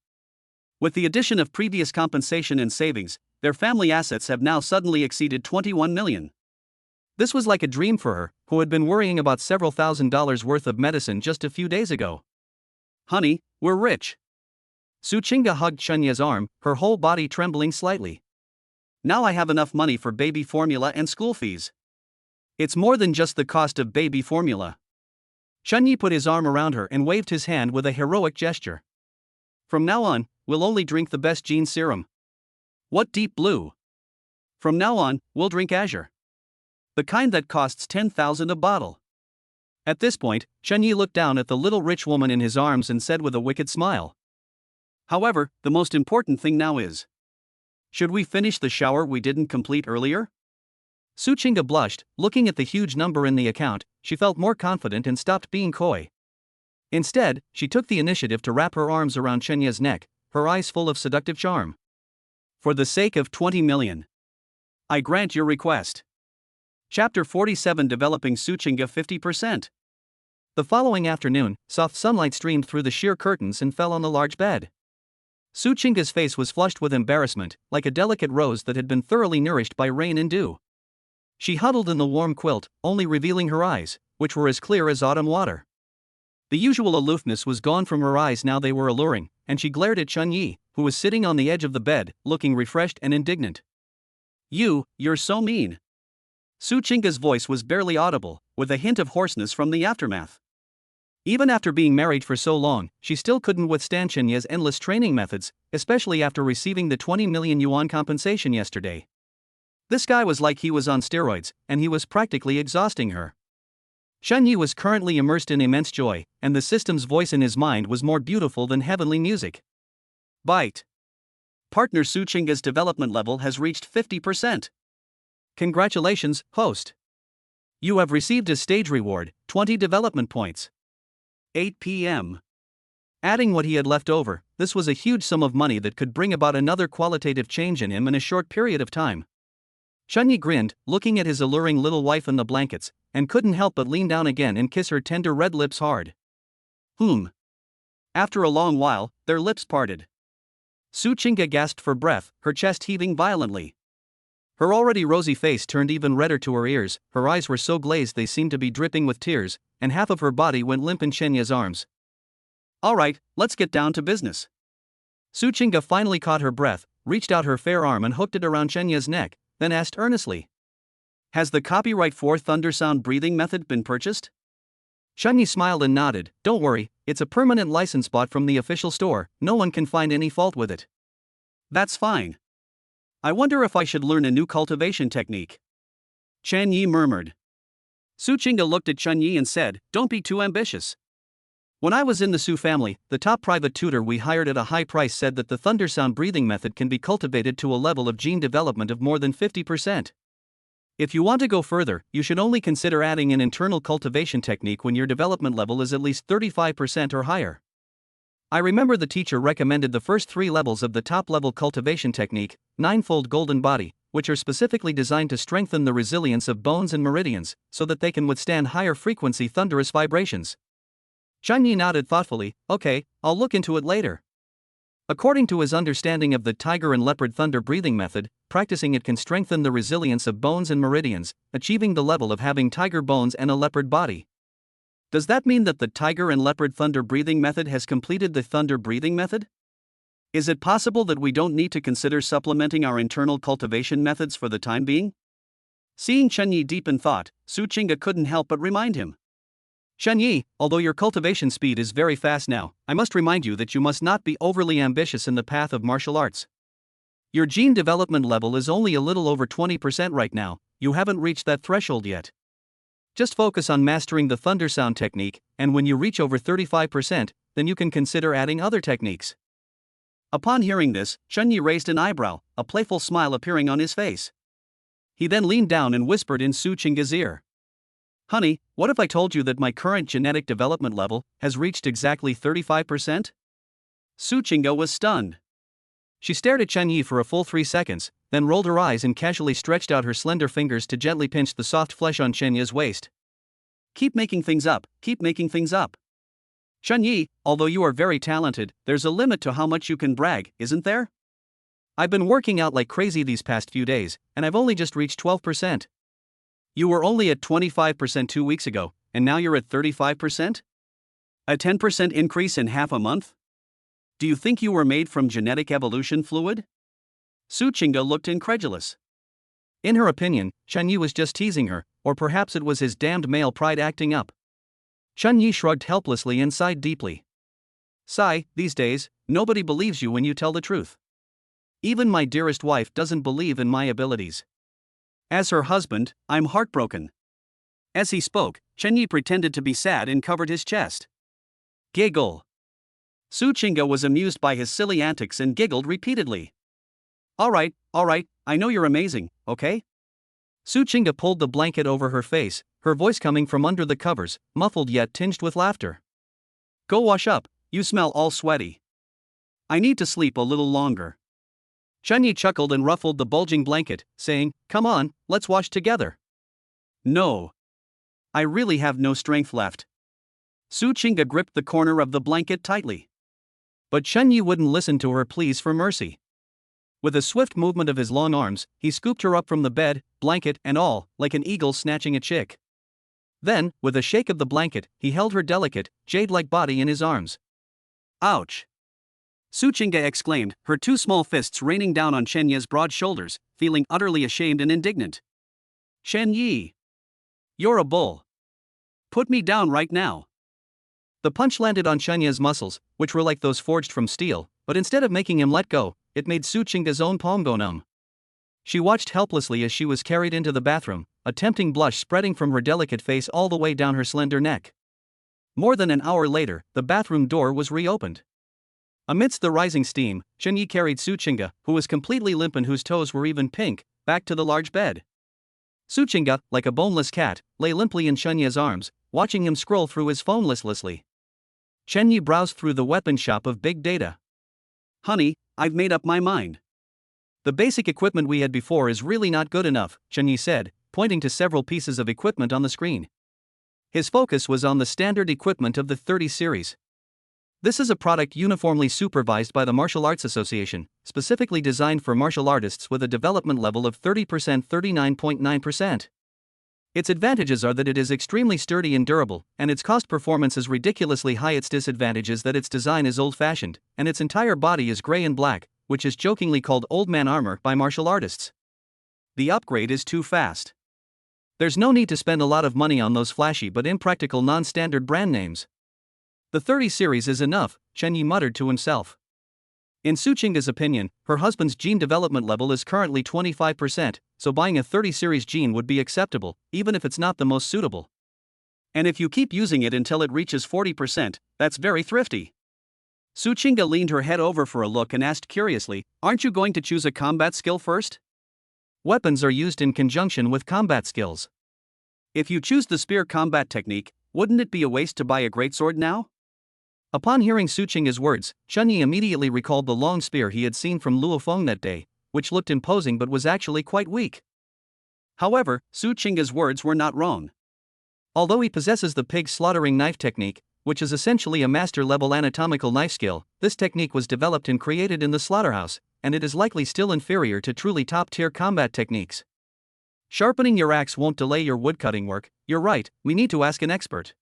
With the addition of previous compensation and savings, their family assets have now suddenly exceeded 21 million. This was like a dream for her, who had been worrying about several $1,000s worth of medicine just a few days ago. Honey, we're rich. Su Chinga hugged Chen Yi's arm, her whole body trembling slightly. Now I have enough money for baby formula and school fees. It's more than just the cost of baby formula. Chen Yi put his arm around her and waved his hand with a heroic gesture. From now on, we'll only drink the best gene serum. What deep blue? From now on, we'll drink azure. The kind that costs 10,000 a bottle. At this point, Chen Yi looked down at the little rich woman in his arms and said with a wicked smile. However, the most important thing now is, should we finish the shower we didn't complete earlier? Su Chinga blushed, looking at the huge number in the account, she felt more confident and stopped being coy. Instead, she took the initiative to wrap her arms around Chen Yi's neck, her eyes full of seductive charm. For the sake of 20 million. I grant your request. Chapter 47 Developing Su Chinga 50%. The following afternoon, soft sunlight streamed through the sheer curtains and fell on the large bed. Su Chinga's face was flushed with embarrassment, like a delicate rose that had been thoroughly nourished by rain and dew. She huddled in the warm quilt, only revealing her eyes, which were as clear as autumn water. The usual aloofness was gone from her eyes, now they were alluring, and she glared at Chun-Yi, who was sitting on the edge of the bed, looking refreshed and indignant. You're so mean. Su Chinga's voice was barely audible, with a hint of hoarseness from the aftermath. Even after being married for so long, she still couldn't withstand Chun-Yi's endless training methods, especially after receiving the 20 million yuan compensation yesterday. This guy was like he was on steroids, and he was practically exhausting her. Chun-Yi was currently immersed in immense joy, and the system's voice in his mind was more beautiful than heavenly music. Bite. Partner Su Chinga's development level has reached 50%. Congratulations, host. You have received a stage reward, 20 development points. 8 p.m. Adding what he had left over, this was a huge sum of money that could bring about another qualitative change in him in a short period of time. Chun-Yi grinned, looking at his alluring little wife in the blankets, and couldn't help but lean down again and kiss her tender red lips hard. After a long while, their lips parted. Su Chinga gasped for breath, her chest heaving violently. Her already rosy face turned even redder to her ears, her eyes were so glazed they seemed to be dripping with tears, and half of her body went limp in Chenya's arms. Alright, let's get down to business. Su Chinga finally caught her breath, reached out her fair arm and hooked it around Chenya's neck, then asked earnestly. Has the copyright for thunder sound breathing method been purchased? Chun-Yi smiled and nodded. Don't worry, it's a permanent license bought from the official store, no one can find any fault with it. That's fine. I wonder if I should learn a new cultivation technique. Chun-Yi murmured. Su Chinga looked at Chun-Yi and said, don't be too ambitious. When I was in the Su family, the top private tutor we hired at a high price said that the thunder sound breathing method can be cultivated to a level of gene development of more than 50%. If you want to go further, you should only consider adding an internal cultivation technique when your development level is at least 35% or higher. I remember the teacher recommended the first 3 levels of the top-level cultivation technique, ninefold golden body, which are specifically designed to strengthen the resilience of bones and meridians, so that they can withstand higher-frequency thunderous vibrations. Chun-Yi nodded thoughtfully. Okay, I'll look into it later. According to his understanding of the tiger and leopard thunder breathing method, practicing it can strengthen the resilience of bones and meridians, achieving the level of having tiger bones and a leopard body. Does that mean that the tiger and leopard thunder breathing method has completed the thunder breathing method? Is it possible that we don't need to consider supplementing our internal cultivation methods for the time being? Seeing Chun-Yi deep in thought, Su Chinga couldn't help but remind him. Chun-Yi, although your cultivation speed is very fast now, I must remind you that you must not be overly ambitious in the path of martial arts. Your gene development level is only a little over 20% right now, you haven't reached that threshold yet. Just focus on mastering the thunder sound technique, and when you reach over 35%, then you can consider adding other techniques. Upon hearing this, Chun-Yi raised an eyebrow, a playful smile appearing on his face. He then leaned down and whispered in Su Chinga's ear. Honey, what if I told you that my current genetic development level has reached exactly 35%? Su Chinga was stunned. She stared at Chun-Yi for a full 3 seconds, then rolled her eyes and casually stretched out her slender fingers to gently pinch the soft flesh on Chenya's waist. Keep making things up, keep making things up. Chun-Yi, although you are very talented, there's a limit to how much you can brag, isn't there? I've been working out like crazy these past few days, and I've only just reached 12%. You were only at 25% 2 weeks ago, and now you're at 35%? A 10% increase in half a month? Do you think you were made from genetic evolution fluid? Su Chinga looked incredulous. In her opinion, Chun-Yi was just teasing her, or perhaps it was his damned male pride acting up. Chun-Yi shrugged helplessly and sighed deeply. Sigh, these days, nobody believes you when you tell the truth. Even my dearest wife doesn't believe in my abilities. As her husband, I'm heartbroken. As he spoke, Chun-Yi pretended to be sad and covered his chest. Giggle. Su Chinga was amused by his silly antics and giggled repeatedly. Alright, I know you're amazing, okay? Su Chinga pulled the blanket over her face, her voice coming from under the covers, muffled yet tinged with laughter. Go wash up, you smell all sweaty. I need to sleep a little longer. Chun-Yi chuckled and ruffled the bulging blanket, saying, come on, let's wash together. No. I really have no strength left. Su Chinga gripped the corner of the blanket tightly. But Chun-Yi wouldn't listen to her pleas for mercy. With a swift movement of his long arms, he scooped her up from the bed, blanket and all, like an eagle snatching a chick. Then, with a shake of the blanket, he held her delicate, jade-like body in his arms. Ouch! Suchinga exclaimed, her two small fists raining down on Chenye's broad shoulders, feeling utterly ashamed and indignant. Chenye! You're a bull. Put me down right now. The punch landed on Chenye's muscles, which were like those forged from steel, but instead of making him let go, it made Suchinga's own palm go numb. She watched helplessly as she was carried into the bathroom, a tempting blush spreading from her delicate face all the way down her slender neck. More than an hour later, the bathroom door was reopened. Amidst the rising steam, Chenye carried Suchinga, who was completely limp and whose toes were even pink, back to the large bed. Suchinga, like a boneless cat, lay limply in Chenye's arms, watching him scroll through his phone listlessly. Chenye browsed through the weapon shop of big data. Honey, I've made up my mind. The basic equipment we had before is really not good enough, Chenye said, pointing to several pieces of equipment on the screen. His focus was on the standard equipment of the 30 series. This is a product uniformly supervised by the Martial Arts Association, specifically designed for martial artists with a development level of 30% 39.9%. Its advantages are that it is extremely sturdy and durable, and its cost performance is ridiculously high. Its disadvantage is that its design is old-fashioned, and its entire body is gray and black, which is jokingly called old man armor by martial artists. The upgrade is too fast. There's no need to spend a lot of money on those flashy but impractical non-standard brand names. The 30 series is enough, Chenye muttered to himself. In Suchinga's opinion, her husband's gene development level is currently 25%, so buying a 30 series gene would be acceptable, even if it's not the most suitable. And if you keep using it until it reaches 40%, that's very thrifty. Suchinga leaned her head over for a look and asked curiously, aren't you going to choose a combat skill first? Weapons are used in conjunction with combat skills. If you choose the spear combat technique, wouldn't it be a waste to buy a greatsword now? Upon hearing Suchinga's words, Chenye immediately recalled the long spear he had seen from Luofeng that day, which looked imposing but was actually quite weak. However, Suchinga's words were not wrong. Although he possesses the pig slaughtering knife technique, which is essentially a master-level anatomical knife skill, this technique was developed and created in the slaughterhouse, and it is likely still inferior to truly top-tier combat techniques. Sharpening your axe won't delay your woodcutting work. You're right, we need to ask an expert.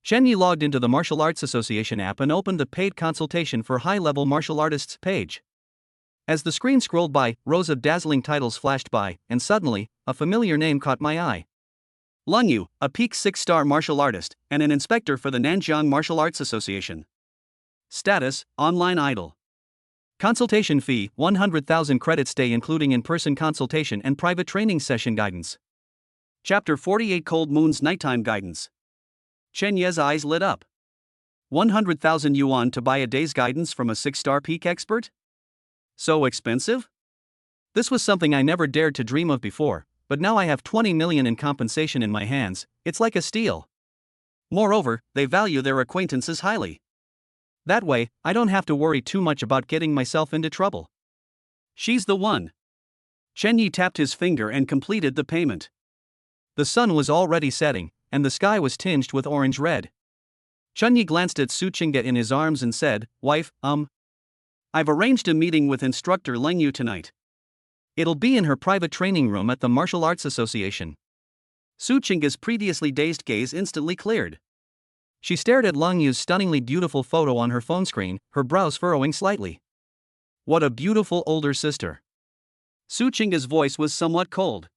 Chenye logged into the Martial Arts Association app and opened the paid consultation for high-level martial artists page. As the screen scrolled by, rows of dazzling titles flashed by, and suddenly, a familiar name caught my eye. Lung Yu, a peak 6-star martial artist, and an inspector for the Nanjiang Martial Arts Association. Status, online idol. Consultation fee, 100,000 credits, stay including in-person consultation and private training session guidance. Chapter 48 Cold Moon's Nighttime Guidance. Chenye's eyes lit up. 100,000 yuan to buy a day's guidance from a 6-star peak expert? So expensive? This was something I never dared to dream of before, but now I have 20 million in compensation in my hands. It's like a steal. Moreover, they value their acquaintances highly. That way, I don't have to worry too much about getting myself into trouble. She's the one. Chenye tapped his finger and completed the payment. The sun was already setting, and the sky was tinged with orange-red. Chenye glanced at Suchinga in his arms and said, Wife, I've arranged a meeting with instructor Leng Yu tonight. It'll be in her private training room at the Martial Arts Association. Suchinga's previously dazed gaze instantly cleared. She stared at Leng Yu's stunningly beautiful photo on her phone screen, her brows furrowing slightly. What a beautiful older sister. Suchinga's voice was somewhat cold.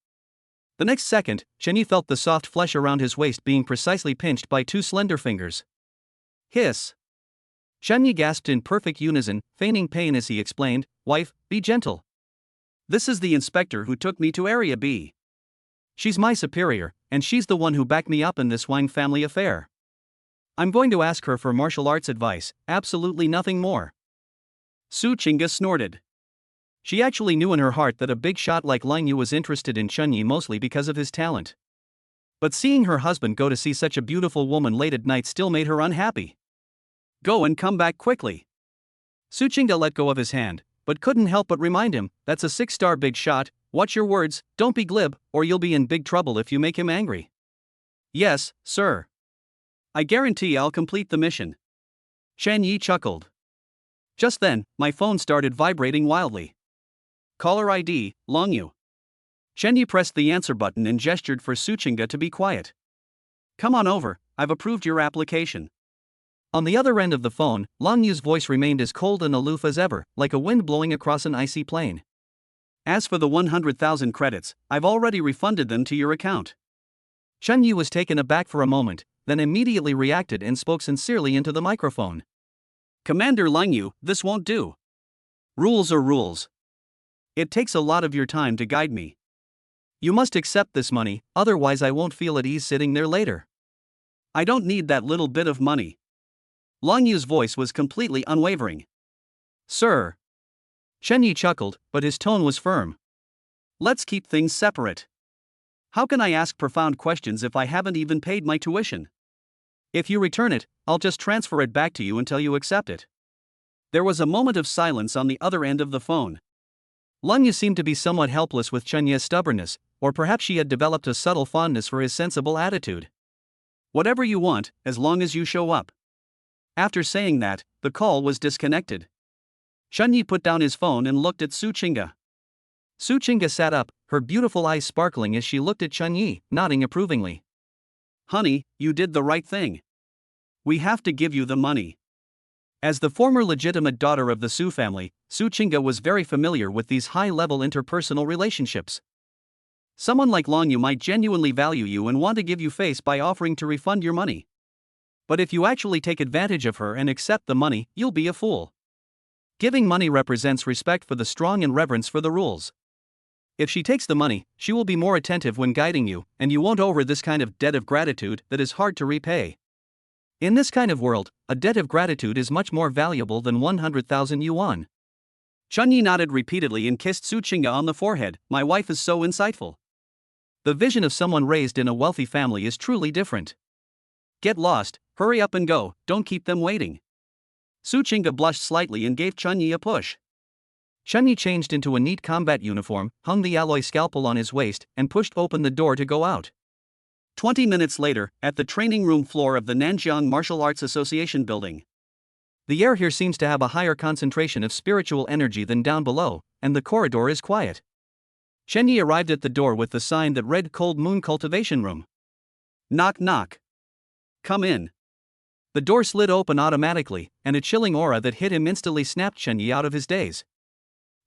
The next second, Chenye felt the soft flesh around his waist being precisely pinched by two slender fingers. Hiss. Chenye gasped in perfect unison, feigning pain as he explained, Wife, be gentle. This is the inspector who took me to Area B. She's my superior, and she's the one who backed me up in this Wang family affair. I'm going to ask her for martial arts advice, absolutely nothing more. Suchinga snorted. She actually knew in her heart that a big shot like Leng Yu was interested in Chenye mostly because of his talent. But seeing her husband go to see such a beautiful woman late at night still made her unhappy. Go and come back quickly. Suchinga let go of his hand, but couldn't help but remind him, that's a 6-star big shot, watch your words, don't be glib, or you'll be in big trouble if you make him angry. Yes, sir. I guarantee I'll complete the mission. Chenye chuckled. Just then, my phone started vibrating wildly. Caller ID, Longyu. Shenyi pressed the answer button and gestured for Suchinga to be quiet. Come on over, I've approved your application. On the other end of the phone, Longyu's voice remained as cold and aloof as ever, like a wind blowing across an icy plain. As for the 100,000 credits, I've already refunded them to your account. Shenyi was taken aback for a moment, then immediately reacted and spoke sincerely into the microphone. Commander Longyu, this won't do. Rules are rules. It takes a lot of your time to guide me. You must accept this money, otherwise I won't feel at ease sitting there later. I don't need that little bit of money. Longyu's voice was completely unwavering. Sir. Shenyi chuckled, but his tone was firm. Let's keep things separate. How can I ask profound questions if I haven't even paid my tuition? If you return it, I'll just transfer it back to you until you accept it. There was a moment of silence on the other end of the phone. Longyu seemed to be somewhat helpless with Chenye's stubbornness, or perhaps she had developed a subtle fondness for his sensible attitude. Whatever you want, as long as you show up. After saying that, the call was disconnected. Shenyi put down his phone and looked at Suchinga. Suchinga sat up, her beautiful eyes sparkling as she looked at Shenyi, nodding approvingly. Honey, you did the right thing. We have to give you the money. As the former legitimate daughter of the Su family, Suchinga was very familiar with these high-level interpersonal relationships. Someone like Longyu might genuinely value you and want to give you face by offering to refund your money. But if you actually take advantage of her and accept the money, you'll be a fool. Giving money represents respect for the strong and reverence for the rules. If she takes the money, she will be more attentive when guiding you, and you won't owe her this kind of debt of gratitude that is hard to repay. In this kind of world, a debt of gratitude is much more valuable than 100,000 yuan. Shenyi nodded repeatedly and kissed Suchinga on the forehead. My wife is so insightful. The vision of someone raised in a wealthy family is truly different. Get lost, hurry up and go, don't keep them waiting. Suchinga blushed slightly and gave Shenyi a push. Shenyi changed into a neat combat uniform, hung the alloy scalpel on his waist, and pushed open the door to go out. 20 minutes later, at the training room floor of the Nanjiang Martial Arts Association building. The air here seems to have a higher concentration of spiritual energy than down below, and the corridor is quiet. Shenyi arrived at the door with the sign that read Cold Moon Cultivation Room. Knock knock. Come in. The door slid open automatically, and a chilling aura that hit him instantly snapped Shenyi out of his daze.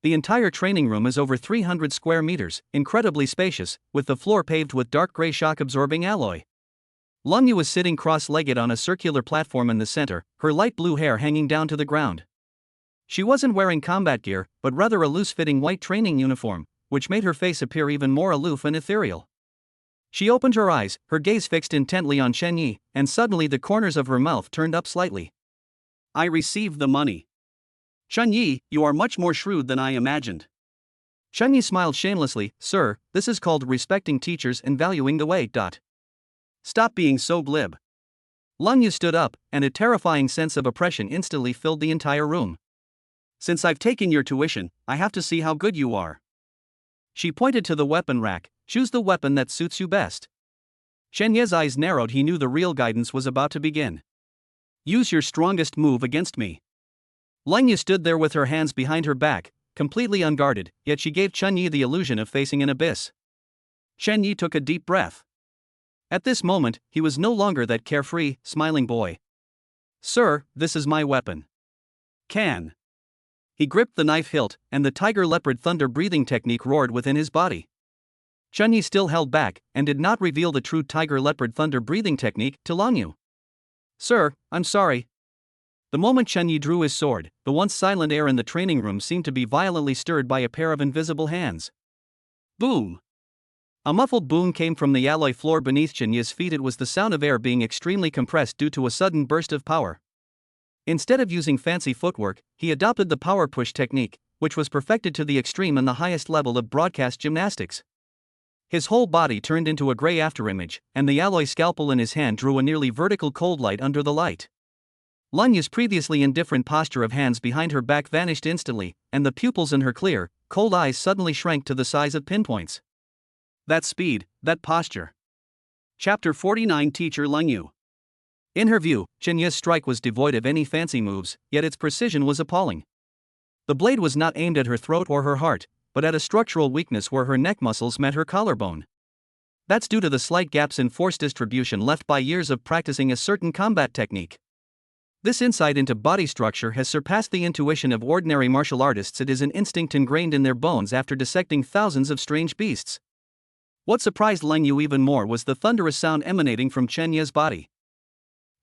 The entire training room is over 300 square meters, incredibly spacious, with the floor paved with dark gray shock-absorbing alloy. Longyu was sitting cross-legged on a circular platform in the center, her light blue hair hanging down to the ground. She wasn't wearing combat gear, but rather a loose-fitting white training uniform, which made her face appear even more aloof and ethereal. She opened her eyes, her gaze fixed intently on Shenyi, and suddenly the corners of her mouth turned up slightly. I received the money. Shenyi, you are much more shrewd than I imagined. Shenyi smiled shamelessly. Sir, this is called respecting teachers and valuing the way. Stop being so glib. Longyu stood up, and a terrifying sense of oppression instantly filled the entire room. Since I've taken your tuition, I have to see how good you are. She pointed to the weapon rack. Choose the weapon that suits you best. Shenyi's eyes narrowed. He knew the real guidance was about to begin. Use your strongest move against me. Longyu stood there with her hands behind her back, completely unguarded, yet she gave Shenyi the illusion of facing an abyss. Shenyi took a deep breath. At this moment, he was no longer that carefree, smiling boy. Sir, this is my weapon. Can. He gripped the knife hilt, and the tiger leopard thunder breathing technique roared within his body. Shenyi still held back, and did not reveal the true tiger leopard thunder breathing technique to Longyu. Sir, I'm sorry. The moment Shenyi drew his sword, the once silent air in the training room seemed to be violently stirred by a pair of invisible hands. Boom! A muffled boom came from the alloy floor beneath Shenyi's feet. It was the sound of air being extremely compressed due to a sudden burst of power. Instead of using fancy footwork, he adopted the power push technique, which was perfected to the extreme and the highest level of broadcast gymnastics. His whole body turned into a gray afterimage, and the alloy scalpel in his hand drew a nearly vertical cold light under the light. Lonyu's previously indifferent posture of hands behind her back vanished instantly, and the pupils in her clear, cold eyes suddenly shrank to the size of pinpoints. That speed, that posture. Chapter 49. Teacher Longyu. In her view, Shenyi's strike was devoid of any fancy moves, yet its precision was appalling. The blade was not aimed at her throat or her heart, but at a structural weakness where her neck muscles met her collarbone. That's due to the slight gaps in force distribution left by years of practicing a certain combat technique. This insight into body structure has surpassed the intuition of ordinary martial artists. It is an instinct ingrained in their bones after dissecting thousands of strange beasts. What surprised Lang Yu even more was the thunderous sound emanating from Chen Ye's body.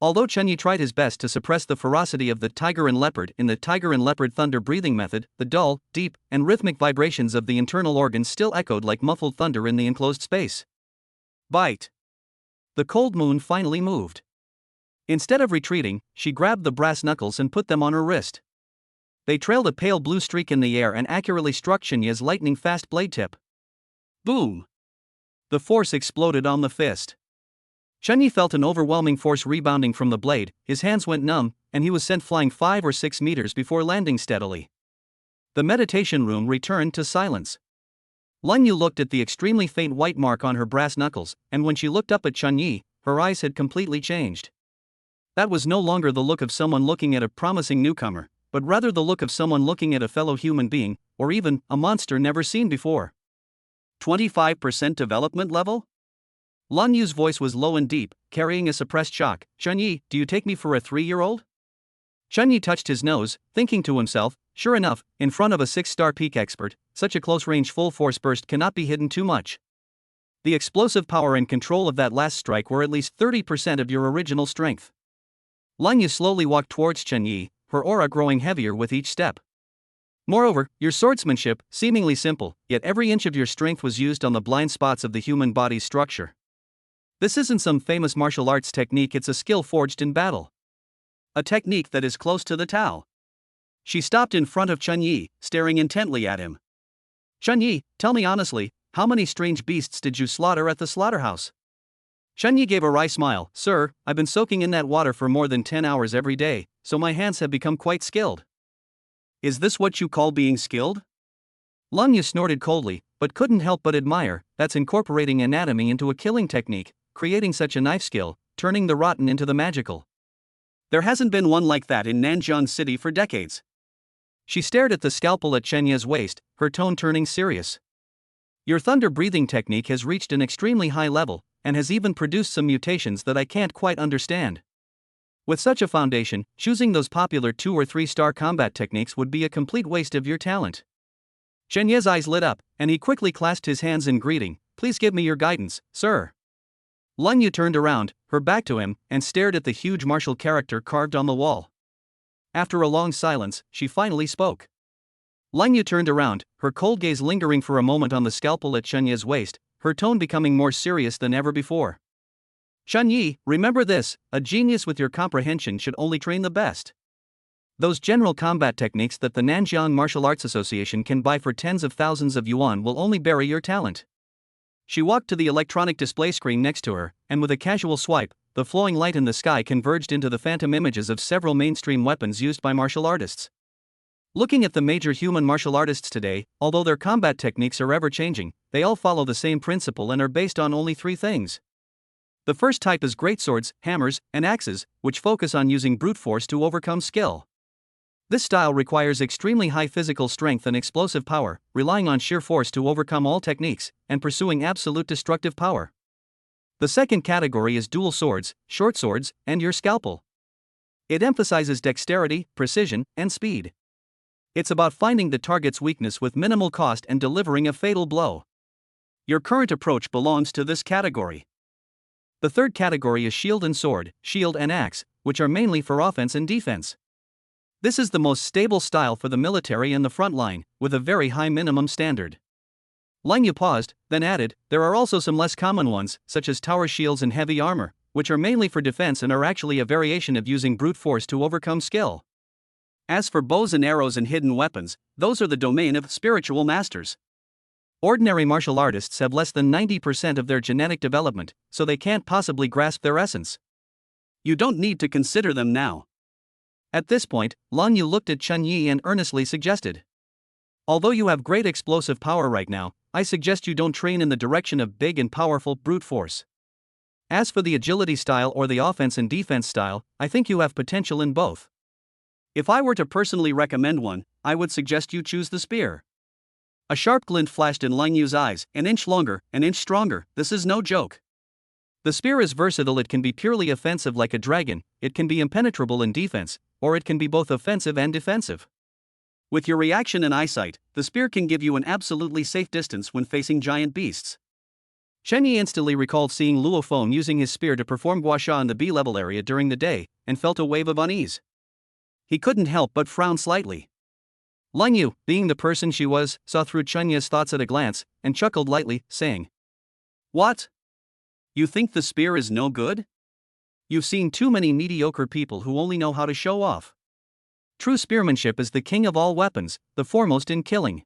Although Chen Yi tried his best to suppress the ferocity of the tiger and leopard in the tiger and leopard thunder breathing method, the dull, deep, and rhythmic vibrations of the internal organs still echoed like muffled thunder in the enclosed space. Bite! The cold moon finally moved. Instead of retreating, she grabbed the brass knuckles and put them on her wrist. They trailed a pale blue streak in the air and accurately struck Chen Yi's lightning-fast blade tip. Boom! The force exploded on the fist. Chen Yi felt an overwhelming force rebounding from the blade, his hands went numb, and he was sent flying 5 or 6 meters before landing steadily. The meditation room returned to silence. Lang Yu looked at the extremely faint white mark on her brass knuckles, and when she looked up at Chen Yi, her eyes had completely changed. That was no longer the look of someone looking at a promising newcomer, but rather the look of someone looking at a fellow human being, or even a monster never seen before. 25% development level? Lang Yu's voice was low and deep, carrying a suppressed shock. Chen Yi, do you take me for a 3-year-old? Chen Yi touched his nose, thinking to himself, sure enough, in front of a 6-star peak expert, such a close-range full-force burst cannot be hidden too much. The explosive power and control of that last strike were at least 30% of your original strength. Lang Yu slowly walked towards Chen Yi, her aura growing heavier with each step. Moreover, your swordsmanship, seemingly simple, yet every inch of your strength was used on the blind spots of the human body's structure. This isn't some famous martial arts technique, it's a skill forged in battle. A technique that is close to the Tao. She stopped in front of Chen Yi, staring intently at him. Chen Yi, tell me honestly, how many strange beasts did you slaughter at the slaughterhouse? Chen Yi gave a wry smile. Sir, I've been soaking in that water for more than 10 hours every day, so my hands have become quite skilled. Is this what you call being skilled? Lang Yu snorted coldly, but couldn't help but admire. That's incorporating anatomy into a killing technique, creating such a knife skill, turning the rotten into the magical. There hasn't been one like that in Nanjiang City for decades. She stared at the scalpel at Chen Ye's waist, her tone turning serious. Your thunder breathing technique has reached an extremely high level, and has even produced some mutations that I can't quite understand. With such a foundation, choosing those popular 2 or 3-star combat techniques would be a complete waste of your talent. Chen Ye's eyes lit up, and he quickly clasped his hands in greeting. Please give me your guidance, sir. Lang Yu turned around, her back to him, and stared at the huge martial character carved on the wall. After a long silence, she finally spoke. Lang Yu turned around, her cold gaze lingering for a moment on the scalpel at Chen Ye's waist, her tone becoming more serious than ever before. Chen Yi, remember this, a genius with your comprehension should only train the best. Those general combat techniques that the Nanjiang Martial Arts Association can buy for tens of thousands of yuan will only bury your talent. She walked to the electronic display screen next to her, and with a casual swipe, the flowing light in the sky converged into the phantom images of several mainstream weapons used by martial artists. Looking at the major human martial artists today, although their combat techniques are ever-changing, they all follow the same principle and are based on only 3 things. The first type is greatswords, hammers, and axes, which focus on using brute force to overcome skill. This style requires extremely high physical strength and explosive power, relying on sheer force to overcome all techniques, and pursuing absolute destructive power. The second category is dual swords, short swords, and your scalpel. It emphasizes dexterity, precision, and speed. It's about finding the target's weakness with minimal cost and delivering a fatal blow. Your current approach belongs to this category. The third category is shield and sword, shield and axe, which are mainly for offense and defense. This is the most stable style for the military and the front line, with a very high minimum standard. Lang Yu paused, then added, there are also some less common ones, such as tower shields and heavy armor, which are mainly for defense and are actually a variation of using brute force to overcome skill. As for bows and arrows and hidden weapons, those are the domain of spiritual masters. Ordinary martial artists have less than 90% of their genetic development, so they can't possibly grasp their essence. You don't need to consider them now. At this point, Lang Yu looked at Chen Yi and earnestly suggested. Although you have great explosive power right now, I suggest you don't train in the direction of big and powerful brute force. As for the agility style or the offense and defense style, I think you have potential in both. If I were to personally recommend one, I would suggest you choose the spear. A sharp glint flashed in Lang Yu's eyes, an inch longer, an inch stronger, this is no joke. The spear is versatile, it can be purely offensive like a dragon, it can be impenetrable in defense, or it can be both offensive and defensive. With your reaction and eyesight, the spear can give you an absolutely safe distance when facing giant beasts. Chen Yi instantly recalled seeing Luo Feng using his spear to perform guasha in the B-level area during the day, and felt a wave of unease. He couldn't help but frown slightly. Lang Yu, being the person she was, saw through Chen Yi's thoughts at a glance, and chuckled lightly, saying, "What? You think the spear is no good? You've seen too many mediocre people who only know how to show off. True spearmanship is the king of all weapons, the foremost in killing.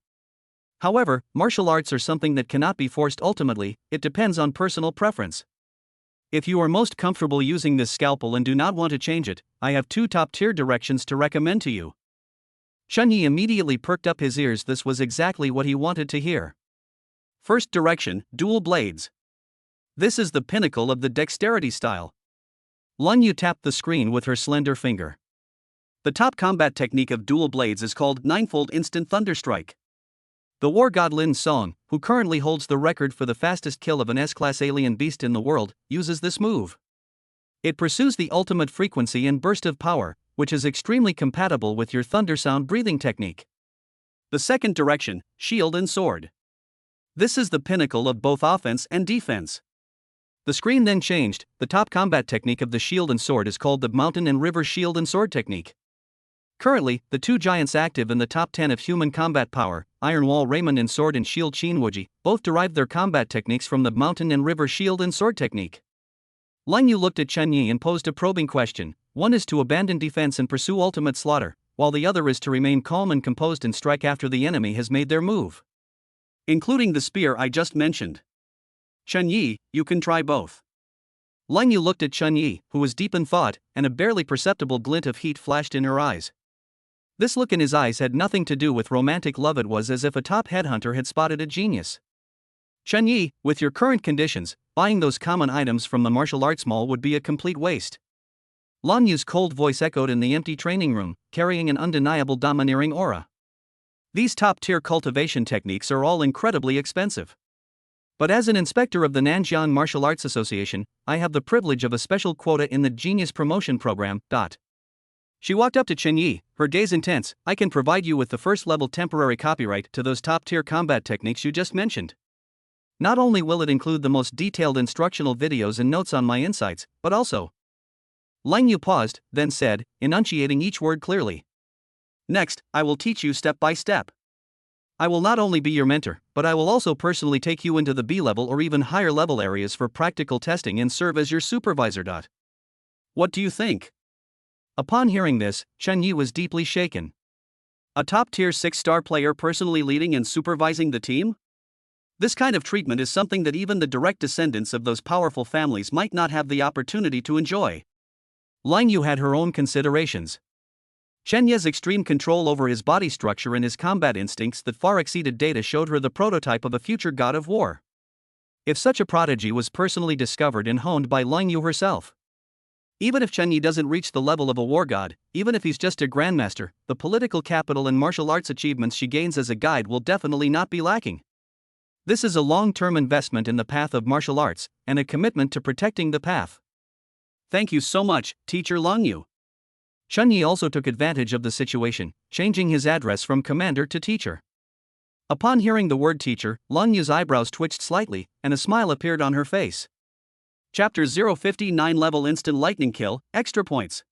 However, martial arts are something that cannot be forced ultimately, it depends on personal preference. If you are most comfortable using this scalpel and do not want to change it, I have 2 top-tier directions to recommend to you." Chen Yi immediately perked up his ears, this was exactly what he wanted to hear. First direction, dual blades. This is the pinnacle of the dexterity style. Lang Yu tapped the screen with her slender finger. The top combat technique of dual blades is called Ninefold Instant Thunderstrike. The war god Lin Song, who currently holds the record for the fastest kill of an S-class alien beast in the world, uses this move. It pursues the ultimate frequency and burst of power, which is extremely compatible with your thunder sound breathing technique. The second direction, shield and sword. This is the pinnacle of both offense and defense. The screen then changed, the top combat technique of the shield and sword is called the mountain and river shield and sword technique. Currently, the 2 giants active in the top 10 of human combat power, Iron Wall Raymond and Sword and Shield Qin Wuji, both derived their combat techniques from the mountain and river shield and sword technique. Lang Yu looked at Chen Yi and posed a probing question. One is to abandon defense and pursue ultimate slaughter, while the other is to remain calm and composed and strike after the enemy has made their move. Including the spear I just mentioned. Chen Yi, you can try both. Lang Yu looked at Chen Yi, who was deep in thought, and a barely perceptible glint of heat flashed in her eyes. This look in his eyes had nothing to do with romantic love, it was as if a top headhunter had spotted a genius. Chen Yi, with your current conditions, buying those common items from the martial arts mall would be a complete waste. Lang Yu's cold voice echoed in the empty training room, carrying an undeniable domineering aura. These top-tier cultivation techniques are all incredibly expensive. But as an inspector of the Nanjiang Martial Arts Association, I have the privilege of a special quota in the Genius Promotion Program. She walked up to Chen Yi, her gaze intense. I can provide you with the first-level temporary copyright to those top-tier combat techniques you just mentioned. Not only will it include the most detailed instructional videos and notes on my insights, but also... Lang Yu paused, then said, enunciating each word clearly. Next, I will teach you step by step. I will not only be your mentor, but I will also personally take you into the B-level or even higher level areas for practical testing and serve as your supervisor. What do you think? Upon hearing this, Chen Yi was deeply shaken. A top-tier 6-star player personally leading and supervising the team? This kind of treatment is something that even the direct descendants of those powerful families might not have the opportunity to enjoy. Lang Yu had her own considerations. Chen Yi's extreme control over his body structure and his combat instincts that far exceeded data showed her the prototype of a future god of war. If such a prodigy was personally discovered and honed by Lang Yu herself. Even if Chen Yi doesn't reach the level of a war god, even if he's just a grandmaster, the political capital and martial arts achievements she gains as a guide will definitely not be lacking. This is a long-term investment in the path of martial arts, and a commitment to protecting the path. Thank you so much, Teacher Lang Yu. Chen Yi also took advantage of the situation, changing his address from commander to teacher. Upon hearing the word teacher, Lang Yu's eyebrows twitched slightly, and a smile appeared on her face. Chapter 059 Level Instant Lightning Kill, Extra Points.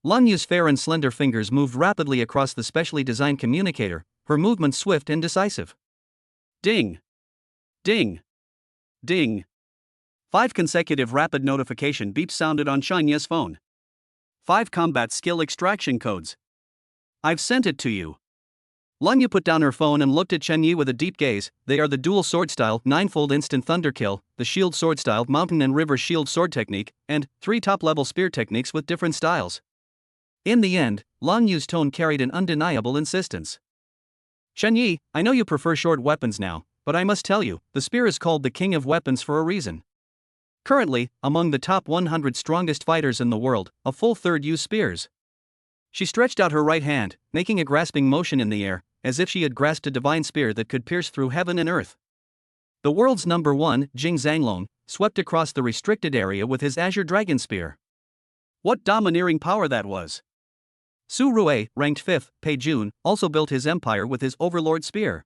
Lang Yu's fair and slender fingers moved rapidly across the specially designed communicator, her movements swift and decisive. Ding! Ding! Ding! 5 consecutive rapid notification beeps sounded on Chen Yi's phone. 5 combat skill extraction codes. I've sent it to you. Lang Yu put down her phone and looked at Chen Yi with a deep gaze. They are the dual sword style, 9-fold instant thunder kill, the shield sword style, mountain and river shield sword technique, and 3 top-level spear techniques with different styles. In the end, Lang Yu's tone carried an undeniable insistence. Chen Yi, I know you prefer short weapons now, but I must tell you, the spear is called the king of weapons for a reason. Currently, among the top 100 strongest fighters in the world, a full third use spears. She stretched out her right hand, making a grasping motion in the air, as if she had grasped a divine spear that could pierce through heaven and earth. The world's number one, Jing Zhanglong, swept across the restricted area with his azure dragon spear. What domineering power that was! Su Rue, ranked 5th, Pei Jun, also built his empire with his overlord spear.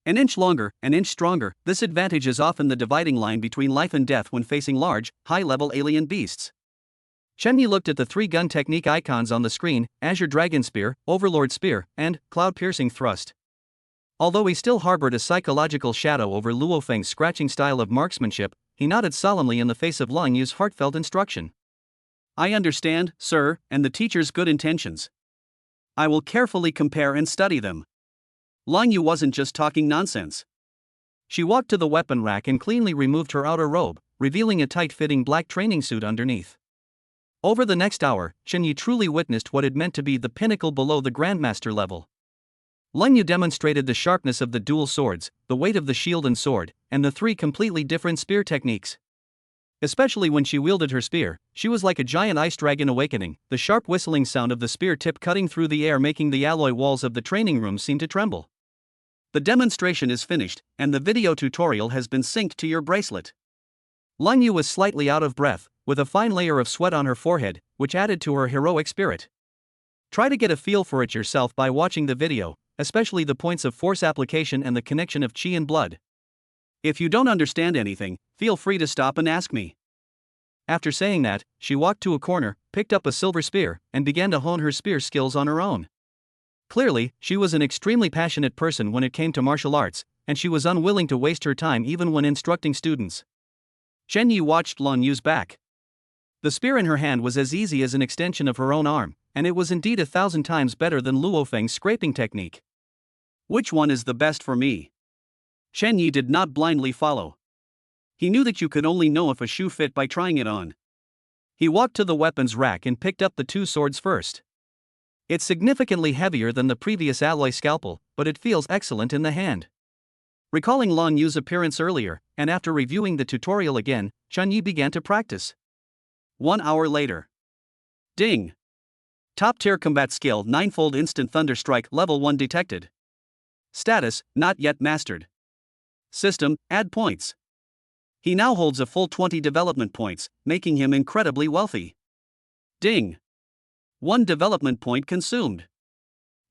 An inch longer, an inch stronger, this advantage is often the dividing line between life and death when facing large, high-level alien beasts. Chen Yi looked at the 3 gun technique icons on the screen: Azure Dragon Spear, Overlord Spear, and Cloud-Piercing Thrust. Although he still harbored a psychological shadow over Luo Feng's scratching style of marksmanship, he nodded solemnly in the face of Lang Yu's heartfelt instruction. I understand, sir, and the teacher's good intentions. I will carefully compare and study them. Lang Yu wasn't just talking nonsense. She walked to the weapon rack and cleanly removed her outer robe, revealing a tight-fitting black training suit underneath. Over the next hour, Chen Yi truly witnessed what it meant to be the pinnacle below the Grandmaster level. Lang Yu demonstrated the sharpness of the dual swords, the weight of the shield and sword, and the 3 completely different spear techniques. Especially when she wielded her spear, she was like a giant ice dragon awakening, the sharp whistling sound of the spear tip cutting through the air making the alloy walls of the training room seem to tremble. The demonstration is finished, and the video tutorial has been synced to your bracelet. Lang Yu was slightly out of breath, with a fine layer of sweat on her forehead, which added to her heroic spirit. Try to get a feel for it yourself by watching the video, especially the points of force application and the connection of chi and blood. If you don't understand anything, feel free to stop and ask me. After saying that, she walked to a corner, picked up a silver spear, and began to hone her spear skills on her own. Clearly, she was an extremely passionate person when it came to martial arts, and she was unwilling to waste her time even when instructing students. Chen Yi watched Lang Yu's back. The spear in her hand was as easy as an extension of her own arm, and it was indeed 1,000 times better than Luo Feng's scraping technique. Which one is the best for me? Chen Yi did not blindly follow. He knew that you could only know if a shoe fit by trying it on. He walked to the weapons rack and picked up the 2 swords first. It's significantly heavier than the previous alloy scalpel, but it feels excellent in the hand. Recalling Lang Yu's appearance earlier, and after reviewing the tutorial again, Chen Yi began to practice. 1 hour later. Ding! Top-tier combat skill 9-fold instant thunder strike level 1 detected. Status, not yet mastered. System, add points. He now holds a full 20 development points, making him incredibly wealthy. Ding! 1 development point consumed.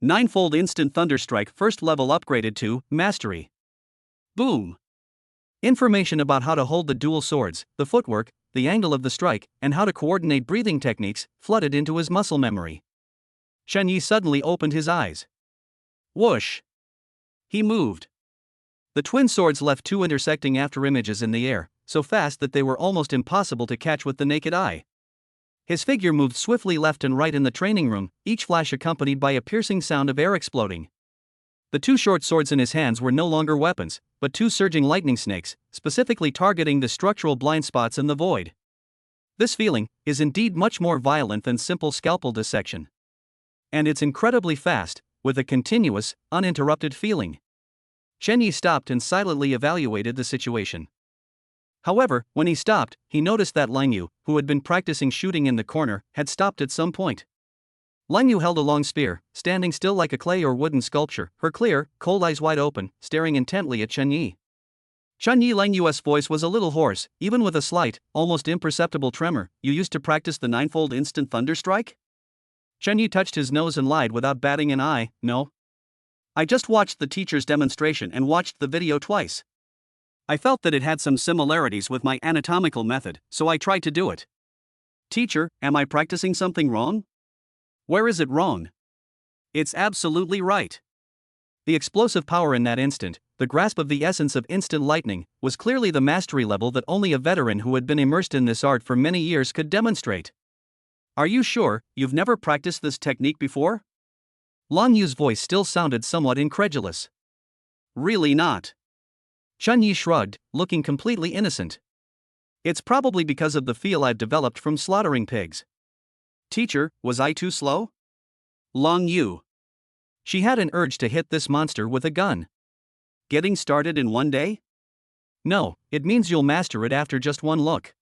9-fold instant thunder strike first level upgraded to mastery. Boom! Information about how to hold the dual swords, the footwork, the angle of the strike, and how to coordinate breathing techniques flooded into his muscle memory. Chen Yi suddenly opened his eyes. Whoosh! He moved. The twin swords left 2 intersecting afterimages in the air, so fast that they were almost impossible to catch with the naked eye. His figure moved swiftly left and right in the training room, each flash accompanied by a piercing sound of air exploding. The 2 short swords in his hands were no longer weapons, but 2 surging lightning snakes, specifically targeting the structural blind spots in the void. This feeling is indeed much more violent than simple scalpel dissection. And it's incredibly fast, with a continuous, uninterrupted feeling. Chen Yi stopped and silently evaluated the situation. However, when he stopped, he noticed that Lang Yu, who had been practicing shooting in the corner, had stopped at some point. Lang Yu held a long spear, standing still like a clay or wooden sculpture, her clear, cold eyes wide open, staring intently at Chen Yi. Lang Yu's voice was a little hoarse, even with a slight, almost imperceptible tremor. You used to practice the 9-fold instant thunder strike? Chen Yi touched his nose and lied without batting an eye. No. I just watched the teacher's demonstration and watched the video twice. I felt that it had some similarities with my anatomical method, so I tried to do it. Teacher, am I practicing something wrong? Where is it wrong? It's absolutely right. The explosive power in that instant, the grasp of the essence of instant lightning, was clearly the mastery level that only a veteran who had been immersed in this art for many years could demonstrate. Are you sure you've never practiced this technique before? Lang Yu's voice still sounded somewhat incredulous. Really not. Chen Yi shrugged, looking completely innocent. It's probably because of the feel I've developed from slaughtering pigs. Teacher, was I too slow? Lang Yu. She had an urge to hit this monster with a gun. Getting started in 1 day? No, it means you'll master it after just 1 look.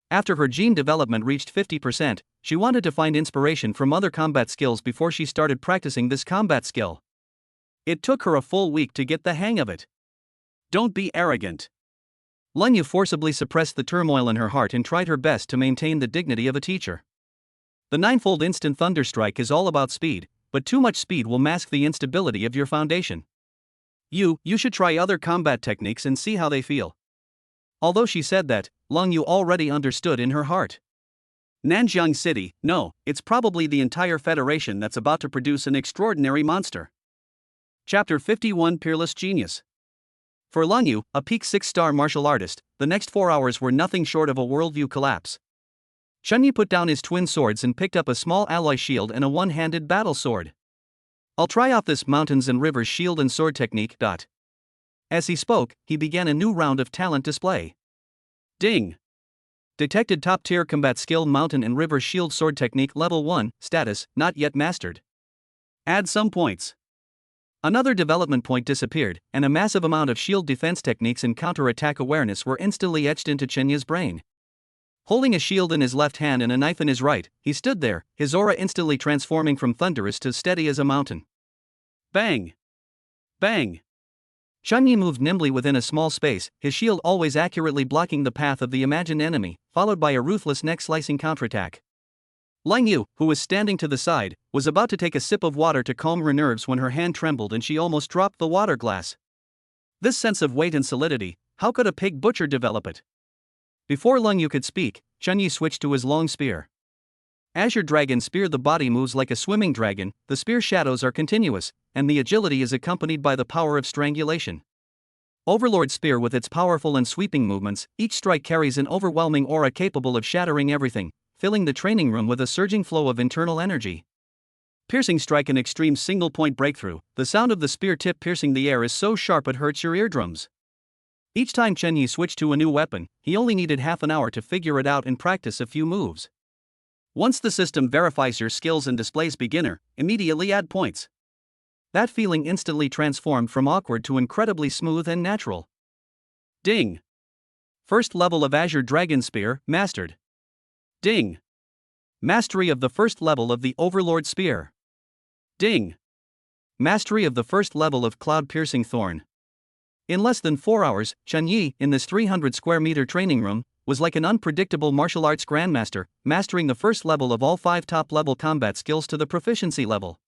After her gene development reached 50%, she wanted to find inspiration from other combat skills before she started practicing this combat skill. It took her a full week to get the hang of it. Don't be arrogant. Lung Yu forcibly suppressed the turmoil in her heart and tried her best to maintain the dignity of a teacher. The ninefold instant thunderstrike is all about speed, but too much speed will mask the instability of your foundation. You should try other combat techniques and see how they feel. Although she said that, Lung Yu already understood in her heart. Nanjiang City, no, it's probably the entire Federation that's about to produce an extraordinary monster. Chapter 51 Peerless Genius. For Lung Yu, a peak 6-star martial artist, the next 4 hours were nothing short of a worldview collapse. Chunyi put down his twin swords and picked up a small alloy shield and a one-handed battle sword. I'll try out this mountains and rivers shield and sword technique. As he spoke, he began a new round of talent display. Ding! Detected top-tier combat skill mountain and river shield sword technique level 1, status, not yet mastered. Add some points. Another development point disappeared, and a massive amount of shield defense techniques and counter-attack awareness were instantly etched into Chenya's brain. Holding a shield in his left hand and a knife in his right, he stood there, his aura instantly transforming from thunderous to steady as a mountain. Bang! Bang! Chunyi moved nimbly within a small space, his shield always accurately blocking the path of the imagined enemy, followed by a ruthless neck-slicing counterattack. Lung Yu, who was standing to the side, was about to take a sip of water to calm her nerves when her hand trembled and she almost dropped the water glass. This sense of weight and solidity, how could a pig butcher develop it? Before Lung Yu could speak, Chunyi switched to his long spear. Azure Dragon Spear. The body moves like a swimming dragon, the spear shadows are continuous, and the agility is accompanied by the power of strangulation. Overlord Spear. With its powerful and sweeping movements, each strike carries an overwhelming aura capable of shattering everything, filling the training room with a surging flow of internal energy. Piercing Strike. An extreme single-point breakthrough. The sound of the spear tip piercing the air is so sharp it hurts your eardrums. Each time Chunyi switched to a new weapon, he only needed half an hour to figure it out and practice a few moves. Once the system verifies your skills and displays beginner, immediately add points. That feeling instantly transformed from awkward to incredibly smooth and natural. Ding! First level of Azure Dragon Spear, mastered. Ding! Mastery of the first level of the Overlord Spear. Ding! Mastery of the first level of Cloud Piercing Thorn. In less than 4 hours, Chunyi, in this 300 square meter training room, was like an unpredictable martial arts grandmaster, mastering the first level of all 5 top-level combat skills to the proficiency level.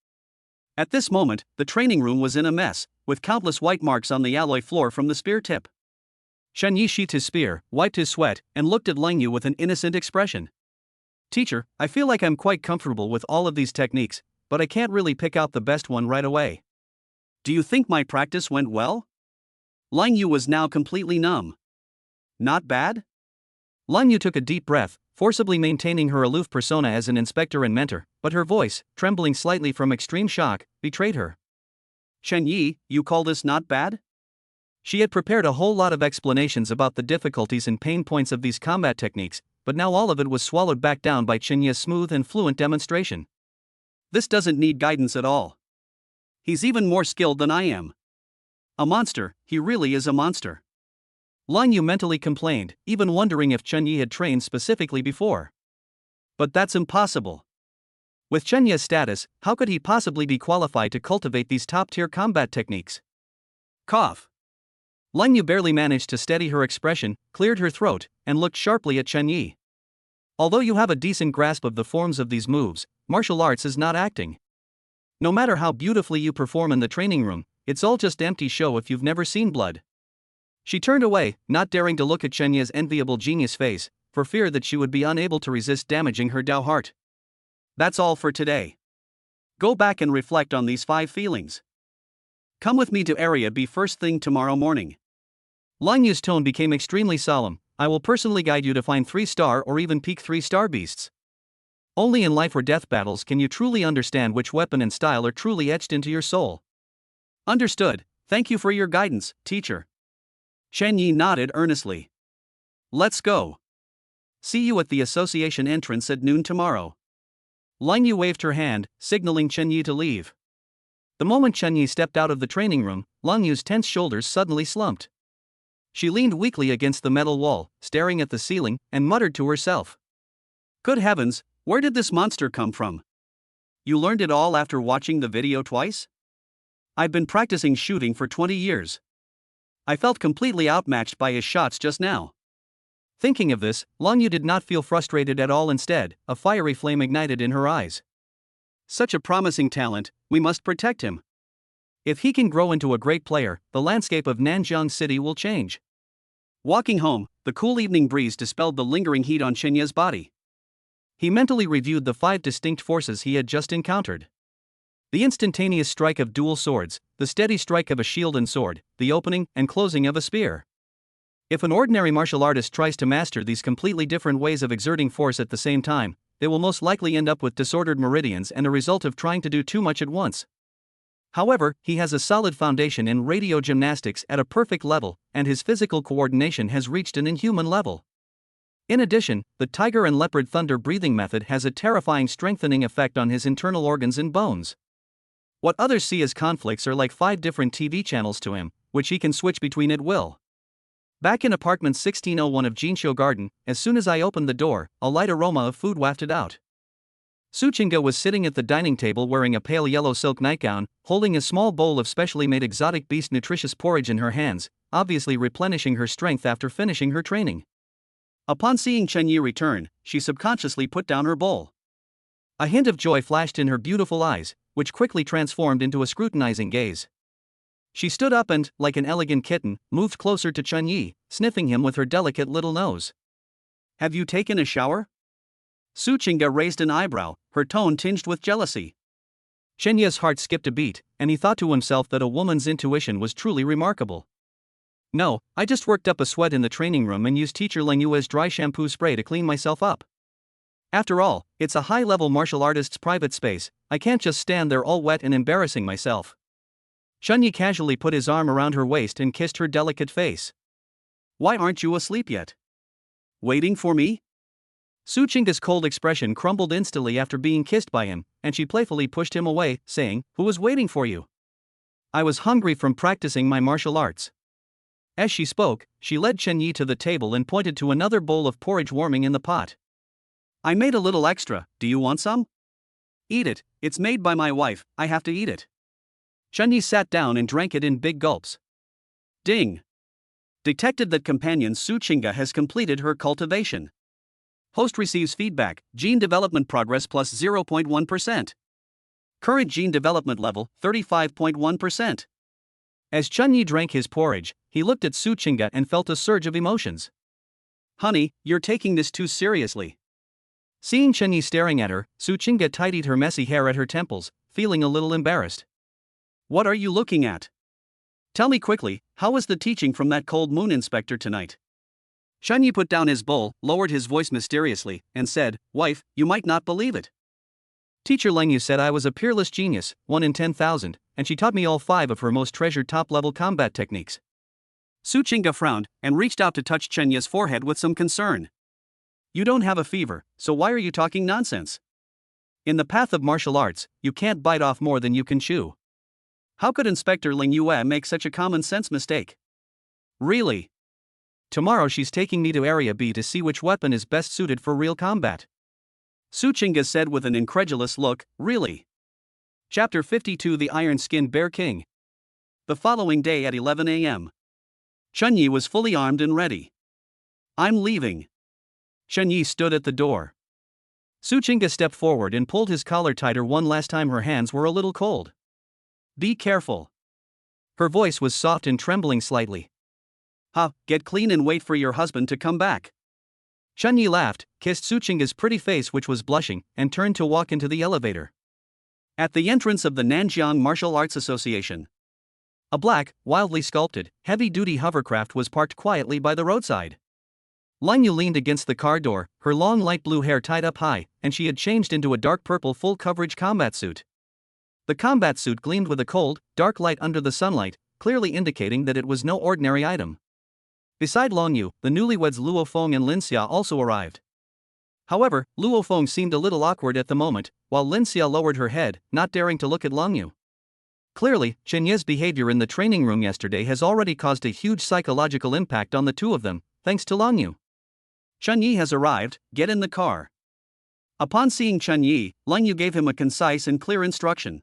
At this moment, the training room was in a mess, with countless white marks on the alloy floor from the spear tip. Chunyi sheathed his spear, wiped his sweat, and looked at Lung Yu with an innocent expression. Teacher, I feel like I'm quite comfortable with all of these techniques, but I can't really pick out the best one right away. Do you think my practice went well? Lung Yu was now completely numb. Not bad? Lung Yu took a deep breath, forcibly maintaining her aloof persona as an inspector and mentor, but her voice, trembling slightly from extreme shock, betrayed her. Chunyi, you call this not bad? She had prepared a whole lot of explanations about the difficulties and pain points of these combat techniques, but now all of it was swallowed back down by Chenya's smooth and fluent demonstration. This doesn't need guidance at all. He's even more skilled than I am. A monster, he really is a monster. Lung Yu mentally complained, even wondering if Chunyi had trained specifically before. But that's impossible. With Chenya's status, how could he possibly be qualified to cultivate these top-tier combat techniques? Cough. Lung Yu barely managed to steady her expression, cleared her throat, and looked sharply at Chunyi. Although you have a decent grasp of the forms of these moves, martial arts is not acting. No matter how beautifully you perform in the training room, it's all just empty show if you've never seen blood. She turned away, not daring to look at Chenya's enviable genius face, for fear that she would be unable to resist damaging her Dao heart. That's all for today. Go back and reflect on these 5 feelings. Come with me to Area B first thing tomorrow morning. Lung Yu's tone became extremely solemn. I will personally guide you to find 3-star or even peak 3-star beasts. Only in life or death battles can you truly understand which weapon and style are truly etched into your soul. Understood. Thank you for your guidance, teacher. Chunyi nodded earnestly. Let's go. See you at the association entrance at noon tomorrow. Lung Yu waved her hand, signaling Chunyi to leave. The moment Chunyi stepped out of the training room, Lung Yu's tense shoulders suddenly slumped. She leaned weakly against the metal wall, staring at the ceiling, and muttered to herself. Good heavens, where did this monster come from? You learned it all after watching the video twice? I've been practicing shooting for 20 years. I felt completely outmatched by his shots just now. Thinking of this, Long Yu did not feel frustrated at all. Instead, a fiery flame ignited in her eyes. Such a promising talent, we must protect him. If he can grow into a great player, the landscape of Nanjiang City will change. Walking home, the cool evening breeze dispelled the lingering heat on Chenya's body. He mentally reviewed the 5 distinct forces he had just encountered. The instantaneous strike of dual swords, the steady strike of a shield and sword, the opening and closing of a spear. If an ordinary martial artist tries to master these completely different ways of exerting force at the same time, they will most likely end up with disordered meridians and a result of trying to do too much at once. However, he has a solid foundation in radio gymnastics at a perfect level, and his physical coordination has reached an inhuman level. In addition, the tiger and leopard thunder breathing method has a terrifying strengthening effect on his internal organs and bones. What others see as conflicts are like 5 different TV channels to him, which he can switch between at will. Back in apartment 1601 of Jinsho Garden, as soon as I opened the door, a light aroma of food wafted out. Suchinga was sitting at the dining table wearing a pale yellow silk nightgown, holding a small bowl of specially made exotic beast nutritious porridge in her hands, obviously replenishing her strength after finishing her training. Upon seeing Chenyi return, she subconsciously put down her bowl. A hint of joy flashed in her beautiful eyes, which quickly transformed into a scrutinizing gaze. She stood up and, like an elegant kitten, moved closer to Chenyi, sniffing him with her delicate little nose. Have you taken a shower? Suchinga raised an eyebrow, her tone tinged with jealousy. Chenya's heart skipped a beat, and he thought to himself that a woman's intuition was truly remarkable. No, I just worked up a sweat in the training room and used teacher Leng Yue's dry shampoo spray to clean myself up. After all, it's a high-level martial artist's private space, I can't just stand there all wet and embarrassing myself. Chenyi casually put his arm around her waist and kissed her delicate face. Why aren't you asleep yet? Waiting for me? Suchinga's cold expression crumbled instantly after being kissed by him, and she playfully pushed him away, saying, Who was waiting for you? I was hungry from practicing my martial arts. As she spoke, she led Chenyi to the table and pointed to another bowl of porridge warming in the pot. I made a little extra, do you want some? Eat it, it's made by my wife, I have to eat it. Chenyi sat down and drank it in big gulps. Ding! Detected that companion Suchinga has completed her cultivation. Host receives feedback, gene development progress plus 0.1%. Current gene development level, 35.1%. As Chenyi drank his porridge, he looked at Suchinga and felt a surge of emotions. Honey, you're taking this too seriously. Seeing Chenyi staring at her, Suchinga tidied her messy hair at her temples, feeling a little embarrassed. What are you looking at? Tell me quickly, how was the teaching from that cold moon inspector tonight? Chenyi put down his bowl, lowered his voice mysteriously, and said, Wife, you might not believe it. Teacher Leng Yu said I was a peerless genius, 1 in 10,000, and she taught me all 5 of her most treasured top-level combat techniques. Suchinga frowned, and reached out to touch Chenya's forehead with some concern. You don't have a fever, so why are you talking nonsense? In the path of martial arts, you can't bite off more than you can chew. How could Inspector Leng Yue make such a common-sense mistake? Really? Tomorrow she's taking me to Area B to see which weapon is best suited for real combat. Suchinga said with an incredulous look, Really? Chapter 52 The Iron-Skinned Bear King. The following day at 11 a.m. Chenyi was fully armed and ready. I'm leaving. Chenyi stood at the door. Suchinga stepped forward and pulled his collar tighter one last time. Her hands were a little cold. Be careful. Her voice was soft and trembling slightly. Get clean and wait for your husband to come back. Chenyi laughed, kissed Suchinga's pretty face which was blushing, and turned to walk into the elevator. At the entrance of the Nanjiang Martial Arts Association, a black, wildly sculpted, heavy-duty hovercraft was parked quietly by the roadside. Leng Yu leaned against the car door, her long light blue hair tied up high, and she had changed into a dark purple full-coverage combat suit. The combat suit gleamed with a cold, dark light under the sunlight, clearly indicating that it was no ordinary item. Beside Long Yu, the newlyweds Luo Feng and Lin Xia also arrived. However, Luo Feng seemed a little awkward at the moment, while Lin Xia lowered her head, not daring to look at Long Yu. Clearly, Chenyi's behavior in the training room yesterday has already caused a huge psychological impact on the two of them, thanks to Long Yu. Chenyi has arrived, get in the car. Upon seeing Chenyi, Leng Yu gave him a concise and clear instruction.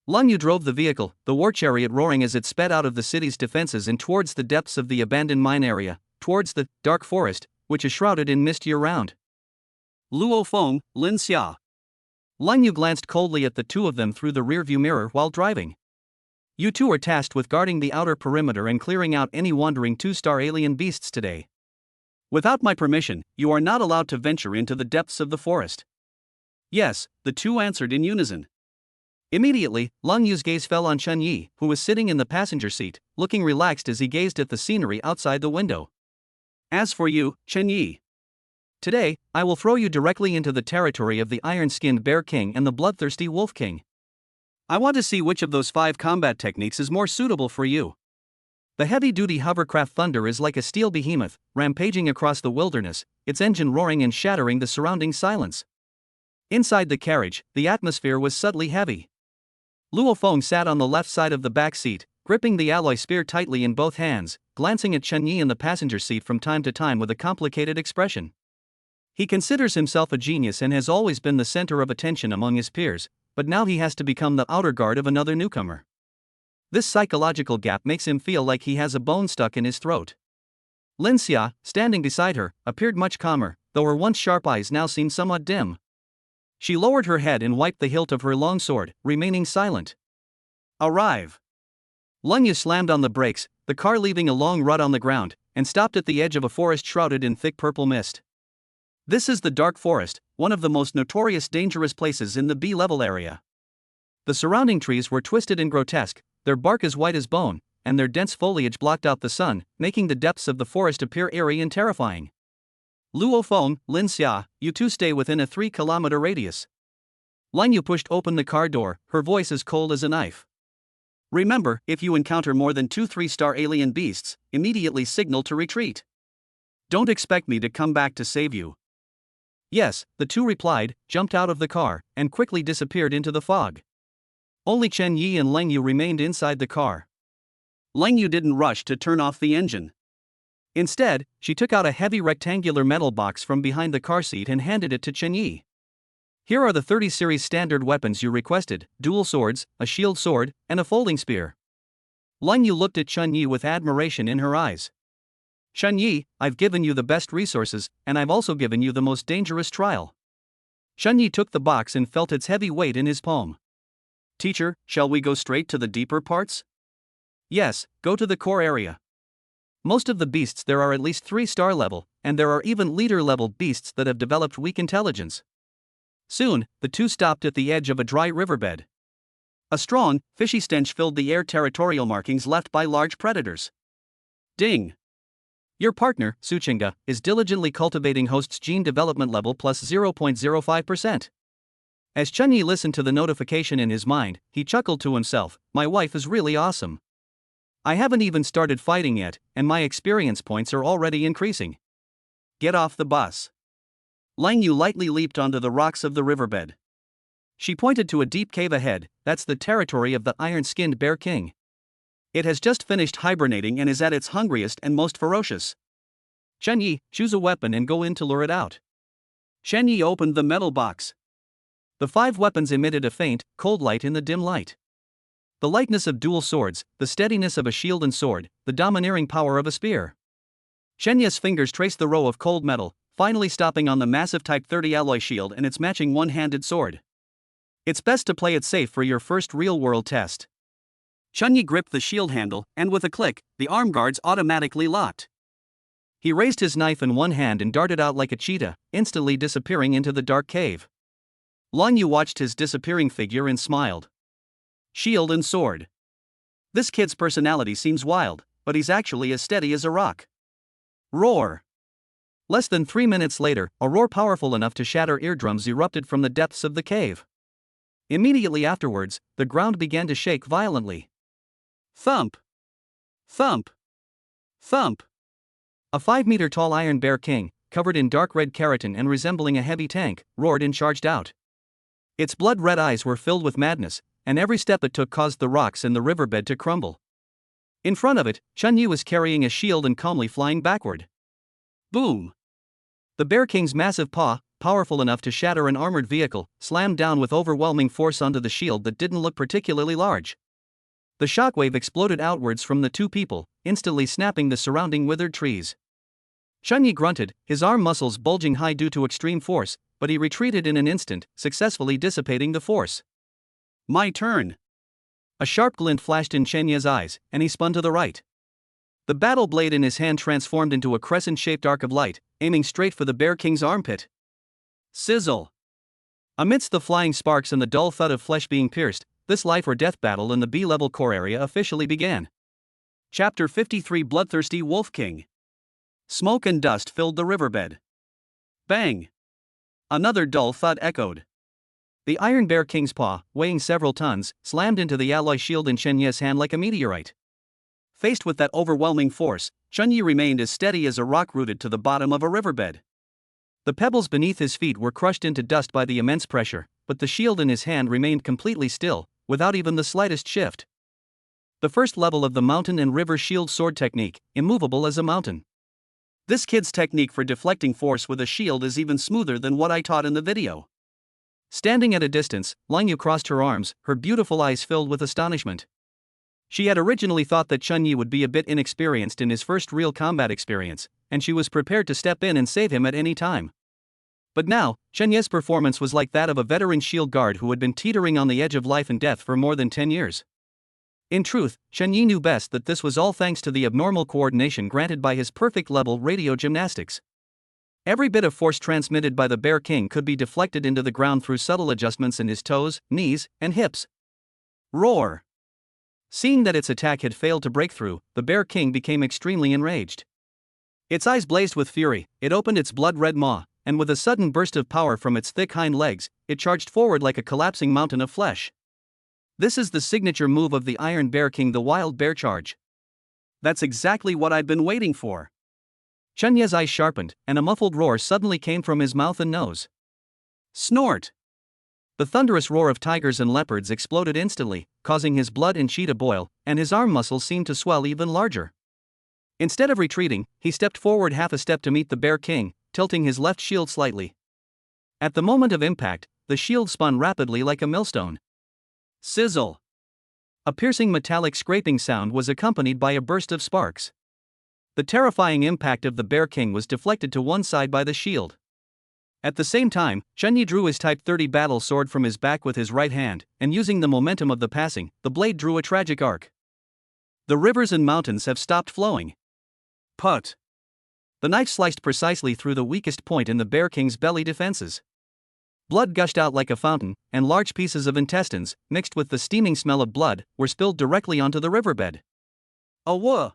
Lung Yu drove the vehicle, the war chariot roaring as it sped out of the city's defenses and towards the depths of the abandoned mine area, towards the dark forest, which is shrouded in mist year-round. Luo Feng, Lin Xia. Lung Yu glanced coldly at the two of them through the rearview mirror while driving. You two are tasked with guarding the outer perimeter and clearing out any wandering two-star alien beasts today. Without my permission, you are not allowed to venture into the depths of the forest. Yes, the two answered in unison. Immediately, Lung Yu's gaze fell on Chen Yi, who was sitting in the passenger seat, looking relaxed as he gazed at the scenery outside the window. As for you, Chen Yi, today, I will throw you directly into the territory of the iron-skinned Bear King and the bloodthirsty Wolf King. I want to see which of those 5 combat techniques is more suitable for you. The heavy-duty hovercraft Thunder is like a steel behemoth, rampaging across the wilderness, its engine roaring and shattering the surrounding silence. Inside the carriage, the atmosphere was subtly heavy. Luo Feng sat on the left side of the back seat, gripping the alloy spear tightly in both hands, glancing at Chen Yi in the passenger seat from time to time with a complicated expression. He considers himself a genius and has always been the center of attention among his peers, but now he has to become the outer guard of another newcomer. This psychological gap makes him feel like he has a bone stuck in his throat. Lin Xia, standing beside her, appeared much calmer, though her once sharp eyes now seemed somewhat dim. She lowered her head and wiped the hilt of her long sword, remaining silent. Arrive! Lung Yu slammed on the brakes, the car leaving a long rut on the ground, and stopped at the edge of a forest shrouded in thick purple mist. This is the Dark Forest, one of the most notorious dangerous places in the B-level area. The surrounding trees were twisted and grotesque, their bark as white as bone, and their dense foliage blocked out the sun, making the depths of the forest appear eerie and terrifying. Luo Feng, Lin Xia, you two stay within a 3-kilometer radius. Lung Yu pushed open the car door, her voice as cold as a knife. Remember, if you encounter more than 2 3-star alien beasts, immediately signal to retreat. Don't expect me to come back to save you. Yes, the two replied, jumped out of the car, and quickly disappeared into the fog. Only Chen Yi and Leng Yu remained inside the car. Leng Yu didn't rush to turn off the engine. Instead, she took out a heavy rectangular metal box from behind the car seat and handed it to Chen Yi. Here are the 30 series standard weapons you requested: dual swords, a shield sword, and a folding spear. Leng Yu looked at Chen Yi with admiration in her eyes. Chen Yi, I've given you the best resources, and I've also given you the most dangerous trial. Chen Yi took the box and felt its heavy weight in his palm. Teacher, shall we go straight to the deeper parts? Yes, go to the core area. Most of the beasts there are at least 3-star level, and there are even leader-level beasts that have developed weak intelligence. Soon, the two stopped at the edge of a dry riverbed. A strong, fishy stench filled the air, territorial markings left by large predators. Ding! Your partner, Suchinga, is diligently cultivating host's gene development level plus 0.05%. As Chen Yi listened to the notification in his mind, he chuckled to himself, my wife is really awesome. I haven't even started fighting yet, and my experience points are already increasing. Get off the bus. Leng Yu lightly leaped onto the rocks of the riverbed. She pointed to a deep cave ahead. That's the territory of the iron-skinned Bear King. It has just finished hibernating and is at its hungriest and most ferocious. Chen Yi, choose a weapon and go in to lure it out. Chen Yi opened the metal box. The 5 weapons emitted a faint, cold light in the dim light. The lightness of dual swords, the steadiness of a shield and sword, the domineering power of a spear. Chen Yi's fingers traced the row of cold metal, finally stopping on the massive Type 30 alloy shield and its matching one-handed sword. It's best to play it safe for your first real-world test. Chen Yi gripped the shield handle, and with a click, the arm guards automatically locked. He raised his knife in one hand and darted out like a cheetah, instantly disappearing into the dark cave. Leng Yu watched his disappearing figure and smiled. Shield and sword. This kid's personality seems wild, but he's actually as steady as a rock. Roar! Less than 3 minutes later, a roar powerful enough to shatter eardrums erupted from the depths of the cave. Immediately afterwards, the ground began to shake violently. Thump! Thump! Thump! A 5-meter-tall Iron Bear King, covered in dark red keratin and resembling a heavy tank, roared and charged out. Its blood-red eyes were filled with madness, and every step it took caused the rocks in the riverbed to crumble. In front of it, Chen Yi was carrying a shield and calmly flying backward. Boom! The Bear King's massive paw, powerful enough to shatter an armored vehicle, slammed down with overwhelming force onto the shield that didn't look particularly large. The shockwave exploded outwards from the two people, instantly snapping the surrounding withered trees. Chunyi grunted, his arm muscles bulging high due to extreme force, but he retreated in an instant, successfully dissipating the force. My turn. A sharp glint flashed in Chenye's eyes, and he spun to the right. The battle blade in his hand transformed into a crescent-shaped arc of light, aiming straight for the Bear King's armpit. Sizzle! Amidst the flying sparks and the dull thud of flesh being pierced, this life-or-death battle in the B-level core area officially began. Chapter 53: Bloodthirsty Wolf King. Smoke and dust filled the riverbed. Bang! Another dull thud echoed. The Iron Bear King's paw, weighing several tons, slammed into the alloy shield in Chenye's hand like a meteorite. Faced with that overwhelming force, Chunyi remained as steady as a rock rooted to the bottom of a riverbed. The pebbles beneath his feet were crushed into dust by the immense pressure, but the shield in his hand remained completely still, without even the slightest shift. The first level of the mountain and river shield sword technique, immovable as a mountain. This kid's technique for deflecting force with a shield is even smoother than what I taught in the video. Standing at a distance, Lingyu crossed her arms, her beautiful eyes filled with astonishment. She had originally thought that Chunyi would be a bit inexperienced in his first real combat experience, and she was prepared to step in and save him at any time. But now, Chunyi's performance was like that of a veteran shield guard who had been teetering on the edge of life and death for more than 10 years. In truth, Chunyi knew best that this was all thanks to the abnormal coordination granted by his perfect-level radio gymnastics. Every bit of force transmitted by the Bear King could be deflected into the ground through subtle adjustments in his toes, knees, and hips. Roar! Seeing that its attack had failed to break through, the Bear King became extremely enraged. Its eyes blazed with fury, it opened its blood-red maw, and with a sudden burst of power from its thick hind legs, it charged forward like a collapsing mountain of flesh. This is the signature move of the Iron Bear King, the Wild Bear Charge. That's exactly what I'd been waiting for. Chunye's eyes sharpened, and a muffled roar suddenly came from his mouth and nose. Snort! The thunderous roar of tigers and leopards exploded instantly, causing his blood and chi to boil, and his arm muscles seemed to swell even larger. Instead of retreating, he stepped forward half a step to meet the Bear King, tilting his left shield slightly. At the moment of impact, the shield spun rapidly like a millstone. Sizzle! A piercing metallic scraping sound was accompanied by a burst of sparks. The terrifying impact of the Bear King was deflected to one side by the shield. At the same time, Chunyi drew his Type 30 battle sword from his back with his right hand, and using the momentum of the passing, the blade drew a tragic arc. The rivers and mountains have stopped flowing. Put! The knife sliced precisely through the weakest point in the Bear King's belly defenses. Blood gushed out like a fountain, and large pieces of intestines, mixed with the steaming smell of blood, were spilled directly onto the riverbed. Awah!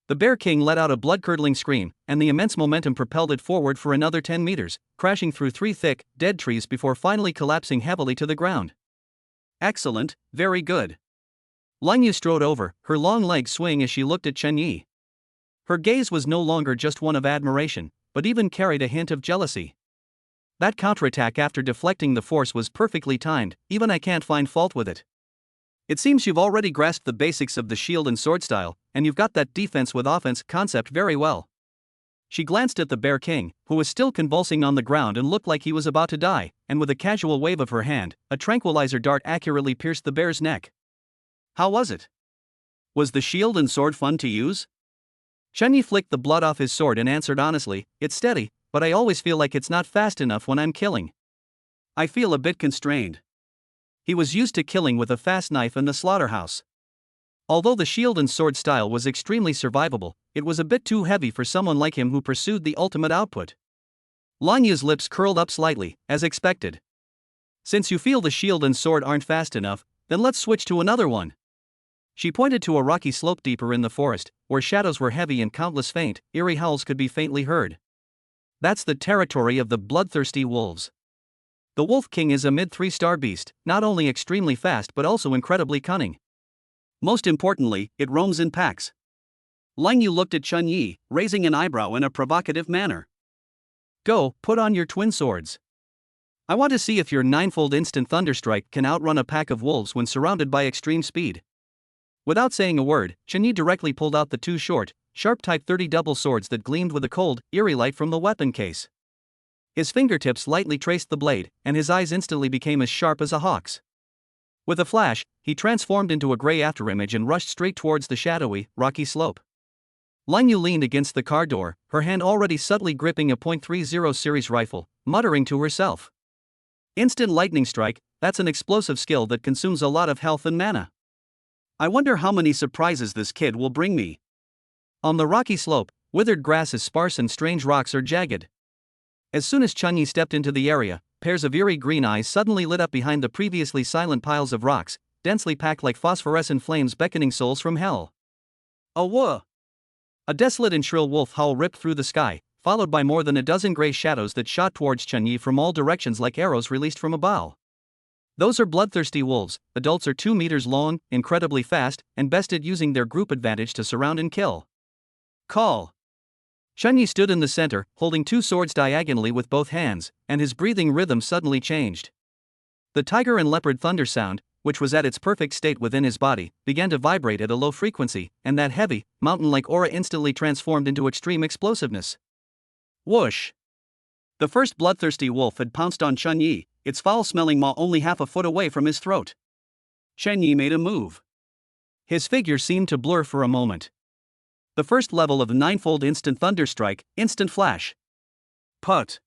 The Bear King let out a blood-curdling scream, and the immense momentum propelled it forward for another 10 meters, crashing through 3 thick, dead trees before finally collapsing heavily to the ground. Excellent, very good. Lingyu strode over, her long legs swaying as she looked at Chunyi. Her gaze was no longer just one of admiration, but even carried a hint of jealousy. That counterattack after deflecting the force was perfectly timed, even I can't find fault with it. It seems you've already grasped the basics of the shield and sword style, and you've got that defense with offense concept very well. She glanced at the Bear King, who was still convulsing on the ground and looked like he was about to die, and with a casual wave of her hand, a tranquilizer dart accurately pierced the bear's neck. How was it? Was the shield and sword fun to use? Chunyi flicked the blood off his sword and answered honestly, it's steady, but I always feel like it's not fast enough when I'm killing. I feel a bit constrained. He was used to killing with a fast knife in the slaughterhouse. Although the shield and sword style was extremely survivable, it was a bit too heavy for someone like him who pursued the ultimate output. Lanya's lips curled up slightly, as expected. Since you feel the shield and sword aren't fast enough, then let's switch to another one. She pointed to a rocky slope deeper in the forest, where shadows were heavy and countless faint, eerie howls could be faintly heard. That's the territory of the bloodthirsty wolves. The Wolf King is a mid-3-star beast, not only extremely fast but also incredibly cunning. Most importantly, it roams in packs. Lingyu looked at Chunyi, raising an eyebrow in a provocative manner. Go, put on your twin swords. I want to see if your ninefold instant thunderstrike can outrun a pack of wolves when surrounded by extreme speed. Without saying a word, Chunyi directly pulled out the two short, sharp Type 30 double swords that gleamed with a cold, eerie light from the weapon case. His fingertips lightly traced the blade, and his eyes instantly became as sharp as a hawk's. With a flash, he transformed into a gray afterimage and rushed straight towards the shadowy, rocky slope. Lang Yu leaned against the car door, her hand already subtly gripping a .30 series rifle, muttering to herself. Instant lightning strike, that's an explosive skill that consumes a lot of health and mana. I wonder how many surprises this kid will bring me. On the rocky slope, withered grass is sparse and strange rocks are jagged. As soon as Chunyi stepped into the area, pairs of eerie green eyes suddenly lit up behind the previously silent piles of rocks, densely packed like phosphorescent flames beckoning souls from hell. A whoa! A desolate and shrill wolf howl ripped through the sky, followed by more than a dozen gray shadows that shot towards Chunyi from all directions like arrows released from a bow. Those are bloodthirsty wolves. Adults are 2 meters long, incredibly fast, and best at using their group advantage to surround and kill. Call! Chunyi stood in the center, holding 2 swords diagonally with both hands, and his breathing rhythm suddenly changed. The tiger and leopard thunder sound, which was at its perfect state within his body, began to vibrate at a low frequency, and that heavy, mountain-like aura instantly transformed into extreme explosiveness. Whoosh! The first bloodthirsty wolf had pounced on Chunyi, its foul-smelling maw only half a foot away from his throat. Chunyi made a move. His figure seemed to blur for a moment. The first level of the ninefold instant thunder strike, instant flash. Put!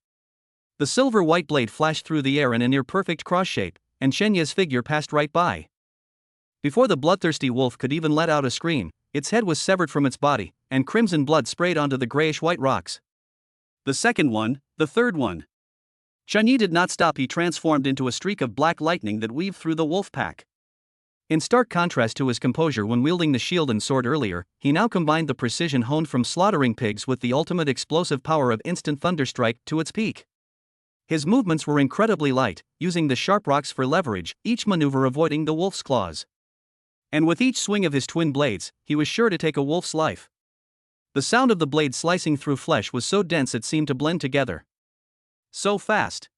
The silver-white blade flashed through the air in a near-perfect cross shape, and Shenya's figure passed right by. Before the bloodthirsty wolf could even let out a scream, its head was severed from its body, and crimson blood sprayed onto the grayish-white rocks. The second one, the third one. Chunyi did not stop. He transformed into a streak of black lightning that weaved through the wolf pack. In stark contrast to his composure when wielding the shield and sword earlier, he now combined the precision honed from slaughtering pigs with the ultimate explosive power of instant thunderstrike to its peak. His movements were incredibly light, using the sharp rocks for leverage, each maneuver avoiding the wolf's claws. And with each swing of his twin blades, he was sure to take a wolf's life. The sound of the blade slicing through flesh was so dense it seemed to blend together. So fast.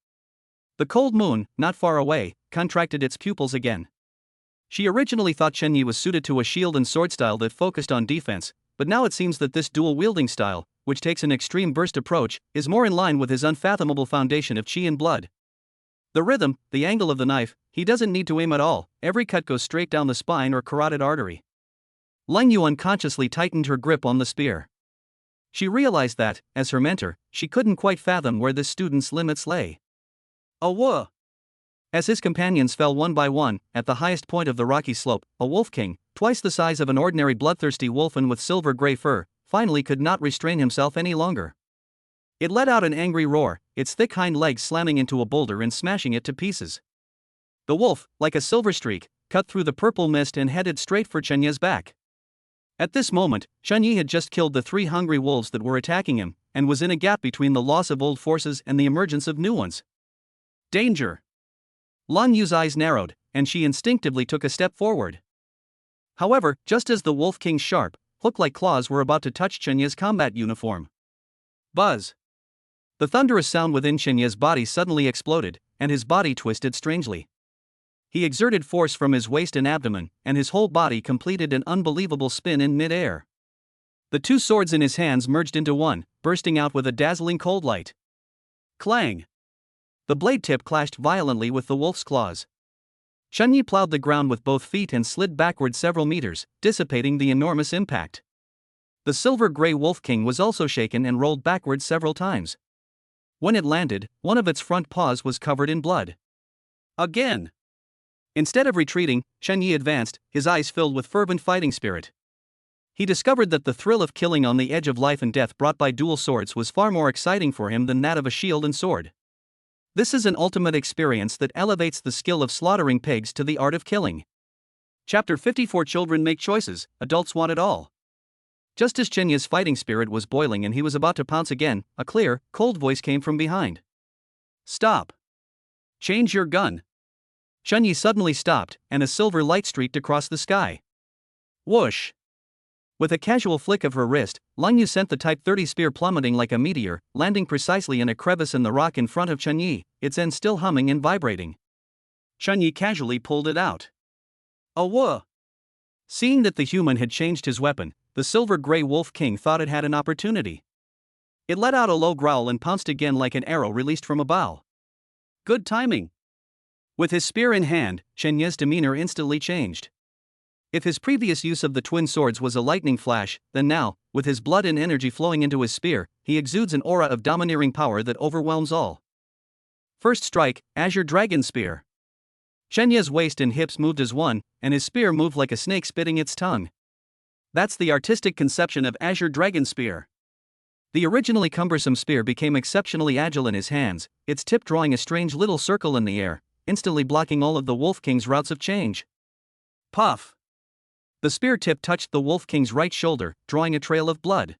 The cold moon, not far away, contracted its pupils again. She originally thought Chunyi was suited to a shield and sword style that focused on defense, but now it seems that this dual-wielding style, which takes an extreme burst approach, is more in line with his unfathomable foundation of chi and blood. The rhythm, the angle of the knife, he doesn't need to aim at all, every cut goes straight down the spine or carotid artery. Lang Yu unconsciously tightened her grip on the spear. She realized that, as her mentor, she couldn't quite fathom where this student's limits lay. A whoa! As his companions fell one by one, at the highest point of the rocky slope, a wolf king, twice the size of an ordinary bloodthirsty wolf and with silver-gray fur, finally could not restrain himself any longer. It let out an angry roar, its thick hind legs slamming into a boulder and smashing it to pieces. The wolf, like a silver streak, cut through the purple mist and headed straight for Chunyi's back. At this moment, Chunyi had just killed the 3 hungry wolves that were attacking him, and was in a gap between the loss of old forces and the emergence of new ones. Danger! Lang Yu's eyes narrowed, and she instinctively took a step forward. However, just as the Wolf King's sharp, hook-like claws were about to touch Chunyi's combat uniform. Buzz! The thunderous sound within Chunyi's body suddenly exploded, and his body twisted strangely. He exerted force from his waist and abdomen, and his whole body completed an unbelievable spin in mid-air. The 2 swords in his hands merged into one, bursting out with a dazzling cold light. Clang! The blade tip clashed violently with the wolf's claws. Chunyi plowed the ground with both feet and slid backward several meters, dissipating the enormous impact. The silver-gray Wolf King was also shaken and rolled backward several times. When it landed, one of its front paws was covered in blood. Again! Instead of retreating, Chunyi advanced, his eyes filled with fervent fighting spirit. He discovered that the thrill of killing on the edge of life and death brought by dual swords was far more exciting for him than that of a shield and sword. This is an ultimate experience that elevates the skill of slaughtering pigs to the art of killing. Chapter 54. Children make choices, adults want it all. Just as Chunyi's fighting spirit was boiling and he was about to pounce again, a clear, cold voice came from behind. Stop! Change your gun! Chunyi suddenly stopped, and a silver light streaked across the sky. Whoosh! With a casual flick of her wrist, Lang Yu sent the Type 30 spear plummeting like a meteor, landing precisely in a crevice in the rock in front of Chunyi, its end still humming and vibrating. Chunyi casually pulled it out. A whoa! Seeing that the human had changed his weapon, the silver-gray Wolf King thought it had an opportunity. It let out a low growl and pounced again like an arrow released from a bow. Good timing. With his spear in hand, Chen Ye's demeanor instantly changed. If his previous use of the twin swords was a lightning flash, then now, with his blood and energy flowing into his spear, he exudes an aura of domineering power that overwhelms all. First strike, Azure Dragon Spear. Chen Ye's waist and hips moved as one, and his spear moved like a snake spitting its tongue. That's the artistic conception of Azure Dragon Spear. The originally cumbersome spear became exceptionally agile in his hands, its tip drawing a strange little circle in the air, instantly blocking all of the Wolf King's routes of change. Puff! The spear tip touched the Wolf King's right shoulder, drawing a trail of blood.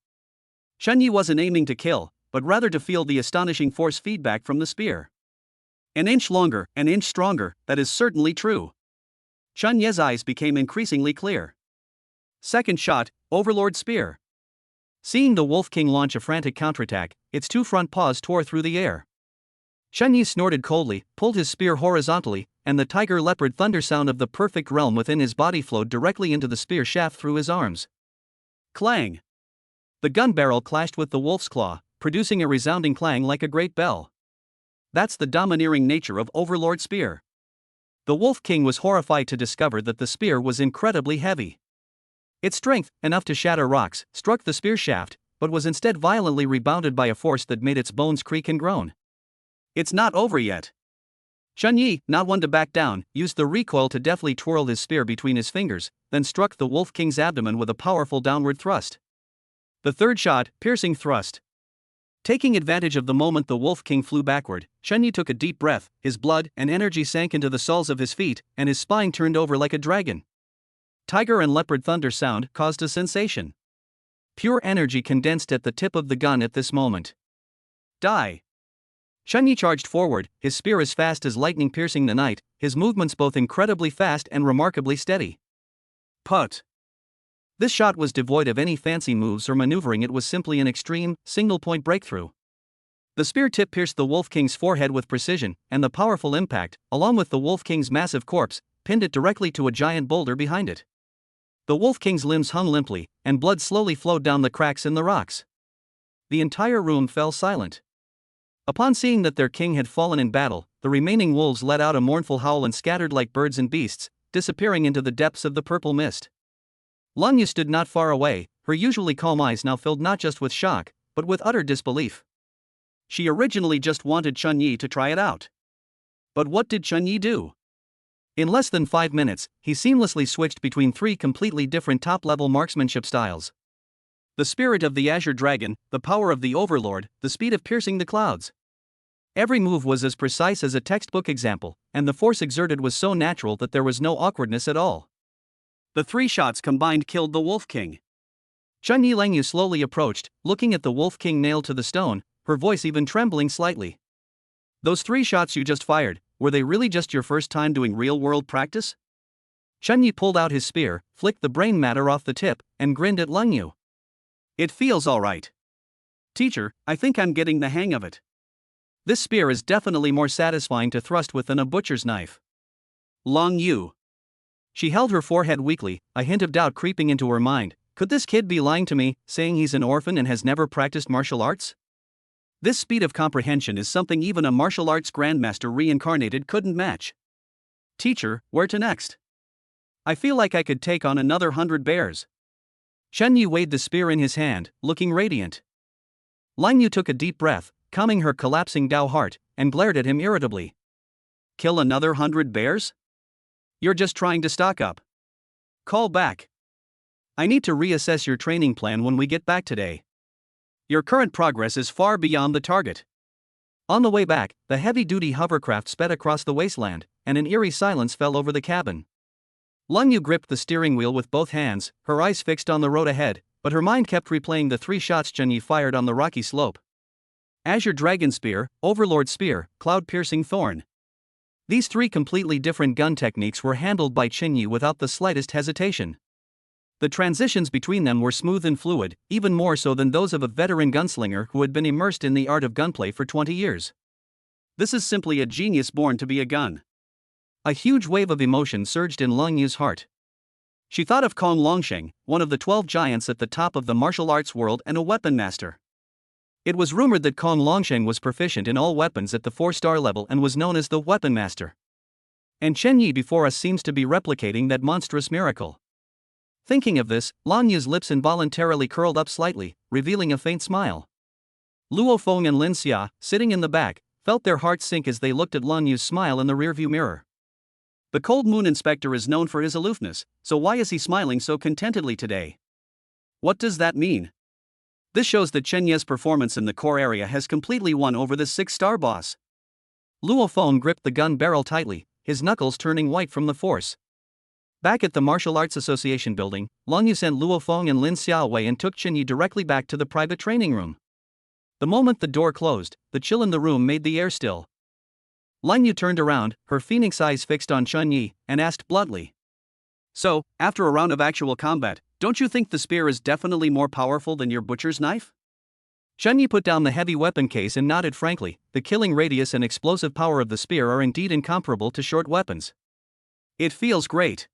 Chen Yi wasn't aiming to kill, but rather to feel the astonishing force feedback from the spear. An inch longer, an inch stronger, that is certainly true. Chen Ye's eyes became increasingly clear. Second shot, Overlord Spear. Seeing the Wolf King launch a frantic counterattack, its two front paws tore through the air. Chen Yi snorted coldly, pulled his spear horizontally, and the tiger leopard thunder sound of the perfect realm within his body flowed directly into the spear shaft through his arms. Clang! The gun barrel clashed with the wolf's claw, producing a resounding clang like a great bell. That's the domineering nature of Overlord Spear. The Wolf King was horrified to discover that the spear was incredibly heavy. Its strength, enough to shatter rocks, struck the spear shaft, but was instead violently rebounded by a force that made its bones creak and groan. It's not over yet. Chen Yi, not one to back down, used the recoil to deftly twirl his spear between his fingers, then struck the Wolf King's abdomen with a powerful downward thrust. The third shot, piercing thrust. Taking advantage of the moment the Wolf King flew backward, Chen Yi took a deep breath, his blood and energy sank into the soles of his feet, and his spine turned over like a dragon. Tiger and leopard thunder sound caused a sensation. Pure energy condensed at the tip of the gun at this moment. Die! Chen Yi charged forward, his spear as fast as lightning piercing the night, his movements both incredibly fast and remarkably steady. Put! This shot was devoid of any fancy moves or maneuvering, it was simply an extreme, single-point breakthrough. The spear tip pierced the Wolf King's forehead with precision, and the powerful impact, along with the Wolf King's massive corpse, pinned it directly to a giant boulder behind it. The Wolf King's limbs hung limply, and blood slowly flowed down the cracks in the rocks. The entire room fell silent. Upon seeing that their king had fallen in battle, the remaining wolves let out a mournful howl and scattered like birds and beasts, disappearing into the depths of the purple mist. Lang Yu stood not far away, her usually calm eyes now filled not just with shock, but with utter disbelief. She originally just wanted Chen Yi to try it out. But what did Chen Yi do? In less than 5 minutes, he seamlessly switched between 3 completely different top-level marksmanship styles. The spirit of the Azure Dragon, the power of the Overlord, the speed of piercing the clouds. Every move was as precise as a textbook example, and the force exerted was so natural that there was no awkwardness at all. The 3 shots combined killed the Wolf King. Chen Yi Lang Yu slowly approached, looking at the Wolf King nailed to the stone, her voice even trembling slightly. Those 3 shots you just fired, were they really just your first time doing real-world practice? Chen Yi pulled out his spear, flicked the brain matter off the tip, and grinned at Lang Yu. It feels alright. Teacher, I think I'm getting the hang of it. This spear is definitely more satisfying to thrust with than a butcher's knife. Lang Yu. She held her forehead weakly, a hint of doubt creeping into her mind. Could this kid be lying to me, saying he's an orphan and has never practiced martial arts? This speed of comprehension is something even a martial arts grandmaster reincarnated couldn't match. Teacher, where to next? I feel like I could take on another 100 bears. Chen Yi weighed the spear in his hand, looking radiant. Lang Yu took a deep breath, calming her collapsing Dao heart, and glared at him irritably. Kill another 100 bears? You're just trying to stock up. Call back. I need to reassess your training plan when we get back today. Your current progress is far beyond the target. On the way back, the heavy-duty hovercraft sped across the wasteland, and an eerie silence fell over the cabin. Lang Yu gripped the steering wheel with both hands, her eyes fixed on the road ahead, but her mind kept replaying the 3 shots Chen Yi fired on the rocky slope. Azure Dragon Spear, Overlord Spear, Cloud-Piercing Thorn. These 3 completely different gun techniques were handled by Chen Yi without the slightest hesitation. The transitions between them were smooth and fluid, even more so than those of a veteran gunslinger who had been immersed in the art of gunplay for 20 years. This is simply a genius born to be a gun. A huge wave of emotion surged in Lang Yu's heart. She thought of Kong Longsheng, one of the 12 giants at the top of the martial arts world and a weapon master. It was rumored that Kong Longsheng was proficient in all weapons at the 4-star level and was known as the Weapon Master. And Chen Yi before us seems to be replicating that monstrous miracle. Thinking of this, Lan Yu's lips involuntarily curled up slightly, revealing a faint smile. Luo Feng and Lin Xia, sitting in the back, felt their hearts sink as they looked at Lan Yu's smile in the rearview mirror. The Cold Moon Inspector is known for his aloofness, so why is he smiling so contentedly today? What does that mean? This shows that Chen Ye's performance in the core area has completely won over the 6-star boss. Luo Feng gripped the gun barrel tightly, his knuckles turning white from the force. Back at the Martial Arts Association building, Lang Yu sent Luo Feng and Lin Xia away and took Chen Yi directly back to the private training room. The moment the door closed, the chill in the room made the air still. Lang Yu turned around, her phoenix eyes fixed on Chen Yi, and asked bluntly. So, after a round of actual combat, don't you think the spear is definitely more powerful than your butcher's knife? Chen Yi put down the heavy weapon case and nodded frankly. The killing radius and explosive power of the spear are indeed incomparable to short weapons. It feels great.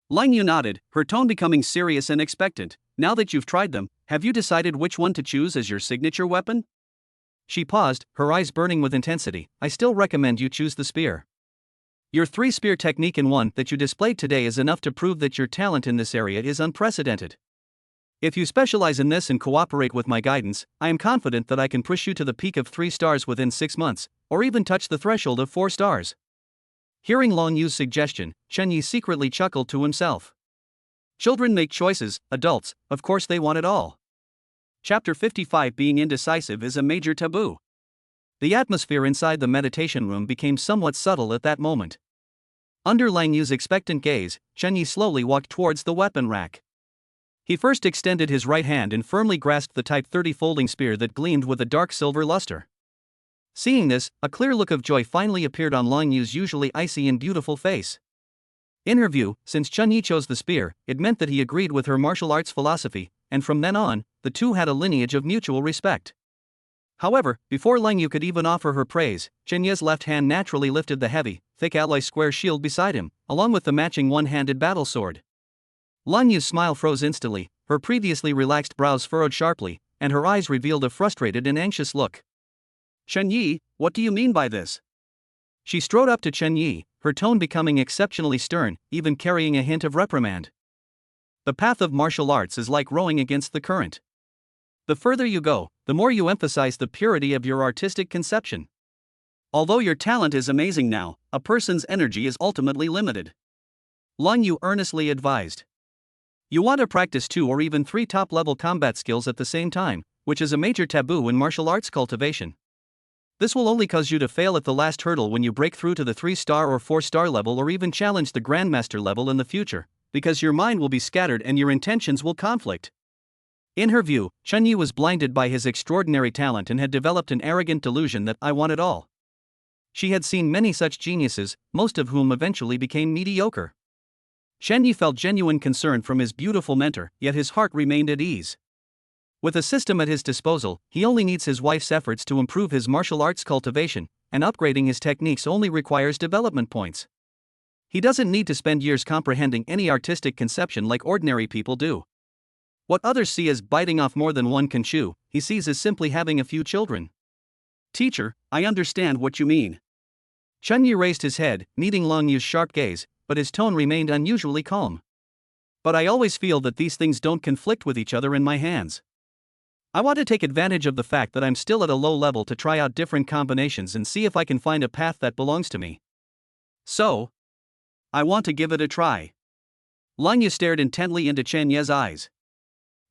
Lang Yu nodded, her tone becoming serious and expectant. Now that you've tried them, have you decided which one to choose as your signature weapon? She paused, her eyes burning with intensity. I still recommend you choose the spear. Your 3-spear technique in one that you displayed today is enough to prove that your talent in this area is unprecedented. If you specialize in this and cooperate with my guidance, I am confident that I can push you to the peak of 3 stars within 6 months, or even touch the threshold of 4 stars. Hearing Lang Yu's suggestion, Chen Yi secretly chuckled to himself. Children make choices, adults, of course they want it all. Chapter 55. Being indecisive is a major taboo. The atmosphere inside the meditation room became somewhat subtle at that moment. Under Lang Yu's expectant gaze, Chen Yi slowly walked towards the weapon rack. He first extended his right hand and firmly grasped the Type 30 folding spear that gleamed with a dark silver luster. Seeing this, a clear look of joy finally appeared on Lang Yu's usually icy and beautiful face. In her view, since Chen Yi chose the spear, it meant that he agreed with her martial arts philosophy, and from then on, the two had a lineage of mutual respect. However, before Lang Yu could even offer her praise, Chen Yi's left hand naturally lifted the heavy, thick alloy square shield beside him, along with the matching one-handed battle sword. Lang Yu's smile froze instantly, her previously relaxed brows furrowed sharply, and her eyes revealed a frustrated and anxious look. Chen Yi, what do you mean by this? She strode up to Chen Yi, her tone becoming exceptionally stern, even carrying a hint of reprimand. The path of martial arts is like rowing against the current. The further you go, the more you emphasize the purity of your artistic conception. Although your talent is amazing now, a person's energy is ultimately limited. Lang Yu earnestly advised. You want to practice 2 or even 3 top-level combat skills at the same time, which is a major taboo in martial arts cultivation. This will only cause you to fail at the last hurdle when you break through to the 3-star or 4-star level or even challenge the Grandmaster level in the future, because your mind will be scattered and your intentions will conflict. In her view, Chen Yi was blinded by his extraordinary talent and had developed an arrogant delusion that I want it all. She had seen many such geniuses, most of whom eventually became mediocre. Chen Yi felt genuine concern from his beautiful mentor, yet his heart remained at ease. With a system at his disposal, he only needs his wife's efforts to improve his martial arts cultivation, and upgrading his techniques only requires development points. He doesn't need to spend years comprehending any artistic conception like ordinary people do. What others see as biting off more than one can chew, he sees as simply having a few children. Teacher, I understand what you mean. Chen Yi raised his head, meeting Lang Yu's sharp gaze, but his tone remained unusually calm. But I always feel that these things don't conflict with each other in my hands. I want to take advantage of the fact that I'm still at a low level to try out different combinations and see if I can find a path that belongs to me. So, I want to give it a try. Lang Yu stared intently into Chen Yi's eyes.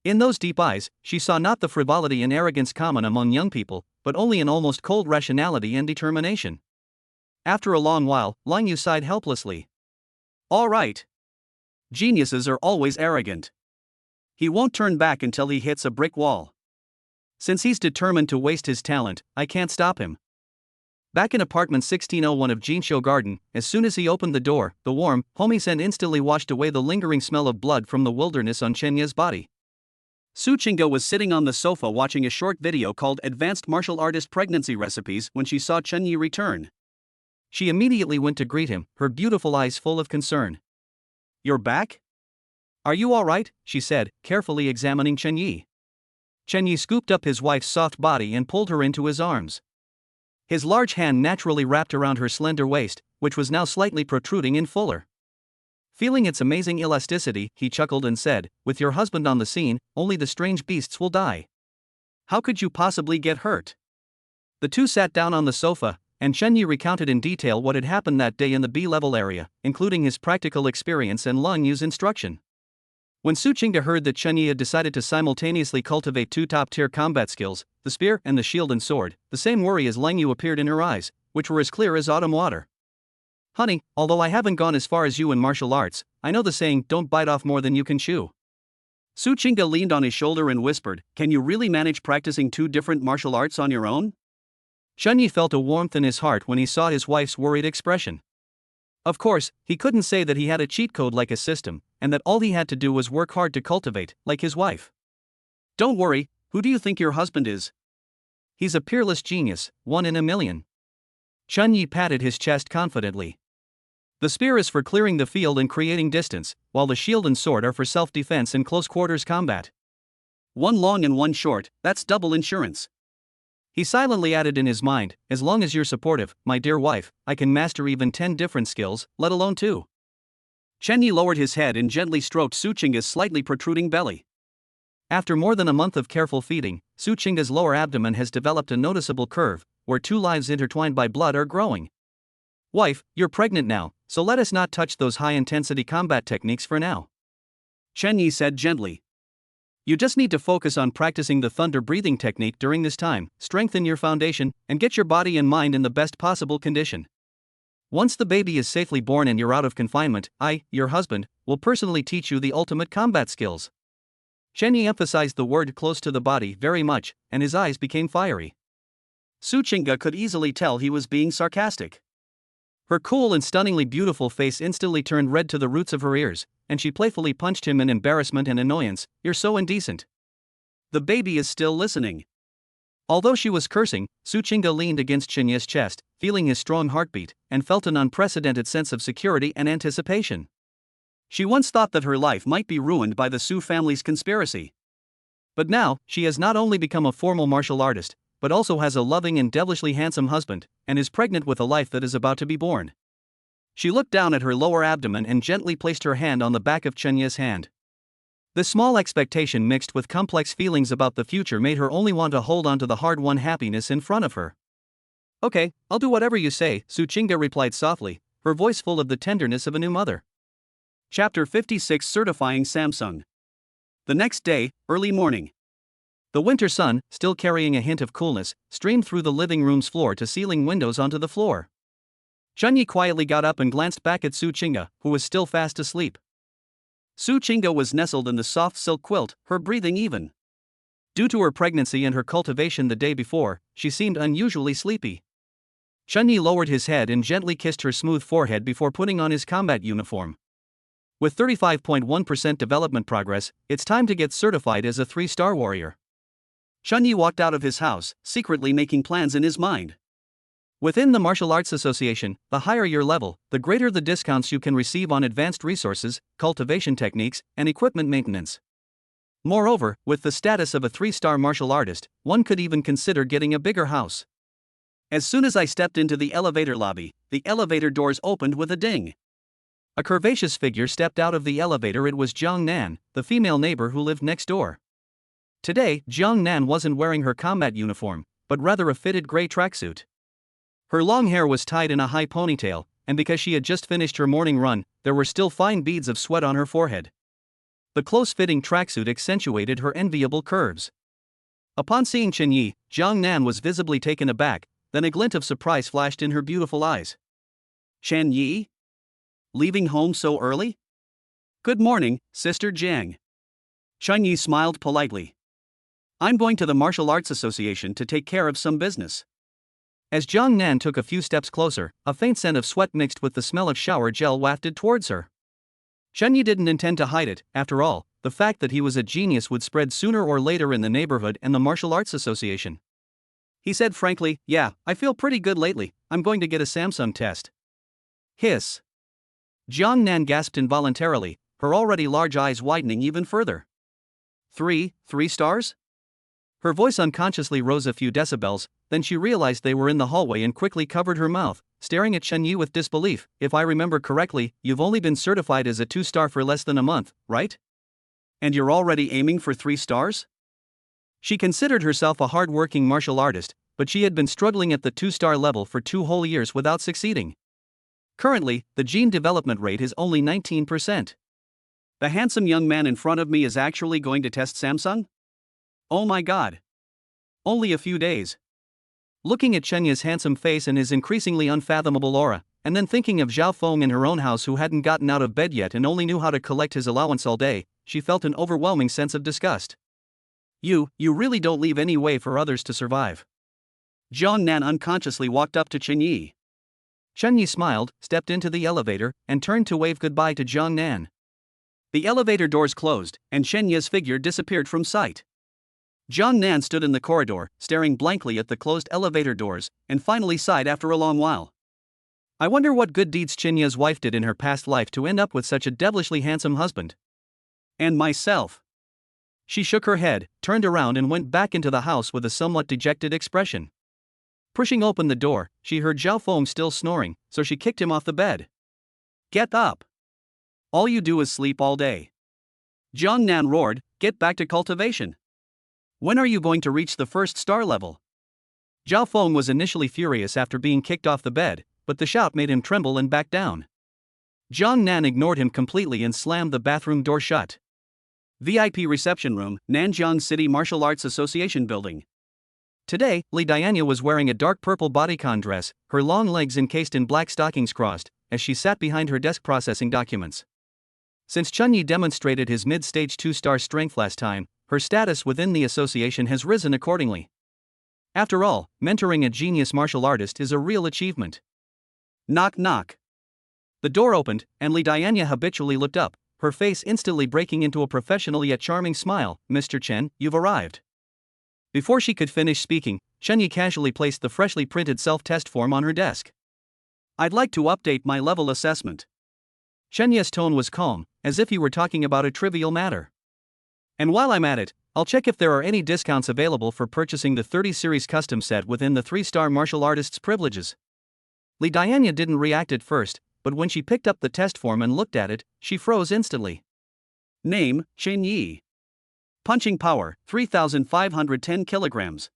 In those deep eyes, she saw not the frivolity and arrogance common among young people, but only an almost cold rationality and determination. After a long while, Lang Yu sighed helplessly. All right. Geniuses are always arrogant. He won't turn back until he hits a brick wall. Since he's determined to waste his talent, I can't stop him. Back in apartment 1601 of Jinsho Garden, as soon as he opened the door, the warm, homey scent instantly washed away the lingering smell of blood from the wilderness on Chen Yi's body. Su Qinggo was sitting on the sofa watching a short video called Advanced Martial Artist Pregnancy Recipes when she saw Chen Yi return. She immediately went to greet him, her beautiful eyes full of concern. You're back? Are you all right? She said, carefully examining Chen Yi. Chen Yi scooped up his wife's soft body and pulled her into his arms. His large hand naturally wrapped around her slender waist, which was now slightly protruding in fuller. Feeling its amazing elasticity, he chuckled and said, "With your husband on the scene, only the strange beasts will die. How could you possibly get hurt?" The two sat down on the sofa, and Chen Yi recounted in detail what had happened that day in the B-level area, including his practical experience and Lang Yu's instruction. When Su Qingde heard that Chen Yi had decided to simultaneously cultivate two top-tier combat skills, the spear and the shield and sword, the same worry as Lang Yu appeared in her eyes, which were as clear as autumn water. "Honey, although I haven't gone as far as you in martial arts, I know the saying, don't bite off more than you can chew." Su Qingde leaned on his shoulder and whispered, "Can you really manage practicing two different martial arts on your own?" Chen Yi felt a warmth in his heart when he saw his wife's worried expression. Of course, he couldn't say that he had a cheat code like a system, and that all he had to do was work hard to cultivate, like his wife. "Don't worry, who do you think your husband is? He's a peerless genius, one in a million." Chen Yi patted his chest confidently. "The spear is for clearing the field and creating distance, while the shield and sword are for self-defense and close-quarters combat. One long and one short, that's double insurance." He silently added in his mind, "As long as you're supportive, my dear wife, I can master even 10 different skills, let alone 2. Chen Yi lowered his head and gently stroked Su Qingde's slightly protruding belly. After more than a month of careful feeding, Su Qingde's lower abdomen has developed a noticeable curve, where two lives intertwined by blood are growing. "Wife, you're pregnant now, so let us not touch those high-intensity combat techniques for now," Chen Yi said gently. "You just need to focus on practicing the thunder breathing technique during this time, strengthen your foundation, and get your body and mind in the best possible condition. Once the baby is safely born and you're out of confinement, I, your husband, will personally teach you the ultimate combat skills." Chen Yi emphasized the word "close to the body" very much, and his eyes became fiery. Su Qingde could easily tell he was being sarcastic. Her cool and stunningly beautiful face instantly turned red to the roots of her ears, and she playfully punched him in embarrassment and annoyance. "You're so indecent." "The baby is still listening." Although she was cursing, Su Qingde leaned against Chen Yi's chest, feeling his strong heartbeat, and felt an unprecedented sense of security and anticipation. She once thought that her life might be ruined by the Su family's conspiracy. But now, she has not only become a formal martial artist, but also has a loving and devilishly handsome husband, and is pregnant with a life that is about to be born. She looked down at her lower abdomen and gently placed her hand on the back of Chen Yi's hand. This small expectation mixed with complex feelings about the future made her only want to hold on to the hard-won happiness in front of her. "Okay, I'll do whatever you say," Su Qingde replied softly, her voice full of the tenderness of a new mother. Chapter 56: Certifying Samsung. The next day, early morning. The winter sun, still carrying a hint of coolness, streamed through the living room's floor-to-ceiling windows onto the floor. Chen Yi quietly got up and glanced back at Su Qingde, who was still fast asleep. Su Qingde was nestled in the soft silk quilt, her breathing even. Due to her pregnancy and her cultivation the day before, she seemed unusually sleepy. Chen Yi lowered his head and gently kissed her smooth forehead before putting on his combat uniform. With 35.1% development progress, it's time to get certified as a 3-star warrior. Chen Yi walked out of his house, secretly making plans in his mind. Within the Martial Arts Association, the higher your level, the greater the discounts you can receive on advanced resources, cultivation techniques, and equipment maintenance. Moreover, with the status of a 3-star martial artist, one could even consider getting a bigger house. As soon as I stepped into the elevator lobby, the elevator doors opened with a ding. A curvaceous figure stepped out of the elevator. It was Jiang Nan, the female neighbor who lived next door. Today, Jiang Nan wasn't wearing her combat uniform, but rather a fitted gray tracksuit. Her long hair was tied in a high ponytail, and because she had just finished her morning run, there were still fine beads of sweat on her forehead. The close-fitting tracksuit accentuated her enviable curves. Upon seeing Chen Yi, Jiang Nan was visibly taken aback, then a glint of surprise flashed in her beautiful eyes. "Chen Yi? Leaving home so early?" "Good morning, Sister Jiang." Chen Yi smiled politely. "I'm going to the Martial Arts Association to take care of some business." As Jiang Nan took a few steps closer, a faint scent of sweat mixed with the smell of shower gel wafted towards her. Chen Yi didn't intend to hide it. After all, the fact that he was a genius would spread sooner or later in the neighborhood and the Martial Arts Association. He said frankly, "Yeah, I feel pretty good lately. I'm going to get a Samsung test." Hiss. Jiang Nan gasped involuntarily, her already large eyes widening even further. Three stars? Her voice unconsciously rose a few decibels, then she realized they were in the hallway and quickly covered her mouth, staring at Chen Yi with disbelief. If I remember correctly, you've only been certified as a 2-star for less than a month, right? And you're already aiming for 3 stars? She considered herself a hard-working martial artist, but she had been struggling at the 2-star level for 2 whole years without succeeding. Currently, the gene development rate is only 19%. The handsome young man in front of me is actually going to test Samsung? Oh my god. Only a few days. Looking at Chen Yi's handsome face and his increasingly unfathomable aura, and then thinking of Zhao Feng in her own house who hadn't gotten out of bed yet and only knew how to collect his allowance all day, she felt an overwhelming sense of disgust. You really don't leave any way for others to survive. Jiang Nan unconsciously walked up to Chen Yi. Chen Yi smiled, stepped into the elevator, and turned to wave goodbye to Jiang Nan. The elevator doors closed, and Chen Yi's figure disappeared from sight. Jiang Nan stood in the corridor, staring blankly at the closed elevator doors, and finally sighed after a long while. I wonder what good deeds Chen Yi's wife did in her past life to end up with such a devilishly handsome husband. And myself. She shook her head, turned around and went back into the house with a somewhat dejected expression. Pushing open the door, she heard Zhao Feng still snoring, so she kicked him off the bed. Get up! All you do is sleep all day. Jiang Nan roared, get back to cultivation. When are you going to reach the 1-star level? Zhao Feng was initially furious after being kicked off the bed, but the shout made him tremble and back down. Jiang Nan ignored him completely and slammed the bathroom door shut. VIP reception room, Nanjiang City Martial Arts Association building. Today, Li Dianya was wearing a dark purple bodycon dress, her long legs encased in black stockings crossed, as she sat behind her desk processing documents. Since Chen Yi demonstrated his mid-stage 2-star strength last time, her status within the association has risen accordingly. After all, mentoring a genius martial artist is a real achievement. Knock knock. The door opened, and Li Dianya habitually looked up, her face instantly breaking into a professional yet charming smile. Mr. Chen, you've arrived. Before she could finish speaking, Chen Yi casually placed the freshly printed self-test form on her desk. I'd like to update my level assessment. Chen Yi's tone was calm, as if he were talking about a trivial matter. And while I'm at it, I'll check if there are any discounts available for purchasing the 30 series custom set within the 3-star martial artist's privileges. Li Dianya didn't react at first, but when she picked up the test form and looked at it, she froze instantly. Name, Chen Yi. Punching power, 3,510 kilograms.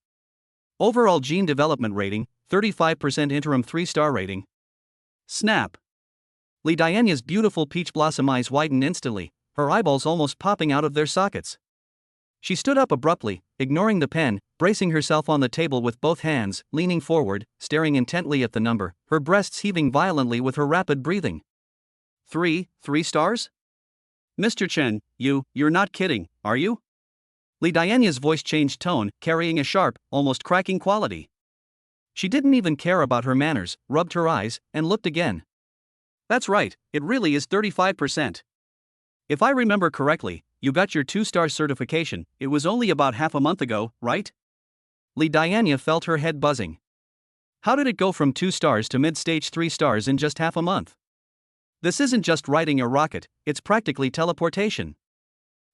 Overall gene development rating, 35% interim 3-star rating. Snap. Li Dianya's beautiful peach blossom eyes widened instantly, her eyeballs almost popping out of their sockets. She stood up abruptly, ignoring the pen, bracing herself on the table with both hands, leaning forward, staring intently at the number, her breasts heaving violently with her rapid breathing. 3 stars? Mr. Chen, you're not kidding, are you? Li Dianya's voice changed tone, carrying a sharp, almost cracking quality. She didn't even care about her manners, rubbed her eyes, and looked again. That's right, it really is 35%. If I remember correctly, you got your 2-star certification, it was only about half a month ago, right? Li Dianya felt her head buzzing. How did it go from 2 stars to mid-stage 3 stars in just half a month? This isn't just riding a rocket, it's practically teleportation.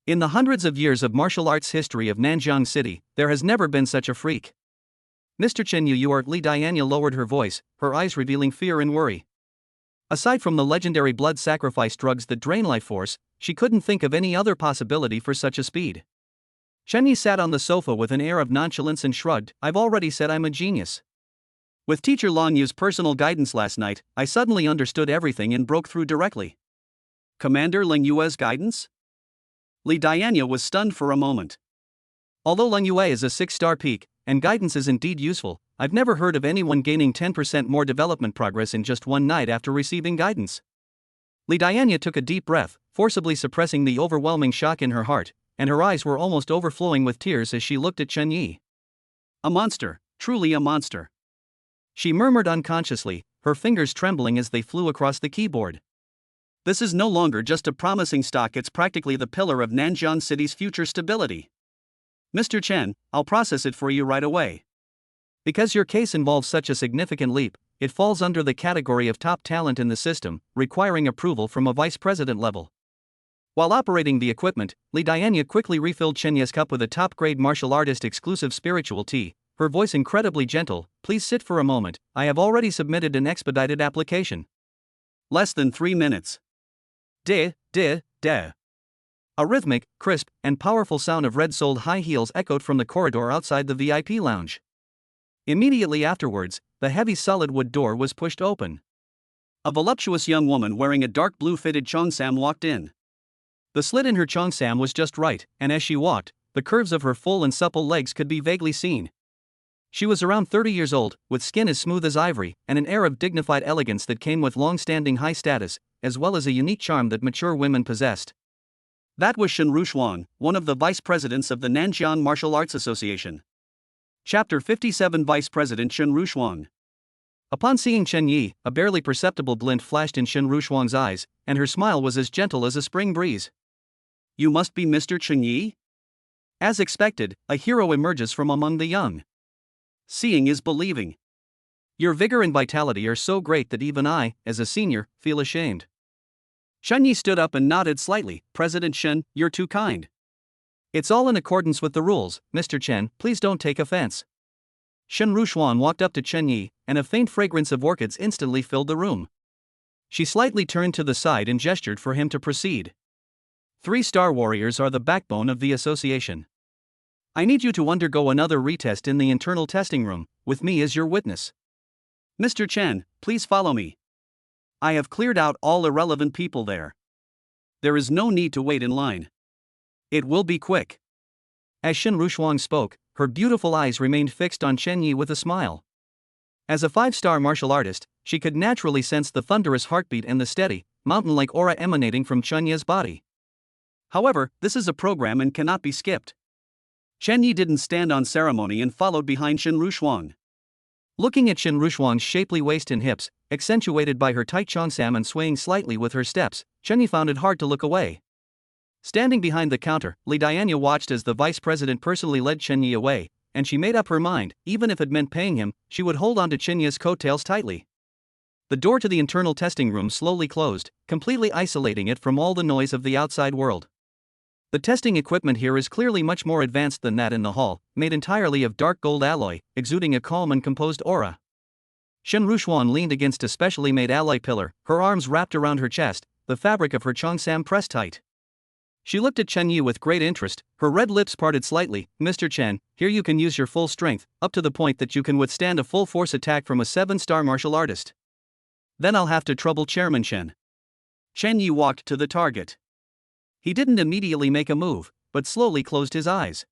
In the hundreds of years of martial arts history of Nanjiang City, there has never been such a freak. Mr. Chen you are. Li Dianya lowered her voice, her eyes revealing fear and worry. Aside from the legendary blood sacrifice drugs that drain life force, she couldn't think of any other possibility for such a speed. Chen Yi sat on the sofa with an air of nonchalance and shrugged. I've already said I'm a genius. With teacher Long Yu's personal guidance last night, I suddenly understood everything and broke through directly. Commander Ling Yue's guidance? Li Dianya was stunned for a moment. Although Ling Yue is a 6-star peak, and guidance is indeed useful, I've never heard of anyone gaining 10% more development progress in just one night after receiving guidance. Li Dianya took a deep breath, forcibly suppressing the overwhelming shock in her heart, and her eyes were almost overflowing with tears as she looked at Chen Yi. A monster, truly a monster. She murmured unconsciously, her fingers trembling as they flew across the keyboard. This is no longer just a promising stock, it's practically the pillar of Nanjiang City's future stability. Mr. Chen, I'll process it for you right away. Because your case involves such a significant leap, it falls under the category of top talent in the system, requiring approval from a vice president level. While operating the equipment, Li Dianya quickly refilled Chen Ye's cup with a top-grade martial artist exclusive spiritual tea, her voice incredibly gentle. Please sit for a moment, I have already submitted an expedited application. Less than 3 minutes. De. A rhythmic, crisp, and powerful sound of red-soled high heels echoed from the corridor outside the VIP lounge. Immediately afterwards, the heavy solid wood door was pushed open. A voluptuous young woman wearing a dark blue fitted cheongsam walked in. The slit in her cheongsam was just right, and as she walked, the curves of her full and supple legs could be vaguely seen. She was around 30 years old, with skin as smooth as ivory, and an air of dignified elegance that came with long-standing high status, as well as a unique charm that mature women possessed. That was Shen Rushuang, one of the vice presidents of the Nanjiang Martial Arts Association. Chapter 57 Vice President Shen Rushuang. Upon seeing Chen Yi, a barely perceptible glint flashed in Shen Rushuang's eyes, and her smile was as gentle as a spring breeze. You must be Mr. Chen Yi? As expected, a hero emerges from among the young. Seeing is believing. Your vigor and vitality are so great that even I, as a senior, feel ashamed. Chen Yi stood up and nodded slightly. President Shen, you're too kind. It's all in accordance with the rules, Mr. Chen, please don't take offense. Shen Rushuang walked up to Chen Yi, and a faint fragrance of orchids instantly filled the room. She slightly turned to the side and gestured for him to proceed. 3-star warriors are the backbone of the association. I need you to undergo another retest in the internal testing room, with me as your witness. Mr. Chen, please follow me. I have cleared out all irrelevant people there. There is no need to wait in line. It will be quick. As Shen Rushuang spoke, her beautiful eyes remained fixed on Chen Yi with a smile. As a 5-star martial artist, she could naturally sense the thunderous heartbeat and the steady, mountain-like aura emanating from Chen Yi's body. However, this is a program and cannot be skipped. Chen Yi didn't stand on ceremony and followed behind Shen Rushuang. Looking at Shen Rushuang's shapely waist and hips, accentuated by her tight cheongsam and swaying slightly with her steps, Chen Yi found it hard to look away. Standing behind the counter, Li Dianya watched as the vice president personally led Chen Yi away, and she made up her mind, even if it meant paying him, she would hold on to Chen Yi's coattails tightly. The door to the internal testing room slowly closed, completely isolating it from all the noise of the outside world. The testing equipment here is clearly much more advanced than that in the hall, made entirely of dark gold alloy, exuding a calm and composed aura. Shen Rushuang leaned against a specially made alloy pillar, her arms wrapped around her chest, the fabric of her cheongsam pressed tight. She looked at Chen Yi with great interest, her red lips parted slightly. Mr. Chen, here you can use your full strength, up to the point that you can withstand a full-force attack from a 7-star martial artist. Then I'll have to trouble Chairman Chen. Chen Yi walked to the target. He didn't immediately make a move, but slowly closed his eyes.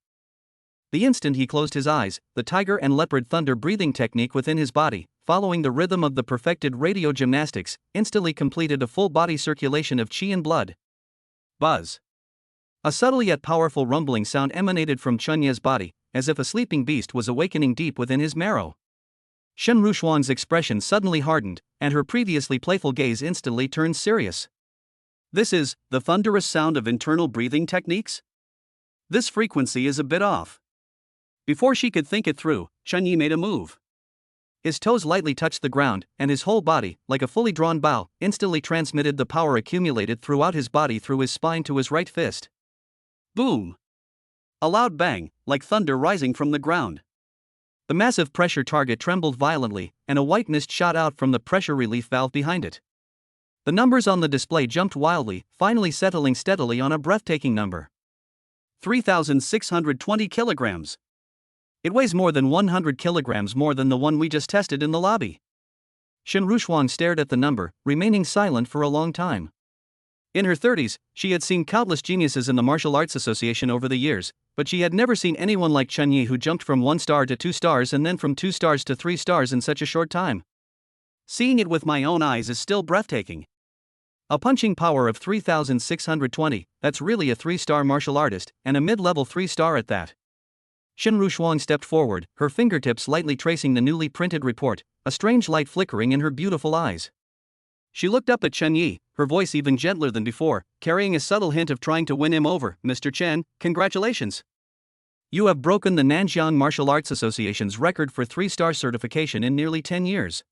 The instant he closed his eyes, the tiger and leopard thunder breathing technique within his body, following the rhythm of the perfected radio gymnastics, instantly completed a full body circulation of qi and blood. Buzz. A subtle yet powerful rumbling sound emanated from Chen Yi's body, as if a sleeping beast was awakening deep within his marrow. Shen Rushuang's expression suddenly hardened, and her previously playful gaze instantly turned serious. This is the thunderous sound of internal breathing techniques? This frequency is a bit off. Before she could think it through, Chen Yi made a move. His toes lightly touched the ground, and his whole body, like a fully drawn bow, instantly transmitted the power accumulated throughout his body through his spine to his right fist. Boom! A loud bang, like thunder rising from the ground. The massive pressure target trembled violently, and a white mist shot out from the pressure relief valve behind it. The numbers on the display jumped wildly, finally settling steadily on a breathtaking number. 3,620 kilograms. It weighs more than 100 kilograms more than the one we just tested in the lobby. Shen Rushuang stared at the number, remaining silent for a long time. In her 30s, she had seen countless geniuses in the Martial Arts Association over the years, but she had never seen anyone like Chen Yi who jumped from 1 star to 2 stars and then from 2 stars to 3 stars in such a short time. Seeing it with my own eyes is still breathtaking. A punching power of 3,620, that's really a 3-star martial artist, and a mid-level 3-star at that. Shen Rushuang stepped forward, her fingertips lightly tracing the newly printed report, a strange light flickering in her beautiful eyes. She looked up at Chen Yi, her voice even gentler than before, carrying a subtle hint of trying to win him over. Mr. Chen, congratulations. You have broken the Nanjiang Martial Arts Association's record for 3-star certification in nearly 10 years.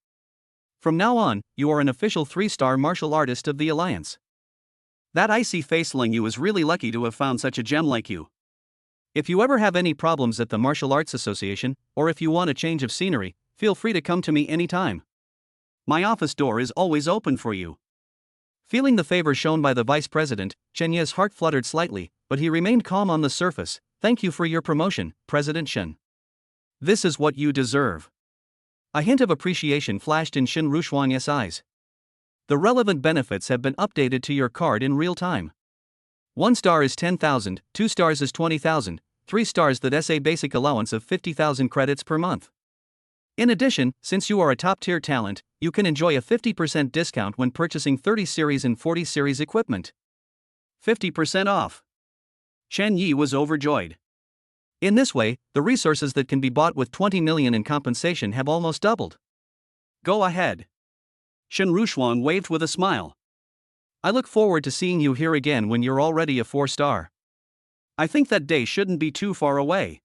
From now on, you are an official 3-star martial artist of the Alliance. That icy face Ling Yu is really lucky to have found such a gem like you. If you ever have any problems at the Martial Arts Association, or if you want a change of scenery, feel free to come to me anytime. My office door is always open for you. Feeling the favor shown by the vice president, Chen Ye's heart fluttered slightly, but he remained calm on the surface. Thank you for your promotion, President Shen. This is what you deserve. A hint of appreciation flashed in Shen Rushuang's eyes. The relevant benefits have been updated to your card in real time. 1 star is 10,000, 2 stars is 20,000, 3 stars that SA basic allowance of 50,000 credits per month. In addition, since you are a top-tier talent, you can enjoy a 50% discount when purchasing 30 series and 40 series equipment. 50% off. Chen Yi was overjoyed. In this way, the resources that can be bought with 20 million in compensation have almost doubled. Go ahead. Shen Rushuang waved with a smile. I look forward to seeing you here again when you're already a 4-star. I think that day shouldn't be too far away.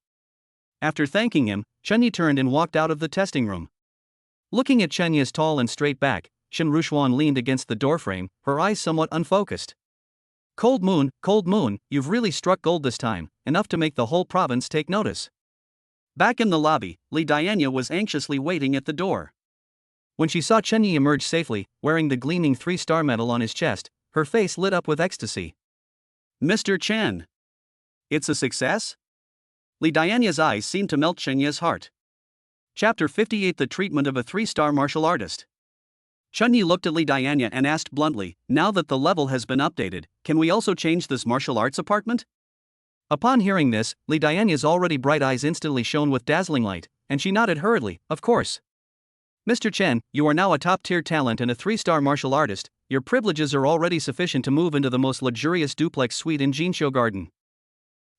After thanking him, Chen Yi turned and walked out of the testing room. Looking at Chen Yi's tall and straight back, Shen Rushuang leaned against the doorframe, her eyes somewhat unfocused. Cold moon, you've really struck gold this time, enough to make the whole province take notice. Back in the lobby, Li Dianya was anxiously waiting at the door. When she saw Chen Yi emerge safely, wearing the gleaming 3-star medal on his chest, her face lit up with ecstasy. Mr. Chen! It's a success? Li Dianya's eyes seemed to melt Chen Yi's heart. Chapter 58: The Treatment of a 3-Star Martial Artist. Chen Yi looked at Li Dianya and asked bluntly, now that the level has been updated, can we also change this martial arts apartment? Upon hearing this, Li Dianya's already bright eyes instantly shone with dazzling light, and she nodded hurriedly, of course. Mr. Chen, you are now a top-tier talent and a 3-star martial artist. Your privileges are already sufficient to move into the most luxurious duplex suite in Jinsho Garden.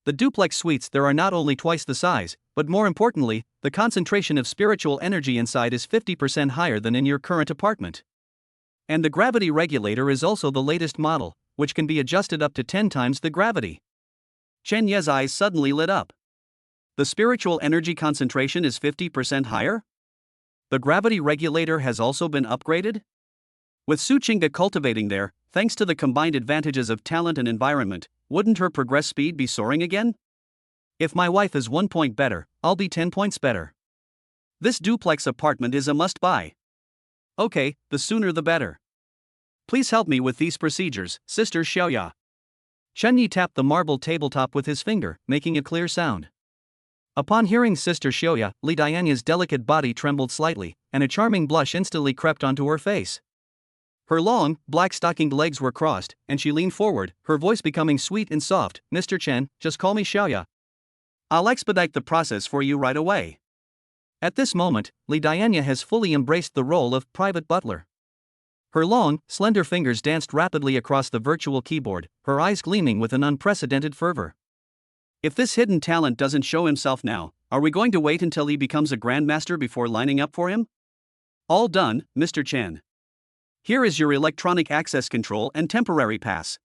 The duplex suites there are not only twice the size, but more importantly, the concentration of spiritual energy inside is 50% higher than in your current apartment. And the gravity regulator is also the latest model, which can be adjusted up to 10 times the gravity. Chen Ye's eyes suddenly lit up. The spiritual energy concentration is 50% higher? The gravity regulator has also been upgraded? With Su Qingge cultivating there, thanks to the combined advantages of talent and environment, wouldn't her progress speed be soaring again? If my wife is 1 point better, I'll be 10 points better. This duplex apartment is a must-buy. Okay, the sooner the better. Please help me with these procedures, Sister Xiaoya. Chen Yi tapped the marble tabletop with his finger, making a clear sound. Upon hearing Sister Xiaoya, Li Dianya's delicate body trembled slightly, and a charming blush instantly crept onto her face. Her long, black-stockinged legs were crossed, and she leaned forward, her voice becoming sweet and soft. Mr. Chen, just call me Xiaoya. I'll expedite the process for you right away. At this moment, Li Dianya has fully embraced the role of private butler. Her long, slender fingers danced rapidly across the virtual keyboard, her eyes gleaming with an unprecedented fervor. If this hidden talent doesn't show himself now, are we going to wait until he becomes a grandmaster before lining up for him? All done, Mr. Chen. Here is your electronic access control and temporary pass.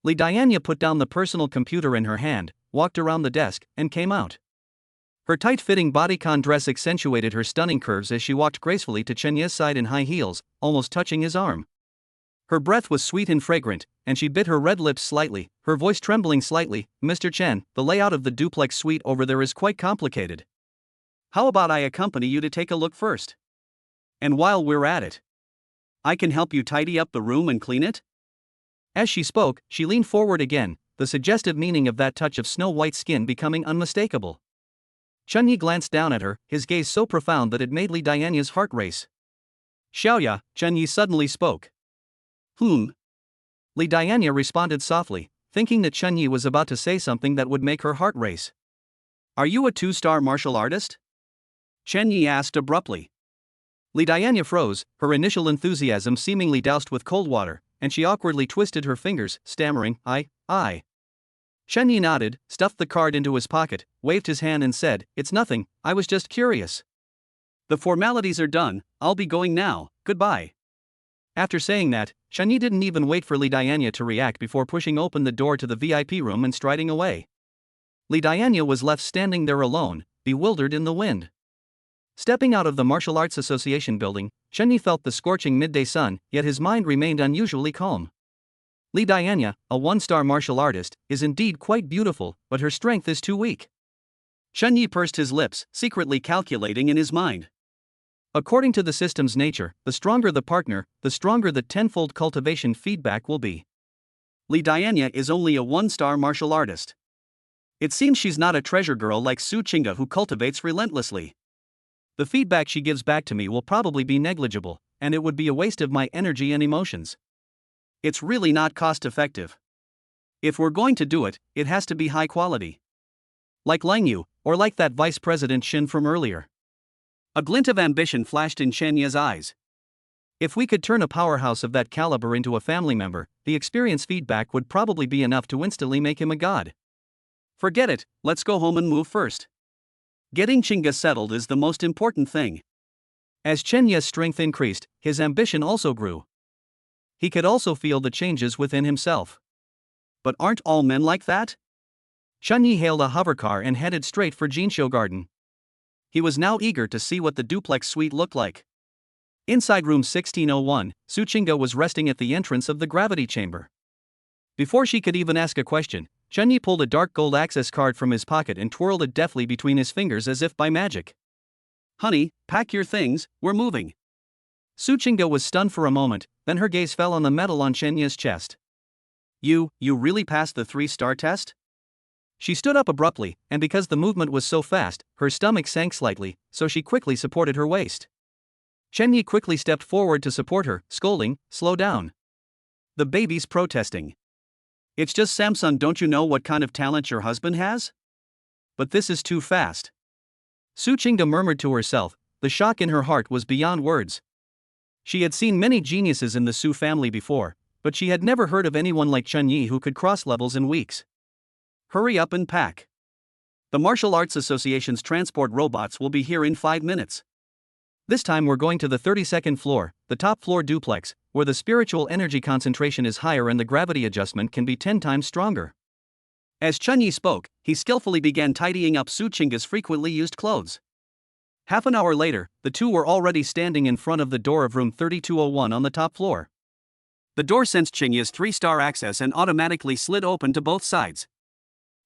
Li Dianya put down the personal computer in her hand, walked around the desk, and came out. Her tight-fitting bodycon dress accentuated her stunning curves as she walked gracefully to Chen Ye's side in high heels, almost touching his arm. Her breath was sweet and fragrant, and she bit her red lips slightly, her voice trembling slightly. Mr. Chen, the layout of the duplex suite over there is quite complicated. How about I accompany you to take a look first? And while we're at it, I can help you tidy up the room and clean it? As she spoke, she leaned forward again, the suggestive meaning of that touch of snow-white skin becoming unmistakable. Chen Yi glanced down at her, his gaze so profound that it made Li Dianya's heart race. Xiaoya, Chen Yi suddenly spoke. Li Dianya responded softly, thinking that Chen Yi was about to say something that would make her heart race. Are you a 2-star martial artist? Chen Yi asked abruptly. Li Dianya froze, her initial enthusiasm seemingly doused with cold water, and she awkwardly twisted her fingers, stammering, I. Chen Yi nodded, stuffed the card into his pocket, waved his hand and said, it's nothing, I was just curious. The formalities are done, I'll be going now, goodbye. After saying that, Chen Yi didn't even wait for Li Dianya to react before pushing open the door to the VIP room and striding away. Li Dianya was left standing there alone, bewildered in the wind. Stepping out of the Martial Arts Association building, Chen Yi felt the scorching midday sun, yet his mind remained unusually calm. Li Dianya, a one-star martial artist, is indeed quite beautiful, but her strength is too weak. Chun Yi pursed his lips, secretly calculating in his mind. According to the system's nature, the stronger the partner, the stronger the tenfold cultivation feedback will be. Li Dianya is only a one-star martial artist. It seems she's not a treasure girl like Su Qingge who cultivates relentlessly. The feedback she gives back to me will probably be negligible, and it would be a waste of my energy and emotions. It's really not cost-effective. If we're going to do it, it has to be high quality. Like Lang Yu, or like that Vice President Shin from earlier. A glint of ambition flashed in Chen Ye's eyes. If we could turn a powerhouse of that caliber into a family member, the experience feedback would probably be enough to instantly make him a god. Forget it, let's go home and move first. Getting Qingge settled is the most important thing. As Chen Ye's strength increased, his ambition also grew. He could also feel the changes within himself. But aren't all men like that? Chun Yi hailed a hovercar and headed straight for Jinsho Garden. He was now eager to see what the duplex suite looked like. Inside room 1601, Su Qingge was resting at the entrance of the gravity chamber. Before she could even ask a question, Chun Yi pulled a dark gold access card from his pocket and twirled it deftly between his fingers as if by magic. Honey, pack your things, we're moving. Su Qingge was stunned for a moment, then her gaze fell on the medal on Chen Ye's chest. You really passed the 3-star test? She stood up abruptly, and because the movement was so fast, her stomach sank slightly, so she quickly supported her waist. Chen Yi quickly stepped forward to support her, scolding, "Slow down. The baby's protesting. It's just Samsung, don't you know what kind of talent your husband has? But this is too fast." Su Qingge murmured to herself, the shock in her heart was beyond words. She had seen many geniuses in the Su family before, but she had never heard of anyone like Chun Yi who could cross levels in weeks. Hurry up and pack. The Martial Arts Association's transport robots will be here in 5 minutes. This time we're going to the 32nd floor, the top floor duplex, where the spiritual energy concentration is higher and the gravity adjustment can be 10 times stronger. As Chun Yi spoke, he skillfully began tidying up Su Qingge's frequently used clothes. Half an hour later, the two were already standing in front of the door of room 3201 on the top floor. The door sensed Qingye's 3-star access and automatically slid open to both sides.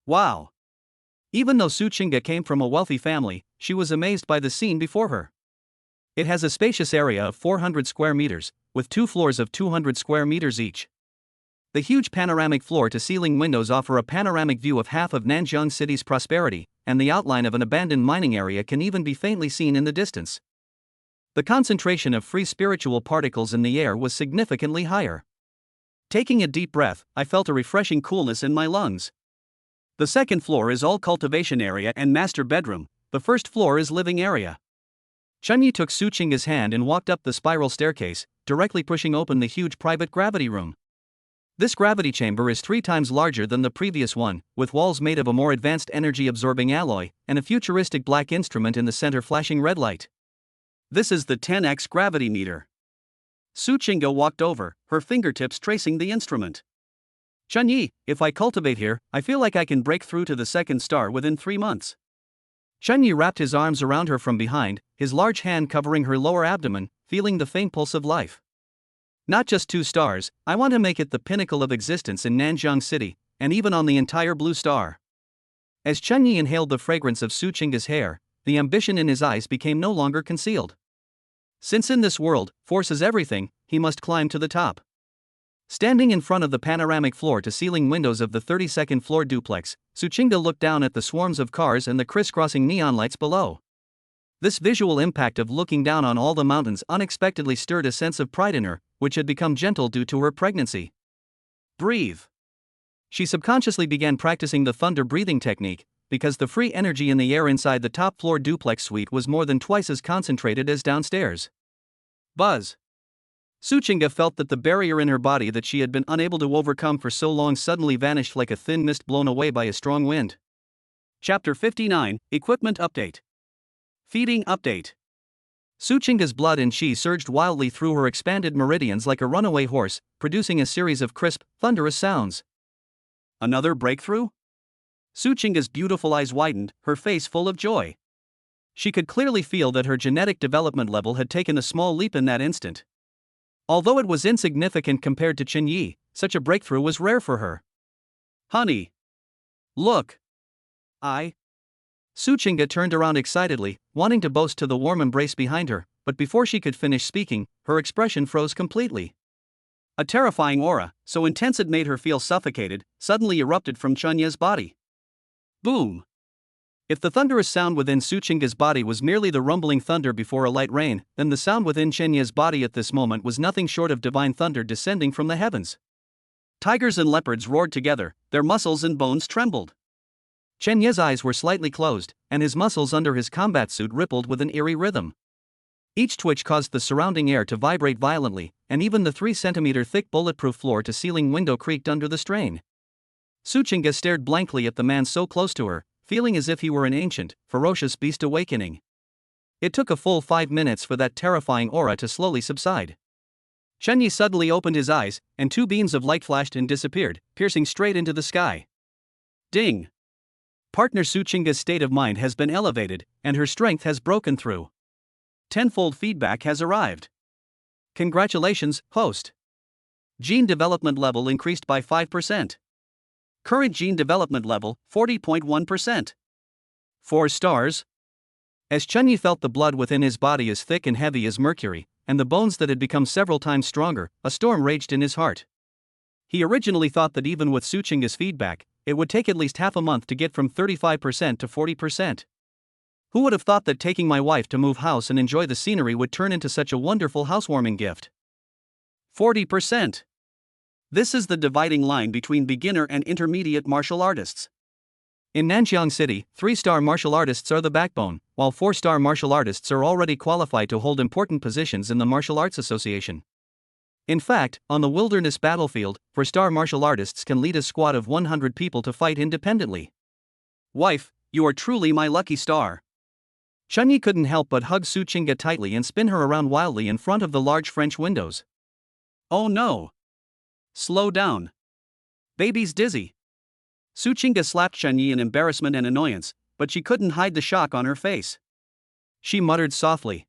Wow! Even though Su Qingge came from a wealthy family, she was amazed by the scene before her. It has a spacious area of 400 square meters, with 2 floors of 200 square meters each. The huge panoramic floor-to-ceiling windows offer a panoramic view of half of Nanjiang City's prosperity, and the outline of an abandoned mining area can even be faintly seen in the distance. The concentration of free spiritual particles in the air was significantly higher. Taking a deep breath, I felt a refreshing coolness in my lungs. The second floor is all cultivation area and master bedroom, the first floor is living area. Chun Yi took Su Qingge's hand and walked up the spiral staircase, directly pushing open the huge private gravity room. This gravity chamber is 3 times larger than the previous one, with walls made of a more advanced energy-absorbing alloy, and a futuristic black instrument in the center flashing red light. This is the 10x gravity meter. Su Qingge walked over, her fingertips tracing the instrument. Chun Yi, if I cultivate here, I feel like I can break through to the 2nd star within 3 months. Chun Yi wrapped his arms around her from behind, his large hand covering her lower abdomen, feeling the faint pulse of life. Not just 2 stars, I want to make it the pinnacle of existence in Nanjiang City, and even on the entire blue star. As Chun Yi inhaled the fragrance of Su Qingge's hair, the ambition in his eyes became no longer concealed. Since in this world, force is everything, he must climb to the top. Standing in front of the panoramic floor-to-ceiling windows of the 32nd floor duplex, Su Qingge looked down at the swarms of cars and the crisscrossing neon lights below. This visual impact of looking down on all the mountains unexpectedly stirred a sense of pride in her, which had become gentle due to her pregnancy. Breathe. She subconsciously began practicing the thunder breathing technique, because the free energy in the air inside the top floor duplex suite was more than twice as concentrated as downstairs. Buzz. Su Qingge felt that the barrier in her body that she had been unable to overcome for so long suddenly vanished like a thin mist blown away by a strong wind. Chapter 59, Equipment Update. Feeding Update. Su Qingge's blood and qi surged wildly through her expanded meridians like a runaway horse, producing a series of crisp, thunderous sounds. Another breakthrough? Su Qingge's beautiful eyes widened, her face full of joy. She could clearly feel that her genetic development level had taken a small leap in that instant. Although it was insignificant compared to Chen Yi, such a breakthrough was rare for her. Honey! Look! Suchinga turned around excitedly, wanting to boast to the warm embrace behind her, but before she could finish speaking, her expression froze completely. A terrifying aura, so intense it made her feel suffocated, suddenly erupted from Chunya's body. Boom! If the thunderous sound within Suchinga's body was merely the rumbling thunder before a light rain, then the sound within Chenya's body at this moment was nothing short of divine thunder descending from the heavens. Tigers and leopards roared together, their muscles and bones trembled. Chenya's eyes were slightly closed, and his muscles under his combat suit rippled with an eerie rhythm. Each twitch caused the surrounding air to vibrate violently, and even the 3-centimeter thick bulletproof floor-to-ceiling window creaked under the strain. Suchinga stared blankly at the man so close to her, feeling as if he were an ancient, ferocious beast awakening. It took a full 5 minutes for that terrifying aura to slowly subside. Chunyi suddenly opened his eyes, and 2 beams of light flashed and disappeared, piercing straight into the sky. Ding! Partner Suchinga's state of mind has been elevated, and her strength has broken through. Tenfold feedback has arrived. Congratulations, host. Gene development level increased by 5%. Current gene development level, 40.1%. 4 stars. As Chunyi felt the blood within his body as thick and heavy as mercury, and the bones that had become several times stronger, a storm raged in his heart. He originally thought that even with Suchinga's feedback, it would take at least half a month to get from 35% to 40%. Who would have thought that taking my wife to move house and enjoy the scenery would turn into such a wonderful housewarming gift? 40%. This is the dividing line between beginner and intermediate martial artists. In Nanjiang City, 3-star martial artists are the backbone, while 4-star martial artists are already qualified to hold important positions in the Martial Arts Association. In fact, on the wilderness battlefield, 4-star martial artists can lead a squad of 100 people to fight independently. Wife, you are truly my lucky star. Chunyi couldn't help but hug Suchinga tightly and spin her around wildly in front of the large French windows. Oh no! Slow down. Baby's dizzy. Suchinga slapped Chunyi in embarrassment and annoyance, but she couldn't hide the shock on her face. She muttered softly.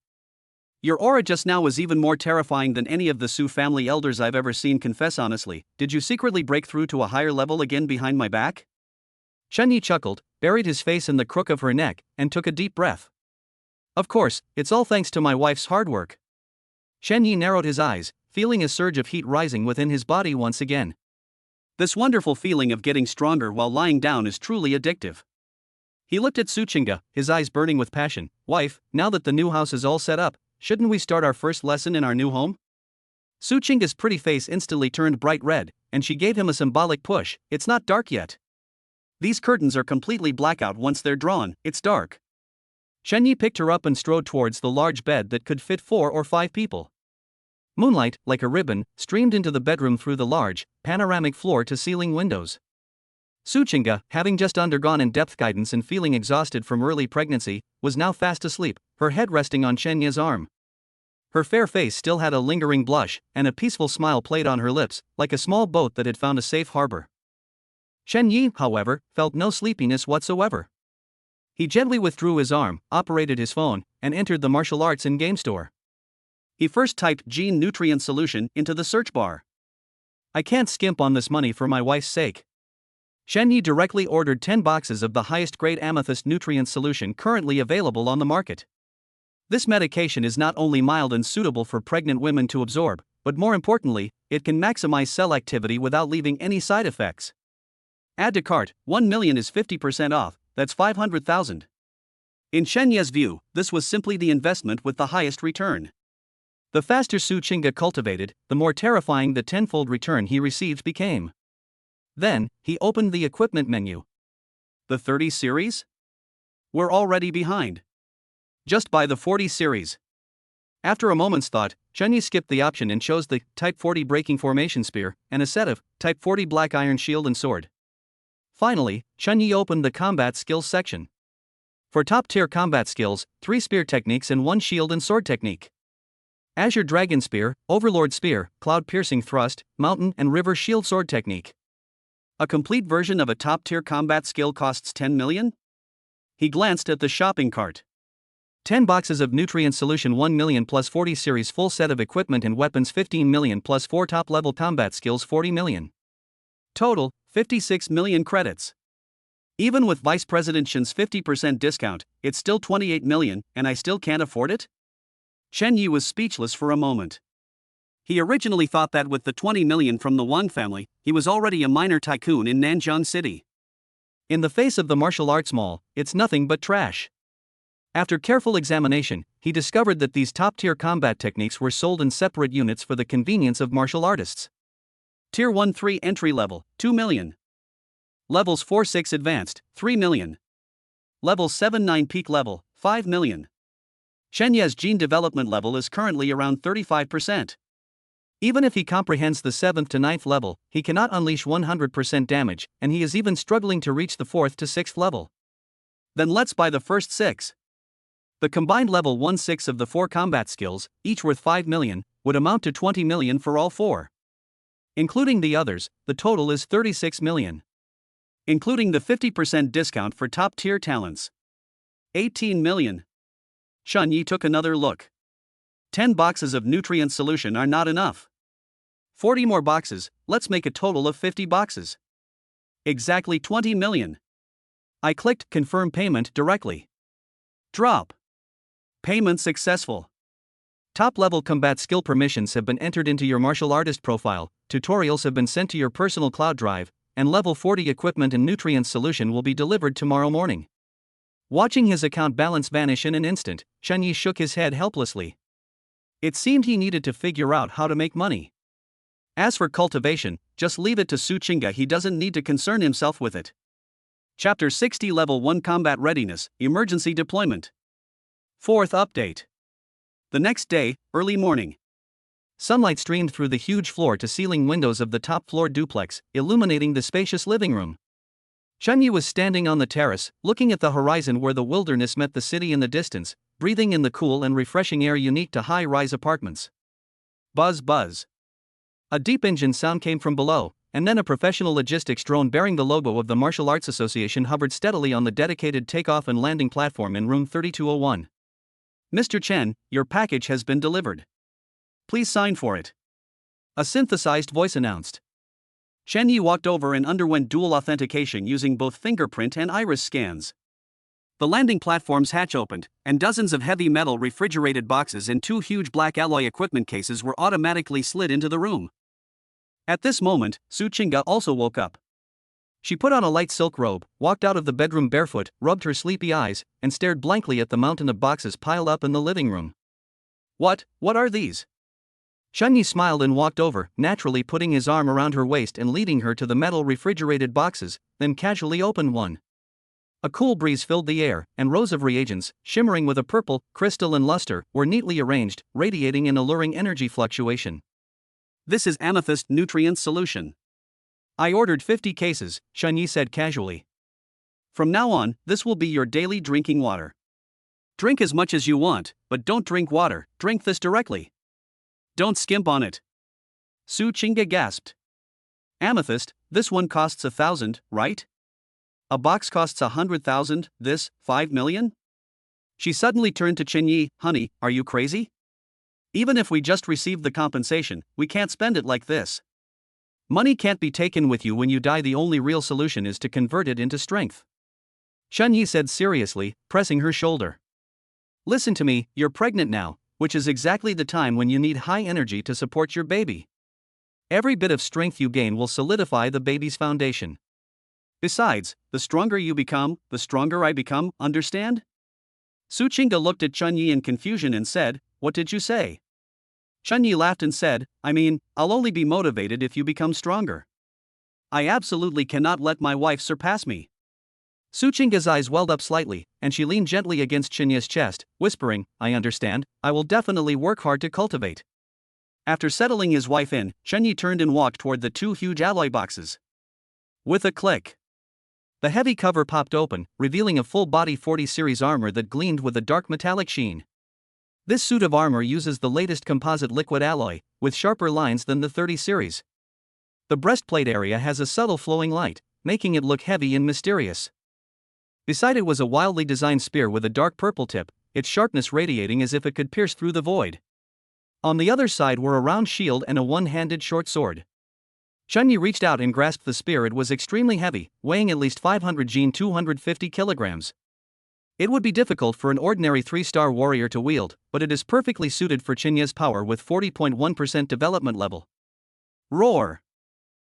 Your aura just now was even more terrifying than any of the Su family elders I've ever seen. Confess honestly, did you secretly break through to a higher level again behind my back? Chunyi chuckled, buried his face in the crook of her neck, and took a deep breath. Of course, it's all thanks to my wife's hard work. Chunyi narrowed his eyes, feeling a surge of heat rising within his body once again. This wonderful feeling of getting stronger while lying down is truly addictive. He looked at Suchinga, his eyes burning with passion. Wife, now that the new house is all set up, shouldn't we start our first lesson in our new home? Suchinga's pretty face instantly turned bright red, and she gave him a symbolic push. It's not dark yet. These curtains are completely blackout once they're drawn, it's dark. Chunyi picked her up and strode towards the large bed that could fit 4 or 5 people. Moonlight, like a ribbon, streamed into the bedroom through the large, panoramic floor-to-ceiling windows. Suchinga, having just undergone in-depth guidance and feeling exhausted from early pregnancy, was now fast asleep, her head resting on Chenya's arm. Her fair face still had a lingering blush, and a peaceful smile played on her lips, like a small boat that had found a safe harbor. Chenyi, however, felt no sleepiness whatsoever. He gently withdrew his arm, operated his phone, and entered the martial arts in-game store. He first typed Gene Nutrient Solution into the search bar. I can't skimp on this money for my wife's sake. Chenyi directly ordered 10 boxes of the highest grade amethyst nutrient solution currently available on the market. This medication is not only mild and suitable for pregnant women to absorb, but more importantly, it can maximize cell activity without leaving any side effects. Add to cart, 1 million is 50% off, that's 500,000. In Chenya's view, this was simply the investment with the highest return. The faster Suchinga cultivated, the more terrifying the tenfold return he received became. Then, he opened the equipment menu. The 30 series? We're already behind. Just buy the 40 series. After a moment's thought, Chunyi skipped the option and chose the Type 40 Breaking Formation Spear and a set of Type 40 Black Iron Shield and Sword. Finally, Chunyi opened the Combat Skills section. For top-tier combat skills, 3 spear techniques and 1 shield and sword technique. Azure Dragon Spear, Overlord Spear, Cloud Piercing Thrust, Mountain and River Shield Sword Technique. A complete version of a top-tier combat skill costs 10 million? He glanced at the shopping cart. 10 boxes of nutrient solution 1 million plus 40 series full set of equipment and weapons 15 million plus 4 top level combat skills 40 million. Total, 56 million credits. Even with Vice President Shen's 50% discount, it's still 28 million, and I still can't afford it? Chen Yi was speechless for a moment. He originally thought that with the 20 million from the Wang family, he was already a minor tycoon in Nanjiang City. In the face of the martial arts mall, it's nothing but trash. After careful examination, he discovered that these top-tier combat techniques were sold in separate units for the convenience of martial artists. Tier 1-3 entry level, 2 million. Levels 4-6 advanced, 3 million. Level 7-9 peak level, 5 million. Chen Ye's gene development level is currently around 35%. Even if he comprehends the 7th to 9th level, he cannot unleash 100% damage, and he is even struggling to reach the 4th to 6th level. Then let's buy the first 6. The combined level 1-6 of the 4 combat skills, each worth 5 million, would amount to 20 million for all 4. Including the others, the total is 36 million. Including the 50% discount for top-tier talents. 18 million. Chen Yi took another look. 10 boxes of nutrient solution are not enough. 40 more boxes, let's make a total of 50 boxes. Exactly 20 million. I clicked confirm payment directly. Drop. Payment successful. Top-level combat skill permissions have been entered into your martial artist profile, tutorials have been sent to your personal cloud drive, and level 40 equipment and nutrient solution will be delivered tomorrow morning. Watching his account balance vanish in an instant, Chen Yi shook his head helplessly. It seemed he needed to figure out how to make money. As for cultivation, just leave it to Su Qingge, he doesn't need to concern himself with it. Chapter 60 Level 1 Combat Readiness, Emergency Deployment. 4th Update. The next day, early morning. Sunlight streamed through the huge floor-to-ceiling windows of the top-floor duplex, illuminating the spacious living room. Chen Yi was standing on the terrace, looking at the horizon where the wilderness met the city in the distance, breathing in the cool and refreshing air unique to high-rise apartments. Buzz buzz. A deep engine sound came from below, and then a professional logistics drone bearing the logo of the Martial Arts Association hovered steadily on the dedicated takeoff and landing platform in room 3201. Mr. Chen, your package has been delivered. Please sign for it. A synthesized voice announced. Chen Yi walked over and underwent dual authentication using both fingerprint and iris scans. The landing platform's hatch opened, and dozens of heavy metal refrigerated boxes and 2 huge black alloy equipment cases were automatically slid into the room. At this moment, Su Qingge also woke up. She put on a light silk robe, walked out of the bedroom barefoot, rubbed her sleepy eyes, and stared blankly at the mountain of boxes piled up in the living room. What are these? Chen Yi smiled and walked over, naturally putting his arm around her waist and leading her to the metal refrigerated boxes, then casually opened one. A cool breeze filled the air, and rows of reagents, shimmering with a purple, crystal and luster, were neatly arranged, radiating an alluring energy fluctuation. This is amethyst nutrient solution. I ordered 50 cases, Chen Yi said casually. From now on, this will be your daily drinking water. Drink as much as you want, but don't drink water, drink this directly. Don't skimp on it. Su Qingge gasped. Amethyst, this one costs 1,000, right? A box costs 100,000, this, 5 million? She suddenly turned to Chen Yi, honey, are you crazy? Even if we just received the compensation, we can't spend it like this. Money can't be taken with you when you die. The only real solution is to convert it into strength. Chen Yi said seriously, pressing her shoulder. Listen to me, you're pregnant now, which is exactly the time when you need high energy to support your baby. Every bit of strength you gain will solidify the baby's foundation. Besides, the stronger you become, the stronger I become, understand? Su Qingge looked at Chen Yi in confusion and said, what did you say? Chen Yi laughed and said, I mean, I'll only be motivated if you become stronger. I absolutely cannot let my wife surpass me. Su Qingge's eyes welled up slightly, and she leaned gently against Chen Yi's chest, whispering, I understand, I will definitely work hard to cultivate. After settling his wife in, Chen Yi turned and walked toward the 2 huge alloy boxes. With a click, the heavy cover popped open, revealing a full-body 40 series armor that gleamed with a dark metallic sheen. This suit of armor uses the latest composite liquid alloy, with sharper lines than the 30 series. The breastplate area has a subtle flowing light, making it look heavy and mysterious. Beside it was a wildly designed spear with a dark purple tip, its sharpness radiating as if it could pierce through the void. On the other side were a round shield and a one-handed short sword. Chunyi reached out and grasped the spear. It was extremely heavy, weighing at least 500 Jin 250 kilograms. It would be difficult for an ordinary 3-star warrior to wield, but it is perfectly suited for Chunyi's power with 40.1% development level. Roar!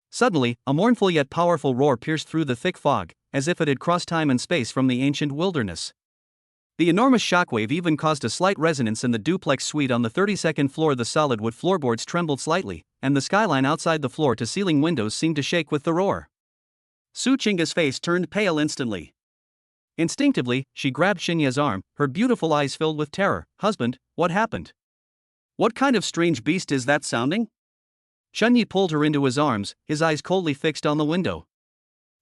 Suddenly, a mournful yet powerful roar pierced through the thick fog, as if it had crossed time and space from the ancient wilderness. The enormous shockwave even caused a slight resonance in the duplex suite on the 32nd floor. The solid wood floorboards trembled slightly, and the skyline outside the floor-to-ceiling windows seemed to shake with the roar. Su Chinga's face turned pale instantly. Instinctively, she grabbed Xinya's arm, her beautiful eyes filled with terror. "Husband, what happened? What kind of strange beast is that sounding?" Chunyi pulled her into his arms, his eyes coldly fixed on the window.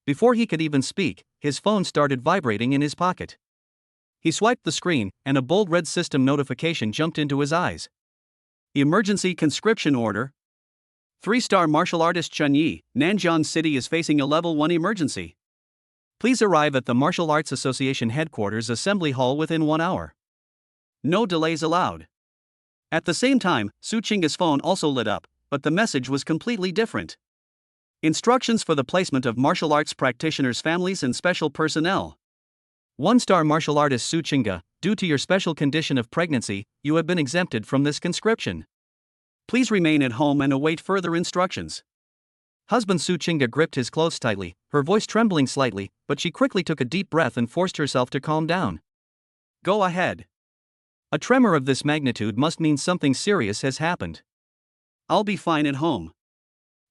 Before he could even speak, his phone started vibrating in his pocket. He swiped the screen, and a bold red system notification jumped into his eyes. Emergency conscription order. 3-star martial artist Chunyi, Nanjiang City is facing a level 1 emergency. Please arrive at the Martial Arts Association headquarters assembly hall within 1 hour. No delays allowed. At the same time, Su Chinga's phone also lit up, but the message was completely different. Instructions for the placement of martial arts practitioners' families and special personnel. 1-star martial artist Su Chinga, due to your special condition of pregnancy, you have been exempted from this conscription. Please remain at home and await further instructions. Husband Su Chinga gripped his clothes tightly, her voice trembling slightly, but she quickly took a deep breath and forced herself to calm down. Go ahead. A tremor of this magnitude must mean something serious has happened. I'll be fine at home.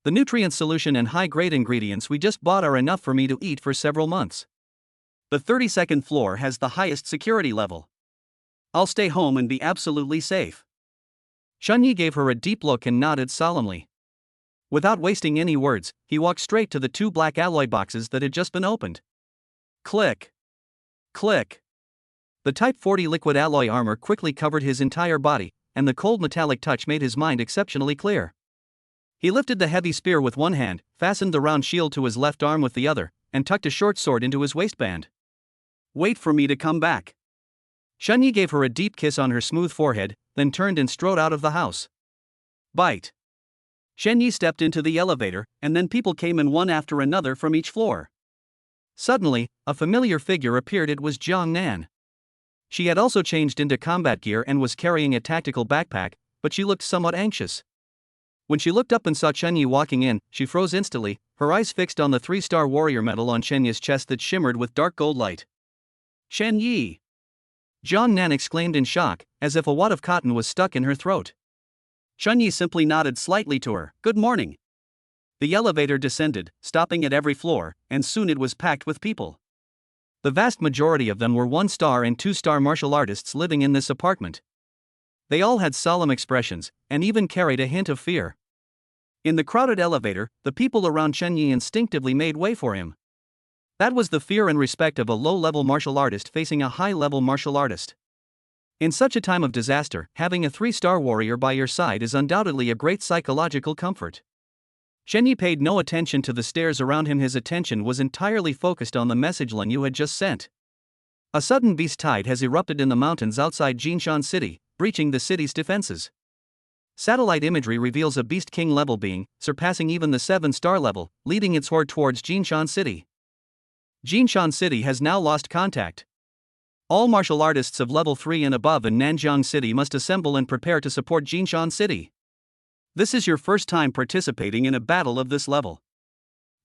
The nutrient solution and high-grade ingredients we just bought are enough for me to eat for several months. The 32nd floor has the highest security level. I'll stay home and be absolutely safe. Chunyi gave her a deep look and nodded solemnly. Without wasting any words, he walked straight to the 2 black alloy boxes that had just been opened. Click. Click. The Type 40 liquid alloy armor quickly covered his entire body, and the cold metallic touch made his mind exceptionally clear. He lifted the heavy spear with one hand, fastened the round shield to his left arm with the other, and tucked a short sword into his waistband. Wait for me to come back. Chunyi gave her a deep kiss on her smooth forehead, then turned and strode out of the house. Bite. Chunyi stepped into the elevator, and then people came in one after another from each floor. Suddenly, a familiar figure appeared. It was Jiang Nan. She had also changed into combat gear and was carrying a tactical backpack, but she looked somewhat anxious. When she looked up and saw Chunyi walking in, she froze instantly, her eyes fixed on the 3-star warrior medal on Chunyi's chest that shimmered with dark gold light. Chunyi! Jiang Nan exclaimed in shock, as if a wad of cotton was stuck in her throat. Chunyi simply nodded slightly to her. Good morning. The elevator descended, stopping at every floor, and soon it was packed with people. The vast majority of them were 1-star and 2-star martial artists living in this apartment. They all had solemn expressions, and even carried a hint of fear. In the crowded elevator, the people around Chunyi instinctively made way for him. That was the fear and respect of a low-level martial artist facing a high-level martial artist. In such a time of disaster, having a 3-star warrior by your side is undoubtedly a great psychological comfort. Chunyi paid no attention to the stares around him. His attention was entirely focused on the message Lin Yu had just sent. A sudden beast tide has erupted in the mountains outside Jinshan City, breaching the city's defenses. Satellite imagery reveals a Beast King level being, surpassing even the 7-star level, leading its horde towards Jinshan City. Jinshan City has now lost contact. All martial artists of level 3 and above in Nanjiang City must assemble and prepare to support Jinshan City. This is your first time participating in a battle of this level.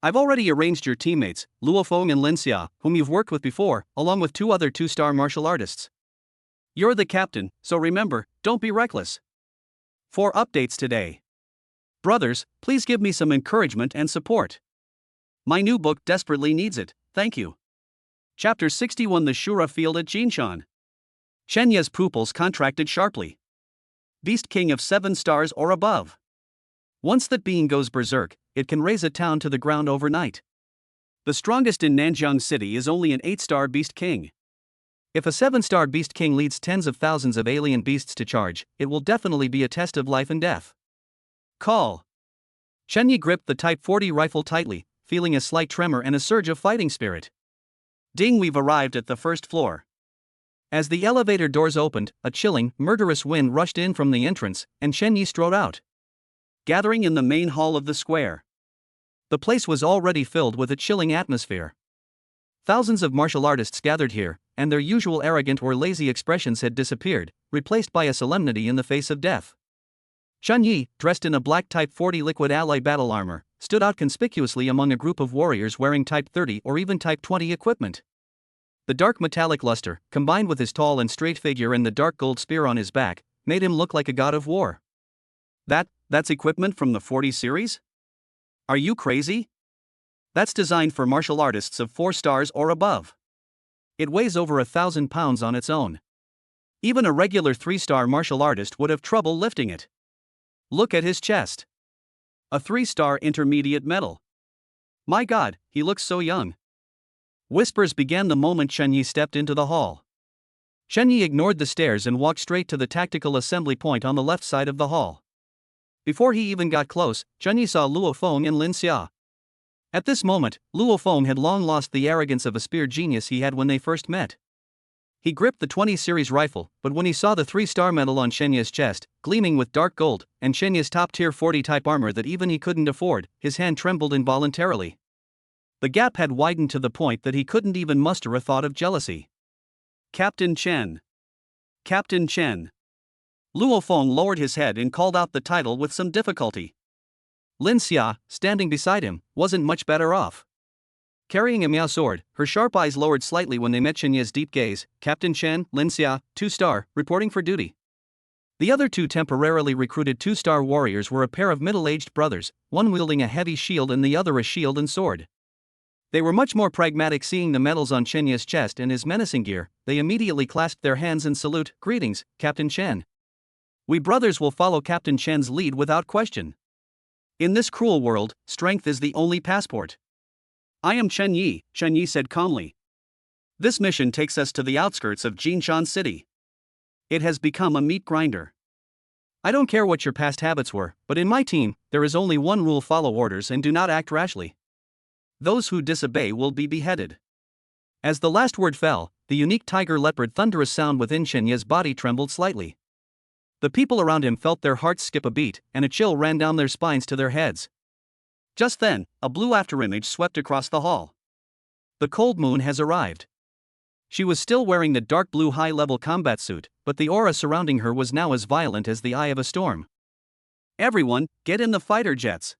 I've already arranged your teammates, Luo Feng and Lin Xia, whom you've worked with before, along with 2 other 2-star martial artists. You're the captain, so remember, don't be reckless. 4 updates today. Brothers, please give me some encouragement and support. My new book desperately needs it, thank you. Chapter 61. The Shura Field at Jinshan. Chenya's pupils contracted sharply. Beast King of 7 stars or above. Once that being goes berserk, it can raise a town to the ground overnight. The strongest in Nanjiang City is only an 8-star Beast King. If a 7-star Beast King leads tens of thousands of alien beasts to charge, it will definitely be a test of life and death. Call. Chenya gripped the Type 40 rifle tightly, feeling a slight tremor and a surge of fighting spirit. Ding, we've arrived at the first floor. As the elevator doors opened, a chilling, murderous wind rushed in from the entrance, and Chen Yi strode out, gathering in the main hall of the square. The place was already filled with a chilling atmosphere. Thousands of martial artists gathered here, and their usual arrogant or lazy expressions had disappeared, replaced by a solemnity in the face of death. Chen Yi, dressed in a black Type 40 liquid alloy battle armor, stood out conspicuously among a group of warriors wearing Type 30 or even Type 20 equipment. The dark metallic luster, combined with his tall and straight figure and the dark gold spear on his back, made him look like a god of war. That's equipment from the 40 series? Are you crazy? That's designed for martial artists of 4 stars or above. It weighs over 1,000 pounds on its own. Even a regular 3-star martial artist would have trouble lifting it. Look at his chest. A 3-star intermediate medal. My God, he looks so young. Whispers began the moment Chen Yi stepped into the hall. Chen Yi ignored the stairs and walked straight to the tactical assembly point on the left side of the hall. Before he even got close, Chen Yi saw Luo Feng and Lin Xia. At this moment, Luo Feng had long lost the arrogance of a spear genius he had when they first met. He gripped the 20 series rifle, but when he saw the 3-star medal on Chen Yi's chest, gleaming with dark gold, and Chen Yi's top-tier 40 type armor that even he couldn't afford, his hand trembled involuntarily. The gap had widened to the point that he couldn't even muster a thought of jealousy. Captain Chen. Captain Chen. Luo Feng lowered his head and called out the title with some difficulty. Lin Xia, standing beside him, wasn't much better off. Carrying a Miao sword, her sharp eyes lowered slightly when they met Chen Yi's deep gaze. Captain Chen, Lin Xia, 2-star, reporting for duty. The other 2 temporarily recruited 2-star warriors were a pair of middle-aged brothers, one wielding a heavy shield and the other a shield and sword. They were much more pragmatic. Seeing the medals on Chen Yi's chest and his menacing gear, they immediately clasped their hands in salute. Greetings, Captain Chen. We brothers will follow Captain Chen's lead without question. In this cruel world, strength is the only passport. I am Chen Yi, Chen Yi said calmly. This mission takes us to the outskirts of Jinshan City. It has become a meat grinder. I don't care what your past habits were, but in my team, there is only one rule: follow orders and do not act rashly. Those who disobey will be beheaded. As the last word fell, the unique tiger leopard thunderous sound within Chen Yi's body trembled slightly. The people around him felt their hearts skip a beat, and a chill ran down their spines to their heads. Just then, a blue afterimage swept across the hall. The cold moon has arrived. She was still wearing the dark blue high-level combat suit, but the aura surrounding her was now as violent as the eye of a storm. Everyone, get in the fighter jets.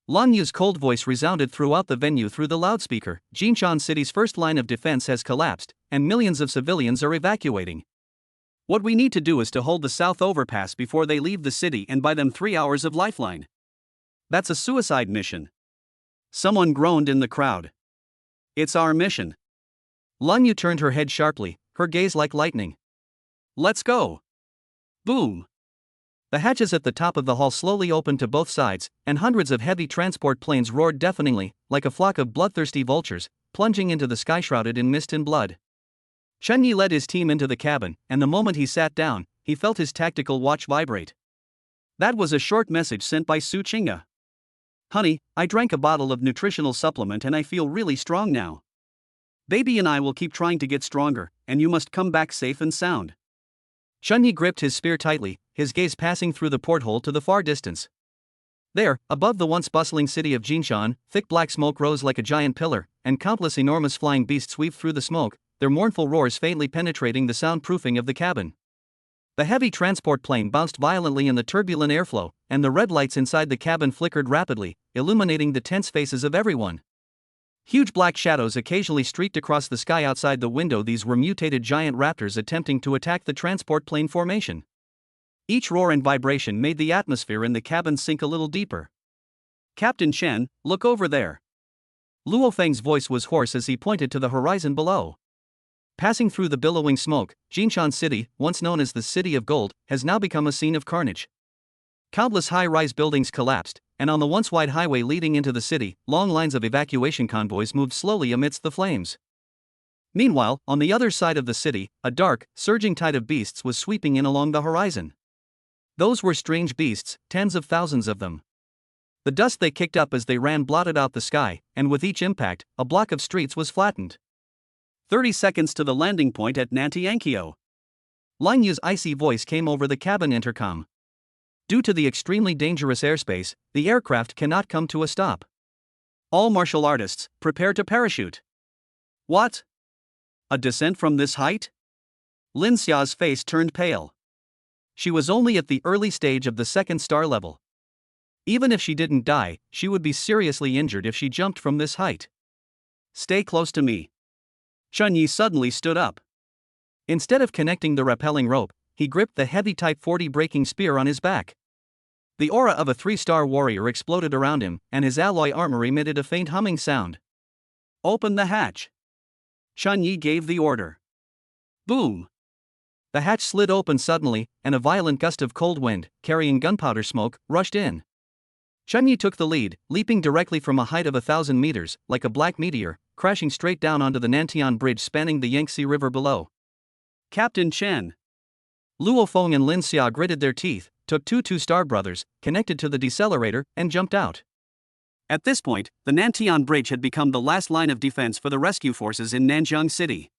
Lan Yu's cold voice resounded throughout the venue through the loudspeaker. Jinshan City's first line of defense has collapsed, and millions of civilians are evacuating. What we need to do is to hold the south overpass before they leave the city and buy them 3 hours of lifeline. That's a suicide mission. Someone groaned in the crowd. It's our mission. Lan Yu turned her head sharply, her gaze like lightning. Let's go. Boom. The hatches at the top of the hall slowly opened to both sides, and hundreds of heavy transport planes roared deafeningly, like a flock of bloodthirsty vultures, plunging into the sky shrouded in mist and blood. Chen Yi led his team into the cabin, and the moment he sat down, he felt his tactical watch vibrate. That was a short message sent by Su Qingya. Honey, I drank a bottle of nutritional supplement and I feel really strong now. Baby and I will keep trying to get stronger, and you must come back safe and sound. Chen Yi gripped his spear tightly, his gaze passing through the porthole to the far distance. There, above the once bustling city of Jinshan, thick black smoke rose like a giant pillar, and countless enormous flying beasts weaved through the smoke, their mournful roars faintly penetrating the soundproofing of the cabin. The heavy transport plane bounced violently in the turbulent airflow, and the red lights inside the cabin flickered rapidly, illuminating the tense faces of everyone. Huge black shadows occasionally streaked across the sky outside the window. These were mutated giant raptors attempting to attack the transport plane formation. Each roar and vibration made the atmosphere in the cabin sink a little deeper. Captain Chen, look over there. Luo Feng's voice was hoarse as he pointed to the horizon below. Passing through the billowing smoke, Jinshan City, once known as the City of Gold, has now become a scene of carnage. Countless high-rise buildings collapsed, and on the once wide highway leading into the city, long lines of evacuation convoys moved slowly amidst the flames. Meanwhile, on the other side of the city, a dark, surging tide of beasts was sweeping in along the horizon. Those were strange beasts, tens of thousands of them. The dust they kicked up as they ran blotted out the sky, and with each impact, a block of streets was flattened. 30 seconds to the landing point at Nantiankyo. Lin Yu's icy voice came over the cabin intercom. Due to the extremely dangerous airspace, the aircraft cannot come to a stop. All martial artists, prepare to parachute. What? A descent from this height? Lin Xia's face turned pale. She was only at the early stage of the second star level. Even if she didn't die, she would be seriously injured if she jumped from this height. Stay close to me. Chun Yi suddenly stood up. Instead of connecting the rappelling rope, he gripped the heavy Type 40 breaking spear on his back. The aura of a 3-star warrior exploded around him, and his alloy armor emitted a faint humming sound. Open the hatch. Chun Yi gave the order. Boom! The hatch slid open suddenly, and a violent gust of cold wind, carrying gunpowder smoke, rushed in. Chun Yi took the lead, leaping directly from a height of 1,000 meters, like a black meteor, crashing straight down onto the Nantian Bridge spanning the Yangtze River below. Captain Chen. Luo Feng and Lin Xia gritted their teeth, took two 2-star brothers, connected to the decelerator, and jumped out. At this point, the Nantian Bridge had become the last line of defense for the rescue forces in Nanjiang City.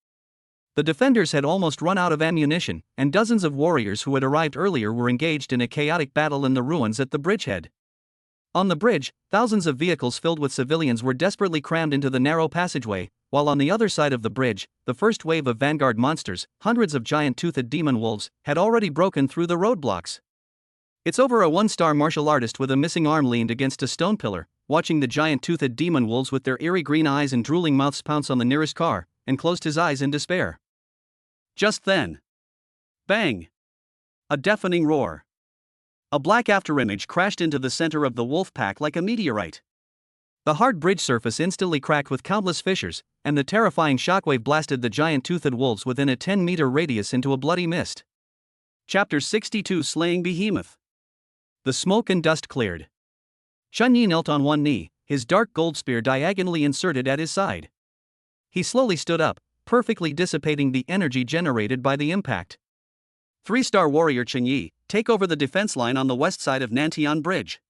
The defenders had almost run out of ammunition, and dozens of warriors who had arrived earlier were engaged in a chaotic battle in the ruins at the bridgehead. On the bridge, thousands of vehicles filled with civilians were desperately crammed into the narrow passageway, while on the other side of the bridge, the first wave of vanguard monsters, hundreds of giant-toothed demon wolves, had already broken through the roadblocks. It's over. A 1-star martial artist with a missing arm leaned against a stone pillar, watching the giant-toothed demon wolves with their eerie green eyes and drooling mouths pounce on the nearest car, and closed his eyes in despair. Just then. Bang! A deafening roar. A black afterimage crashed into the center of the wolf pack like a meteorite. The hard bridge surface instantly cracked with countless fissures, and the terrifying shockwave blasted the giant-toothed wolves within a 10-meter radius into a bloody mist. Chapter 62: Slaying Behemoth. The smoke and dust cleared. Chun Yi knelt on one knee, his dark gold spear diagonally inserted at his side. He slowly stood up, perfectly dissipating the energy generated by the impact. 3-star warrior Chun Yi, take over the defense line on the west side of Nantian Bridge.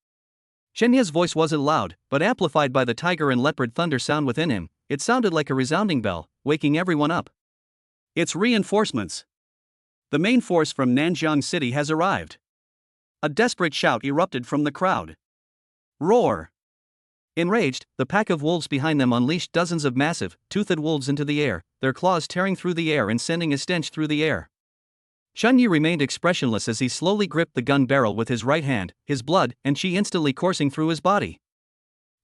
Chen Ye's voice wasn't loud, but amplified by the tiger and leopard thunder sound within him, it sounded like a resounding bell, waking everyone up. It's reinforcements. The main force from Nanjiang City has arrived. A desperate shout erupted from the crowd. Roar! Enraged, the pack of wolves behind them unleashed dozens of massive, toothed wolves into the air, their claws tearing through the air and sending a stench through the air. Chun Yi remained expressionless as he slowly gripped the gun barrel with his right hand, his blood and chi instantly coursing through his body.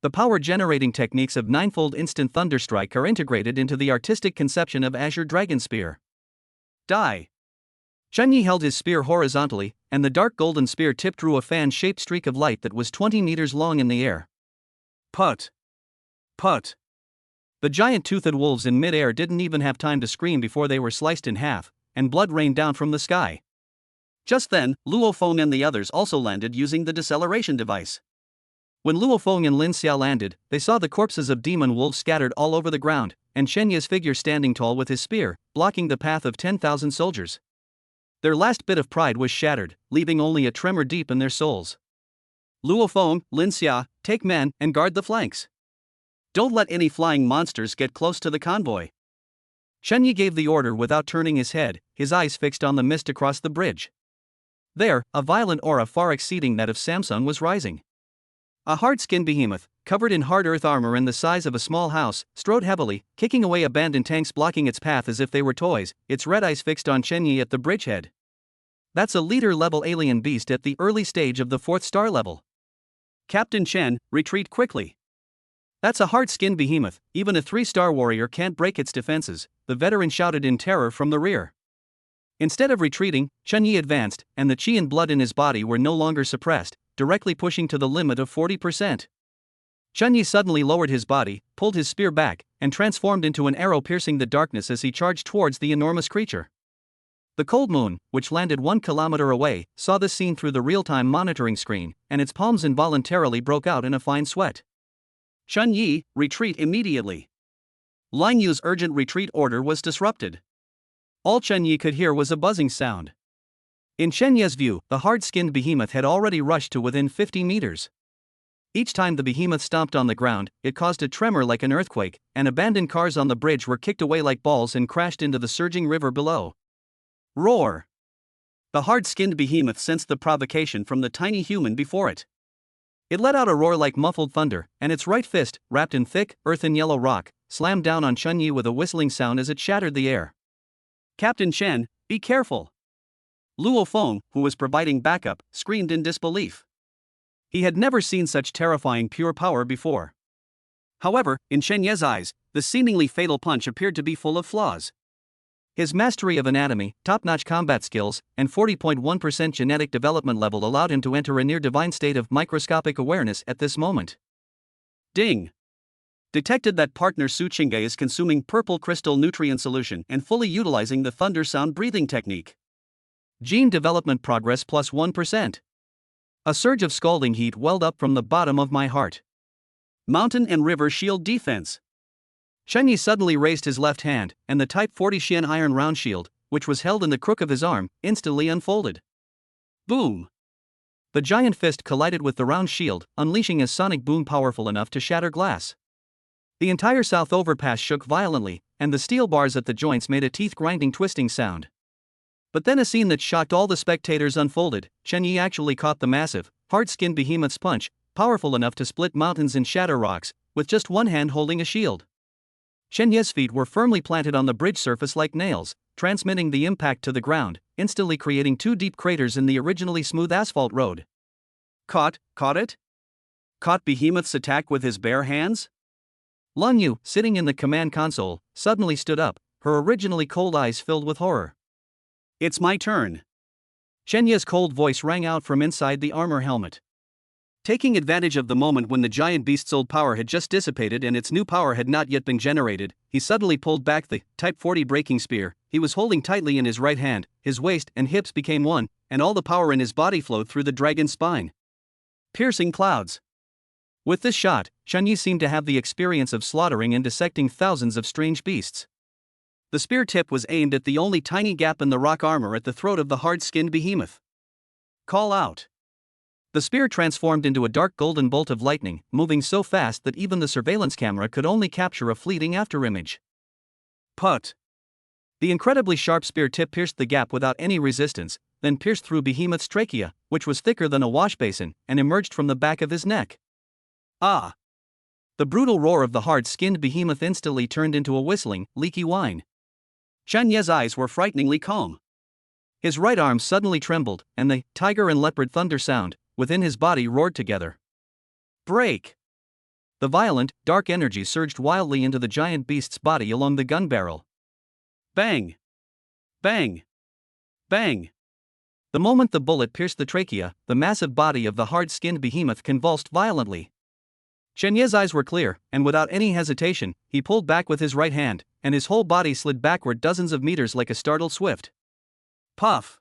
The power-generating techniques of Ninefold Instant Thunderstrike are integrated into the artistic conception of Azure Dragon Spear. Die! Chun Yi held his spear horizontally, and the dark golden spear tipped through a fan-shaped streak of light that was 20 meters long in the air. Put! Put! The giant-toothed wolves in mid-air didn't even have time to scream before they were sliced in half, and blood rained down from the sky. Just then, Luo Feng and the others also landed using the deceleration device. When Luo Feng and Lin Xia landed, they saw the corpses of demon wolves scattered all over the ground, and Chen Ye's figure standing tall with his spear, blocking the path of 10,000 soldiers. Their last bit of pride was shattered, leaving only a tremor deep in their souls. Luo Feng, Lin Xia, take men and guard the flanks. Don't let any flying monsters get close to the convoy. Chen Yi gave the order without turning his head, his eyes fixed on the mist across the bridge. There, a violent aura far exceeding that of Samsung was rising. A hard-skinned behemoth, covered in hard earth armor and the size of a small house, strode heavily, kicking away abandoned tanks blocking its path as if they were toys, its red eyes fixed on Chen Yi at the bridgehead. That's a leader-level alien beast at the early stage of the 4th star level. Captain Chen, retreat quickly. That's a hard-skinned behemoth, even a 3-star warrior can't break its defenses, the veteran shouted in terror from the rear. Instead of retreating, Chun Yi advanced, and the chi and blood in his body were no longer suppressed, directly pushing to the limit of 40%. Chun Yi suddenly lowered his body, pulled his spear back, and transformed into an arrow piercing the darkness as he charged towards the enormous creature. The cold moon, which landed 1 kilometer away, saw this scene through the real-time monitoring screen, and its palms involuntarily broke out in a fine sweat. Chun Yi, retreat immediately. Lin Yu's urgent retreat order was disrupted. All Chun Yi could hear was a buzzing sound. In Chen Ye's view, the hard-skinned behemoth had already rushed to within 50 meters. Each time the behemoth stomped on the ground, it caused a tremor like an earthquake, and abandoned cars on the bridge were kicked away like balls and crashed into the surging river below. Roar! The hard-skinned behemoth sensed the provocation from the tiny human before it. It let out a roar like muffled thunder, and its right fist, wrapped in thick, earthen yellow rock, slammed down on Chunyi with a whistling sound as it shattered the air. "Captain Shen, be careful!" Luo Feng, who was providing backup, screamed in disbelief. He had never seen such terrifying pure power before. However, in Shen Ye's eyes, the seemingly fatal punch appeared to be full of flaws. His mastery of anatomy, top-notch combat skills, and 40.1% genetic development level allowed him to enter a near-divine state of microscopic awareness at this moment. Ding! Detected that partner Su Qingge is consuming purple crystal nutrient solution and fully utilizing the thunder sound breathing technique. Gene development progress plus 1%. A surge of scalding heat welled up from the bottom of my heart. Mountain and river shield defense. Shenyi suddenly raised his left hand, and the Type 40 Xian iron round shield, which was held in the crook of his arm, instantly unfolded. Boom! The giant fist collided with the round shield, unleashing a sonic boom powerful enough to shatter glass. The entire south overpass shook violently, and the steel bars at the joints made a teeth-grinding twisting sound. But then a scene that shocked all the spectators unfolded. Shenyi actually caught the massive, hard-skinned behemoth's punch, powerful enough to split mountains and shatter rocks, with just one hand holding a shield. Shen Ye's feet were firmly planted on the bridge surface like nails, transmitting the impact to the ground, instantly creating two deep craters in the originally smooth asphalt road. Caught it? Caught Behemoth's attack with his bare hands? Lun Yu, sitting in the command console, suddenly stood up, her originally cold eyes filled with horror. "It's my turn." Shen Ye's cold voice rang out from inside the armor helmet. Taking advantage of the moment when the giant beast's old power had just dissipated and its new power had not yet been generated, he suddenly pulled back the Type 40 breaking spear he was holding tightly in his right hand. His waist and hips became one, and all the power in his body flowed through the dragon's spine. Piercing clouds. With this shot, Chunyi seemed to have the experience of slaughtering and dissecting thousands of strange beasts. The spear tip was aimed at the only tiny gap in the rock armor at the throat of the hard-skinned behemoth. Call out. The spear transformed into a dark golden bolt of lightning, moving so fast that even the surveillance camera could only capture a fleeting afterimage. Put! The incredibly sharp spear tip pierced the gap without any resistance, then pierced through Behemoth's trachea, which was thicker than a wash basin, and emerged from the back of his neck. Ah! The brutal roar of the hard-skinned behemoth instantly turned into a whistling, leaky whine. Shen Ye's eyes were frighteningly calm. His right arm suddenly trembled, and the tiger and leopard thunder sound within his body roared together. Break! The violent, dark energy surged wildly into the giant beast's body along the gun barrel. Bang! Bang! Bang! The moment the bullet pierced the trachea, the massive body of the hard-skinned behemoth convulsed violently. Shen Ye's eyes were clear, and without any hesitation, he pulled back with his right hand, and his whole body slid backward dozens of meters like a startled swift. Puff!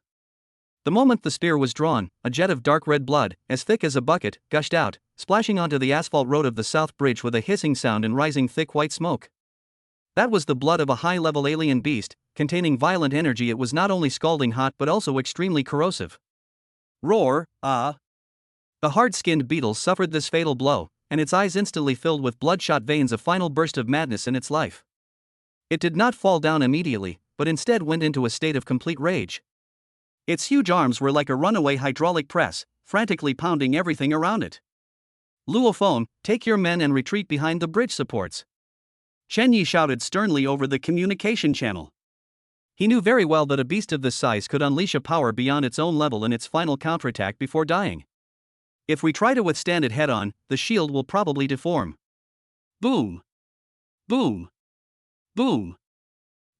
The moment the spear was drawn, a jet of dark red blood, as thick as a bucket, gushed out, splashing onto the asphalt road of the south bridge with a hissing sound and rising thick white smoke. That was the blood of a high-level alien beast, containing violent energy. It was not only scalding hot but also extremely corrosive. Roar, ah! The hard-skinned beetle suffered this fatal blow, and its eyes instantly filled with bloodshot veins, a final burst of madness in its life. It did not fall down immediately, but instead went into a state of complete rage. Its huge arms were like a runaway hydraulic press, frantically pounding everything around it. Luo Feng, take your men and retreat behind the bridge supports. Chen Yi shouted sternly over the communication channel. He knew very well that a beast of this size could unleash a power beyond its own level in its final counterattack before dying. If we try to withstand it head-on, the shield will probably deform. Boom! Boom! Boom!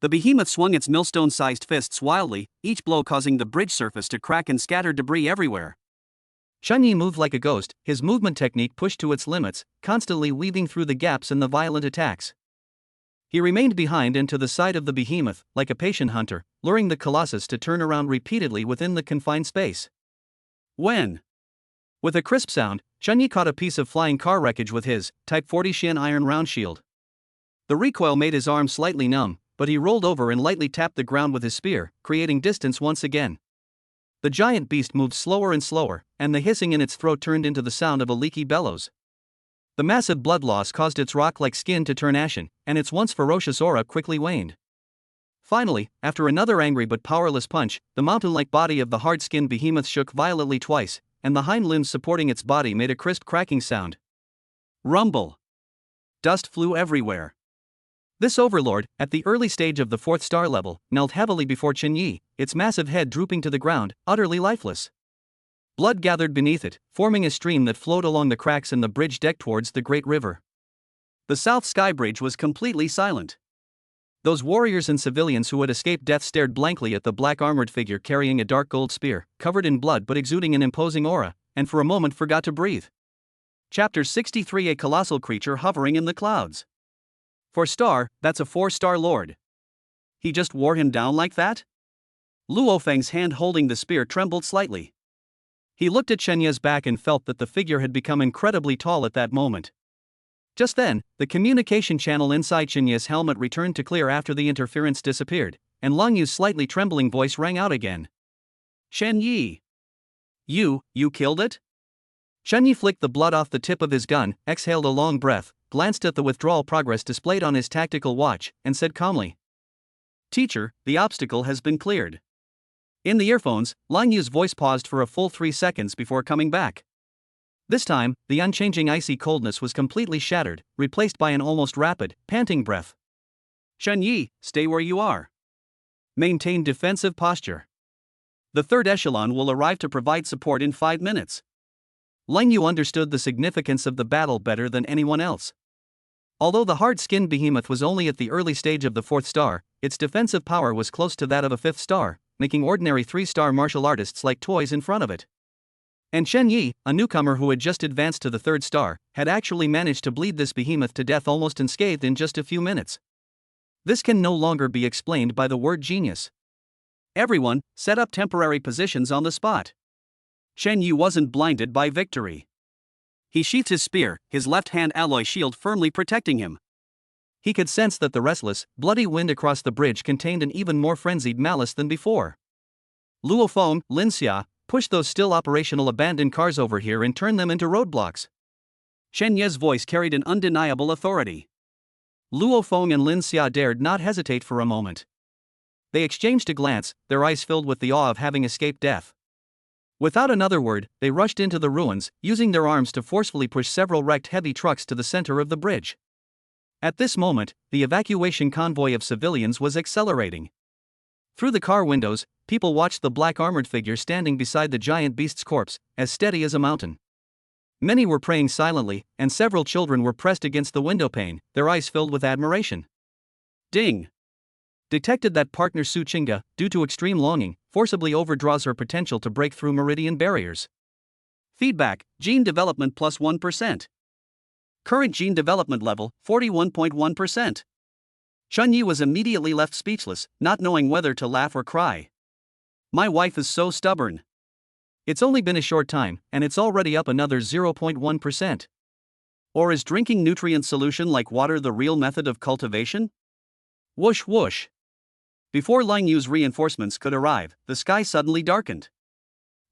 The behemoth swung its millstone-sized fists wildly, each blow causing the bridge surface to crack and scatter debris everywhere. Chunyi moved like a ghost, his movement technique pushed to its limits, constantly weaving through the gaps in the violent attacks. He remained behind and to the side of the behemoth, like a patient hunter, luring the colossus to turn around repeatedly within the confined space. When? With a crisp sound, Chunyi caught a piece of flying car wreckage with his Type 40 Xian iron round shield. The recoil made his arm slightly numb, but he rolled over and lightly tapped the ground with his spear, creating distance once again. The giant beast moved slower and slower, and the hissing in its throat turned into the sound of a leaky bellows. The massive blood loss caused its rock-like skin to turn ashen, and its once ferocious aura quickly waned. Finally, after another angry but powerless punch, the mountain-like body of the hard-skinned behemoth shook violently twice, and the hind limbs supporting its body made a crisp cracking sound. Rumble. Dust flew everywhere. This overlord, at the early stage of the 4th star level, knelt heavily before Chen Yi, its massive head drooping to the ground, utterly lifeless. Blood gathered beneath it, forming a stream that flowed along the cracks in the bridge deck towards the great river. The South Sky Bridge was completely silent. Those warriors and civilians who had escaped death stared blankly at the black armored figure carrying a dark gold spear, covered in blood but exuding an imposing aura, and for a moment forgot to breathe. Chapter 63: A colossal creature hovering in the clouds. 4-star, that's a 4-star lord. He just wore him down like that? Luo Feng's hand holding the spear trembled slightly. He looked at Chen Ye's back and felt that the figure had become incredibly tall at that moment. Just then, the communication channel inside Chen Ye's helmet returned to clear after the interference disappeared, and Lang Yu's slightly trembling voice rang out again. Chen Yi. You killed it? Chen Yi flicked the blood off the tip of his gun, exhaled a long breath, glanced at the withdrawal progress displayed on his tactical watch, and said calmly. Teacher, the obstacle has been cleared. In the earphones, Lang Yu's voice paused for a full 3 seconds before coming back. This time, the unchanging icy coldness was completely shattered, replaced by an almost rapid, panting breath. Chen Yi, stay where you are. Maintain defensive posture. The 3rd echelon will arrive to provide support in 5 minutes. Lang Yu understood the significance of the battle better than anyone else. Although the hard-skinned behemoth was only at the early stage of the 4th star, its defensive power was close to that of a 5th star, making ordinary 3-star martial artists like toys in front of it. And Chen Yi, a newcomer who had just advanced to the 3rd star, had actually managed to bleed this behemoth to death almost unscathed in just a few minutes. This can no longer be explained by the word genius. Everyone, set up temporary positions on the spot. Chen Yi wasn't blinded by victory. He sheathed his spear, his left-hand alloy shield firmly protecting him. He could sense that the restless, bloody wind across the bridge contained an even more frenzied malice than before. Luo Feng, Lin Xia, push those still operational abandoned cars over here and turn them into roadblocks. Chen Ye's voice carried an undeniable authority. Luo Feng and Lin Xia dared not hesitate for a moment. They exchanged a glance, their eyes filled with the awe of having escaped death. Without another word, they rushed into the ruins, using their arms to forcefully push several wrecked heavy trucks to the center of the bridge. At this moment, the evacuation convoy of civilians was accelerating. Through the car windows, people watched the black armored figure standing beside the giant beast's corpse, as steady as a mountain. Many were praying silently, and several children were pressed against the windowpane, their eyes filled with admiration. Ding! Detected that partner Su Qingda, due to extreme longing, forcibly overdraws her potential to break through meridian barriers. Feedback: gene development plus 1%. Current gene development level, 41.1%. Chen Yi was immediately left speechless, not knowing whether to laugh or cry. My wife is so stubborn. It's only been a short time, and it's already up another 0.1%. Or is drinking nutrient solution like water the real method of cultivation? Whoosh whoosh. Before Lang Yu's reinforcements could arrive, the sky suddenly darkened.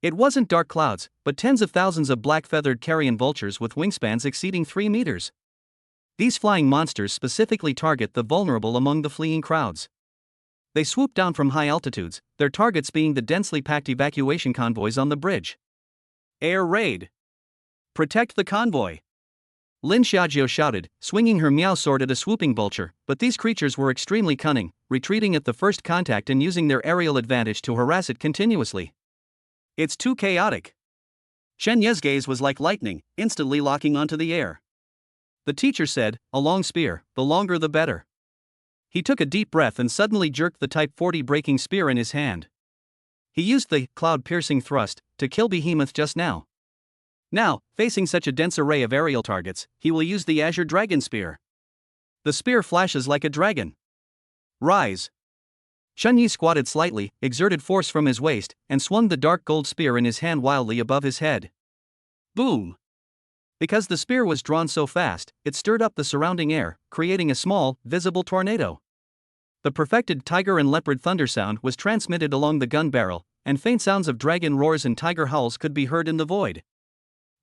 It wasn't dark clouds, but tens of thousands of black-feathered carrion vultures with wingspans exceeding 3 meters. These flying monsters specifically target the vulnerable among the fleeing crowds. They swoop down from high altitudes, their targets being the densely packed evacuation convoys on the bridge. Air raid! Protect the convoy! Lin Xiaojiu shouted, swinging her Miao sword at a swooping vulture, but these creatures were extremely cunning, retreating at the first contact and using their aerial advantage to harass it continuously. It's too chaotic. Chen Ye's gaze was like lightning, instantly locking onto the air. The teacher said, a long spear, the longer the better. He took a deep breath and suddenly jerked the Type 40 breaking spear in his hand. He used the cloud-piercing thrust to kill Behemoth just now. Now, facing such a dense array of aerial targets, he will use the Azure Dragon Spear. The spear flashes like a dragon. Rise! Chen Yi squatted slightly, exerted force from his waist, and swung the dark gold spear in his hand wildly above his head. Boom! Because the spear was drawn so fast, it stirred up the surrounding air, creating a small, visible tornado. The perfected tiger and leopard thunder sound was transmitted along the gun barrel, and faint sounds of dragon roars and tiger howls could be heard in the void.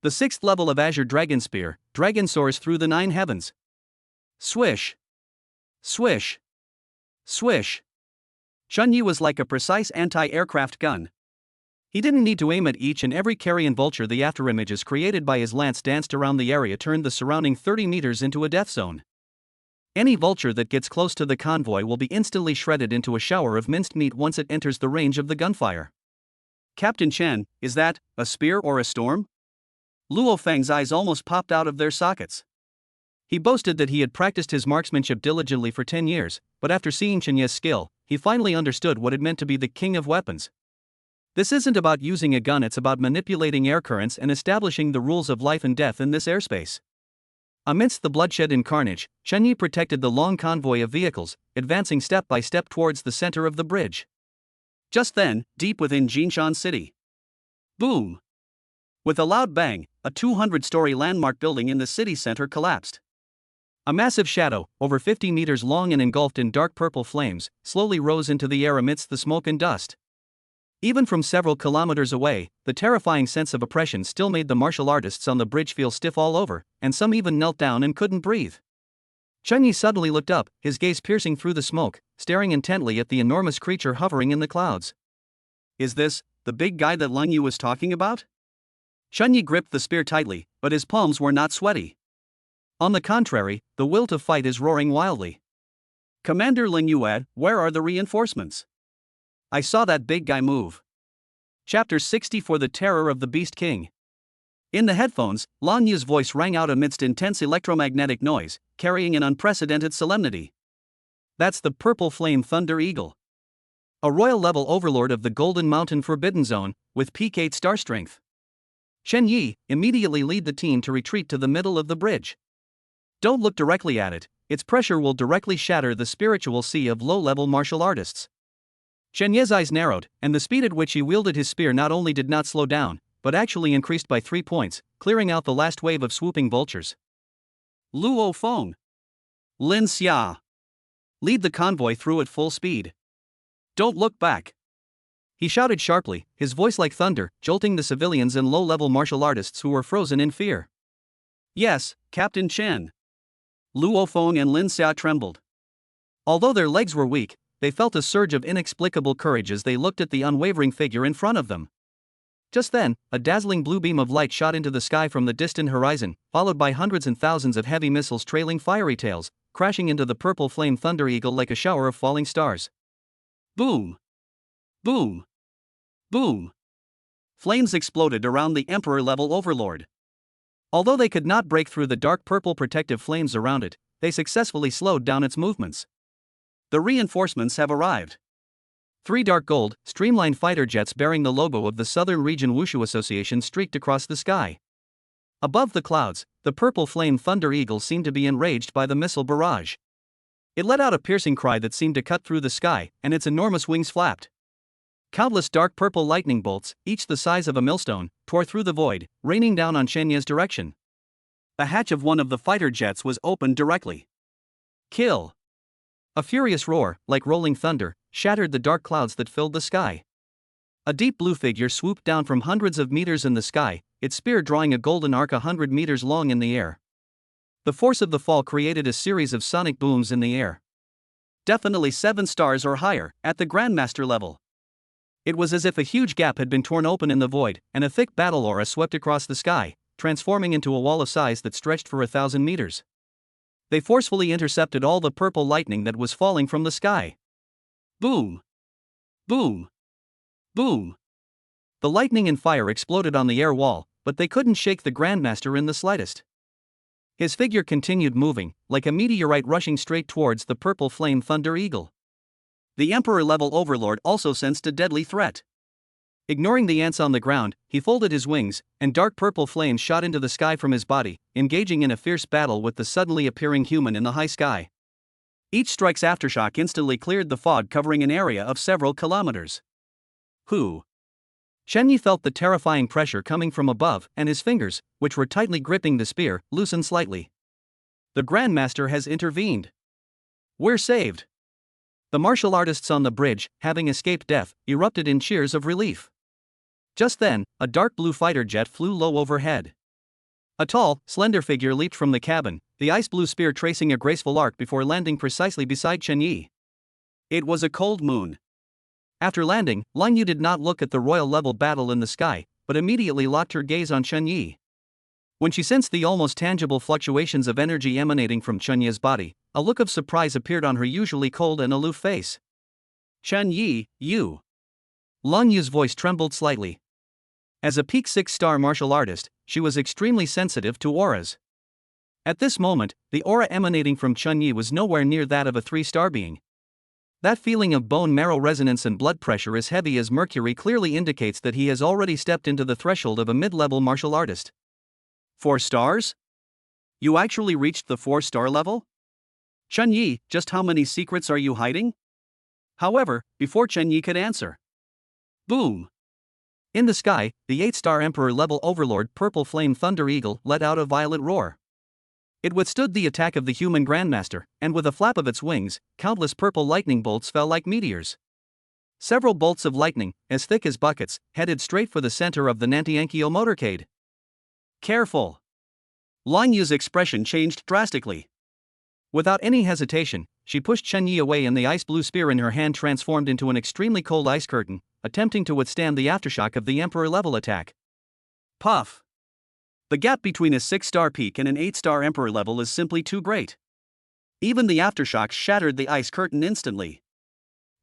The 6th level of Azure Dragon Spear, dragon soars through the 9 heavens. Swish. Swish. Swish. Chun Yi was like a precise anti-aircraft gun. He didn't need to aim at each and every carrion vulture. The afterimages created by his lance danced around the area, turned the surrounding 30 meters into a death zone. Any vulture that gets close to the convoy will be instantly shredded into a shower of minced meat once it enters the range of the gunfire. Captain Chen, is that a spear or a storm? Luo Feng's eyes almost popped out of their sockets. He boasted that he had practiced his marksmanship diligently for 10 years, but after seeing Chen Ye's skill, he finally understood what it meant to be the king of weapons. This isn't about using a gun, it's about manipulating air currents and establishing the rules of life and death in this airspace. Amidst the bloodshed and carnage, Chen Yi protected the long convoy of vehicles, advancing step by step towards the center of the bridge. Just then, deep within Jinshan City. Boom! With a loud bang, a 200-story landmark building in the city center collapsed. A massive shadow, over 50 meters long and engulfed in dark purple flames, slowly rose into the air amidst the smoke and dust. Even from several kilometers away, the terrifying sense of oppression still made the martial artists on the bridge feel stiff all over, and some even knelt down and couldn't breathe. Chen Yi suddenly looked up, his gaze piercing through the smoke, staring intently at the enormous creature hovering in the clouds. Is this the big guy that Leng Yu was talking about? Chen Yi gripped the spear tightly, but his palms were not sweaty. On the contrary, the will to fight is roaring wildly. Commander Leng Yuad, where are the reinforcements? I saw that big guy move. Chapter 60 for the Terror of the Beast King. In the headphones, Lan Yu's voice rang out amidst intense electromagnetic noise, carrying an unprecedented solemnity. That's the Purple Flame Thunder Eagle. A royal-level overlord of the Golden Mountain Forbidden Zone, with peak 8 star strength. Chen Yi, immediately lead the team to retreat to the middle of the bridge. Don't look directly at it, its pressure will directly shatter the spiritual sea of low-level martial artists. Chen Ye's eyes narrowed, and the speed at which he wielded his spear not only did not slow down, but actually increased by 3 points, clearing out the last wave of swooping vultures. Luo Feng. Lin Xia. Lead the convoy through at full speed. Don't look back. He shouted sharply, his voice like thunder, jolting the civilians and low-level martial artists who were frozen in fear. Yes, Captain Chen. Luo Feng and Lin Xia trembled. Although their legs were weak, they felt a surge of inexplicable courage as they looked at the unwavering figure in front of them. Just then, a dazzling blue beam of light shot into the sky from the distant horizon, followed by hundreds and thousands of heavy missiles trailing fiery tails, crashing into the Purple Flame Thunder Eagle like a shower of falling stars. Boom! Boom! Boom! Flames exploded around the Emperor-level overlord. Although they could not break through the dark purple protective flames around it, they successfully slowed down its movements. The reinforcements have arrived. 3 dark gold, streamlined fighter jets bearing the logo of the Southern Region Wushu Association streaked across the sky. Above the clouds, the Purple Flame Thunder Eagle seemed to be enraged by the missile barrage. It let out a piercing cry that seemed to cut through the sky, and its enormous wings flapped. Countless dark purple lightning bolts, each the size of a millstone, tore through the void, raining down on Chen Ye's direction. The hatch of one of the fighter jets was opened directly. Kill! A furious roar, like rolling thunder, shattered the dark clouds that filled the sky. A deep blue figure swooped down from hundreds of meters in the sky, its spear drawing a golden arc 100 meters long in the air. The force of the fall created a series of sonic booms in the air. Definitely 7 stars or higher, at the Grandmaster level. It was as if a huge gap had been torn open in the void, and a thick battle aura swept across the sky, transforming into a wall of size that stretched for 1,000 meters. They forcefully intercepted all the purple lightning that was falling from the sky. Boom! Boom! Boom! The lightning and fire exploded on the air wall, but they couldn't shake the Grandmaster in the slightest. His figure continued moving, like a meteorite rushing straight towards the Purple Flame Thunder Eagle. The Emperor-level overlord also sensed a deadly threat. Ignoring the ants on the ground, he folded his wings, and dark purple flames shot into the sky from his body, engaging in a fierce battle with the suddenly appearing human in the high sky. Each strike's aftershock instantly cleared the fog covering an area of several kilometers. Who? Chen Yi felt the terrifying pressure coming from above, and his fingers, which were tightly gripping the spear, loosened slightly. The Grandmaster has intervened. We're saved. The martial artists on the bridge, having escaped death, erupted in cheers of relief. Just then, a dark blue fighter jet flew low overhead. A tall, slender figure leaped from the cabin, the ice blue spear tracing a graceful arc before landing precisely beside Chen Yi. It was a cold moon. After landing, Lang Yu did not look at the royal-level battle in the sky, but immediately locked her gaze on Chen Yi. When she sensed the almost tangible fluctuations of energy emanating from Chen Yi's body, a look of surprise appeared on her usually cold and aloof face. "Chen Yi, you." Lang Yu's voice trembled slightly. As a peak 6-star martial artist, she was extremely sensitive to auras. At this moment, the aura emanating from Chen Yi was nowhere near that of a 3-star being. That feeling of bone marrow resonance and blood pressure as heavy as mercury clearly indicates that he has already stepped into the threshold of a mid-level martial artist. 4 stars? You actually reached the 4-star level? Chen Yi, just how many secrets are you hiding? However, before Chen Yi could answer. Boom! In the sky, the 8-star Emperor-level overlord Purple Flame Thunder Eagle let out a violent roar. It withstood the attack of the human Grandmaster, and with a flap of its wings, countless purple lightning bolts fell like meteors. Several bolts of lightning, as thick as buckets, headed straight for the center of the Nantiankyo motorcade. Careful! Lang Yu's expression changed drastically. Without any hesitation, she pushed Chen Yi away and the ice blue spear in her hand transformed into an extremely cold ice curtain, attempting to withstand the aftershock of the Emperor-level attack. Puff! The gap between a 6-star peak and an 8-star Emperor level is simply too great. Even the aftershocks shattered the ice curtain instantly.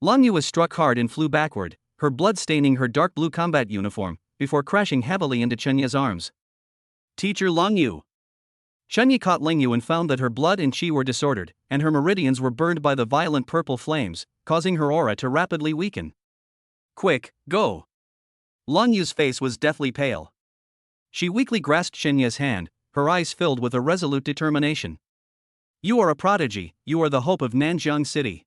Lang Yu was struck hard and flew backward, her blood staining her dark blue combat uniform, before crashing heavily into Chen Yi's arms. Teacher Lang Yu. Chen Yi caught Lang Yu and found that her blood and qi were disordered, and her meridians were burned by the violent purple flames, causing her aura to rapidly weaken. Quick, go! Lang Yu's face was deathly pale. She weakly grasped Chen Yi's hand, her eyes filled with a resolute determination. You are a prodigy, you are the hope of Nanjiang City.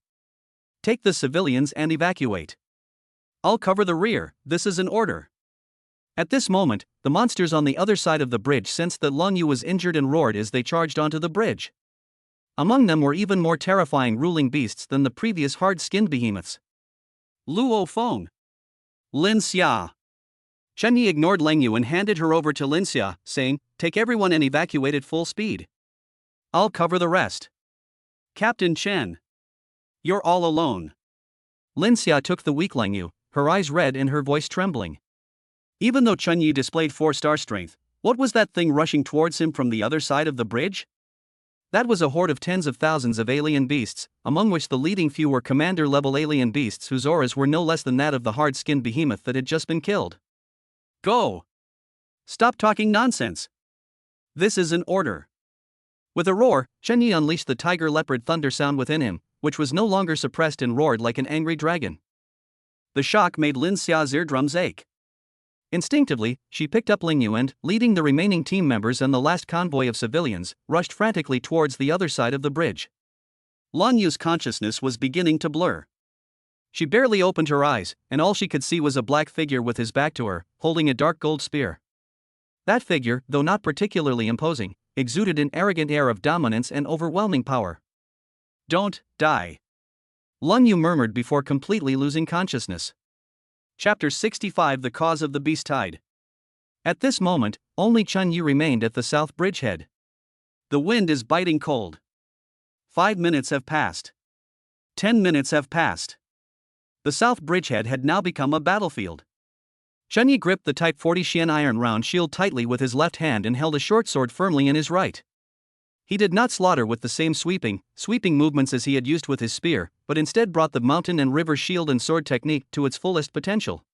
Take the civilians and evacuate. I'll cover the rear, this is an order. At this moment, the monsters on the other side of the bridge sensed that Lang Yu was injured and roared as they charged onto the bridge. Among them were even more terrifying ruling beasts than the previous hard-skinned behemoths. Luo Feng. Lin Xia. Chen Yi ignored Lang Yu and handed her over to Lin Xia, saying, "Take everyone and evacuate at full speed. I'll cover the rest." Captain Chen. You're all alone. Lin Xia took the weak Lang Yu, her eyes red and her voice trembling. Even though Chen Yi displayed 4-star strength, what was that thing rushing towards him from the other side of the bridge? That was a horde of tens of thousands of alien beasts, among which the leading few were commander-level alien beasts whose auras were no less than that of the hard-skinned behemoth that had just been killed. Go! Stop talking nonsense! This is an order. With a roar, Chen Yi unleashed the tiger leopard thunder sound within him, which was no longer suppressed and roared like an angry dragon. The shock made Lin Xia's eardrums ache. Instinctively, she picked up Lang Yu and, leading the remaining team members and the last convoy of civilians, rushed frantically towards the other side of the bridge. Lang Yu's consciousness was beginning to blur. She barely opened her eyes, and all she could see was a black figure with his back to her, holding a dark gold spear. That figure, though not particularly imposing, exuded an arrogant air of dominance and overwhelming power. Don't die. Lang Yu murmured before completely losing consciousness. Chapter 65 The Cause of the Beast Tide. At this moment, only Chen Yi remained at the south bridgehead. The wind is biting cold. 5 minutes have passed. 10 minutes have passed. The south bridgehead had now become a battlefield. Chen Yi gripped the Type 40 Xian iron round shield tightly with his left hand and held a short sword firmly in his right. He did not slaughter with the same sweeping movements as he had used with his spear, but instead brought the mountain and river shield and sword technique to its fullest potential.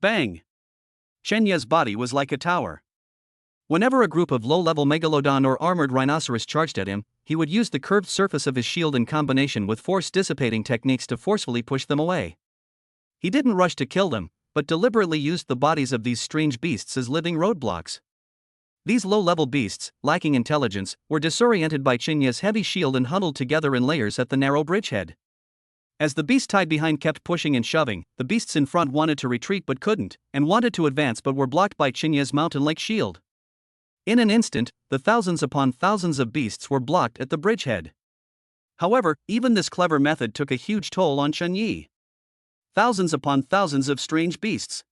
Bang! Chen Yi's body was like a tower. Whenever a group of low-level megalodon or armored rhinoceros charged at him, he would use the curved surface of his shield in combination with force-dissipating techniques to forcefully push them away. He didn't rush to kill them, but deliberately used the bodies of these strange beasts as living roadblocks. These low-level beasts, lacking intelligence, were disoriented by Chen Yi's heavy shield and huddled together in layers at the narrow bridgehead. As the beast tied behind kept pushing and shoving, the beasts in front wanted to retreat but couldn't, and wanted to advance but were blocked by Chen Yi's mountain-like shield. In an instant, the thousands upon thousands of beasts were blocked at the bridgehead. However, even this clever method took a huge toll on Chen Yi. Thousands upon thousands of strange beasts.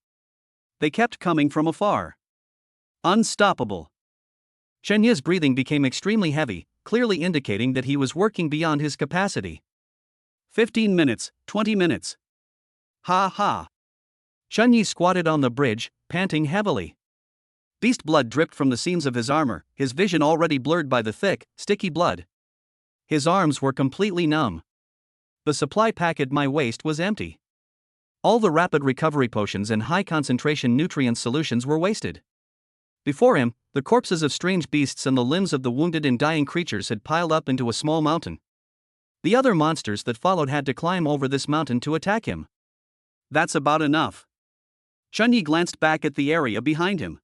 They kept coming from afar. Unstoppable. Chen Yi's breathing became extremely heavy, clearly indicating that he was working beyond his capacity. 15 minutes, 20 minutes. Ha ha. Chen Yi squatted on the bridge, panting heavily. Beast blood dripped from the seams of his armor, his vision already blurred by the thick, sticky blood. His arms were completely numb. The supply pack at my waist was empty. All the rapid recovery potions and high-concentration nutrient solutions were wasted. Before him, the corpses of strange beasts and the limbs of the wounded and dying creatures had piled up into a small mountain. The other monsters that followed had to climb over this mountain to attack him. That's about enough. Chen Yi glanced back at the area behind him.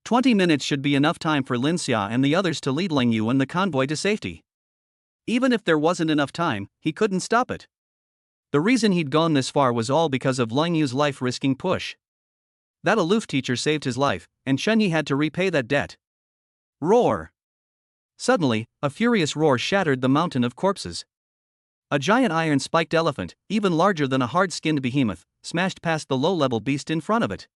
20 minutes should be enough time for Lin Xia and the others to lead Lang Yu and the convoy to safety. Even if there wasn't enough time, he couldn't stop it. The reason he'd gone this far was all because of Lang Yu's life-risking push. That aloof teacher saved his life, and Chen Yi had to repay that debt. Roar! Suddenly, a furious roar shattered the mountain of corpses. A giant iron-spiked elephant, even larger than a hard-skinned behemoth, smashed past the low-level beast in front of it.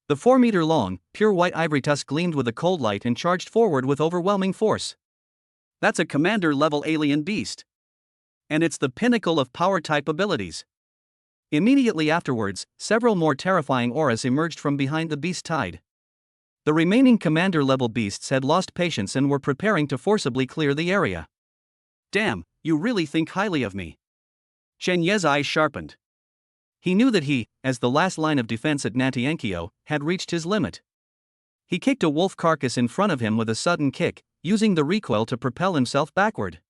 The 4-meter-long, pure white ivory tusk gleamed with a cold light and charged forward with overwhelming force. That's a commander-level alien beast. And it's the pinnacle of power-type abilities. Immediately afterwards, several more terrifying auras emerged from behind the beast's hide. The remaining commander-level beasts had lost patience and were preparing to forcibly clear the area. Damn, you really think highly of me. Chen Ye's eyes sharpened. He knew that he, as the last line of defense at Nantienkyo, had reached his limit. He kicked a wolf carcass in front of him with a sudden kick, using the recoil to propel himself backward.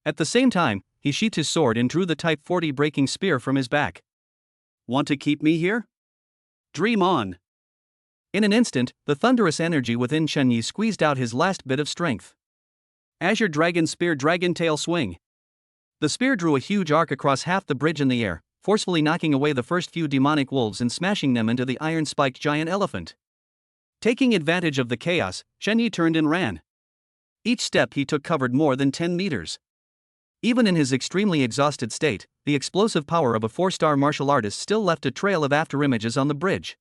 At the same time, he sheathed his sword and drew the Type 40 breaking spear from his back. Want to keep me here? Dream on. In an instant, the thunderous energy within Chen Yi squeezed out his last bit of strength. Azure Dragon Spear Dragon Tail Swing. The spear drew a huge arc across half the bridge in the air, forcefully knocking away the first few demonic wolves and smashing them into the iron-spiked giant elephant. Taking advantage of the chaos, Chen Yi turned and ran. Each step he took covered more than 10 meters. Even in his extremely exhausted state, the explosive power of a 4-star martial artist still left a trail of afterimages on the bridge.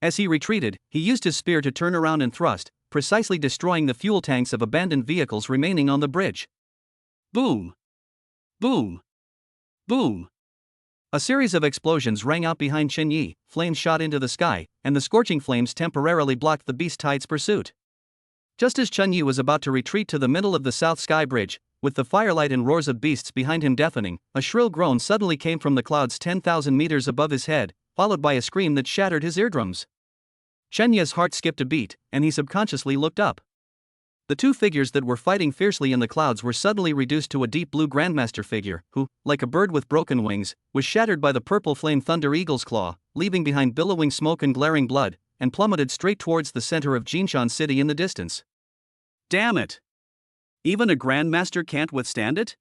As he retreated, he used his spear to turn around and thrust, precisely destroying the fuel tanks of abandoned vehicles remaining on the bridge. Boom! Boom! Boom! A series of explosions rang out behind Chen Yi, flames shot into the sky, and the scorching flames temporarily blocked the beast tide's pursuit. Just as Chen Yi was about to retreat to the middle of the South Sky Bridge, with the firelight and roars of beasts behind him deafening, a shrill groan suddenly came from the clouds 10,000 meters above his head, followed by a scream that shattered his eardrums. Chen Yi's heart skipped a beat, and he subconsciously looked up. The two figures that were fighting fiercely in the clouds were suddenly reduced to a deep blue Grandmaster figure, who, like a bird with broken wings, was shattered by the purple flame Thunder Eagle's claw, leaving behind billowing smoke and glaring blood, and plummeted straight towards the center of Jinshan City in the distance. Damn it! Even a Grandmaster can't withstand it?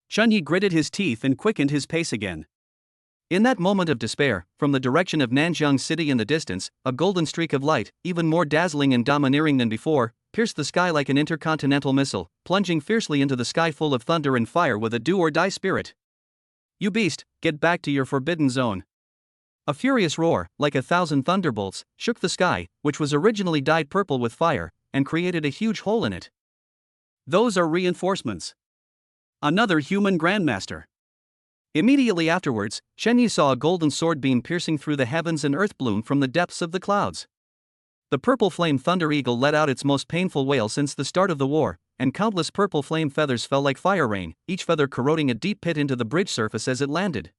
Chen Yi gritted his teeth and quickened his pace again. In that moment of despair, from the direction of Nanjiang City in the distance, a golden streak of light, even more dazzling and domineering than before, pierced the sky like an intercontinental missile, plunging fiercely into the sky full of thunder and fire with a do-or-die spirit. You beast, get back to your forbidden zone. A furious roar, like 1,000 thunderbolts, shook the sky, which was originally dyed purple with fire, and created a huge hole in it. Those are reinforcements. Another human Grandmaster. Immediately afterwards, Chen Yi saw a golden sword beam piercing through the heavens and earth bloom from the depths of the clouds. The purple flame Thunder Eagle let out its most painful wail since the start of the war, and countless purple flame feathers fell like fire rain, each feather corroding a deep pit into the bridge surface as it landed.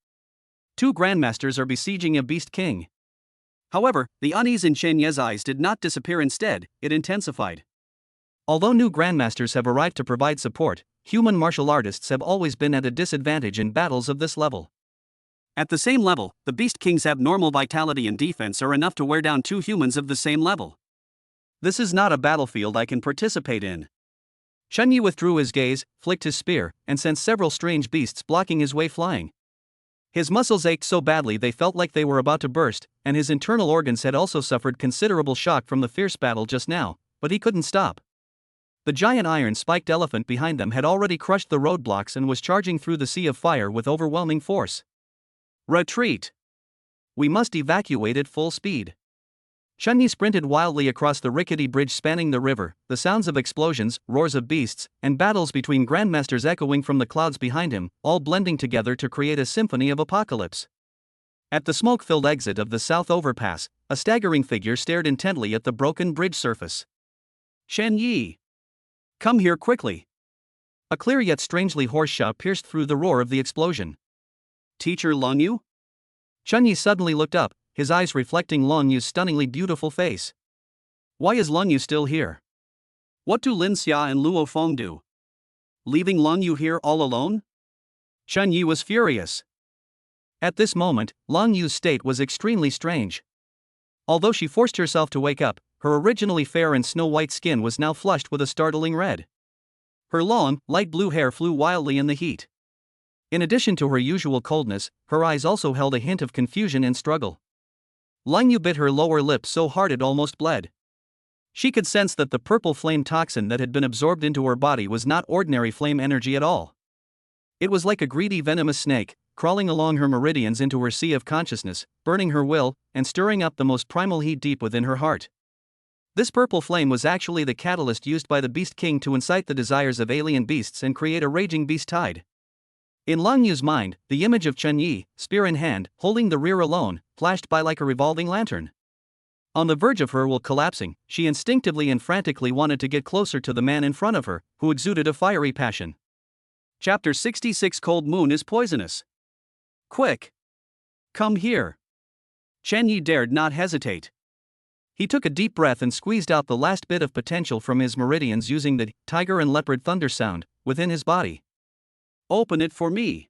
2 Grandmasters are besieging a Beast King. However, the unease in Chen Yi's eyes did not disappear, instead, it intensified. Although new Grandmasters have arrived to provide support, human martial artists have always been at a disadvantage in battles of this level. At the same level, the Beast King's abnormal vitality and defense are enough to wear down 2 humans of the same level. This is not a battlefield I can participate in. Chen Yi withdrew his gaze, flicked his spear, and sent several strange beasts blocking his way flying. His muscles ached so badly they felt like they were about to burst, and his internal organs had also suffered considerable shock from the fierce battle just now, but he couldn't stop. The giant iron-spiked elephant behind them had already crushed the roadblocks and was charging through the sea of fire with overwhelming force. Retreat! We must evacuate at full speed. Chun Yi sprinted wildly across the rickety bridge spanning the river, the sounds of explosions, roars of beasts, and battles between grandmasters echoing from the clouds behind him, all blending together to create a symphony of apocalypse. At the smoke-filled exit of the south overpass, a staggering figure stared intently at the broken bridge surface. Chun Yi! Come here quickly! A clear yet strangely hoarse shout pierced through the roar of the explosion. Teacher Long Yu? Chun Yi suddenly looked up, his eyes reflecting Long Yu's stunningly beautiful face. Why is Long Yu still here? What do Lin Xia and Luo Feng do? Leaving Long Yu here all alone? Chun Yi was furious. At this moment, Long Yu's state was extremely strange. Although she forced herself to wake up, her originally fair and snow-white skin was now flushed with a startling red. Her long, light blue hair flew wildly in the heat. In addition to her usual coldness, her eyes also held a hint of confusion and struggle. Long Yu bit her lower lip so hard it almost bled. She could sense that the purple flame toxin that had been absorbed into her body was not ordinary flame energy at all. It was like a greedy venomous snake, crawling along her meridians into her sea of consciousness, burning her will, and stirring up the most primal heat deep within her heart. This purple flame was actually the catalyst used by the Beast King to incite the desires of alien beasts and create a raging beast tide. In Long Yu's mind, the image of Chun Yi, spear in hand, holding the rear alone, flashed by like a revolving lantern. On the verge of her will collapsing, she instinctively and frantically wanted to get closer to the man in front of her, who exuded a fiery passion. Chapter 66 Cold Moon is Poisonous. Quick! Come here! Chun Yi dared not hesitate. He took a deep breath and squeezed out the last bit of potential from his meridians using the tiger and leopard thunder sound within his body. Open it for me!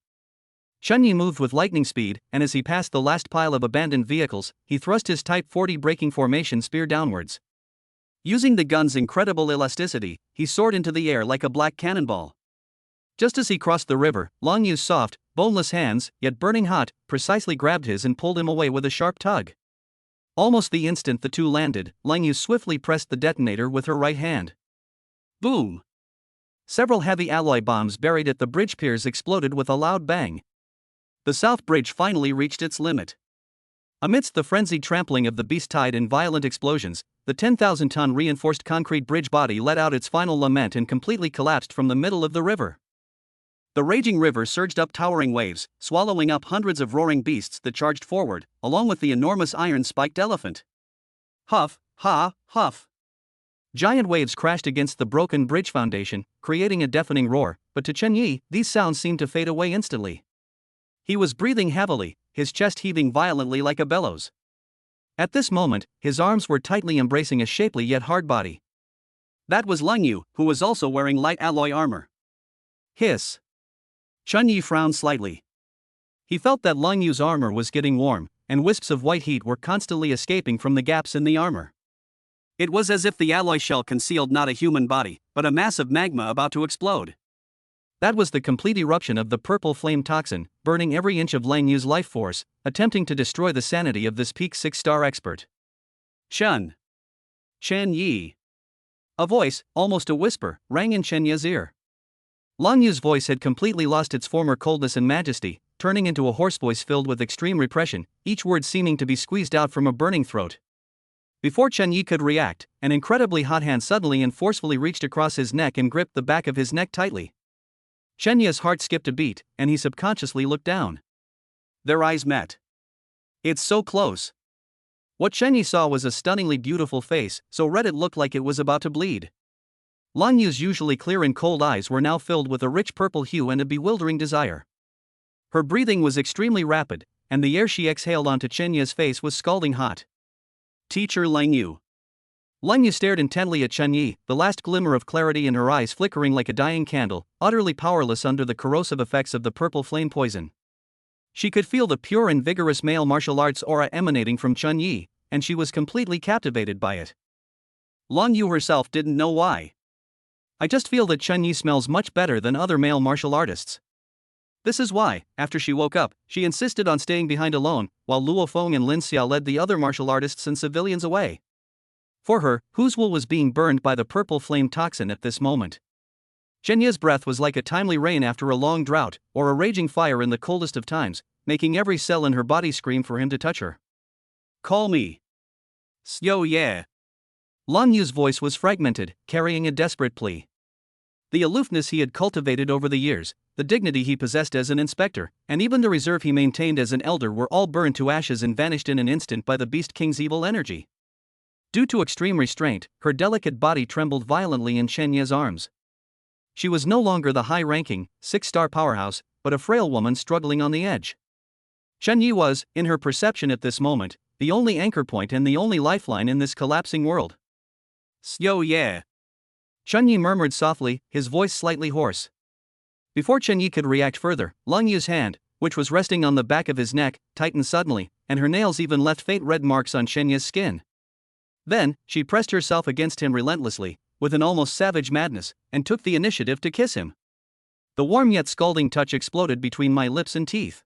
Chun Yi moved with lightning speed, and as he passed the last pile of abandoned vehicles, he thrust his Type 40 braking formation spear downwards. Using the gun's incredible elasticity, he soared into the air like a black cannonball. Just as he crossed the river, Long Yu's soft, boneless hands, yet burning hot, precisely grabbed his and pulled him away with a sharp tug. Almost the instant the two landed, Long Yu swiftly pressed the detonator with her right hand. Boom! Several heavy alloy bombs buried at the bridge piers exploded with a loud bang. The South Bridge finally reached its limit. Amidst the frenzied trampling of the beast tide and violent explosions, the 10,000-ton reinforced concrete bridge body let out its final lament and completely collapsed from the middle of the river. The raging river surged up towering waves, swallowing up hundreds of roaring beasts that charged forward, along with the enormous iron-spiked elephant. Huff, ha, huff. Giant waves crashed against the broken bridge foundation, creating a deafening roar, but to Chun Yi, these sounds seemed to fade away instantly. He was breathing heavily, his chest heaving violently like a bellows. At this moment, his arms were tightly embracing a shapely yet hard body. That was Long Yu, who was also wearing light alloy armor. Hiss. Chun Yi frowned slightly. He felt that Long Yu's armor was getting warm, and wisps of white heat were constantly escaping from the gaps in the armor. It was as if the alloy shell concealed not a human body, but a mass of magma about to explode. That was the complete eruption of the purple flame toxin, burning every inch of Long Yu's life force, attempting to destroy the sanity of this peak 6-star expert. Chun Yi. A voice, almost a whisper, rang in Chun Yi's ear. Long Yu's voice had completely lost its former coldness and majesty, turning into a hoarse voice filled with extreme repression, each word seeming to be squeezed out from a burning throat. Before Chun Yi could react, an incredibly hot hand suddenly and forcefully reached across his neck and gripped the back of his neck tightly. Chun Yi's heart skipped a beat, and he subconsciously looked down. Their eyes met. It's so close. What Chun Yi saw was a stunningly beautiful face, so red it looked like it was about to bleed. Long Yu's usually clear and cold eyes were now filled with a rich purple hue and a bewildering desire. Her breathing was extremely rapid, and the air she exhaled onto Chun Yi's face was scalding hot. Teacher Long Yu. Long Yu stared intently at Chun Yi, the last glimmer of clarity in her eyes flickering like a dying candle, utterly powerless under the corrosive effects of the purple flame poison. She could feel the pure and vigorous male martial arts aura emanating from Chun Yi, and she was completely captivated by it. Long Yu herself didn't know why. I just feel that Chun Yi smells much better than other male martial artists. This is why, after she woke up, she insisted on staying behind alone, while Luo Feng and Lin Xia led the other martial artists and civilians away. For her, whose will was being burned by the purple flame toxin at this moment. Chun Yi's breath was like a timely rain after a long drought, or a raging fire in the coldest of times, making every cell in her body scream for him to touch her. Call me. Yo yeah. Lang Yu's voice was fragmented, carrying a desperate plea. The aloofness he had cultivated over the years, the dignity he possessed as an inspector, and even the reserve he maintained as an elder were all burned to ashes and vanished in an instant by the Beast King's evil energy. Due to extreme restraint, her delicate body trembled violently in Chen Ye's arms. She was no longer the high-ranking, six-star powerhouse, but a frail woman struggling on the edge. Chen Yi was, in her perception at this moment, the only anchor point and the only lifeline in this collapsing world. Yo yeah. Chen Yi murmured softly, his voice slightly hoarse. Before Chen Yi could react further, Lang Yu's hand, which was resting on the back of his neck, tightened suddenly, and her nails even left faint red marks on Chen Yi's skin. Then, she pressed herself against him relentlessly, with an almost savage madness, and took the initiative to kiss him. The warm yet scalding touch exploded between my lips and teeth.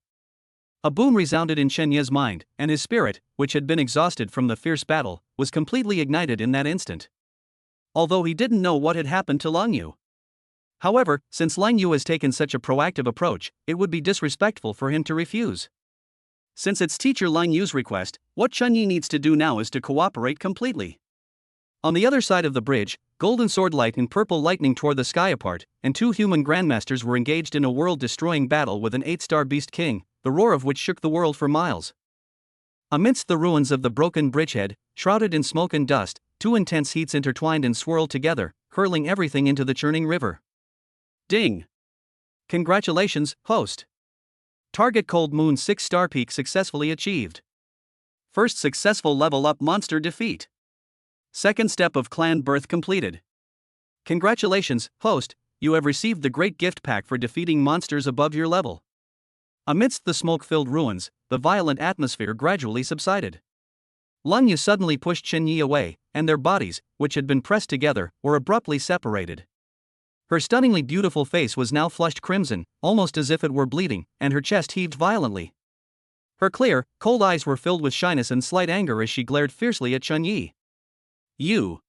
A boom resounded in Chen Ye's mind, and his spirit, which had been exhausted from the fierce battle, was completely ignited in that instant. Although he didn't know what had happened to Lang Yu. However, since Lang Yu has taken such a proactive approach, it would be disrespectful for him to refuse. Since it's teacher Lang Yu's request, what Chen Yi needs to do now is to cooperate completely. On the other side of the bridge, golden sword light and purple lightning tore the sky apart, and two human grandmasters were engaged in a world-destroying battle with an 8-star beast king, the roar of which shook the world for miles. Amidst the ruins of the broken bridgehead, shrouded in smoke and dust, two intense heats intertwined and swirled together, hurling everything into the churning river. Ding! Congratulations, host! Target Cold Moon 6-star peak successfully achieved. First successful level up monster defeat. Second step of clan birth completed. Congratulations, host, you have received the great gift pack for defeating monsters above your level. Amidst the smoke-filled ruins, the violent atmosphere gradually subsided. Lang Yu suddenly pushed Chen Yi away, and their bodies, which had been pressed together, were abruptly separated. Her stunningly beautiful face was now flushed crimson, almost as if it were bleeding, and her chest heaved violently. Her clear, cold eyes were filled with shyness and slight anger as she glared fiercely at Chen Yi. You!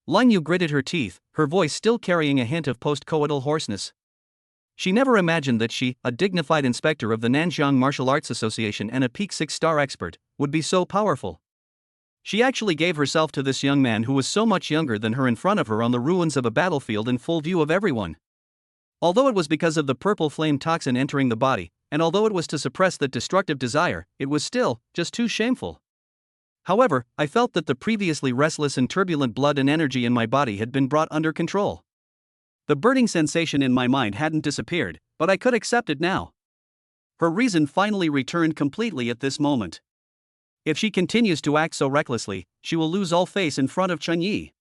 Lang Yu gritted her teeth, her voice still carrying a hint of post-coital hoarseness. She never imagined that she, a dignified inspector of the Nanjiang Martial Arts Association and a peak 6-star expert, would be so powerful. She actually gave herself to this young man who was so much younger than her in front of her on the ruins of a battlefield in full view of everyone. Although it was because of the purple flame toxin entering the body, and although it was to suppress that destructive desire, it was still, just too shameful. However, I felt that the previously restless and turbulent blood and energy in my body had been brought under control. The burning sensation in my mind hadn't disappeared, but I could accept it now. Her reason finally returned completely at this moment. If she continues to act so recklessly, she will lose all face in front of Chen Yi.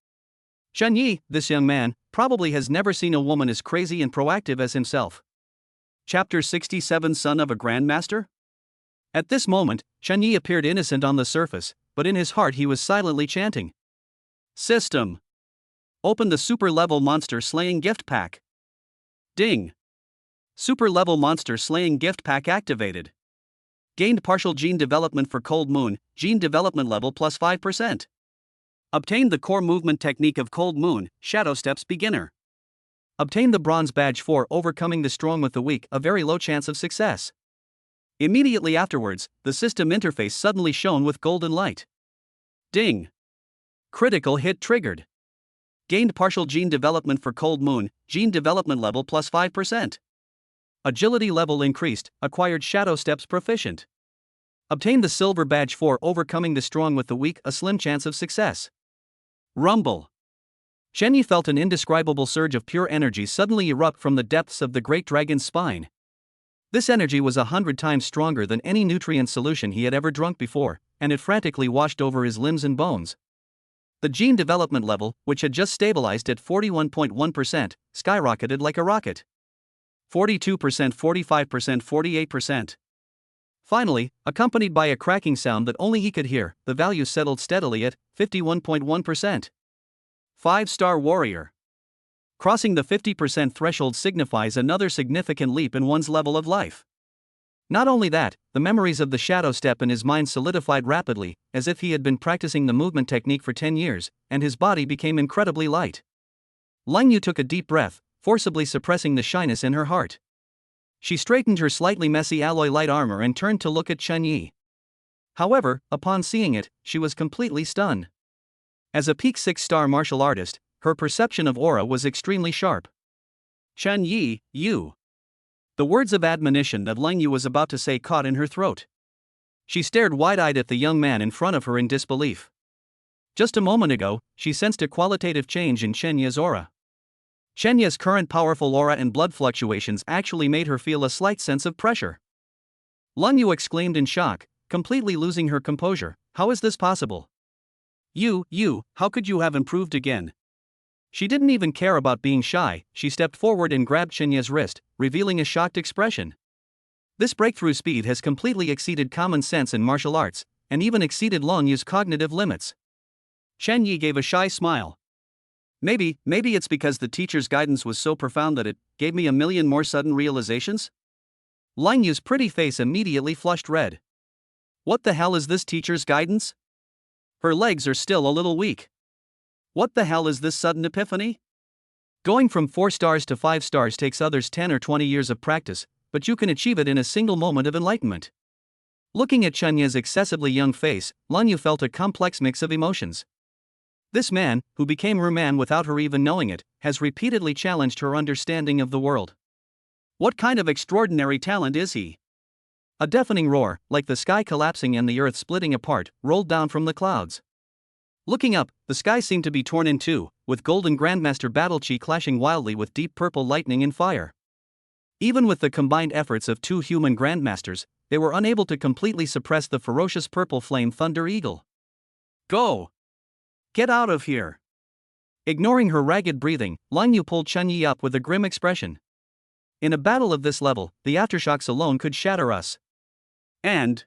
Chen Yi, this young man, probably has never seen a woman as crazy and proactive as himself. Chapter 67 Son of a Grandmaster? At this moment, Chen Yi appeared innocent on the surface, but in his heart he was silently chanting. System. Open the Super Level Monster Slaying Gift Pack. Ding. Super Level Monster Slaying Gift Pack activated. Gained partial gene development for Cold Moon, gene development level plus 5%. Obtained the core movement technique of Cold Moon, Shadow Steps Beginner. Obtained the bronze badge for overcoming the strong with the weak, a very low chance of success. Immediately afterwards, the system interface suddenly shone with golden light. Ding. Critical hit triggered. Gained partial gene development for Cold Moon, gene development level plus 5%. Agility level increased, acquired Shadow Steps proficient. Obtained the silver badge for overcoming the strong with the weak, a slim chance of success. Rumble. Chen Yi felt an indescribable surge of pure energy suddenly erupt from the depths of the great dragon's spine. This energy was 100 times stronger than any nutrient solution he had ever drunk before, and it frantically washed over his limbs and bones. The gene development level, which had just stabilized at 41.1%, skyrocketed like a rocket. 42%, 45%, 48%. Finally, accompanied by a cracking sound that only he could hear, the value settled steadily at 51.1%. 5-star warrior. Crossing the 50% threshold signifies another significant leap in one's level of life. Not only that, the memories of the shadow step in his mind solidified rapidly, as if he had been practicing the movement technique for 10 years, and his body became incredibly light. Lang Yu took a deep breath, forcibly suppressing the shyness in her heart. She straightened her slightly messy alloy light armor and turned to look at Chen Yi. However, upon seeing it, she was completely stunned. As a peak 6-star martial artist, her perception of aura was extremely sharp. Chen Yi, you. The words of admonition that Lang Yu was about to say caught in her throat. She stared wide-eyed at the young man in front of her in disbelief. Just a moment ago, she sensed a qualitative change in Chen Yi's aura. Chen Yi's current powerful aura and blood fluctuations actually made her feel a slight sense of pressure. Lang Yu exclaimed in shock, completely losing her composure. How is this possible? You, how could you have improved again? She didn't even care about being shy. She stepped forward and grabbed Chen Yi's wrist, revealing a shocked expression. This breakthrough speed has completely exceeded common sense in martial arts, and even exceeded Lang Yu's cognitive limits. Chen Yi gave a shy smile. Maybe it's because the teacher's guidance was so profound that it gave me a million more sudden realizations? Lang Yu's pretty face immediately flushed red. What the hell is this teacher's guidance? Her legs are still a little weak. What the hell is this sudden epiphany? Going from 4 stars to 5 stars takes others 10 or 20 years of practice, but you can achieve it in a single moment of enlightenment. Looking at Chen Yi's excessively young face, Lang Yu felt a complex mix of emotions. This man, who became her man without her even knowing it, has repeatedly challenged her understanding of the world. What kind of extraordinary talent is he? A deafening roar, like the sky collapsing and the earth splitting apart, rolled down from the clouds. Looking up, the sky seemed to be torn in two, with golden Grandmaster Battle Chi clashing wildly with deep purple lightning and fire. Even with the combined efforts of 2 human Grandmasters, they were unable to completely suppress the ferocious purple flame Thunder Eagle. Go! Get out of here! Ignoring her ragged breathing, Lang Yu pulled Chen Yi up with a grim expression. In a battle of this level, the aftershocks alone could shatter us. And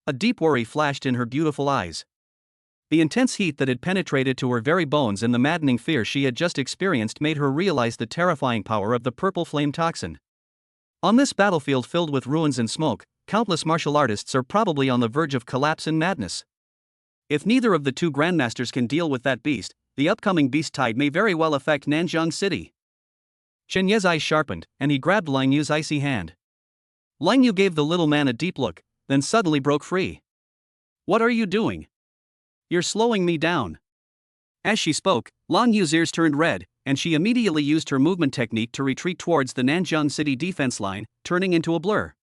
a deep worry flashed in her beautiful eyes. The intense heat that had penetrated to her very bones and the maddening fear she had just experienced made her realize the terrifying power of the purple flame toxin. On this battlefield filled with ruins and smoke, countless martial artists are probably on the verge of collapse and madness. If neither of the 2 grandmasters can deal with that beast, the upcoming beast tide may very well affect Nanjiang City. Chen Yi's eyes sharpened, and he grabbed Lang Yu's icy hand. Lang Yu gave the little man a deep look, then suddenly broke free. What are you doing? You're slowing me down. As she spoke, Lang Yu's ears turned red, and she immediately used her movement technique to retreat towards the Nanjiang City defense line, turning into a blur.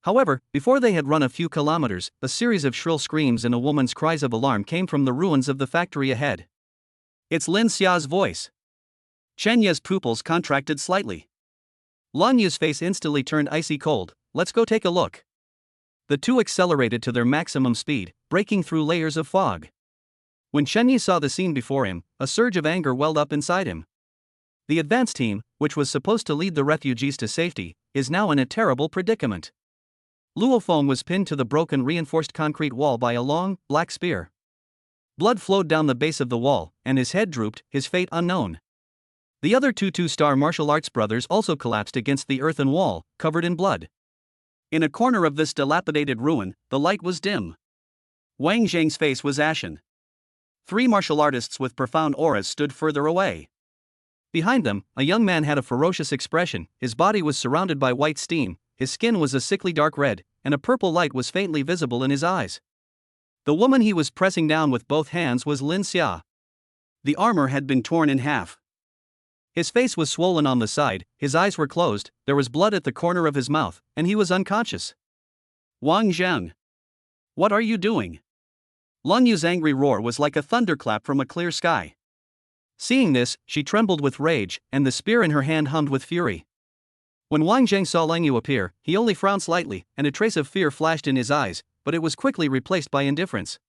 However, before they had run a few kilometers, a series of shrill screams and a woman's cries of alarm came from the ruins of the factory ahead. It's Lin Xia's voice. Chen Yi's pupils contracted slightly. Lang Yu's face instantly turned icy cold. Let's go take a look. The 2 accelerated to their maximum speed, breaking through layers of fog. When Chen Yi saw the scene before him, a surge of anger welled up inside him. The advance team, which was supposed to lead the refugees to safety, is now in a terrible predicament. Luo Feng was pinned to the broken reinforced concrete wall by a long, black spear. Blood flowed down the base of the wall, and his head drooped, his fate unknown. The other 2 2-star martial arts brothers also collapsed against the earthen wall, covered in blood. In a corner of this dilapidated ruin, the light was dim. Wang Zhang's face was ashen. 3 martial artists with profound auras stood further away. Behind them, a young man had a ferocious expression. His body was surrounded by white steam, his skin was a sickly dark red, and a purple light was faintly visible in his eyes. The woman he was pressing down with both hands was Lin Xia. The armor had been torn in half. His face was swollen on the side, his eyes were closed, there was blood at the corner of his mouth, and he was unconscious. Wang Zhang! What are you doing? Lang Yu's angry roar was like a thunderclap from a clear sky. Seeing this, she trembled with rage, and the spear in her hand hummed with fury. When Wang Zhang saw Lang Yu appear, he only frowned slightly, and a trace of fear flashed in his eyes, but it was quickly replaced by indifference.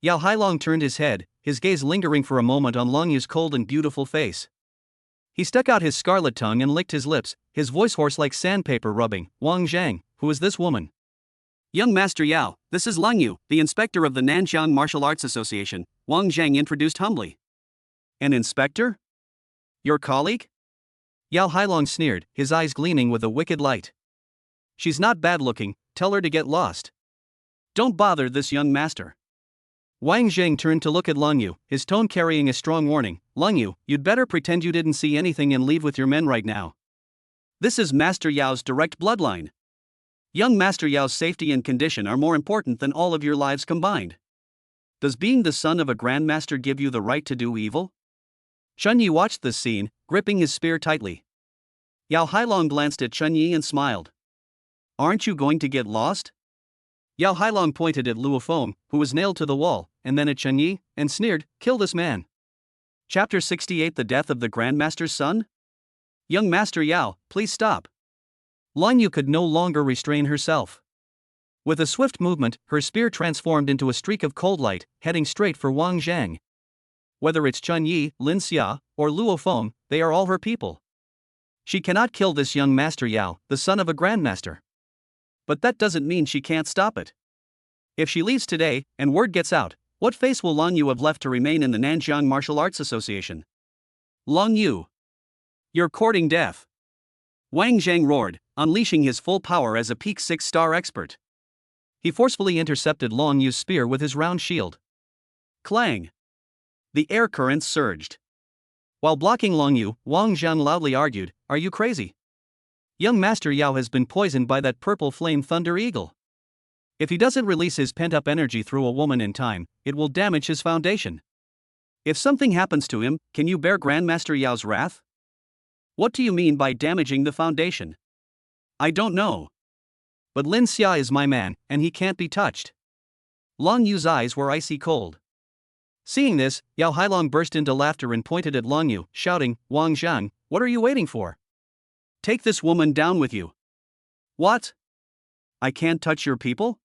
Yao Hailong turned his head, his gaze lingering for a moment on Lang Yu's cold and beautiful face. He stuck out his scarlet tongue and licked his lips, his voice hoarse like sandpaper rubbing. Wang Zhang, who is this woman? Young Master Yao, this is Lang Yu, the inspector of the Nanjiang Martial Arts Association, Wang Zhang introduced humbly. An inspector? Your colleague? Yao Hailong sneered, his eyes gleaming with a wicked light. She's not bad looking, tell her to get lost. Don't bother this young master. Wang Zhang turned to look at Lang Yu, his tone carrying a strong warning. Lang Yu, you'd better pretend you didn't see anything and leave with your men right now. This is Master Yao's direct bloodline. Young Master Yao's safety and condition are more important than all of your lives combined. Does being the son of a grandmaster give you the right to do evil? Chunyi watched this scene, gripping his spear tightly. Yao Hailong glanced at Chunyi and smiled. Aren't you going to get lost? Yao Hailong pointed at Luo Feng, who was nailed to the wall, and then at Chunyi, and sneered, "Kill this man." Chapter 68: The Death of the Grandmaster's Son? Young Master Yao, please stop. Lang Yu could no longer restrain herself. With a swift movement, her spear transformed into a streak of cold light, heading straight for Wang Zhang. Whether it's Chunyi, Lin Xia, or Luo Feng, they are all her people. She cannot kill this young Master Yao, the son of a grandmaster. But that doesn't mean she can't stop it. If she leaves today, and word gets out, what face will Lang Yu have left to remain in the Nanjiang Martial Arts Association? Lang Yu, you're courting death. Wang Zhang roared, unleashing his full power as a peak 6-star expert. He forcefully intercepted Lang Yu's spear with his round shield. Clang! The air currents surged. While blocking Lang Yu, Wang Zhang loudly argued, "Are you crazy? Young Master Yao has been poisoned by that purple flame thunder eagle. If he doesn't release his pent-up energy through a woman in time, it will damage his foundation. If something happens to him, can you bear Grandmaster Yao's wrath? What do you mean by damaging the foundation?" "I don't know. But Lin Xia is my man, and he can't be touched." Lang Yu's eyes were icy cold. Seeing this, Yao Hailong burst into laughter and pointed at Lang Yu, shouting, "Wang Zhang, what are you waiting for? Take this woman down with you." "What? I can't touch your people?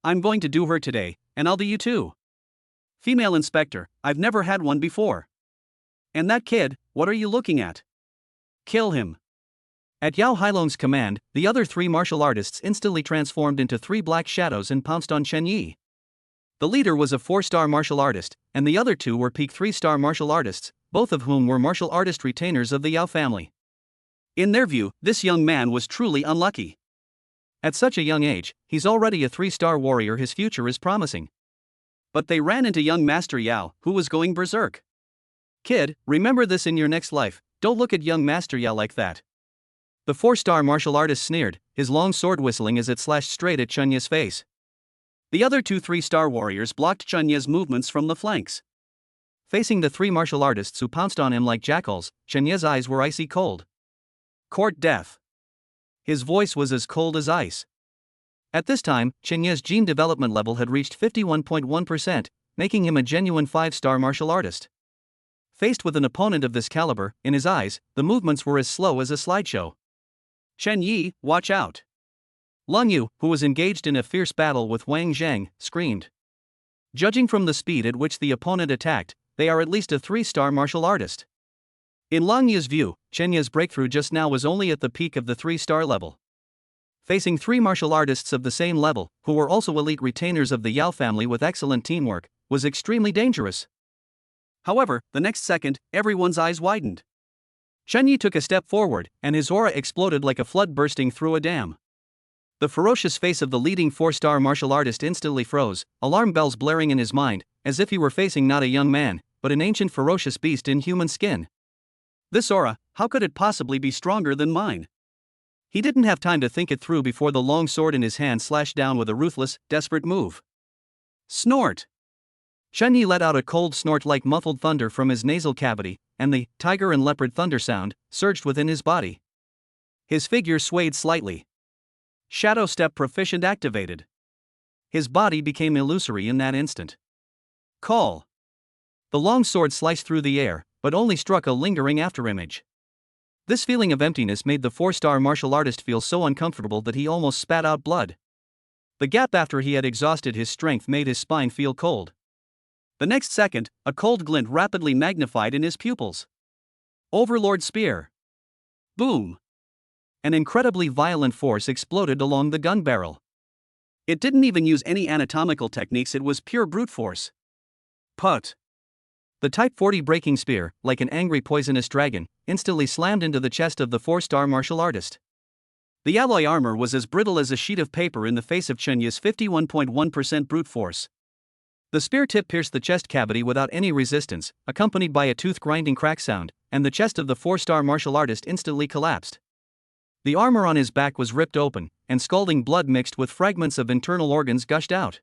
I'm going to do her today, and I'll do you too. Female inspector, I've never had one before. And that kid, what are you looking at? Kill him." At Yao Hailong's command, the other 3 martial artists instantly transformed into 3 black shadows and pounced on Chen Yi. The leader was a 4-star martial artist, and the other 2 were peak 3-star martial artists, both of whom were martial artist retainers of the Yao family. In their view, this young man was truly unlucky. At such a young age, he's already a 3-star warrior, his future is promising. But they ran into young Master Yao, who was going berserk. "Kid, remember this in your next life, don't look at young Master Yao like that." The 4-star martial artist sneered, his long sword whistling as it slashed straight at Chunya's face. The other 2 3-star warriors blocked Chunya's movements from the flanks. Facing the 3 martial artists who pounced on him like jackals, Chunya's eyes were icy cold. "Court death." His voice was as cold as ice. At this time, Chunya's gene development level had reached 51.1%, making him a genuine 5-star martial artist. Faced with an opponent of this caliber, in his eyes, the movements were as slow as a slideshow. "Chen Yi, watch out." Lang Yu, who was engaged in a fierce battle with Wang Zhang, screamed. Judging from the speed at which the opponent attacked, they are at least a 3-star martial artist. In Lang Yu's view, Chen Yi's breakthrough just now was only at the peak of the 3-star level. Facing 3 martial artists of the same level, who were also elite retainers of the Yao family with excellent teamwork, was extremely dangerous. However, the next second, everyone's eyes widened. Chen Yi took a step forward, and his aura exploded like a flood bursting through a dam. The ferocious face of the leading 4-star martial artist instantly froze, alarm bells blaring in his mind, as if he were facing not a young man, but an ancient ferocious beast in human skin. This aura, how could it possibly be stronger than mine? He didn't have time to think it through before the long sword in his hand slashed down with a ruthless, desperate move. Snort! Chen Yi let out a cold snort like muffled thunder from his nasal cavity, and the tiger and leopard thunder sound surged within his body. His figure swayed slightly. Shadow Step Proficient activated. His body became illusory in that instant. Call! The long sword sliced through the air, but only struck a lingering afterimage. This feeling of emptiness made the 4-star martial artist feel so uncomfortable that he almost spat out blood. The gap after he had exhausted his strength made his spine feel cold. The next second, a cold glint rapidly magnified in his pupils. Overlord Spear! Boom! An incredibly violent force exploded along the gun barrel. It didn't even use any anatomical techniques, it was pure brute force. Put! The Type 40 breaking spear, like an angry poisonous dragon, instantly slammed into the chest of the 4-star martial artist. The alloy armor was as brittle as a sheet of paper in the face of Chen Yi's 51.1% brute force. The spear tip pierced the chest cavity without any resistance, accompanied by a tooth-grinding crack sound, and the chest of the 4-star martial artist instantly collapsed. The armor on his back was ripped open, and scalding blood mixed with fragments of internal organs gushed out.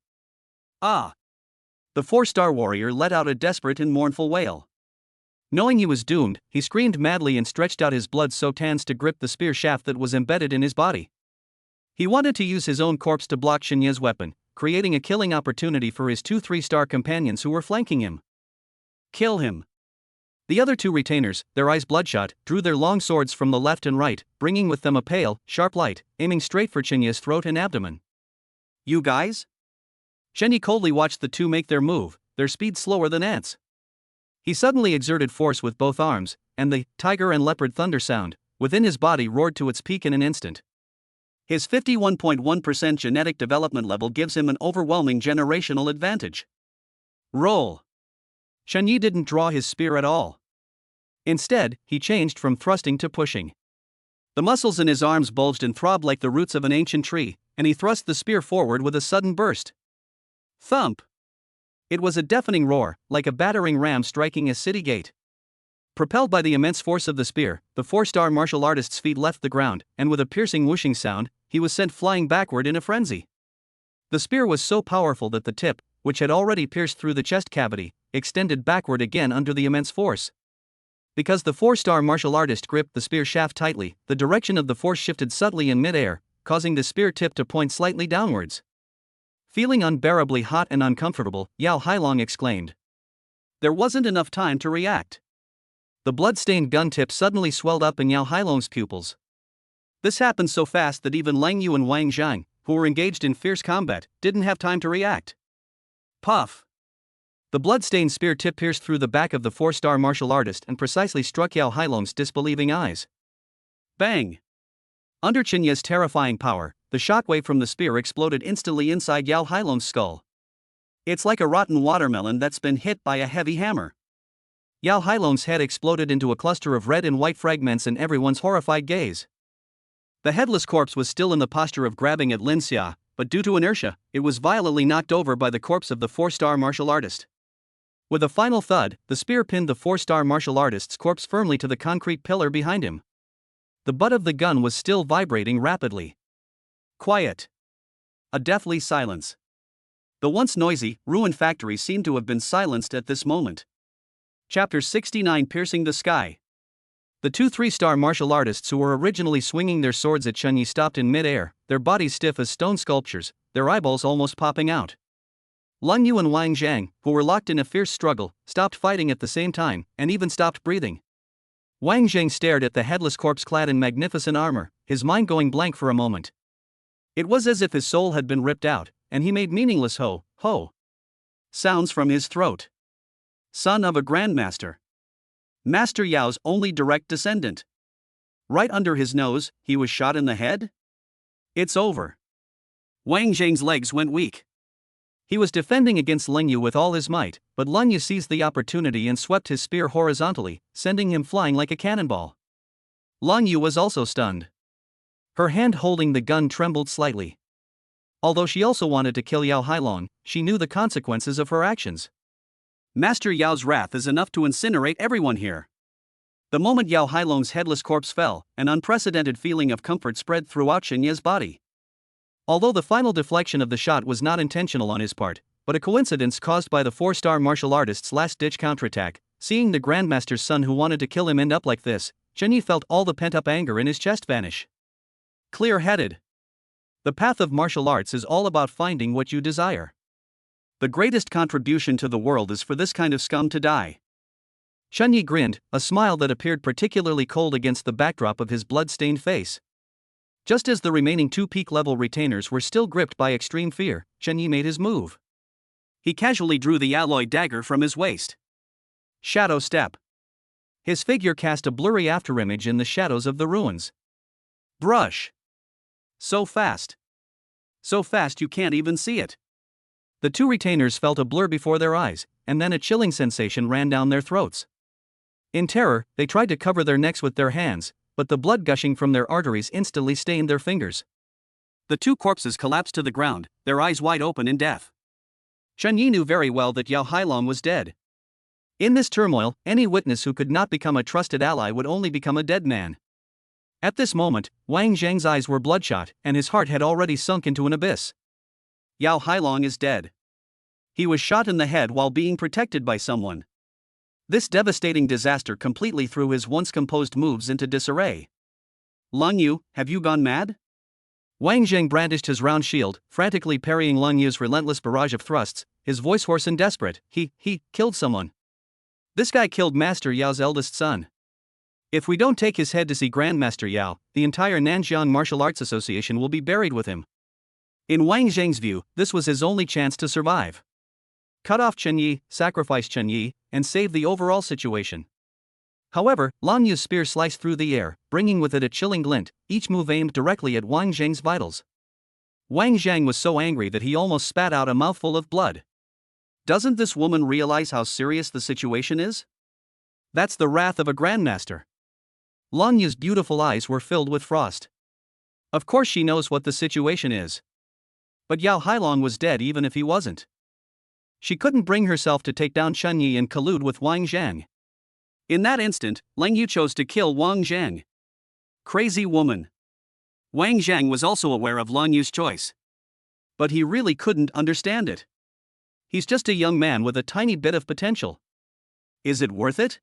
Ah! The 4-star warrior let out a desperate and mournful wail. Knowing he was doomed, he screamed madly and stretched out his blood-soaked hands to grip the spear shaft that was embedded in his body. He wanted to use his own corpse to block Shenye's weapon, creating a killing opportunity for his 2 3-star companions who were flanking him. Kill him! The other 2 retainers, their eyes bloodshot, drew their long swords from the left and right, bringing with them a pale, sharp light, aiming straight for Shenye's throat and abdomen. You guys? Shenye coldly watched the 2 make their move, their speed slower than ants. He suddenly exerted force with both arms, and the tiger and leopard thunder sound within his body roared to its peak in an instant. His 51.1% genetic development level gives him an overwhelming generational advantage. Roll! Shenye didn't draw his spear at all. Instead, he changed from thrusting to pushing. The muscles in his arms bulged and throbbed like the roots of an ancient tree, and he thrust the spear forward with a sudden burst. Thump! It was a deafening roar, like a battering ram striking a city gate. Propelled by the immense force of the spear, the 4-star martial artist's feet left the ground, and with a piercing whooshing sound, he was sent flying backward in a frenzy. The spear was so powerful that the tip, which had already pierced through the chest cavity, extended backward again under the immense force. Because the 4-star martial artist gripped the spear shaft tightly, the direction of the force shifted subtly in mid-air, causing the spear tip to point slightly downwards. Feeling unbearably hot and uncomfortable, Yao Hailong exclaimed. There wasn't enough time to react. The blood-stained gun tip suddenly swelled up in Yao Hailong's pupils. This happened so fast that even Lang Yu and Wang Zhang, who were engaged in fierce combat, didn't have time to react. Puff! The blood-stained spear tip pierced through the back of the 4-star martial artist and precisely struck Yao Hailong's disbelieving eyes. Bang! Under Shenye's terrifying power, the shockwave from the spear exploded instantly inside Yao Hailong's skull. It's like a rotten watermelon that's been hit by a heavy hammer. Yao Hailong's head exploded into a cluster of red and white fragments in everyone's horrified gaze. The headless corpse was still in the posture of grabbing at Lin Xia, but due to inertia, it was violently knocked over by the corpse of the 4-star martial artist. With a final thud, the spear pinned the 4-star martial artist's corpse firmly to the concrete pillar behind him. The butt of the gun was still vibrating rapidly. Quiet. A deathly silence. The once noisy, ruined factory seemed to have been silenced at this moment. Chapter 69 Piercing the Sky. The 2 3-star martial artists who were originally swinging their swords at Shenye stopped in mid-air, their bodies stiff as stone sculptures, their eyeballs almost popping out. Lang Yu and Wang Zhang, who were locked in a fierce struggle, stopped fighting at the same time, and even stopped breathing. Wang Zhang stared at the headless corpse clad in magnificent armor, his mind going blank for a moment. It was as if his soul had been ripped out, and he made meaningless ho sounds from his throat. Son of a grandmaster. Master Yao's only direct descendant. Right under his nose, he was shot in the head? It's over. Wang Zhang's legs went weak. He was defending against Lang Yu with all his might, but Lang Yu seized the opportunity and swept his spear horizontally, sending him flying like a cannonball. Lang Yu was also stunned. Her hand holding the gun trembled slightly. Although she also wanted to kill Yao Hailong, she knew the consequences of her actions. Master Yao's wrath is enough to incinerate everyone here. The moment Yao Hailong's headless corpse fell, an unprecedented feeling of comfort spread throughout Shenye's body. Although the final deflection of the shot was not intentional on his part, but a coincidence caused by the 4-star martial artist's last-ditch counterattack, seeing the Grandmaster's son who wanted to kill him end up like this, Shenye felt all the pent-up anger in his chest vanish. Clear-headed. The path of martial arts is all about finding what you desire. The greatest contribution to the world is for this kind of scum to die. Shenye grinned, a smile that appeared particularly cold against the backdrop of his blood-stained face. Just as the remaining 2 peak-level retainers were still gripped by extreme fear, Shenye made his move. He casually drew the alloy dagger from his waist. Shadow step. His figure cast a blurry afterimage in the shadows of the ruins. Brush. So fast. So fast you can't even see it. The 2 retainers felt a blur before their eyes, and then a chilling sensation ran down their throats. In terror, they tried to cover their necks with their hands, but the blood gushing from their arteries instantly stained their fingers. The 2 corpses collapsed to the ground, their eyes wide open in death. Shenye knew very well that Yao Hailong was dead. In this turmoil, any witness who could not become a trusted ally would only become a dead man. At this moment, Wang Zhang's eyes were bloodshot, and his heart had already sunk into an abyss. Yao Hailong is dead. He was shot in the head while being protected by someone. This devastating disaster completely threw his once composed moves into disarray. Leng Yu, have you gone mad? Wang Zhang brandished his round shield, frantically parrying Leng Yu's relentless barrage of thrusts, his voice hoarse and desperate. He killed someone. This guy killed Master Yao's eldest son. If we don't take his head to see Grandmaster Yao, the entire Nanjiang Martial Arts Association will be buried with him. In Wang Zhang's view, this was his only chance to survive. Cut off Chen Yi, sacrifice Chen Yi, and save the overall situation. However, Leng Yu's spear sliced through the air, bringing with it a chilling glint, each move aimed directly at Wang Zhang's vitals. Wang Zhang was so angry that he almost spat out a mouthful of blood. Doesn't this woman realize how serious the situation is? That's the wrath of a grandmaster. Leng Yu's beautiful eyes were filled with frost. Of course she knows what the situation is. But Yao Hailong was dead even if he wasn't. She couldn't bring herself to take down Chen Yi and collude with Wang Zhang. In that instant, Leng Yu chose to kill Wang Zhang. Crazy woman. Wang Zhang was also aware of Leng Yu's choice. But he really couldn't understand it. He's just a young man with a tiny bit of potential. Is it worth it?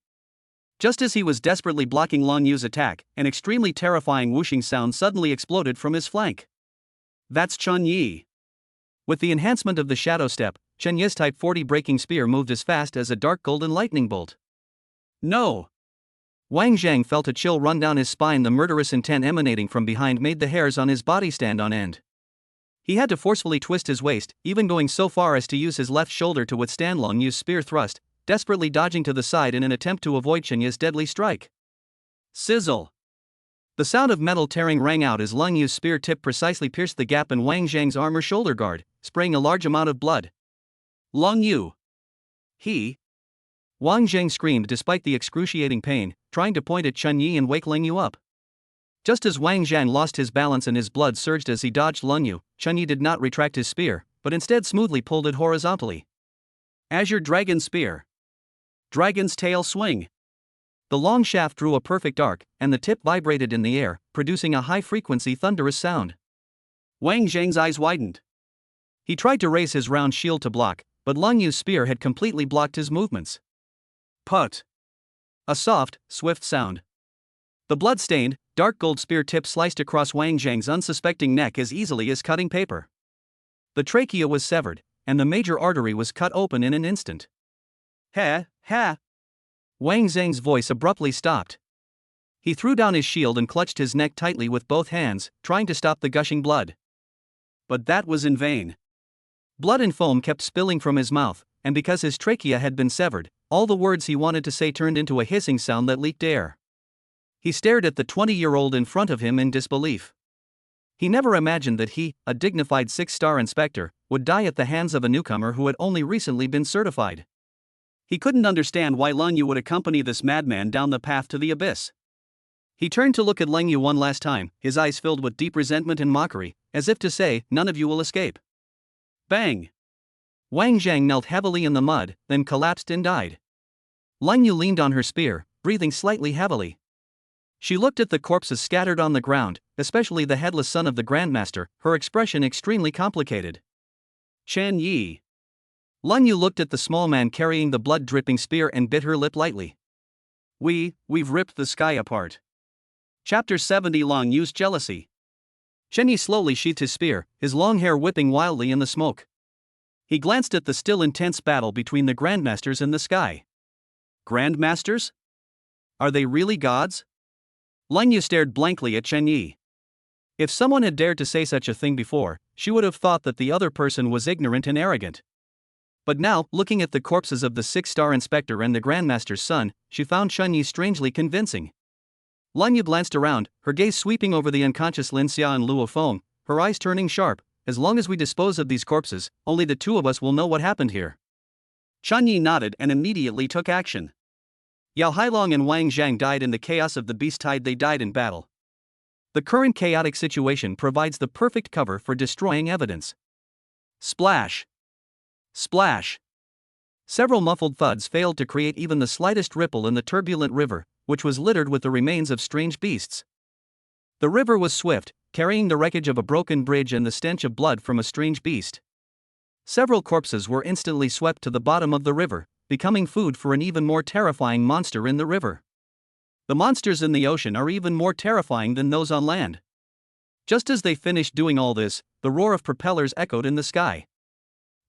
Just as he was desperately blocking Leng Yu's attack, an extremely terrifying whooshing sound suddenly exploded from his flank. That's Chen Yi. With the enhancement of the Shadow Step, Chen Yi's Type 40 breaking spear moved as fast as a dark golden lightning bolt. No! Wang Zhang felt a chill run down his spine. The murderous intent emanating from behind made the hairs on his body stand on end. He had to forcefully twist his waist, even going so far as to use his left shoulder to withstand Leng Yu's spear thrust, desperately dodging to the side in an attempt to avoid Chen Yi's deadly strike. Sizzle! The sound of metal tearing rang out as Leng Yu's spear tip precisely pierced the gap in Wang Zhang's armor shoulder guard, spraying a large amount of blood. Leng Yu! Wang Zhang screamed despite the excruciating pain, trying to point at Chen Yi and wake Leng Yu up. Just as Wang Zhang lost his balance and his blood surged as he dodged Leng Yu, Chen Yi did not retract his spear, but instead smoothly pulled it horizontally. Azure Dragon Spear. Dragon's Tail Swing. The long shaft drew a perfect arc, and the tip vibrated in the air, producing a high-frequency thunderous sound. Wang Zhang's eyes widened. He tried to raise his round shield to block, but Leng Yu's spear had completely blocked his movements. Put. A soft, swift sound. The blood-stained, dark gold spear tip sliced across Wang Zhang's unsuspecting neck as easily as cutting paper. The trachea was severed, and the major artery was cut open in an instant. Ha! Wang Zhang's voice abruptly stopped. He threw down his shield and clutched his neck tightly with both hands, trying to stop the gushing blood. But that was in vain. Blood and foam kept spilling from his mouth, and because his trachea had been severed, all the words he wanted to say turned into a hissing sound that leaked air. He stared at the 20-year-old in front of him in disbelief. He never imagined that he, a dignified 6-star inspector, would die at the hands of a newcomer who had only recently been certified. He couldn't understand why Leng Yu would accompany this madman down the path to the abyss. He turned to look at Leng Yu one last time, his eyes filled with deep resentment and mockery, as if to say, none of you will escape. Bang! Wang Zhang knelt heavily in the mud, then collapsed and died. Leng Yu leaned on her spear, breathing slightly heavily. She looked at the corpses scattered on the ground, especially the headless son of the Grandmaster, her expression extremely complicated. Chen Yi. Leng Yu looked at the small man carrying the blood-dripping spear and bit her lip lightly. We've ripped the sky apart. Chapter 70. Leng Yu's Jealousy. Chen Yi slowly sheathed his spear, his long hair whipping wildly in the smoke. He glanced at the still intense battle between the Grandmasters in the sky. Grandmasters? Are they really gods? Leng Yu stared blankly at Chen Yi. If someone had dared to say such a thing before, she would have thought that the other person was ignorant and arrogant. But now, looking at the corpses of the 6-star inspector and the Grandmaster's son, she found Chen Yi strangely convincing. Leng Yu glanced around, her gaze sweeping over the unconscious Lin Xia and Luo Feng, her eyes turning sharp. As long as we dispose of these corpses, only the two of us will know what happened here. Chen Yi nodded and immediately took action. Yao Hailong and Wang Zhang died in the chaos of the beast tide. They died in battle. The current chaotic situation provides the perfect cover for destroying evidence. Splash! Splash! Several muffled thuds failed to create even the slightest ripple in the turbulent river, which was littered with the remains of strange beasts. The river was swift, carrying the wreckage of a broken bridge and the stench of blood from a strange beast. Several corpses were instantly swept to the bottom of the river, becoming food for an even more terrifying monster in the river. The monsters in the ocean are even more terrifying than those on land. Just as they finished doing all this, the roar of propellers echoed in the sky.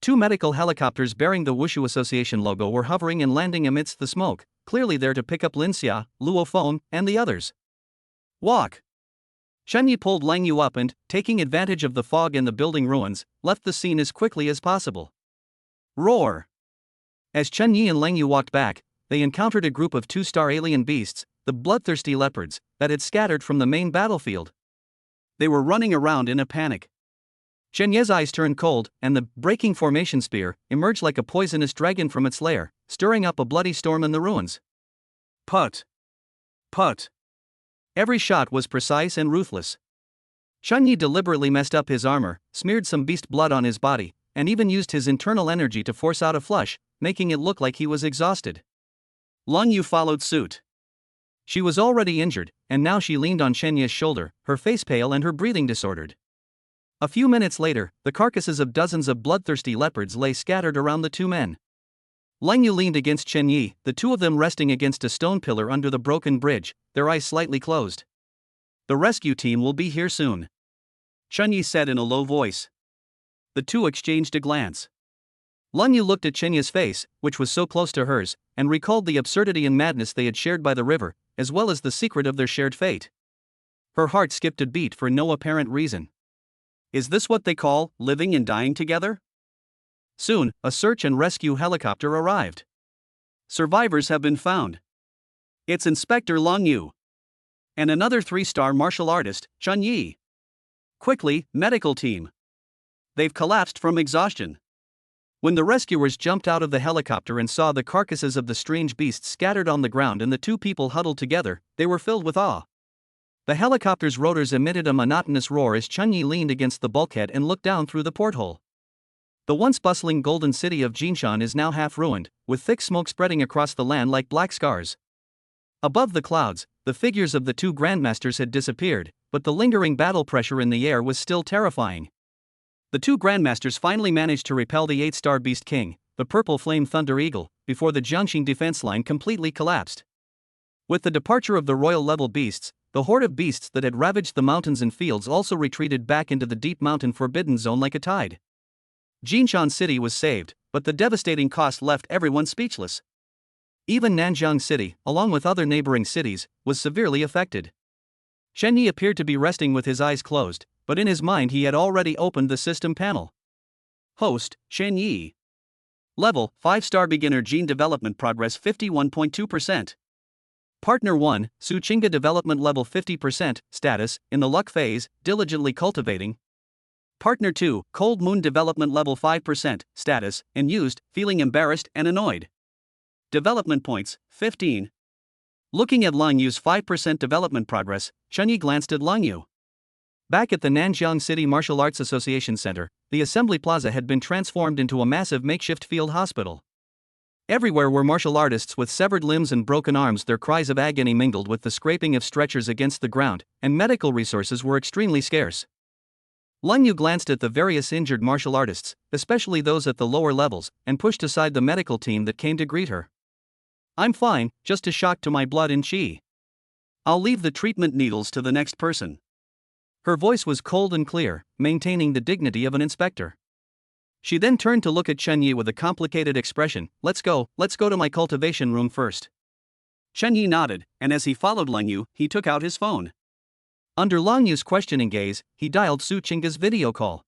2 medical helicopters bearing the Wushu Association logo were hovering and landing amidst the smoke, clearly there to pick up Linxia, Luo Feng, and the others. Walk! Chunyi pulled Lang Yu up and, taking advantage of the fog and the building ruins, left the scene as quickly as possible. Roar! As Chunyi and Lang Yu walked back, they encountered a group of 2-star alien beasts, the bloodthirsty leopards, that had scattered from the main battlefield. They were running around in a panic. Chen Ye's eyes turned cold, and the breaking formation spear emerged like a poisonous dragon from its lair, stirring up a bloody storm in the ruins. Put! Put! Every shot was precise and ruthless. Chunyi deliberately messed up his armor, smeared some beast blood on his body, and even used his internal energy to force out a flush, making it look like he was exhausted. Lang Yu followed suit. She was already injured, and now she leaned on Chen Ye's shoulder, her face pale and her breathing disordered. A few minutes later, the carcasses of dozens of bloodthirsty leopards lay scattered around the 2 men. Lang Yu leaned against Chen Yi, the 2 of them resting against a stone pillar under the broken bridge, their eyes slightly closed. The rescue team will be here soon, Chen Yi said in a low voice. The 2 exchanged a glance. Lang Yu looked at Chen Yi's face, which was so close to hers, and recalled the absurdity and madness they had shared by the river, as well as the secret of their shared fate. Her heart skipped a beat for no apparent reason. Is this what they call living and dying together? Soon, a search and rescue helicopter arrived. Survivors have been found. It's Inspector Lang Yu. And another 3-star martial artist, Chun Yi. Quickly, medical team. They've collapsed from exhaustion. When the rescuers jumped out of the helicopter and saw the carcasses of the strange beasts scattered on the ground and the 2 people huddled together, they were filled with awe. The helicopter's rotors emitted a monotonous roar as Chunyi leaned against the bulkhead and looked down through the porthole. The once bustling golden city of Jinshan is now half ruined, with thick smoke spreading across the land like black scars. Above the clouds, the figures of the 2 grandmasters had disappeared, but the lingering battle pressure in the air was still terrifying. The 2 grandmasters finally managed to repel the 8-star Beast King, the purple flame Thunder Eagle, before the Jiangxing defense line completely collapsed. With the departure of the royal-level beasts, the horde of beasts that had ravaged the mountains and fields also retreated back into the deep mountain forbidden zone like a tide. Jinshan City was saved, but the devastating cost left everyone speechless. Even Nanjiang City, along with other neighboring cities, was severely affected. Chen Yi appeared to be resting with his eyes closed, but in his mind he had already opened the system panel. Host, Chen Yi. Level, 5-star beginner gene development progress 51.2%. Partner 1, Su Chinga development level 50%, status, in the luck phase, diligently cultivating. Partner 2, Cold Moon development level 5%, status, and used, feeling embarrassed and annoyed. Development points, 15. Looking at Lang Yu's 5% development progress, Chunyi glanced at Lang Yu. Back at the Nanjiang City Martial Arts Association Center, the assembly plaza had been transformed into a massive makeshift field hospital. Everywhere were martial artists with severed limbs and broken arms, their cries of agony mingled with the scraping of stretchers against the ground, and medical resources were extremely scarce. Lang Yu glanced at the various injured martial artists, especially those at the lower levels, and pushed aside the medical team that came to greet her. I'm fine, just a shock to my blood and qi. I'll leave the treatment needles to the next person. Her voice was cold and clear, maintaining the dignity of an inspector. She then turned to look at Chen Yi with a complicated expression. Let's go to my cultivation room first. Chen Yi nodded, and as he followed Lang Yu, he took out his phone. Under Lang Yu's questioning gaze, he dialed Su Chinga's video call.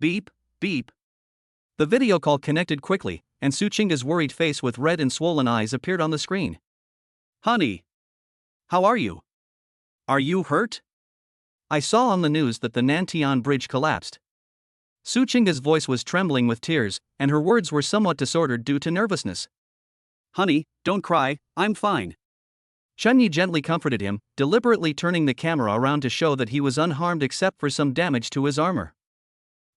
Beep, beep. The video call connected quickly, and Su Chinga's worried face with red and swollen eyes appeared on the screen. Honey. How are you? Are you hurt? I saw on the news that the Nantian Bridge collapsed. Su Chinga's voice was trembling with tears, and her words were somewhat disordered due to nervousness. Honey, don't cry, I'm fine. Chen Yi gently comforted him, deliberately turning the camera around to show that he was unharmed except for some damage to his armor.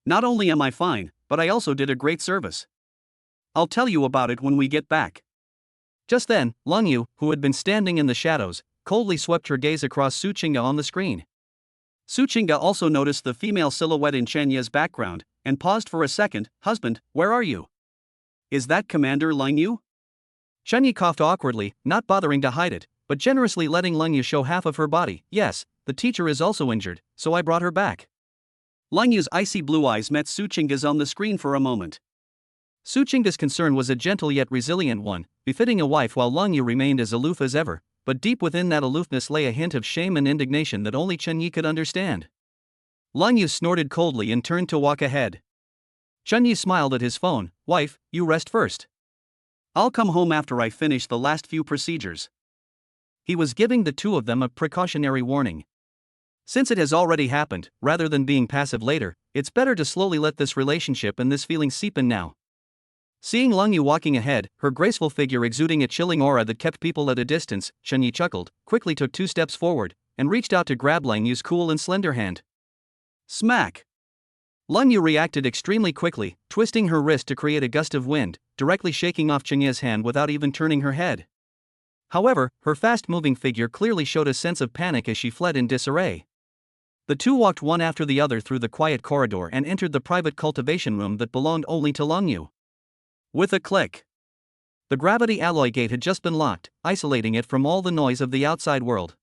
Not only am I fine, but I also did a great service. I'll tell you about it when we get back. Just then, Lang Yu, who had been standing in the shadows, coldly swept her gaze across Su Chinga on the screen. Su Qingge also noticed the female silhouette in Chen Ye's background, and paused for a second. Husband, where are you? Is that Commander Lang Yu? Chen Yi coughed awkwardly, not bothering to hide it, but generously letting Lang Yu show half of her body. Yes, the teacher is also injured, so I brought her back. Lang Yu's icy blue eyes met Su Qingge's on the screen for a moment. Su Qingge's concern was a gentle yet resilient one, befitting a wife, while Lang Yu remained as aloof as ever, but deep within that aloofness lay a hint of shame and indignation that only Chen Yi could understand. Lang Yu snorted coldly and turned to walk ahead. Chen Yi smiled at his phone. Wife, you rest first. I'll come home after I finish the last few procedures. He was giving the two of them a precautionary warning. Since it has already happened, rather than being passive later, it's better to slowly let this relationship and this feeling seep in now. Seeing Lang Yu walking ahead, her graceful figure exuding a chilling aura that kept people at a distance, Chen Yi chuckled, quickly took 2 steps forward, and reached out to grab Lang Yu's cool and slender hand. Smack! Lang Yu reacted extremely quickly, twisting her wrist to create a gust of wind, directly shaking off Chen Yi's hand without even turning her head. However, her fast-moving figure clearly showed a sense of panic as she fled in disarray. The two walked one after the other through the quiet corridor and entered the private cultivation room that belonged only to Lang Yu. With a click, the gravity alloy gate had just been locked, isolating it from all the noise of the outside world.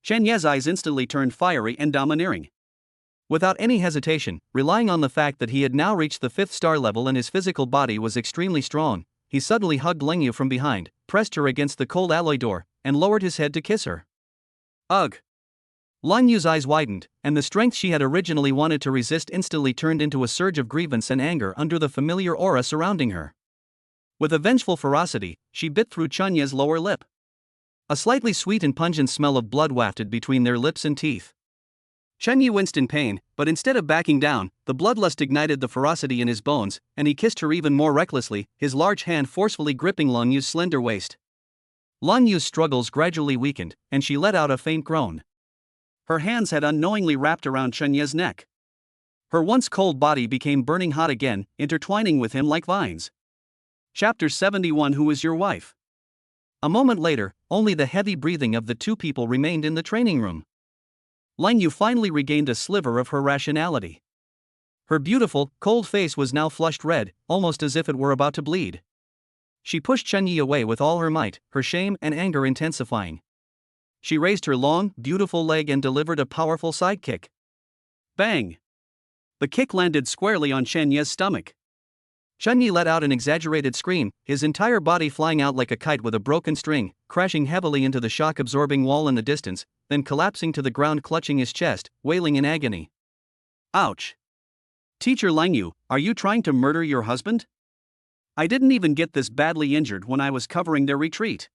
Chen Ye's eyes instantly turned fiery and domineering. Without any hesitation, relying on the fact that he had now reached the 5th star level and his physical body was extremely strong, he suddenly hugged Lang Yu from behind, pressed her against the cold alloy door, and lowered his head to kiss her. Ugh! Lang Yu's eyes widened, and the strength she had originally wanted to resist instantly turned into a surge of grievance and anger under the familiar aura surrounding her. With a vengeful ferocity, she bit through Chen Ye's lower lip. A slightly sweet and pungent smell of blood wafted between their lips and teeth. Chen Yi winced in pain, but instead of backing down, the bloodlust ignited the ferocity in his bones, and he kissed her even more recklessly, his large hand forcefully gripping Lang Yu's slender waist. Lang Yu's struggles gradually weakened, and she let out a faint groan. Her hands had unknowingly wrapped around Chen Ye's neck. Her once cold body became burning hot again, intertwining with him like vines. Chapter 71. Who is your wife? A moment later, only the heavy breathing of the two people remained in the training room. Lang Yu finally regained a sliver of her rationality. Her beautiful, cold face was now flushed red, almost as if it were about to bleed. She pushed Chen Yi away with all her might, her shame and anger intensifying. She raised her long, beautiful leg and delivered a powerful side kick. Bang! The kick landed squarely on Chen Ye's stomach. Chen Yi let out an exaggerated scream, his entire body flying out like a kite with a broken string, crashing heavily into the shock-absorbing wall in the distance, then collapsing to the ground clutching his chest, wailing in agony. Ouch! Teacher Lang Yu, are you trying to murder your husband? I didn't even get this badly injured when I was covering their retreat.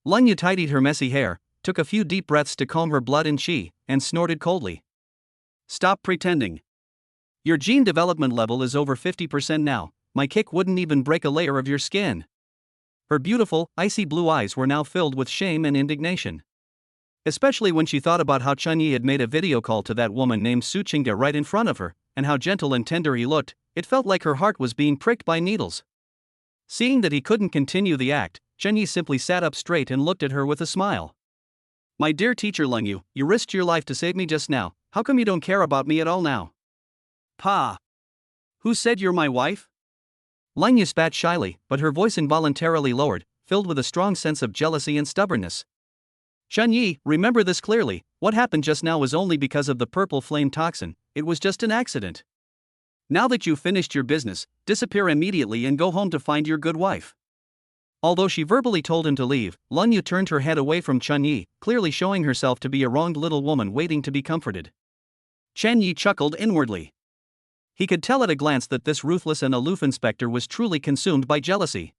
Lang Yu tidied her messy hair, took a few deep breaths to calm her blood and qi, and snorted coldly. Stop pretending. Your gene development level is over 50% now, my kick wouldn't even break a layer of your skin. Her beautiful, icy blue eyes were now filled with shame and indignation. Especially when she thought about how Chen Yi had made a video call to that woman named Su Qingge right in front of her, and how gentle and tender he looked, it felt like her heart was being pricked by needles. Seeing that he couldn't continue the act, Chen Yi simply sat up straight and looked at her with a smile. My dear teacher Lang Yu, you risked your life to save me just now, how come you don't care about me at all now? Pa! Who said you're my wife? Lang Yu spat shyly, but her voice involuntarily lowered, filled with a strong sense of jealousy and stubbornness. Chen Yi, remember this clearly, what happened just now was only because of the purple flame toxin, it was just an accident. Now that you've finished your business, disappear immediately and go home to find your good wife. Although she verbally told him to leave, Lang Yu turned her head away from Chen Yi, clearly showing herself to be a wronged little woman waiting to be comforted. Chen Yi chuckled inwardly. He could tell at a glance that this ruthless and aloof inspector was truly consumed by jealousy.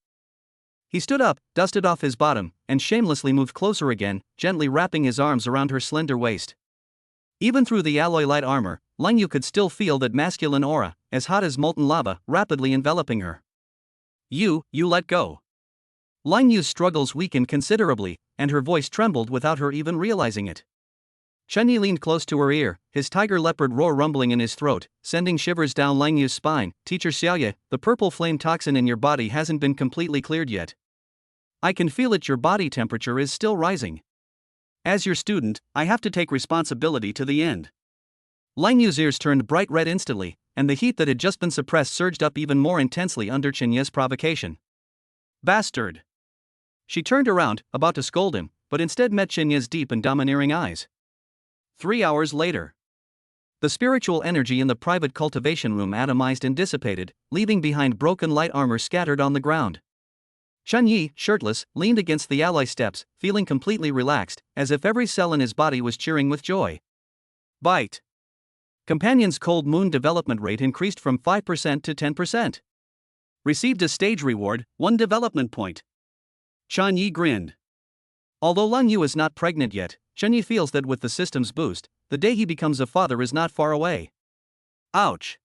He stood up, dusted off his bottom, and shamelessly moved closer again, gently wrapping his arms around her slender waist. Even through the alloy light armor, Lang Yu could still feel that masculine aura, as hot as molten lava, rapidly enveloping her. You let go. Lang Yu's struggles weakened considerably, and her voice trembled without her even realizing it. Chen Yi leaned close to her ear, his tiger leopard roar rumbling in his throat, sending shivers down Lang Yu's spine. Teacher Xiaoye, the purple flame toxin in your body hasn't been completely cleared yet. I can feel it, your body temperature is still rising. As your student, I have to take responsibility to the end. Lang Yu's ears turned bright red instantly, and the heat that had just been suppressed surged up even more intensely under Chen Ye's provocation. Bastard! She turned around, about to scold him, but instead met Chen Ye's deep and domineering eyes. 3 hours later. The spiritual energy in the private cultivation room atomized and dissipated, leaving behind broken light armor scattered on the ground. Chen Yi, shirtless, leaned against the ally steps, feeling completely relaxed, as if every cell in his body was cheering with joy. Bite. Companion's cold moon development rate increased from 5% to 10%. Received a stage reward, 1 development point. Chen Yi grinned. Although Lang Yu is not pregnant yet, Chen Yi feels that with the system's boost, the day he becomes a father is not far away. Ouch.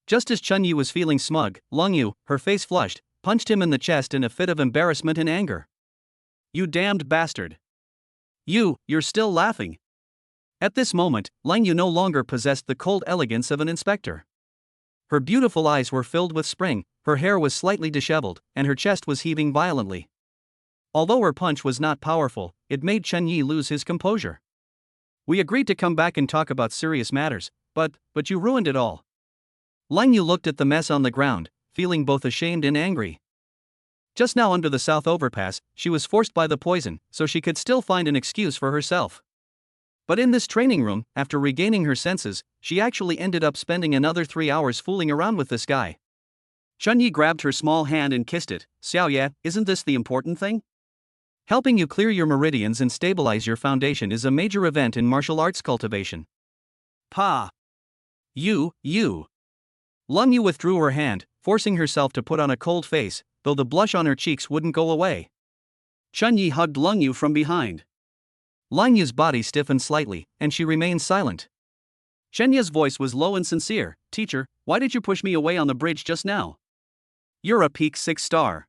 Just as Chen Yi was feeling smug, Lang Yu, her face flushed, punched him in the chest in a fit of embarrassment and anger. You damned bastard. You're still laughing. At this moment, Lang Yu no longer possessed the cold elegance of an inspector. Her beautiful eyes were filled with spring, her hair was slightly disheveled, and her chest was heaving violently. Although her punch was not powerful, it made Chen Yi lose his composure. We agreed to come back and talk about serious matters, but you ruined it all. Lang Yu looked at the mess on the ground, feeling both ashamed and angry. Just now under the south overpass, she was forced by the poison, so she could still find an excuse for herself. But in this training room, after regaining her senses, she actually ended up spending another 3 hours fooling around with this guy. Chen Yi grabbed her small hand and kissed it. Xiaoye, isn't this the important thing? Helping you clear your meridians and stabilize your foundation is a major event in martial arts cultivation. Pa! You! Lang Yu withdrew her hand, forcing herself to put on a cold face, though the blush on her cheeks wouldn't go away. Chen Yi hugged Lang Yu from behind. Lang Yu's body stiffened slightly, and she remained silent. Chen Yi's voice was low and sincere. Teacher, why did you push me away on the bridge just now? You're a peak 6-star.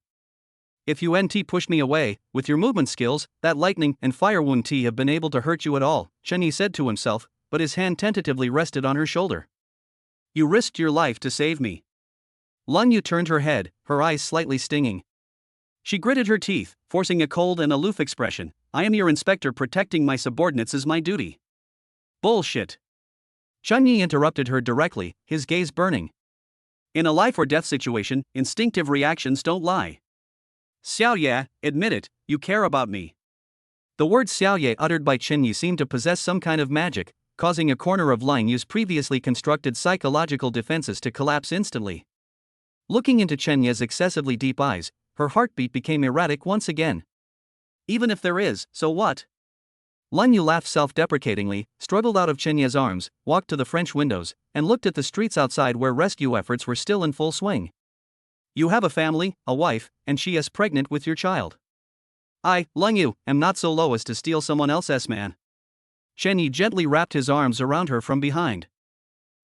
If you NT push me away, with your movement skills, that lightning and fire wound T have been able to hurt you at all, Chen Yi said to himself, but his hand tentatively rested on her shoulder. You risked your life to save me. Lang Yu turned her head, her eyes slightly stinging. She gritted her teeth, forcing a cold and aloof expression. I am your inspector, protecting my subordinates is my duty. Bullshit. Chen Yi interrupted her directly, his gaze burning. In a life or death situation, instinctive reactions don't lie. Xiaoye, admit it, you care about me. The word Xiaoye uttered by Chen Yi seemed to possess some kind of magic, causing a corner of Lang Yu's previously constructed psychological defenses to collapse instantly. Looking into Chen Yi's excessively deep eyes, her heartbeat became erratic once again. Even if there is, so what? Lang Yu laughed self-deprecatingly, struggled out of Chen Yi's arms, walked to the French windows, and looked at the streets outside where rescue efforts were still in full swing. You have a family, a wife, and she is pregnant with your child. I, Lang Yu, am not so low as to steal someone else's man. Chen Yi gently wrapped his arms around her from behind.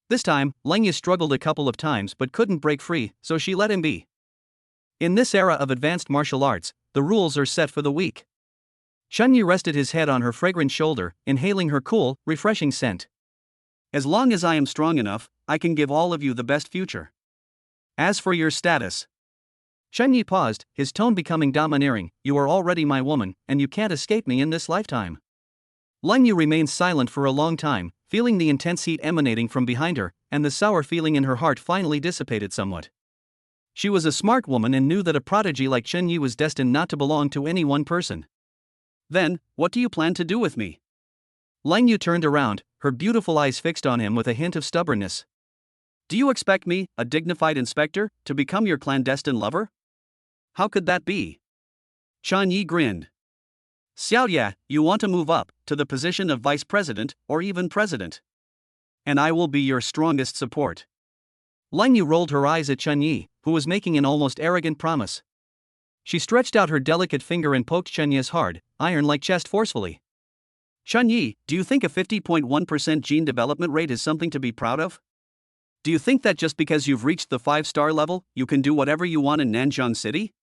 This time, Lang Yu struggled a couple of times but couldn't break free, so she let him be. In this era of advanced martial arts, the rules are set for the weak. Chen Yi rested his head on her fragrant shoulder, inhaling her cool, refreshing scent. As long as I am strong enough, I can give all of you the best future. As for your status. Chen Yi paused, his tone becoming domineering. You are already my woman, and you can't escape me in this lifetime. Lang Yu remained silent for a long time, feeling the intense heat emanating from behind her, and the sour feeling in her heart finally dissipated somewhat. She was a smart woman and knew that a prodigy like Chen Yi was destined not to belong to any one person. Then, what do you plan to do with me? Lang Yu turned around, her beautiful eyes fixed on him with a hint of stubbornness. Do you expect me, a dignified inspector, to become your clandestine lover? How could that be? Chen Yi grinned. Xiaoye, you want to move up to the position of vice president or even president. And I will be your strongest support. Lang Yu rolled her eyes at Chen Yi, who was making an almost arrogant promise. She stretched out her delicate finger and poked Chen Yi's hard, iron-like chest forcefully. Chen Yi, do you think a 50.1% gene development rate is something to be proud of? Do you think that just because you've reached the 5-star level, you can do whatever you want in Nanjiang City?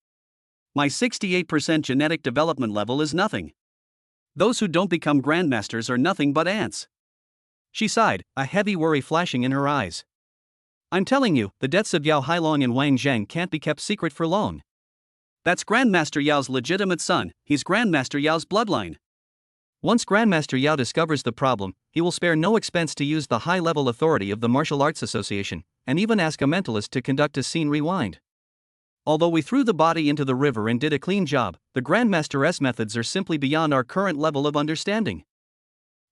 My 68% genetic development level is nothing. Those who don't become grandmasters are nothing but ants. She sighed, a heavy worry flashing in her eyes. I'm telling you, the deaths of Yao Hailong and Wang Zhang can't be kept secret for long. That's Grandmaster Yao's legitimate son, he's Grandmaster Yao's bloodline. Once Grandmaster Yao discovers the problem, he will spare no expense to use the high-level authority of the Martial Arts Association, and even ask a mentalist to conduct a scene rewind. Although we threw the body into the river and did a clean job, the Grandmaster's methods are simply beyond our current level of understanding.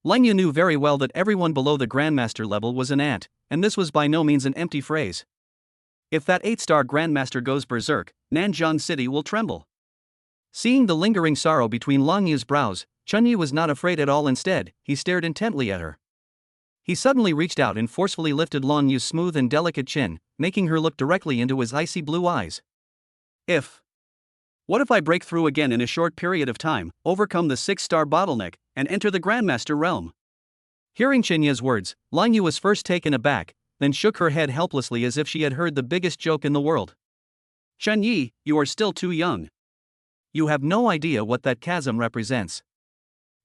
Lang Yu knew very well that everyone below the Grandmaster level was an ant, and this was by no means an empty phrase. If that 8-star Grandmaster goes berserk, Nanjing City will tremble. Seeing the lingering sorrow between Lang Yu's brows, Chunyi was not afraid at all. Instead, he stared intently at her. He suddenly reached out and forcefully lifted Lang Yu's smooth and delicate chin, making her look directly into his icy blue eyes. What if I break through again in a short period of time, overcome the 6-star bottleneck, and enter the Grandmaster realm? Hearing Chenye's words, Lang Yu was first taken aback, then shook her head helplessly as if she had heard the biggest joke in the world. Chenye, you are still too young. You have no idea what that chasm represents.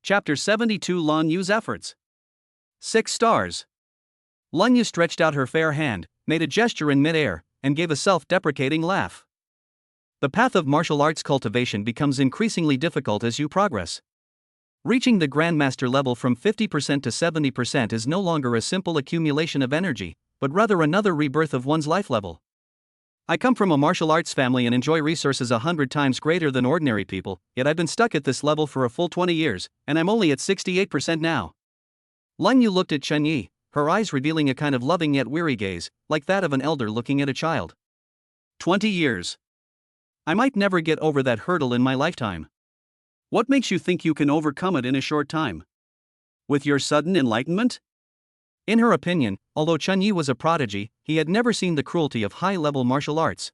Chapter 72 Lang Yu's efforts. 6 stars. Lang Yu stretched out her fair hand, made a gesture in mid-air, and gave a self-deprecating laugh. The path of martial arts cultivation becomes increasingly difficult as you progress. Reaching the Grandmaster level from 50% to 70% is no longer a simple accumulation of energy, but rather another rebirth of one's life level. I come from a martial arts family and enjoy resources 100 times greater than ordinary people, yet I've been stuck at this level for a full 20 years, and I'm only at 68% now. Lang Yu looked at Chenye, her eyes revealing a kind of loving yet weary gaze, like that of an elder looking at a child. 20 years. I might never get over that hurdle in my lifetime. What makes you think you can overcome it in a short time? With your sudden enlightenment? In her opinion, although Chenye was a prodigy, he had never seen the cruelty of high-level martial arts.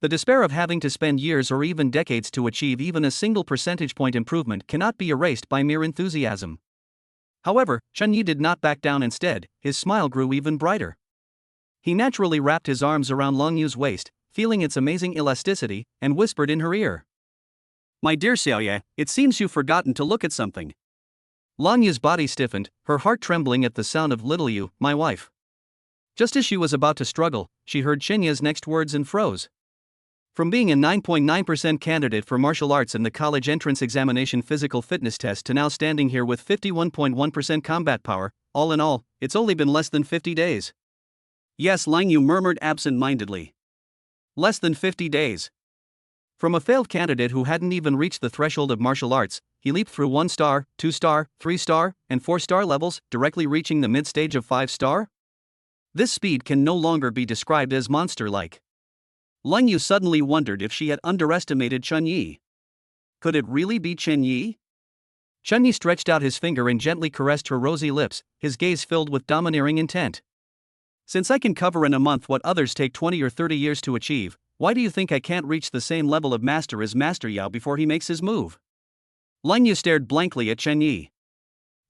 The despair of having to spend years or even decades to achieve even a single percentage point improvement cannot be erased by mere enthusiasm. However, Chenye did not back down. Instead, his smile grew even brighter. He naturally wrapped his arms around Lang Yu's waist, feeling its amazing elasticity, and whispered in her ear. My dear Xiaoye, it seems you've forgotten to look at something. Lang Yu's body stiffened, her heart trembling at the sound of little Yu, my wife. Just as she was about to struggle, she heard Chenye's next words and froze. From being a 9.9% candidate for martial arts in the college entrance examination physical fitness test to now standing here with 51.1% combat power, all in all, it's only been less than 50 days. Yes, Lang Yu murmured absent-mindedly. Less than 50 days. From a failed candidate who hadn't even reached the threshold of martial arts, he leaped through 1-star, 2-star, 3-star, and 4-star levels, directly reaching the mid-stage of 5-star? This speed can no longer be described as monster-like. Lang Yu suddenly wondered if she had underestimated Chenye. Could it really be Chenye? Chenye stretched out his finger and gently caressed her rosy lips, his gaze filled with domineering intent. Since I can cover in a month what others take 20 or 30 years to achieve, why do you think I can't reach the same level of master as Master Yao before he makes his move? Lang Yu stared blankly at Chenye.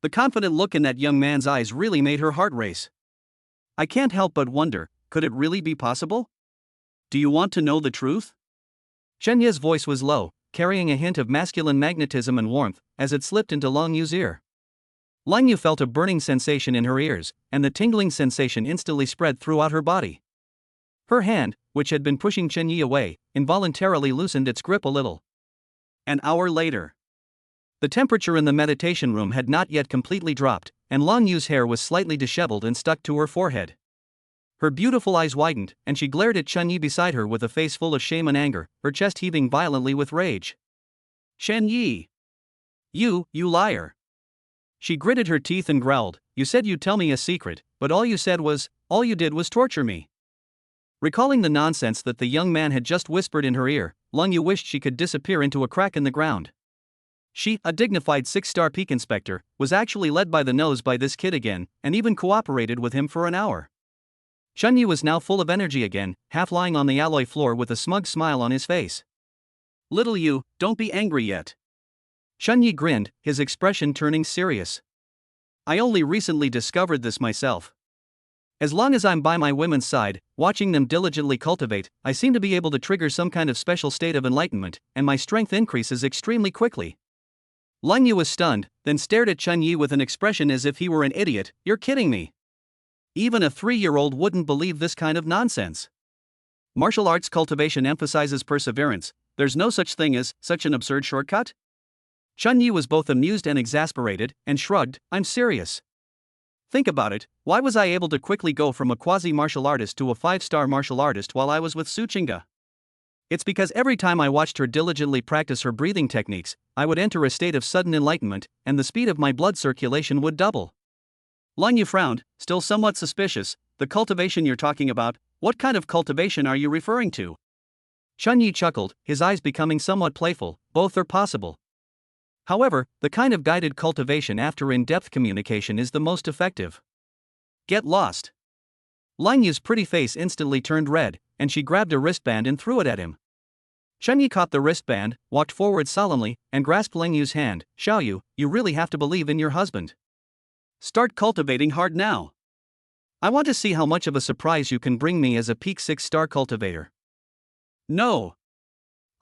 The confident look in that young man's eyes really made her heart race. I can't help but wonder, could it really be possible? Do you want to know the truth? Chenye's voice was low, carrying a hint of masculine magnetism and warmth, as it slipped into Lang Yu's ear. Lang Yu felt a burning sensation in her ears, and the tingling sensation instantly spread throughout her body. Her hand, which had been pushing Chenye away, involuntarily loosened its grip a little. An hour later. The temperature in the meditation room had not yet completely dropped, and Lang Yu's hair was slightly disheveled and stuck to her forehead. Her beautiful eyes widened, and she glared at Chenye beside her with a face full of shame and anger, her chest heaving violently with rage. Chenye! You liar! She gritted her teeth and growled, you said you'd tell me a secret, but all you did was torture me. Recalling the nonsense that the young man had just whispered in her ear, Lang Yu wished she could disappear into a crack in the ground. She, a dignified 6-star peak inspector, was actually led by the nose by this kid again, and even cooperated with him for an hour. Chenye was now full of energy again, half lying on the alloy floor with a smug smile on his face. Little Yu, don't be angry yet. Chenye grinned, his expression turning serious. I only recently discovered this myself. As long as I'm by my women's side, watching them diligently cultivate, I seem to be able to trigger some kind of special state of enlightenment, and my strength increases extremely quickly. Lang Yu was stunned, then stared at Chenye with an expression as if he were an idiot. You're kidding me. Even a 3-year-old wouldn't believe this kind of nonsense. Martial arts cultivation emphasizes perseverance. There's no such thing as such an absurd shortcut. Chun Yi was both amused and exasperated, and shrugged, I'm serious. Think about it, why was I able to quickly go from a quasi-martial artist to a 5-star martial artist while I was with Su Chinga? It's because every time I watched her diligently practice her breathing techniques, I would enter a state of sudden enlightenment, and the speed of my blood circulation would double. Lan Yu frowned, still somewhat suspicious. The cultivation you're talking about, what kind of cultivation are you referring to? Chun Yi chuckled, his eyes becoming somewhat playful. Both are possible. However, the kind of guided cultivation after in-depth communication is the most effective. Get lost. Lan Yu's pretty face instantly turned red, and she grabbed a wristband and threw it at him. Chun Yi caught the wristband, walked forward solemnly, and grasped Lan Yu's hand. Xiao you really have to believe in your husband. Start cultivating hard now. I want to see how much of a surprise you can bring me as a peak 6-star cultivator. No.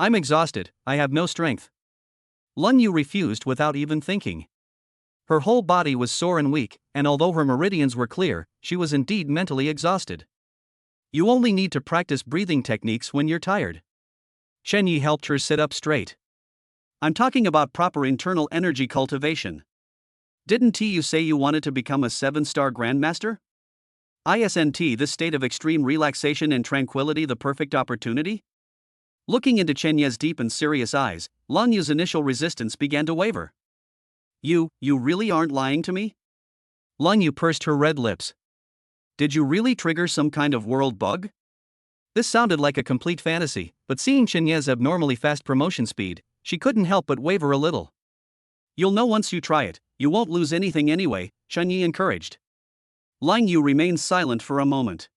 I'm exhausted, I have no strength. Lan Yu refused without even thinking. Her whole body was sore and weak, and although her meridians were clear, she was indeed mentally exhausted. You only need to practice breathing techniques when you're tired. Shen Yi helped her sit up straight. I'm talking about proper internal energy cultivation. Didn't you say you wanted to become a 7-star grandmaster? Isn't this state of extreme relaxation and tranquility the perfect opportunity? Looking into Chen Ye's deep and serious eyes, Lan Yu's initial resistance began to waver. You really aren't lying to me? Lan Yu pursed her red lips. Did you really trigger some kind of world bug? This sounded like a complete fantasy, but seeing Chen Ye's abnormally fast promotion speed, she couldn't help but waver a little. You'll know once you try it, you won't lose anything anyway, Chun Yi encouraged. Lan Yu remained silent for a moment.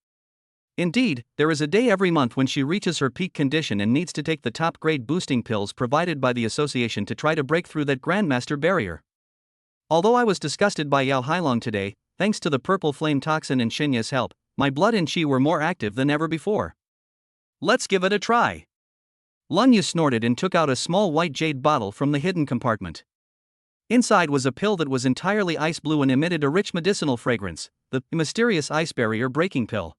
Indeed, there is a day every month when she reaches her peak condition and needs to take the top-grade boosting pills provided by the association to try to break through that grandmaster barrier. Although I was disgusted by Yao Hailong today, thanks to the purple flame toxin and Shen Ye's help, my blood and qi were more active than ever before. Let's give it a try. Lan Yu snorted and took out a small white jade bottle from the hidden compartment. Inside was a pill that was entirely ice blue and emitted a rich medicinal fragrance, the mysterious ice barrier breaking pill.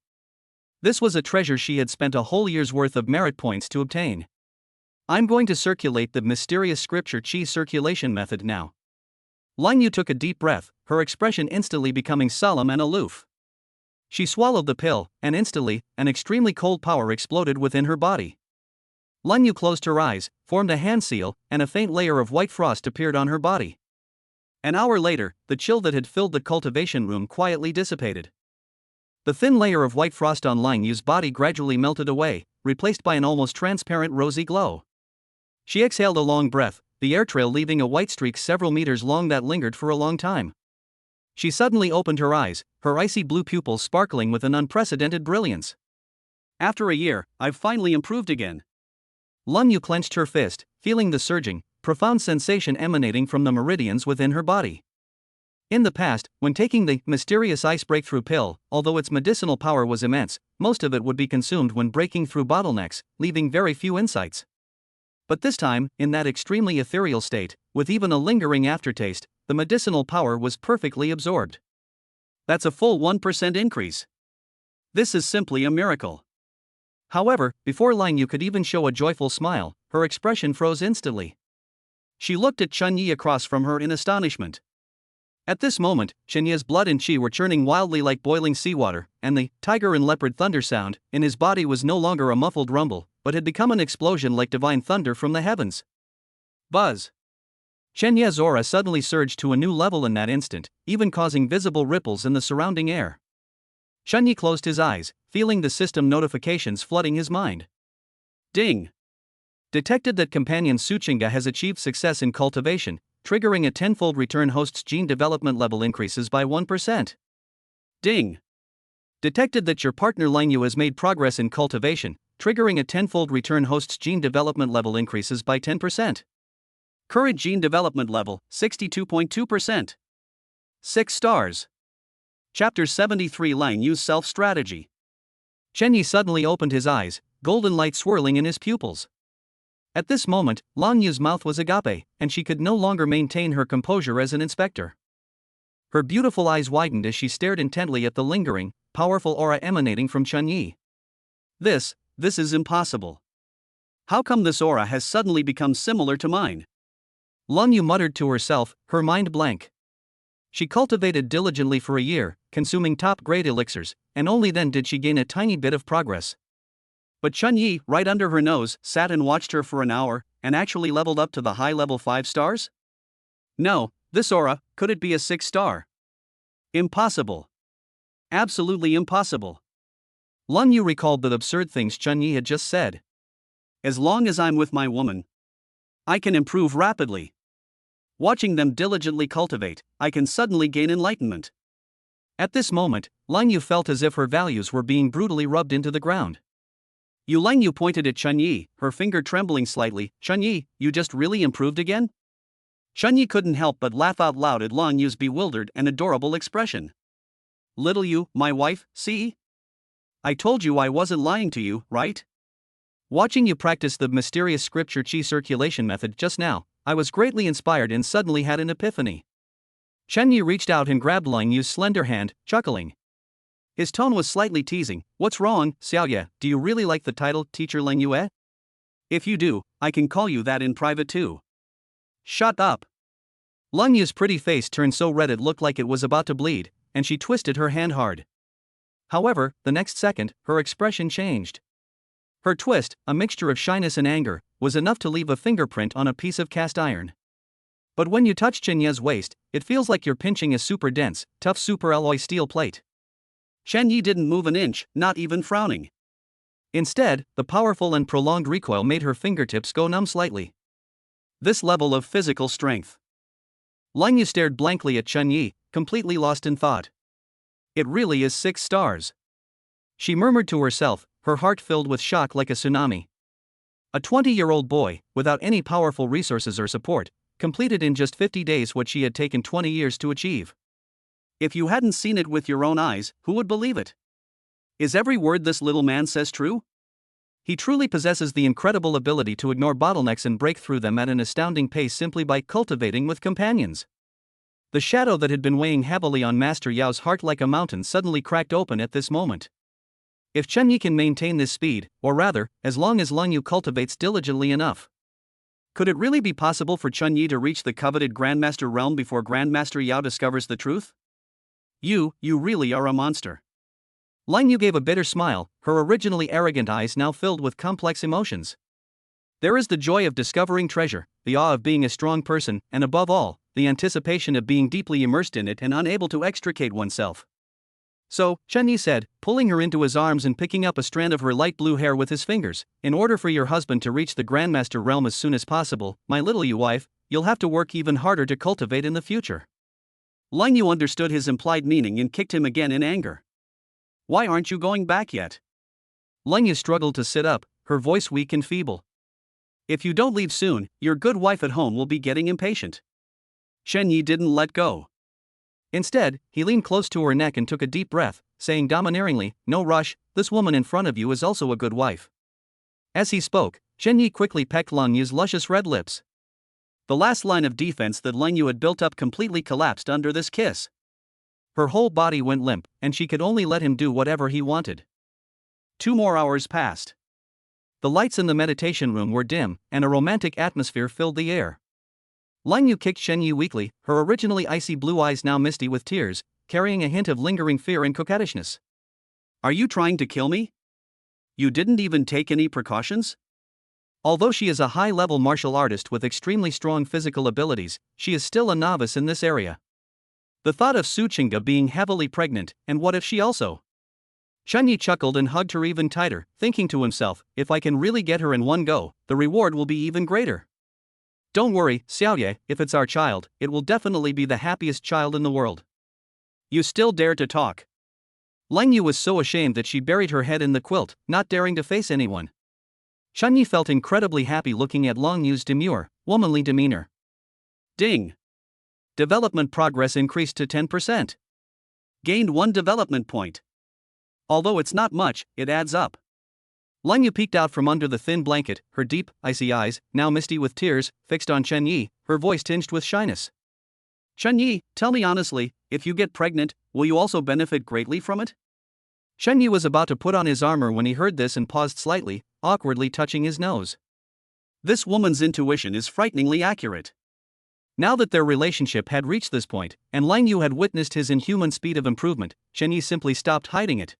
This was a treasure she had spent a whole year's worth of merit points to obtain. I'm going to circulate the mysterious scripture qi circulation method now. Lan Yu took a deep breath, her expression instantly becoming solemn and aloof. She swallowed the pill, and instantly, an extremely cold power exploded within her body. Lan Yu closed her eyes, formed a hand seal, and a faint layer of white frost appeared on her body. An hour later, the chill that had filled the cultivation room quietly dissipated. The thin layer of white frost on Lan Yu's body gradually melted away, replaced by an almost transparent rosy glow. She exhaled a long breath, the air trail leaving a white streak several meters long that lingered for a long time. She suddenly opened her eyes, her icy blue pupils sparkling with an unprecedented brilliance. After a year, I've finally improved again. Lan Yu clenched her fist, feeling the surging, profound sensation emanating from the meridians within her body. In the past, when taking the mysterious ice breakthrough pill, although its medicinal power was immense, most of it would be consumed when breaking through bottlenecks, leaving very few insights. But this time, in that extremely ethereal state, with even a lingering aftertaste, the medicinal power was perfectly absorbed. That's a full 1% increase. This is simply a miracle. However, before Lan Yu could even show a joyful smile, her expression froze instantly. She looked at Chun Yi across from her in astonishment. At this moment, Shen Ye's blood and qi were churning wildly like boiling seawater, and the tiger and leopard thunder sound in his body was no longer a muffled rumble, but had become an explosion like divine thunder from the heavens. Buzz! Shen Ye's aura suddenly surged to a new level in that instant, even causing visible ripples in the surrounding air. Chun Yi closed his eyes, feeling the system notifications flooding his mind. Ding! Detected that companion Su Chinga has achieved success in cultivation, triggering a 10-fold return host's gene development level increases by 1%. Ding! Detected that your partner Lan Yu has made progress in cultivation, triggering a 10-fold return host's gene development level increases by 10%. Current gene development level, 62.2%. 6 stars. Chapter 73 Lan Yu's self-strategy. Chen Yi suddenly opened his eyes, golden light swirling in his pupils. At this moment, Lan Yu's mouth was agape, and she could no longer maintain her composure as an inspector. Her beautiful eyes widened as she stared intently at the lingering, powerful aura emanating from Chun Yi. This is impossible. How come this aura has suddenly become similar to mine? Lung Yu muttered to herself, her mind blank. She cultivated diligently for a year, consuming top-grade elixirs, and only then did she gain a tiny bit of progress. But Chun Yi, right under her nose, sat and watched her for an hour, and actually leveled up to the high level 5 stars? No, this aura, could it be a 6 star? Impossible. Absolutely impossible. Lung Yu recalled the absurd things Chun Yi had just said. As long as I'm with my woman, I can improve rapidly. Watching them diligently cultivate, I can suddenly gain enlightenment. At this moment, Lung Yu felt as if her values were being brutally rubbed into the ground. Lung Yu pointed at Chun Yi, her finger trembling slightly. Chun Yi, you just really improved again? Chun Yi couldn't help but laugh out loud at Lung Yu's bewildered and adorable expression. Little you, my wife, see? I told you I wasn't lying to you, right? Watching you practice the mysterious scripture chi circulation method just now, I was greatly inspired and suddenly had an epiphany. Chun Yi reached out and grabbed Lung Yu's slender hand, chuckling. His tone was slightly teasing. What's wrong, Xiaoye? Do you really like the title Teacher Lung Yue? If you do, I can call you that in private too. Shut up. Lung Yu's pretty face turned so red it looked like it was about to bleed, and she twisted her hand hard. However, the next second, her expression changed. Her twist, a mixture of shyness and anger, was enough to leave a fingerprint on a piece of cast iron. But when you touch Chen Ye's waist, it feels like you're pinching a super dense, tough super alloy steel plate. Chen Yi didn't move an inch, not even frowning. Instead, the powerful and prolonged recoil made her fingertips go numb slightly. This level of physical strength. Lung Yu stared blankly at Chen Yi, completely lost in thought. It really is 6 stars. She murmured to herself, her heart filled with shock like a tsunami. A 20-year-old boy, without any powerful resources or support, completed in just 50 days what she had taken 20 years to achieve. If you hadn't seen it with your own eyes, who would believe it? Is every word this little man says true? He truly possesses the incredible ability to ignore bottlenecks and break through them at an astounding pace simply by cultivating with companions. The shadow that had been weighing heavily on Master Yao's heart like a mountain suddenly cracked open at this moment. If Chen Yi can maintain this speed, or rather, as long as Lung Yu cultivates diligently enough, could it really be possible for Chun Yi to reach the coveted Grandmaster realm before Grandmaster Yao discovers the truth? You really are a monster. Lung Yu gave a bitter smile, her originally arrogant eyes now filled with complex emotions. There is the joy of discovering treasure, the awe of being a strong person, and above all, the anticipation of being deeply immersed in it and unable to extricate oneself. So, Chen Yi said, pulling her into his arms and picking up a strand of her light blue hair with his fingers, in order for your husband to reach the Grandmaster realm as soon as possible, my little Yu wife, you'll have to work even harder to cultivate in the future. Lung Yu understood his implied meaning and kicked him again in anger. Why aren't you going back yet? Lung Yu struggled to sit up, her voice weak and feeble. If you don't leave soon, your good wife at home will be getting impatient. Chen Yi didn't let go. Instead, he leaned close to her neck and took a deep breath, saying domineeringly, no rush, this woman in front of you is also a good wife. As he spoke, Chen Yi quickly pecked Lung Yu's luscious red lips. The last line of defense that Lung Yu had built up completely collapsed under this kiss. Her whole body went limp, and she could only let him do whatever he wanted. 2 more hours passed. The lights in the meditation room were dim, and a romantic atmosphere filled the air. Lung Yu kicked Chen Yi weakly, her originally icy blue eyes now misty with tears, carrying a hint of lingering fear and coquettishness. Are you trying to kill me? You didn't even take any precautions? Although she is a high-level martial artist with extremely strong physical abilities, she is still a novice in this area. The thought of Su Qingge being heavily pregnant, and what if she also? Chen Yi chuckled and hugged her even tighter, thinking to himself, if I can really get her in one go, the reward will be even greater. Don't worry, Xiaoye, if it's our child, it will definitely be the happiest child in the world. You still dare to talk. Lung Yu was so ashamed that she buried her head in the quilt, not daring to face anyone. Chen Yi felt incredibly happy looking at Lung Yu's demure, womanly demeanor. Ding! Development progress increased to 10%. Gained 1 development point. Although it's not much, it adds up. Lung Yu peeked out from under the thin blanket, her deep, icy eyes, now misty with tears, fixed on Chen Yi, her voice tinged with shyness. Chen Yi, tell me honestly, if you get pregnant, will you also benefit greatly from it? Chen Yi was about to put on his armor when he heard this and paused slightly, awkwardly touching his nose. This woman's intuition is frighteningly accurate. Now that their relationship had reached this point, and Lang Yu had witnessed his inhuman speed of improvement, Chen Yi simply stopped hiding it.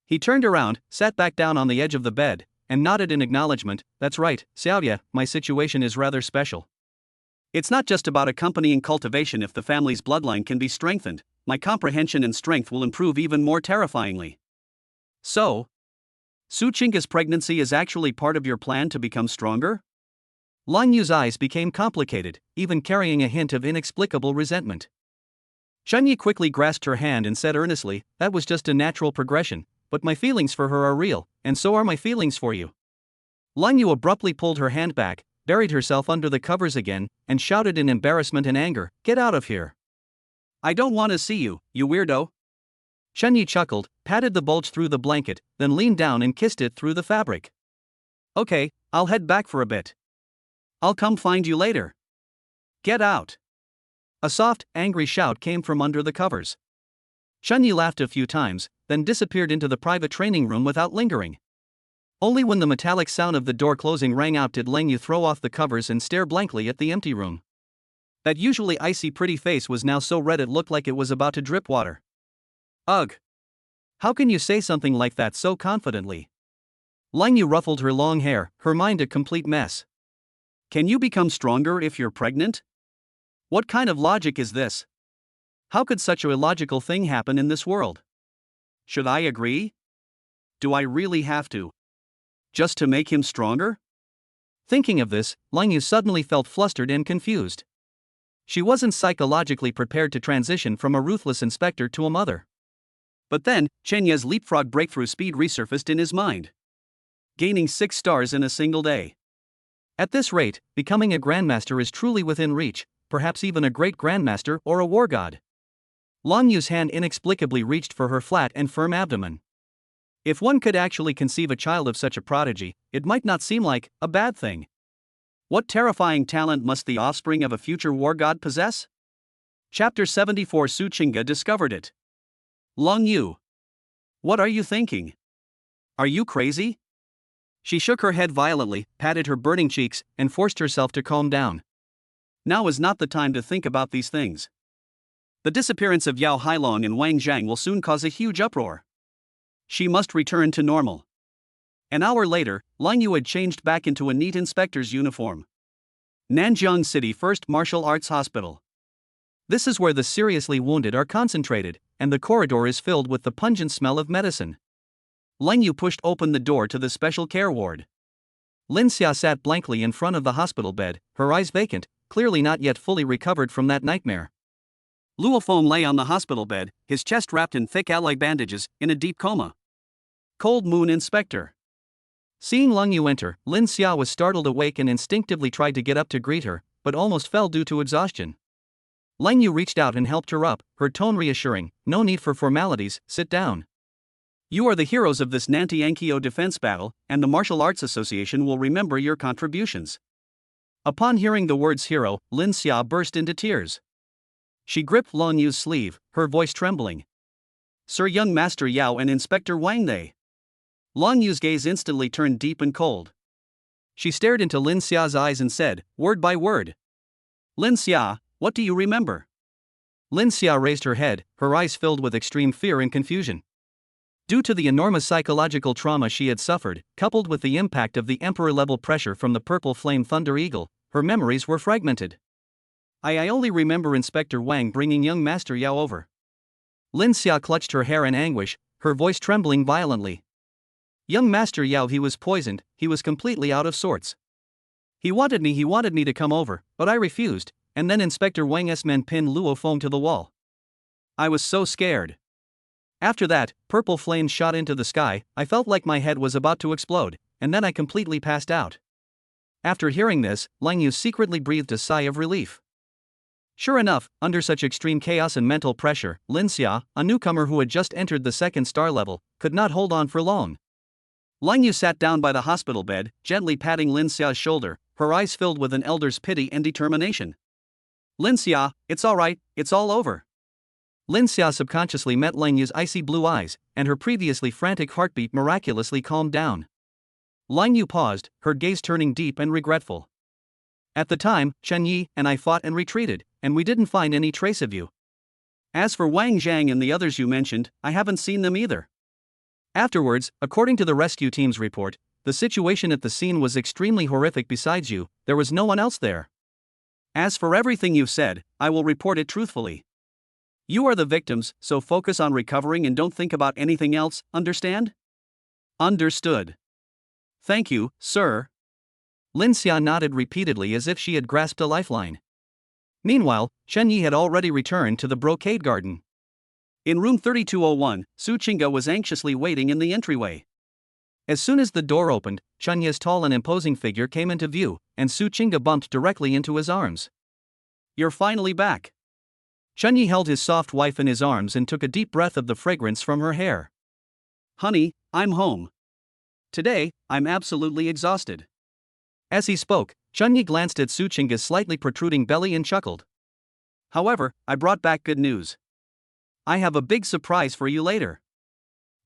He turned around, sat back down on the edge of the bed, and nodded in acknowledgement. That's right, Xiaoya, my situation is rather special. It's not just about accompanying cultivation. If the family's bloodline can be strengthened, my comprehension and strength will improve even more terrifyingly. So, Su Qingga's pregnancy is actually part of your plan to become stronger? Lang Yu's eyes became complicated, even carrying a hint of inexplicable resentment. Chen Yi quickly grasped her hand and said earnestly, that was just a natural progression, but my feelings for her are real, and so are my feelings for you. Lang Yu abruptly pulled her hand back, buried herself under the covers again, and shouted in embarrassment and anger, get out of here. I don't want to see you, you weirdo. Chen Yi chuckled, patted the bulge through the blanket, then leaned down and kissed it through the fabric. Okay, I'll head back for a bit. I'll come find you later. Get out. A soft, angry shout came from under the covers. Chen Yi laughed a few times, then disappeared into the private training room without lingering. Only when the metallic sound of the door closing rang out did Lang Yu throw off the covers and stare blankly at the empty room. That usually icy pretty face was now so red it looked like it was about to drip water. Ugh. How can you say something like that so confidently? Lang Yu ruffled her long hair, her mind a complete mess. Can you become stronger if you're pregnant? What kind of logic is this? How could such a illogical thing happen in this world? Should I agree? Do I really have to? Just to make him stronger? Thinking of this, Lang Yu suddenly felt flustered and confused. She wasn't psychologically prepared to transition from a ruthless inspector to a mother. But then, Chen Ye's leapfrog breakthrough speed resurfaced in his mind. Gaining 6 stars in a single day. At this rate, becoming a grandmaster is truly within reach, perhaps even a great grandmaster or a war god. Lang Yu's hand inexplicably reached for her flat and firm abdomen. If one could actually conceive a child of such a prodigy, it might not seem like a bad thing. What terrifying talent must the offspring of a future war god possess? Chapter 74. Su Qingga discovered it. Lang Yu. What are you thinking? Are you crazy? She shook her head violently, patted her burning cheeks, and forced herself to calm down. Now is not the time to think about these things. The disappearance of Yao Hailong and Wang Zhang will soon cause a huge uproar. She must return to normal. An hour later, Lang Yu had changed back into a neat inspector's uniform. Nanjiang City First Martial Arts Hospital. This is where the seriously wounded are concentrated, and the corridor is filled with the pungent smell of medicine. Lang Yu pushed open the door to the special care ward. Lin Xia sat blankly in front of the hospital bed, her eyes vacant, clearly not yet fully recovered from that nightmare. Luo Feng lay on the hospital bed, his chest wrapped in thick alloy bandages, in a deep coma. Cold Moon Inspector. Seeing Lang Yu enter, Lin Xia was startled awake and instinctively tried to get up to greet her, but almost fell due to exhaustion. Lang Yu reached out and helped her up, her tone reassuring, no need for formalities, sit down. You are the heroes of this Nantiankyo defense battle, and the Martial Arts Association will remember your contributions. Upon hearing the words hero, Lin Xia burst into tears. She gripped Lang Yu's sleeve, her voice trembling. Sir Young Master Yao and Inspector Wang they. Lang Yu's gaze instantly turned deep and cold. She stared into Lin Xia's eyes and said, word by word. Lin Xia, what do you remember? Lin Xia raised her head, her eyes filled with extreme fear and confusion. Due to the enormous psychological trauma she had suffered, coupled with the impact of the emperor-level pressure from the purple flame Thunder Eagle, her memories were fragmented. I only remember Inspector Wang bringing young Master Yao over. Lin Xia clutched her hair in anguish, her voice trembling violently. Young Master Yao, he was poisoned, he was completely out of sorts. He wanted me to come over, but I refused, and then Inspector Wang's men pinned Luo Feng to the wall. I was so scared. After that, purple flames shot into the sky, I felt like my head was about to explode, and then I completely passed out. After hearing this, Lang Yu secretly breathed a sigh of relief. Sure enough, under such extreme chaos and mental pressure, Lin Xia, a newcomer who had just entered the 2nd star level, could not hold on for long. Lang Yu sat down by the hospital bed, gently patting Lin Xia's shoulder, her eyes filled with an elder's pity and determination. Lin Xia, it's all right, it's all over. Lin Xia subconsciously met Lang Yu's icy blue eyes, and her previously frantic heartbeat miraculously calmed down. Lang Yu paused, her gaze turning deep and regretful. At the time, Chen Yi and I fought and retreated, and we didn't find any trace of you. As for Wang Zhang and the others you mentioned, I haven't seen them either. Afterwards, according to the rescue team's report, the situation at the scene was extremely horrific. Besides you, there was no one else there. As for everything you've said, I will report it truthfully. You are the victims, so focus on recovering and don't think about anything else, understand? Understood. Thank you, sir. Lin Xia nodded repeatedly as if she had grasped a lifeline. Meanwhile, Chen Yi had already returned to the brocade garden. In room 3201, Su Qingge was anxiously waiting in the entryway. As soon as the door opened, Chen Yi's tall and imposing figure came into view, and Su Qingge bumped directly into his arms. You're finally back. Chen Yi held his soft wife in his arms and took a deep breath of the fragrance from her hair. Honey, I'm home. Today, I'm absolutely exhausted. As he spoke, Chen Yi glanced at Su Qingge's slightly protruding belly and chuckled. However, I brought back good news. I have a big surprise for you later.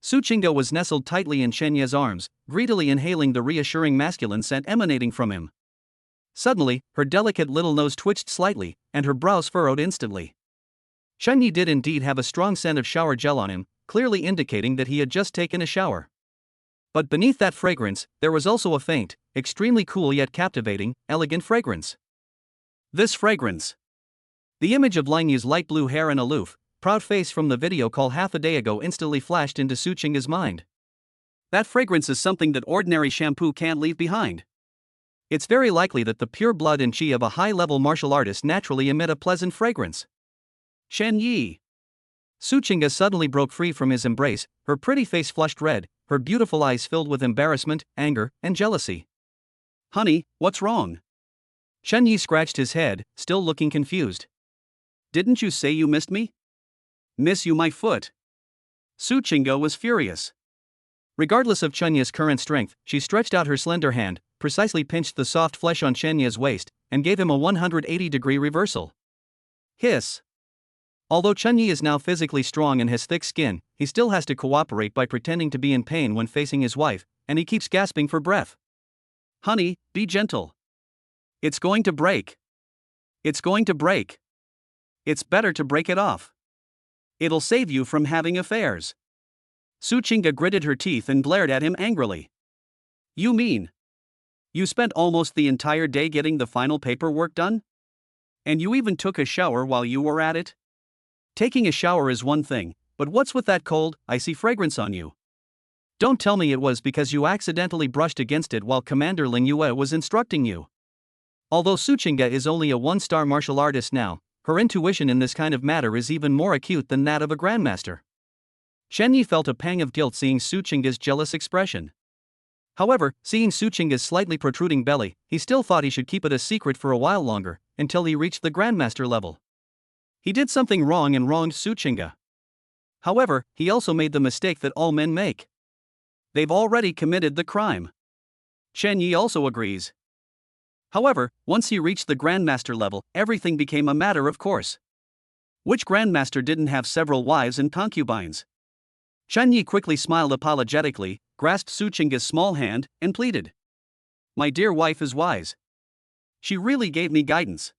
Su Qingge was nestled tightly in Chen Yi's arms, greedily inhaling the reassuring masculine scent emanating from him. Suddenly, her delicate little nose twitched slightly, and her brows furrowed instantly. Chen Yi did indeed have a strong scent of shower gel on him, clearly indicating that he had just taken a shower. But beneath that fragrance, there was also a faint, extremely cool yet captivating, elegant fragrance. This fragrance. The image of Lang Yu's light blue hair and aloof, proud face from the video call half a day ago instantly flashed into Su Qingge's mind. That fragrance is something that ordinary shampoo can't leave behind. It's very likely that the pure blood and chi of a high-level martial artist naturally emit a pleasant fragrance. Chen Yi. Su Qingge suddenly broke free from his embrace, her pretty face flushed red, her beautiful eyes filled with embarrassment, anger, and jealousy. Honey, what's wrong? Chen Yi scratched his head, still looking confused. Didn't you say you missed me? Miss you my foot. Su Qingge was furious. Regardless of Chen Yi's current strength, she stretched out her slender hand, precisely pinched the soft flesh on Chen Yi's waist, and gave him a 180-degree reversal. Hiss. Although Chen Yi is now physically strong and has thick skin, he still has to cooperate by pretending to be in pain when facing his wife, and he keeps gasping for breath. Honey, be gentle. It's going to break. It's going to break. It's better to break it off. It'll save you from having affairs. Su Qingge gritted her teeth and glared at him angrily. You mean? You spent almost the entire day getting the final paperwork done? And you even took a shower while you were at it? Taking a shower is one thing, but what's with that cold, icy fragrance on you? Don't tell me it was because you accidentally brushed against it while Commander Ling Yue was instructing you. Although Su Qingge is only a one-star martial artist now, her intuition in this kind of matter is even more acute than that of a grandmaster. Chen Yi felt a pang of guilt seeing Su Qingge's jealous expression. However, seeing Su Qingge's slightly protruding belly, he still thought he should keep it a secret for a while longer, until he reached the grandmaster level. He did something wrong and wronged Su Qingge. However, he also made the mistake that all men make. They've already committed the crime. Chen Yi also agrees. However, once he reached the grandmaster level, everything became a matter of course. Which grandmaster didn't have several wives and concubines? Chen Yi quickly smiled apologetically, grasped Su Qingge's small hand, and pleaded. My dear wife is wise. She really gave me guidance.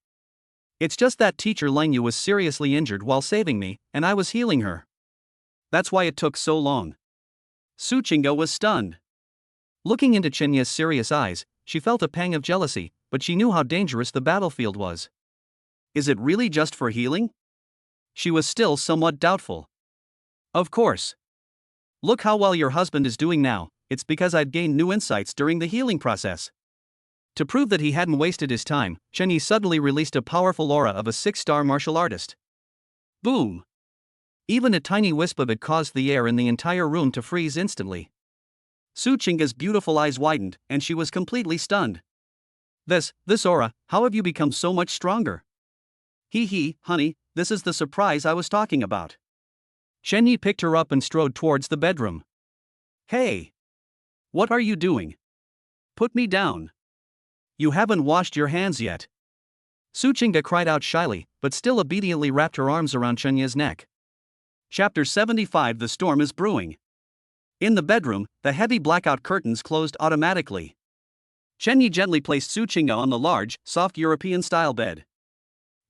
It's just that teacher Lang Yu was seriously injured while saving me, and I was healing her. That's why it took so long. Su Qingge was stunned. Looking into Chen Yi's serious eyes, she felt a pang of jealousy, but she knew how dangerous the battlefield was. Is it really just for healing? She was still somewhat doubtful. Of course. Look how well your husband is doing now, it's because I'd gained new insights during the healing process. To prove that he hadn't wasted his time, Chen Yi suddenly released a powerful aura of a 6-star martial artist. Boom! Even a tiny wisp of it caused the air in the entire room to freeze instantly. Su Qingge's beautiful eyes widened, and she was completely stunned. This aura, how have you become so much stronger? Honey, this is the surprise I was talking about. Chen Yi picked her up and strode towards the bedroom. Hey! What are you doing? Put me down. You haven't washed your hands yet. Su Qingge cried out shyly, but still obediently wrapped her arms around Chen Yi's neck. Chapter 75 The storm is brewing. In the bedroom, the heavy blackout curtains closed automatically. Chen Yi gently placed Su Qingge on the large, soft European-style bed.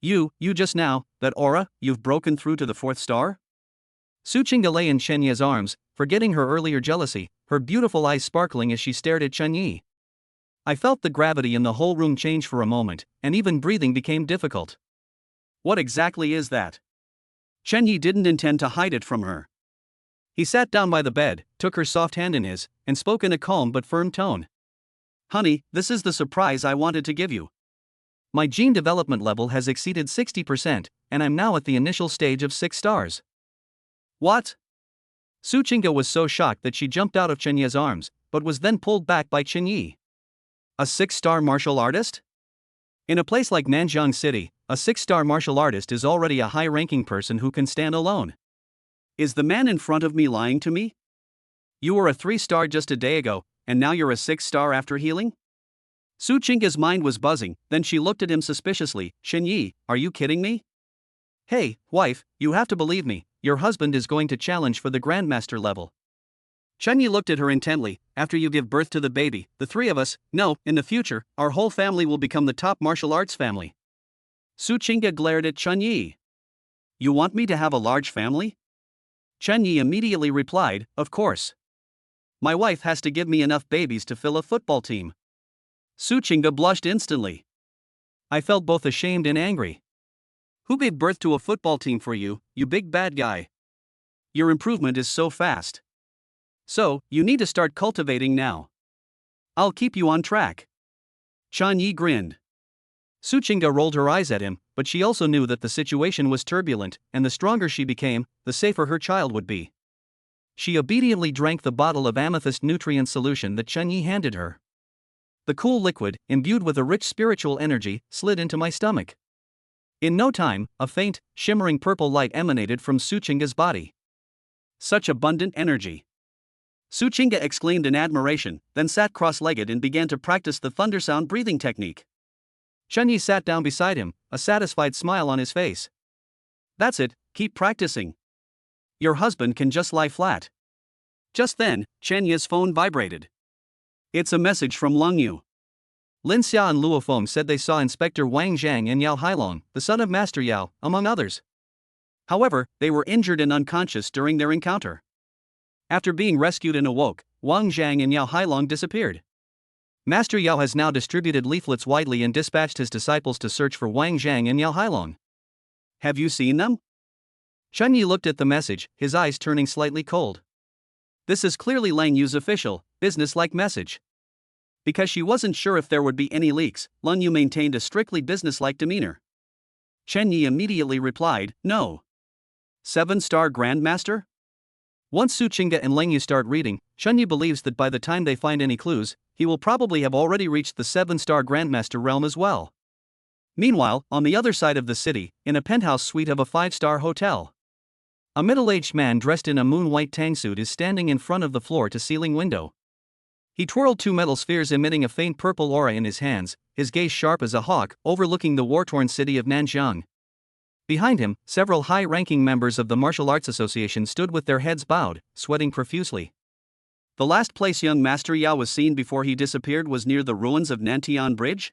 You just now, that aura, you've broken through to the fourth star? Su Qingge lay in Chen Yi's arms, forgetting her earlier jealousy, her beautiful eyes sparkling as she stared at Chen Yi. I felt the gravity in the whole room change for a moment, and even breathing became difficult. What exactly is that? Chen Yi didn't intend to hide it from her. He sat down by the bed, took her soft hand in his, and spoke in a calm but firm tone. Honey, this is the surprise I wanted to give you. My gene development level has exceeded 60%, and I'm now at the initial stage of 6 stars. What? Su Qingge was so shocked that she jumped out of Chen Yi's arms, but was then pulled back by Chen Yi. A 6-star martial artist? In a place like Nanjiang City, a 6-star martial artist is already a high-ranking person who can stand alone. Is the man in front of me lying to me? You were a 3-star just a day ago, and now you're a 6-star after healing? Su Qingge's mind was buzzing, then she looked at him suspiciously. Chen Yi, are you kidding me? Hey, wife, you have to believe me, your husband is going to challenge for the Grandmaster level. Chen Yi looked at her intently. After you give birth to the baby, the three of us, no, in the future, our whole family will become the top martial arts family. Su Qingge glared at Chen Yi. You want me to have a large family? Chen Yi immediately replied, of course. My wife has to give me enough babies to fill a football team. Su Qingge blushed instantly. I felt both ashamed and angry. Who gave birth to a football team for you, you big bad guy? Your improvement is so fast. So, you need to start cultivating now. I'll keep you on track. Chen Yi grinned. Su Qingge rolled her eyes at him, but she also knew that the situation was turbulent, and the stronger she became, the safer her child would be. She obediently drank the bottle of amethyst nutrient solution that Chen Yi handed her. The cool liquid, imbued with a rich spiritual energy, slid into my stomach. In no time, a faint, shimmering purple light emanated from Su Qingge's body. Such abundant energy. Su Qingge exclaimed in admiration, then sat cross-legged and began to practice the thundersound breathing technique. Chen Yi sat down beside him, a satisfied smile on his face. That's it, keep practicing. Your husband can just lie flat. Just then, Chen Yi's phone vibrated. It's a message from Lung Yu. Lin Xia and Luo Feng said they saw Inspector Wang Zhang and Yao Hailong, the son of Master Yao, among others. However, they were injured and unconscious during their encounter. After being rescued and awoke, Wang Zhang and Yao Hailong disappeared. Master Yao has now distributed leaflets widely and dispatched his disciples to search for Wang Zhang and Yao Hailong. Have you seen them? Chen Yi looked at the message, his eyes turning slightly cold. This is clearly Lang Yu's official, business-like message. Because she wasn't sure if there would be any leaks, Lung Yu maintained a strictly business-like demeanor. Chen Yi immediately replied, no. 7-star Grandmaster? Once Su Qingge and Lang Yu start reading, Chen Yi believes that by the time they find any clues, he will probably have already reached the 7-star Grandmaster realm as well. Meanwhile, on the other side of the city, in a penthouse suite of a 5-star hotel, a middle-aged man dressed in a moon-white tangsuit is standing in front of the floor-to-ceiling window. He twirled 2 metal spheres emitting a faint purple aura in his hands, his gaze sharp as a hawk, overlooking the war-torn city of Nanjiang. Behind him, several high-ranking members of the Martial Arts Association stood with their heads bowed, sweating profusely. The last place young Master Yao was seen before he disappeared was near the ruins of Nantian Bridge?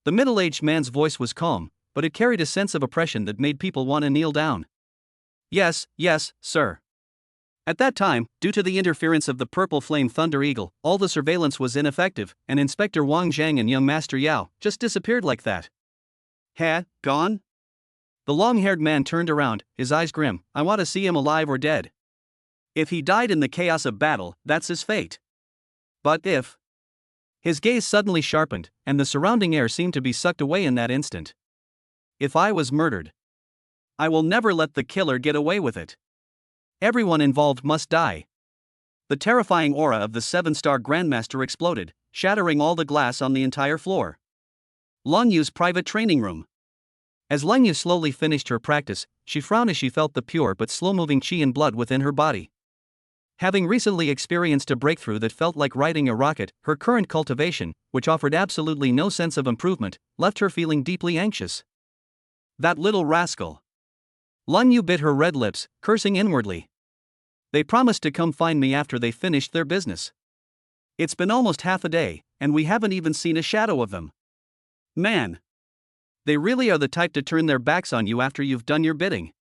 The middle-aged man's voice was calm, but it carried a sense of oppression that made people want to kneel down. Yes, sir. At that time, due to the interference of the Purple Flame Thunder Eagle, all the surveillance was ineffective, and Inspector Wang Zhang and young Master Yao just disappeared like that. Gone? The long-haired man turned around, his eyes grim. I want to see him alive or dead. If he died in the chaos of battle, that's his fate. But if... His gaze suddenly sharpened, and the surrounding air seemed to be sucked away in that instant. If I was murdered, I will never let the killer get away with it. Everyone involved must die. The terrifying aura of the 7-star Grandmaster exploded, shattering all the glass on the entire floor. Lung Yu's private training room. As Lung Yu slowly finished her practice, she frowned as she felt the pure but slow-moving qi and blood within her body. Having recently experienced a breakthrough that felt like riding a rocket, her current cultivation, which offered absolutely no sense of improvement, left her feeling deeply anxious. That little rascal. Lung Yu bit her red lips, cursing inwardly. They promised to come find me after they finished their business. It's been almost half a day, and we haven't even seen a shadow of them. Man. They really are the type to turn their backs on you after you've done your bidding.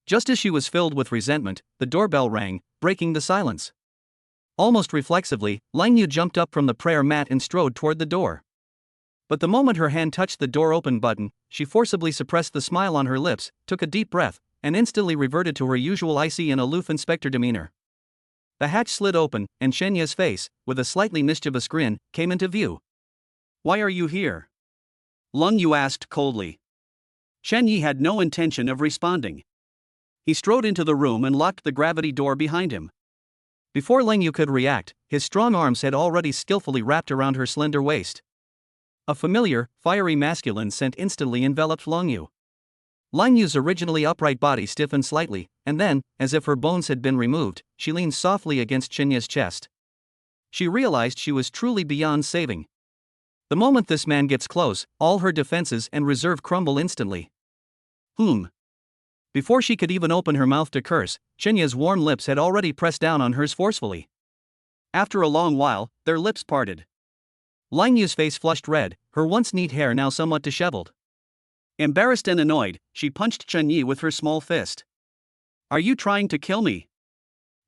Just as she was filled with resentment, the doorbell rang, breaking the silence. Almost reflexively, Lang Yu jumped up from the prayer mat and strode toward the door. But the moment her hand touched the door open button, she forcibly suppressed the smile on her lips, took a deep breath, and instantly reverted to her usual icy and aloof inspector demeanor. The hatch slid open, and Shenya's face, with a slightly mischievous grin, came into view. "Why are you here?" Lang Yu asked coldly. Shenyi had no intention of responding. He strode into the room and locked the gravity door behind him. Before Lang Yu could react, his strong arms had already skillfully wrapped around her slender waist. A familiar, fiery masculine scent instantly enveloped Lang Yu. Lang Yu's originally upright body stiffened slightly, and then, as if her bones had been removed, she leaned softly against Shenya's chest. She realized she was truly beyond saving. The moment this man gets close, all her defenses and reserve crumble instantly. Before she could even open her mouth to curse, Shenya's warm lips had already pressed down on hers forcefully. After a long while, their lips parted. Lang Yu's face flushed red, her once neat hair now somewhat disheveled. Embarrassed and annoyed, she punched Chunyi with her small fist. "Are you trying to kill me?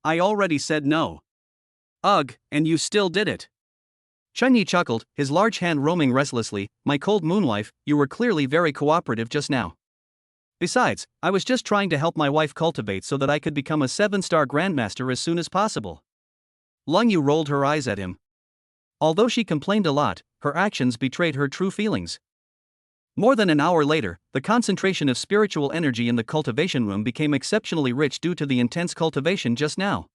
I already said no." "Ugh, and you still did it." Chunyi chuckled, his large hand roaming restlessly. "My cold moonwife, you were clearly very cooperative just now. Besides, I was just trying to help my wife cultivate so that I could become a 7-star grandmaster as soon as possible." Lang Yu rolled her eyes at him. Although she complained a lot, her actions betrayed her true feelings. More than an hour later, the concentration of spiritual energy in the cultivation room became exceptionally rich due to the intense cultivation just now.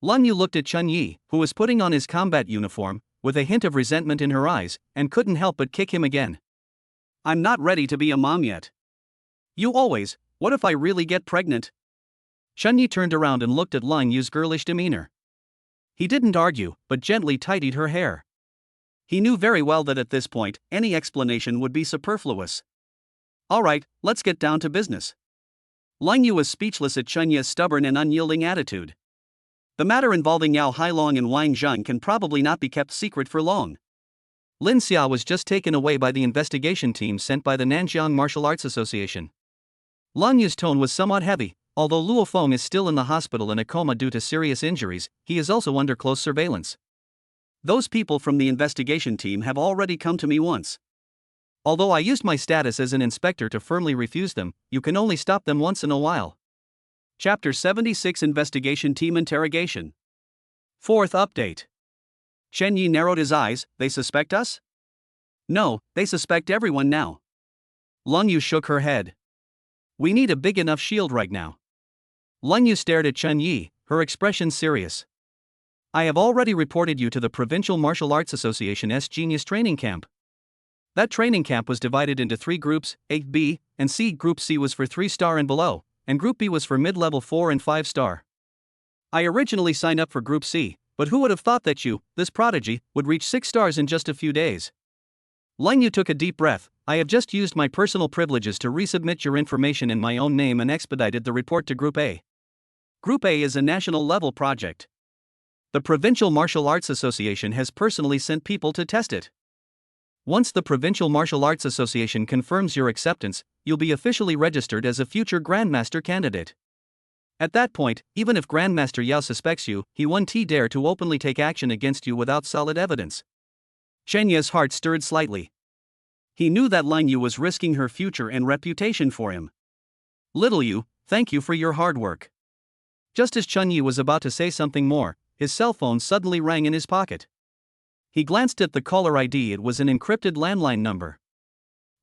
Lang Yu looked at Chunyi, who was putting on his combat uniform, with a hint of resentment in her eyes, and couldn't help but kick him again. "I'm not ready to be a mom yet." "You always, what if I really get pregnant?" Chunyi turned around and looked at Lang Yu's girlish demeanor. He didn't argue, but gently tidied her hair. He knew very well that at this point, any explanation would be superfluous. "All right, let's get down to business." Lang Yu was speechless at Chunya's stubborn and unyielding attitude. The matter involving Yao Hailong and Wang Zheng can probably not be kept secret for long. Lin Xia was just taken away by the investigation team sent by the Nanjiang Martial Arts Association. Lang Yu's tone was somewhat heavy. Although Luo Feng is still in the hospital in a coma due to serious injuries, he is also under close surveillance. Those people from the investigation team have already come to me once. Although I used my status as an inspector to firmly refuse them, you can only stop them once in a while. Chapter 76 Investigation Team Interrogation. Fourth update. Shen Yi narrowed his eyes. "They suspect us?" "No, they suspect everyone now." Lang Yu shook her head. "We need a big enough shield right now." Lang Yu stared at Chen Yi, her expression serious. "I have already reported you to the Provincial Martial Arts Association's Genius Training Camp. That training camp was divided into 3 groups, A, B, and C. Group C was for 3-star and below, and Group B was for mid-level 4 and 5-star. I originally signed up for Group C, but who would have thought that you, this prodigy, would reach 6 stars in just a few days?" Lang Yu took a deep breath. "I have just used my personal privileges to resubmit your information in my own name and expedited the report to Group A. Group A is a national-level project. The Provincial Martial Arts Association has personally sent people to test it. Once the Provincial Martial Arts Association confirms your acceptance, you'll be officially registered as a future Grandmaster candidate. At that point, even if Grandmaster Yao suspects you, he won't dare to openly take action against you without solid evidence." Shenya's heart stirred slightly. He knew that Lang Yu was risking her future and reputation for him. "Little Yu, thank you for your hard work." Just as Chunyi was about to say something more, his cell phone suddenly rang in his pocket. He glanced at the caller ID. It was an encrypted landline number.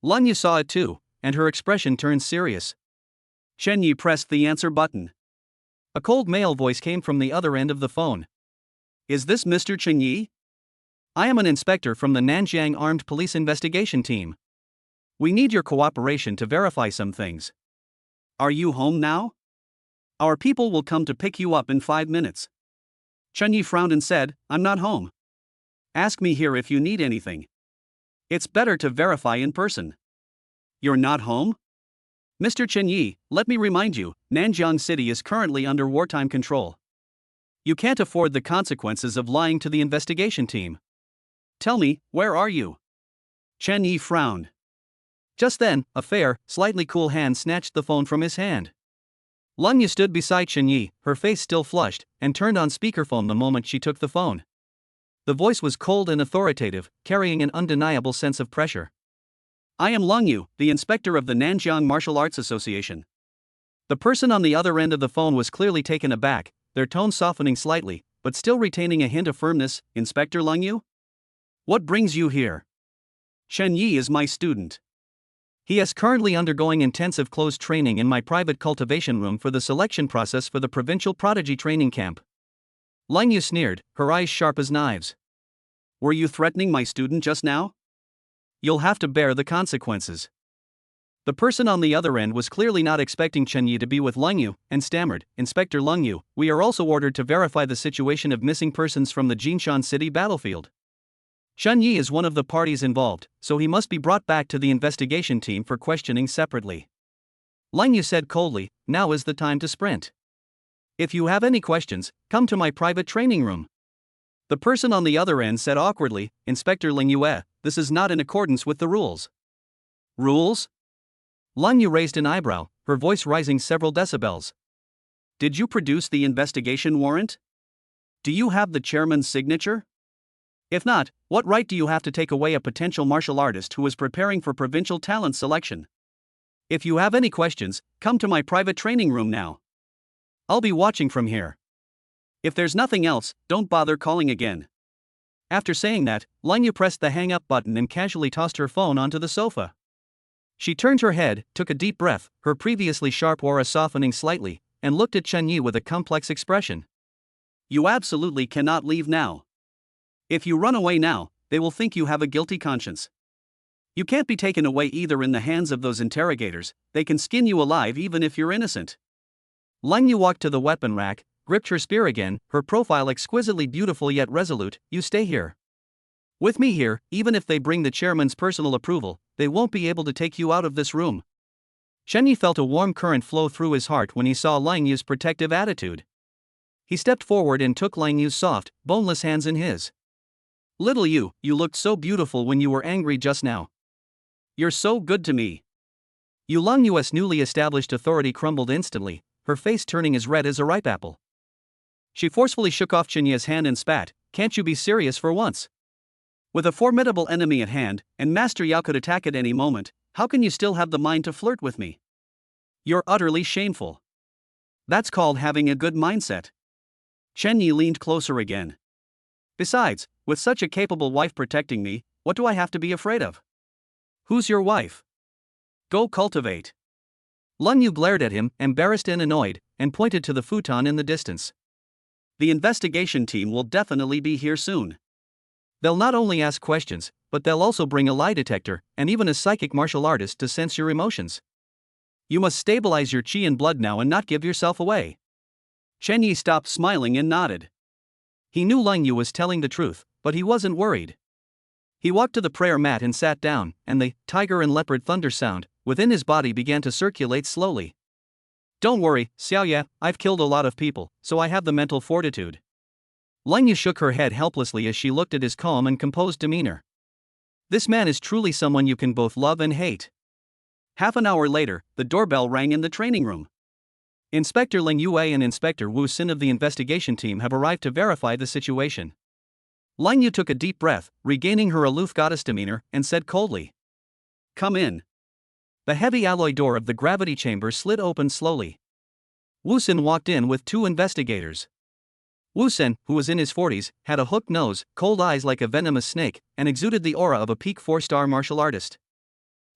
Lang Yu saw it too, and her expression turned serious. Chunyi pressed the answer button. A cold male voice came from the other end of the phone. "Is this Mr. Chunyi? I am an inspector from the Nanjiang Armed Police Investigation Team. We need your cooperation to verify some things. Are you home now? Our people will come to pick you up in 5 minutes." Chunyi frowned and said, "I'm not home. Ask me here if you need anything. It's better to verify in person." "You're not home?" "Mr. Chunyi, let me remind you, Nanjiang City is currently under wartime control. You can't afford the consequences of lying to the investigation team. Tell me, where are you? Chen Yi frowned. Just then, a fair, slightly cool hand snatched the phone from his hand. Lung Yu stood beside Chen Yi, her face still flushed, and turned on speakerphone the moment she took the phone. The voice was cold and authoritative, carrying an undeniable sense of pressure. I am Lung Yu, the inspector of the Nanjiang Martial Arts Association. The person on the other end of the phone was clearly taken aback, their tone softening slightly, but still retaining a hint of firmness. Inspector Lung Yu? What brings you here? Chen Yi is my student. He is currently undergoing intensive closed training in my private cultivation room for the selection process for the provincial prodigy training camp. Lung Yu sneered, her eyes sharp as knives. Were you threatening my student just now? You'll have to bear the consequences. The person on the other end was clearly not expecting Chen Yi to be with Lung Yu, and stammered, Inspector Lung Yu, we are also ordered to verify the situation of missing persons from the Jinshan City battlefield. Chen Yi is one of the parties involved, so he must be brought back to the investigation team for questioning separately. Lung Yu said coldly, now is the time to sprint. If you have any questions, come to my private training room. The person on the other end said awkwardly, Inspector Ling Yue, this is not in accordance with the rules. Rules? Lung Yu raised an eyebrow, her voice rising several decibels. Did you produce the investigation warrant? Do you have the chairman's signature? If not, what right do you have to take away a potential martial artist who is preparing for provincial talent selection? If you have any questions, come to my private training room now. I'll be watching from here. If there's nothing else, don't bother calling again. After saying that, Lung Yu pressed the hang-up button and casually tossed her phone onto the sofa. She turned her head, took a deep breath, her previously sharp aura softening slightly, and looked at Chen Yi with a complex expression. You absolutely cannot leave now. If you run away now, they will think you have a guilty conscience. You can't be taken away either in the hands of those interrogators, they can skin you alive even if you're innocent. Lung Yu walked to the weapon rack, gripped her spear again, her profile exquisitely beautiful yet resolute, you stay here. With me here, even if they bring the chairman's personal approval, they won't be able to take you out of this room. Chen Yi felt a warm current flow through his heart when he saw Lung Yu's protective attitude. He stepped forward and took Lung Yu's soft, boneless hands in his. Little you looked so beautiful when you were angry just now. You're so good to me. Lung Yu's newly established authority crumbled instantly, her face turning as red as a ripe apple. She forcefully shook off Chen Yi's hand and spat, can't you be serious for once? With a formidable enemy at hand, and Master Yao could attack at any moment, how can you still have the mind to flirt with me? You're utterly shameful. That's called having a good mindset. Chen Yi leaned closer again. Besides, with such a capable wife protecting me, what do I have to be afraid of? Who's your wife? Go cultivate. Lung Yu glared at him, embarrassed and annoyed, and pointed to the futon in the distance. The investigation team will definitely be here soon. They'll not only ask questions, but they'll also bring a lie detector, and even a psychic martial artist to sense your emotions. You must stabilize your chi and blood now and not give yourself away. Chen Yi stopped smiling and nodded. He knew Lung Yu was telling the truth, but he wasn't worried. He walked to the prayer mat and sat down, and the tiger and leopard thunder sound within his body began to circulate slowly. Don't worry, Xiaoye, I've killed a lot of people, so I have the mental fortitude. Lung Yu shook her head helplessly as she looked at his calm and composed demeanor. This man is truly someone you can both love and hate. Half an hour later, the doorbell rang in the training room. Inspector Ling Yue and Inspector Wu Xin of the investigation team have arrived to verify the situation. Lung Yu took a deep breath, regaining her aloof goddess demeanor, and said coldly, come in. The heavy alloy door of the gravity chamber slid open slowly. Wu Xin walked in with two investigators. Wu Xin, who was in his 40s, had a hooked nose, cold eyes like a venomous snake, and exuded the aura of a peak 4-star martial artist.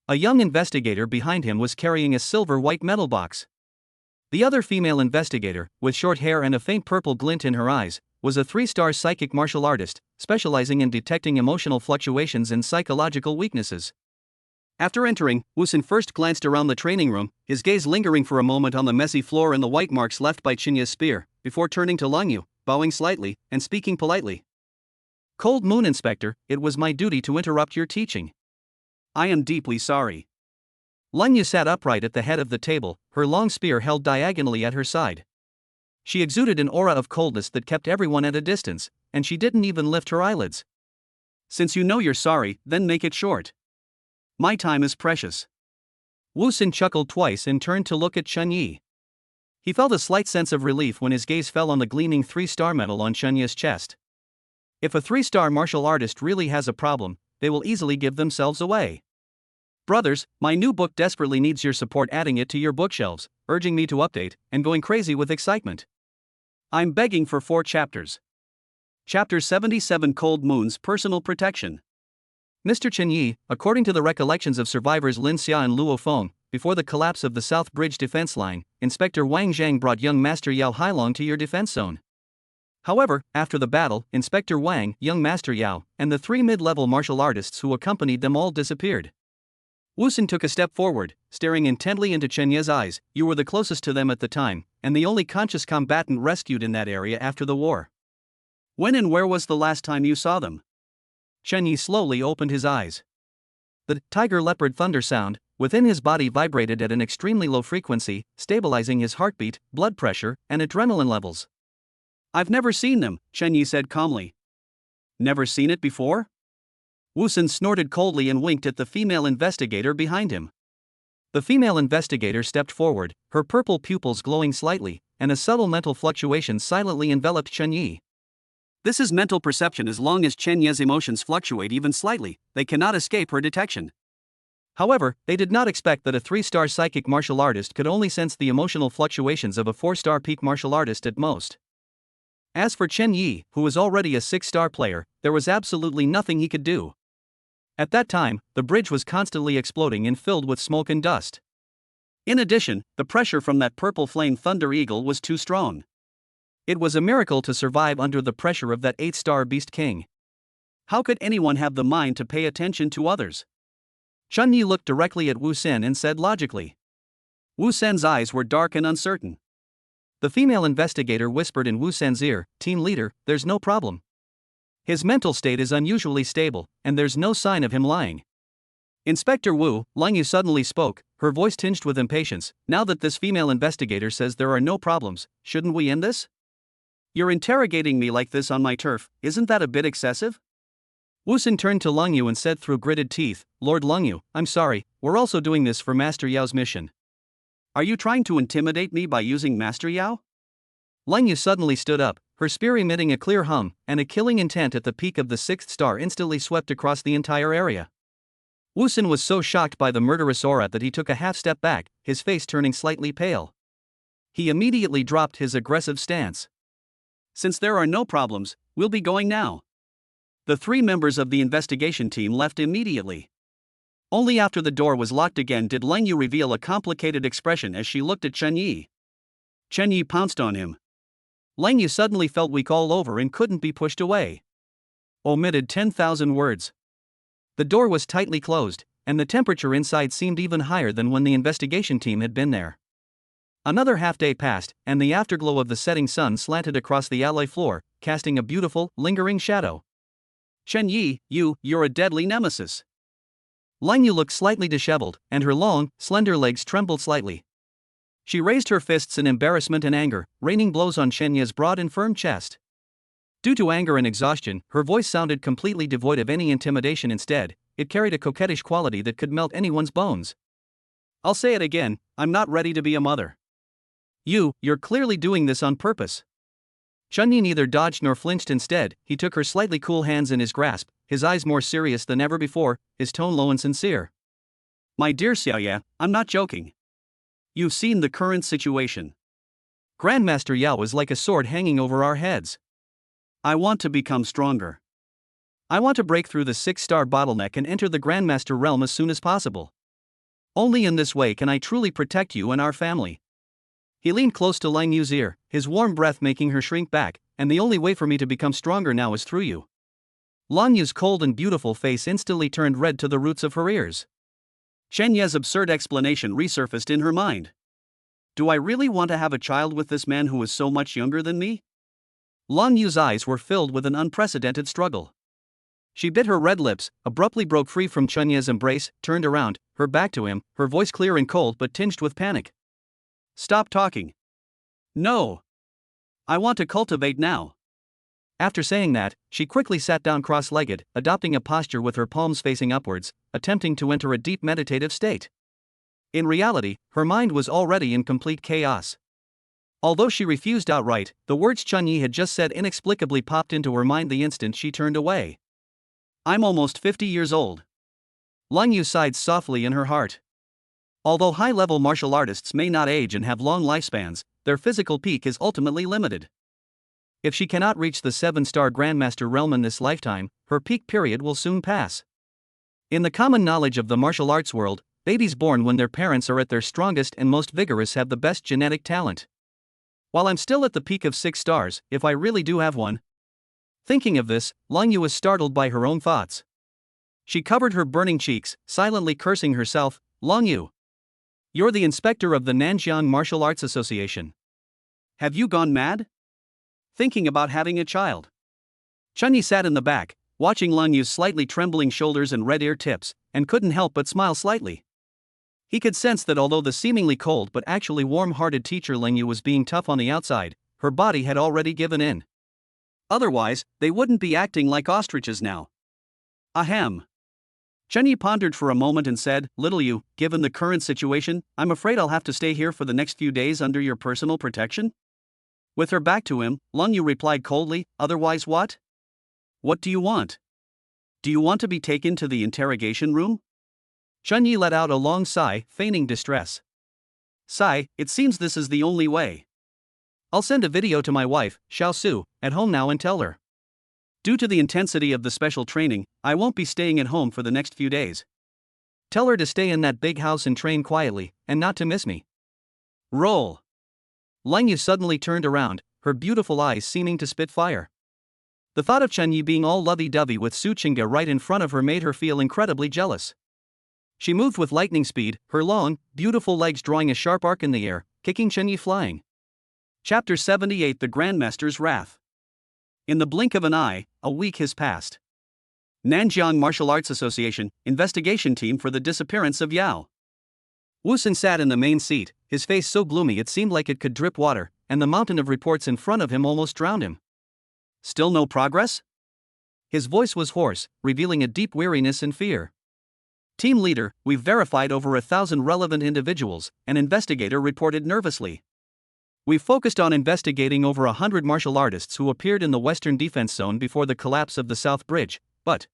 A young investigator behind him was carrying a silver-white metal box. The other female investigator, with short hair and a faint purple glint in her eyes, was a 3-star psychic martial artist, specializing in detecting emotional fluctuations and psychological weaknesses. After entering, Wu Xin first glanced around the training room, his gaze lingering for a moment on the messy floor and the white marks left by Chen Yi's spear, before turning to Lung Yu, bowing slightly, and speaking politely. Cold Moon Inspector, it was my duty to interrupt your teaching. I am deeply sorry. Lung Yu sat upright at the head of the table, her long spear held diagonally at her side. She exuded an aura of coldness that kept everyone at a distance, and she didn't even lift her eyelids. Since you know you're sorry, then make it short. My time is precious. Wu Xin chuckled twice and turned to look at Chen Yi. He felt a slight sense of relief when his gaze fell on the gleaming 3-star medal on Chen Yi's chest. If a 3-star martial artist really has a problem, they will easily give themselves away. Brothers, my new book desperately needs your support, adding it to your bookshelves, urging me to update, and going crazy with excitement. I'm begging for 4 chapters. Chapter 77: Cold Moon's Personal Protection. Mr. Chen Yi, according to the recollections of survivors Lin Xia and Luo Feng, before the collapse of the South Bridge defense line, Inspector Wang Zhang brought young Master Yao Hailong to your defense zone. However, after the battle, Inspector Wang, young Master Yao, and the 3 mid-level martial artists who accompanied them all disappeared. Wu Xin took a step forward, staring intently into Chen Yi's eyes. You were the closest to them at the time, and the only conscious combatant rescued in that area after the war. When and where was the last time you saw them? Chen Yi slowly opened his eyes. The tiger-leopard thunder sound within his body vibrated at an extremely low frequency, stabilizing his heartbeat, blood pressure, and adrenaline levels. I've never seen them, Chen Yi said calmly. Never seen it before? Wu Xin snorted coldly and winked at the female investigator behind him. The female investigator stepped forward, her purple pupils glowing slightly, and a subtle mental fluctuation silently enveloped Chen Yi. This is mental perception. As long as Chen Yi's emotions fluctuate even slightly, they cannot escape her detection. However, they did not expect that a 3-star psychic martial artist could only sense the emotional fluctuations of a 4-star peak martial artist at most. As for Chen Yi, who was already a 6-star player, there was absolutely nothing he could do. At that time, the bridge was constantly exploding and filled with smoke and dust. In addition, the pressure from that purple flame Thunder Eagle was too strong. It was a miracle to survive under the pressure of that 8-star Beast King. How could anyone have the mind to pay attention to others? Chen Yi looked directly at Wu Xin and said logically. Wu Xin's eyes were dark and uncertain. The female investigator whispered in Wu Xin's ear, Team leader, there's no problem. His mental state is unusually stable, and there's no sign of him lying. Inspector Wu, Lang Yu suddenly spoke, her voice tinged with impatience. Now that this female investigator says there are no problems, shouldn't we end this? You're interrogating me like this on my turf, isn't that a bit excessive? Wu Xin turned to Lang Yu and said through gritted teeth, Lord Lang Yu, I'm sorry, we're also doing this for Master Yao's mission. Are you trying to intimidate me by using Master Yao? Lang Yu suddenly stood up, her spear emitting a clear hum, and a killing intent at the peak of the 6th star instantly swept across the entire area. Wu Xin was so shocked by the murderous aura that he took a half step back, his face turning slightly pale. He immediately dropped his aggressive stance. Since there are no problems, we'll be going now. The 3 members of the investigation team left immediately. Only after the door was locked again did Lang Yu reveal a complicated expression as she looked at Chen Yi. Chen Yi pounced on him. Lang Yu suddenly felt weak all over and couldn't be pushed away. Omitted 10,000 words. The door was tightly closed, and the temperature inside seemed even higher than when the investigation team had been there. Another half-day passed, and the afterglow of the setting sun slanted across the alloy floor, casting a beautiful, lingering shadow. Chen Yi, you're a deadly nemesis. Lang Yu looked slightly disheveled, and her long, slender legs trembled slightly. She raised her fists in embarrassment and anger, raining blows on Chen Yi's broad and firm chest. Due to anger and exhaustion, her voice sounded completely devoid of any intimidation. Instead, it carried a coquettish quality that could melt anyone's bones. I'll say it again, I'm not ready to be a mother. You're clearly doing this on purpose. Chen Yi neither dodged nor flinched. Instead, he took her slightly cool hands in his grasp, his eyes more serious than ever before, his tone low and sincere. My dear Xiaoye, I'm not joking. You've seen the current situation. Grandmaster Yao is like a sword hanging over our heads. I want to become stronger. I want to break through the 6-star bottleneck and enter the Grandmaster realm as soon as possible. Only in this way can I truly protect you and our family. He leaned close to Lang Yu's ear, his warm breath making her shrink back, and the only way for me to become stronger now is through you. Lang Yu's cold and beautiful face instantly turned red to the roots of her ears. Chen Ye's absurd explanation resurfaced in her mind. Do I really want to have a child with this man who is so much younger than me? Lang Yu's eyes were filled with an unprecedented struggle. She bit her red lips, abruptly broke free from Chen Ye's embrace, turned around, her back to him, her voice clear and cold but tinged with panic. Stop talking. No. I want to cultivate now. After saying that, she quickly sat down cross-legged, adopting a posture with her palms facing upwards, attempting to enter a deep meditative state. In reality, her mind was already in complete chaos. Although she refused outright, the words Chun-Yi had just said inexplicably popped into her mind the instant she turned away. I'm almost 50 years old. Lang Yu sighed softly in her heart. Although high-level martial artists may not age and have long lifespans, their physical peak is ultimately limited. If she cannot reach the 7-star Grandmaster realm in this lifetime, her peak period will soon pass. In the common knowledge of the martial arts world, babies born when their parents are at their strongest and most vigorous have the best genetic talent. While I'm still at the peak of 6 stars, if I really do have one. Thinking of this, Lang Yu was startled by her own thoughts. She covered her burning cheeks, silently cursing herself. Lang Yu, you're the inspector of the Nanjiang Martial Arts Association. Have you gone mad? Thinking about having a child? Chun-Yi sat in the back, watching Lang Yu's slightly trembling shoulders and red ear tips, and couldn't help but smile slightly. He could sense that although the seemingly cold but actually warm-hearted teacher Lang Yu was being tough on the outside, her body had already given in. Otherwise, they wouldn't be acting like ostriches now. Ahem. Chun-Yi pondered for a moment and said, Little Yu, given the current situation, I'm afraid I'll have to stay here for the next few days under your personal protection? With her back to him, Lang Yu replied coldly, Otherwise what? What do you want? Do you want to be taken to the interrogation room? Chun-Yi let out a long sigh, feigning distress. Sigh, it seems this is the only way. I'll send a video to my wife, Xiao Su, at home now and tell her. Due to the intensity of the special training, I won't be staying at home for the next few days. Tell her to stay in that big house and train quietly, and not to miss me. Roll. Lang Yu suddenly turned around, her beautiful eyes seeming to spit fire. The thought of Chun-Yi being all lovey-dovey with Su Chinga right in front of her made her feel incredibly jealous. She moved with lightning speed, her long, beautiful legs drawing a sharp arc in the air, kicking Chun-Yi flying. Chapter 78 The Grandmaster's Wrath. In the blink of an eye, a week has passed. Nanjiang Martial Arts Association, investigation team for the disappearance of Yao. Wusun sat in the main seat, his face so gloomy it seemed like it could drip water, and the mountain of reports in front of him almost drowned him. Still no progress? His voice was hoarse, revealing a deep weariness and fear. Team leader, we've verified over 1,000 relevant individuals, an investigator reported nervously. We've focused on investigating over 100 martial artists who appeared in the Western Defense Zone before the collapse of the South Bridge, but...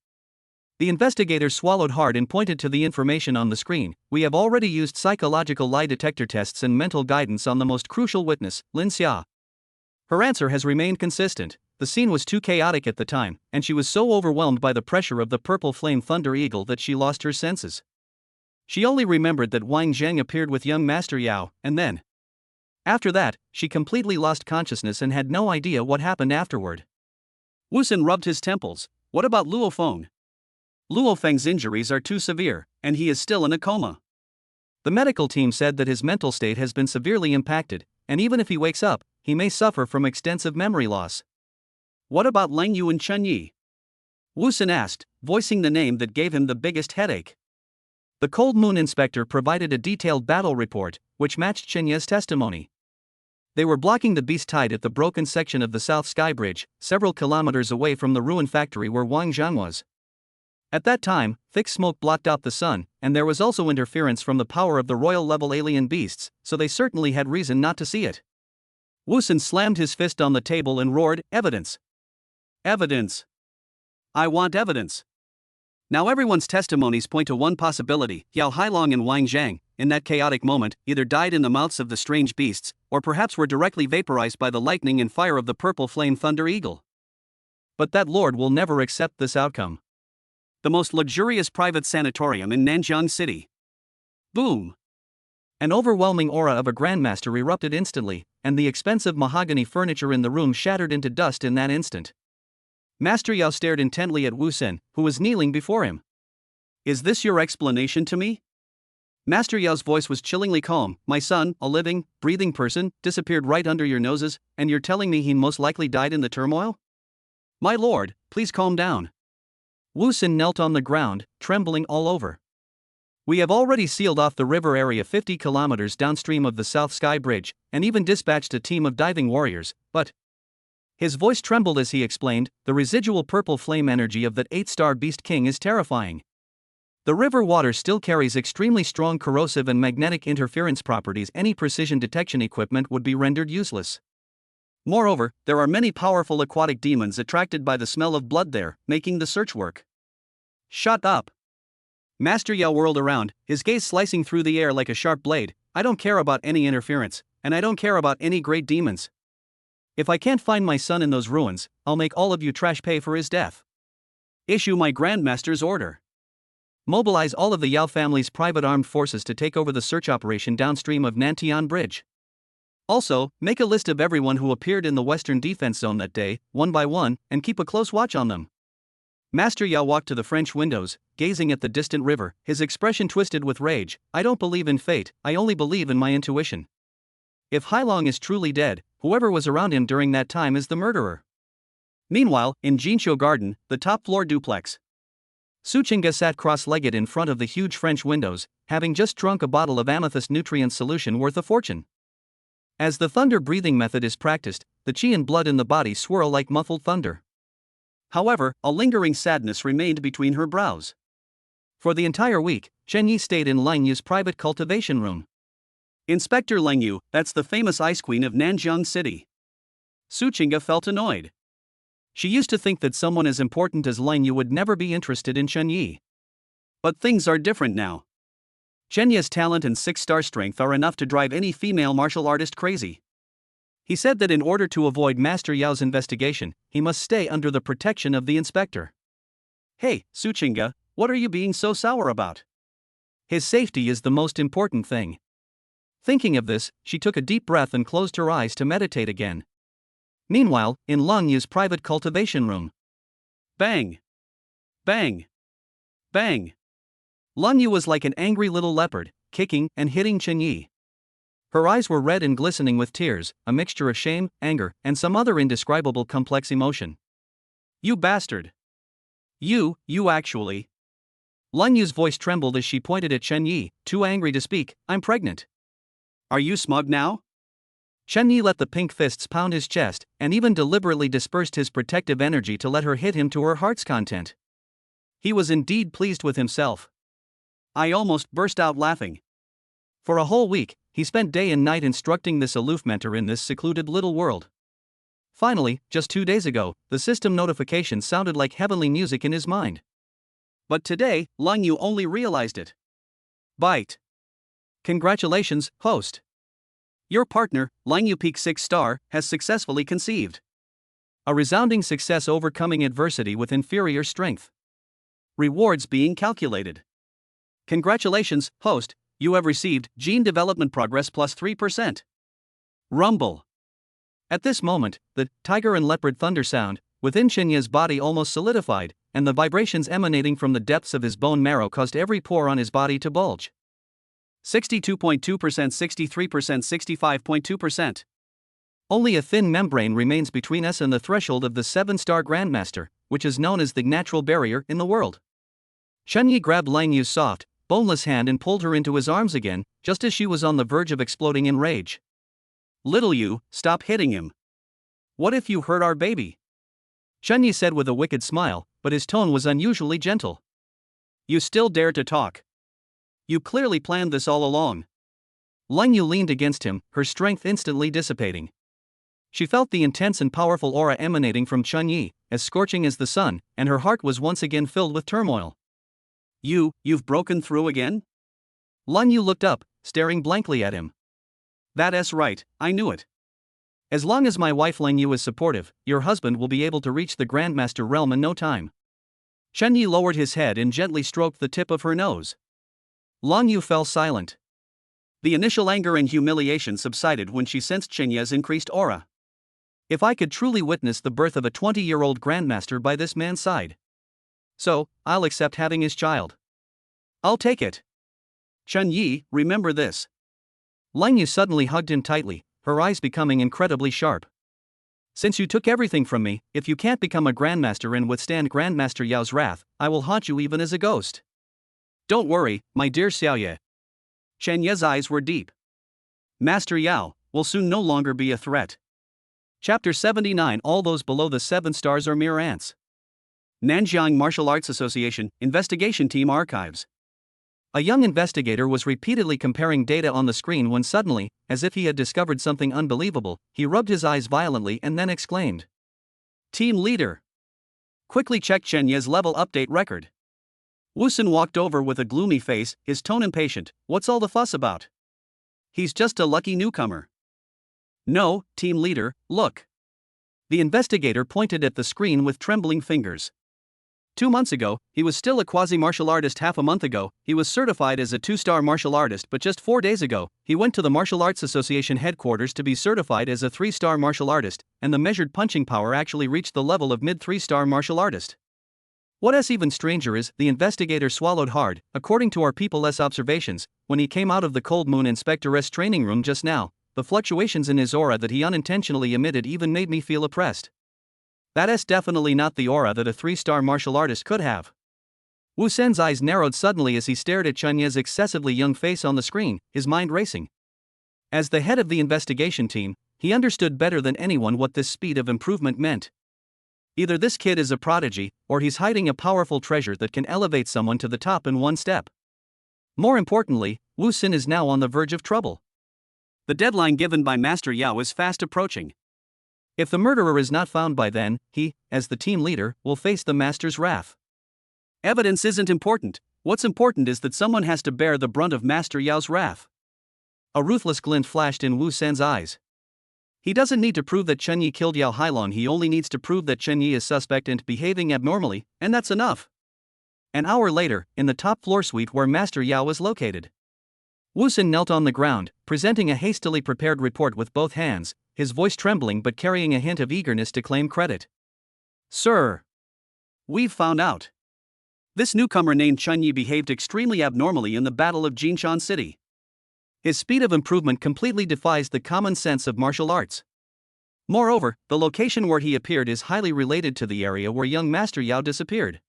The investigator swallowed hard and pointed to the information on the screen. We have already used psychological lie detector tests and mental guidance on the most crucial witness, Lin Xia. Her answer has remained consistent. The scene was too chaotic at the time, and she was so overwhelmed by the pressure of the purple flame thunder eagle that she lost her senses. She only remembered that Wang Zheng appeared with young Master Yao, and then... After that, she completely lost consciousness and had no idea what happened afterward. Wusun rubbed his temples. What about Luo Feng? Luo Feng's injuries are too severe, and he is still in a coma. The medical team said that his mental state has been severely impacted, and even if he wakes up, he may suffer from extensive memory loss. What about Lang Yu and Chun-Yi? Wusun asked, voicing the name that gave him the biggest headache. The Cold Moon inspector provided a detailed battle report, which matched Chenya's testimony. They were blocking the beast tide at the broken section of the South Sky Bridge, several kilometers away from the ruined factory where Wang Zhang was. At that time, thick smoke blocked out the sun, and there was also interference from the power of the royal-level alien beasts, so they certainly had reason not to see it. Wusun slammed his fist on the table and roared, Evidence! Evidence! I want evidence! Now everyone's testimonies point to one possibility: Yao Hailong and Wang Zhang, in that chaotic moment, either died in the mouths of the strange beasts, or perhaps were directly vaporized by the lightning and fire of the purple flame thunder eagle. But that lord will never accept this outcome. The most luxurious private sanatorium in Nanjiang City. Boom! An overwhelming aura of a grandmaster erupted instantly, and the expensive mahogany furniture in the room shattered into dust in that instant. Master Yao stared intently at Wusun, who was kneeling before him. Is this your explanation to me? Master Yao's voice was chillingly calm. My son, a living, breathing person, disappeared right under your noses, and you're telling me he most likely died in the turmoil? My lord, please calm down. Wusun knelt on the ground, trembling all over. We have already sealed off the river area 50 kilometers downstream of the South Sky Bridge, and even dispatched a team of diving warriors, but... His voice trembled as he explained, the residual purple flame energy of that 8-star Beast King is terrifying. The river water still carries extremely strong corrosive and magnetic interference properties. Any precision detection equipment would be rendered useless. Moreover, there are many powerful aquatic demons attracted by the smell of blood there, making the search work. Shut up. Master Yao whirled around, his gaze slicing through the air like a sharp blade. I don't care about any interference, and I don't care about any great demons. If I can't find my son in those ruins, I'll make all of you trash pay for his death. Issue my Grandmaster's order. Mobilize all of the Yao family's private armed forces to take over the search operation downstream of Nantian Bridge. Also, make a list of everyone who appeared in the western defense zone that day, one by one, and keep a close watch on them. Master Yao walked to the French windows, gazing at the distant river, his expression twisted with rage. I don't believe in fate, I only believe in my intuition. If Hailong is truly dead, whoever was around him during that time is the murderer. Meanwhile, in Jinsho Garden, the top-floor duplex. Su Qingge sat cross-legged in front of the huge French windows, having just drunk a bottle of amethyst nutrient solution worth a fortune. As the thunder breathing method is practiced, the qi and blood in the body swirl like muffled thunder. However, a lingering sadness remained between her brows. For the entire week, Chen Yi stayed in Lang Yu's private cultivation room. Inspector Lang Yu, that's the famous ice queen of Nanjiang City. Su Qingge felt annoyed. She used to think that someone as important as Lang Yu would never be interested in Chen Yi. But things are different now. Chen Yi's talent and 6-star strength are enough to drive any female martial artist crazy. He said that in order to avoid Master Yao's investigation, he must stay under the protection of the inspector. Hey, Su Qingge, what are you being so sour about? His safety is the most important thing. Thinking of this, she took a deep breath and closed her eyes to meditate again. Meanwhile, in Lang Yu's private cultivation room. Bang! Bang! Bang! Lang Yu was like an angry little leopard, kicking and hitting Chen Yi. Her eyes were red and glistening with tears, a mixture of shame, anger, and some other indescribable complex emotion. You bastard! You actually. Lang Yu's voice trembled as she pointed at Chen Yi, too angry to speak. I'm pregnant. Are you smug now? Chen Yi let the pink fists pound his chest, and even deliberately dispersed his protective energy to let her hit him to her heart's content. He was indeed pleased with himself. I almost burst out laughing. For a whole week, he spent day and night instructing this aloof mentor in this secluded little world. Finally, just 2 days ago, the system notification sounded like heavenly music in his mind. But today, Lang Yu only realized it. Bite. Congratulations, host. Your partner, Lang Yu Peak 6-star, has successfully conceived. A resounding success overcoming adversity with inferior strength. Rewards being calculated. Congratulations, host, you have received Gene Development Progress plus 3%. Rumble. At this moment, the tiger and leopard thunder sound within Chen Yi's body almost solidified, and the vibrations emanating from the depths of his bone marrow caused every pore on his body to bulge. 62.2%, 63%, 65.2%. Only a thin membrane remains between us and the threshold of the 7-star Grandmaster, which is known as the natural barrier in the world. Chen Yi grabbed Lang Yu's soft, boneless hand and pulled her into his arms again, just as she was on the verge of exploding in rage. Little you, stop hitting him. What if you hurt our baby? Chen Yi said with a wicked smile, but his tone was unusually gentle. You still dare to talk? You clearly planned this all along. Lang Yu leaned against him, her strength instantly dissipating. She felt the intense and powerful aura emanating from Chen Yi, as scorching as the sun, and her heart was once again filled with turmoil. You've broken through again? Lang Yu looked up, staring blankly at him. That's right, I knew it. As long as my wife Lang Yu is supportive, your husband will be able to reach the Grandmaster realm in no time. Chen Yi lowered his head and gently stroked the tip of her nose. Lang Yu fell silent. The initial anger and humiliation subsided when she sensed Chen Yi's increased aura. If I could truly witness the birth of a 20-year-old Grandmaster by this man's side. So, I'll accept having his child. I'll take it. Chen Yi, remember this. Lang Yu suddenly hugged him tightly, her eyes becoming incredibly sharp. Since you took everything from me, if you can't become a Grandmaster and withstand Grandmaster Yao's wrath, I will haunt you even as a ghost. Don't worry, my dear Xiaoye. Chen Yi's eyes were deep. Master Yao will soon no longer be a threat. Chapter 79. All those below the 7 stars are mere ants. Nanjiang Martial Arts Association Investigation Team Archives. A young investigator was repeatedly comparing data on the screen when suddenly, as if he had discovered something unbelievable, he rubbed his eyes violently and then exclaimed, "Team leader! Quickly check Chen Ye's level update record." Wusun walked over with a gloomy face, his tone impatient. "What's all the fuss about? He's just a lucky newcomer." "No, team leader, look." The investigator pointed at the screen with trembling fingers. 2 months ago, he was still a quasi-martial artist. Half a month ago, he was certified as a 2-star martial artist, but just 4 days ago, he went to the Martial Arts Association headquarters to be certified as a 3-star martial artist, and the measured punching power actually reached the level of mid-3-star martial artist. What's even stranger is, the investigator swallowed hard. According to our people's observations, when he came out of the Cold Moon Inspector's training room just now, the fluctuations in his aura that he unintentionally emitted even made me feel oppressed. That's definitely not the aura that a 3-star martial artist could have. Wu Sen's eyes narrowed suddenly as he stared at Chen Ye's excessively young face on the screen, his mind racing. As the head of the investigation team, he understood better than anyone what this speed of improvement meant. Either this kid is a prodigy, or he's hiding a powerful treasure that can elevate someone to the top in one step. More importantly, Wu Sen is now on the verge of trouble. The deadline given by Master Yao is fast approaching. If the murderer is not found by then, he, as the team leader, will face the master's wrath. Evidence isn't important. What's important is that someone has to bear the brunt of Master Yao's wrath. A ruthless glint flashed in Wu Sen's eyes. He doesn't need to prove that Chen Yi killed Yao Hailong, he only needs to prove that Chen Yi is suspect and behaving abnormally, and that's enough. An hour later, in the top floor suite where Master Yao was located, Wu Sen knelt on the ground, presenting a hastily prepared report with both hands, his voice trembling but carrying a hint of eagerness to claim credit. "Sir, we've found out. This newcomer named Chen Yi behaved extremely abnormally in the Battle of Jinshan City. His speed of improvement completely defies the common sense of martial arts. Moreover, the location where he appeared is highly related to the area where young Master Yao disappeared."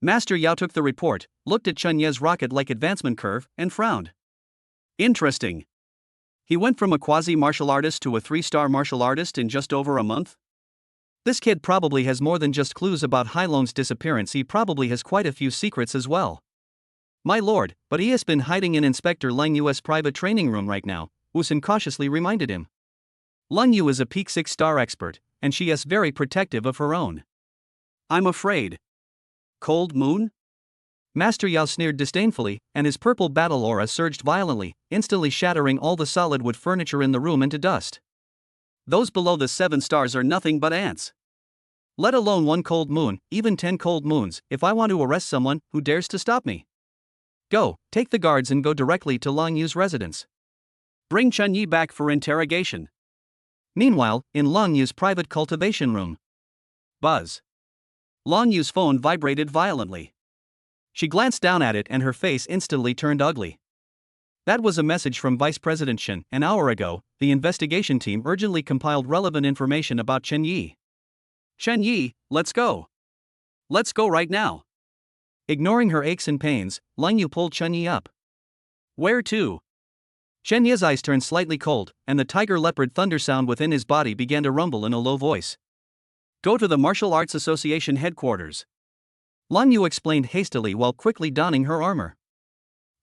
Master Yao took the report, looked at Chen Ye's rocket-like advancement curve, and frowned. "Interesting. He went from a quasi-martial artist to a 3-star martial artist in just over a month? This kid probably has more than just clues about Hailong's disappearance, he probably has quite a few secrets as well. My lord, but he has been hiding in Inspector Lang Yu's private training room right now," Wu Sen cautiously reminded him. "Lang Yu is a peak 6-star expert, and she is very protective of her own. I'm afraid." "Cold Moon?" Master Yao sneered disdainfully, and his purple battle aura surged violently, instantly shattering all the solid wood furniture in the room into dust. "Those below the 7 stars are nothing but ants. Let alone 1 cold moon, even 10 cold moons, if I want to arrest someone who dares to stop me. Go, take the guards and go directly to Lang Yu's residence. Bring Chen Yi back for interrogation." Meanwhile, in Lang Yu's private cultivation room. Buzz. Lang Yu's phone vibrated violently. She glanced down at it and her face instantly turned ugly. That was a message from Vice President Shen. An hour ago, the investigation team urgently compiled relevant information about Chen Yi. "Chen Yi, let's go. Let's go right now." Ignoring her aches and pains, Lang Yu pulled Chen Yi up. "Where to?" Chen Yi's eyes turned slightly cold, and the tiger leopard thunder sound within his body began to rumble in a low voice. "Go to the Martial Arts Association headquarters," Lang Yu explained hastily while quickly donning her armor.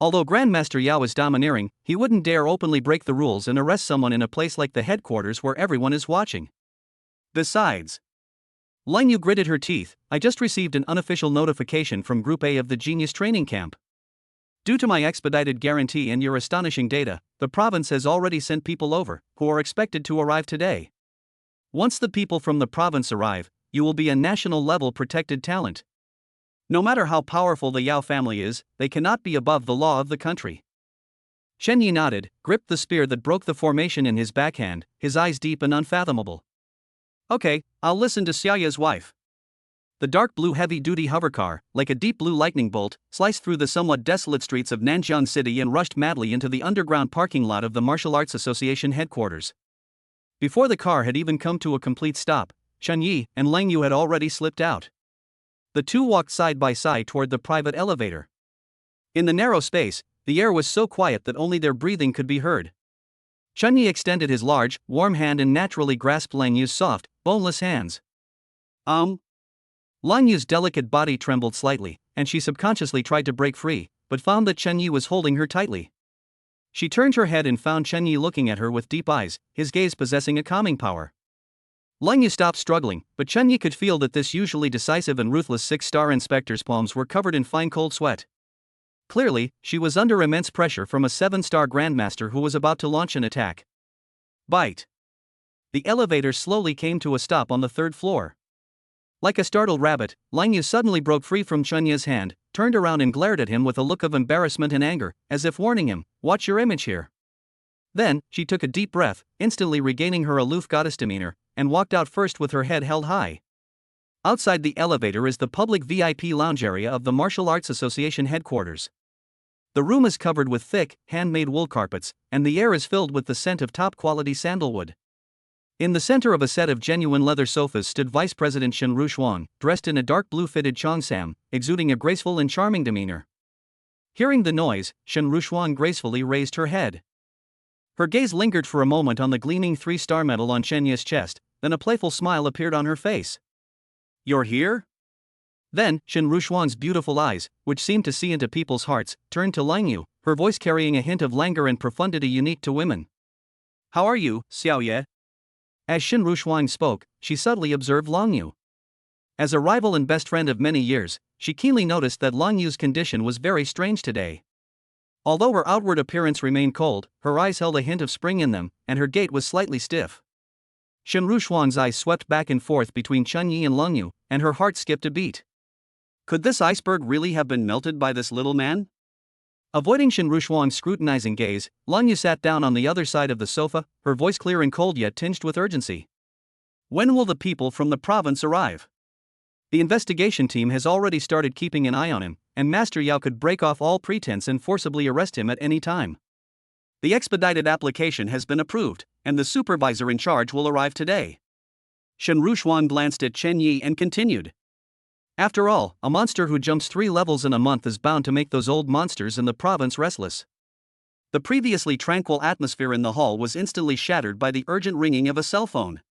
Although Grandmaster Yao is domineering, he wouldn't dare openly break the rules and arrest someone in a place like the headquarters where everyone is watching. Besides, Lang Yu gritted her teeth, "I just received an unofficial notification from Group A of the Genius Training Camp. Due to my expedited guarantee and your astonishing data, the province has already sent people over, who are expected to arrive today. Once the people from the province arrive, you will be a national-level protected talent. No matter how powerful the Yao family is, they cannot be above the law of the country." Chen Yi nodded, gripped the spear that broke the formation in his backhand, his eyes deep and unfathomable. "Okay, I'll listen to Xiaoya's wife." The dark blue heavy-duty hovercar, like a deep blue lightning bolt, sliced through the somewhat desolate streets of Nanjiang City and rushed madly into the underground parking lot of the Martial Arts Association headquarters. Before the car had even come to a complete stop, Chen Yi and Lang Yu had already slipped out. The two walked side by side toward the private elevator. In the narrow space, the air was so quiet that only their breathing could be heard. Chunyi extended his large, warm hand and naturally grasped Lang Yu's soft, boneless hands. Lang Yu's delicate body trembled slightly, and she subconsciously tried to break free, but found that Chunyi was holding her tightly. She turned her head and found Chunyi looking at her with deep eyes, his gaze possessing a calming power. Lang Yu stopped struggling, but Chunyi could feel that this usually decisive and ruthless six-star inspector's palms were covered in fine cold sweat. Clearly, she was under immense pressure from a 7-star grandmaster who was about to launch an attack. Bite. The elevator slowly came to a stop on the 3rd floor. Like a startled rabbit, Lang Yu suddenly broke free from Chunyi's hand, turned around and glared at him with a look of embarrassment and anger, as if warning him, "Watch your image here." Then, she took a deep breath, instantly regaining her aloof goddess demeanor, and walked out first with her head held high. Outside the elevator is the public VIP lounge area of the Martial Arts Association headquarters. The room is covered with thick, handmade wool carpets, and the air is filled with the scent of top-quality sandalwood. In the center of a set of genuine leather sofas stood Vice President Shen Rushuang, dressed in a dark blue fitted cheongsam, exuding a graceful and charming demeanor. Hearing the noise, Shen Rushuang gracefully raised her head. Her gaze lingered for a moment on the gleaming 3-star medal on Chen Yi's chest, then a playful smile appeared on her face. "You're here?" Then, Shen Rushuang's beautiful eyes, which seemed to see into people's hearts, turned to Lang Yu, her voice carrying a hint of languor and profundity unique to women. "How are you, Xiao Ye?" As Shen Rushuang spoke, she subtly observed Lang Yu. As a rival and best friend of many years, she keenly noticed that Lang Yu's condition was very strange today. Although her outward appearance remained cold, her eyes held a hint of spring in them, and her gait was slightly stiff. Shen Rushuang's eyes swept back and forth between Chunyi and Lang Yu, and her heart skipped a beat. Could this iceberg really have been melted by this little man? Avoiding Shen Rushuang's scrutinizing gaze, Lang Yu sat down on the other side of the sofa, her voice clear and cold yet tinged with urgency. "When will the people from the province arrive?" The investigation team has already started keeping an eye on him, and Master Yao could break off all pretense and forcibly arrest him at any time. The expedited application has been approved, and the supervisor in charge will arrive today. Shen Rushuang glanced at Chen Yi and continued. After all, a monster who jumps 3 levels in a month is bound to make those old monsters in the province restless. The previously tranquil atmosphere in the hall was instantly shattered by the urgent ringing of a cell phone.